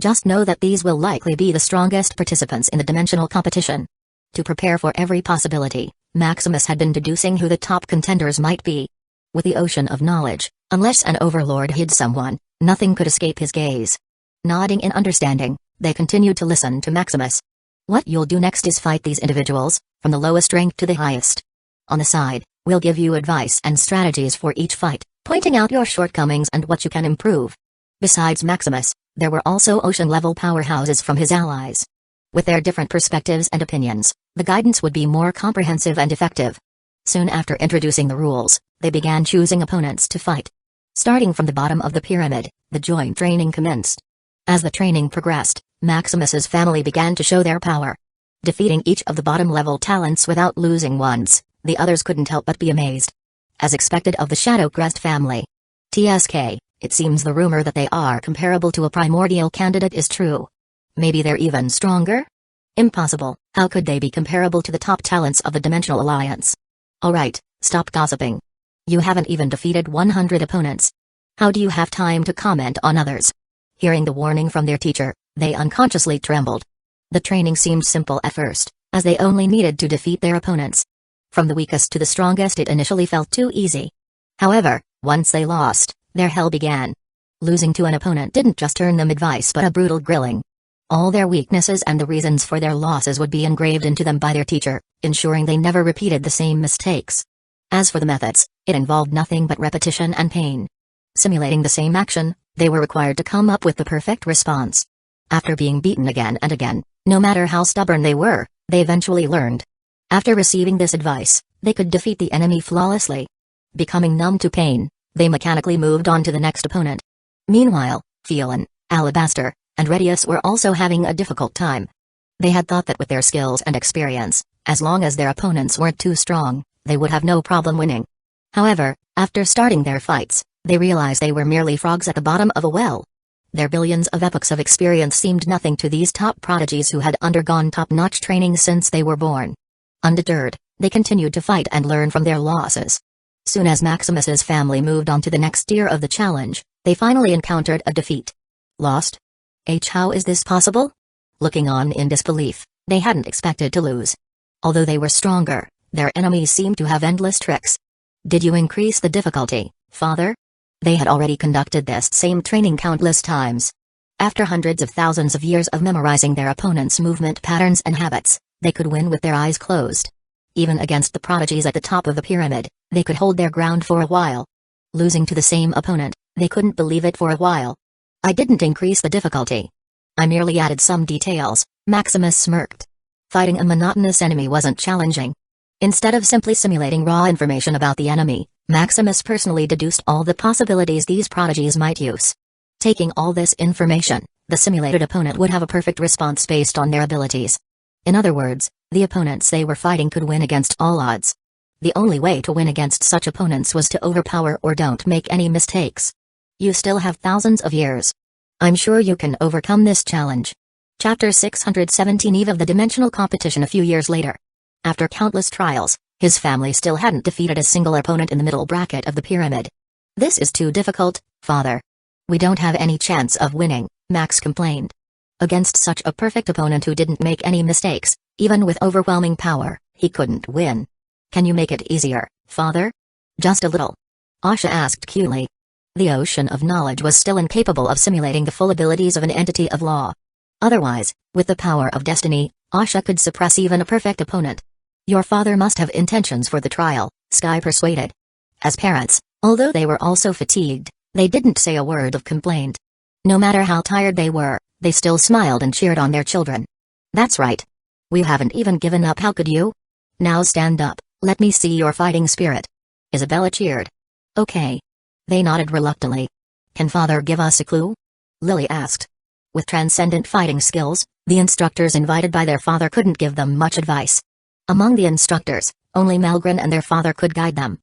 Just know that these will likely be the strongest participants in the dimensional competition. To prepare for every possibility, Maximus had been deducing who the top contenders might be. With the ocean of knowledge, unless an overlord hid someone, nothing could escape his gaze. Nodding in understanding, they continued to listen to Maximus. What you'll do next is fight these individuals, from the lowest rank to the highest. On the side, we'll give you advice and strategies for each fight, pointing out your shortcomings and what you can improve. Besides Maximus, there were also ocean-level powerhouses from his allies. With their different perspectives and opinions, the guidance would be more comprehensive and effective. Soon after introducing the rules, they began choosing opponents to fight. Starting from the bottom of the pyramid, the joint training commenced. As the training progressed, Maximus's family began to show their power. Defeating each of the bottom-level talents without losing once, the others couldn't help but be amazed. As expected of the Shadow Crest family. TSK, it seems the rumor that they are comparable to a primordial candidate is true. Maybe they're even stronger? Impossible, how could they be comparable to the top talents of the Dimensional Alliance? Alright, stop gossiping. You haven't even defeated 100 opponents. How do you have time to comment on others? Hearing the warning from their teacher, they unconsciously trembled. The training seemed simple at first, as they only needed to defeat their opponents. From the weakest to the strongest it initially felt too easy. However, once they lost, their hell began. Losing to an opponent didn't just earn them advice but a brutal grilling. All their weaknesses and the reasons for their losses would be engraved into them by their teacher, ensuring they never repeated the same mistakes. As for the methods, it involved nothing but repetition and pain. Simulating the same action, they were required to come up with the perfect response. After being beaten again and again, no matter how stubborn they were, they eventually learned. After receiving this advice, they could defeat the enemy flawlessly. Becoming numb to pain, they mechanically moved on to the next opponent. Meanwhile, Phelan, Alabaster, and Redius were also having a difficult time. They had thought that with their skills and experience, as long as their opponents weren't too strong, they would have no problem winning. However, after starting their fights, they realized they were merely frogs at the bottom of a well. Their billions of epochs of experience seemed nothing to these top prodigies who had undergone top-notch training since they were born. Undeterred, they continued to fight and learn from their losses. Soon as Maximus's family moved on to the next tier of the challenge, they finally encountered a defeat. Lost? How is this possible? Looking on in disbelief, they hadn't expected to lose. Although they were stronger, their enemies seemed to have endless tricks. Did you increase the difficulty, father? They had already conducted this same training countless times. After hundreds of thousands of years of memorizing their opponents' movement patterns and habits, they could win with their eyes closed. Even against the prodigies at the top of the pyramid, they could hold their ground for a while. Losing to the same opponent, they couldn't believe it for a while. I didn't increase the difficulty. I merely added some details, Maximus smirked. Fighting a monotonous enemy wasn't challenging. Instead of simply simulating raw information about the enemy, Maximus personally deduced all the possibilities these prodigies might use. Taking all this information, the simulated opponent would have a perfect response based on their abilities. In other words, the opponents they were fighting could win against all odds. The only way to win against such opponents was to overpower or don't make any mistakes. You still have thousands of years. I'm sure you can overcome this challenge. Chapter 617 Eve of the Dimensional Competition. A few years later. After countless trials, his family still hadn't defeated a single opponent in the middle bracket of the pyramid. This is too difficult, father. We don't have any chance of winning, Max complained. Against such a perfect opponent who didn't make any mistakes, even with overwhelming power, he couldn't win. Can you make it easier, father? Just a little. Asha asked cutely. The ocean of knowledge was still incapable of simulating the full abilities of an entity of law. Otherwise, with the power of destiny, Asha could suppress even a perfect opponent. Your father must have intentions for the trial, Sky persuaded. As parents, although they were also fatigued, they didn't say a word of complaint. No matter how tired they were, they still smiled and cheered on their children. That's right. We haven't even given up. How could you? Now stand up, let me see your fighting spirit. Isabella cheered. Okay. They nodded reluctantly. Can father give us a clue? Lily asked. With transcendent fighting skills, the instructors invited by their father couldn't give them much advice. Among the instructors, only Malgren and their father could guide them.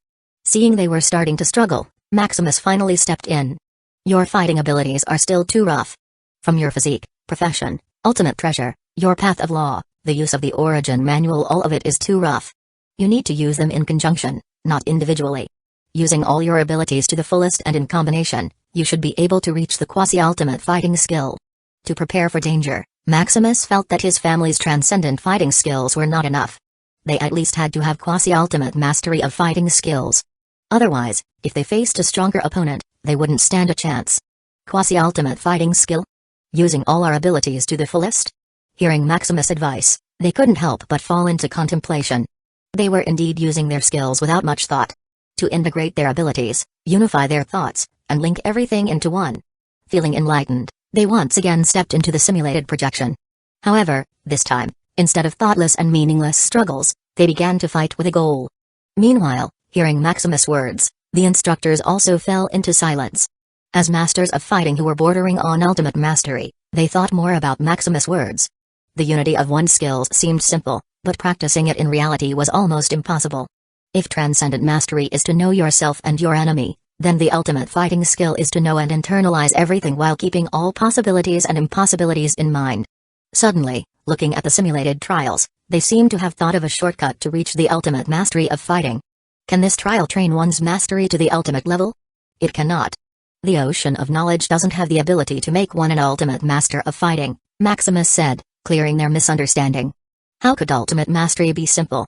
Seeing they were starting to struggle, Maximus finally stepped in. Your fighting abilities are still too rough. From your physique, profession, ultimate treasure, your path of law, the use of the origin manual, all of it is too rough. You need to use them in conjunction, not individually. Using all your abilities to the fullest and in combination, you should be able to reach the quasi-ultimate fighting skill. To prepare for danger, Maximus felt that his family's transcendent fighting skills were not enough. They at least had to have quasi-ultimate mastery of fighting skills. Otherwise, if they faced a stronger opponent, they wouldn't stand a chance. Quasi-ultimate fighting skill? Using all our abilities to the fullest? Hearing Maximus' advice, they couldn't help but fall into contemplation. They were indeed using their skills without much thought. To integrate their abilities, unify their thoughts, and link everything into one. Feeling enlightened, they once again stepped into the simulated projection. However, this time, instead of thoughtless and meaningless struggles, they began to fight with a goal. Meanwhile, hearing Maximus' words, the instructors also fell into silence. As masters of fighting who were bordering on ultimate mastery, they thought more about Maximus' words. The unity of one's skills seemed simple, but practicing it in reality was almost impossible. If transcendent mastery is to know yourself and your enemy, then the ultimate fighting skill is to know and internalize everything while keeping all possibilities and impossibilities in mind. Suddenly, looking at the simulated trials, they seemed to have thought of a shortcut to reach the ultimate mastery of fighting. Can this trial train one's mastery to the ultimate level? It cannot. The ocean of knowledge doesn't have the ability to make one an ultimate master of fighting, Maximus said, clearing their misunderstanding. How could ultimate mastery be simple?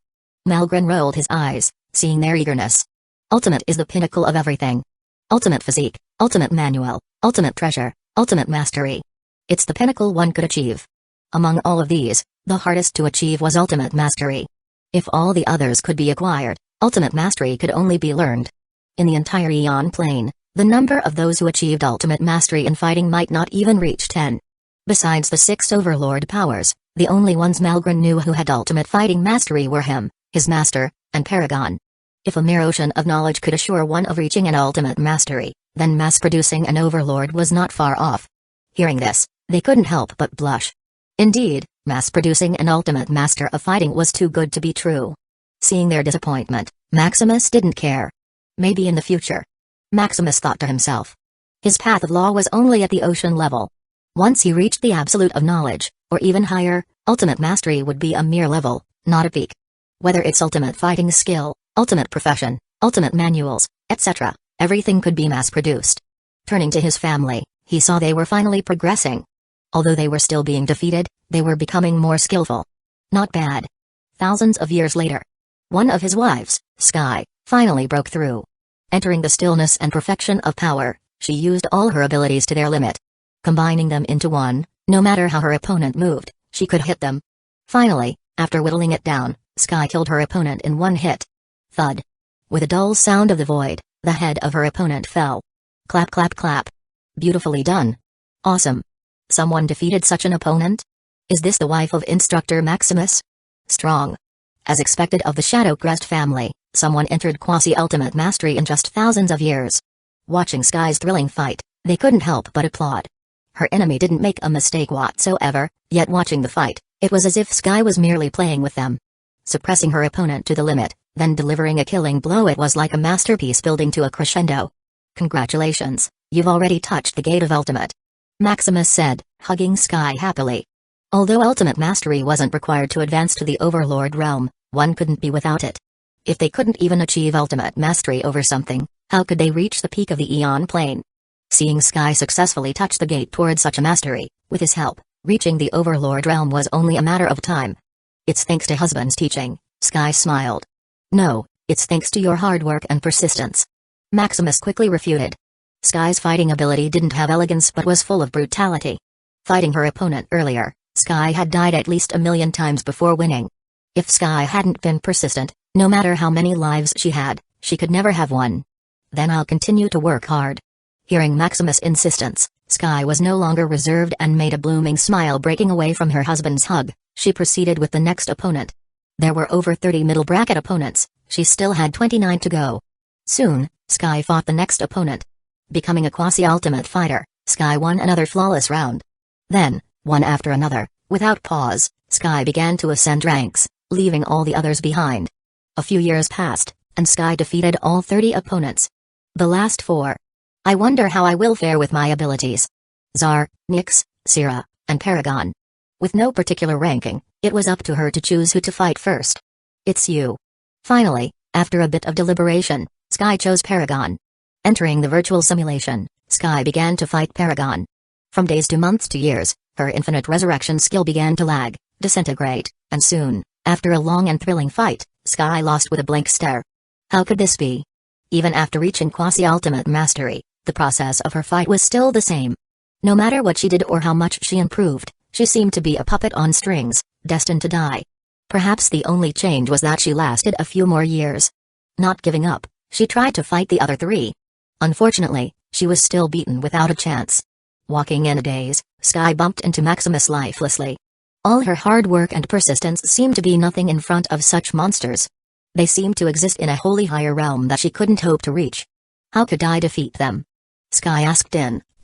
Malgren rolled his eyes, seeing their eagerness. Ultimate is the pinnacle of everything. Ultimate physique, ultimate manual, ultimate treasure, ultimate mastery. It's the pinnacle one could achieve. Among all of these, the hardest to achieve was ultimate mastery. If all the others could be acquired, ultimate mastery could only be learned. In the entire Aeon plane, the number of those who achieved ultimate mastery in fighting might not even reach 10. Besides the 6 overlord powers, the only ones Malgren knew who had ultimate fighting mastery were him, his master, and Paragon. If a mere ocean of knowledge could assure one of reaching an ultimate mastery, Then mass-producing an overlord was not far off. Hearing this, they couldn't help but blush. Indeed, mass-producing an ultimate master of fighting was too good to be true. Seeing their disappointment, Maximus didn't care. Maybe in the future. Maximus thought to himself. His path of law was only at the ocean level. Once he reached the absolute of knowledge, or even higher, ultimate mastery would be a mere level, not a peak. Whether it's ultimate fighting skill, ultimate profession, ultimate manuals, etc., everything could be mass-produced. Turning to his family, he saw they were finally progressing. Although they were still being defeated, they were becoming more skillful. Not bad. Thousands of years later, one of his wives, Sky, finally broke through. Entering the stillness and perfection of power, she used all her abilities to their limit. Combining them into one, no matter how her opponent moved, she could hit them. Finally, after whittling it down, Sky killed her opponent in one hit. Thud. With a dull sound of the void, the head of her opponent fell. Clap clap clap. Beautifully done. Awesome. Someone defeated such an opponent? Is this the wife of Instructor Maximus? Strong. As expected of the Shadow Crest family, someone entered quasi-ultimate mastery in just thousands of years. Watching Sky's thrilling fight, they couldn't help but applaud. Her enemy didn't make a mistake whatsoever, yet watching the fight, it was as if Sky was merely playing with them. Suppressing her opponent to the limit, then delivering a killing blow, it was like a masterpiece building to a crescendo. Congratulations, you've already touched the gate of ultimate. Maximus said, hugging Sky happily. Although ultimate mastery wasn't required to advance to the overlord realm, one couldn't be without it. If they couldn't even achieve ultimate mastery over something, how could they reach the peak of the Eon plane? Seeing Sky successfully touch the gate toward such a mastery, with his help, reaching the overlord realm was only a matter of time. It's thanks to husband's teaching, Sky smiled. No, it's thanks to your hard work and persistence. Maximus quickly refuted. Sky's fighting ability didn't have elegance but was full of brutality. Fighting her opponent earlier, Sky had died at least 1,000,000 times before winning. If Sky hadn't been persistent, no matter how many lives she had, she could never have won. Then I'll continue to work hard. Hearing Maximus' insistence, Sky was no longer reserved and made a blooming smile. Breaking away from her husband's hug, she proceeded with the next opponent. There were over 30 middle bracket opponents, she still had 29 to go. Soon, Sky fought the next opponent. Becoming a quasi-ultimate fighter, Sky won another flawless round. Then, one after another, without pause, Sky began to ascend ranks, leaving all the others behind. A few years passed, and Sky defeated all 30 opponents. The last 4. I wonder how I will fare with my abilities. Tsar, Nyx, Syrah, and Paragon. With no particular ranking, it was up to her to choose who to fight first. It's you. Finally, after a bit of deliberation, Sky chose Paragon. Entering the virtual simulation, Sky began to fight Paragon. From days to months to years, her infinite resurrection skill began to lag, disintegrate, and soon, after a long and thrilling fight, Sky lost with a blank stare. How could this be? Even after reaching quasi-ultimate mastery, the process of her fight was still the same. No matter what she did or how much she improved, she seemed to be a puppet on strings, destined to die. Perhaps the only change was that she lasted a few more years. Not giving up, she tried to fight the other 3. Unfortunately, she was still beaten without a chance. Walking in a daze, Sky bumped into Maximus lifelessly. All her hard work and persistence seemed to be nothing in front of such monsters. They seemed to exist in a wholly higher realm that she couldn't hope to reach. How could I defeat them? Sky asked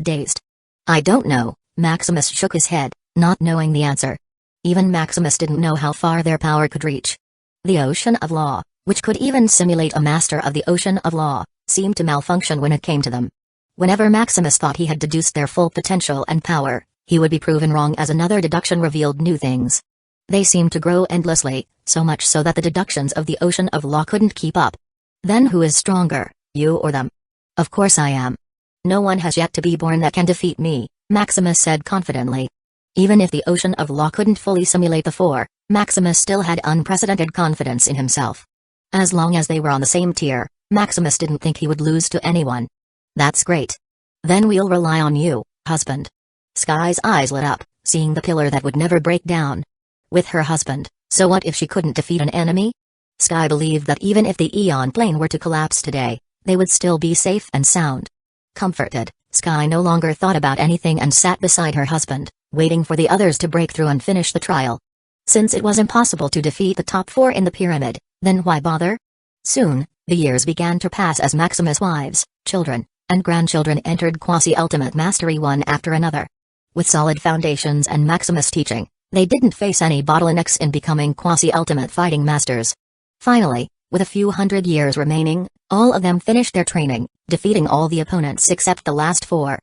dazed. I don't know, Maximus shook his head, not knowing the answer. Even Maximus didn't know how far their power could reach. The Ocean of Law, which could even simulate a master of the Ocean of Law, seemed to malfunction when it came to them. Whenever Maximus thought he had deduced their full potential and power, he would be proven wrong as another deduction revealed new things. They seemed to grow endlessly, so much so that the deductions of the Ocean of Law couldn't keep up. Then who is stronger, you or them? Of course I am. No one has yet to be born that can defeat me, Maximus said confidently. Even if the Ocean of Law couldn't fully simulate the 4, Maximus still had unprecedented confidence in himself. As long as they were on the same tier, Maximus didn't think he would lose to anyone. That's great. Then we'll rely on you, husband. Sky's eyes lit up, seeing the pillar that would never break down. With her husband, so what if she couldn't defeat an enemy? Sky believed that even if the Eon plane were to collapse today, they would still be safe and sound. Comforted, Sky no longer thought about anything and sat beside her husband, waiting for the others to break through and finish the trial. Since it was impossible to defeat the top 4 in the pyramid, then why bother? Soon, the years began to pass as Maximus' wives, children, and grandchildren entered quasi-ultimate mastery one after another. With solid foundations and Maximus teaching, they didn't face any bottlenecks in becoming quasi-ultimate fighting masters. Finally, with a few hundred years remaining, all of them finished their training, defeating all the opponents except the last 4.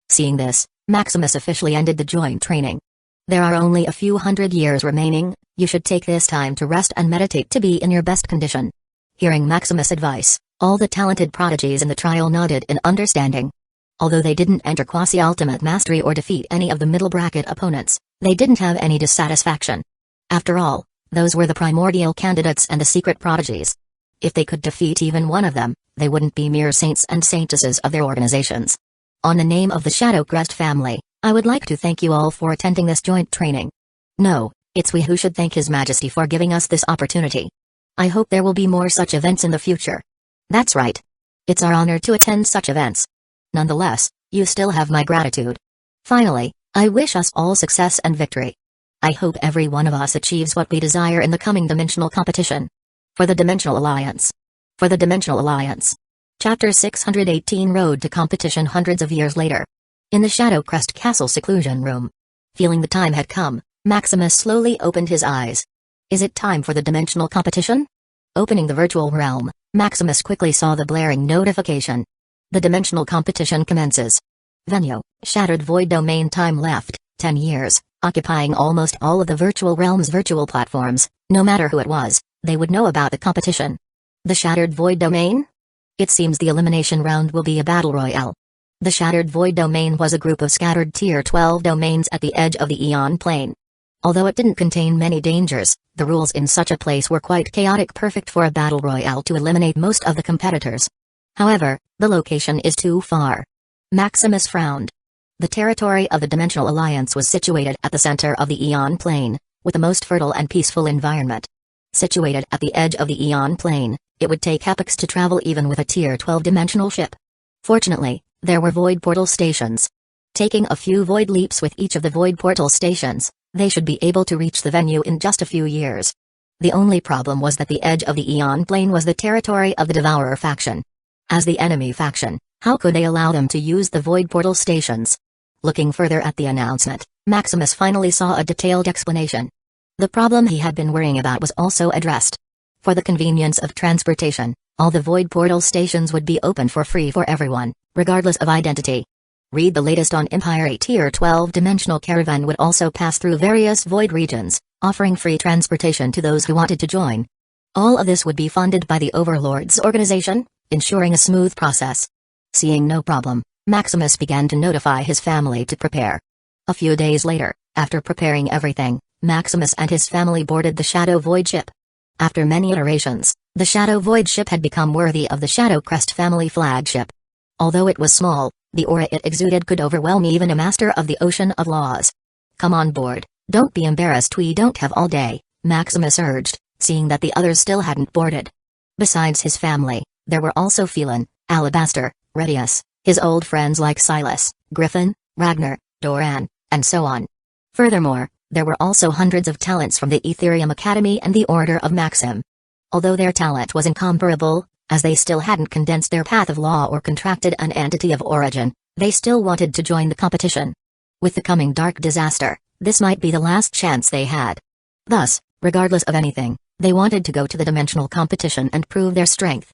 Seeing this, Maximus officially ended the joint training. There are only a few hundred years remaining, you should take this time to rest and meditate to be in your best condition. Hearing Maximus' advice, all the talented prodigies in the trial nodded in understanding. Although they didn't enter quasi-ultimate mastery or defeat any of the middle-bracket opponents, they didn't have any dissatisfaction. After all, those were the primordial candidates and the secret prodigies. If they could defeat even one of them, they wouldn't be mere saints and saintesses of their organizations. On the name of the Shadow Crest family, I would like to thank you all for attending this joint training. No, it's we who should thank His Majesty for giving us this opportunity. I hope there will be more such events in the future. That's right. It's our honor to attend such events. Nonetheless, you still have my gratitude. Finally, I wish us all success and victory. I hope every one of us achieves what we desire in the coming dimensional competition. For the Dimensional Alliance. For the Dimensional Alliance. Chapter 618 Road to Competition. Hundreds of years later. In the Shadow Crest Castle seclusion room. Feeling the time had come, Maximus slowly opened his eyes. Is it time for the dimensional competition? Opening the virtual realm, Maximus quickly saw the blaring notification. The dimensional competition commences. Venue, Shattered Void Domain. Time left, 10 years, occupying almost all of the virtual realm's virtual platforms. No matter who it was, they would know about the competition. The Shattered Void Domain? It seems the elimination round will be a battle royale. The Shattered Void Domain was a group of scattered Tier 12 domains at the edge of the Aeon Plane. Although it didn't contain many dangers, the rules in such a place were quite chaotic, perfect for a battle royale to eliminate most of the competitors. However, the location is too far. Maximus frowned. The territory of the Dimensional Alliance was situated at the center of the Aeon Plane, with the most fertile and peaceful environment. Situated at the edge of the Aeon Plane, it would take epochs to travel even with a Tier 12 dimensional ship. Fortunately, there were void portal stations. Taking a few void leaps with each of the void portal stations, they should be able to reach the venue in just a few years. The only problem was that the edge of the Aeon Plane was the territory of the Devourer faction. As the enemy faction, how could they allow them to use the void portal stations? Looking further at the announcement, Maximus finally saw a detailed explanation. The problem he had been worrying about was also addressed. For the convenience of transportation, all the void portal stations would be open for free for everyone, regardless of identity. Read the latest on Empire. A Tier 12 dimensional caravan would also pass through various void regions, offering free transportation to those who wanted to join. All of this would be funded by the Overlord's organization, ensuring a smooth process. Seeing no problem, Maximus began to notify his family to prepare. A few days later, after preparing everything, Maximus and his family boarded the Shadow Void ship. After many iterations, the Shadow Void ship had become worthy of the Shadow Crest family flagship. Although it was small, the aura it exuded could overwhelm even a master of the Ocean of Laws. Come on board, don't be embarrassed, we don't have all day, Maximus urged, seeing that the others still hadn't boarded. Besides his family, there were also Phelan, Alabaster, Redius, his old friends like Silas, Griffin, Ragnar, Doran, and so on. Furthermore, there were also hundreds of talents from the Ethereum Academy and the Order of Maxim. Although their talent was incomparable, as they still hadn't condensed their path of law or contracted an entity of origin, they still wanted to join the competition. With the coming dark disaster, this might be the last chance they had. Thus, regardless of anything, they wanted to go to the dimensional competition and prove their strength.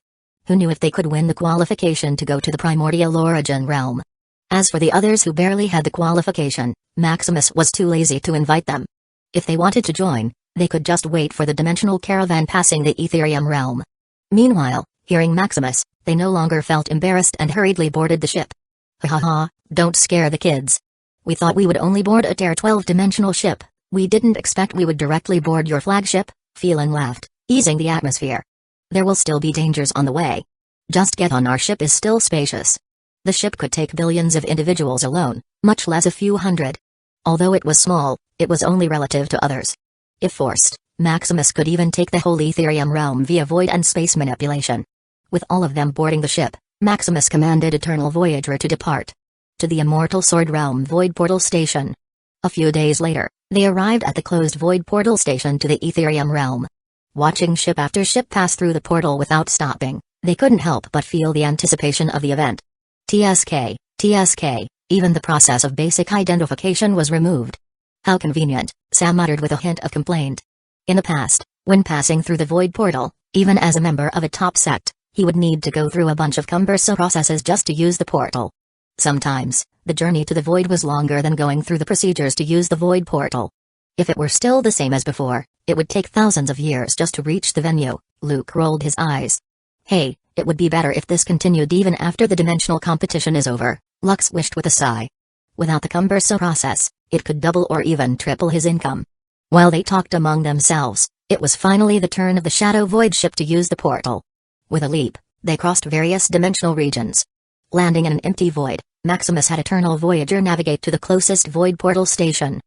Who knew if they could win the qualification to go to the primordial origin realm? As for the others who barely had the qualification, Maximus was too lazy to invite them. If they wanted to join, they could just wait for the dimensional caravan passing the Ethereum realm. Meanwhile, hearing Maximus, they no longer felt embarrassed and hurriedly boarded the ship. Ha ha ha, don't scare the kids. We thought we would only board a Tier 12 dimensional ship, we didn't expect we would directly board your flagship, Phelan laughed, easing the atmosphere. There will still be dangers on the way. Just get on, our ship is still spacious. The ship could take billions of individuals alone, much less a few hundred. Although it was small, it was only relative to others. If forced, Maximus could even take the whole Ethereum realm via void and space manipulation. With all of them boarding the ship, Maximus commanded Eternal Voyager to depart. To the Immortal Sword Realm Void Portal Station. A few days later, they arrived at the closed Void Portal Station to the Ethereum realm. Watching ship after ship pass through the portal without stopping, they couldn't help but feel the anticipation of the event. TSK, even the process of basic identification was removed. How convenient, Sam muttered with a hint of complaint. In the past, when passing through the void portal, even as a member of a top sect, he would need to go through a bunch of cumbersome processes just to use the portal. Sometimes, the journey to the void was longer than going through the procedures to use the void portal. If it were still the same as before, it would take thousands of years just to reach the venue. Luke rolled his eyes. Hey, it would be better if this continued even after the dimensional competition is over, Lux wished with a sigh. Without the cumbersome process, it could double or even triple his income. While they talked among themselves, it was finally the turn of the Shadow Void ship to use the portal. With a leap, they crossed various dimensional regions. Landing in an empty void, Maximus had Eternal Voyager navigate to the closest void portal station.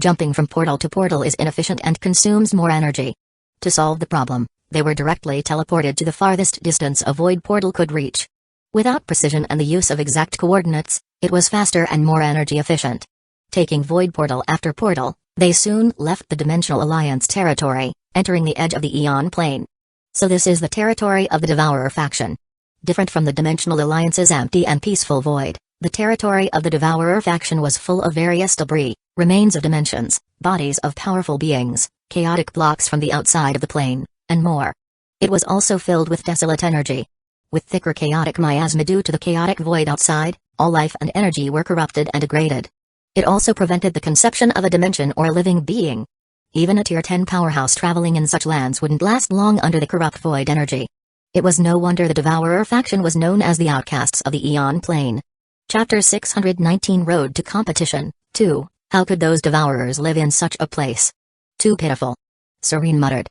Jumping from portal to portal is inefficient and consumes more energy. To solve the problem, they were directly teleported to the farthest distance a void portal could reach. Without precision and the use of exact coordinates, it was faster and more energy efficient. Taking void portal after portal, they soon left the Dimensional Alliance territory, entering the edge of the Eon Plane. So this is the territory of the Devourer faction. Different from the Dimensional Alliance's empty and peaceful void, the territory of the Devourer faction was full of various debris, remains of dimensions, bodies of powerful beings, chaotic blocks from the outside of the plane, and more. It was also filled with desolate energy. With thicker chaotic miasma due to the chaotic void outside, all life and energy were corrupted and degraded. It also prevented the conception of a dimension or a living being. Even a Tier 10 powerhouse traveling in such lands wouldn't last long under the corrupt void energy. It was no wonder the Devourer faction was known as the outcasts of the Eon Plane. Chapter 619 Road to Competition 2. How could those Devourers live in such a place? Too pitiful. Serene muttered.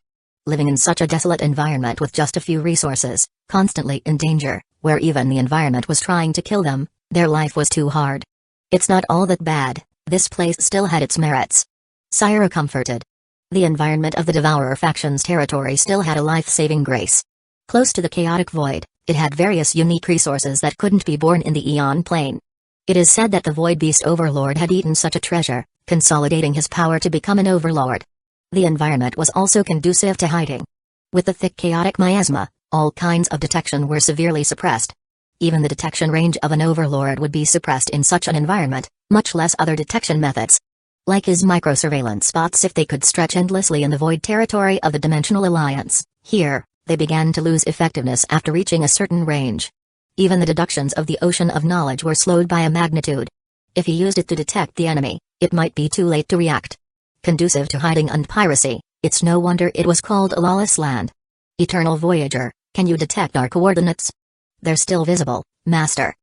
Living in such a desolate environment with just a few resources, constantly in danger, where even the environment was trying to kill them, their life was too hard. It's not all that bad, this place still had its merits. Syra comforted. The environment of the Devourer faction's territory still had a life-saving grace. Close to the chaotic void, it had various unique resources that couldn't be born in the Eon Plane. It is said that the Void Beast Overlord had eaten such a treasure, consolidating his power to become an overlord. The environment was also conducive to hiding. With the thick chaotic miasma, all kinds of detection were severely suppressed. Even the detection range of an overlord would be suppressed in such an environment, much less other detection methods. Like his micro-surveillance spots if they could stretch endlessly in the void territory of the Dimensional Alliance, here, they began to lose effectiveness after reaching a certain range. Even the deductions of the ocean of knowledge were slowed by a magnitude. If he used it to detect the enemy, it might be too late to react. Conducive to hiding and piracy, it's no wonder it was called a lawless land. Eternal Voyager, can you detect our coordinates? They're still visible, Master.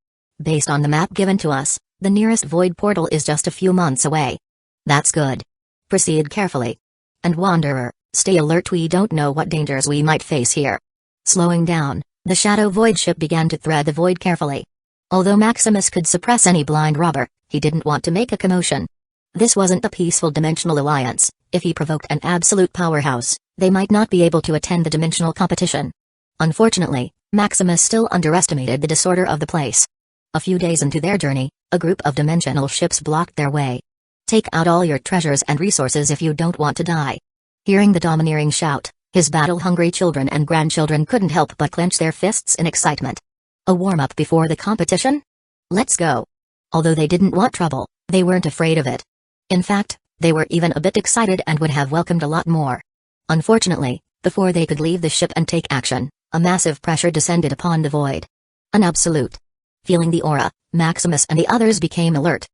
Based on the map given to us, the nearest void portal is just a few months away. That's good. Proceed carefully. And Wanderer, stay alert, we don't know what dangers we might face here. Slowing down, the Shadow Void ship began to thread the void carefully. Although Maximus could suppress any blind robber, he didn't want to make a commotion. This wasn't the peaceful Dimensional Alliance. If he provoked an absolute powerhouse, they might not be able to attend the dimensional competition. Unfortunately, Maximus still underestimated the disorder of the place. A few days into their journey, a group of dimensional ships blocked their way. Take out all your treasures and resources if you don't want to die. Hearing the domineering shout, his battle-hungry children and grandchildren couldn't help but clench their fists in excitement. A warm-up before the competition? Let's go. Although they didn't want trouble, they weren't afraid of it. In fact, they were even a bit excited and would have welcomed a lot more. Unfortunately, before they could leave the ship and take action, a massive pressure descended upon the void. An absolute. Feeling the aura, Maximus and the others became alert.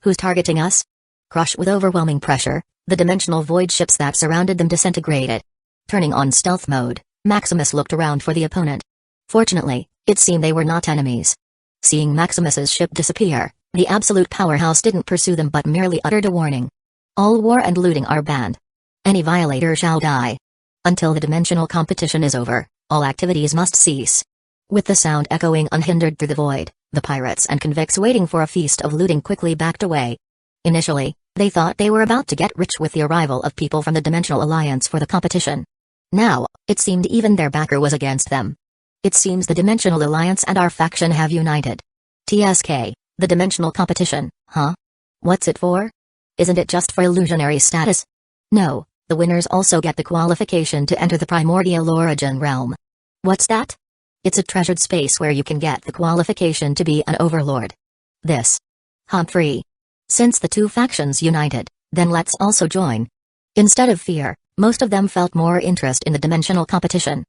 Who's targeting us? Crushed with overwhelming pressure, the dimensional void ships that surrounded them disintegrated. Turning on stealth mode, Maximus looked around for the opponent. Fortunately, it seemed they were not enemies. Seeing Maximus's ship disappear, the absolute powerhouse didn't pursue them but merely uttered a warning. All war and looting are banned. Any violator shall die. Until the dimensional competition is over, all activities must cease. With the sound echoing unhindered through the void, the pirates and convicts waiting for a feast of looting quickly backed away. Initially, they thought they were about to get rich with the arrival of people from the Dimensional Alliance for the competition. Now, it seemed even their backer was against them. It seems the Dimensional Alliance and our faction have united. TSK, the dimensional competition, huh? What's it for? Isn't it just for illusionary status? No, the winners also get the qualification to enter the primordial origin realm. What's that? It's a treasured space where you can get the qualification to be an overlord. This. Humphrey. Since the two factions united, then let's also join. Instead of fear, most of them felt more interest in the dimensional competition.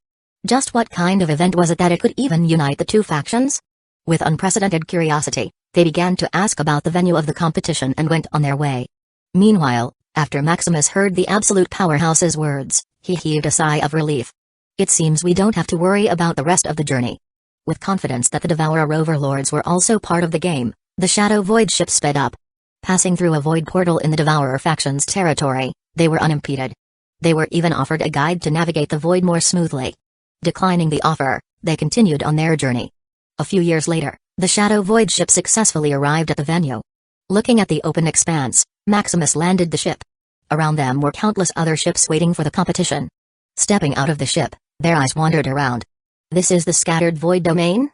Just what kind of event was it that it could even unite the two factions? With unprecedented curiosity, they began to ask about the venue of the competition and went on their way. Meanwhile, after Maximus heard the absolute powerhouse's words, he heaved a sigh of relief. It seems we don't have to worry about the rest of the journey. With confidence that the Devourer overlords were also part of the game, the Shadow Void ship sped up. Passing through a void portal in the Devourer faction's territory, they were unimpeded. They were even offered a guide to navigate the void more smoothly. Declining the offer, they continued on their journey. A few years later, the Shadow Void ship successfully arrived at the venue. Looking at the open expanse, Maximus landed the ship. Around them were countless other ships waiting for the competition. Stepping out of the ship, their eyes wandered around. This is the scattered void domain?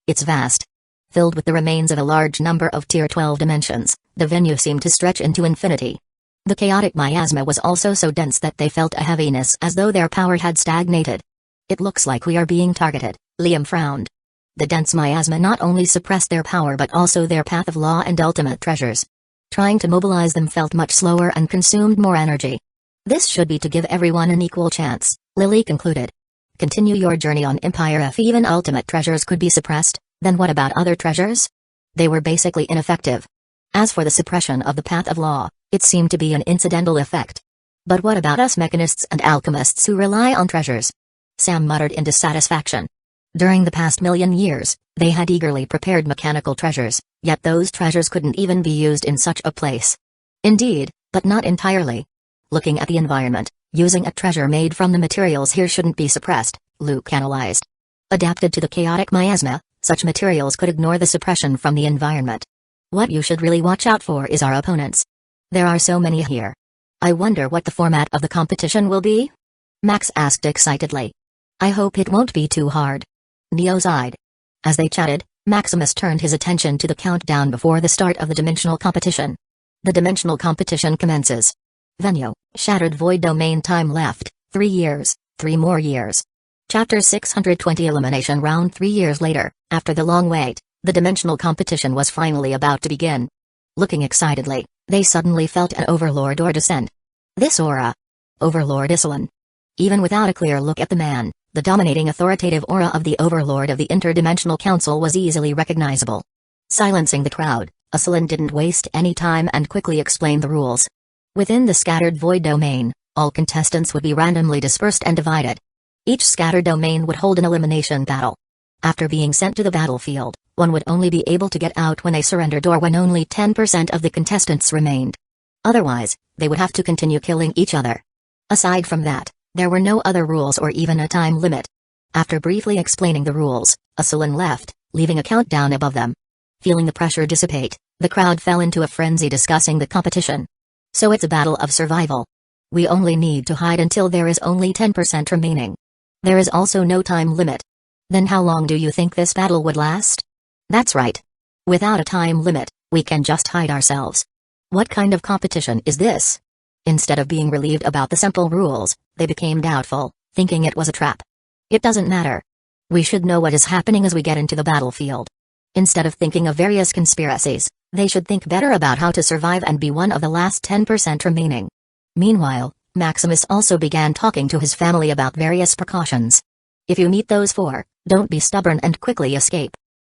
It's vast. Filled with the remains of a large number of Tier 12 dimensions, the venue seemed to stretch into infinity. The chaotic miasma was also so dense that they felt a heaviness as though their power had stagnated. It looks like we are being targeted, Liam frowned. The dense miasma not only suppressed their power but also their path of law and ultimate treasures. Trying to mobilize them felt much slower and consumed more energy. This should be to give everyone an equal chance, Lily concluded. Continue your journey on Empire if even ultimate treasures could be suppressed, then what about other treasures? They were basically ineffective. As for the suppression of the path of law, it seemed to be an incidental effect. But what about us mechanists and alchemists who rely on treasures? Sam muttered in dissatisfaction. During the past million years, they had eagerly prepared mechanical treasures, yet those treasures couldn't even be used in such a place. Indeed, but not entirely. Looking at the environment, using a treasure made from the materials here shouldn't be suppressed, Luke analyzed. Adapted to the chaotic miasma, such materials could ignore the suppression from the environment. What you should really watch out for is our opponents. There are so many here. I wonder what the format of the competition will be? Max asked excitedly. I hope it won't be too hard. Neo sighed. As they chatted, Maximus turned his attention to the countdown before the start of the dimensional competition. The dimensional competition commences. Venue, Shattered Void Domain. Time left, 3 years, 3 more years. Chapter 620 Elimination Round. 3 years later, after the long wait, the dimensional competition was finally about to begin. Looking excitedly, they suddenly felt an overlord aura descend. This aura. Overlord Isolin. Even without a clear look at the man, the dominating authoritative aura of the Overlord of the Interdimensional Council was easily recognizable. Silencing the crowd, Isolin didn't waste any time and quickly explained the rules. Within the scattered void domain, all contestants would be randomly dispersed and divided. Each scattered domain would hold an elimination battle. After being sent to the battlefield, one would only be able to get out when they surrendered or when only 10% of the contestants remained. Otherwise, they would have to continue killing each other. Aside from that, there were no other rules or even a time limit. After briefly explaining the rules, Isolin left, leaving a countdown above them. Feeling the pressure dissipate, the crowd fell into a frenzy discussing the competition. So it's a battle of survival. We only need to hide until there is only 10% remaining. There is also no time limit. Then how long do you think this battle would last? That's right. Without a time limit, we can just hide ourselves. What kind of competition is this? Instead of being relieved about the simple rules, they became doubtful, thinking it was a trap. It doesn't matter. We should know what is happening as we get into the battlefield. Instead of thinking of various conspiracies, they should think better about how to survive and be one of the last 10% remaining. Meanwhile, Maximus also began talking to his family about various precautions. If you meet those 4, don't be stubborn and quickly escape.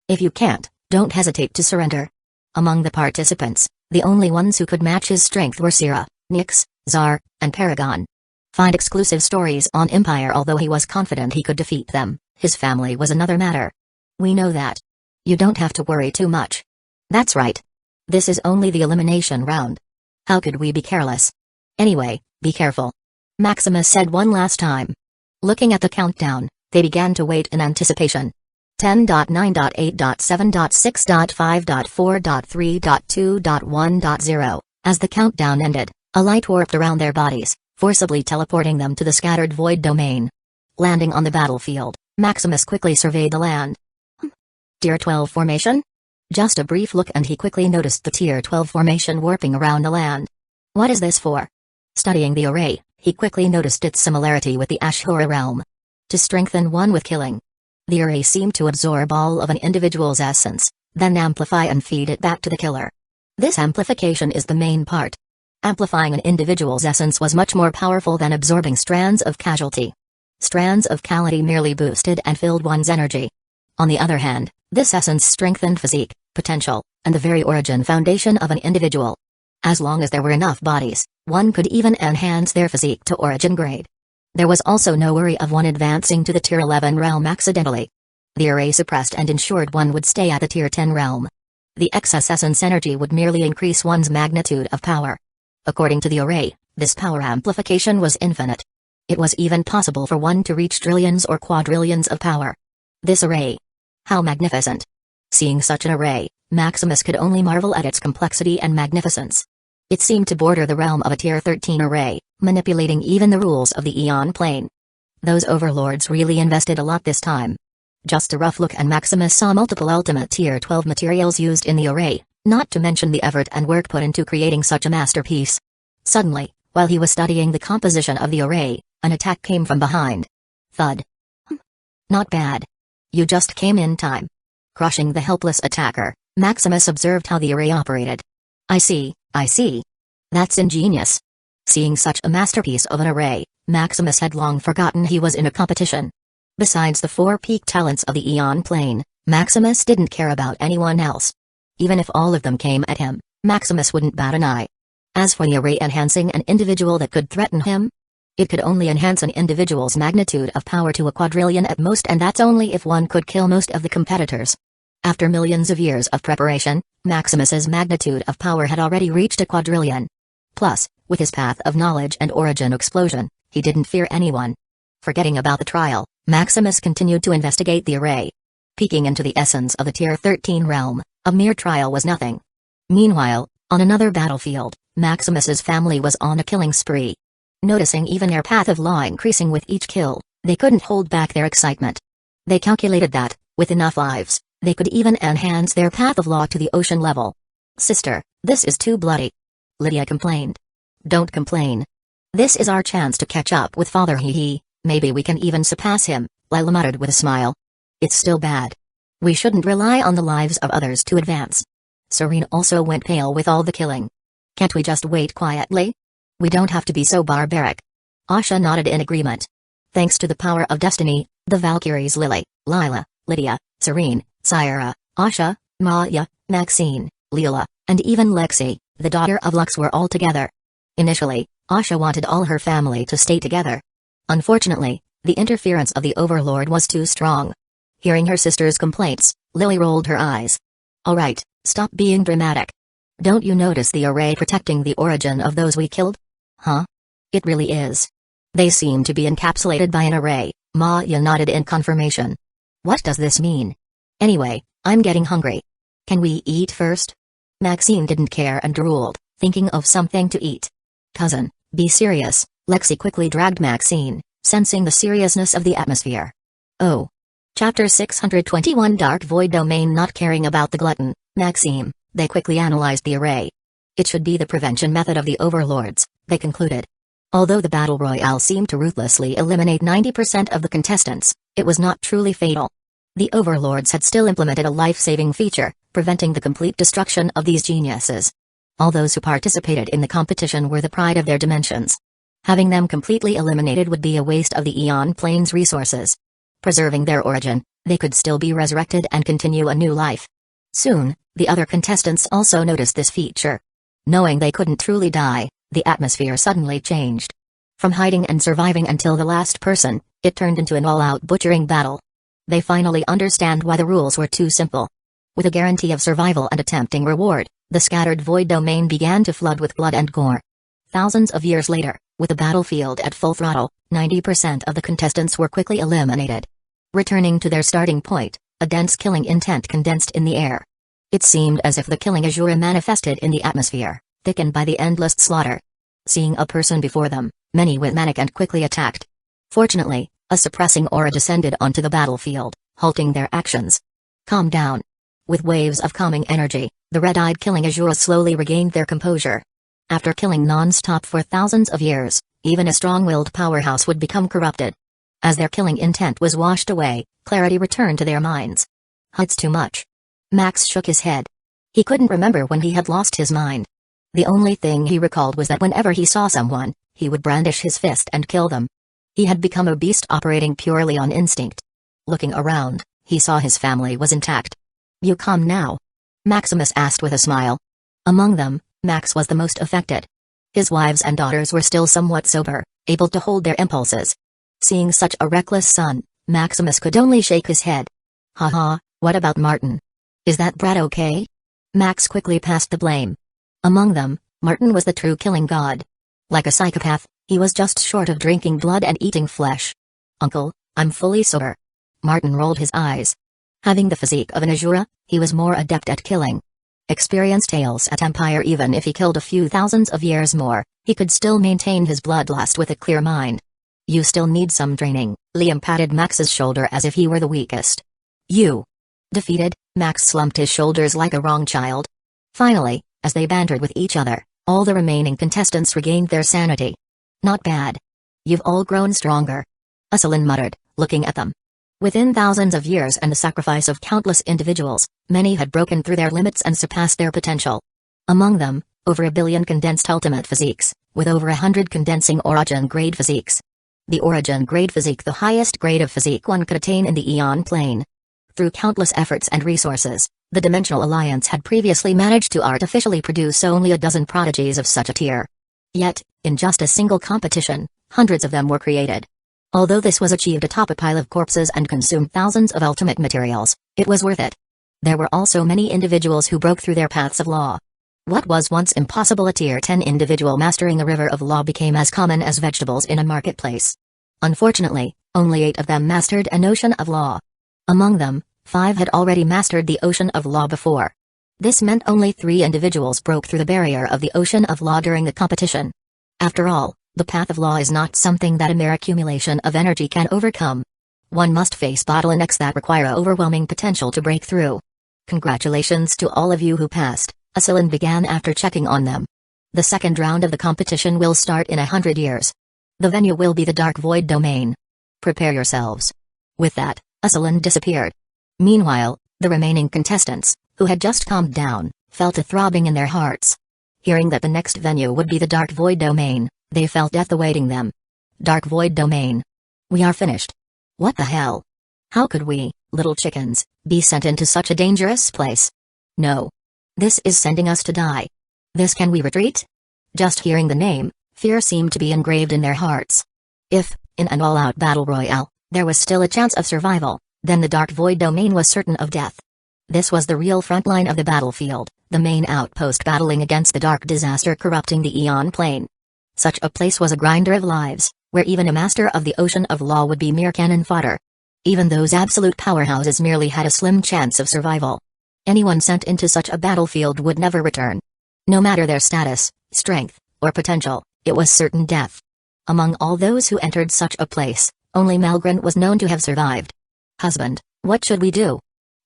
If you can't, don't hesitate to surrender. Among the participants, the only ones who could match his strength were Sierra, Nyx, Czar, and Paragon. Find exclusive stories on Empire. Although he was confident he could defeat them, his family was another matter. We know that. You don't have to worry too much. That's right. This is only the elimination round. How could we be careless? Anyway, be careful. Maximus said one last time. Looking at the countdown, they began to wait in anticipation. 10.9.8.7.6.5.4.3.2.1.0. As the countdown ended, a light warped around their bodies, forcibly teleporting them to the scattered void domain. Landing on the battlefield, Maximus quickly surveyed the land. Tier 12 formation? Just a brief look and he quickly noticed the Tier 12 formation warping around the land. What is this for? Studying the array, he quickly noticed its similarity with the Ashura realm. To strengthen one with killing. The array seemed to absorb all of an individual's essence, then amplify and feed it back to the killer. This amplification is the main part. Amplifying an individual's essence was much more powerful than absorbing strands of casualty. Strands of Calamity merely boosted and filled one's energy. On the other hand, this essence strengthened physique, potential, and the very origin foundation of an individual. As long as there were enough bodies, one could even enhance their physique to origin grade. There was also no worry of one advancing to the Tier 11 realm accidentally. The array suppressed and ensured one would stay at the Tier 10 realm. The excess essence energy would merely increase one's magnitude of power. According to the array, this power amplification was infinite. It was even possible for one to reach trillions or quadrillions of power. This array. How magnificent! Seeing such an array, Maximus could only marvel at its complexity and magnificence. It seemed to border the realm of a Tier 13 array, manipulating even the rules of the Eon plane. Those overlords really invested a lot this time. Just a rough look and Maximus saw multiple ultimate Tier 12 materials used in the array, not to mention the effort and work put into creating such a masterpiece. Suddenly, while he was studying the composition of the array, an attack came from behind. Thud. Not bad. You just came in time. Crushing the helpless attacker, Maximus observed how the array operated. I see. That's ingenious. Seeing such a masterpiece of an array, Maximus had long forgotten he was in a competition. Besides the 4 peak talents of the Eon plane, Maximus didn't care about anyone else. Even if all of them came at him, Maximus wouldn't bat an eye. As for the array enhancing an individual that could threaten him, it could only enhance an individual's magnitude of power to a quadrillion at most, and that's only if one could kill most of the competitors. After millions of years of preparation, Maximus's magnitude of power had already reached a quadrillion. Plus, with his path of knowledge and origin explosion, he didn't fear anyone. Forgetting about the trial, Maximus continued to investigate the array. Peeking into the essence of the Tier 13 realm, a mere trial was nothing. Meanwhile, on another battlefield, Maximus's family was on a killing spree. Noticing even their path of law increasing with each kill, they couldn't hold back their excitement. They calculated that, with enough lives, they could even enhance their path of law to the ocean level. Sister, this is too bloody. Lydia complained. Don't complain. This is our chance to catch up with father, hee. Maybe we can even surpass him, Lila muttered with a smile. It's still bad. We shouldn't rely on the lives of others to advance. Serene also went pale with all the killing. Can't we just wait quietly? We don't have to be so barbaric. Asha nodded in agreement. Thanks to the power of destiny, the Valkyries Lily, Lila, Lydia, Serene, Syra, Asha, Maya, Maxine, Leela, and even Lexi, the daughter of Lux, were all together. Initially, Asha wanted all her family to stay together. Unfortunately, the interference of the Overlord was too strong. Hearing her sister's complaints, Lily rolled her eyes. Alright, stop being dramatic. Don't you notice the array protecting the origin of those we killed? Huh? It really is. They seem to be encapsulated by an array, Maya nodded in confirmation. What does this mean? Anyway, I'm getting hungry. Can we eat first? Maxine didn't care and drooled, thinking of something to eat. Cousin, be serious, Lexi quickly dragged Maxine, sensing the seriousness of the atmosphere. Oh. Chapter 621 Dark Void Domain. Not caring about the glutton, Maxime, they quickly analyzed the array. It should be the prevention method of the overlords, they concluded. Although the battle royale seemed to ruthlessly eliminate 90% of the contestants, it was not truly fatal. The overlords had still implemented a life-saving feature, preventing the complete destruction of these geniuses. All those who participated in the competition were the pride of their dimensions. Having them completely eliminated would be a waste of the Eon plane's resources. Preserving their origin, they could still be resurrected and continue a new life. Soon, the other contestants also noticed this feature. Knowing they couldn't truly die, the atmosphere suddenly changed. From hiding and surviving until the last person, it turned into an all-out butchering battle. They finally understand why the rules were too simple. With a guarantee of survival and a tempting reward, the scattered void domain began to flood with blood and gore. Thousands of years later, with the battlefield at full throttle, 90% of the contestants were quickly eliminated. Returning to their starting point, a dense killing intent condensed in the air. It seemed as if the killing azure manifested in the atmosphere, thickened by the endless slaughter. Seeing a person before them, many went manic and quickly attacked. Fortunately, a suppressing aura descended onto the battlefield, halting their actions. Calm down. With waves of calming energy, the red-eyed killing azure slowly regained their composure. After killing non-stop for thousands of years, even a strong-willed powerhouse would become corrupted. As their killing intent was washed away, clarity returned to their minds. It's too much. Max shook his head. He couldn't remember when he had lost his mind. The only thing he recalled was that whenever he saw someone, he would brandish his fist and kill them. He had become a beast operating purely on instinct. Looking around, he saw his family was intact. You calm now? Maximus asked with a smile. Among them, Max was the most affected. His wives and daughters were still somewhat sober, able to hold their impulses. Seeing such a reckless son, Maximus could only shake his head. Haha, what about Martin? Is that brat okay? Max quickly passed the blame. Among them, Martin was the true killing god. Like a psychopath, he was just short of drinking blood and eating flesh. Uncle, I'm fully sober. Martin rolled his eyes. Having the physique of an Azura, he was more adept at killing. Experienced tales at Empire. Even if he killed a few thousands of years more, he could still maintain his bloodlust with a clear mind. You still need some training. Liam patted Max's shoulder as if he were the weakest. You. Defeated, Max slumped his shoulders like a wrong child. Finally, as they bantered with each other, all the remaining contestants regained their sanity. Not bad. You've all grown stronger. Aslan muttered, looking at them. Within thousands of years and the sacrifice of countless individuals, many had broken through their limits and surpassed their potential. Among them, over 1 billion condensed ultimate physiques, with over 100 condensing origin-grade physiques. The origin-grade physique, the highest grade of physique one could attain in the Eon plane. Through countless efforts and resources, the Dimensional Alliance had previously managed to artificially produce only a dozen prodigies of such a tier. Yet, in just a single competition, hundreds of them were created. Although this was achieved atop a pile of corpses and consumed thousands of ultimate materials, it was worth it. There were also many individuals who broke through their paths of law. What was once impossible, a tier 10 individual mastering a river of law, became as common as vegetables in a marketplace. Unfortunately, only 8 of them mastered an ocean of law. Among them, 5 had already mastered the ocean of law before. This meant only 3 individuals broke through the barrier of the ocean of law during the competition. After all, the path of law is not something that a mere accumulation of energy can overcome. One must face bottlenecks that require overwhelming potential to break through. Congratulations to all of you who passed, Aslan began after checking on them. The second round of the competition will start in 100 years. The venue will be the Dark Void Domain. Prepare yourselves. With that, Aslan disappeared. Meanwhile, the remaining contestants, who had just calmed down, felt a throbbing in their hearts. Hearing that the next venue would be the Dark Void Domain, they felt death awaiting them. Dark Void Domain. We are finished. What the hell? How could we, little chickens, be sent into such a dangerous place? No. This is sending us to die. This, can we retreat? Just hearing the name, fear seemed to be engraved in their hearts. If, in an all-out battle royale, there was still a chance of survival, then the Dark Void Domain was certain of death. This was the real front line of the battlefield, the main outpost battling against the dark disaster corrupting the Eon plane. Such a place was a grinder of lives, where even a master of the ocean of law would be mere cannon fodder. Even those absolute powerhouses merely had a slim chance of survival. Anyone sent into such a battlefield would never return. No matter their status, strength, or potential, it was certain death. Among all those who entered such a place, only Malgren was known to have survived. Husband, what should we do?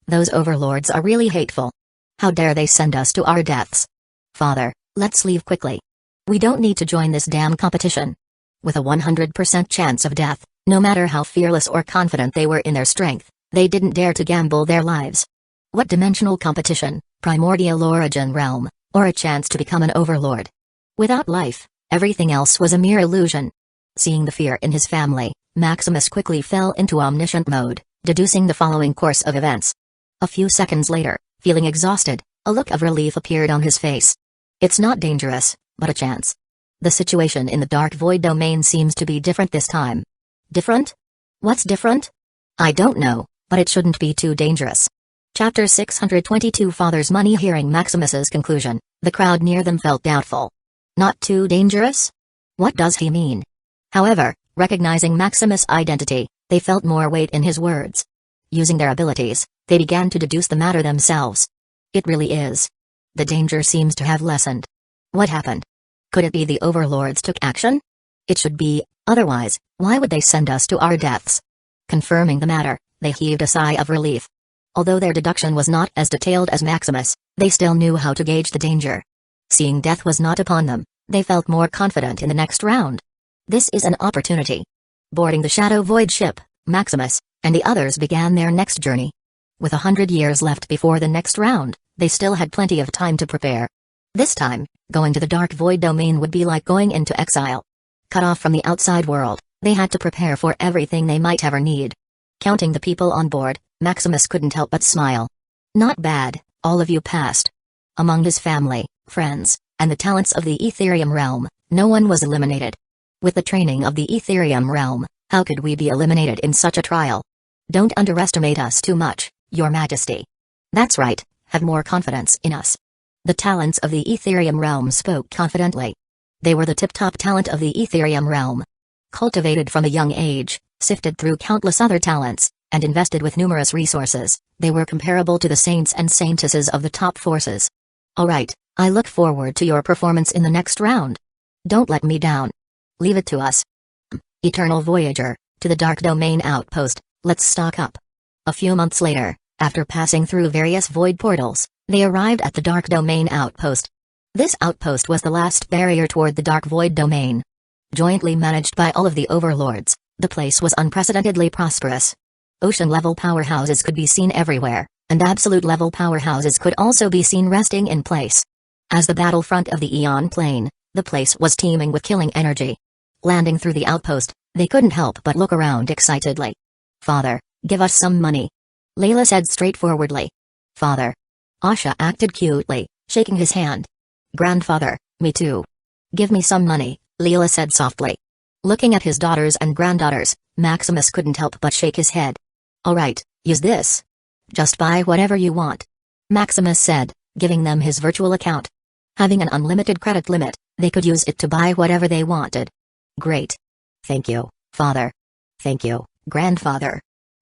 Those overlords are really hateful. How dare they send us to our deaths? Father, let's leave quickly. We don't need to join this damn competition. With a 100% chance of death, no matter how fearless or confident they were in their strength, they didn't dare to gamble their lives. What dimensional competition, primordial origin realm, or a chance to become an overlord? Without life, everything else was a mere illusion. Seeing the fear in his family, Maximus quickly fell into omniscient mode, deducing the following course of events. A few seconds later, feeling exhausted, a look of relief appeared on his face. It's not dangerous, but a chance. The situation in the Dark Void Domain seems to be different this time. Different? What's different? I don't know, but it shouldn't be too dangerous. Chapter 622 Father's Money. Hearing Maximus's conclusion, the crowd near them felt doubtful. Not too dangerous? What does he mean? However, recognizing Maximus' identity, they felt more weight in his words. Using their abilities, they began to deduce the matter themselves. It really is. The danger seems to have lessened. What happened? Could it be the overlords took action? It should be, otherwise, why would they send us to our deaths? Confirming the matter, they heaved a sigh of relief. Although their deduction was not as detailed as Maximus, they still knew how to gauge the danger. Seeing death was not upon them, they felt more confident in the next round. This is an opportunity. Boarding the Shadow Void ship, Maximus and the others began their next journey. With 100 years left before the next round, they still had plenty of time to prepare. This time, going to the Dark Void domain would be like going into exile. Cut off from the outside world, they had to prepare for everything they might ever need. Counting the people on board, Maximus couldn't help but smile. Not bad, all of you passed. Among his family, friends, and the talents of the Ethereum realm, no one was eliminated. With the training of the Ethereum realm, how could we be eliminated in such a trial? Don't underestimate us too much, Your Majesty. That's right, have more confidence in us. The talents of the Ethereum realm spoke confidently. They were the tip-top talent of the Ethereum realm. Cultivated from a young age, sifted through countless other talents, and invested with numerous resources, they were comparable to the saints and saintesses of the top forces. Alright, I look forward to your performance in the next round. Don't let me down. Leave it to us. Eternal Voyager, to the Dark Domain outpost, let's stock up. A few months later, after passing through various void portals, they arrived at the Dark Domain outpost. This outpost was the last barrier toward the Dark Void domain. Jointly managed by all of the overlords, the place was unprecedentedly prosperous. Ocean-level powerhouses could be seen everywhere, and absolute-level powerhouses could also be seen resting in place. As the battlefront of the Eon Plane, the place was teeming with killing energy. Landing through the outpost, they couldn't help but look around excitedly. Father, give us some money. Layla said straightforwardly. Father. Asha acted cutely, shaking his hand. Grandfather, me too. Give me some money, Leela said softly. Looking at his daughters and granddaughters, Maximus couldn't help but shake his head. Alright, use this. Just buy whatever you want. Maximus said, giving them his virtual account. Having an unlimited credit limit, they could use it to buy whatever they wanted. Great. Thank you, Father. Thank you, Grandfather.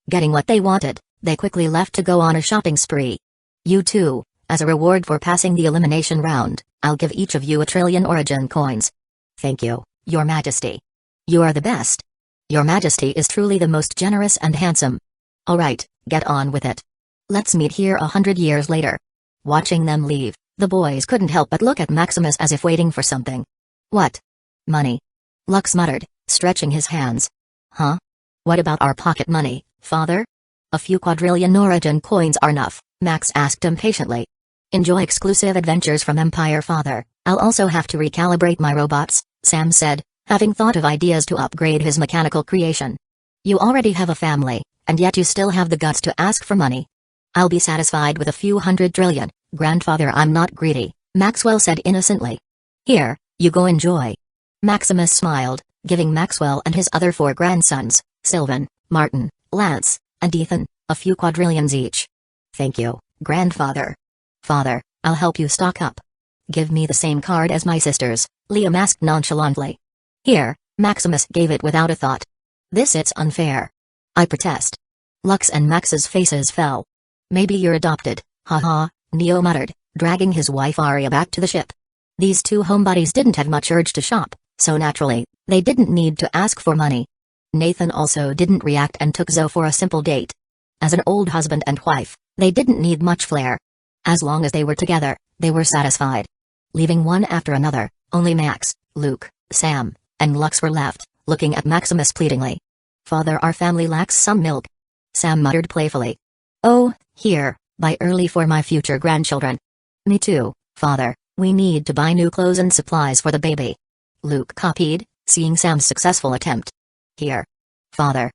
Getting what they wanted, they quickly left to go on a shopping spree. You too, as a reward for passing the elimination round, I'll give each of you 1,000,000,000,000 origin coins. Thank you, Your Majesty. You are the best. Your Majesty is truly the most generous and handsome. Alright, get on with it. Let's meet here 100 years later. Watching them leave, the boys couldn't help but look at Maximus as if waiting for something. What? Money. Lux muttered, stretching his hands. Huh? What about our pocket money, Father? A few quadrillion origin coins are enough, Max asked impatiently. Enjoy exclusive adventures from Empire, Father. I'll also have to recalibrate my robots, Sam said, having thought of ideas to upgrade his mechanical creation. You already have a family, and yet you still have the guts to ask for money. I'll be satisfied with a few 100 trillion, Grandfather. I'm not greedy, Maxwell said innocently. Here, you go enjoy. Maximus smiled, giving Maxwell and his other 4 grandsons, Sylvan, Martin, Lance, and Ethan, a few quadrillions each. Thank you, Grandfather. Father, I'll help you stock up. Give me the same card as my sisters, Liam asked nonchalantly. Here, Maximus gave it without a thought. It's unfair. I protest. Lux and Max's faces fell. Maybe you're adopted, haha, Neo muttered, dragging his wife Arya back to the ship. These 2 homebodies didn't have much urge to shop, so naturally, they didn't need to ask for money. Nathan also didn't react and took Zoe for a simple date. As an old husband and wife, they didn't need much flair. As long as they were together, they were satisfied. Leaving one after another, only Max, Luke, Sam, and Lux were left, looking at Maximus pleadingly. Father, our family lacks some milk. Sam muttered playfully. Oh, here, buy early for my future grandchildren. Me too, Father, we need to buy new clothes and supplies for the baby. Luke copied, seeing Sam's successful attempt. Here. Father,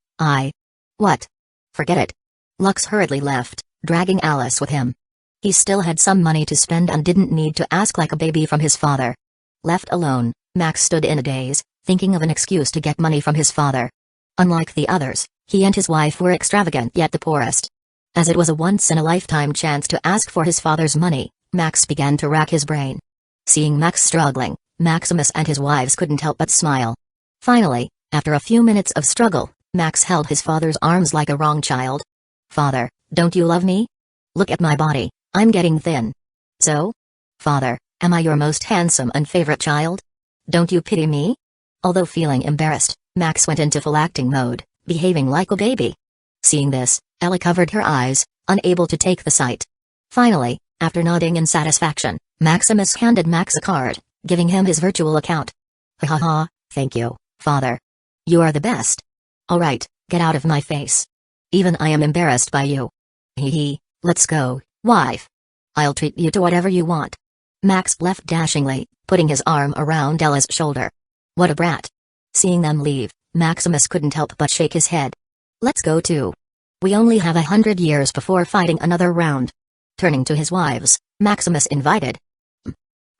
What? Forget it. Lux hurriedly left, dragging Alice with him. He still had some money to spend and didn't need to ask like a baby from his father. Left alone, Max stood in a daze, thinking of an excuse to get money from his father. Unlike the others, he and his wife were extravagant yet the poorest. As it was a once-in-a-lifetime chance to ask for his father's money, Max began to rack his brain. Seeing Max struggling, Maximus and his wives couldn't help but smile. Finally, after a few minutes of struggle, Max held his father's arms like a wrong child. Father, don't you love me? Look at my body, I'm getting thin. So? Father, am I your most handsome and favorite child? Don't you pity me? Although feeling embarrassed, Max went into full acting mode, behaving like a baby. Seeing this, Ella covered her eyes, unable to take the sight. Finally, after nodding in satisfaction, Maximus handed Max a card, giving him his virtual account. Ha ha ha, thank you, Father. You are the best. Alright, get out of my face. Even I am embarrassed by you. Hee hee, let's go, wife. I'll treat you to whatever you want. Max left dashingly, putting his arm around Ella's shoulder. What a brat. Seeing them leave, Maximus couldn't help but shake his head. Let's go too. We only have 100 years before fighting another round. Turning to his wives, Maximus invited.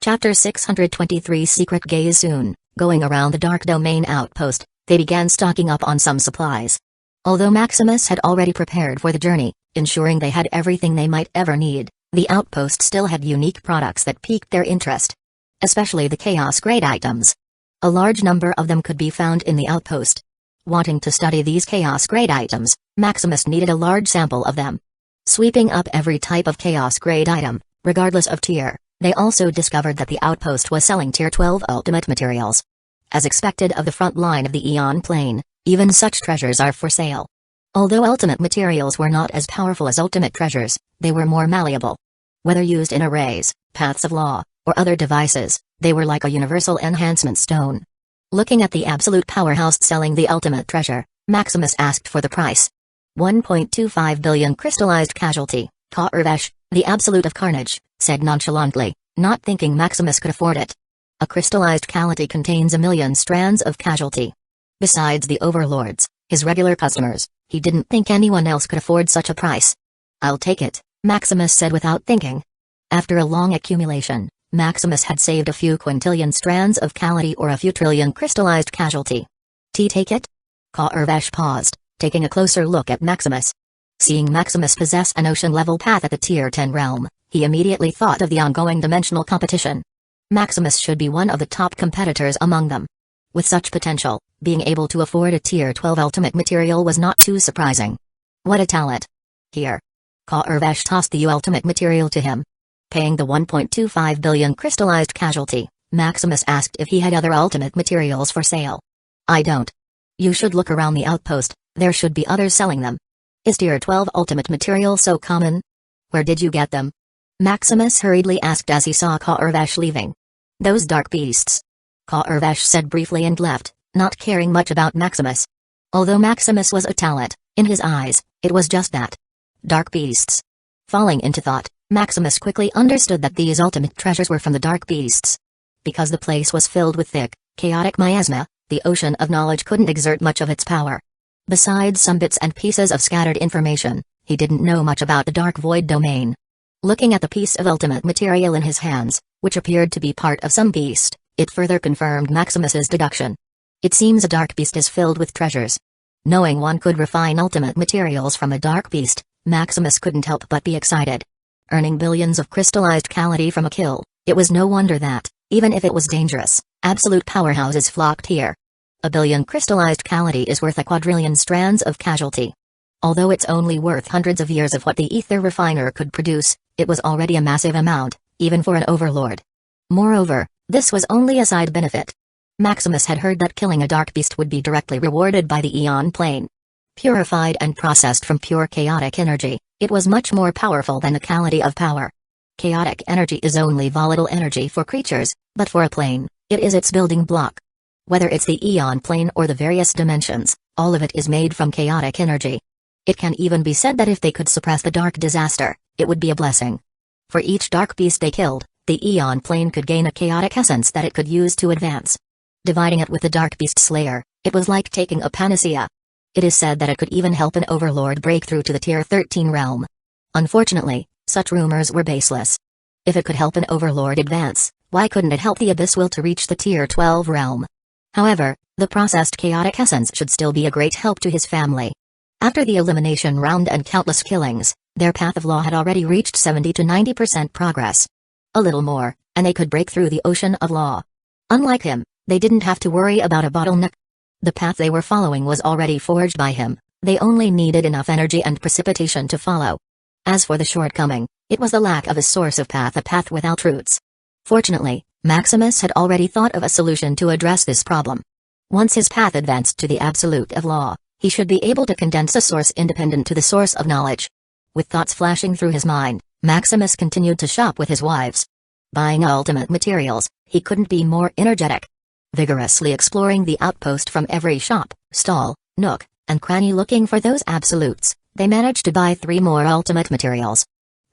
Chapter 623 Secret Gaze. Soon, going around the Dark Domain outpost, they began stocking up on some supplies. Although Maximus had already prepared for the journey, ensuring they had everything they might ever need, the outpost still had unique products that piqued their interest. Especially the chaos-grade items. A large number of them could be found in the outpost. Wanting to study these chaos-grade items, Maximus needed a large sample of them. Sweeping up every type of chaos-grade item, regardless of tier, they also discovered that the outpost was selling Tier 12 ultimate materials. As expected of the front line of the Aeon Plane, even such treasures are for sale. Although ultimate materials were not as powerful as ultimate treasures, they were more malleable. Whether used in arrays, paths of law, or other devices, they were like a universal enhancement stone. Looking at the absolute powerhouse selling the ultimate treasure, Maximus asked for the price. 1.25 billion crystallized casualty, Ka-Urvesh, the absolute of carnage, said nonchalantly, not thinking Maximus could afford it. A crystallized casualty contains 1 million strands of casualty. Besides the overlords, his regular customers, he didn't think anyone else could afford such a price. I'll take it, Maximus said without thinking. After a long accumulation, Maximus had saved a few quintillion strands of casualty or a few trillion crystallized casualty. Take it? Ka-Urvesh paused, taking a closer look at Maximus. Seeing Maximus possess an ocean-level path at the Tier 10 realm, he immediately thought of the ongoing dimensional competition. Maximus should be one of the top competitors among them. With such potential, being able to afford a Tier 12 ultimate material was not too surprising. What a talent. Here. Ka-Urvesh tossed the ultimate material to him. Paying the 1.25 billion crystallized casualty, Maximus asked if he had other ultimate materials for sale. I don't. You should look around the outpost, there should be others selling them. Is Tier 12 ultimate material so common? Where did you get them? Maximus hurriedly asked as he saw Ka-Urvesh leaving. Those dark beasts. Ka-Urvesh said briefly and left, not caring much about Maximus. Although Maximus was a talent, in his eyes, it was just that. Dark beasts. Falling into thought, Maximus quickly understood that these ultimate treasures were from the dark beasts. Because the place was filled with thick, chaotic miasma, the ocean of knowledge couldn't exert much of its power. Besides some bits and pieces of scattered information, he didn't know much about the dark void domain. Looking at the piece of ultimate material in his hands, which appeared to be part of some beast, it further confirmed Maximus's deduction. It seems a dark beast is filled with treasures. Knowing one could refine ultimate materials from a dark beast, Maximus couldn't help but be excited. Earning billions of crystallized casualty from a kill, it was no wonder that, even if it was dangerous, absolute powerhouses flocked here. 1 billion crystallized casualty is worth a quadrillion strands of casualty. Although it's only worth hundreds of years of what the ether refiner could produce, it was already a massive amount, even for an overlord. Moreover, this was only a side benefit. Maximus had heard that killing a dark beast would be directly rewarded by the Aeon Plane. Purified and processed from pure chaotic energy, it was much more powerful than the casualty of power. Chaotic energy is only volatile energy for creatures, but for a plane, it is its building block. Whether it's the Aeon Plane or the various dimensions, all of it is made from chaotic energy. It can even be said that if they could suppress the dark disaster, it would be a blessing. For each dark beast they killed, the Aeon Plane could gain a chaotic essence that it could use to advance. Dividing it with the dark beast slayer, it was like taking a panacea. It is said that it could even help an overlord break through to the Tier 13 realm. Unfortunately, such rumors were baseless. If it could help an overlord advance, why couldn't it help the Abyss Will to reach the Tier 12 realm? However, the processed chaotic essence should still be a great help to his family. After the elimination round and countless killings, their path of law had already reached 70 to 90% progress. A little more, and they could break through the ocean of law. Unlike him, they didn't have to worry about a bottleneck. The path they were following was already forged by him, they only needed enough energy and precipitation to follow. As for the shortcoming, it was the lack of a source of path, a path without roots. Fortunately, Maximus had already thought of a solution to address this problem. Once his path advanced to the absolute of law, he should be able to condense a source independent to the source of knowledge. With thoughts flashing through his mind, Maximus continued to shop with his wives. Buying ultimate materials, he couldn't be more energetic. Vigorously exploring the outpost from every shop, stall, nook, and cranny looking for those absolutes, they managed to buy 3 more ultimate materials.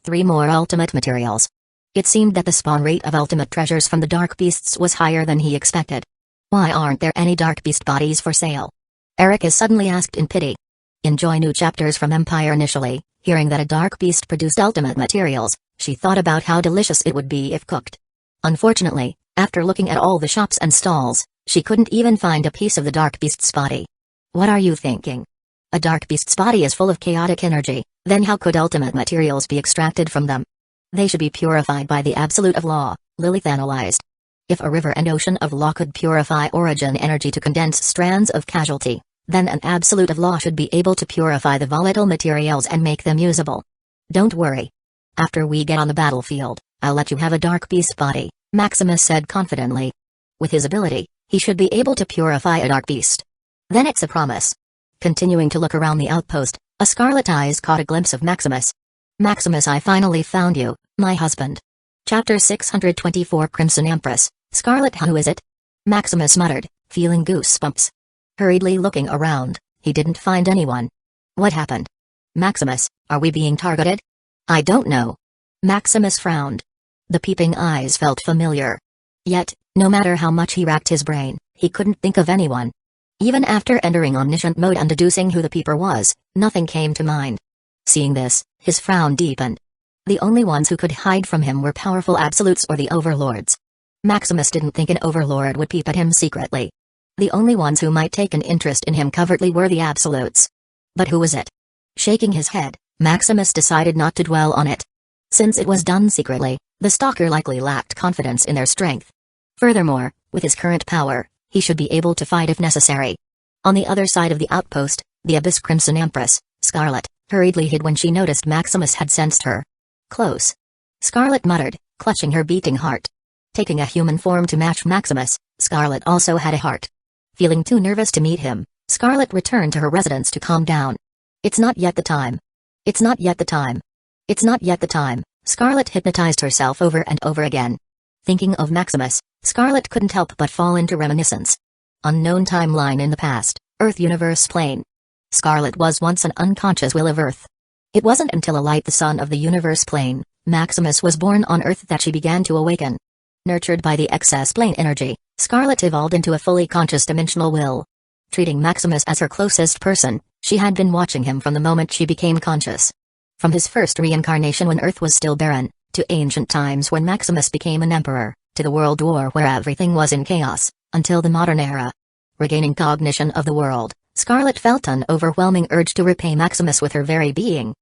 3 more ultimate materials. It seemed that the spawn rate of ultimate treasures from the dark beasts was higher than he expected. Why aren't there any dark beast bodies for sale? Eric is suddenly asked in pity. Enjoy new chapters from Empire. Initially, hearing that a dark beast produced ultimate materials, she thought about how delicious it would be if cooked. Unfortunately, after looking at all the shops and stalls, she couldn't even find a piece of the dark beast's body. What are you thinking? A dark beast's body is full of chaotic energy, then how could ultimate materials be extracted from them? They should be purified by the absolute of law, Lilith analyzed. If a river and ocean of law could purify origin energy to condense strands of casualty, then an absolute of law should be able to purify the volatile materials and make them usable. Don't worry. After we get on the battlefield, I'll let you have a dark beast body, Maximus said confidently. With his ability, he should be able to purify a dark beast. Then it's a promise. Continuing to look around the outpost, a scarlet eyes caught a glimpse of Maximus. Maximus, I finally found you, my husband. Chapter 624 Crimson Empress, Scarlet. Who is it? Maximus muttered, feeling goosebumps. Hurriedly looking around, he didn't find anyone. What happened? Maximus, are we being targeted? I don't know. Maximus frowned. The peeping eyes felt familiar. Yet, no matter how much he racked his brain, he couldn't think of anyone. Even after entering omniscient mode and deducing who the peeper was, nothing came to mind. Seeing this, his frown deepened. The only ones who could hide from him were powerful absolutes or the overlords. Maximus didn't think an overlord would peep at him secretly. The only ones who might take an interest in him covertly were the absolutes. But who was it? Shaking his head, Maximus decided not to dwell on it. Since it was done secretly, the stalker likely lacked confidence in their strength. Furthermore, with his current power, he should be able to fight if necessary. On the other side of the outpost, the Abyss Crimson Empress, Scarlet, hurriedly hid when she noticed Maximus had sensed her. Close. Scarlet muttered, clutching her beating heart. Taking a human form to match Maximus, Scarlet also had a heart. Feeling too nervous to meet him, Scarlet returned to her residence to calm down. It's not yet the time. It's not yet the time. It's not yet the time, Scarlet hypnotized herself over and over again. Thinking of Maximus, Scarlet couldn't help but fall into reminiscence. Unknown timeline in the past, Earth Universe Plane. Scarlet was once an unconscious will of Earth. It wasn't until a light the sun of the Universe Plane, Maximus was born on Earth that she began to awaken. Nurtured by the excess plane energy, Scarlet evolved into a fully conscious dimensional will. Treating Maximus as her closest person, she had been watching him from the moment she became conscious. From his first reincarnation when Earth was still barren, to ancient times when Maximus became an emperor, to the World War where everything was in chaos, until the modern era. Regaining cognition of the world, Scarlet felt an overwhelming urge to repay Maximus with her very being.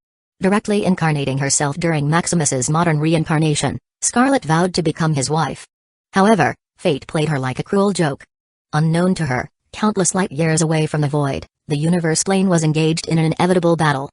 Directly incarnating herself during Maximus's modern reincarnation, Scarlet vowed to become his wife. However, fate played her like a cruel joke. Unknown to her, countless light years away from the void, the Universe Plane was engaged in an inevitable battle.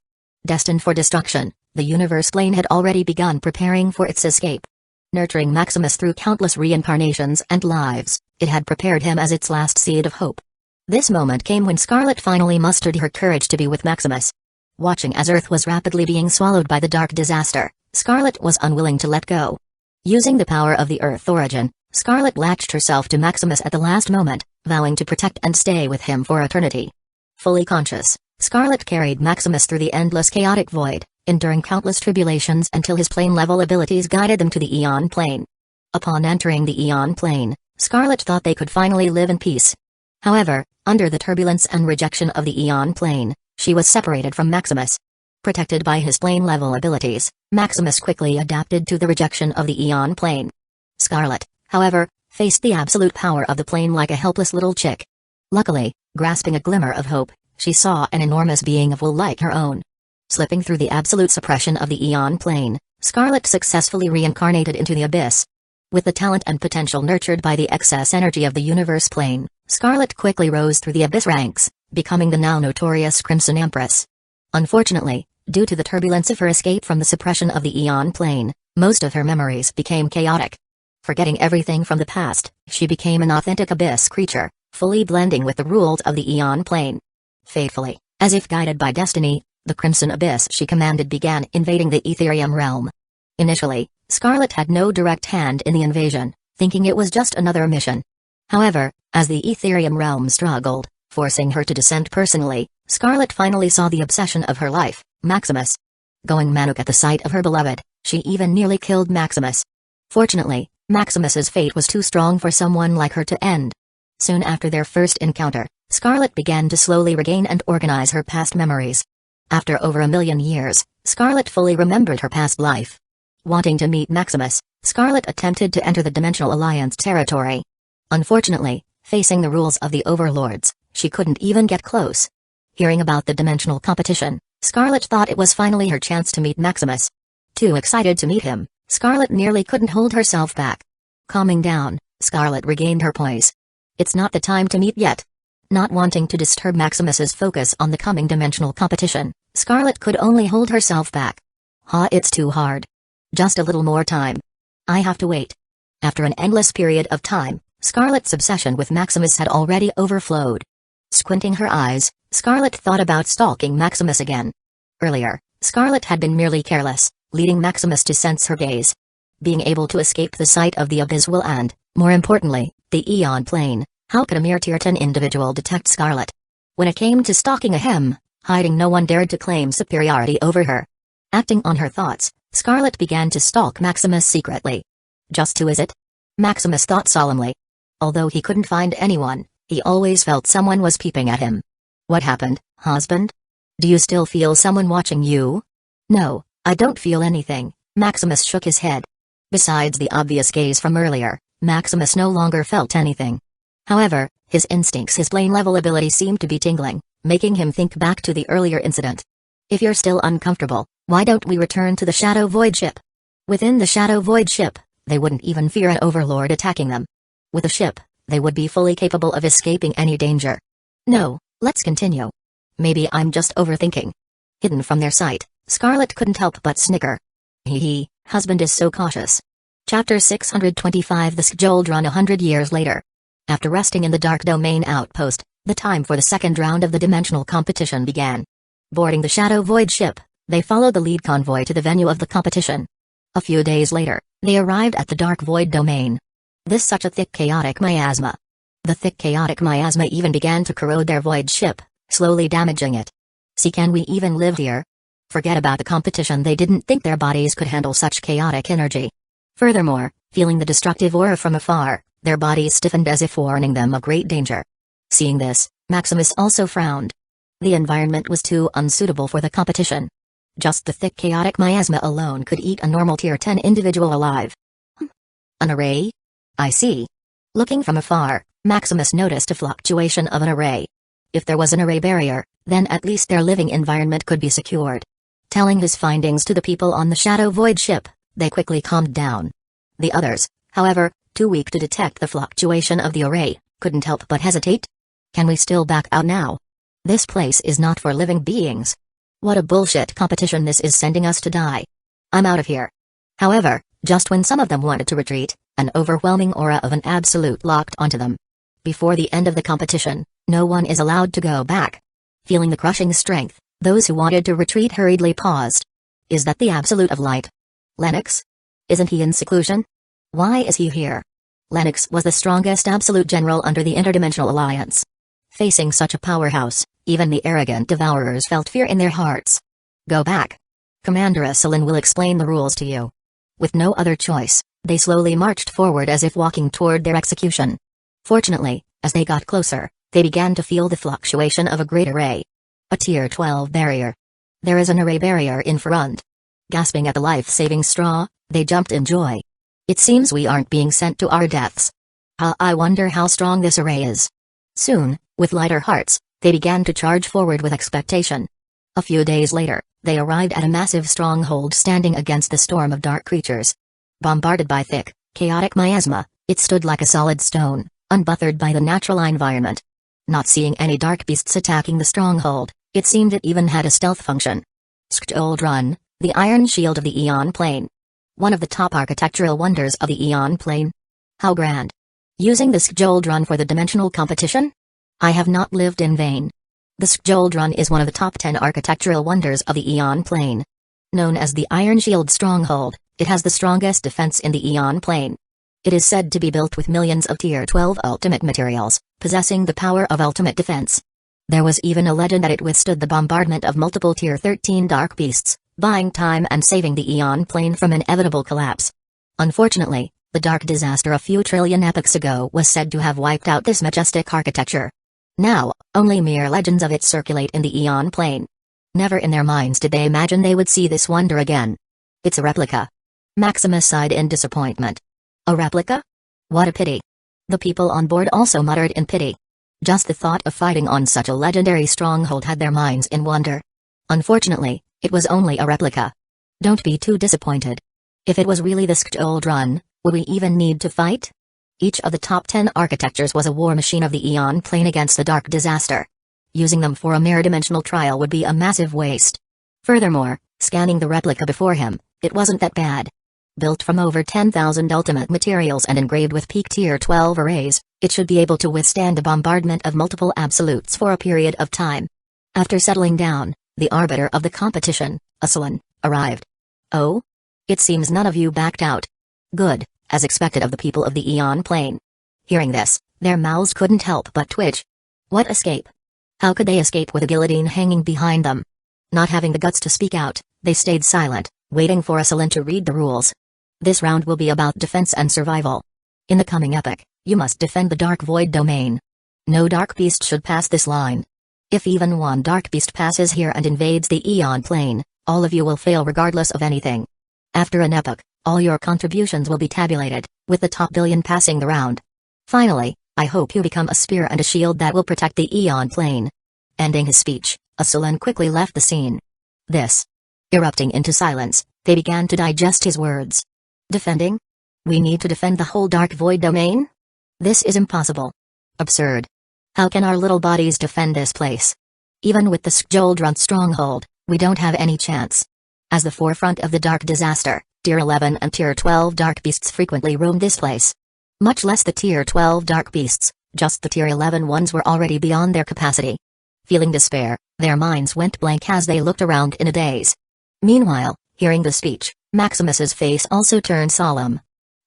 Destined for destruction, the Universe Plane had already begun preparing for its escape. Nurturing Maximus through countless reincarnations and lives, it had prepared him as its last seed of hope. This moment came when Scarlet finally mustered her courage to be with Maximus. Watching as Earth was rapidly being swallowed by the dark disaster, Scarlet was unwilling to let go. Using the power of the Earth origin, Scarlet latched herself to Maximus at the last moment, vowing to protect and stay with him for eternity. Fully conscious, Scarlet carried Maximus through the endless chaotic void, enduring countless tribulations until his plane-level abilities guided them to the Eon Plane. Upon entering the Eon Plane, Scarlet thought they could finally live in peace. However, under the turbulence and rejection of the Eon Plane, she was separated from Maximus. Protected by his plane-level abilities, Maximus quickly adapted to the rejection of the Eon Plane. Scarlet, however, faced the absolute power of the plane like a helpless little chick. Luckily, grasping a glimmer of hope, she saw an enormous being of will like her own. Slipping through the absolute suppression of the Eon Plane, Scarlet successfully reincarnated into the Abyss. With the talent and potential nurtured by the excess energy of the Universe Plane, Scarlet quickly rose through the Abyss ranks, becoming the now notorious Crimson Empress. Unfortunately, due to the turbulence of her escape from the suppression of the Eon Plane, most of her memories became chaotic. Forgetting everything from the past, she became an authentic Abyss creature, fully blending with the rules of the Eon Plane. Faithfully, as if guided by destiny, the Crimson Abyss she commanded began invading the Etherium realm. Initially, Scarlet had no direct hand in the invasion, thinking it was just another mission. However, as the Etherium realm struggled, forcing her to descend personally, Scarlet finally saw the obsession of her life, Maximus. Going manic at the sight of her beloved, she even nearly killed Maximus. Fortunately, Maximus's fate was too strong for someone like her to end. Soon after their first encounter, Scarlet began to slowly regain and organize her past memories. After over 1,000,000 years, Scarlet fully remembered her past life. Wanting to meet Maximus, Scarlet attempted to enter the Dimensional Alliance territory. Unfortunately, facing the rules of the overlords, she couldn't even get close. Hearing about the dimensional competition, Scarlet thought it was finally her chance to meet Maximus. Too excited to meet him, Scarlet nearly couldn't hold herself back. Calming down, Scarlet regained her poise. It's not the time to meet yet. Not wanting to disturb Maximus's focus on the coming dimensional competition, Scarlet could only hold herself back. It's too hard. Just a little more time. I have to wait. After an endless period of time, Scarlet's obsession with Maximus had already overflowed. Squinting her eyes, Scarlet thought about stalking Maximus again. Earlier, Scarlet had been merely careless, leading Maximus to sense her gaze. Being able to escape the sight of the abysmal and, more importantly, the Eon plane, how could a mere Tier 10 individual detect Scarlet? When it came to stalking hiding, no one dared to claim superiority over her. Acting on her thoughts, Scarlet began to stalk Maximus secretly. Just who is it? Maximus thought solemnly. Although he couldn't find anyone, he always felt someone was peeping at him. What happened, husband? Do you still feel someone watching you? No, I don't feel anything, Maximus shook his head. Besides the obvious gaze from earlier, Maximus no longer felt anything. However, his instincts, his plane-level ability seemed to be tingling, making him think back to the earlier incident. If you're still uncomfortable, why don't we return to the Shadow Void ship? Within the Shadow Void ship, they wouldn't even fear an overlord attacking them. With a ship, they would be fully capable of escaping any danger. No, let's continue. Maybe I'm just overthinking. Hidden from their sight, Scarlet couldn't help but snicker. Husband is so cautious. Chapter 625 The Scheduled Run 100 years later. After resting in the Dark Domain outpost, the time for the second round of the dimensional competition began. Boarding the Shadow Void ship, they followed the lead convoy to the venue of the competition. A few days later, they arrived at the Dark Void Domain. This such a thick chaotic miasma. The thick chaotic miasma even began to corrode their void ship, slowly damaging it. See, can we even live here? Forget about the competition, they didn't think their bodies could handle such chaotic energy. Furthermore, feeling the destructive aura from afar, their bodies stiffened as if warning them of great danger. Seeing this, Maximus also frowned. The environment was too unsuitable for the competition. Just the thick chaotic miasma alone could eat a normal Tier 10 individual alive. An array? I see. Looking from afar, Maximus noticed a fluctuation of an array. If there was an array barrier, then at least their living environment could be secured. Telling his findings to the people on the Shadow Void ship, they quickly calmed down. The others, however, too weak to detect the fluctuation of the array, couldn't help but hesitate. Can we still back out now? This place is not for living beings. What a bullshit competition this is, sending us to die. I'm out of here. However, just when some of them wanted to retreat, an overwhelming aura of an absolute locked onto them. Before the end of the competition, no one is allowed to go back. Feeling the crushing strength, those who wanted to retreat hurriedly paused. Is that the Absolute of Light? Lennox? Isn't he in seclusion? Why is he here? Lennox was the strongest Absolute General under the Interdimensional Alliance. Facing such a powerhouse, even the arrogant Devourers felt fear in their hearts. Go back. Commander Asselin will explain the rules to you. With no other choice, they slowly marched forward as if walking toward their execution. Fortunately, as they got closer, they began to feel the fluctuation of a great array. A Tier 12 barrier. There is an array barrier in front. Gasping at the life-saving straw, they jumped in joy. It seems we aren't being sent to our deaths. I wonder how strong this array is. Soon, with lighter hearts, they began to charge forward with expectation. A few days later, they arrived at a massive stronghold standing against the storm of dark creatures. Bombarded by thick, chaotic miasma, it stood like a solid stone, unbothered by the natural environment. Not seeing any dark beasts attacking the stronghold, it seemed it even had a stealth function. Scheduled Run, the Iron Shield of the Eon Plane. One of the top architectural wonders of the Eon Plane. How grand. Using the Scheduled Run for the dimensional competition? I have not lived in vain. The Scheduled Run is one of the top 10 architectural wonders of the Eon Plane. Known as the Iron Shield Stronghold, it has the strongest defense in the Eon Plane. It is said to be built with millions of Tier 12 ultimate materials, possessing the power of ultimate defense. There was even a legend that it withstood the bombardment of multiple Tier 13 dark beasts, buying time and saving the Aeon plane from inevitable collapse. Unfortunately, the dark disaster a few trillion epochs ago was said to have wiped out this majestic architecture. Now, only mere legends of it circulate in the Aeon plane. Never in their minds did they imagine they would see this wonder again. It's a replica. Maximus sighed in disappointment. A replica? What a pity. The people on board also muttered in pity. Just the thought of fighting on such a legendary stronghold had their minds in wonder. Unfortunately, it was only a replica. Don't be too disappointed. If it was really the Shuttle, would we even need to fight? Each of the top 10 architectures was a war machine of the Aeon plane against the dark disaster. Using them for a mere dimensional trial would be a massive waste. Furthermore, scanning the replica before him, it wasn't that bad. Built from over 10,000 ultimate materials and engraved with peak Tier 12 arrays, it should be able to withstand the bombardment of multiple absolutes for a period of time. After settling down, the arbiter of the competition, Uchiha, arrived. Oh? It seems none of you backed out. Good, as expected of the people of the Aeon plane. Hearing this, their mouths couldn't help but twitch. What escape? How could they escape with a guillotine hanging behind them? Not having the guts to speak out, they stayed silent, waiting for Uchiha to read the rules. This round will be about defense and survival. In the coming epoch, you must defend the Dark Void domain. No dark beast should pass this line. If even one dark beast passes here and invades the Aeon plane, all of you will fail regardless of anything. After an epoch, all your contributions will be tabulated, with the top billion passing the round. Finally, I hope you become a spear and a shield that will protect the Aeon plane. Ending his speech, Uchiha quickly left the scene. Erupting into silence, they began to digest his words. Defending? We need to defend the whole Dark Void domain? This is impossible. Absurd. How can our little bodies defend this place? Even with the Shuttle stronghold, we don't have any chance. As the forefront of the dark disaster, Tier 11 and Tier 12 dark beasts frequently roamed this place. Much less the Tier 12 dark beasts, just the Tier 11 ones were already beyond their capacity. Feeling despair, their minds went blank as they looked around in a daze. Meanwhile, hearing the speech, Maximus's face also turned solemn.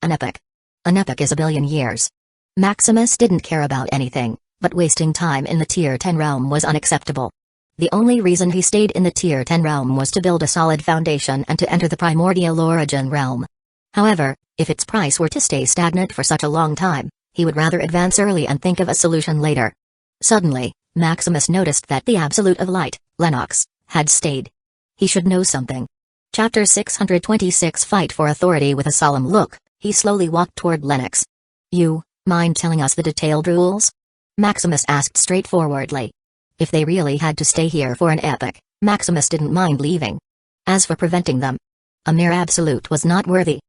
An epoch. An epoch is a billion years. Maximus didn't care about anything, but wasting time in the Tier 10 realm was unacceptable. The only reason he stayed in the Tier 10 realm was to build a solid foundation and to enter the primordial origin realm. However, if its price were to stay stagnant for such a long time, he would rather advance early and think of a solution later. Suddenly, Maximus noticed that the Absolute of Light, Lennox, had stayed. He should know something. Chapter 626 Fight for Authority. With a solemn look, he slowly walked toward Lennox. You, mind telling us the detailed rules? Maximus asked straightforwardly. If they really had to stay here for an epoch, Maximus didn't mind leaving. As for preventing them, a mere absolute was not worthy.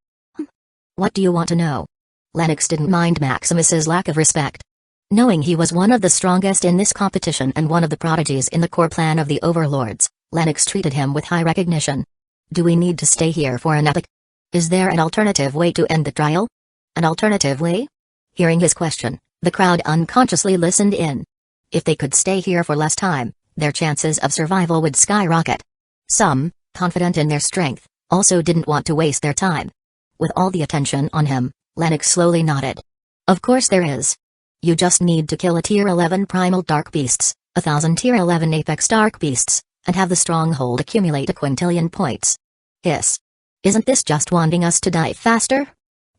What do you want to know? Lennox didn't mind Maximus's lack of respect. Knowing he was one of the strongest in this competition and one of the prodigies in the core plan of the overlords, Lennox treated him with high recognition. Do we need to stay here for an epoch? Is there an alternative way to end the trial? An alternative way? Hearing his question, the crowd unconsciously listened in. If they could stay here for less time, their chances of survival would skyrocket. Some, confident in their strength, also didn't want to waste their time. With all the attention on him, Lennox slowly nodded. Of course there is. You just need to kill a Tier 11 primal dark beasts, 1,000 Tier 11 apex dark beasts, and have the stronghold accumulate a quintillion points. Hiss. Isn't this just wanting us to die faster?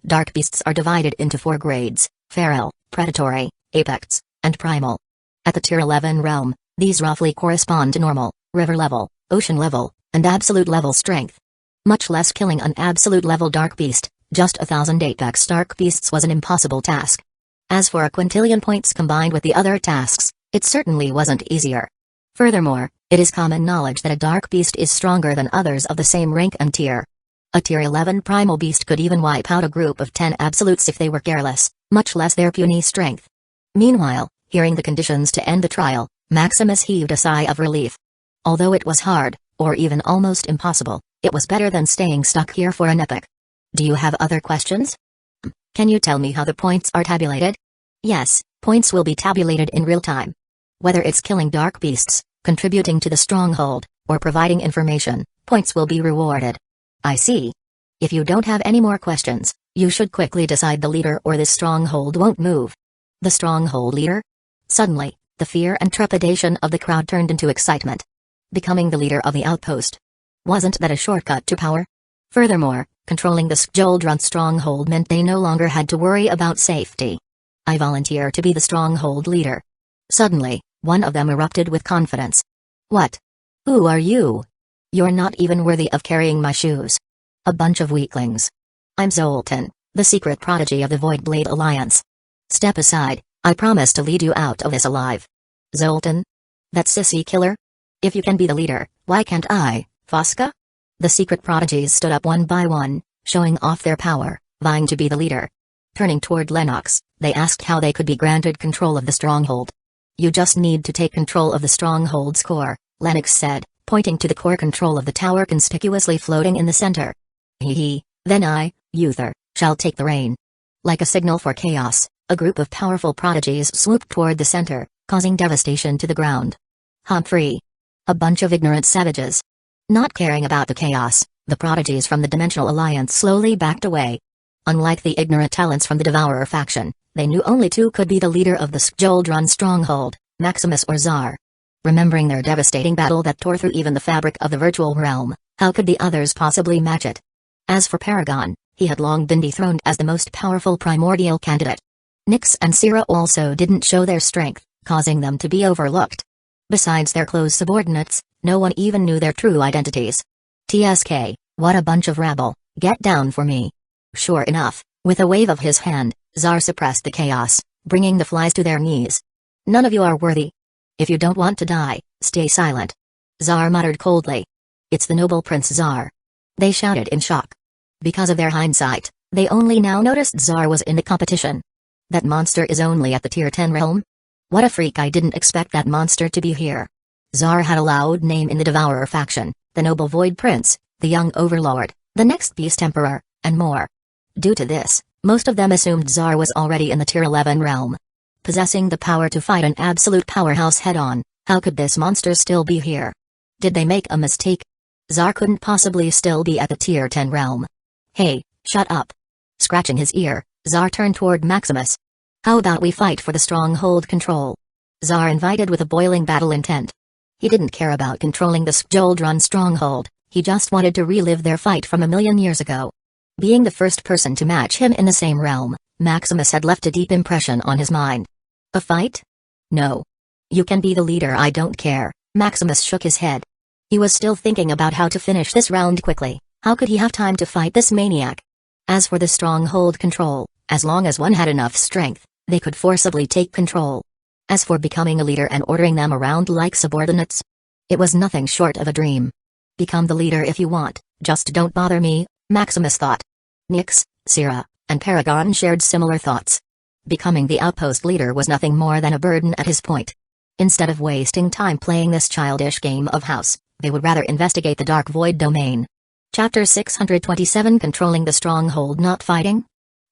Dark beasts are divided into 4 grades: feral, predatory, apex, and primal. At the Tier 11 realm, these roughly correspond to normal, river level, ocean level, and absolute level strength. Much less killing an absolute level dark beast, just 1,000 apex dark beasts was an impossible task. As for a quintillion points combined with the other tasks, it certainly wasn't easier. Furthermore, it is common knowledge that a dark beast is stronger than others of the same rank and tier. A Tier 11 primal beast could even wipe out a group of 10 absolutes if they were careless, much less their puny strength. Meanwhile, hearing the conditions to end the trial, Maximus heaved a sigh of relief. Although it was hard, or even almost impossible, it was better than staying stuck here for an epoch. Do you have other questions? Can you tell me how the points are tabulated? Yes, points will be tabulated in real time. Whether it's killing dark beasts, contributing to the stronghold, or providing information, points will be rewarded. I see. If you don't have any more questions, you should quickly decide the leader or this stronghold won't move. The stronghold leader? Suddenly, the The fear and trepidation of the crowd turned into excitement. Becoming the leader of the outpost. Wasn't that a shortcut to power? Furthermore, controlling the Skjoldrun stronghold meant they no longer had to worry about safety. I volunteer to be the stronghold leader. Suddenly, one of them erupted with confidence. What? Who are you? You're not even worthy of carrying my shoes. A bunch of weaklings. I'm Zoltan, the secret prodigy of the Voidblade Alliance. Step aside, I promise to lead you out of this alive. Zoltan? That sissy killer? If you can be the leader, why can't I, Fosca? The secret prodigies stood up one by one, showing off their power, vying to be the leader. Turning toward Lennox, they asked how they could be granted control of the stronghold. You just need to take control of the stronghold's core, Lennox said, pointing to the core control of the tower conspicuously floating in the center. Then I, Uther, shall take the reign. Like a signal for chaos, a group of powerful prodigies swooped toward the center, causing devastation to the ground. Humphrey. A bunch of ignorant savages. Not caring about the chaos, the prodigies from the Dimensional Alliance slowly backed away. Unlike the ignorant talents from the Devourer faction, they knew only two could be the leader of the Skjoldrun stronghold, Maximus or Tsar. Remembering their devastating battle that tore through even the fabric of the virtual realm, how could the others possibly match it? As for Paragon, he had long been dethroned as the most powerful primordial candidate. Nyx and Syrah also didn't show their strength, causing them to be overlooked. Besides their close subordinates, no one even knew their true identities. TSK, what a bunch of rabble, get down for me. Sure enough, with a wave of his hand, Tsar suppressed the chaos, bringing the flies to their knees. None of you are worthy. If you don't want to die, stay silent. Tsar muttered coldly. It's the noble Prince Tsar. They shouted in shock. Because of their hindsight, they only now noticed Tsar was in the competition. That monster is only at the Tier 10 realm? What a freak, I didn't expect that monster to be here. Tsar had a loud name in the Devourer faction, the noble Void Prince, the young Overlord, the next Beast Emperor, and more. Due to this, most of them assumed Tsar was already in the Tier 11 realm. Possessing the power to fight an absolute powerhouse head-on, how could this monster still be here? Did they make a mistake? Tsar couldn't possibly still be at the Tier 10 realm. Hey, shut up. Scratching his ear, Tsar turned toward Maximus. How about we fight for the stronghold control? Tsar invited with a boiling battle intent. He didn't care about controlling the Skjoldrun stronghold, he just wanted to relive their fight from 1,000,000 years ago. Being the first person to match him in the same realm, Maximus had left a deep impression on his mind. A fight? No. You can be the leader, I don't care. Maximus shook his head. He was still thinking about how to finish this round quickly. How could he have time to fight this maniac? As for the stronghold control, as long as one had enough strength, they could forcibly take control. As for becoming a leader and ordering them around like subordinates, it was nothing short of a dream. Become the leader if you want, just don't bother me, Maximus thought. Nyx, Syrah, and Paragon shared similar thoughts. Becoming the outpost leader was nothing more than a burden at his point. Instead of wasting time playing this childish game of house, they would rather investigate the Dark Void domain. Chapter 627, Controlling the Stronghold, Not Fighting?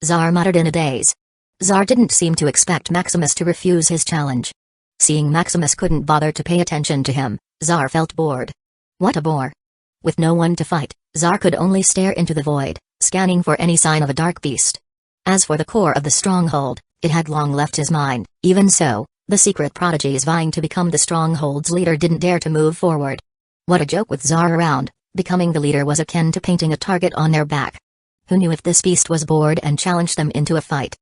Tsar muttered in a daze. Tsar didn't seem to expect Maximus to refuse his challenge. Seeing Maximus couldn't bother to pay attention to him, Tsar felt bored. What a bore. With no one to fight, Tsar could only stare into the void, scanning for any sign of a dark beast. As for the core of the stronghold, it had long left his mind. Even so, the secret prodigies vying to become the stronghold's leader didn't dare to move forward. What a joke with Tsar around, becoming the leader was akin to painting a target on their back. Who knew if this beast was bored and challenged them into a fight?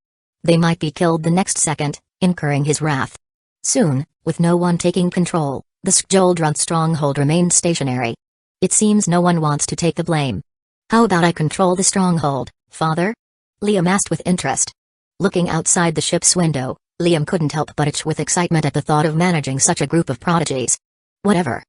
They might be killed the next second, incurring his wrath. Soon, with no one taking control, the Skjoldrun stronghold remained stationary. It seems no one wants to take the blame. How about I control the stronghold, father? Liam asked with interest. Looking outside the ship's window, Liam couldn't help but itch with excitement at the thought of managing such a group of prodigies. Whatever.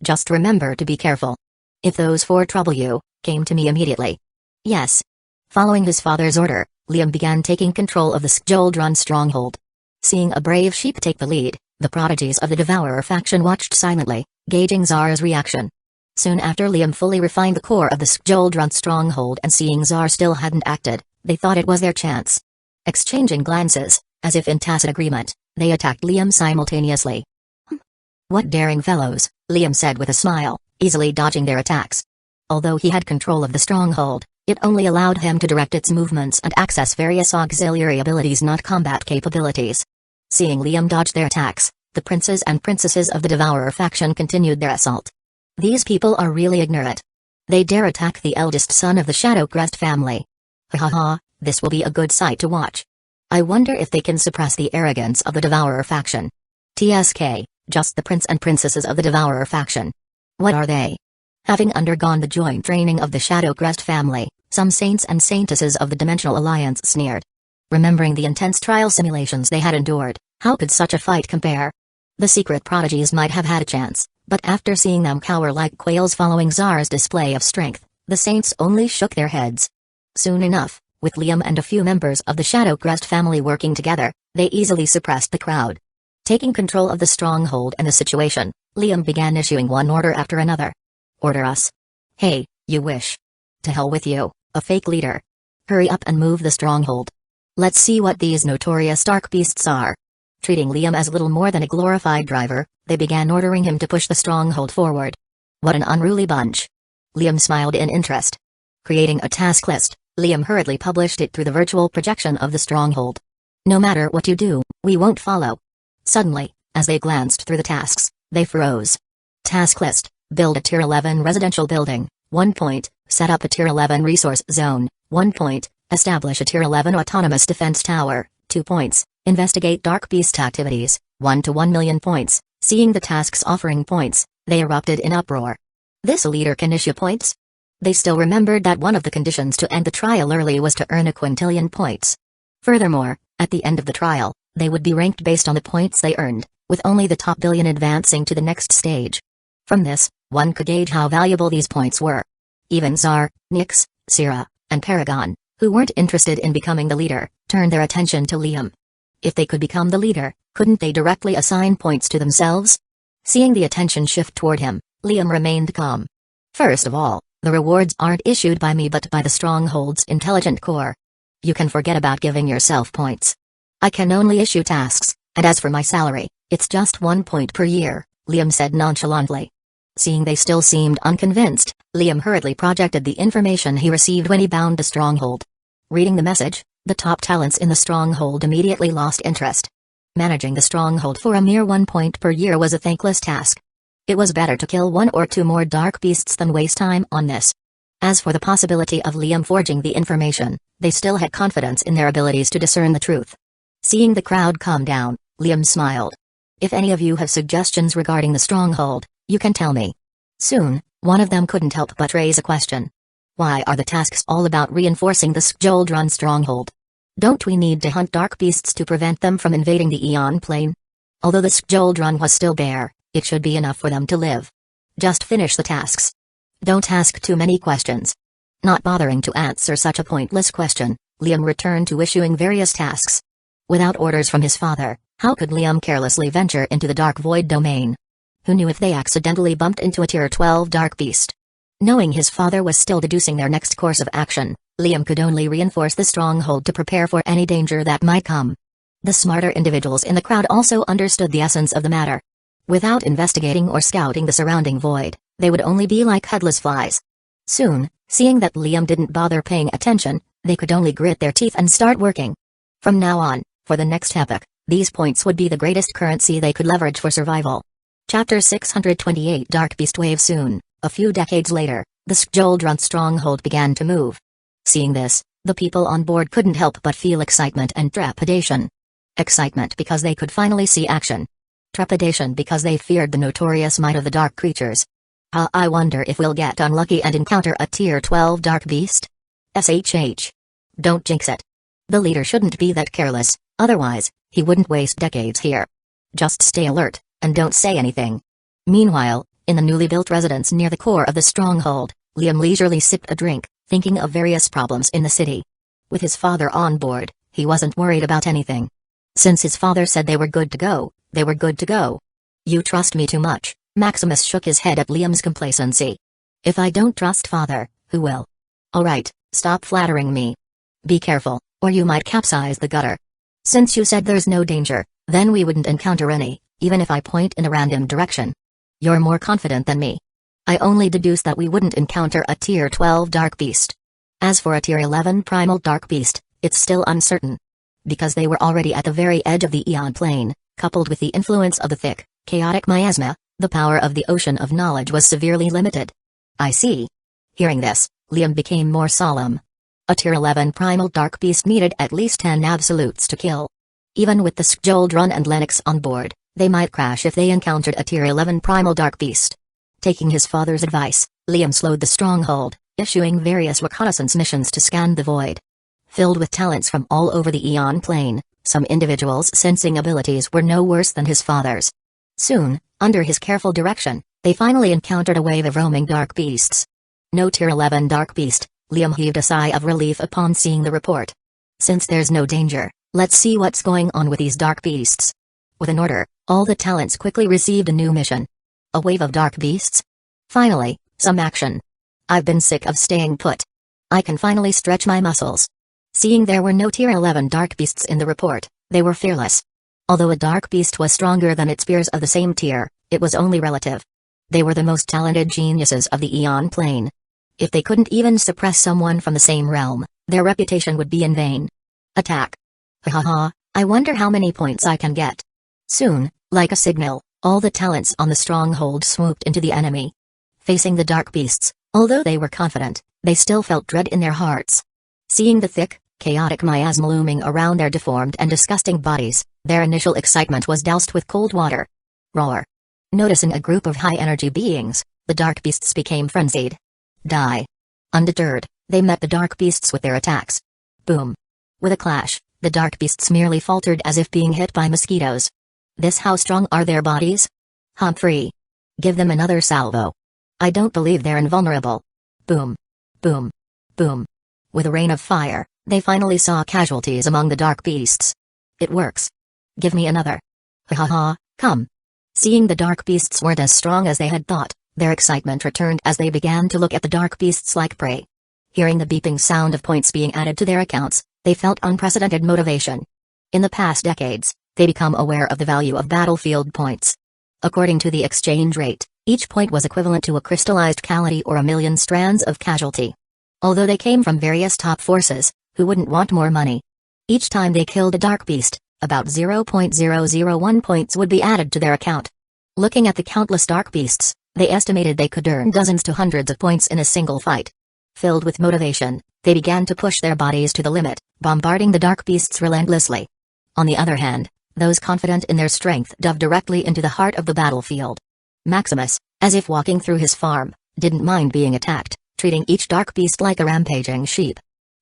Just remember to be careful. If those four trouble you, came to me immediately. Yes. Following his father's order, Liam began taking control of the Skjoldrun stronghold. Seeing a brave sheep take the lead, the prodigies of the Devourer faction watched silently, gauging Tsar's reaction. Soon after Liam fully refined the core of the Skjoldrun stronghold and seeing Tsar still hadn't acted, they thought it was their chance. Exchanging glances, as if in tacit agreement, they attacked Liam simultaneously. What daring fellows, Liam said with a smile, easily dodging their attacks. Although he had control of the stronghold, it only allowed him to direct its movements and access various auxiliary abilities, not combat capabilities. Seeing Liam dodge their attacks, The princes and princesses of the Devourer faction continued their assault. These people are really ignorant. They dare attack the eldest son of the Shadowcrest family. Ha ha ha, this will be a good sight to watch. I wonder if they can suppress the arrogance of the Devourer faction. TSK, just the prince and princesses of the Devourer faction. What are they? Having undergone the joint training of the Shadowcrest family, some saints and saintesses of the Dimensional Alliance sneered. Remembering the intense trial simulations they had endured, how could such a fight compare? The secret prodigies might have had a chance, but after seeing them cower like quails following Zara's display of strength, the saints only shook their heads. Soon enough, with Liam and a few members of the Shadowcrest family working together, they easily suppressed the crowd. Taking control of the stronghold and the situation, Liam began issuing one order after another. Order us. Hey, you wish. To hell with you, a fake leader. Hurry up and move the stronghold. Let's see what these notorious dark beasts are. Treating Liam as little more than a glorified driver, they began ordering him to push the stronghold forward. What an unruly bunch. Liam smiled in interest. Creating a task list, Liam hurriedly published it through the virtual projection of the stronghold. No matter what you do, we won't follow. Suddenly, as they glanced through the tasks, they froze. Task list: build a Tier 11 residential building. 1 point, set up a Tier 11 resource zone. 1 point, establish a Tier 11 autonomous defense tower. 2 points, investigate dark beast activities. 1 to 1 million points. Seeing the tasks offering points, they erupted in uproar. This leader can issue points? They still remembered that one of the conditions to end the trial early was to earn a quintillion points. Furthermore, at the end of the trial, they would be ranked based on the points they earned, with only the top billion advancing to the next stage. From this, one could gauge how valuable these points were. Even Zar, Nyx, Syrah, and Paragon, who weren't interested in becoming the leader, turned their attention to Liam. If they could become the leader, couldn't they directly assign points to themselves? Seeing the attention shift toward him, Liam remained calm. First of all, the rewards aren't issued by me but by the Stronghold's intelligent core. You can forget about giving yourself points. I can only issue tasks, and as for my salary, it's just 1 point per year, Liam said nonchalantly. Seeing they still seemed unconvinced, Liam hurriedly projected the information he received when he bound the stronghold. Reading the message, the top talents in the stronghold immediately lost interest. Managing the stronghold for a mere 1 point per year was a thankless task. It was better to kill 1 or 2 more dark beasts than waste time on this. As for the possibility of Liam forging the information, they still had confidence in their abilities to discern the truth. Seeing the crowd calm down, Liam smiled. If any of you have suggestions regarding the stronghold, you can tell me. Soon, one of them couldn't help but raise a question. Why are the tasks all about reinforcing the Skjoldrun stronghold? Don't we need to hunt dark beasts to prevent them from invading the Eon plane? Although the Skjoldrun was still bare, it should be enough for them to live. Just finish the tasks. Don't ask too many questions. Not bothering to answer such a pointless question, Liam returned to issuing various tasks. Without orders from his father, how could Liam carelessly venture into the Dark Void domain? Who knew if they accidentally bumped into a Tier 12 dark beast? Knowing his father was still deducing their next course of action, Liam could only reinforce the stronghold to prepare for any danger that might come. The smarter individuals in the crowd also understood the essence of the matter. Without investigating or scouting the surrounding void, they would only be like headless flies. Soon, seeing that Liam didn't bother paying attention, they could only grit their teeth and start working. From now on, for the next epoch, these points would be the greatest currency they could leverage for survival. Chapter 628 Dark Beast Wave. Soon, a few decades later, the Skjoldrun stronghold began to move. Seeing this, the people on board couldn't help but feel excitement and trepidation. Excitement because they could finally see action. Trepidation because they feared the notorious might of the dark creatures. I wonder if we'll get unlucky and encounter a Tier 12 dark beast? SHH. Don't jinx it. The leader shouldn't be that careless, otherwise, he wouldn't waste decades here. Just stay alert, and don't say anything. Meanwhile, in the newly built residence near the core of the stronghold, Liam leisurely sipped a drink, thinking of various problems in the city. With his father on board, he wasn't worried about anything. Since his father said they were good to go, they were good to go. You trust me too much, Maximus shook his head at Liam's complacency. If I don't trust father, who will? Alright, stop flattering me. Be careful, or you might capsize the gutter. Since you said there's no danger, then we wouldn't encounter any, even if I point in a random direction. You're more confident than me. I only deduced that we wouldn't encounter a Tier 12 dark beast. As for a Tier 11 primal dark beast, it's still uncertain. Because they were already at the very edge of the Eon plane, Coupled with the influence of the thick, chaotic miasma, the power of the ocean of knowledge was severely limited. I see. Hearing this, Liam became more solemn. A Tier 11 primal dark beast needed at least 10 absolutes to kill. Even with the Skjoldrun and Lennox on board, they might crash if they encountered a Tier 11 primal dark beast. Taking his father's advice, Liam slowed the stronghold, issuing various reconnaissance missions to scan the void. Filled with talents from all over the Eon plane, some individuals' sensing abilities were no worse than his father's. Soon, under his careful direction, they finally encountered a wave of roaming dark beasts. No Tier 11 dark beast. Liam heaved a sigh of relief upon seeing the report. Since there's no danger, let's see what's going on with these dark beasts. With an order, all the talents quickly received a new mission. A wave of dark beasts? Finally, some action. I've been sick of staying put. I can finally stretch my muscles. Seeing there were no Tier 11 dark beasts in the report, they were fearless. Although a dark beast was stronger than its peers of the same tier, it was only relative. They were the most talented geniuses of the Eon plane. If they couldn't even suppress someone from the same realm, their reputation would be in vain. Attack. Ha ha ha, I wonder how many points I can get. Soon, like a signal, all the talents on the stronghold swooped into the enemy. Facing the dark beasts, although they were confident, they still felt dread in their hearts. Seeing the thick, chaotic miasma looming around their deformed and disgusting bodies, their initial excitement was doused with cold water. Roar. Noticing a group of high-energy beings, the dark beasts became frenzied. Die. Undeterred, they met the dark beasts with their attacks. Boom. With a clash, the dark beasts merely faltered as if being hit by mosquitoes. This how strong are their bodies? Humphrey. Give them another salvo. I don't believe they're invulnerable. Boom. Boom. Boom. With a rain of fire, they finally saw casualties among the dark beasts. It works. Give me another. Ha ha ha, come. Seeing the dark beasts weren't as strong as they had thought, their excitement returned as they began to look at the dark beasts like prey. Hearing the beeping sound of points being added to their accounts, they felt unprecedented motivation. In the past decades, they become aware of the value of battlefield points. According to the exchange rate, each point was equivalent to a crystallized Calamity or 1,000,000 strands of casualty. Although they came from various top forces, who wouldn't want more money? Each time they killed a dark beast, about 0.001 points would be added to their account. Looking at the countless dark beasts, they estimated they could earn dozens to hundreds of points in a single fight. Filled with motivation, they began to push their bodies to the limit, bombarding the dark beasts relentlessly. On the other hand, those confident in their strength dove directly into the heart of the battlefield. Maximus, as if walking through his farm, didn't mind being attacked, treating each dark beast like a rampaging sheep.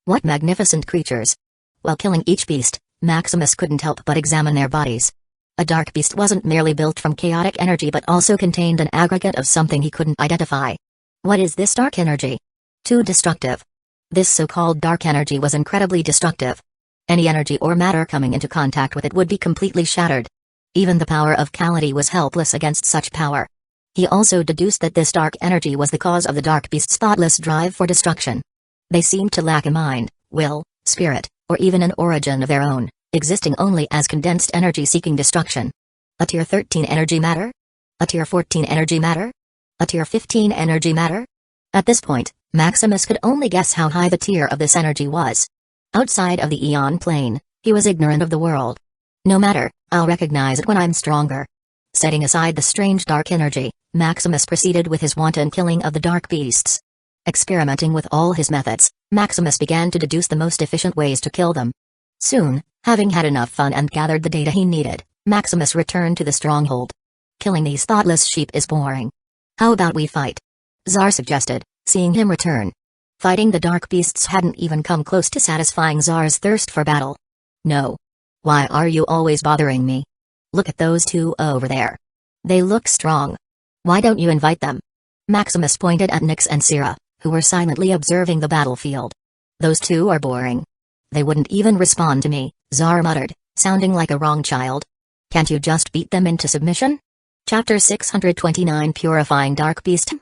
What magnificent creatures! While killing each beast, Maximus couldn't help but examine their bodies. A dark beast wasn't merely built from chaotic energy but also contained an aggregate of something he couldn't identify. What is this dark energy? Too destructive. This so-called dark energy was incredibly destructive. Any energy or matter coming into contact with it would be completely shattered. Even the power of Calamity was helpless against such power. He also deduced that this dark energy was the cause of the dark beast's thoughtless drive for destruction. They seemed to lack a mind, will, spirit, or even an origin of their own, existing only as condensed energy seeking destruction. A Tier 13 energy matter? A Tier 14 energy matter? A Tier 15 energy matter? At this point, Maximus could only guess how high the tier of this energy was. Outside of the Eon plane, he was ignorant of the world. No matter, I'll recognize it when I'm stronger. Setting aside the strange dark energy, Maximus proceeded with his wanton killing of the dark beasts. Experimenting with all his methods, Maximus began to deduce the most efficient ways to kill them. Soon, having had enough fun and gathered the data he needed, Maximus returned to the stronghold. Killing these thoughtless sheep is boring. How about we fight? Zar suggested, seeing him return. Fighting the dark beasts hadn't even come close to satisfying Zar's thirst for battle. No. Why are you always bothering me? Look at those two over there. They look strong. Why don't you invite them? Maximus pointed at Nyx and Syrah, who were silently observing the battlefield. Those two are boring. They wouldn't even respond to me, Zar muttered, sounding like a wrong child. Can't you just beat them into submission? Chapter 629 Purifying Dark Beast.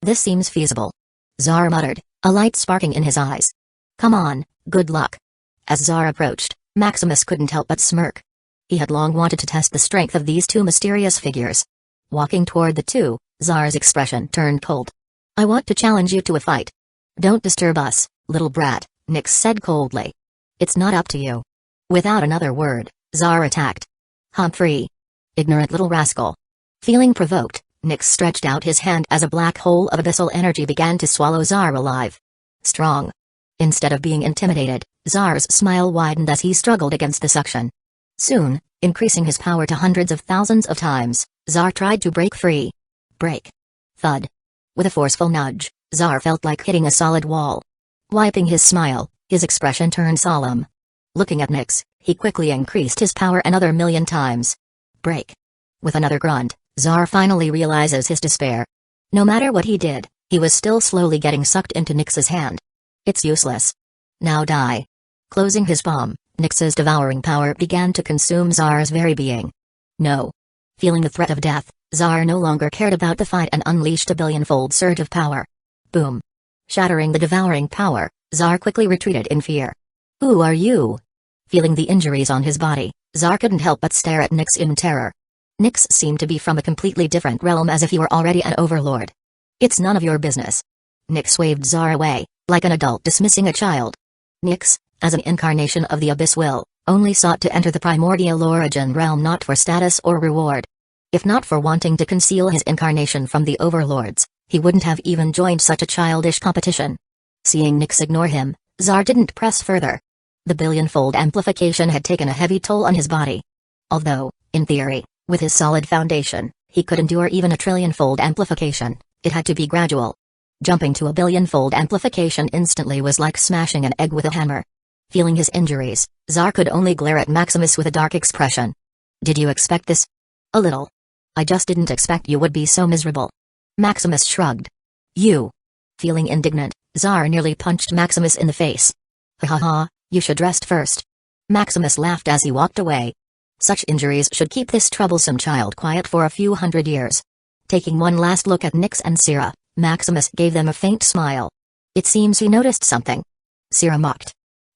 This seems feasible. Zar muttered, a light sparking in his eyes. Come on, good luck. As Zar approached, Maximus couldn't help but smirk. He had long wanted to test the strength of these two mysterious figures. Walking toward the two, Zar's expression turned cold. I want to challenge you to a fight. Don't disturb us, little brat, Nyx said coldly. It's not up to you. Without another word, Zar attacked. Humphrey. Ignorant little rascal. Feeling provoked, Nyx stretched out his hand as a black hole of abyssal energy began to swallow Zar alive. Strong. Instead of being intimidated, Zar's smile widened as he struggled against the suction. Soon, increasing his power to hundreds of thousands of times, Zar tried to break free. Break. Thud. With a forceful nudge, Zar felt like hitting a solid wall. Wiping his smile, his expression turned solemn. Looking at Nyx, he quickly increased his power another million times. Break. With another grunt, Zar finally realizes his despair. No matter what he did, he was still slowly getting sucked into Nyx's hand. It's useless. Now die. Closing his palm, Nyx's devouring power began to consume Zar's very being. No. Feeling the threat of death, Zar no longer cared about the fight and unleashed a billionfold surge of power. Boom. Shattering the devouring power, Zar quickly retreated in fear. Who are you? Feeling the injuries on his body, Zar couldn't help but stare at Nyx in terror. Nyx seemed to be from a completely different realm, as if he were already an overlord. It's none of your business. Nyx waved Zar away, like an adult dismissing a child. Nyx, as an incarnation of the Abyss will, only sought to enter the primordial origin realm not for status or reward. If not for wanting to conceal his incarnation from the overlords, he wouldn't have even joined such a childish competition. Seeing Nyx ignore him, Zar didn't press further. The billionfold amplification had taken a heavy toll on his body. Although, in theory, with his solid foundation, he could endure even a trillionfold amplification, it had to be gradual. Jumping to a billionfold amplification instantly was like smashing an egg with a hammer. Feeling his injuries, Zar could only glare at Maximus with a dark expression. Did you expect this? A little. I just didn't expect you would be so miserable. Maximus shrugged. You. Feeling indignant, Zar nearly punched Maximus in the face. Ha ha ha, you should rest first. Maximus laughed as he walked away. Such injuries should keep this troublesome child quiet for a few hundred years. Taking one last look at Nyx and Syrah, Maximus gave them a faint smile. It seems he noticed something. Syrah mocked.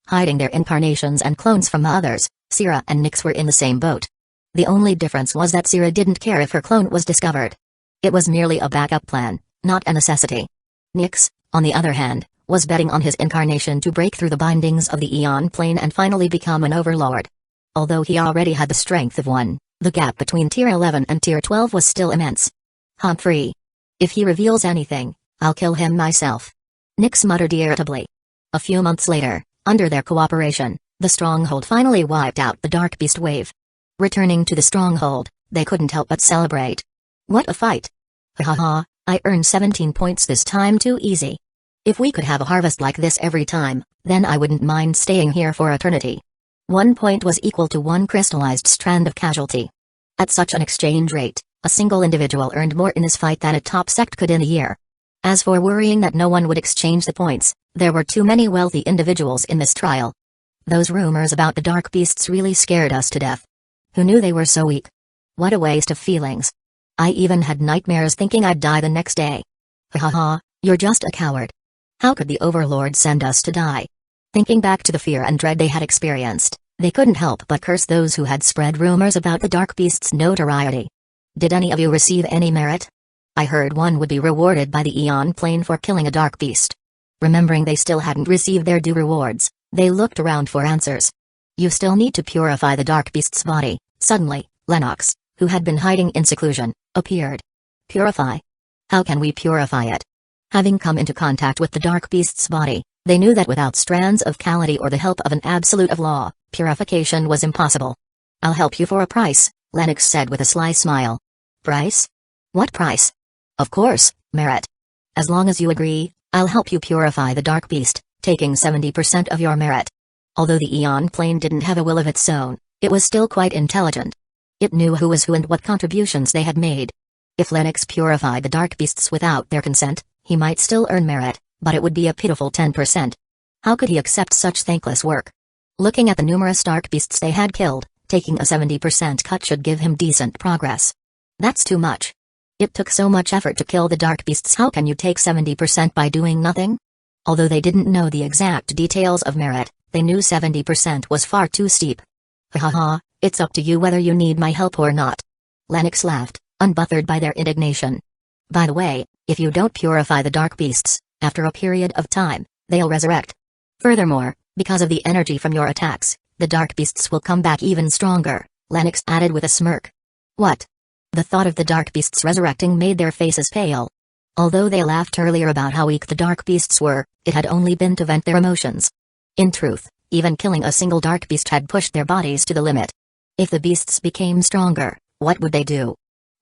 Hiding their incarnations and clones from others, Syrah and Nyx were in the same boat. The only difference was that Syrah didn't care if her clone was discovered. It was merely a backup plan, not a necessity. Nyx, on the other hand, was betting on his incarnation to break through the bindings of the Eon plane and finally become an overlord. Although he already had the strength of one, the gap between Tier 11 and Tier 12 was still immense. Humphrey. If he reveals anything, I'll kill him myself. Nyx muttered irritably. A few months later, under their cooperation, the stronghold finally wiped out the Dark Beast wave. Returning to the stronghold, they couldn't help but celebrate. What a fight! Ha ha ha, I earned 17 points this time, too easy. If we could have a harvest like this every time, then I wouldn't mind staying here for eternity. 1 point was equal to 1 crystallized strand of casualty. At such an exchange rate, a single individual earned more in this fight than a top sect could in a year. As for worrying that no one would exchange the points, there were too many wealthy individuals in this trial. Those rumors about the Dark Beasts really scared us to death. Who knew they were so weak? What a waste of feelings. I even had nightmares thinking I'd die the next day. Ha ha ha, you're just a coward. How could the Overlord send us to die? Thinking back to the fear and dread they had experienced, they couldn't help but curse those who had spread rumors about the Dark Beast's notoriety. Did any of you receive any merit? I heard one would be rewarded by the Eon plane for killing a Dark Beast. Remembering they still hadn't received their due rewards, they looked around for answers. You still need to purify the Dark Beast's body. Suddenly, Lennox, who had been hiding in seclusion, appeared. Purify? How can we purify it? Having come into contact with the Dark Beast's body, they knew that without strands of Calamity or the help of an absolute of law, purification was impossible. I'll help you for a price, Lennox said with a sly smile. Price? What price? Of course, merit. As long as you agree, I'll help you purify the Dark Beast, taking 70% of your merit. Although the Eon plane didn't have a will of its own, it was still quite intelligent. It knew who was who and what contributions they had made. If Lennox purified the Dark Beasts without their consent, he might still earn merit, but it would be a pitiful 10%. How could he accept such thankless work? Looking at the numerous Dark Beasts they had killed, taking a 70% cut should give him decent progress. That's too much. It took so much effort to kill the Dark Beasts. How can you take 70% by doing nothing? Although they didn't know the exact details of merit, they knew 70% was far too steep. Ha ha ha, it's up to you whether you need my help or not. Lennox laughed, unbothered by their indignation. By the way, if you don't purify the Dark Beasts, after a period of time, they'll resurrect. Furthermore, because of the energy from your attacks, the Dark Beasts will come back even stronger, Lennox added with a smirk. What? The thought of the dark beasts resurrecting made their faces pale. Although they laughed earlier about how weak the dark beasts were, it had only been to vent their emotions. In truth, even killing a single dark beast had pushed their bodies to the limit. If the beasts became stronger, what would they do?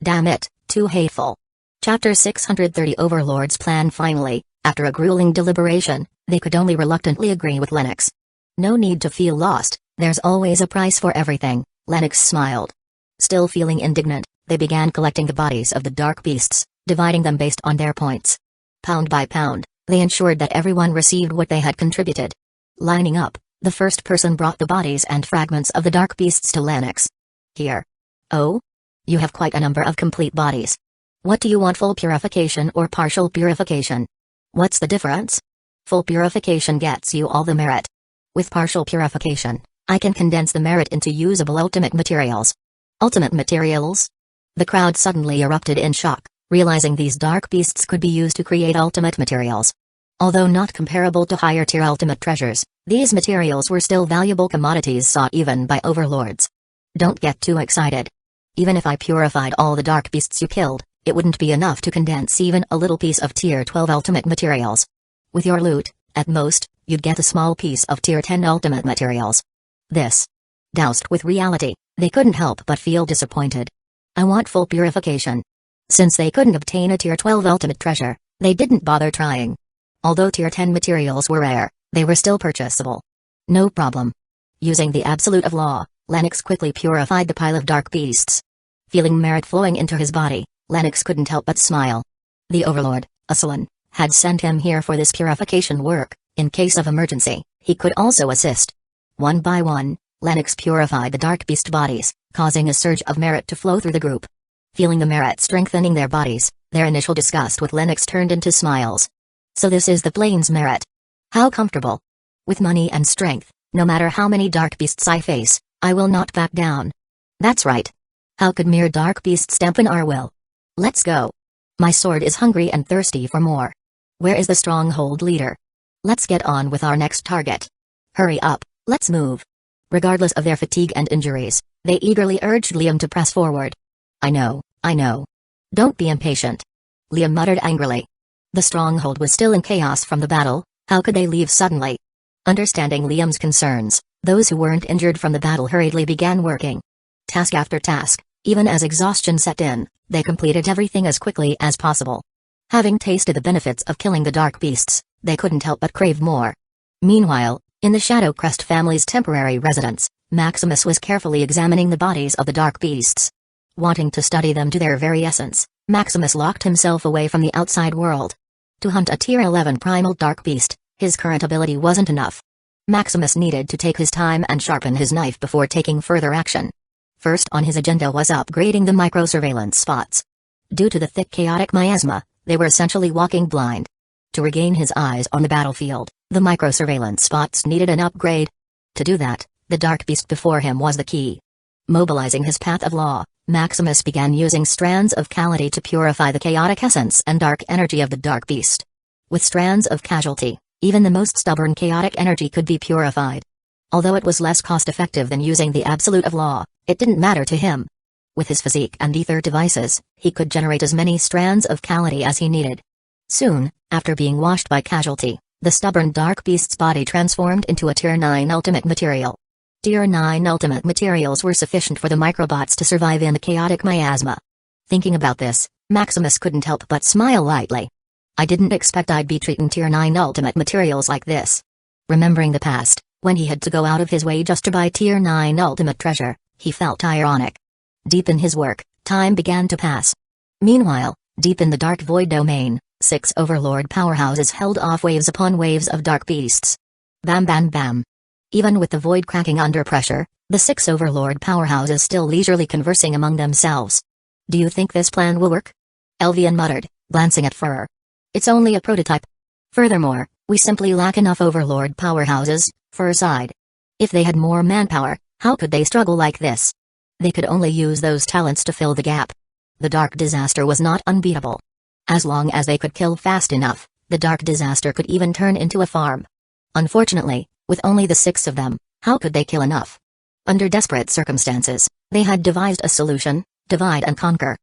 Damn it, too hateful. Chapter 630 Overlord's plan. Finally, after a grueling deliberation, they could only reluctantly agree with Lennox. No need to feel lost, there's always a price for everything, Lennox smiled. Still feeling indignant, they began collecting the bodies of the dark beasts, dividing them based on their points. Pound by pound, they ensured that everyone received what they had contributed. Lining up, the first person brought the bodies and fragments of the dark beasts to Lennox. Here. Oh? You have quite a number of complete bodies. What do you want, full purification or partial purification? What's the difference? Full purification gets you all the merit. With partial purification, I can condense the merit into usable ultimate materials. Ultimate materials? The crowd suddenly erupted in shock, realizing these dark beasts could be used to create ultimate materials. Although not comparable to higher-tier ultimate treasures, these materials were still valuable commodities sought even by overlords. Don't get too excited. Even if I purified all the dark beasts you killed, it wouldn't be enough to condense even a little piece of Tier 12 ultimate materials. With your loot, at most, you'd get a small piece of Tier 10 ultimate materials. This. Doused with reality, they couldn't help but feel disappointed. I want full purification. Since they couldn't obtain a Tier 12 ultimate treasure, they didn't bother trying. Although Tier 10 materials were rare, they were still purchasable. No problem. Using the absolute of law, Lennox quickly purified the pile of dark beasts. Feeling merit flowing into his body, Lennox couldn't help but smile. The Overlord, Aslan, had sent him here for this purification work. In case of emergency, he could also assist. One by one, Lennox purified the dark beast bodies, causing a surge of merit to flow through the group. Feeling the merit strengthening their bodies, their initial disgust with Lennox turned into smiles. So this is the plane's merit. How comfortable. With money and strength, no matter how many dark beasts I face, I will not back down. That's right. How could mere dark beasts dampen our will? Let's go. My sword is hungry and thirsty for more. Where is the stronghold leader? Let's get on with our next target. Hurry up, let's move. Regardless of their fatigue and injuries, they eagerly urged Liam to press forward. I know. Don't be impatient. Liam muttered angrily. The stronghold was still in chaos from the battle, how could they leave suddenly? Understanding Liam's concerns, those who weren't injured from the battle hurriedly began working. Task after task, even as exhaustion set in, they completed everything as quickly as possible. Having tasted the benefits of killing the dark beasts, they couldn't help but crave more. Meanwhile, in the Shadow Crest family's temporary residence, Maximus was carefully examining the bodies of the dark beasts. Wanting to study them to their very essence, Maximus locked himself away from the outside world. To hunt a Tier 11 primal dark beast, his current ability wasn't enough. Maximus needed to take his time and sharpen his knife before taking further action. First on his agenda was upgrading the micro-surveillance spots. Due to the thick chaotic miasma, they were essentially walking blind. To regain his eyes on the battlefield, the micro-surveillance spots needed an upgrade. To do that, the dark beast before him was the key. Mobilizing his path of law, Maximus began using strands of Calamity to purify the chaotic essence and dark energy of the dark beast. With strands of casualty, even the most stubborn chaotic energy could be purified. Although it was less cost-effective than using the absolute of law, it didn't matter to him. With his physique and ether devices, he could generate as many strands of Calamity as he needed. Soon, after being washed by casualty, the stubborn dark beast's body transformed into a Tier 9 ultimate material. Tier 9 ultimate materials were sufficient for the microbots to survive in the chaotic miasma. Thinking about this, Maximus couldn't help but smile lightly. I didn't expect I'd be treating Tier 9 ultimate materials like this. Remembering the past, when he had to go out of his way just to buy Tier 9 ultimate treasure, he felt ironic. Deep in his work, time began to pass. Meanwhile, deep in the dark void domain, 6 overlord powerhouses held off waves upon waves of dark beasts. Bam bam bam. Even with the void cracking under pressure, the 6 overlord powerhouses still leisurely conversing among themselves. Do you think this plan will work? Elvian muttered, glancing at Fur. It's only a prototype. Furthermore, we simply lack enough overlord powerhouses, Fur sighed. If they had more manpower, how could they struggle like this? They could only use those talents to fill the gap. The Dark Disaster was not unbeatable. As long as they could kill fast enough, the Dark Disaster could even turn into a farm. Unfortunately, with only the 6 of them, how could they kill enough? Under desperate circumstances, they had devised a solution: divide and conquer.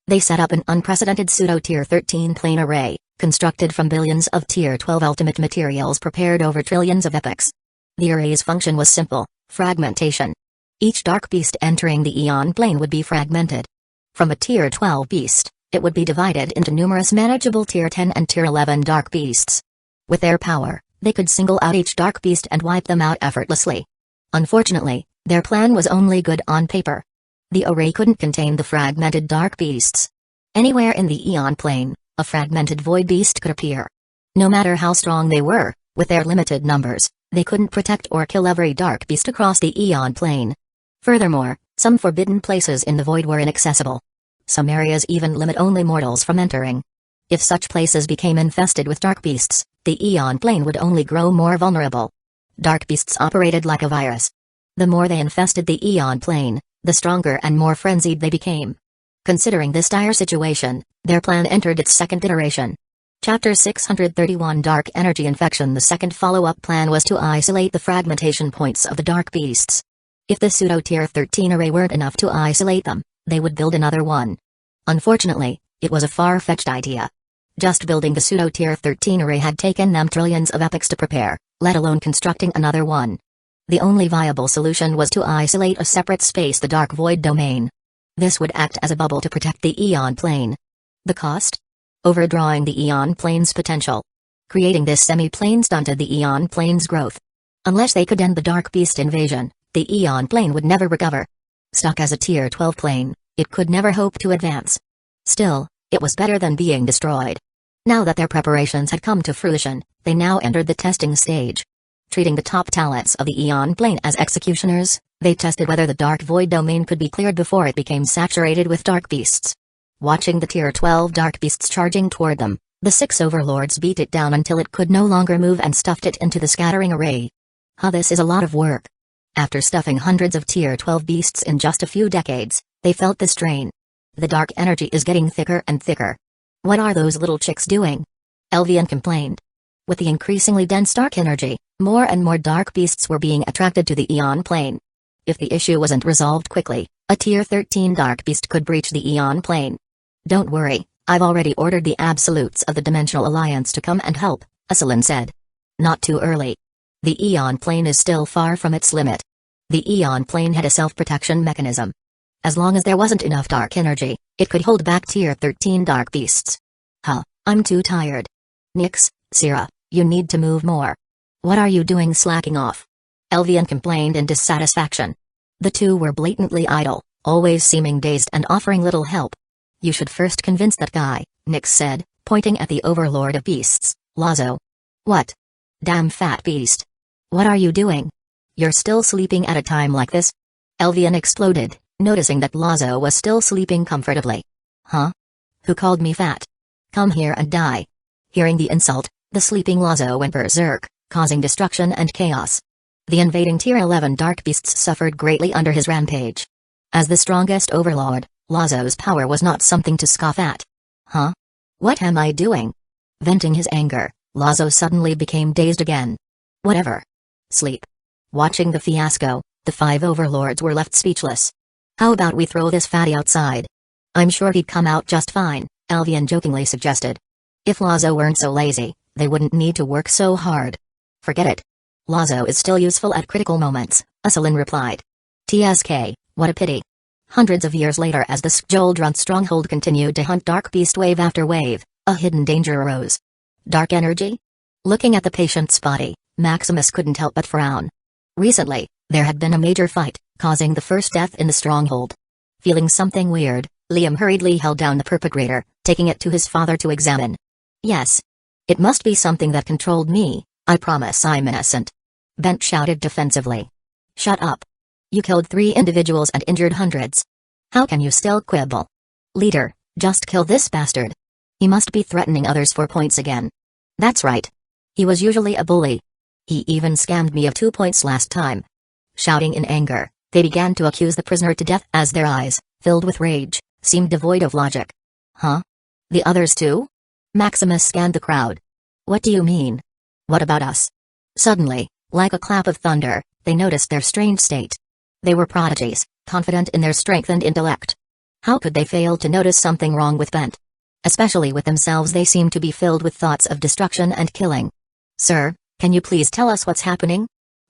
They set up an unprecedented pseudo-Tier 13 plane array, constructed from billions of Tier 12 ultimate materials prepared over trillions of epochs. The array's function was simple: fragmentation. Each dark beast entering the Eon plane would be fragmented. From a Tier 12 beast, it would be divided into numerous manageable Tier 10 and Tier 11 dark beasts. With their power, they could single out each dark beast and wipe them out effortlessly. Unfortunately, their plan was only good on paper. The array couldn't contain the fragmented dark beasts. Anywhere in the Eon plane, a fragmented void beast could appear. No matter how strong they were, with their limited numbers, they couldn't protect or kill every dark beast across the Eon plane. Furthermore, some forbidden places in the void were inaccessible. Some areas even limit only mortals from entering. If such places became infested with dark beasts, the Eon plane would only grow more vulnerable. Dark beasts operated like a virus. The more they infested the Eon plane, the stronger and more frenzied they became. Considering this dire situation, their plan entered its second iteration. Chapter 631 Dark Energy Infection. The second follow-up plan was to isolate the fragmentation points of the dark beasts. If the pseudo-Tier 13 array weren't enough to isolate them, they would build another one. Unfortunately, it was a far-fetched idea. Just building the pseudo-Tier 13 array had taken them trillions of epochs to prepare, let alone constructing another one. The only viable solution was to isolate a separate space, the Dark Void Domain. This would act as a bubble to protect the Eon plane. The cost? Overdrawing the Eon plane's potential. Creating this semi-plane stunted the Eon plane's growth. Unless they could end the Dark Beast invasion, the Eon plane would never recover. Stuck as a Tier 12 plane, it could never hope to advance. Still, it was better than being destroyed. Now that their preparations had come to fruition, they now entered the testing stage. Treating the top talents of the Eon plane as executioners, they tested whether the Dark Void Domain could be cleared before it became saturated with dark beasts. Watching the Tier 12 dark beasts charging toward them, the 6 overlords beat it down until it could no longer move and stuffed it into the scattering array. This is a lot of work. After stuffing hundreds of Tier 12 beasts in just a few decades, they felt the strain. The dark energy is getting thicker and thicker. What are those little chicks doing? Elvian complained. With the increasingly dense dark energy, more and more dark beasts were being attracted to the Eon plane. If the issue wasn't resolved quickly, a Tier 13 dark beast could breach the Eon plane. Don't worry, I've already ordered the Absolutes of the Dimensional Alliance to come and help, Asalin said. Not too early. The Eon plane is still far from its limit. The Eon plane had a self-protection mechanism. As long as there wasn't enough dark energy, it could hold back Tier 13 dark beasts. I'm too tired. Nyx, Syrah, you need to move more. What are you doing slacking off? Elvian complained in dissatisfaction. The two were blatantly idle, always seeming dazed and offering little help. You should first convince that guy, Nyx said, pointing at the overlord of beasts, Lazo. What? Damn fat beast. What are you doing? You're still sleeping at a time like this? Elvian exploded, noticing that Lazo was still sleeping comfortably. Huh? Who called me fat? Come here and die. Hearing the insult, the sleeping Lazo went berserk, causing destruction and chaos. The invading Tier 11 dark beasts suffered greatly under his rampage. As the strongest overlord, Lazo's power was not something to scoff at. What am I doing? Venting his anger, Lazo suddenly became dazed again. Whatever. Sleep. Watching the fiasco, the 5 overlords were left speechless. How about we throw this fatty outside? I'm sure he'd come out just fine, Elvian jokingly suggested. If Lazo weren't so lazy, they wouldn't need to work so hard. Forget it. Lazo is still useful at critical moments, Asalin replied. TSK, what a pity. Hundreds of years later, as the Skjoldrund stronghold continued to hunt dark beast wave after wave, a hidden danger arose. Dark energy? Looking at the patient's body, Maximus couldn't help but frown. Recently, there had been a major fight, causing the first death in the stronghold. Feeling something weird, Liam hurriedly held down the perpetrator, taking it to his father to examine. Yes. It must be something that controlled me, I promise I'm innocent. Bent shouted defensively. Shut up. You killed 3 individuals and injured hundreds. How can you still quibble? Leader, just kill this bastard. He must be threatening others for points again. That's right. He was usually a bully. He even scammed me of 2 points last time. Shouting in anger, they began to accuse the prisoner to death as their eyes, filled with rage, seemed devoid of logic. The others too? Maximus scanned the crowd. What do you mean? What about us? Suddenly, like a clap of thunder, they noticed their strange state. They were prodigies, confident in their strength and intellect. How could they fail to notice something wrong with Bent? Especially with themselves, they seem to be filled with thoughts of destruction and killing. Sir, can you please tell us what's happening?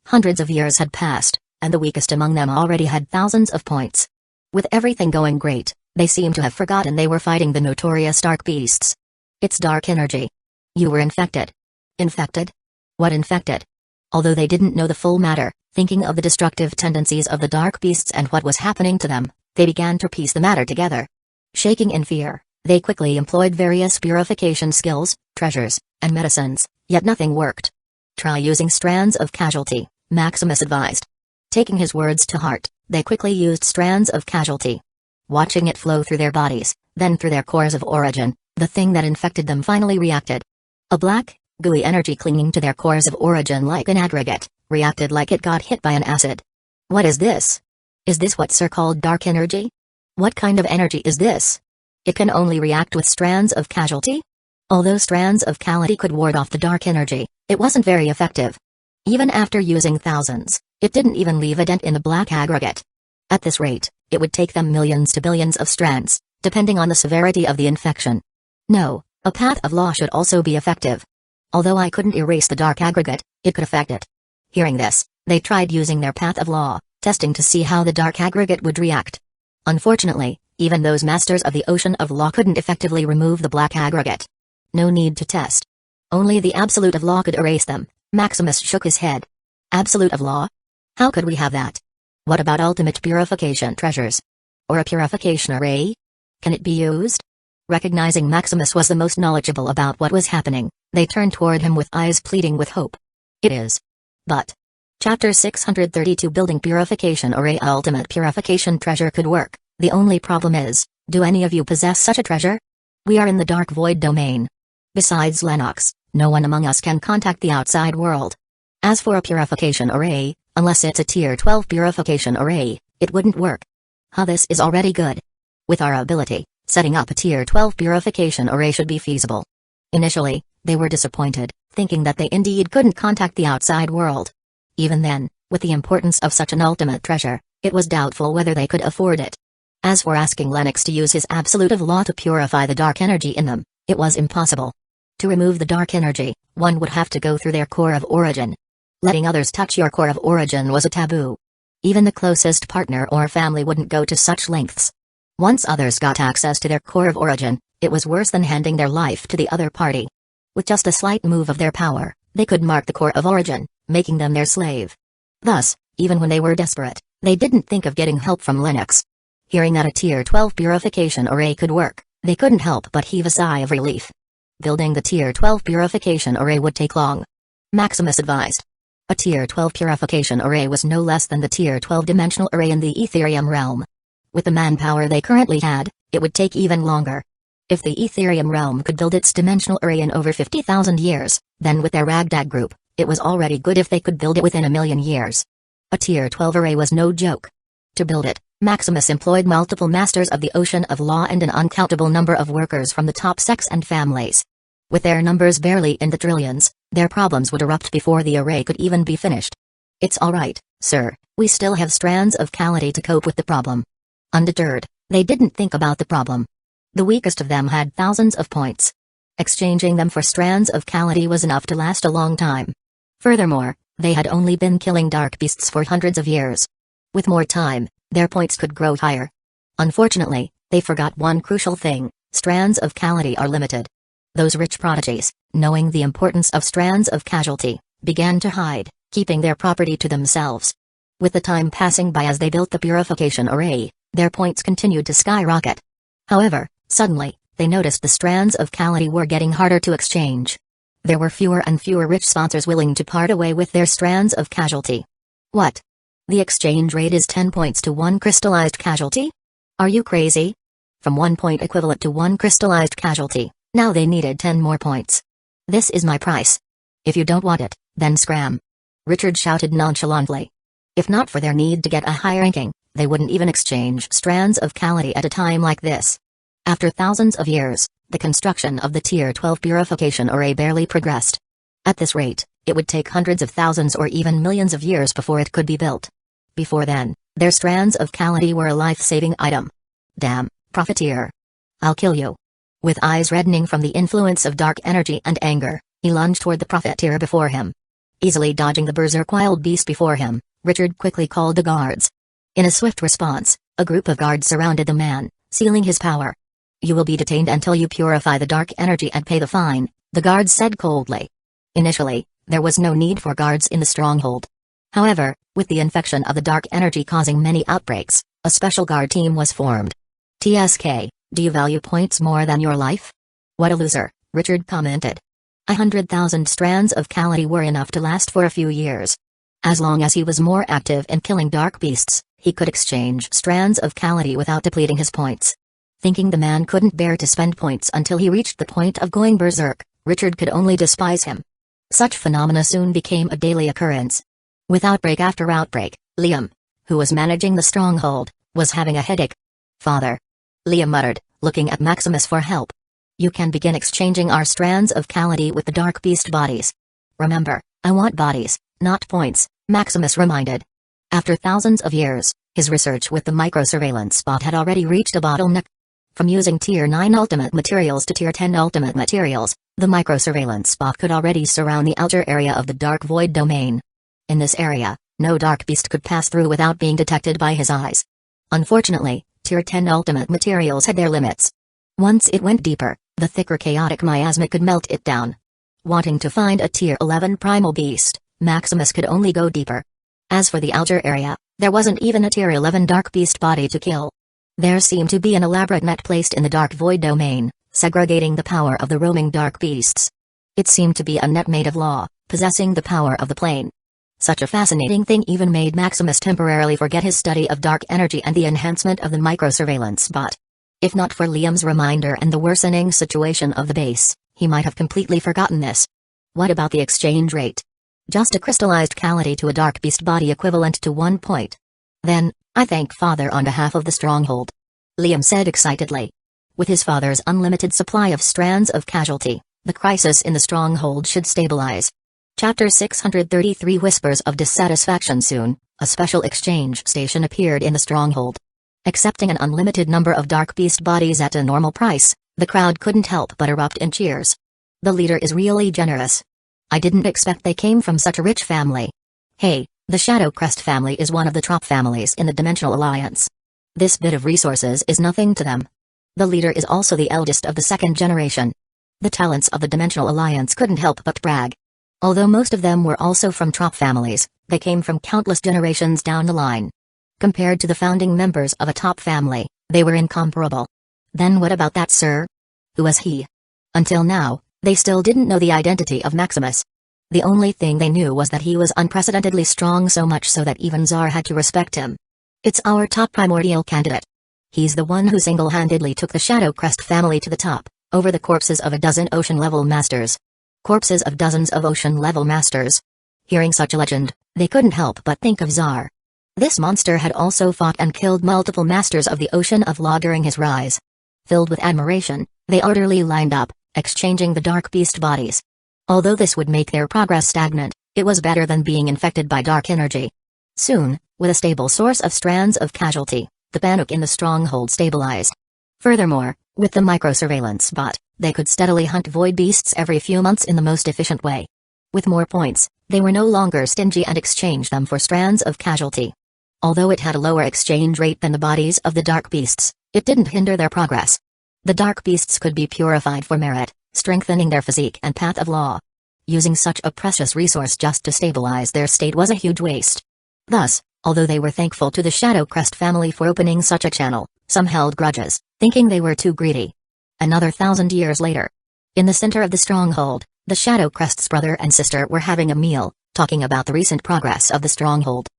Hundreds of years had passed, and the weakest among them already had thousands of points. With everything going great, they seemed to have forgotten they were fighting the notorious dark beasts. It's dark energy. You were infected. Infected? What infected? Although they didn't know the full matter, thinking of the destructive tendencies of the dark beasts and what was happening to them, they began to piece the matter together. Shaking in fear, they quickly employed various purification skills, treasures, and medicines, yet nothing worked. Try using strands of casualty, Maximus advised. Taking his words to heart, they quickly used strands of casualty. Watching it flow through their bodies, then through their cores of origin, the thing that infected them finally reacted. A black, gooey energy clinging to their cores of origin like an aggregate, reacted like it got hit by an acid. What is this? Is this what Sir called dark energy? What kind of energy is this? It can only react with strands of casualty? Although strands of Calamity could ward off the dark energy, it wasn't very effective. Even after using thousands, it didn't even leave a dent in the black aggregate. At this rate, it would take them millions to billions of strands, depending on the severity of the infection. No, a path of law should also be effective. Although I couldn't erase the dark aggregate, it could affect it. Hearing this, they tried using their path of law, testing to see how the dark aggregate would react. Unfortunately, even those masters of the ocean of law couldn't effectively remove the black aggregate. No need to test. Only the absolute of law could erase them. Maximus shook his head. Absolute of law? How could we have that? What about ultimate purification treasures? Or a purification array? Can it be used? Recognizing Maximus was the most knowledgeable about what was happening, they turned toward him with eyes pleading with hope. It is. But. Chapter 632 Building Purification Array. Ultimate purification treasure could work. The only problem is, do any of you possess such a treasure? We are in the dark void domain. Besides Lennox, no one among us can contact the outside world. As for a purification array, unless it's a tier 12 purification array, it wouldn't work. This is already good. With our ability, setting up a tier 12 purification array should be feasible. Initially, they were disappointed, thinking that they indeed couldn't contact the outside world. Even then, with the importance of such an ultimate treasure, it was doubtful whether they could afford it. As for asking Lennox to use his absolute of law to purify the dark energy in them, it was impossible. To remove the dark energy, one would have to go through their core of origin. Letting others touch your core of origin was a taboo. Even the closest partner or family wouldn't go to such lengths. Once others got access to their core of origin, it was worse than handing their life to the other party. With just a slight move of their power, they could mark the core of origin, making them their slave. Thus, even when they were desperate, they didn't think of getting help from Lennox. Hearing that a tier 12 purification array could work, they couldn't help but heave a sigh of relief. Building the tier 12 purification array would take long. Maximus advised. A tier 12 purification array was no less than the tier 12 dimensional array in the Ethereum realm. With the manpower they currently had, it would take even longer. If the Ethereum realm could build its dimensional array in over 50,000 years, then with their ragtag group, it was already good if they could build it within 1,000,000 years. A tier 12 array was no joke. To build it, Maximus employed multiple masters of the ocean of law and an uncountable number of workers from the top sects and families. With their numbers barely in the trillions, their problems would erupt before the array could even be finished. It's alright, sir, we still have strands of Calamity to cope with the problem. Undeterred, they didn't think about the problem. The weakest of them had thousands of points. Exchanging them for strands of Calamity was enough to last a long time. Furthermore, they had only been killing dark beasts for hundreds of years. With more time, their points could grow higher. Unfortunately, they forgot one crucial thing: strands of Calamity are limited. Those rich prodigies, knowing the importance of strands of casualty, began to hide, keeping their property to themselves. With the time passing by as they built the purification array, their points continued to skyrocket. However, suddenly, they noticed the strands of Calamity were getting harder to exchange. There were fewer and fewer rich sponsors willing to part away with their strands of casualty. What? The exchange rate is 10 points to 1 crystallized casualty? Are you crazy? From 1 point equivalent to 1 crystallized casualty, now they needed 10 more points. This is my price. If you don't want it, then scram. Richard shouted nonchalantly. If not for their need to get a high ranking, they wouldn't even exchange strands of Calamity at a time like this. After thousands of years, the construction of the Tier 12 purification array barely progressed. At this rate, it would take hundreds of thousands or even millions of years before it could be built. Before then, their strands of Calamity were a life-saving item. Damn, Profiteer. I'll kill you. With eyes reddening from the influence of dark energy and anger, he lunged toward the profiteer before him. Easily dodging the berserk wild beast before him, Richard quickly called the guards. In a swift response, a group of guards surrounded the man, sealing his power. You will be detained until you purify the dark energy and pay the fine, the guards said coldly. Initially, there was no need for guards in the stronghold. However, with the infection of the dark energy causing many outbreaks, a special guard team was formed. TSK, do you value points more than your life? What a loser, Richard commented. 100,000 strands of Calamity were enough to last for a few years. As long as he was more active in killing dark beasts, he could exchange strands of Calamity without depleting his points. Thinking the man couldn't bear to spend points until he reached the point of going berserk, Richard could only despise him. Such phenomena soon became a daily occurrence. With outbreak after outbreak, Liam, who was managing the stronghold, was having a headache. Father. Liam muttered, looking at Maximus for help. You can begin exchanging our strands of Calamity with the dark beast bodies. Remember, I want bodies, not points, Maximus reminded. After thousands of years, his research with the microsurveillance bot had already reached a bottleneck. From using Tier 9 ultimate materials to Tier 10 ultimate materials, the microsurveillance bot could already surround the outer area of the dark void domain. In this area, no dark beast could pass through without being detected by his eyes. Unfortunately, Tier 10 ultimate materials had their limits. Once it went deeper, the thicker chaotic miasma could melt it down. Wanting to find a Tier 11 primal beast, Maximus could only go deeper. As for the outer area, there wasn't even a Tier 11 dark beast body to kill. There seemed to be an elaborate net placed in the dark void domain, segregating the power of the roaming dark beasts. It seemed to be a net made of law, possessing the power of the plane. Such a fascinating thing even made Maximus temporarily forget his study of dark energy and the enhancement of the microsurveillance bot. If not for Liam's reminder and the worsening situation of the base, he might have completely forgotten this. What about the exchange rate? Just a crystallized Calamity to a dark beast body equivalent to 1 point. Then, I thank Father on behalf of the stronghold. Liam said excitedly. With his father's unlimited supply of strands of casualty, the crisis in the stronghold should stabilize. Chapter 633 Whispers of Dissatisfaction. Soon, a special exchange station appeared in the stronghold. Accepting an unlimited number of dark beast bodies at a normal price, the crowd couldn't help but erupt in cheers. The leader is really generous. I didn't expect they came from such a rich family. Hey, the Shadow Crest family is one of the top families in the Dimensional Alliance. This bit of resources is nothing to them. The leader is also the eldest of the second generation. The talents of the Dimensional Alliance couldn't help but brag. Although most of them were also from top families, they came from countless generations down the line. Compared to the founding members of a top family, they were incomparable. Then what about that, sir? Who was he? Until now, they still didn't know the identity of Maximus. The only thing they knew was that he was unprecedentedly strong, so much so that even Tsar had to respect him. It's our top primordial candidate. He's the one who single-handedly took the Shadow Crest family to the top, over the corpses of a dozen ocean-level masters. Corpses of dozens of ocean-level masters. Hearing such a legend, they couldn't help but think of Tsar. This monster had also fought and killed multiple masters of the Ocean of Law during his rise. Filled with admiration, they orderly lined up, exchanging the dark beast bodies. Although this would make their progress stagnant, it was better than being infected by dark energy. Soon, with a stable source of strands of casualty, the panic in the stronghold stabilized. Furthermore, with the microsurveillance bot, they could steadily hunt void beasts every few months in the most efficient way. With more points, they were no longer stingy and exchanged them for strands of casualty. Although it had a lower exchange rate than the bodies of the dark beasts, it didn't hinder their progress. The dark beasts could be purified for merit, strengthening their physique and path of law. Using such a precious resource just to stabilize their state was a huge waste. Thus, although they were thankful to the Shadow Crest family for opening such a channel, some held grudges, thinking they were too greedy. Another 1,000 years later. In the center of the stronghold, the Shadow Crest's brother and sister were having a meal, talking about the recent progress of the stronghold.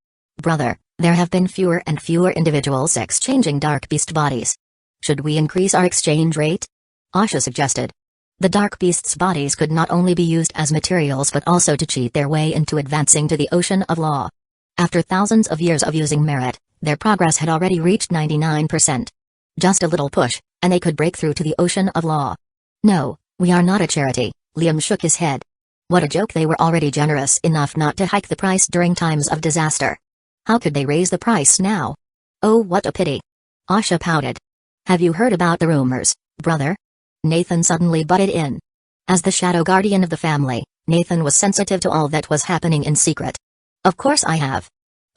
Brother, there have been fewer and fewer individuals exchanging dark beast bodies. Should we increase our exchange rate? Asha suggested. The dark beasts' bodies could not only be used as materials but also to cheat their way into advancing to the Ocean of Law. After thousands of years of using merit, their progress had already reached 99%. Just a little push, and they could break through to the Ocean of Law. No, we are not a charity, Liam shook his head. What a joke, they were already generous enough not to hike the price during times of disaster. How could they raise the price now? Oh, what a pity. Asha pouted. Have you heard about the rumors, brother? Nathan suddenly butted in. As the shadow guardian of the family, Nathan was sensitive to all that was happening in secret. Of course I have.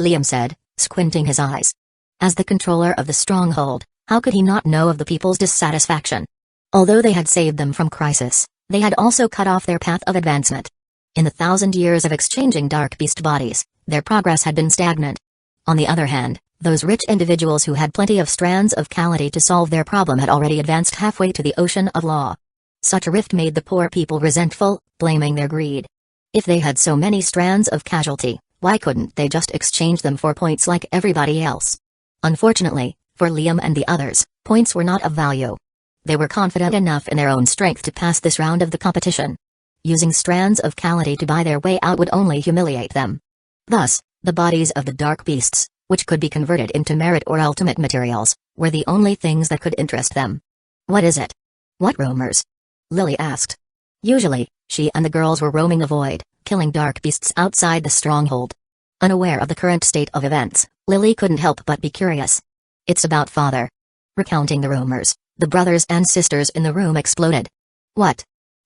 Liam said, squinting his eyes. As the controller of the stronghold, how could he not know of the people's dissatisfaction? Although they had saved them from crisis, they had also cut off their path of advancement. In the 1,000 years of exchanging dark beast bodies, their progress had been stagnant. On the other hand, those rich individuals who had plenty of strands of Calamity to solve their problem had already advanced halfway to the ocean of law. Such a rift made the poor people resentful, blaming their greed. If they had so many strands of casualty, why couldn't they just exchange them for points like everybody else? Unfortunately, for Liam and the others, points were not of value. They were confident enough in their own strength to pass this round of the competition. Using strands of Calamity to buy their way out would only humiliate them. Thus, the bodies of the dark beasts, which could be converted into merit or ultimate materials, were the only things that could interest them. What is it? What rumors? Lily asked. Usually, she and the girls were roaming the void, killing dark beasts outside the stronghold. Unaware of the current state of events, Lily couldn't help but be curious. It's about father. Recounting the rumors, the brothers and sisters in the room exploded. What?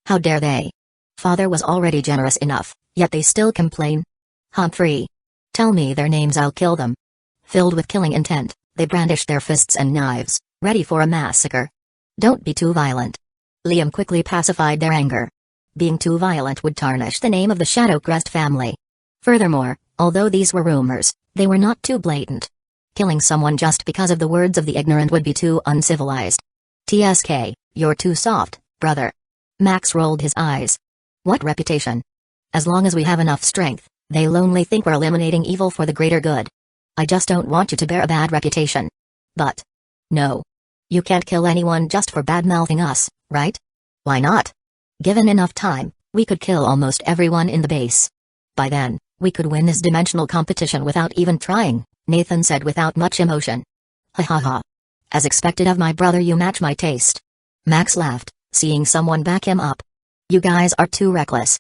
How dare they? Father was already generous enough, yet they still complain. Humphrey. Tell me their names, I'll kill them. Filled with killing intent, they brandished their fists and knives, ready for a massacre. Don't be too violent. Liam quickly pacified their anger. Being too violent would tarnish the name of the Shadowcrest family. Furthermore, although these were rumors, they were not too blatant. Killing someone just because of the words of the ignorant would be too uncivilized. TSK, you're too soft, brother. Max rolled his eyes. What reputation? As long as we have enough strength, they'll only think we're eliminating evil for the greater good. I just don't want you to bear a bad reputation. But. No. You can't kill anyone just for bad-mouthing us, right? Why not? Given enough time, we could kill almost everyone in the base. By then, we could win this dimensional competition without even trying, Nathan said without much emotion. Ha ha ha. As expected of my brother, you match my taste. Max laughed, seeing someone back him up. You guys are too reckless.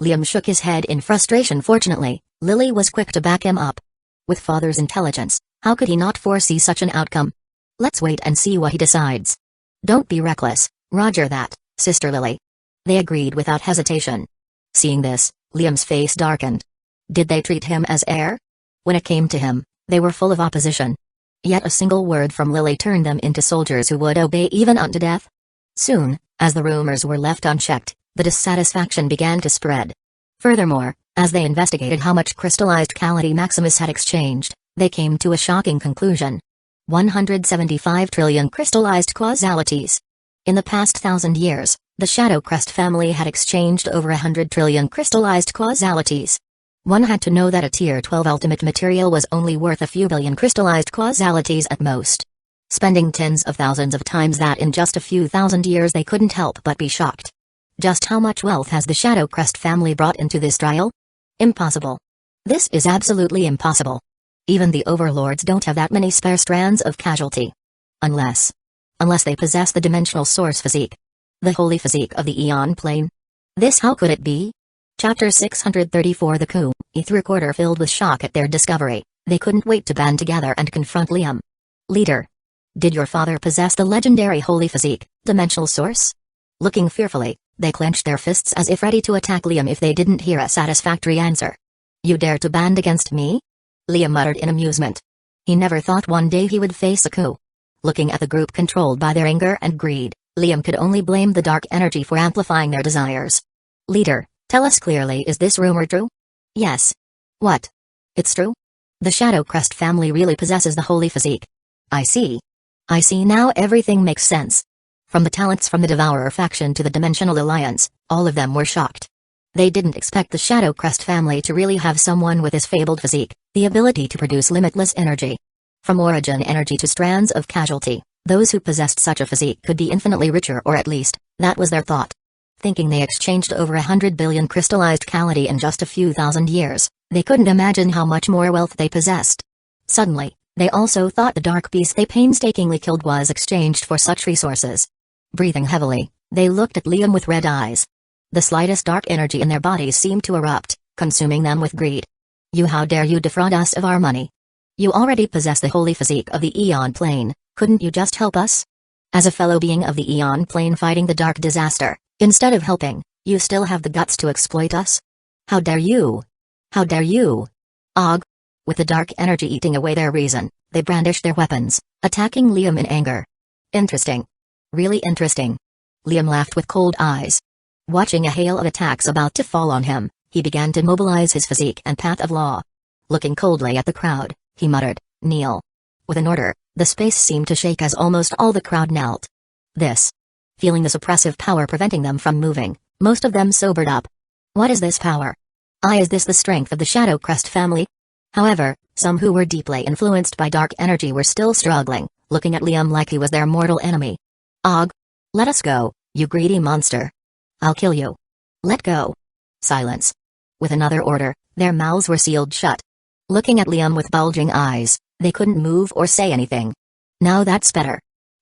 Liam shook his head in frustration. Fortunately, Lily was quick to back him up. With father's intelligence, how could he not foresee such an outcome? Let's wait and see what he decides. Don't be reckless, roger that, Sister Lily. They agreed without hesitation. Seeing this, Liam's face darkened. Did they treat him as heir? When it came to him, they were full of opposition. Yet a single word from Lily turned them into soldiers who would obey even unto death. Soon, as the rumors were left unchecked, the dissatisfaction began to spread. Furthermore, as they investigated how much crystallized Calamity Maximus had exchanged, they came to a shocking conclusion. 175 trillion crystallized causalities. In the past 1,000 years, the Shadowcrest family had exchanged over 100 trillion crystallized causalities. One had to know that a Tier 12 ultimate material was only worth a few billion crystallized causalities at most. Spending tens of thousands of times that in just a few thousand years, they couldn't help but be shocked. Just how much wealth has the Shadowcrest family brought into this trial? Impossible. This is absolutely impossible. Even the overlords don't have that many spare strands of casualty. Unless they possess the dimensional source physique. The holy physique of the Eon plane. This how could it be? Chapter 634 The coup. Through a quarter filled with shock at their discovery, they couldn't wait to band together and confront Liam. Leader. Did your father possess the legendary holy physique, dimensional source? Looking fearfully, they clenched their fists as if ready to attack Liam if they didn't hear a satisfactory answer. You dare to band against me? Liam muttered in amusement. He never thought one day he would face a coup. Looking at the group controlled by their anger and greed, Liam could only blame the dark energy for amplifying their desires. Leader, tell us clearly, is this rumor true? Yes. What? It's true? The Shadowcrest family really possesses the holy physique. I see. I see now, everything makes sense. From the talents from the Devourer faction to the Dimensional Alliance, all of them were shocked. They didn't expect the Shadowcrest family to really have someone with his fabled physique, the ability to produce limitless energy. From origin energy to strands of casualty, those who possessed such a physique could be infinitely richer, or at least, that was their thought. Thinking they exchanged over 100 billion crystallized Calamity in just a few thousand years, they couldn't imagine how much more wealth they possessed. Suddenly, they also thought the dark beast they painstakingly killed was exchanged for such resources. Breathing heavily, they looked at Liam with red eyes. The slightest dark energy in their bodies seemed to erupt, consuming them with greed. You, how dare you defraud us of our money? You already possess the holy physique of the Eon plane, couldn't you just help us? As a fellow being of the Eon Plane fighting the dark disaster, instead of helping, you still have the guts to exploit us? How dare you? How dare you? Og. With the dark energy eating away their reason, they brandished their weapons, attacking Liam in anger. Interesting. Really interesting. Liam laughed with cold eyes. Watching a hail of attacks about to fall on him, he began to mobilize his physique and path of law. Looking coldly at the crowd, he muttered, "Kneel." With an order, the space seemed to shake as almost all the crowd knelt. Feeling the suppressive power preventing them from moving, most of them sobered up. What is this power? Is this the strength of the Shadow Crest family? However, some who were deeply influenced by dark energy were still struggling, looking at Liam like he was their mortal enemy. Og. Let us go, you greedy monster. I'll kill you. Let go. Silence. With another order, their mouths were sealed shut. Looking at Liam with bulging eyes, they couldn't move or say anything. Now that's better.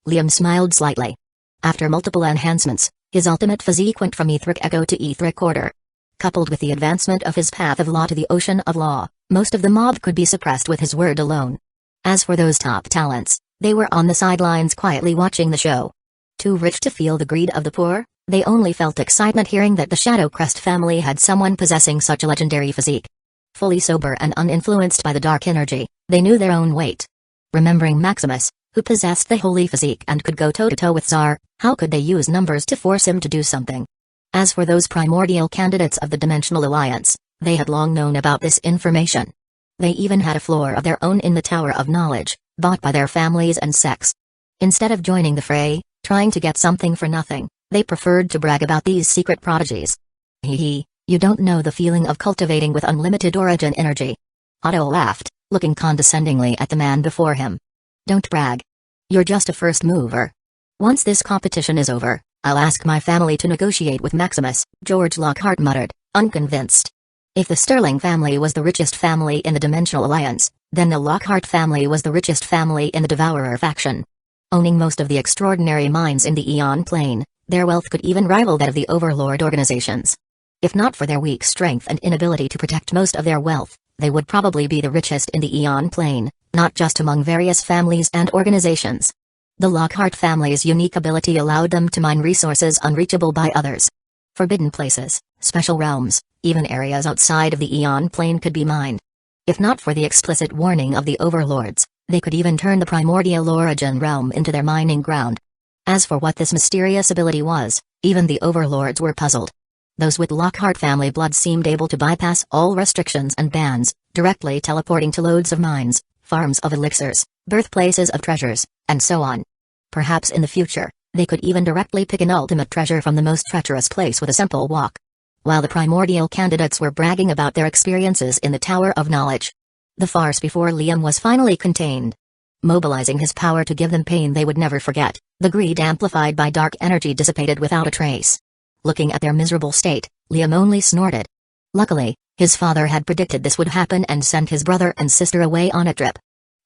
Liam smiled slightly. After multiple enhancements, his ultimate physique went from etheric echo to etheric order. Coupled with the advancement of his path of law to the ocean of law, most of the mob could be suppressed with his word alone. As for those top talents, they were on the sidelines quietly watching the show. Too rich to feel the greed of the poor, they only felt excitement hearing that the Shadow Crest family had someone possessing such a legendary physique. Fully sober and uninfluenced by the dark energy, they knew their own weight. Remembering Maximus, who possessed the holy physique and could go toe-to-toe with Tsar, how could they use numbers to force him to do something? As for those primordial candidates of the Dimensional Alliance, they had long known about this information. They even had a floor of their own in the Tower of Knowledge, bought by their families and sects. Instead of joining the fray, trying to get something for nothing, they preferred to brag about these secret prodigies. Hee, you don't know the feeling of cultivating with unlimited origin energy. Otto laughed, looking condescendingly at the man before him. Don't brag. You're just a first mover. Once this competition is over, I'll ask my family to negotiate with Maximus, George Lockhart muttered, unconvinced. If the Sterling family was the richest family in the Dimensional Alliance, then the Lockhart family was the richest family in the Devourer faction. Owning most of the extraordinary mines in the Eon Plane, their wealth could even rival that of the Overlord organizations. If not for their weak strength and inability to protect most of their wealth, they would probably be the richest in the Eon Plane, not just among various families and organizations. The Lockhart family's unique ability allowed them to mine resources unreachable by others. Forbidden places, special realms, even areas outside of the Eon Plane could be mined. If not for the explicit warning of the Overlords, they could even turn the primordial origin realm into their mining ground. As for what this mysterious ability was, even the Overlords were puzzled. Those with Lockhart family blood seemed able to bypass all restrictions and bans, directly teleporting to loads of mines, farms of elixirs, birthplaces of treasures, and so on. Perhaps in the future, they could even directly pick an ultimate treasure from the most treacherous place with a simple walk. While the primordial candidates were bragging about their experiences in the Tower of Knowledge, the farce before Liam was finally contained. Mobilizing his power to give them pain they would never forget, the greed amplified by dark energy dissipated without a trace. Looking at their miserable state, Liam only snorted. Luckily, his father had predicted this would happen and sent his brother and sister away on a trip.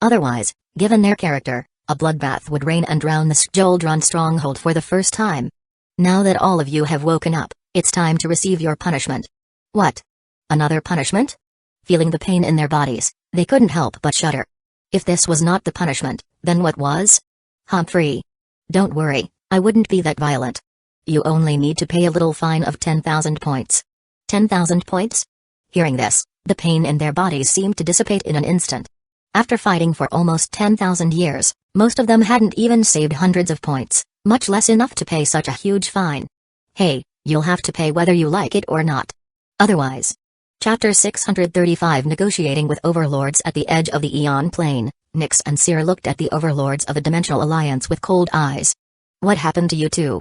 Otherwise, given their character, a bloodbath would reign and drown the Skjoldrun stronghold for the first time. Now that all of you have woken up, it's time to receive your punishment. What? Another punishment? Feeling the pain in their bodies, they couldn't help but shudder. If this was not the punishment, then what was? Humphrey. Don't worry, I wouldn't be that violent. You only need to pay a little fine of 10,000 points. 10,000 points? Hearing this, the pain in their bodies seemed to dissipate in an instant. After fighting for almost 10,000 years, most of them hadn't even saved hundreds of points, much less enough to pay such a huge fine. Hey, you'll have to pay whether you like it or not. Otherwise. Chapter 635 Negotiating with Overlords at the edge of the Eon Plane, Nyx and Seer looked at the Overlords of the Dimensional Alliance with cold eyes. What happened to you two?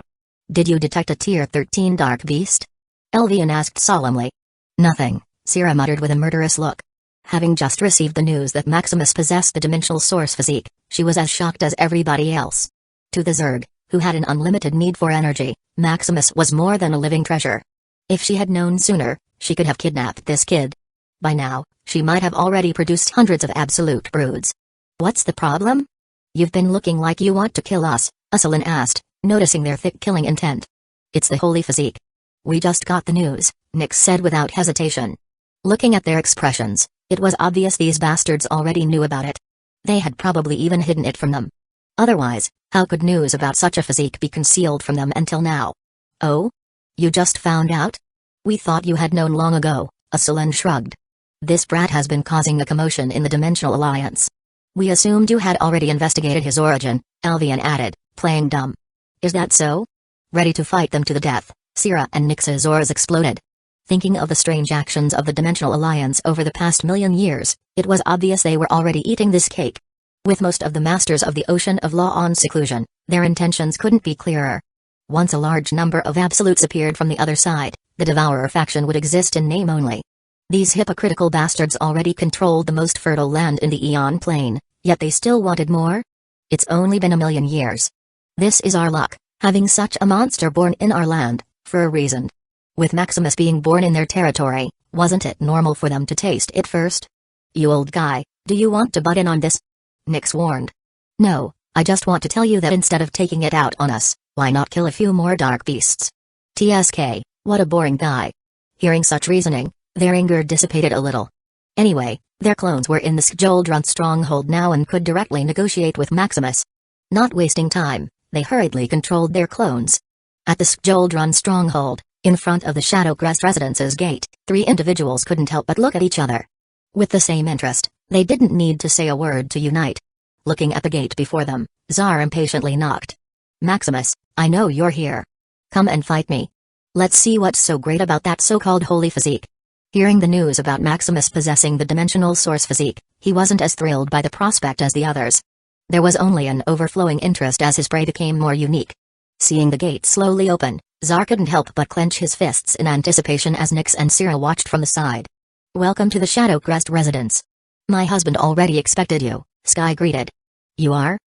Did you detect a Tier 13 Dark Beast? Elvian asked solemnly. Nothing, Seer muttered with a murderous look. Having just received the news that Maximus possessed the Dimensional Source physique, she was as shocked as everybody else. To the Zerg, who had an unlimited need for energy, Maximus was more than a living treasure. If she had known sooner, she could have kidnapped this kid. By now, she might have already produced hundreds of absolute broods. What's the problem? You've been looking like you want to kill us, Usulin asked, noticing their thick killing intent. It's the holy physique. We just got the news, Nyx said without hesitation. Looking at their expressions, it was obvious these bastards already knew about it. They had probably even hidden it from them. Otherwise, how could news about such a physique be concealed from them until now? Oh? You just found out? We thought you had known long ago, Aslan shrugged. This brat has been causing a commotion in the Dimensional Alliance. We assumed you had already investigated his origin, Alvian added, playing dumb. Is that so? Ready to fight them to the death, Sierra and Nyx's auras exploded. Thinking of the strange actions of the Dimensional Alliance over the past million years, it was obvious they were already eating this cake. With most of the masters of the Ocean of Law on seclusion, their intentions couldn't be clearer. Once a large number of absolutes appeared from the other side, the Devourer faction would exist in name only. These hypocritical bastards already controlled the most fertile land in the Aeon Plane, yet they still wanted more? It's only been a million years. This is our luck, having such a monster born in our land, for a reason. With Maximus being born in their territory, wasn't it normal for them to taste it first? You old guy, do you want to butt in on this? Nyx warned. No, I just want to tell you that instead of taking it out on us, why not kill a few more dark beasts? TSK, what a boring guy. Hearing such reasoning, their anger dissipated a little. Anyway, their clones were in the Skjoldrun stronghold now and could directly negotiate with Maximus. Not wasting time, they hurriedly controlled their clones. At the Skjoldrun stronghold, in front of the Shadowcrest residence's gate, three individuals couldn't help but look at each other. With the same interest, they didn't need to say a word to unite. Looking at the gate before them, Zar impatiently knocked. Maximus, I know you're here. Come and fight me. Let's see what's so great about that so-called holy physique. Hearing the news about Maximus possessing the dimensional source physique, he wasn't as thrilled by the prospect as the others. There was only an overflowing interest as his prey became more unique. Seeing the gate slowly open, Zar couldn't help but clench his fists in anticipation as Nyx and Sierra watched from the side. Welcome to the Shadowcrest residence. My husband already expected you, Sky greeted. You are?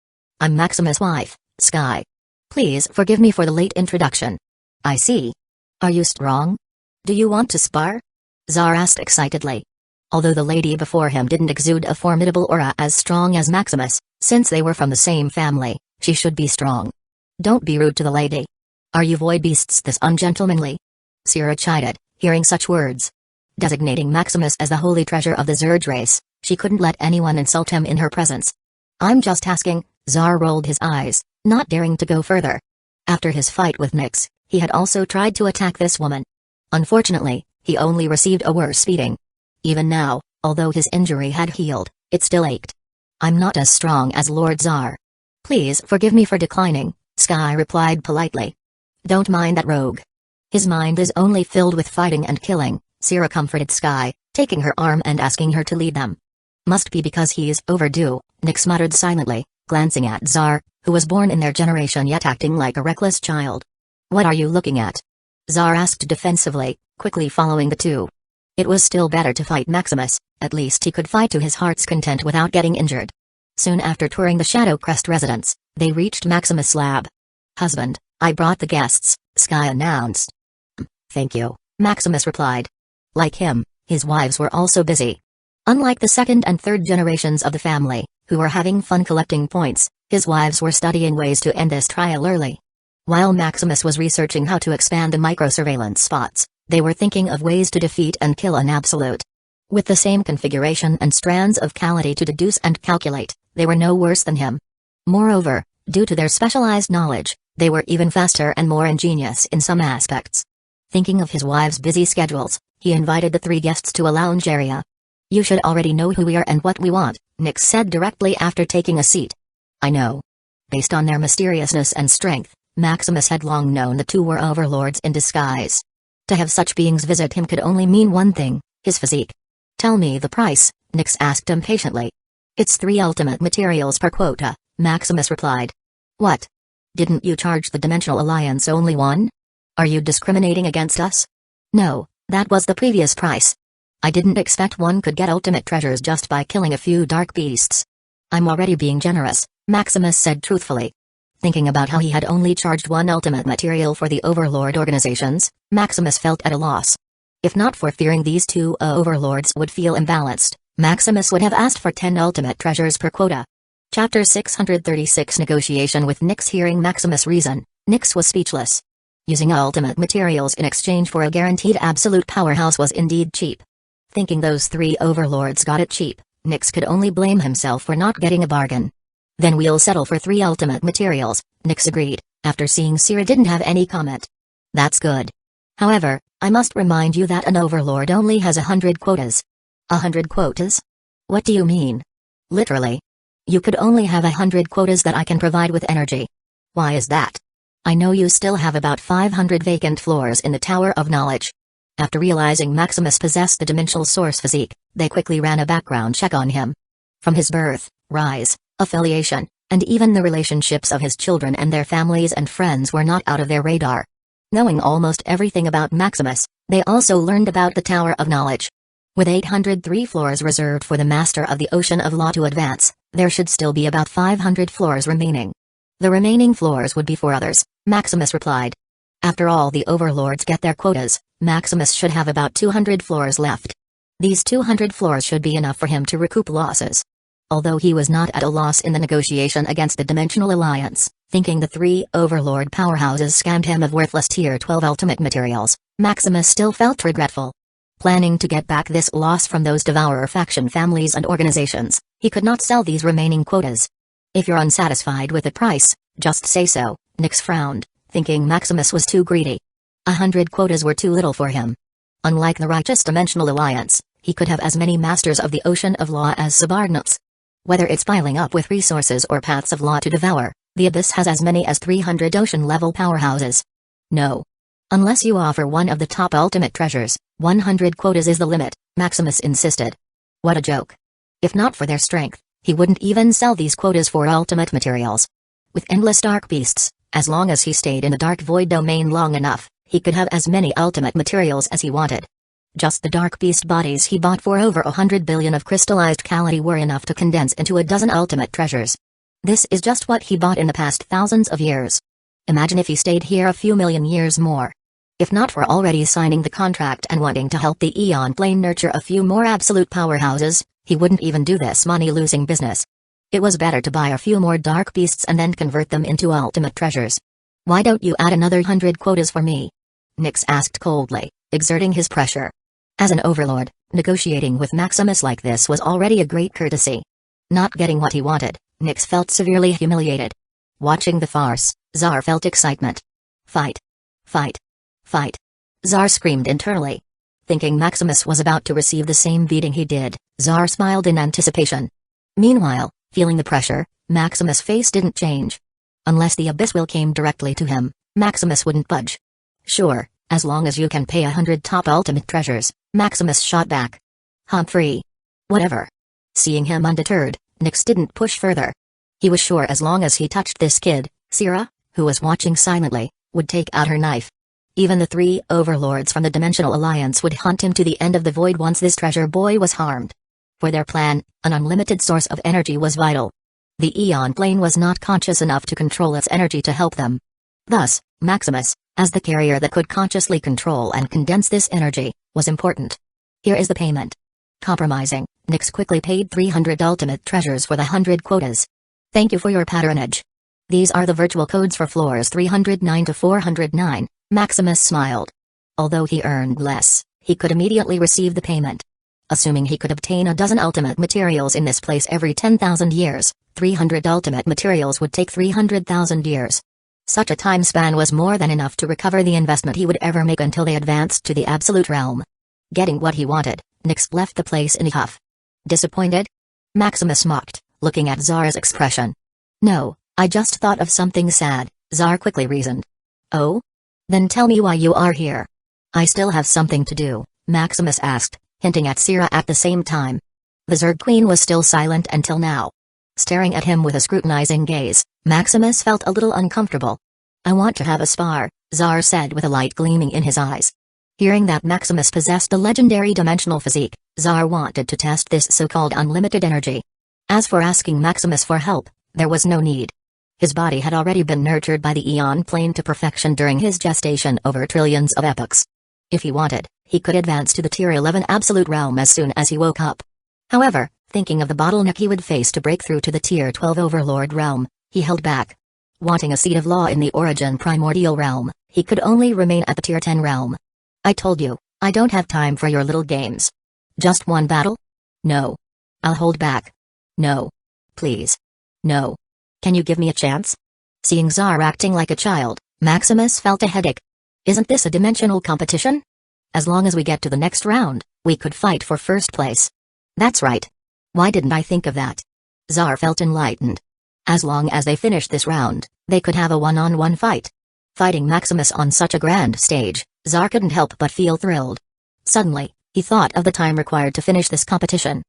I'm Maximus' wife, Sky. Please forgive me for the late introduction. I see. Are you strong? Do you want to spar? Zar asked excitedly. Although the lady before him didn't exude a formidable aura as strong as Maximus, since they were from the same family, she should be strong. Don't be rude to the lady. Are you void beasts this ungentlemanly? Sierra chided, hearing such words. Designating Maximus as the holy treasure of the Zerg race, she couldn't let anyone insult him in her presence. I'm just asking, Zar rolled his eyes, not daring to go further. After his fight with Nyx, he had also tried to attack this woman. Unfortunately, he only received a worse beating. Even now, although his injury had healed, it still ached. I'm not as strong as Lord Zar. Please forgive me for declining, Sky replied politely. Don't mind that rogue. His mind is only filled with fighting and killing, Sierra comforted Sky, taking her arm and asking her to lead them. Must be because he's overdue, Nyx muttered silently, glancing at Zar, who was born in their generation yet acting like a reckless child. What are you looking at? Zar asked defensively, quickly following the two. It was still better to fight Maximus, at least he could fight to his heart's content without getting injured. Soon after touring the Shadowcrest residence, they reached Maximus' lab. Husband, I brought the guests, Sky announced. Thank you, Maximus replied. Like him, his wives were also busy. Unlike the second and third generations of the family, who were having fun collecting points, his wives were studying ways to end this trial early. While Maximus was researching how to expand the microsurveillance spots, they were thinking of ways to defeat and kill an absolute. With the same configuration and strands of Calamity to deduce and calculate, they were no worse than him. Moreover, due to their specialized knowledge, they were even faster and more ingenious in some aspects. Thinking of his wives' busy schedules, he invited the three guests to a lounge area. You should already know who we are and what we want, Nyx said directly after taking a seat. I know. Based on their mysteriousness and strength, Maximus had long known the two were overlords in disguise. To have such beings visit him could only mean one thing, his physique. Tell me the price, Nyx asked impatiently. It's 3 ultimate materials per quota, Maximus replied. What? Didn't you charge the Dimensional Alliance only 1? Are you discriminating against us? No, that was the previous price. I didn't expect one could get ultimate treasures just by killing a few dark beasts. I'm already being generous, Maximus said truthfully. Thinking about how he had only charged 1 ultimate material for the Overlord organizations, Maximus felt at a loss. If not for fearing these two overlords would feel imbalanced, Maximus would have asked for 10 ultimate treasures per quota. Chapter 636 Negotiation with Nyx. Hearing Maximus' reason, Nyx was speechless. Using ultimate materials in exchange for a guaranteed absolute powerhouse was indeed cheap. Thinking those 3 overlords got it cheap, Nyx could only blame himself for not getting a bargain. Then we'll settle for 3 ultimate materials, Nyx agreed, after seeing Sierra didn't have any comment. That's good. However, I must remind you that an overlord only has 100 quotas. 100 quotas? What do you mean? Literally. You could only have 100 quotas that I can provide with energy. Why is that? I know you still have about 500 vacant floors in the Tower of Knowledge. After realizing Maximus possessed the dimensional source physique, they quickly ran a background check on him. From his birth, rise, affiliation, and even the relationships of his children and their families and friends were not out of their radar. Knowing almost everything about Maximus, they also learned about the Tower of Knowledge. With 803 floors reserved for the Master of the Ocean of Law to advance, there should still be about 500 floors remaining. The remaining floors would be for others, Maximus replied. After all the overlords get their quotas, Maximus should have about 200 floors left. These 200 floors should be enough for him to recoup losses. Although he was not at a loss in the negotiation against the Dimensional Alliance, thinking the 3 overlord powerhouses scammed him of worthless Tier 12 ultimate materials, Maximus still felt regretful. Planning to get back this loss from those devourer faction families and organizations, he could not sell these remaining quotas. If you're unsatisfied with the price, just say so, Nyx frowned, thinking Maximus was too greedy. 100 quotas were too little for him. Unlike the righteous Dimensional Alliance, he could have as many Masters of the Ocean of Law as subordinates. Whether it's piling up with resources or paths of law to devour, the Abyss has as many as 300 ocean-level powerhouses. No. Unless you offer one of the top ultimate treasures, 100 quotas is the limit, Maximus insisted. What a joke. If not for their strength, he wouldn't even sell these quotas for ultimate materials. With endless dark beasts, as long as he stayed in the dark void domain long enough, he could have as many ultimate materials as he wanted. Just the dark beast bodies he bought for over 100 billion of crystallized Calamity were enough to condense into a dozen ultimate treasures. This is just what he bought in the past thousands of years. Imagine if he stayed here a few million years more. If not for already signing the contract and wanting to help the Eon Plane nurture a few more absolute powerhouses, he wouldn't even do this money-losing business. It was better to buy a few more dark beasts and then convert them into ultimate treasures. Why don't you add another 100 quotas for me? Nyx asked coldly, exerting his pressure. As an overlord, negotiating with Maximus like this was already a great courtesy. Not getting what he wanted, Nyx felt severely humiliated. Watching the farce, Zar felt excitement. Fight! Fight! Fight! Zar screamed internally. Thinking Maximus was about to receive the same beating he did, Zar smiled in anticipation. Meanwhile, feeling the pressure, Maximus' face didn't change. Unless the abyss will came directly to him, Maximus wouldn't budge. Sure, as long as you can pay 100 top ultimate treasures, Maximus shot back. Humphrey. Whatever. Seeing him undeterred, Nyx didn't push further. He was sure as long as he touched this kid, Sierra, who was watching silently, would take out her knife. Even the 3 overlords from the Dimensional Alliance would hunt him to the end of the void once this treasure boy was harmed. For their plan, an unlimited source of energy was vital. The Eon Plane was not conscious enough to control its energy to help them. Thus, Maximus, as the carrier that could consciously control and condense this energy, was important. Here is the payment. Compromising, Nyx quickly paid 300 ultimate treasures for the 100 quotas. Thank you for your patronage. These are the virtual codes for floors 309 to 409, Maximus smiled. Although he earned less, he could immediately receive the payment. Assuming he could obtain a dozen ultimate materials in this place every 10,000 years, 300 ultimate materials would take 300,000 years. Such a time span was more than enough to recover the investment he would ever make until they advanced to the Absolute Realm. Getting what he wanted, Nyx left the place in a huff. Disappointed? Maximus mocked, looking at Zar's expression. No, I just thought of something sad, Zar quickly reasoned. Oh? Then tell me why you are here. I still have something to do, Maximus asked, hinting at Sierra at the same time. The Zerg Queen was still silent until now. Staring at him with a scrutinizing gaze, Maximus felt a little uncomfortable. I want to have a spar, Zar said with a light gleaming in his eyes. Hearing that Maximus possessed the legendary dimensional physique, Zar wanted to test this so-called unlimited energy. As for asking Maximus for help, there was no need. His body had already been nurtured by the Eon Plane to perfection during his gestation over trillions of epochs. If he wanted, he could advance to the Tier 11 Absolute Realm as soon as he woke up. However, thinking of the bottleneck he would face to break through to the Tier 12 Overlord Realm, he held back. Wanting a seat of law in the Origin Primordial Realm, he could only remain at the Tier 10 realm. I told you, I don't have time for your little games. Just one battle? No. I'll hold back. No. Please. No. Can you give me a chance? Seeing Zar acting like a child, Maximus felt a headache. Isn't this a dimensional competition? As long as we get to the next round, we could fight for first place. That's right. Why didn't I think of that? Zar felt enlightened. As long as they finished this round, they could have a one-on-one fight. Fighting Maximus on such a grand stage, Zar couldn't help but feel thrilled. Suddenly, he thought of the time required to finish this competition.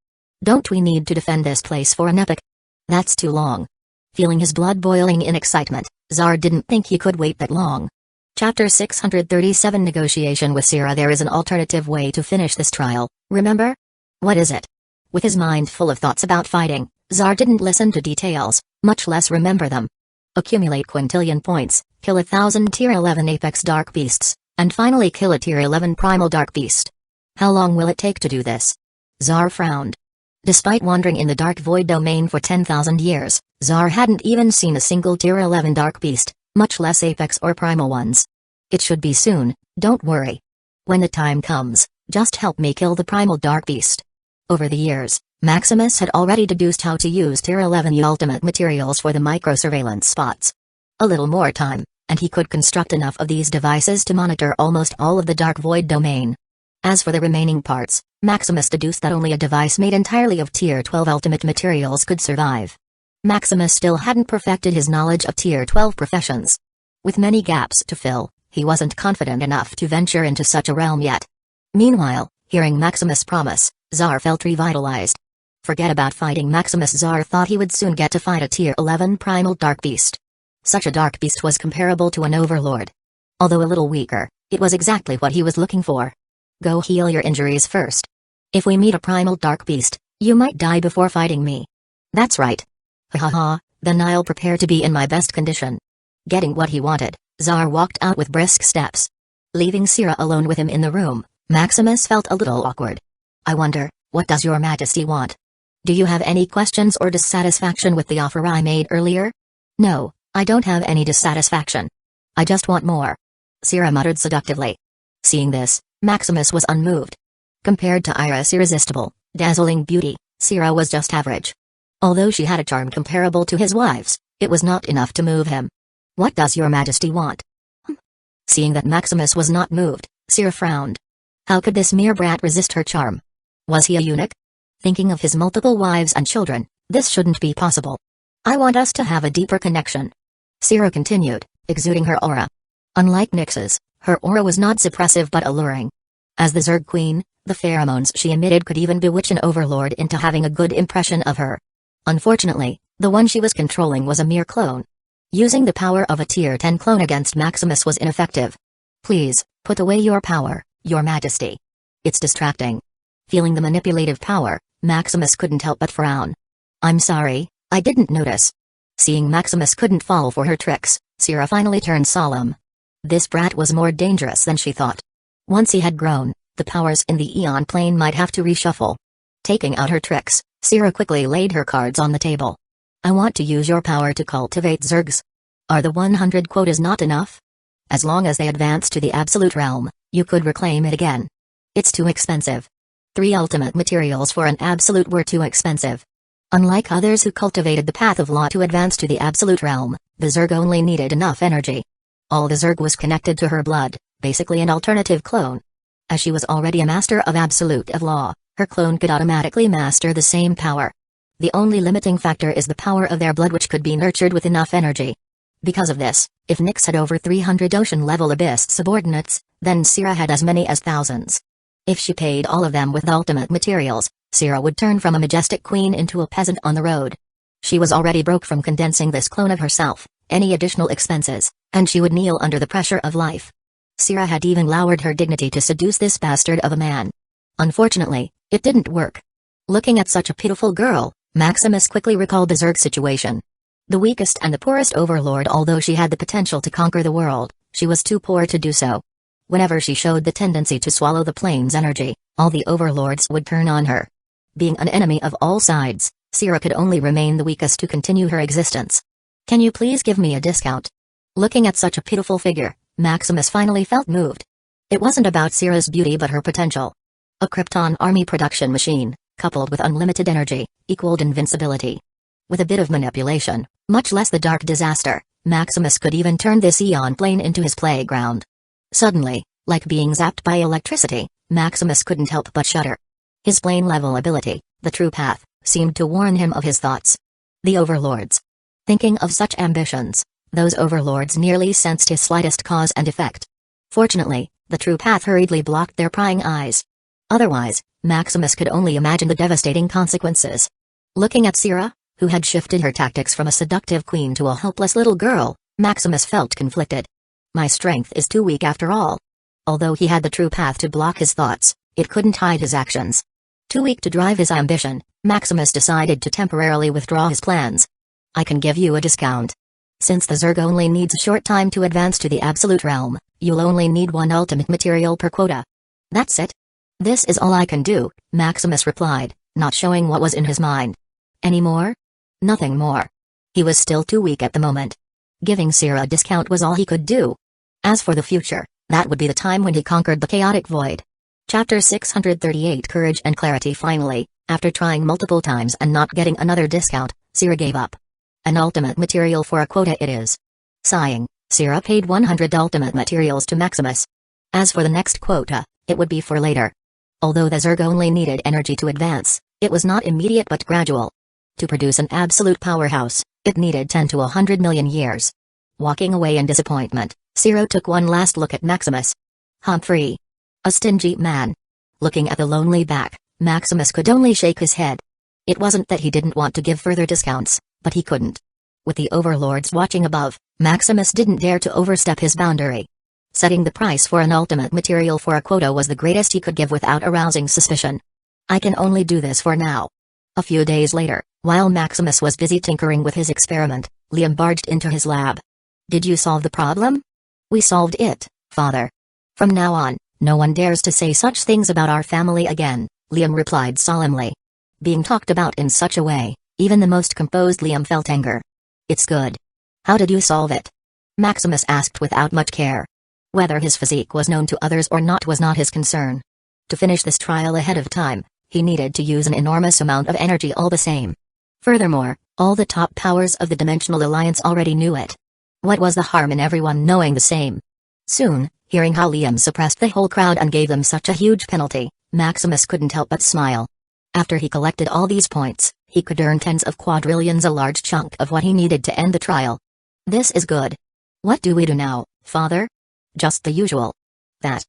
Don't we need to defend this place for an epic? That's too long. Feeling his blood boiling in excitement, Zar didn't think he could wait that long. Chapter 637 Negotiation with Sira. There is an alternative way to finish this trial, remember? What is it? With his mind full of thoughts about fighting, Zar didn't listen to details, much less remember them. Accumulate quintillion points, kill 1,000 Tier 11 Apex Dark Beasts, and finally kill a Tier 11 Primal Dark Beast. How long will it take to do this? Zar frowned. Despite wandering in the Dark Void domain for 10,000 years, Zar hadn't even seen a single Tier 11 Dark Beast, much less Apex or Primal ones. It should be soon, don't worry. When the time comes, just help me kill the Primal Dark Beast. Over the years, Maximus had already deduced how to use Tier 11 ultimate materials for the micro-surveillance spots. A little more time, and he could construct enough of these devices to monitor almost all of the Dark Void domain. As for the remaining parts, Maximus deduced that only a device made entirely of Tier 12 ultimate materials could survive. Maximus still hadn't perfected his knowledge of Tier 12 professions. With many gaps to fill, he wasn't confident enough to venture into such a realm yet. Meanwhile, hearing Maximus' promise, Zar felt revitalized. Forget about fighting Maximus. Zar thought he would soon get to fight a Tier 11 Primal Dark Beast. Such a Dark Beast was comparable to an Overlord. Although a little weaker, it was exactly what he was looking for. Go heal your injuries first. If we meet a Primal Dark Beast, you might die before fighting me. That's right. Ha ha ha, then I'll prepare to be in my best condition. Getting what he wanted, Zar walked out with brisk steps. Leaving Sira alone with him in the room, Maximus felt a little awkward. I wonder, what does your Majesty want? Do you have any questions or dissatisfaction with the offer I made earlier? No, I don't have any dissatisfaction. I just want more. Sira muttered seductively. Seeing this, Maximus was unmoved. Compared to Iris' irresistible, dazzling beauty, Sira was just average. Although she had a charm comparable to his wife's, it was not enough to move him. What does your Majesty want? Seeing that Maximus was not moved, Sira frowned. How could this mere brat resist her charm? Was he a eunuch? Thinking of his multiple wives and children, this shouldn't be possible. I want us to have a deeper connection. Sira continued, exuding her aura. Unlike Nyx's, her aura was not suppressive but alluring. As the Zerg Queen, the pheromones she emitted could even bewitch an overlord into having a good impression of her. Unfortunately, the one she was controlling was a mere clone. Using the power of a Tier 10 clone against Maximus was ineffective. Please, put away your power, your Majesty. It's distracting. Feeling the manipulative power, Maximus couldn't help but frown. I'm sorry, I didn't notice. Seeing Maximus couldn't fall for her tricks, Sira finally turned solemn. This brat was more dangerous than she thought. Once he had grown, the powers in the Eon plane might have to reshuffle. Taking out her tricks, Sira quickly laid her cards on the table. I want to use your power to cultivate Zergs. Are the 100 quotas not enough? As long as they advance to the Absolute Realm, you could reclaim it again. It's too expensive. 3 ultimate materials for an Absolute were too expensive. Unlike others who cultivated the Path of Law to advance to the Absolute Realm, the Zerg only needed enough energy. All the Zerg was connected to her blood, basically an alternative clone. As she was already a master of Absolute of Law, her clone could automatically master the same power. The only limiting factor is the power of their blood, which could be nurtured with enough energy. Because of this, if Nyx had over 300 ocean-level abyss subordinates, then Sira had as many as thousands. If she paid all of them with ultimate materials, Sira would turn from a majestic queen into a peasant on the road. She was already broke from condensing this clone of herself, any additional expenses, and she would kneel under the pressure of life. Sira had even lowered her dignity to seduce this bastard of a man. Unfortunately, it didn't work. Looking at such a pitiful girl, Maximus quickly recalled the Zerg situation. The weakest and the poorest overlord. Although she had the potential to conquer the world, she was too poor to do so. Whenever she showed the tendency to swallow the plane's energy, all the overlords would turn on her. Being an enemy of all sides, Sira could only remain the weakest to continue her existence. Can you please give me a discount? Looking at such a pitiful figure, Maximus finally felt moved. It wasn't about Sira's beauty but her potential. A Krypton army production machine, coupled with unlimited energy, equaled invincibility. With a bit of manipulation, much less the dark disaster, Maximus could even turn this Eon plane into his playground. Suddenly, like being zapped by electricity, Maximus couldn't help but shudder. His plane-level ability, the true path, seemed to warn him of his thoughts. The overlords. Thinking of such ambitions, those overlords nearly sensed his slightest cause and effect. Fortunately, the true path hurriedly blocked their prying eyes. Otherwise, Maximus could only imagine the devastating consequences. Looking at Syrah, who had shifted her tactics from a seductive queen to a helpless little girl, Maximus felt conflicted. My strength is too weak after all. Although he had the true path to block his thoughts, it couldn't hide his actions. Too weak to drive his ambition, Maximus decided to temporarily withdraw his plans. I can give you a discount. Since the Zerg only needs a short time to advance to the Absolute Realm, you'll only need 1 ultimate material per quota. That's it? This is all I can do, Maximus replied, not showing what was in his mind. Any more? Nothing more. He was still too weak at the moment. Giving Syrah a discount was all he could do. As for the future, that would be the time when he conquered the chaotic void. Chapter 638 Courage and Clarity. Finally, after trying multiple times and not getting another discount, Syrah gave up. An ultimate material for a quota it is. Sighing, Syrah paid 100 ultimate materials to Maximus. As for the next quota, it would be for later. Although the Zerg only needed energy to advance, it was not immediate but gradual. To produce an absolute powerhouse, it needed 10 to 100 million years. Walking away in disappointment, Syrah took one last look at Maximus. Humphrey. A stingy man. Looking at the lonely back, Maximus could only shake his head. It wasn't that he didn't want to give further discounts, but he couldn't. With the overlords watching above, Maximus didn't dare to overstep his boundary. Setting the price for an ultimate material for a quota was the greatest he could give without arousing suspicion. I can only do this for now. A few days later, while Maximus was busy tinkering with his experiment, Liam barged into his lab. Did you solve the problem? We solved it, father. From now on, no one dares to say such things about our family again, Liam replied solemnly. Being talked about in such a way, even the most composed Liam felt anger. It's good. How did you solve it? Maximus asked without much care. Whether his physique was known to others or not was not his concern. To finish this trial ahead of time, he needed to use an enormous amount of energy all the same. Furthermore, all the top powers of the Dimensional Alliance already knew it. What was the harm in everyone knowing the same? Soon, hearing how Liam suppressed the whole crowd and gave them such a huge penalty, Maximus couldn't help but smile. After he collected all these points, he could earn tens of quadrillions, a large chunk of what he needed to end the trial. This is good. What do we do now, father? Just the usual. That.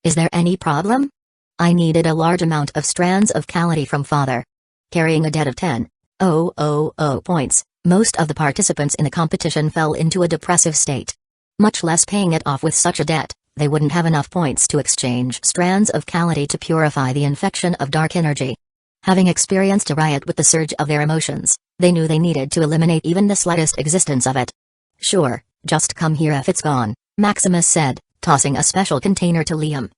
Is there any problem? I needed a large amount of strands of Calamity from father. Carrying a debt of 10,000 points, most of the participants in the competition fell into a depressive state. Much less paying it off with such a debt, they wouldn't have enough points to exchange strands of Calamity to purify the infection of dark energy. Having experienced a riot with the surge of their emotions, they knew they needed to eliminate even the slightest existence of it. Sure, just come here if it's gone, Maximus said, tossing a special container to Liam.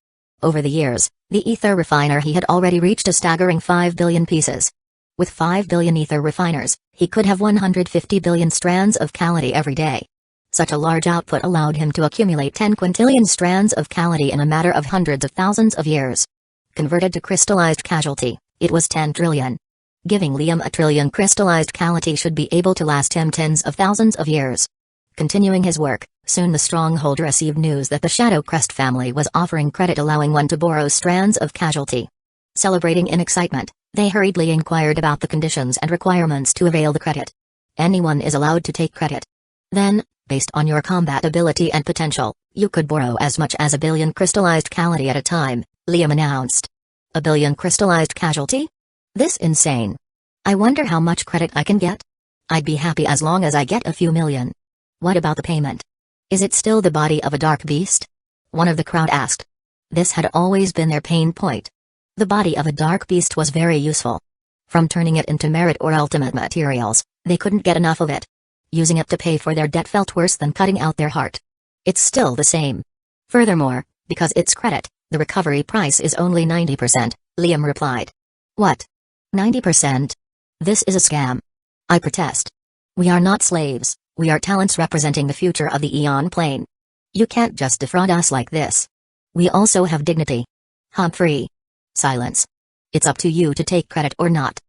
Over the years, the ether refiner he had already reached a staggering 5 billion pieces. With 5 billion ether refiners, he could have 150 billion strands of Calamity every day. Such a large output allowed him to accumulate 10 quintillion strands of Calamity in a matter of hundreds of thousands of years. Converted to crystallized casualty, it was 10 trillion. Giving Liam a trillion crystallized Calamity should be able to last him tens of thousands of years. Continuing his work, soon the Stronghold received news that the Shadow Crest family was offering credit, allowing one to borrow strands of casualty. Celebrating in excitement, they hurriedly inquired about the conditions and requirements to avail the credit. Anyone is allowed to take credit. Then, based on your combat ability and potential, you could borrow as much as 1 billion crystallized Calamity at a time, Liam announced. 1 billion crystallized casualty? This insane. I wonder how much credit I can get? I'd be happy as long as I get a few million. What about the payment? Is it still the body of a dark beast? One of the crowd asked. This had always been their pain point. The body of a dark beast was very useful. From turning it into merit or ultimate materials, they couldn't get enough of it. Using it to pay for their debt felt worse than cutting out their heart. It's still the same. Furthermore, because it's credit, the recovery price is only 90%, Liam replied. What? 90%? This is a scam. I protest. We are not slaves, we are talents representing the future of the Eon plane. You can't just defraud us like this. We also have dignity. Humphrey. Silence. It's up to you to take credit or not.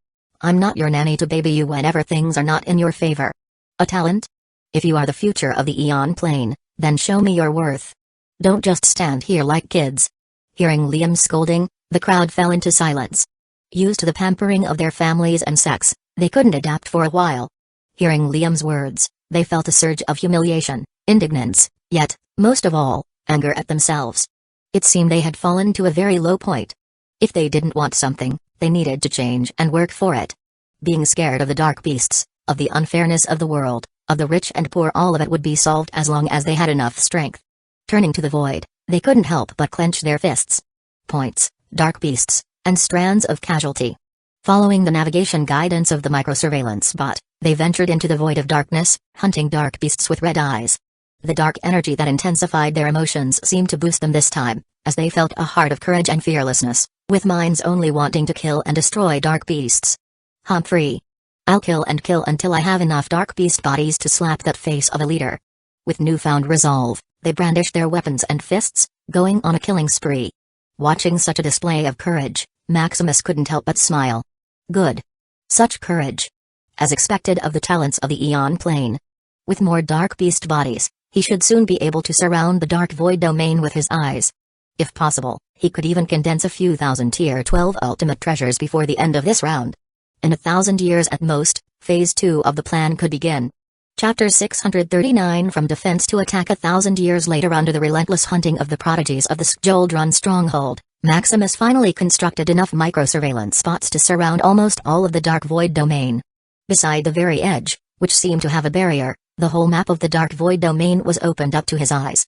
I'm not your nanny to baby you whenever things are not in your favor. A talent? If you are the future of the Eon Plane, then show me your worth. Don't just stand here like kids. Hearing Liam's scolding, the crowd fell into silence. Used to the pampering of their families and sex, they couldn't adapt for a while. Hearing Liam's words, they felt a surge of humiliation, indignance, yet, most of all, anger at themselves. It seemed they had fallen to a very low point. If they didn't want something, they needed to change and work for it. Being scared of the dark beasts, of the unfairness of the world, of the rich and poor, all of it would be solved as long as they had enough strength. Turning to the void, they couldn't help but clench their fists. Points, dark beasts, and strands of casualty. Following the navigation guidance of the microsurveillance bot, they ventured into the void of darkness, hunting dark beasts with red eyes. The dark energy that intensified their emotions seemed to boost them this time, as they felt a heart of courage and fearlessness, with minds only wanting to kill and destroy dark beasts. Humphrey. I'll kill until I have enough dark beast bodies to slap that face of a leader. With newfound resolve, they brandished their weapons and fists, going on a killing spree. Watching such a display of courage, Maximus couldn't help but smile. Good. Such courage. As expected of the talents of the Eon Plane. With more dark beast bodies, he should soon be able to surround the dark void domain with his eyes. If possible, he could even condense a few thousand Tier 12 ultimate treasures before the end of this round. In 1,000 years at most, Phase 2 of the plan could begin. Chapter 639. From defense to attack. 1,000 years later, under the relentless hunting of the prodigies of the Skjoldrun stronghold, Maximus finally constructed enough microsurveillance spots to surround almost all of the dark void domain. Beside the very edge, which seemed to have a barrier, the whole map of the dark void domain was opened up to his eyes.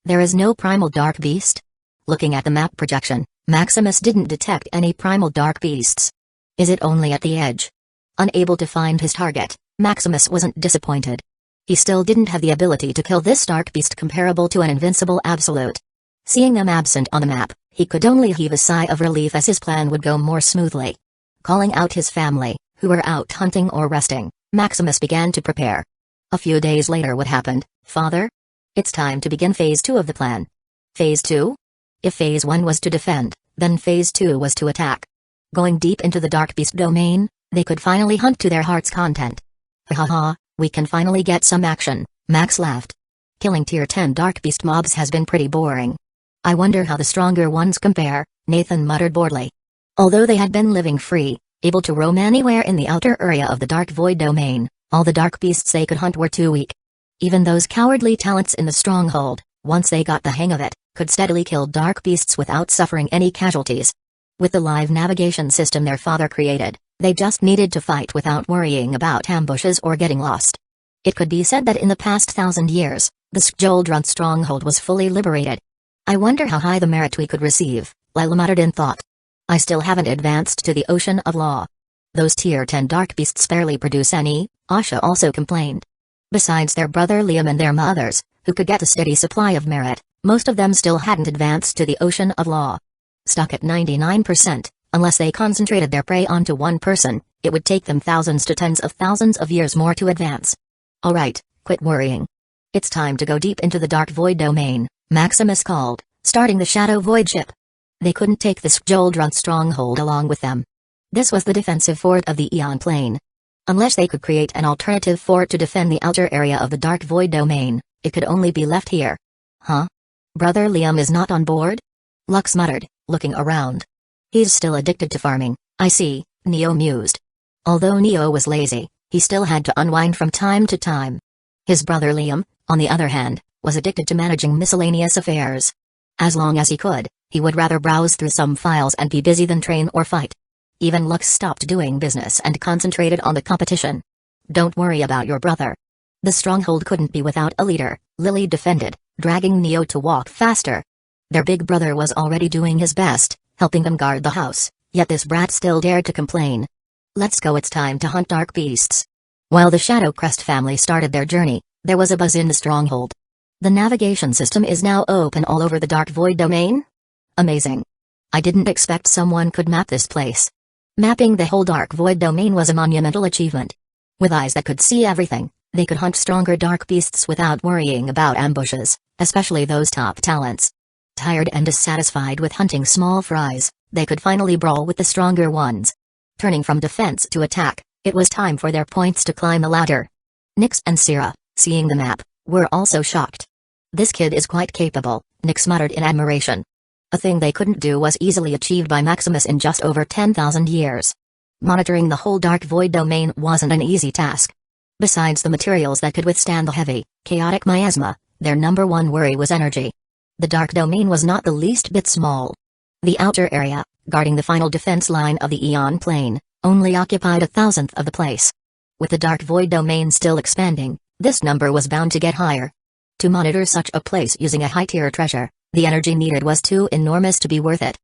There is no primal dark beast? Looking at the map projection, Maximus didn't detect any primal dark beasts. Is it only at the edge? Unable to find his target, Maximus wasn't disappointed. He still didn't have the ability to kill this dark beast comparable to an invincible absolute. Seeing them absent on the map, he could only heave a sigh of relief as his plan would go more smoothly. Calling out his family, who were out hunting or resting, Maximus began to prepare. A few days later, what happened, Father? It's time to begin Phase 2 of the plan. Phase 2? If Phase 1 was to defend, then Phase 2 was to attack. Going deep into the dark beast domain, they could finally hunt to their heart's content. Haha, we can finally get some action, Max laughed. Killing Tier 10 dark beast mobs has been pretty boring. I wonder how the stronger ones compare, Nathan muttered boredly. Although they had been living free, able to roam anywhere in the outer area of the dark void domain, all the dark beasts they could hunt were too weak. Even those cowardly talents in the stronghold, once they got the hang of it, could steadily kill dark beasts without suffering any casualties. With the live navigation system their father created, they just needed to fight without worrying about ambushes or getting lost. It could be said that in the past 1,000 years, the Skjoldrun stronghold was fully liberated. I wonder how high the merit we could receive, Lila muttered in thought. I still haven't advanced to the ocean of law. Those Tier 10 dark beasts barely produce any, Asha also complained. Besides their brother Liam and their mothers, who could get a steady supply of merit, most of them still hadn't advanced to the ocean of law. Stuck at 99%, unless they concentrated their prey onto one person, it would take them thousands to tens of thousands of years more to advance. Alright, quit worrying. It's time to go deep into the dark void domain, Maximus called, starting the Shadow Void ship. They couldn't take the Skjoldrun stronghold along with them. This was the defensive fort of the Eon Plane. Unless they could create an alternative fort to defend the outer area of the dark void domain, it could only be left here. Huh? Brother Liam is not on board? Lux muttered, looking around. He's still addicted to farming, I see, Neo mused. Although Neo was lazy, he still had to unwind from time to time. His brother Liam, on the other hand, was addicted to managing miscellaneous affairs. As long as he could, he would rather browse through some files and be busy than train or fight. Even Lux stopped doing business and concentrated on the competition. Don't worry about your brother. The stronghold couldn't be without a leader, Lily defended, dragging Neo to walk faster. Their big brother was already doing his best, helping them guard the house, yet this brat still dared to complain. Let's go, it's time to hunt dark beasts. While the Shadow Crest family started their journey, there was a buzz in the stronghold. The navigation system is now open all over the dark void domain? Amazing. I didn't expect someone could map this place. Mapping the whole dark void domain was a monumental achievement. With eyes that could see everything, they could hunt stronger dark beasts without worrying about ambushes, especially those top talents. Tired and dissatisfied with hunting small fries, they could finally brawl with the stronger ones. Turning from defense to attack, it was time for their points to climb the ladder. Nyx and Sierra, seeing the map, were also shocked. "This kid is quite capable," Nyx muttered in admiration. A thing they couldn't do was easily achieved by Maximus in just over 10,000 years. Monitoring the whole dark void domain wasn't an easy task. Besides the materials that could withstand the heavy, chaotic miasma, their number one worry was energy. The dark domain was not the least bit small. The outer area, guarding the final defense line of the Eon plane, only occupied 1,000th of the place. With the dark void domain still expanding, this number was bound to get higher. To monitor such a place using a high-tier treasure, the energy needed was too enormous to be worth it.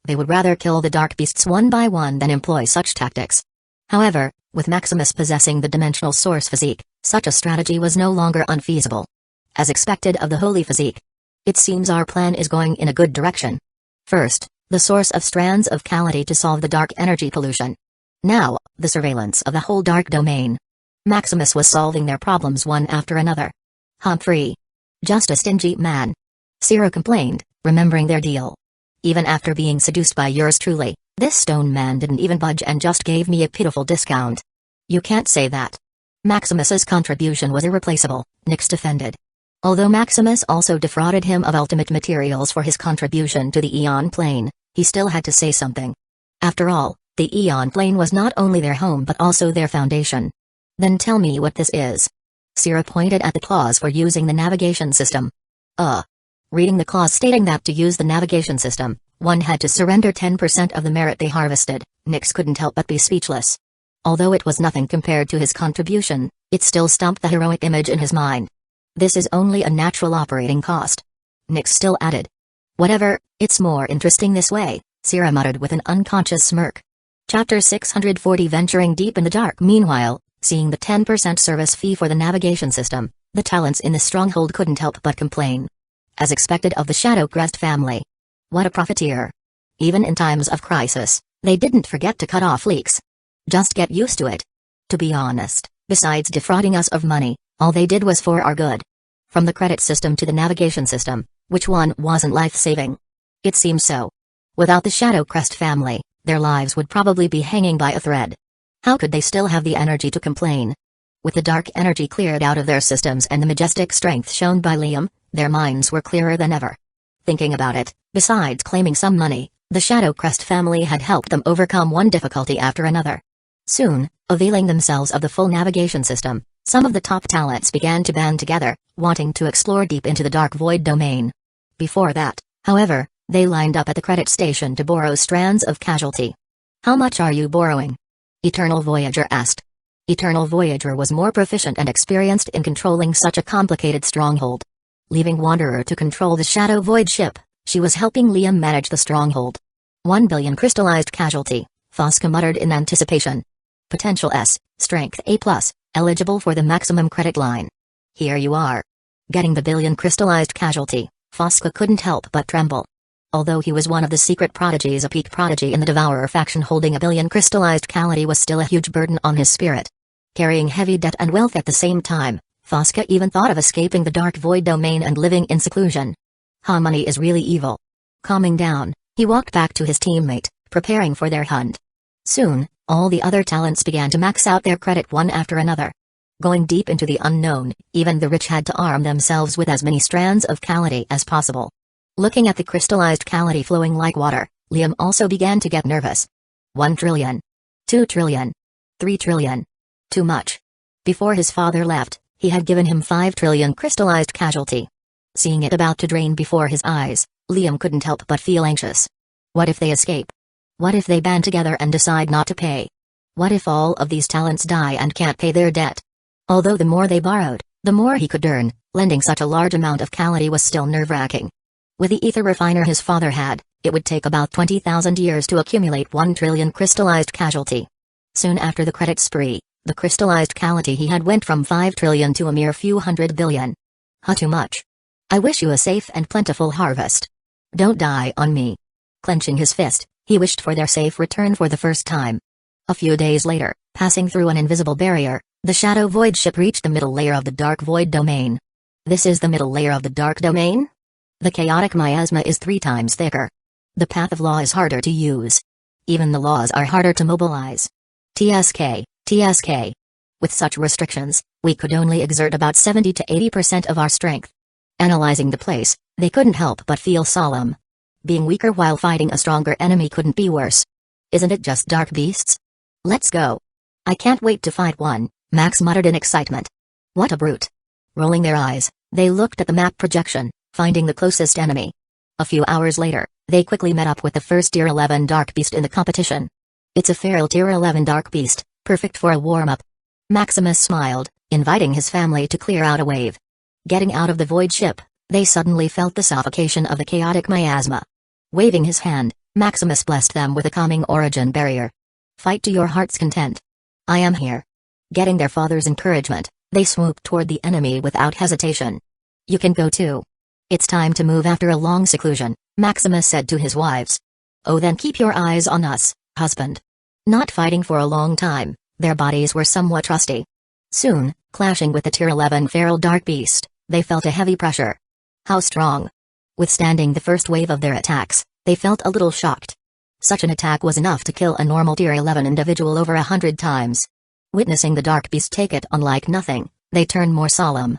They would rather kill the dark beasts one by one than employ such tactics. However, with Maximus possessing the dimensional source physique, such a strategy was no longer unfeasible. As expected of the holy physique, "It seems our plan is going in a good direction. First, the source of strands of Calamity to solve the dark energy pollution. Now, the surveillance of the whole dark domain." Maximus was solving their problems one after another. "Humphrey. Just a stingy man," Sierra complained, remembering their deal. "Even after being seduced by yours truly, this stone man didn't even budge and just gave me a pitiful discount." "You can't say that. Maximus's contribution was irreplaceable," Nyx defended. Although Maximus also defrauded him of ultimate materials for his contribution to the Eon plane, he still had to say something. After all, the Eon plane was not only their home but also their foundation. "Then tell me what this is." Sierra pointed at the clause for using the navigation system. Reading the clause stating that to use the navigation system, one had to surrender 10% of the merit they harvested, Nyx couldn't help but be speechless. Although it was nothing compared to his contribution, it still stumped the heroic image in his mind. "This is only a natural operating cost," Nyx still added. "Whatever, it's more interesting this way," Sierra muttered with an unconscious smirk. Chapter 640. Venturing deep in the dark. Meanwhile, seeing the 10% service fee for the navigation system, the talents in the stronghold couldn't help but complain. As expected of the Shadow Crest family. What a profiteer. Even in times of crisis, they didn't forget to cut off leaks. Just get used to it. To be honest, besides defrauding us of money, all they did was for our good. From the credit system to the navigation system, which one wasn't life-saving? It seems so. Without the Shadow Crest family, their lives would probably be hanging by a thread. How could they still have the energy to complain? With the dark energy cleared out of their systems and the majestic strength shown by Liam, their minds were clearer than ever. Thinking about it, besides claiming some money, the Shadow Crest family had helped them overcome one difficulty after another. Soon, availing themselves of the full navigation system, some of the top talents began to band together, wanting to explore deep into the dark void domain. Before that, however, they lined up at the credit station to borrow strands of casualty. "How much are you borrowing?" Eternal Voyager asked. Eternal Voyager was more proficient and experienced in controlling such a complicated stronghold. Leaving Wanderer to control the Shadow Void ship, she was helping Liam manage the stronghold. 1 billion crystallized casualty, Fosca muttered in anticipation. Potential S, Strength A+, eligible for the maximum credit line. Here you are. Getting the billion crystallized casualty, Fosca couldn't help but tremble. Although he was one of the secret prodigies, a peak prodigy in the Devourer faction, holding a billion crystallized calorie was still a huge burden on his spirit. Carrying heavy debt and wealth at the same time, Fosca even thought of escaping the dark void domain and living in seclusion. Money is really evil. Calming down, he walked back to his teammate, preparing for their hunt. Soon, all the other talents began to max out their credit one after another. Going deep into the unknown, even the rich had to arm themselves with as many strands of Calamity as possible. Looking at the crystallized Calamity flowing like water, Liam also began to get nervous. 1 trillion. 2 trillion. 3 trillion. Too much. Before his father left, he had given him 5 trillion crystallized casualty. Seeing it about to drain before his eyes, Liam couldn't help but feel anxious. What if they escape? What if they band together and decide not to pay? What if all of these talents die and can't pay their debt? Although the more they borrowed, the more he could earn, lending such a large amount of Calamity was still nerve-wracking. With the ether refiner his father had, it would take about 20,000 years to accumulate 1 trillion crystallized casualty. Soon after the credit spree, the crystallized Calamity he had went from 5 trillion to a mere few hundred billion. Too much. I wish you a safe and plentiful harvest. Don't die on me. Clenching his fist, he wished for their safe return for the first time. A few days later, passing through an invisible barrier, the Shadow Void ship reached the middle layer of the dark void domain. This is the middle layer of the dark domain? The chaotic miasma is 3 times thicker. The path of law is harder to use. Even the laws are harder to mobilize. TSK. With such restrictions, we could only exert about 70 to 80% of our strength. Analyzing the place, they couldn't help but feel solemn. Being weaker while fighting a stronger enemy couldn't be worse. Isn't it just dark beasts? Let's go. I can't wait to fight one, Max muttered in excitement. What a brute. Rolling their eyes, they looked at the map projection, finding the closest enemy. A few hours later, they quickly met up with the first Tier 11 Dark Beast in the competition. It's a feral Tier 11 Dark Beast, perfect for a warm-up. Maximus smiled, inviting his family to clear out a wave. Getting out of the void ship, they suddenly felt the suffocation of the chaotic miasma. Waving his hand, Maximus blessed them with a calming origin barrier. Fight to your heart's content. I am here. Getting their father's encouragement, they swooped toward the enemy without hesitation. You can go too. It's time to move after a long seclusion, Maximus said to his wives. Oh, then keep your eyes on us, husband. Not fighting for a long time, their bodies were somewhat rusty. Soon, clashing with the Tier 11 feral dark beast, they felt a heavy pressure. How strong? Withstanding the first wave of their attacks, they felt a little shocked. Such an attack was enough to kill a normal Tier 11 individual over 100 times. Witnessing the dark beast take it on like nothing, they turned more solemn.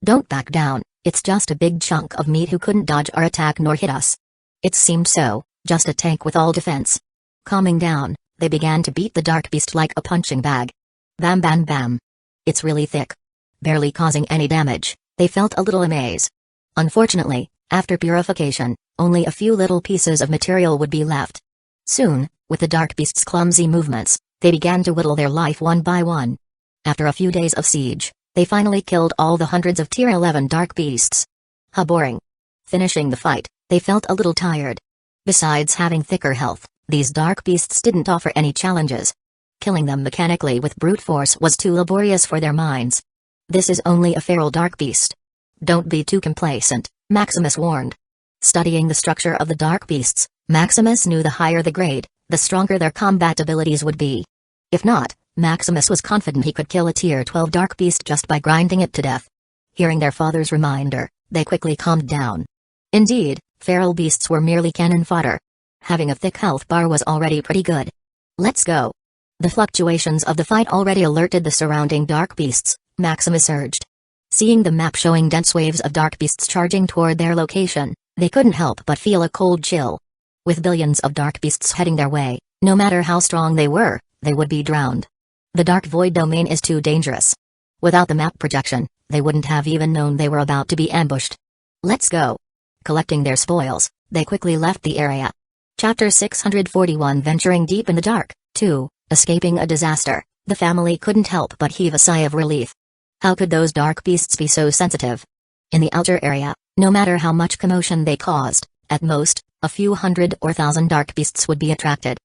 Don't back down, it's just a big chunk of meat who couldn't dodge our attack nor hit us. It seemed so, just a tank with all defense. Calming down, they began to beat the dark beast like a punching bag. Bam bam bam. It's really thick. Barely causing any damage, they felt a little amaze. Unfortunately, after purification, only a few little pieces of material would be left. Soon, with the dark beast's clumsy movements, they began to whittle their life one by one. After a few days of siege, they finally killed all the hundreds of Tier 11 dark beasts. How boring. Finishing the fight, they felt a little tired. Besides having thicker health, these dark beasts didn't offer any challenges. Killing them mechanically with brute force was too laborious for their minds. This is only a feral dark beast. Don't be too complacent, Maximus warned. Studying the structure of the dark beasts, Maximus knew the higher the grade, the stronger their combat abilities would be. If not, Maximus was confident he could kill a Tier 12 dark beast just by grinding it to death. Hearing their father's reminder, they quickly calmed down. Indeed, feral beasts were merely cannon fodder. Having a thick health bar was already pretty good. Let's go. The fluctuations of the fight already alerted the surrounding dark beasts, Maximus urged. Seeing the map showing dense waves of dark beasts charging toward their location, they couldn't help but feel a cold chill. With billions of dark beasts heading their way, no matter how strong they were, they would be drowned. The dark void domain is too dangerous. Without the map projection, they wouldn't have even known they were about to be ambushed. Let's go. Collecting their spoils, they quickly left the area. Chapter 641 Venturing deep in the dark, 2, escaping a disaster, the family couldn't help but heave a sigh of relief. How could those dark beasts be so sensitive? In the outer area, no matter how much commotion they caused, at most, a few hundred or thousand dark beasts would be attracted.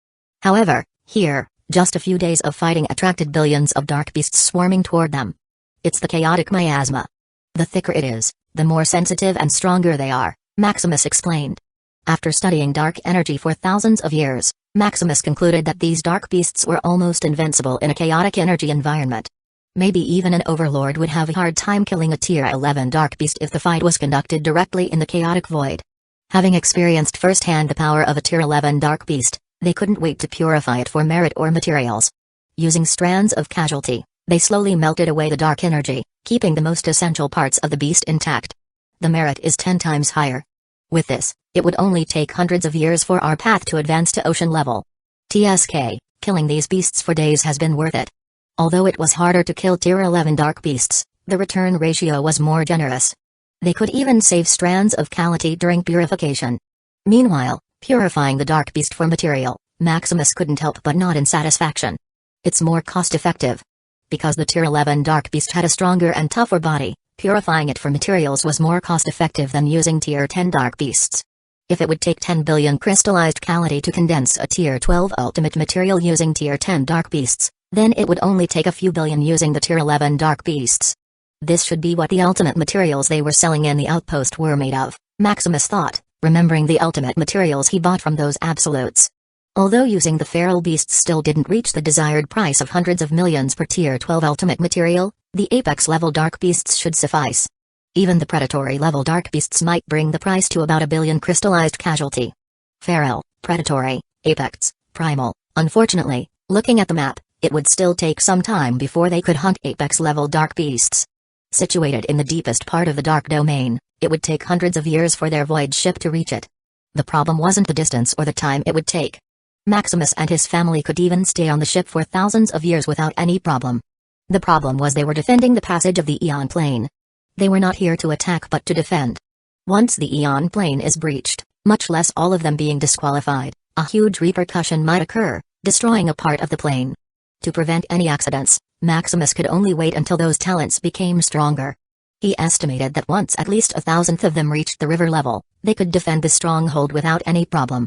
However, here, just a few days of fighting attracted billions of dark beasts swarming toward them. It's the chaotic miasma. The thicker it is, the more sensitive and stronger they are, Maximus explained. After studying dark energy for thousands of years, Maximus concluded that these dark beasts were almost invincible in a chaotic energy environment. Maybe even an overlord would have a hard time killing a Tier 11 dark beast if the fight was conducted directly in the chaotic void. Having experienced firsthand the power of a Tier 11 dark beast, they couldn't wait to purify it for merit or materials. Using strands of casualty, they slowly melted away the dark energy, keeping the most essential parts of the beast intact. The merit is 10 times higher. With this, it would only take hundreds of years for our path to advance to ocean level. TSK, killing these beasts for days has been worth it. Although it was harder to kill Tier 11 dark beasts, the return ratio was more generous. They could even save strands of Calamity during purification. Meanwhile, purifying the dark beast for material, Maximus couldn't help but nod in satisfaction. It's more cost-effective. Because the Tier 11 dark beast had a stronger and tougher body, purifying it for materials was more cost-effective than using Tier 10 dark beasts. If it would take 10 billion crystallized Calamity to condense a Tier 12 ultimate material using Tier 10 dark beasts, then it would only take a few billion using the Tier 11 dark beasts. This should be what the ultimate materials they were selling in the outpost were made of, Maximus thought, remembering the ultimate materials he bought from those absolutes. Although using the feral beasts still didn't reach the desired price of hundreds of millions per Tier 12 ultimate material, the apex-level dark beasts should suffice. Even the predatory-level dark beasts might bring the price to about a billion crystallized casualty. Feral, predatory, apex, primal. Unfortunately, looking at the map, it would still take some time before they could hunt apex-level dark beasts. Situated in the deepest part of the dark domain, it would take hundreds of years for their void ship to reach it. The problem wasn't the distance or the time it would take. Maximus and his family could even stay on the ship for thousands of years without any problem. The problem was they were defending the passage of the Eon Plane. They were not here to attack but to defend. Once the Eon Plane is breached, much less all of them being disqualified, a huge repercussion might occur, destroying a part of the plane. To prevent any accidents, Maximus could only wait until those talents became stronger. He estimated that once at least 1,000th of them reached the river level, they could defend the stronghold without any problem.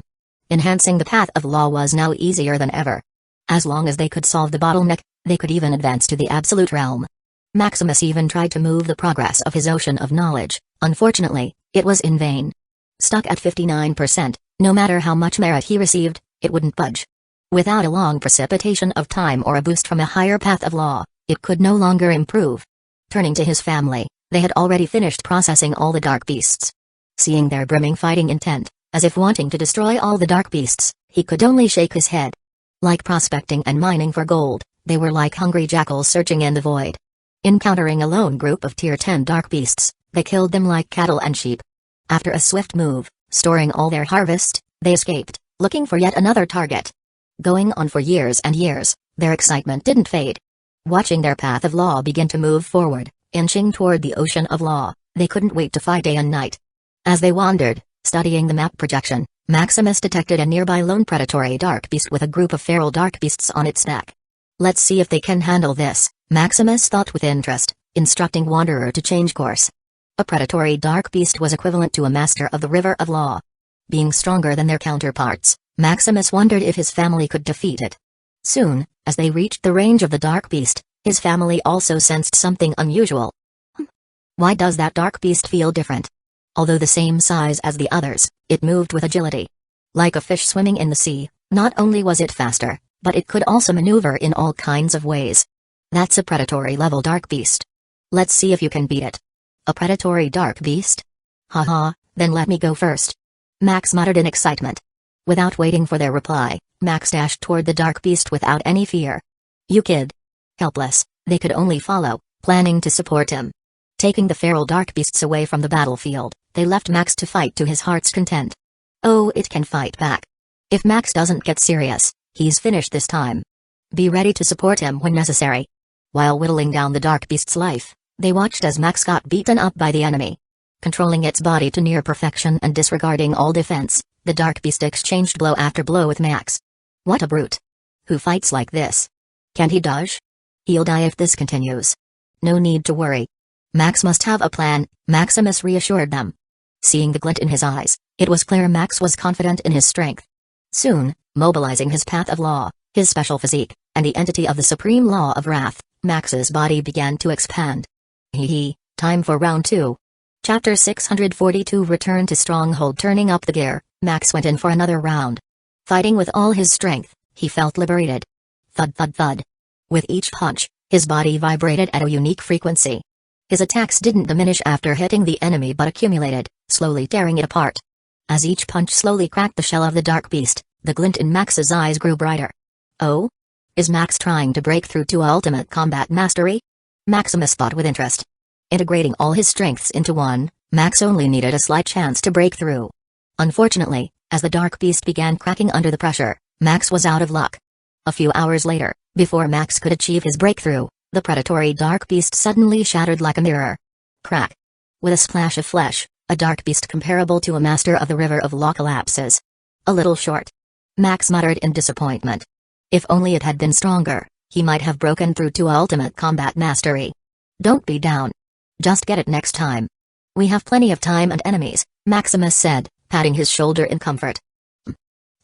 Enhancing the path of law was now easier than ever. As long as they could solve the bottleneck, they could even advance to the absolute realm. Maximus even tried to move the progress of his ocean of knowledge. Unfortunately, it was in vain. Stuck at 59%, no matter how much merit he received, it wouldn't budge. Without a long precipitation of time or a boost from a higher path of law, it could no longer improve. Turning to his family, they had already finished processing all the dark beasts. Seeing their brimming fighting intent, as if wanting to destroy all the dark beasts, he could only shake his head. Like prospecting and mining for gold, they were like hungry jackals searching in the void. Encountering a lone group of tier 10 dark beasts, they killed them like cattle and sheep. After a swift move, storing all their harvest, they escaped, looking for yet another target. Going on for years and years, their excitement didn't fade. Watching their path of law begin to move forward, inching toward the ocean of law, they couldn't wait to fight day and night. As they wandered, studying the map projection, Maximus detected a nearby lone predatory dark beast with a group of feral dark beasts on its back. Let's see if they can handle this, Maximus thought with interest, instructing Wanderer to change course. A predatory dark beast was equivalent to a master of the River of Law. Being stronger than their counterparts, Maximus wondered if his family could defeat it. Soon, as they reached the range of the dark beast, his family also sensed something unusual. Why does that dark beast feel different? Although the same size as the others, it moved with agility. Like a fish swimming in the sea, not only was it faster, but it could also maneuver in all kinds of ways. That's a predatory level dark beast. Let's see if you can beat it. A predatory dark beast? Haha, then let me go first. Max muttered in excitement. Without waiting for their reply, Max dashed toward the dark beast without any fear. You kid. Helpless, they could only follow, planning to support him. Taking the feral dark beasts away from the battlefield, they left Max to fight to his heart's content. Oh, it can fight back. If Max doesn't get serious, he's finished this time. Be ready to support him when necessary. While whittling down the dark beast's life, they watched as Max got beaten up by the enemy. Controlling its body to near perfection and disregarding all defense, the dark beast exchanged blow after blow with Max. What a brute. Who fights like this? Can he dodge? He'll die if this continues. No need to worry. Max must have a plan, Maximus reassured them. Seeing the glint in his eyes, it was clear Max was confident in his strength. Soon, mobilizing his path of law, his special physique, and the entity of the supreme law of wrath, Max's body began to expand. Time for round 2. Chapter 642 Return to Stronghold. Turning up the gear, Max went in for another round. Fighting with all his strength, he felt liberated. Thud thud thud. With each punch, his body vibrated at a unique frequency. His attacks didn't diminish after hitting the enemy but accumulated, slowly tearing it apart. As each punch slowly cracked the shell of the dark beast, the glint in Max's eyes grew brighter. Oh? Is Max trying to break through to ultimate combat mastery? Maximus thought with interest. Integrating all his strengths into one, Max only needed a slight chance to break through. Unfortunately, as the dark beast began cracking under the pressure, Max was out of luck. A few hours later, before Max could achieve his breakthrough, the predatory dark beast suddenly shattered like a mirror. Crack. With a splash of flesh, a dark beast comparable to a master of the River of Law collapses. A little short. Max muttered in disappointment. If only it had been stronger, he might have broken through to ultimate combat mastery. Don't be down. Just get it next time. We have plenty of time and enemies, Maximus said, patting his shoulder in comfort.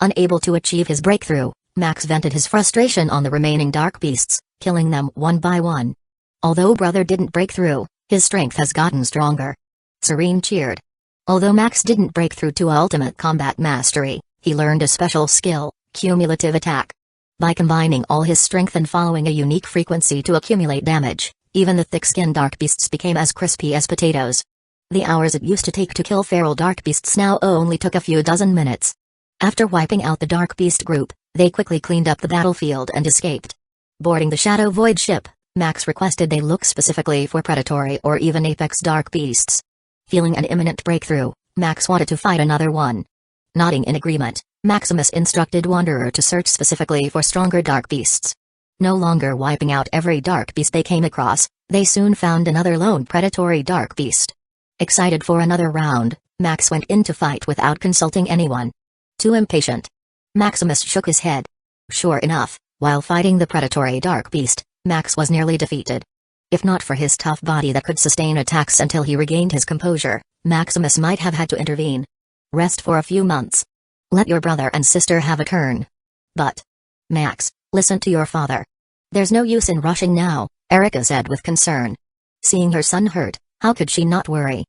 Unable to achieve his breakthrough, Max vented his frustration on the remaining dark beasts, killing them one by one. Although brother didn't break through, his strength has gotten stronger. Serene cheered. Although Max didn't break through to ultimate combat mastery, he learned a special skill, cumulative attack. By combining all his strength and following a unique frequency to accumulate damage, even the thick-skinned dark beasts became as crispy as potatoes. The hours it used to take to kill feral dark beasts now only took a few dozen minutes. After wiping out the Dark Beast group, they quickly cleaned up the battlefield and escaped. Boarding the Shadow Void ship, Max requested they look specifically for predatory or even apex Dark Beasts. Feeling an imminent breakthrough, Max wanted to fight another one. Nodding in agreement, Maximus instructed Wanderer to search specifically for stronger Dark Beasts. No longer wiping out every Dark Beast they came across, they soon found another lone predatory Dark Beast. Excited for another round, Max went in to fight without consulting anyone. Too impatient. Maximus shook his head. Sure enough, while fighting the predatory Dark Beast, Max was nearly defeated. If not for his tough body that could sustain attacks until he regained his composure, Maximus might have had to intervene. Rest for a few months. Let your brother and sister have a turn. But, Max, listen to your father. There's no use in rushing now, Erica said with concern. Seeing her son hurt, how could she not worry?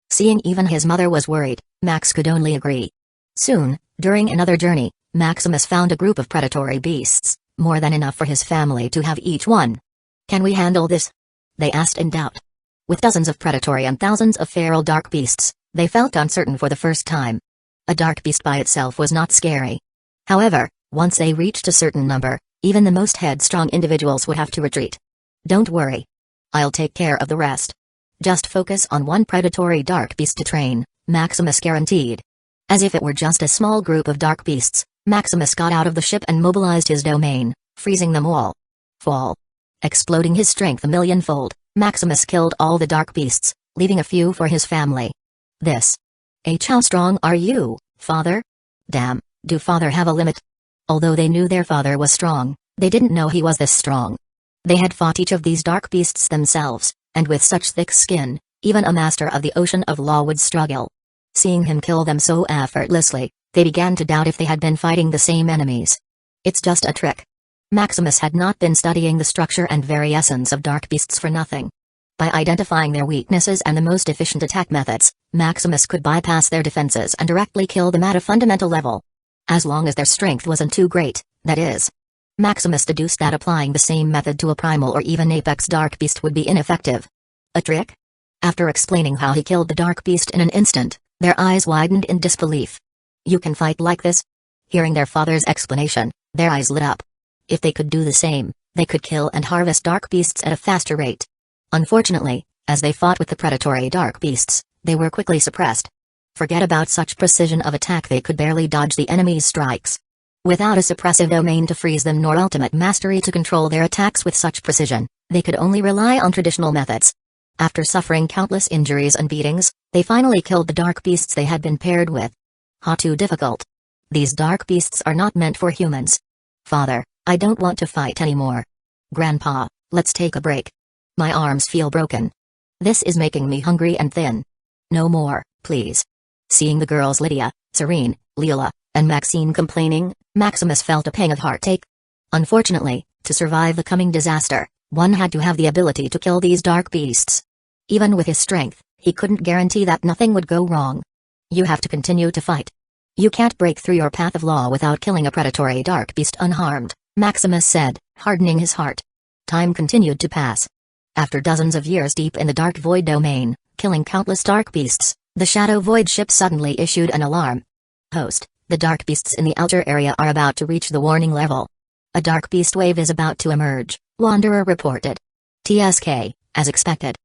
Seeing even his mother was worried, Max could only agree. Soon, during another journey, Maximus found a group of predatory beasts, more than enough for his family to have each one. Can we handle this? They asked in doubt. With dozens of predatory and thousands of feral Dark Beasts, they felt uncertain for the first time. A Dark Beast by itself was not scary. However, once they reached a certain number, even the most headstrong individuals would have to retreat. Don't worry. I'll take care of the rest. Just focus on one predatory Dark Beast to train, Maximus guaranteed. As if it were just a small group of Dark Beasts, Maximus got out of the ship and mobilized his domain, freezing them all. Fall. Exploding his strength a millionfold, Maximus killed all the Dark Beasts, leaving a few for his family. This. How strong are you, father? Damn, do father have a limit? Although they knew their father was strong, they didn't know he was this strong. They had fought each of these Dark Beasts themselves, and with such thick skin, even a master of the Ocean of Law would struggle. Seeing him kill them so effortlessly, they began to doubt if they had been fighting the same enemies. It's just a trick. Maximus had not been studying the structure and very essence of Dark Beasts for nothing. By identifying their weaknesses and the most efficient attack methods, Maximus could bypass their defenses and directly kill them at a fundamental level. As long as their strength wasn't too great, that is. Maximus deduced that applying the same method to a primal or even apex Dark Beast would be ineffective. A trick? After explaining how he killed the Dark Beast in an instant, their eyes widened in disbelief. You can fight like this? Hearing their father's explanation, their eyes lit up. If they could do the same, they could kill and harvest Dark Beasts at a faster rate. Unfortunately, as they fought with the predatory Dark Beasts, they were quickly suppressed. Forget about such precision of attack, they could barely dodge the enemy's strikes. Without a suppressive domain to freeze them nor ultimate mastery to control their attacks with such precision, they could only rely on traditional methods. After suffering countless injuries and beatings, they finally killed the Dark Beasts they had been paired with. How too difficult. These Dark Beasts are not meant for humans. Father, I don't want to fight anymore. Grandpa, let's take a break. My arms feel broken. This is making me hungry and thin. No more, please. Seeing the girls Lydia, Serene, Leela, and Maxine complaining, Maximus felt a pang of heartache. Unfortunately, to survive the coming disaster, one had to have the ability to kill these Dark Beasts. Even with his strength, he couldn't guarantee that nothing would go wrong. You have to continue to fight. You can't break through your path of law without killing a predatory Dark Beast unharmed, Maximus said, hardening his heart. Time continued to pass. After dozens of years deep in the Dark Void domain, killing countless Dark Beasts, the Shadow Void ship suddenly issued an alarm. Host, the Dark Beasts in the outer area are about to reach the warning level. A Dark Beast wave is about to emerge, Wanderer reported. TSK, as expected.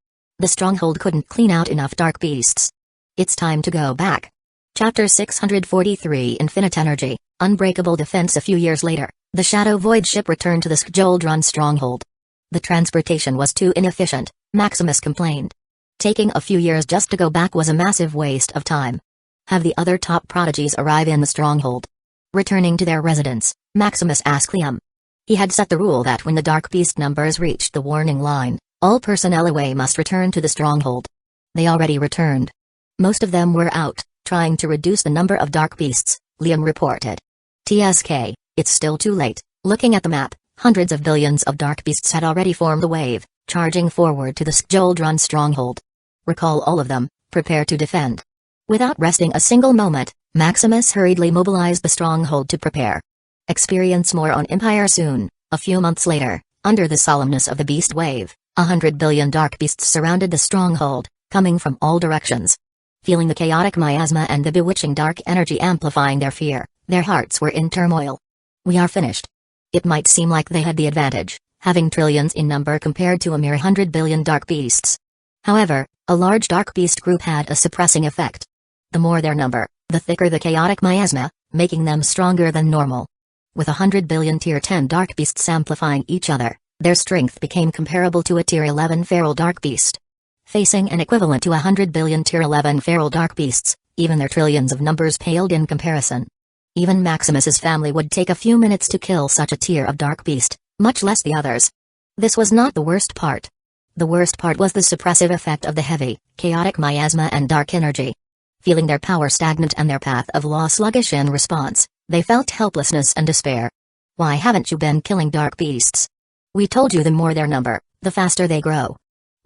The stronghold couldn't clean out enough Dark Beasts. It's time to go back. Chapter 643 Infinite Energy, Unbreakable Defense. A few years later, the Shadow Void ship returned to the Skjoldrun stronghold. The transportation was too inefficient, Maximus complained. Taking a few years just to go back was a massive waste of time. Have the other top prodigies arrive in the stronghold. Returning to their residence, Maximus asked Liam. He had set the rule that when the Dark Beast numbers reached the warning line, all personnel away must return to the stronghold. They already returned. Most of them were out, trying to reduce the number of Dark Beasts, Liam reported. TSK, it's still too late. Looking at the map, hundreds of billions of Dark Beasts had already formed the wave, charging forward to the Skjoldrun stronghold. Recall all of them, prepare to defend. Without resting a single moment, Maximus hurriedly mobilized the stronghold to prepare. Experience more on Empire soon. A few months later, under the solemnness of the Beast Wave, 100 billion Dark Beasts surrounded the stronghold, coming from all directions. Feeling the chaotic miasma and the bewitching dark energy amplifying their fear, their hearts were in turmoil. We are finished. It might seem like they had the advantage, having trillions in number compared to a mere 100 billion dark beasts. However, a large dark beast group had a suppressing effect. The more their number, the thicker the chaotic miasma, making them stronger than normal. With 100 billion Tier 10 dark beasts amplifying each other, their strength became comparable to a Tier 11 feral dark beast. Facing an equivalent to 100 billion Tier 11 feral dark beasts, even their trillions of numbers paled in comparison. Even Maximus's family would take a few minutes to kill such a tier of dark beast, much less the others. This was not the worst part. The worst part was the suppressive effect of the heavy, chaotic miasma and dark energy. Feeling their power stagnant and their path of law sluggish in response, they felt helplessness and despair. Why haven't you been killing dark beasts? We told you the more their number, the faster they grow.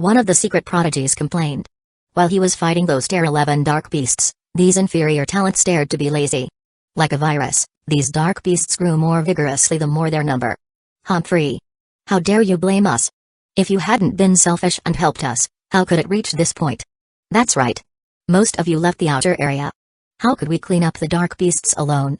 One of the secret prodigies complained. While he was fighting those Tier 11 dark beasts, these inferior talents dared to be lazy. Like a virus, these dark beasts grew more vigorously the more their number. Humphrey. How dare you blame us? If you hadn't been selfish and helped us, how could it reach this point? That's right. Most of you left the outer area. How could we clean up the dark beasts alone?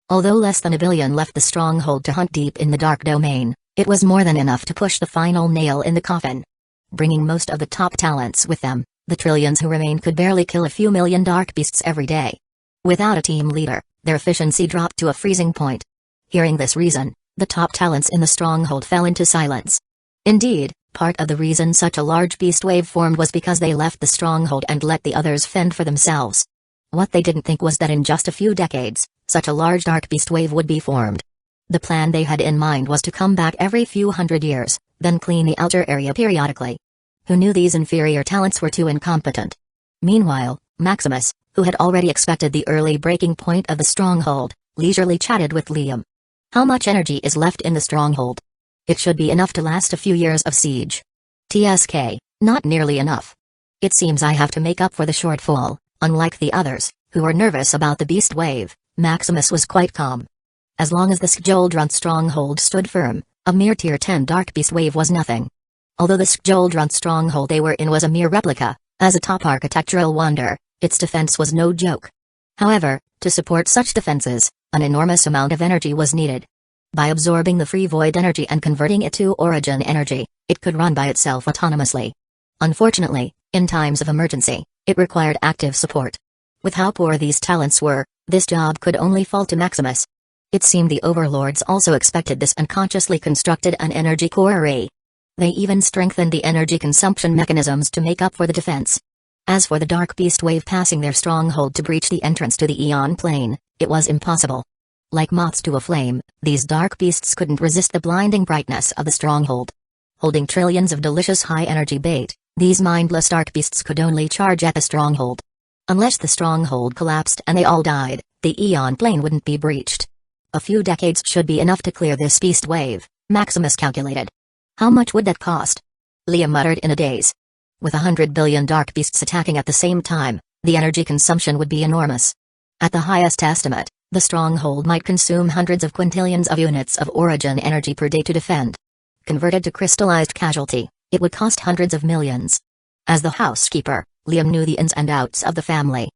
Although less than a billion left the stronghold to hunt deep in the dark domain, it was more than enough to push the final nail in the coffin. Bringing most of the top talents with them, the trillions who remained could barely kill a few million dark beasts every day. Without a team leader, their efficiency dropped to a freezing point. Hearing this reason, the top talents in the stronghold fell into silence. Indeed, part of the reason such a large beast wave formed was because they left the stronghold and let the others fend for themselves. What they didn't think was that in just a few decades, such a large dark beast wave would be formed. The plan they had in mind was to come back every few hundred years, then clean the outer area periodically. Who knew these inferior talents were too incompetent? Meanwhile, Maximus, who had already expected the early breaking point of the stronghold, leisurely chatted with Liam. How much energy is left in the stronghold? It should be enough to last a few years of siege. TSK, not nearly enough. It seems I have to make up for the shortfall. Unlike the others, who were nervous about the beast wave, Maximus was quite calm. As long as the Skjoldrund stronghold stood firm, a mere Tier 10 dark beast wave was nothing. Although the Skjoldrund stronghold they were in was a mere replica, as a top architectural wonder, its defense was no joke. However, to support such defenses, an enormous amount of energy was needed. By absorbing the free void energy and converting it to origin energy, it could run by itself autonomously. Unfortunately, in times of emergency, it required active support. With how poor these talents were, this job could only fall to Maximus. It seemed the overlords also expected this and consciously constructed an energy core array. They even strengthened the energy consumption mechanisms to make up for the defense. As for the dark beast wave passing their stronghold to breach the entrance to the Aeon plane, it was impossible. Like moths to a flame, these dark beasts couldn't resist the blinding brightness of the stronghold. Holding trillions of delicious high-energy bait, these mindless dark beasts could only charge at the stronghold. Unless the stronghold collapsed and they all died, the Aeon plane wouldn't be breached. A few decades should be enough to clear this beast wave, Maximus calculated. How much would that cost? Liam muttered in a daze. With 100 billion dark beasts attacking at the same time, the energy consumption would be enormous. At the highest estimate, the stronghold might consume hundreds of quintillions of units of origin energy per day to defend. Converted to crystallized casualty, it would cost hundreds of millions. As the housekeeper, Liam knew the ins and outs of the family.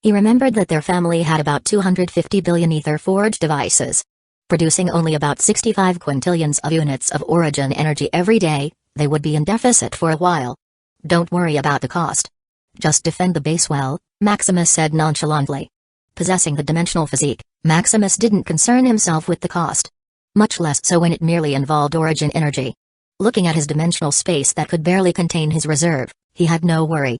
He remembered that their family had about 250 billion ether-forged devices. Producing only about 65 quintillions of units of origin energy every day, they would be in deficit for a while. Don't worry about the cost. Just defend the base well, Maximus said nonchalantly. Possessing the dimensional physique, Maximus didn't concern himself with the cost. Much less so when it merely involved origin energy. Looking at his dimensional space that could barely contain his reserve, he had no worry.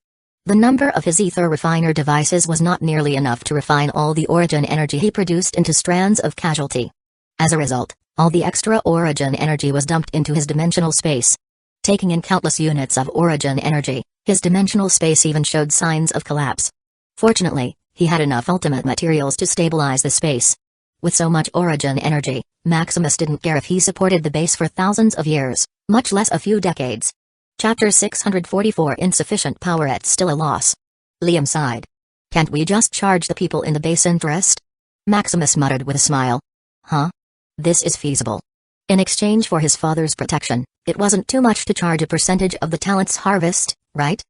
The number of his ether refiner devices was not nearly enough to refine all the origin energy he produced into strands of casualty. As a result, all the extra origin energy was dumped into his dimensional space. Taking in countless units of origin energy, his dimensional space even showed signs of collapse. Fortunately, he had enough ultimate materials to stabilize the space. With so much origin energy, Maximus didn't care if he supported the base for thousands of years, much less a few decades. Chapter 644 Insufficient power at still a loss. Liam sighed. Can't we just charge the people in the base interest? Maximus muttered with a smile. Huh? This is feasible. In exchange for his father's protection, it wasn't too much to charge a percentage of the talent's harvest, right?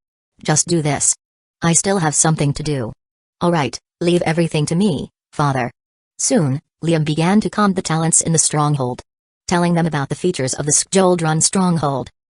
Just do this. I still have something to do. Alright, leave everything to me, father. Soon, Liam began to count the talents in the stronghold. Telling them about the features of the Skjoldrun stronghold.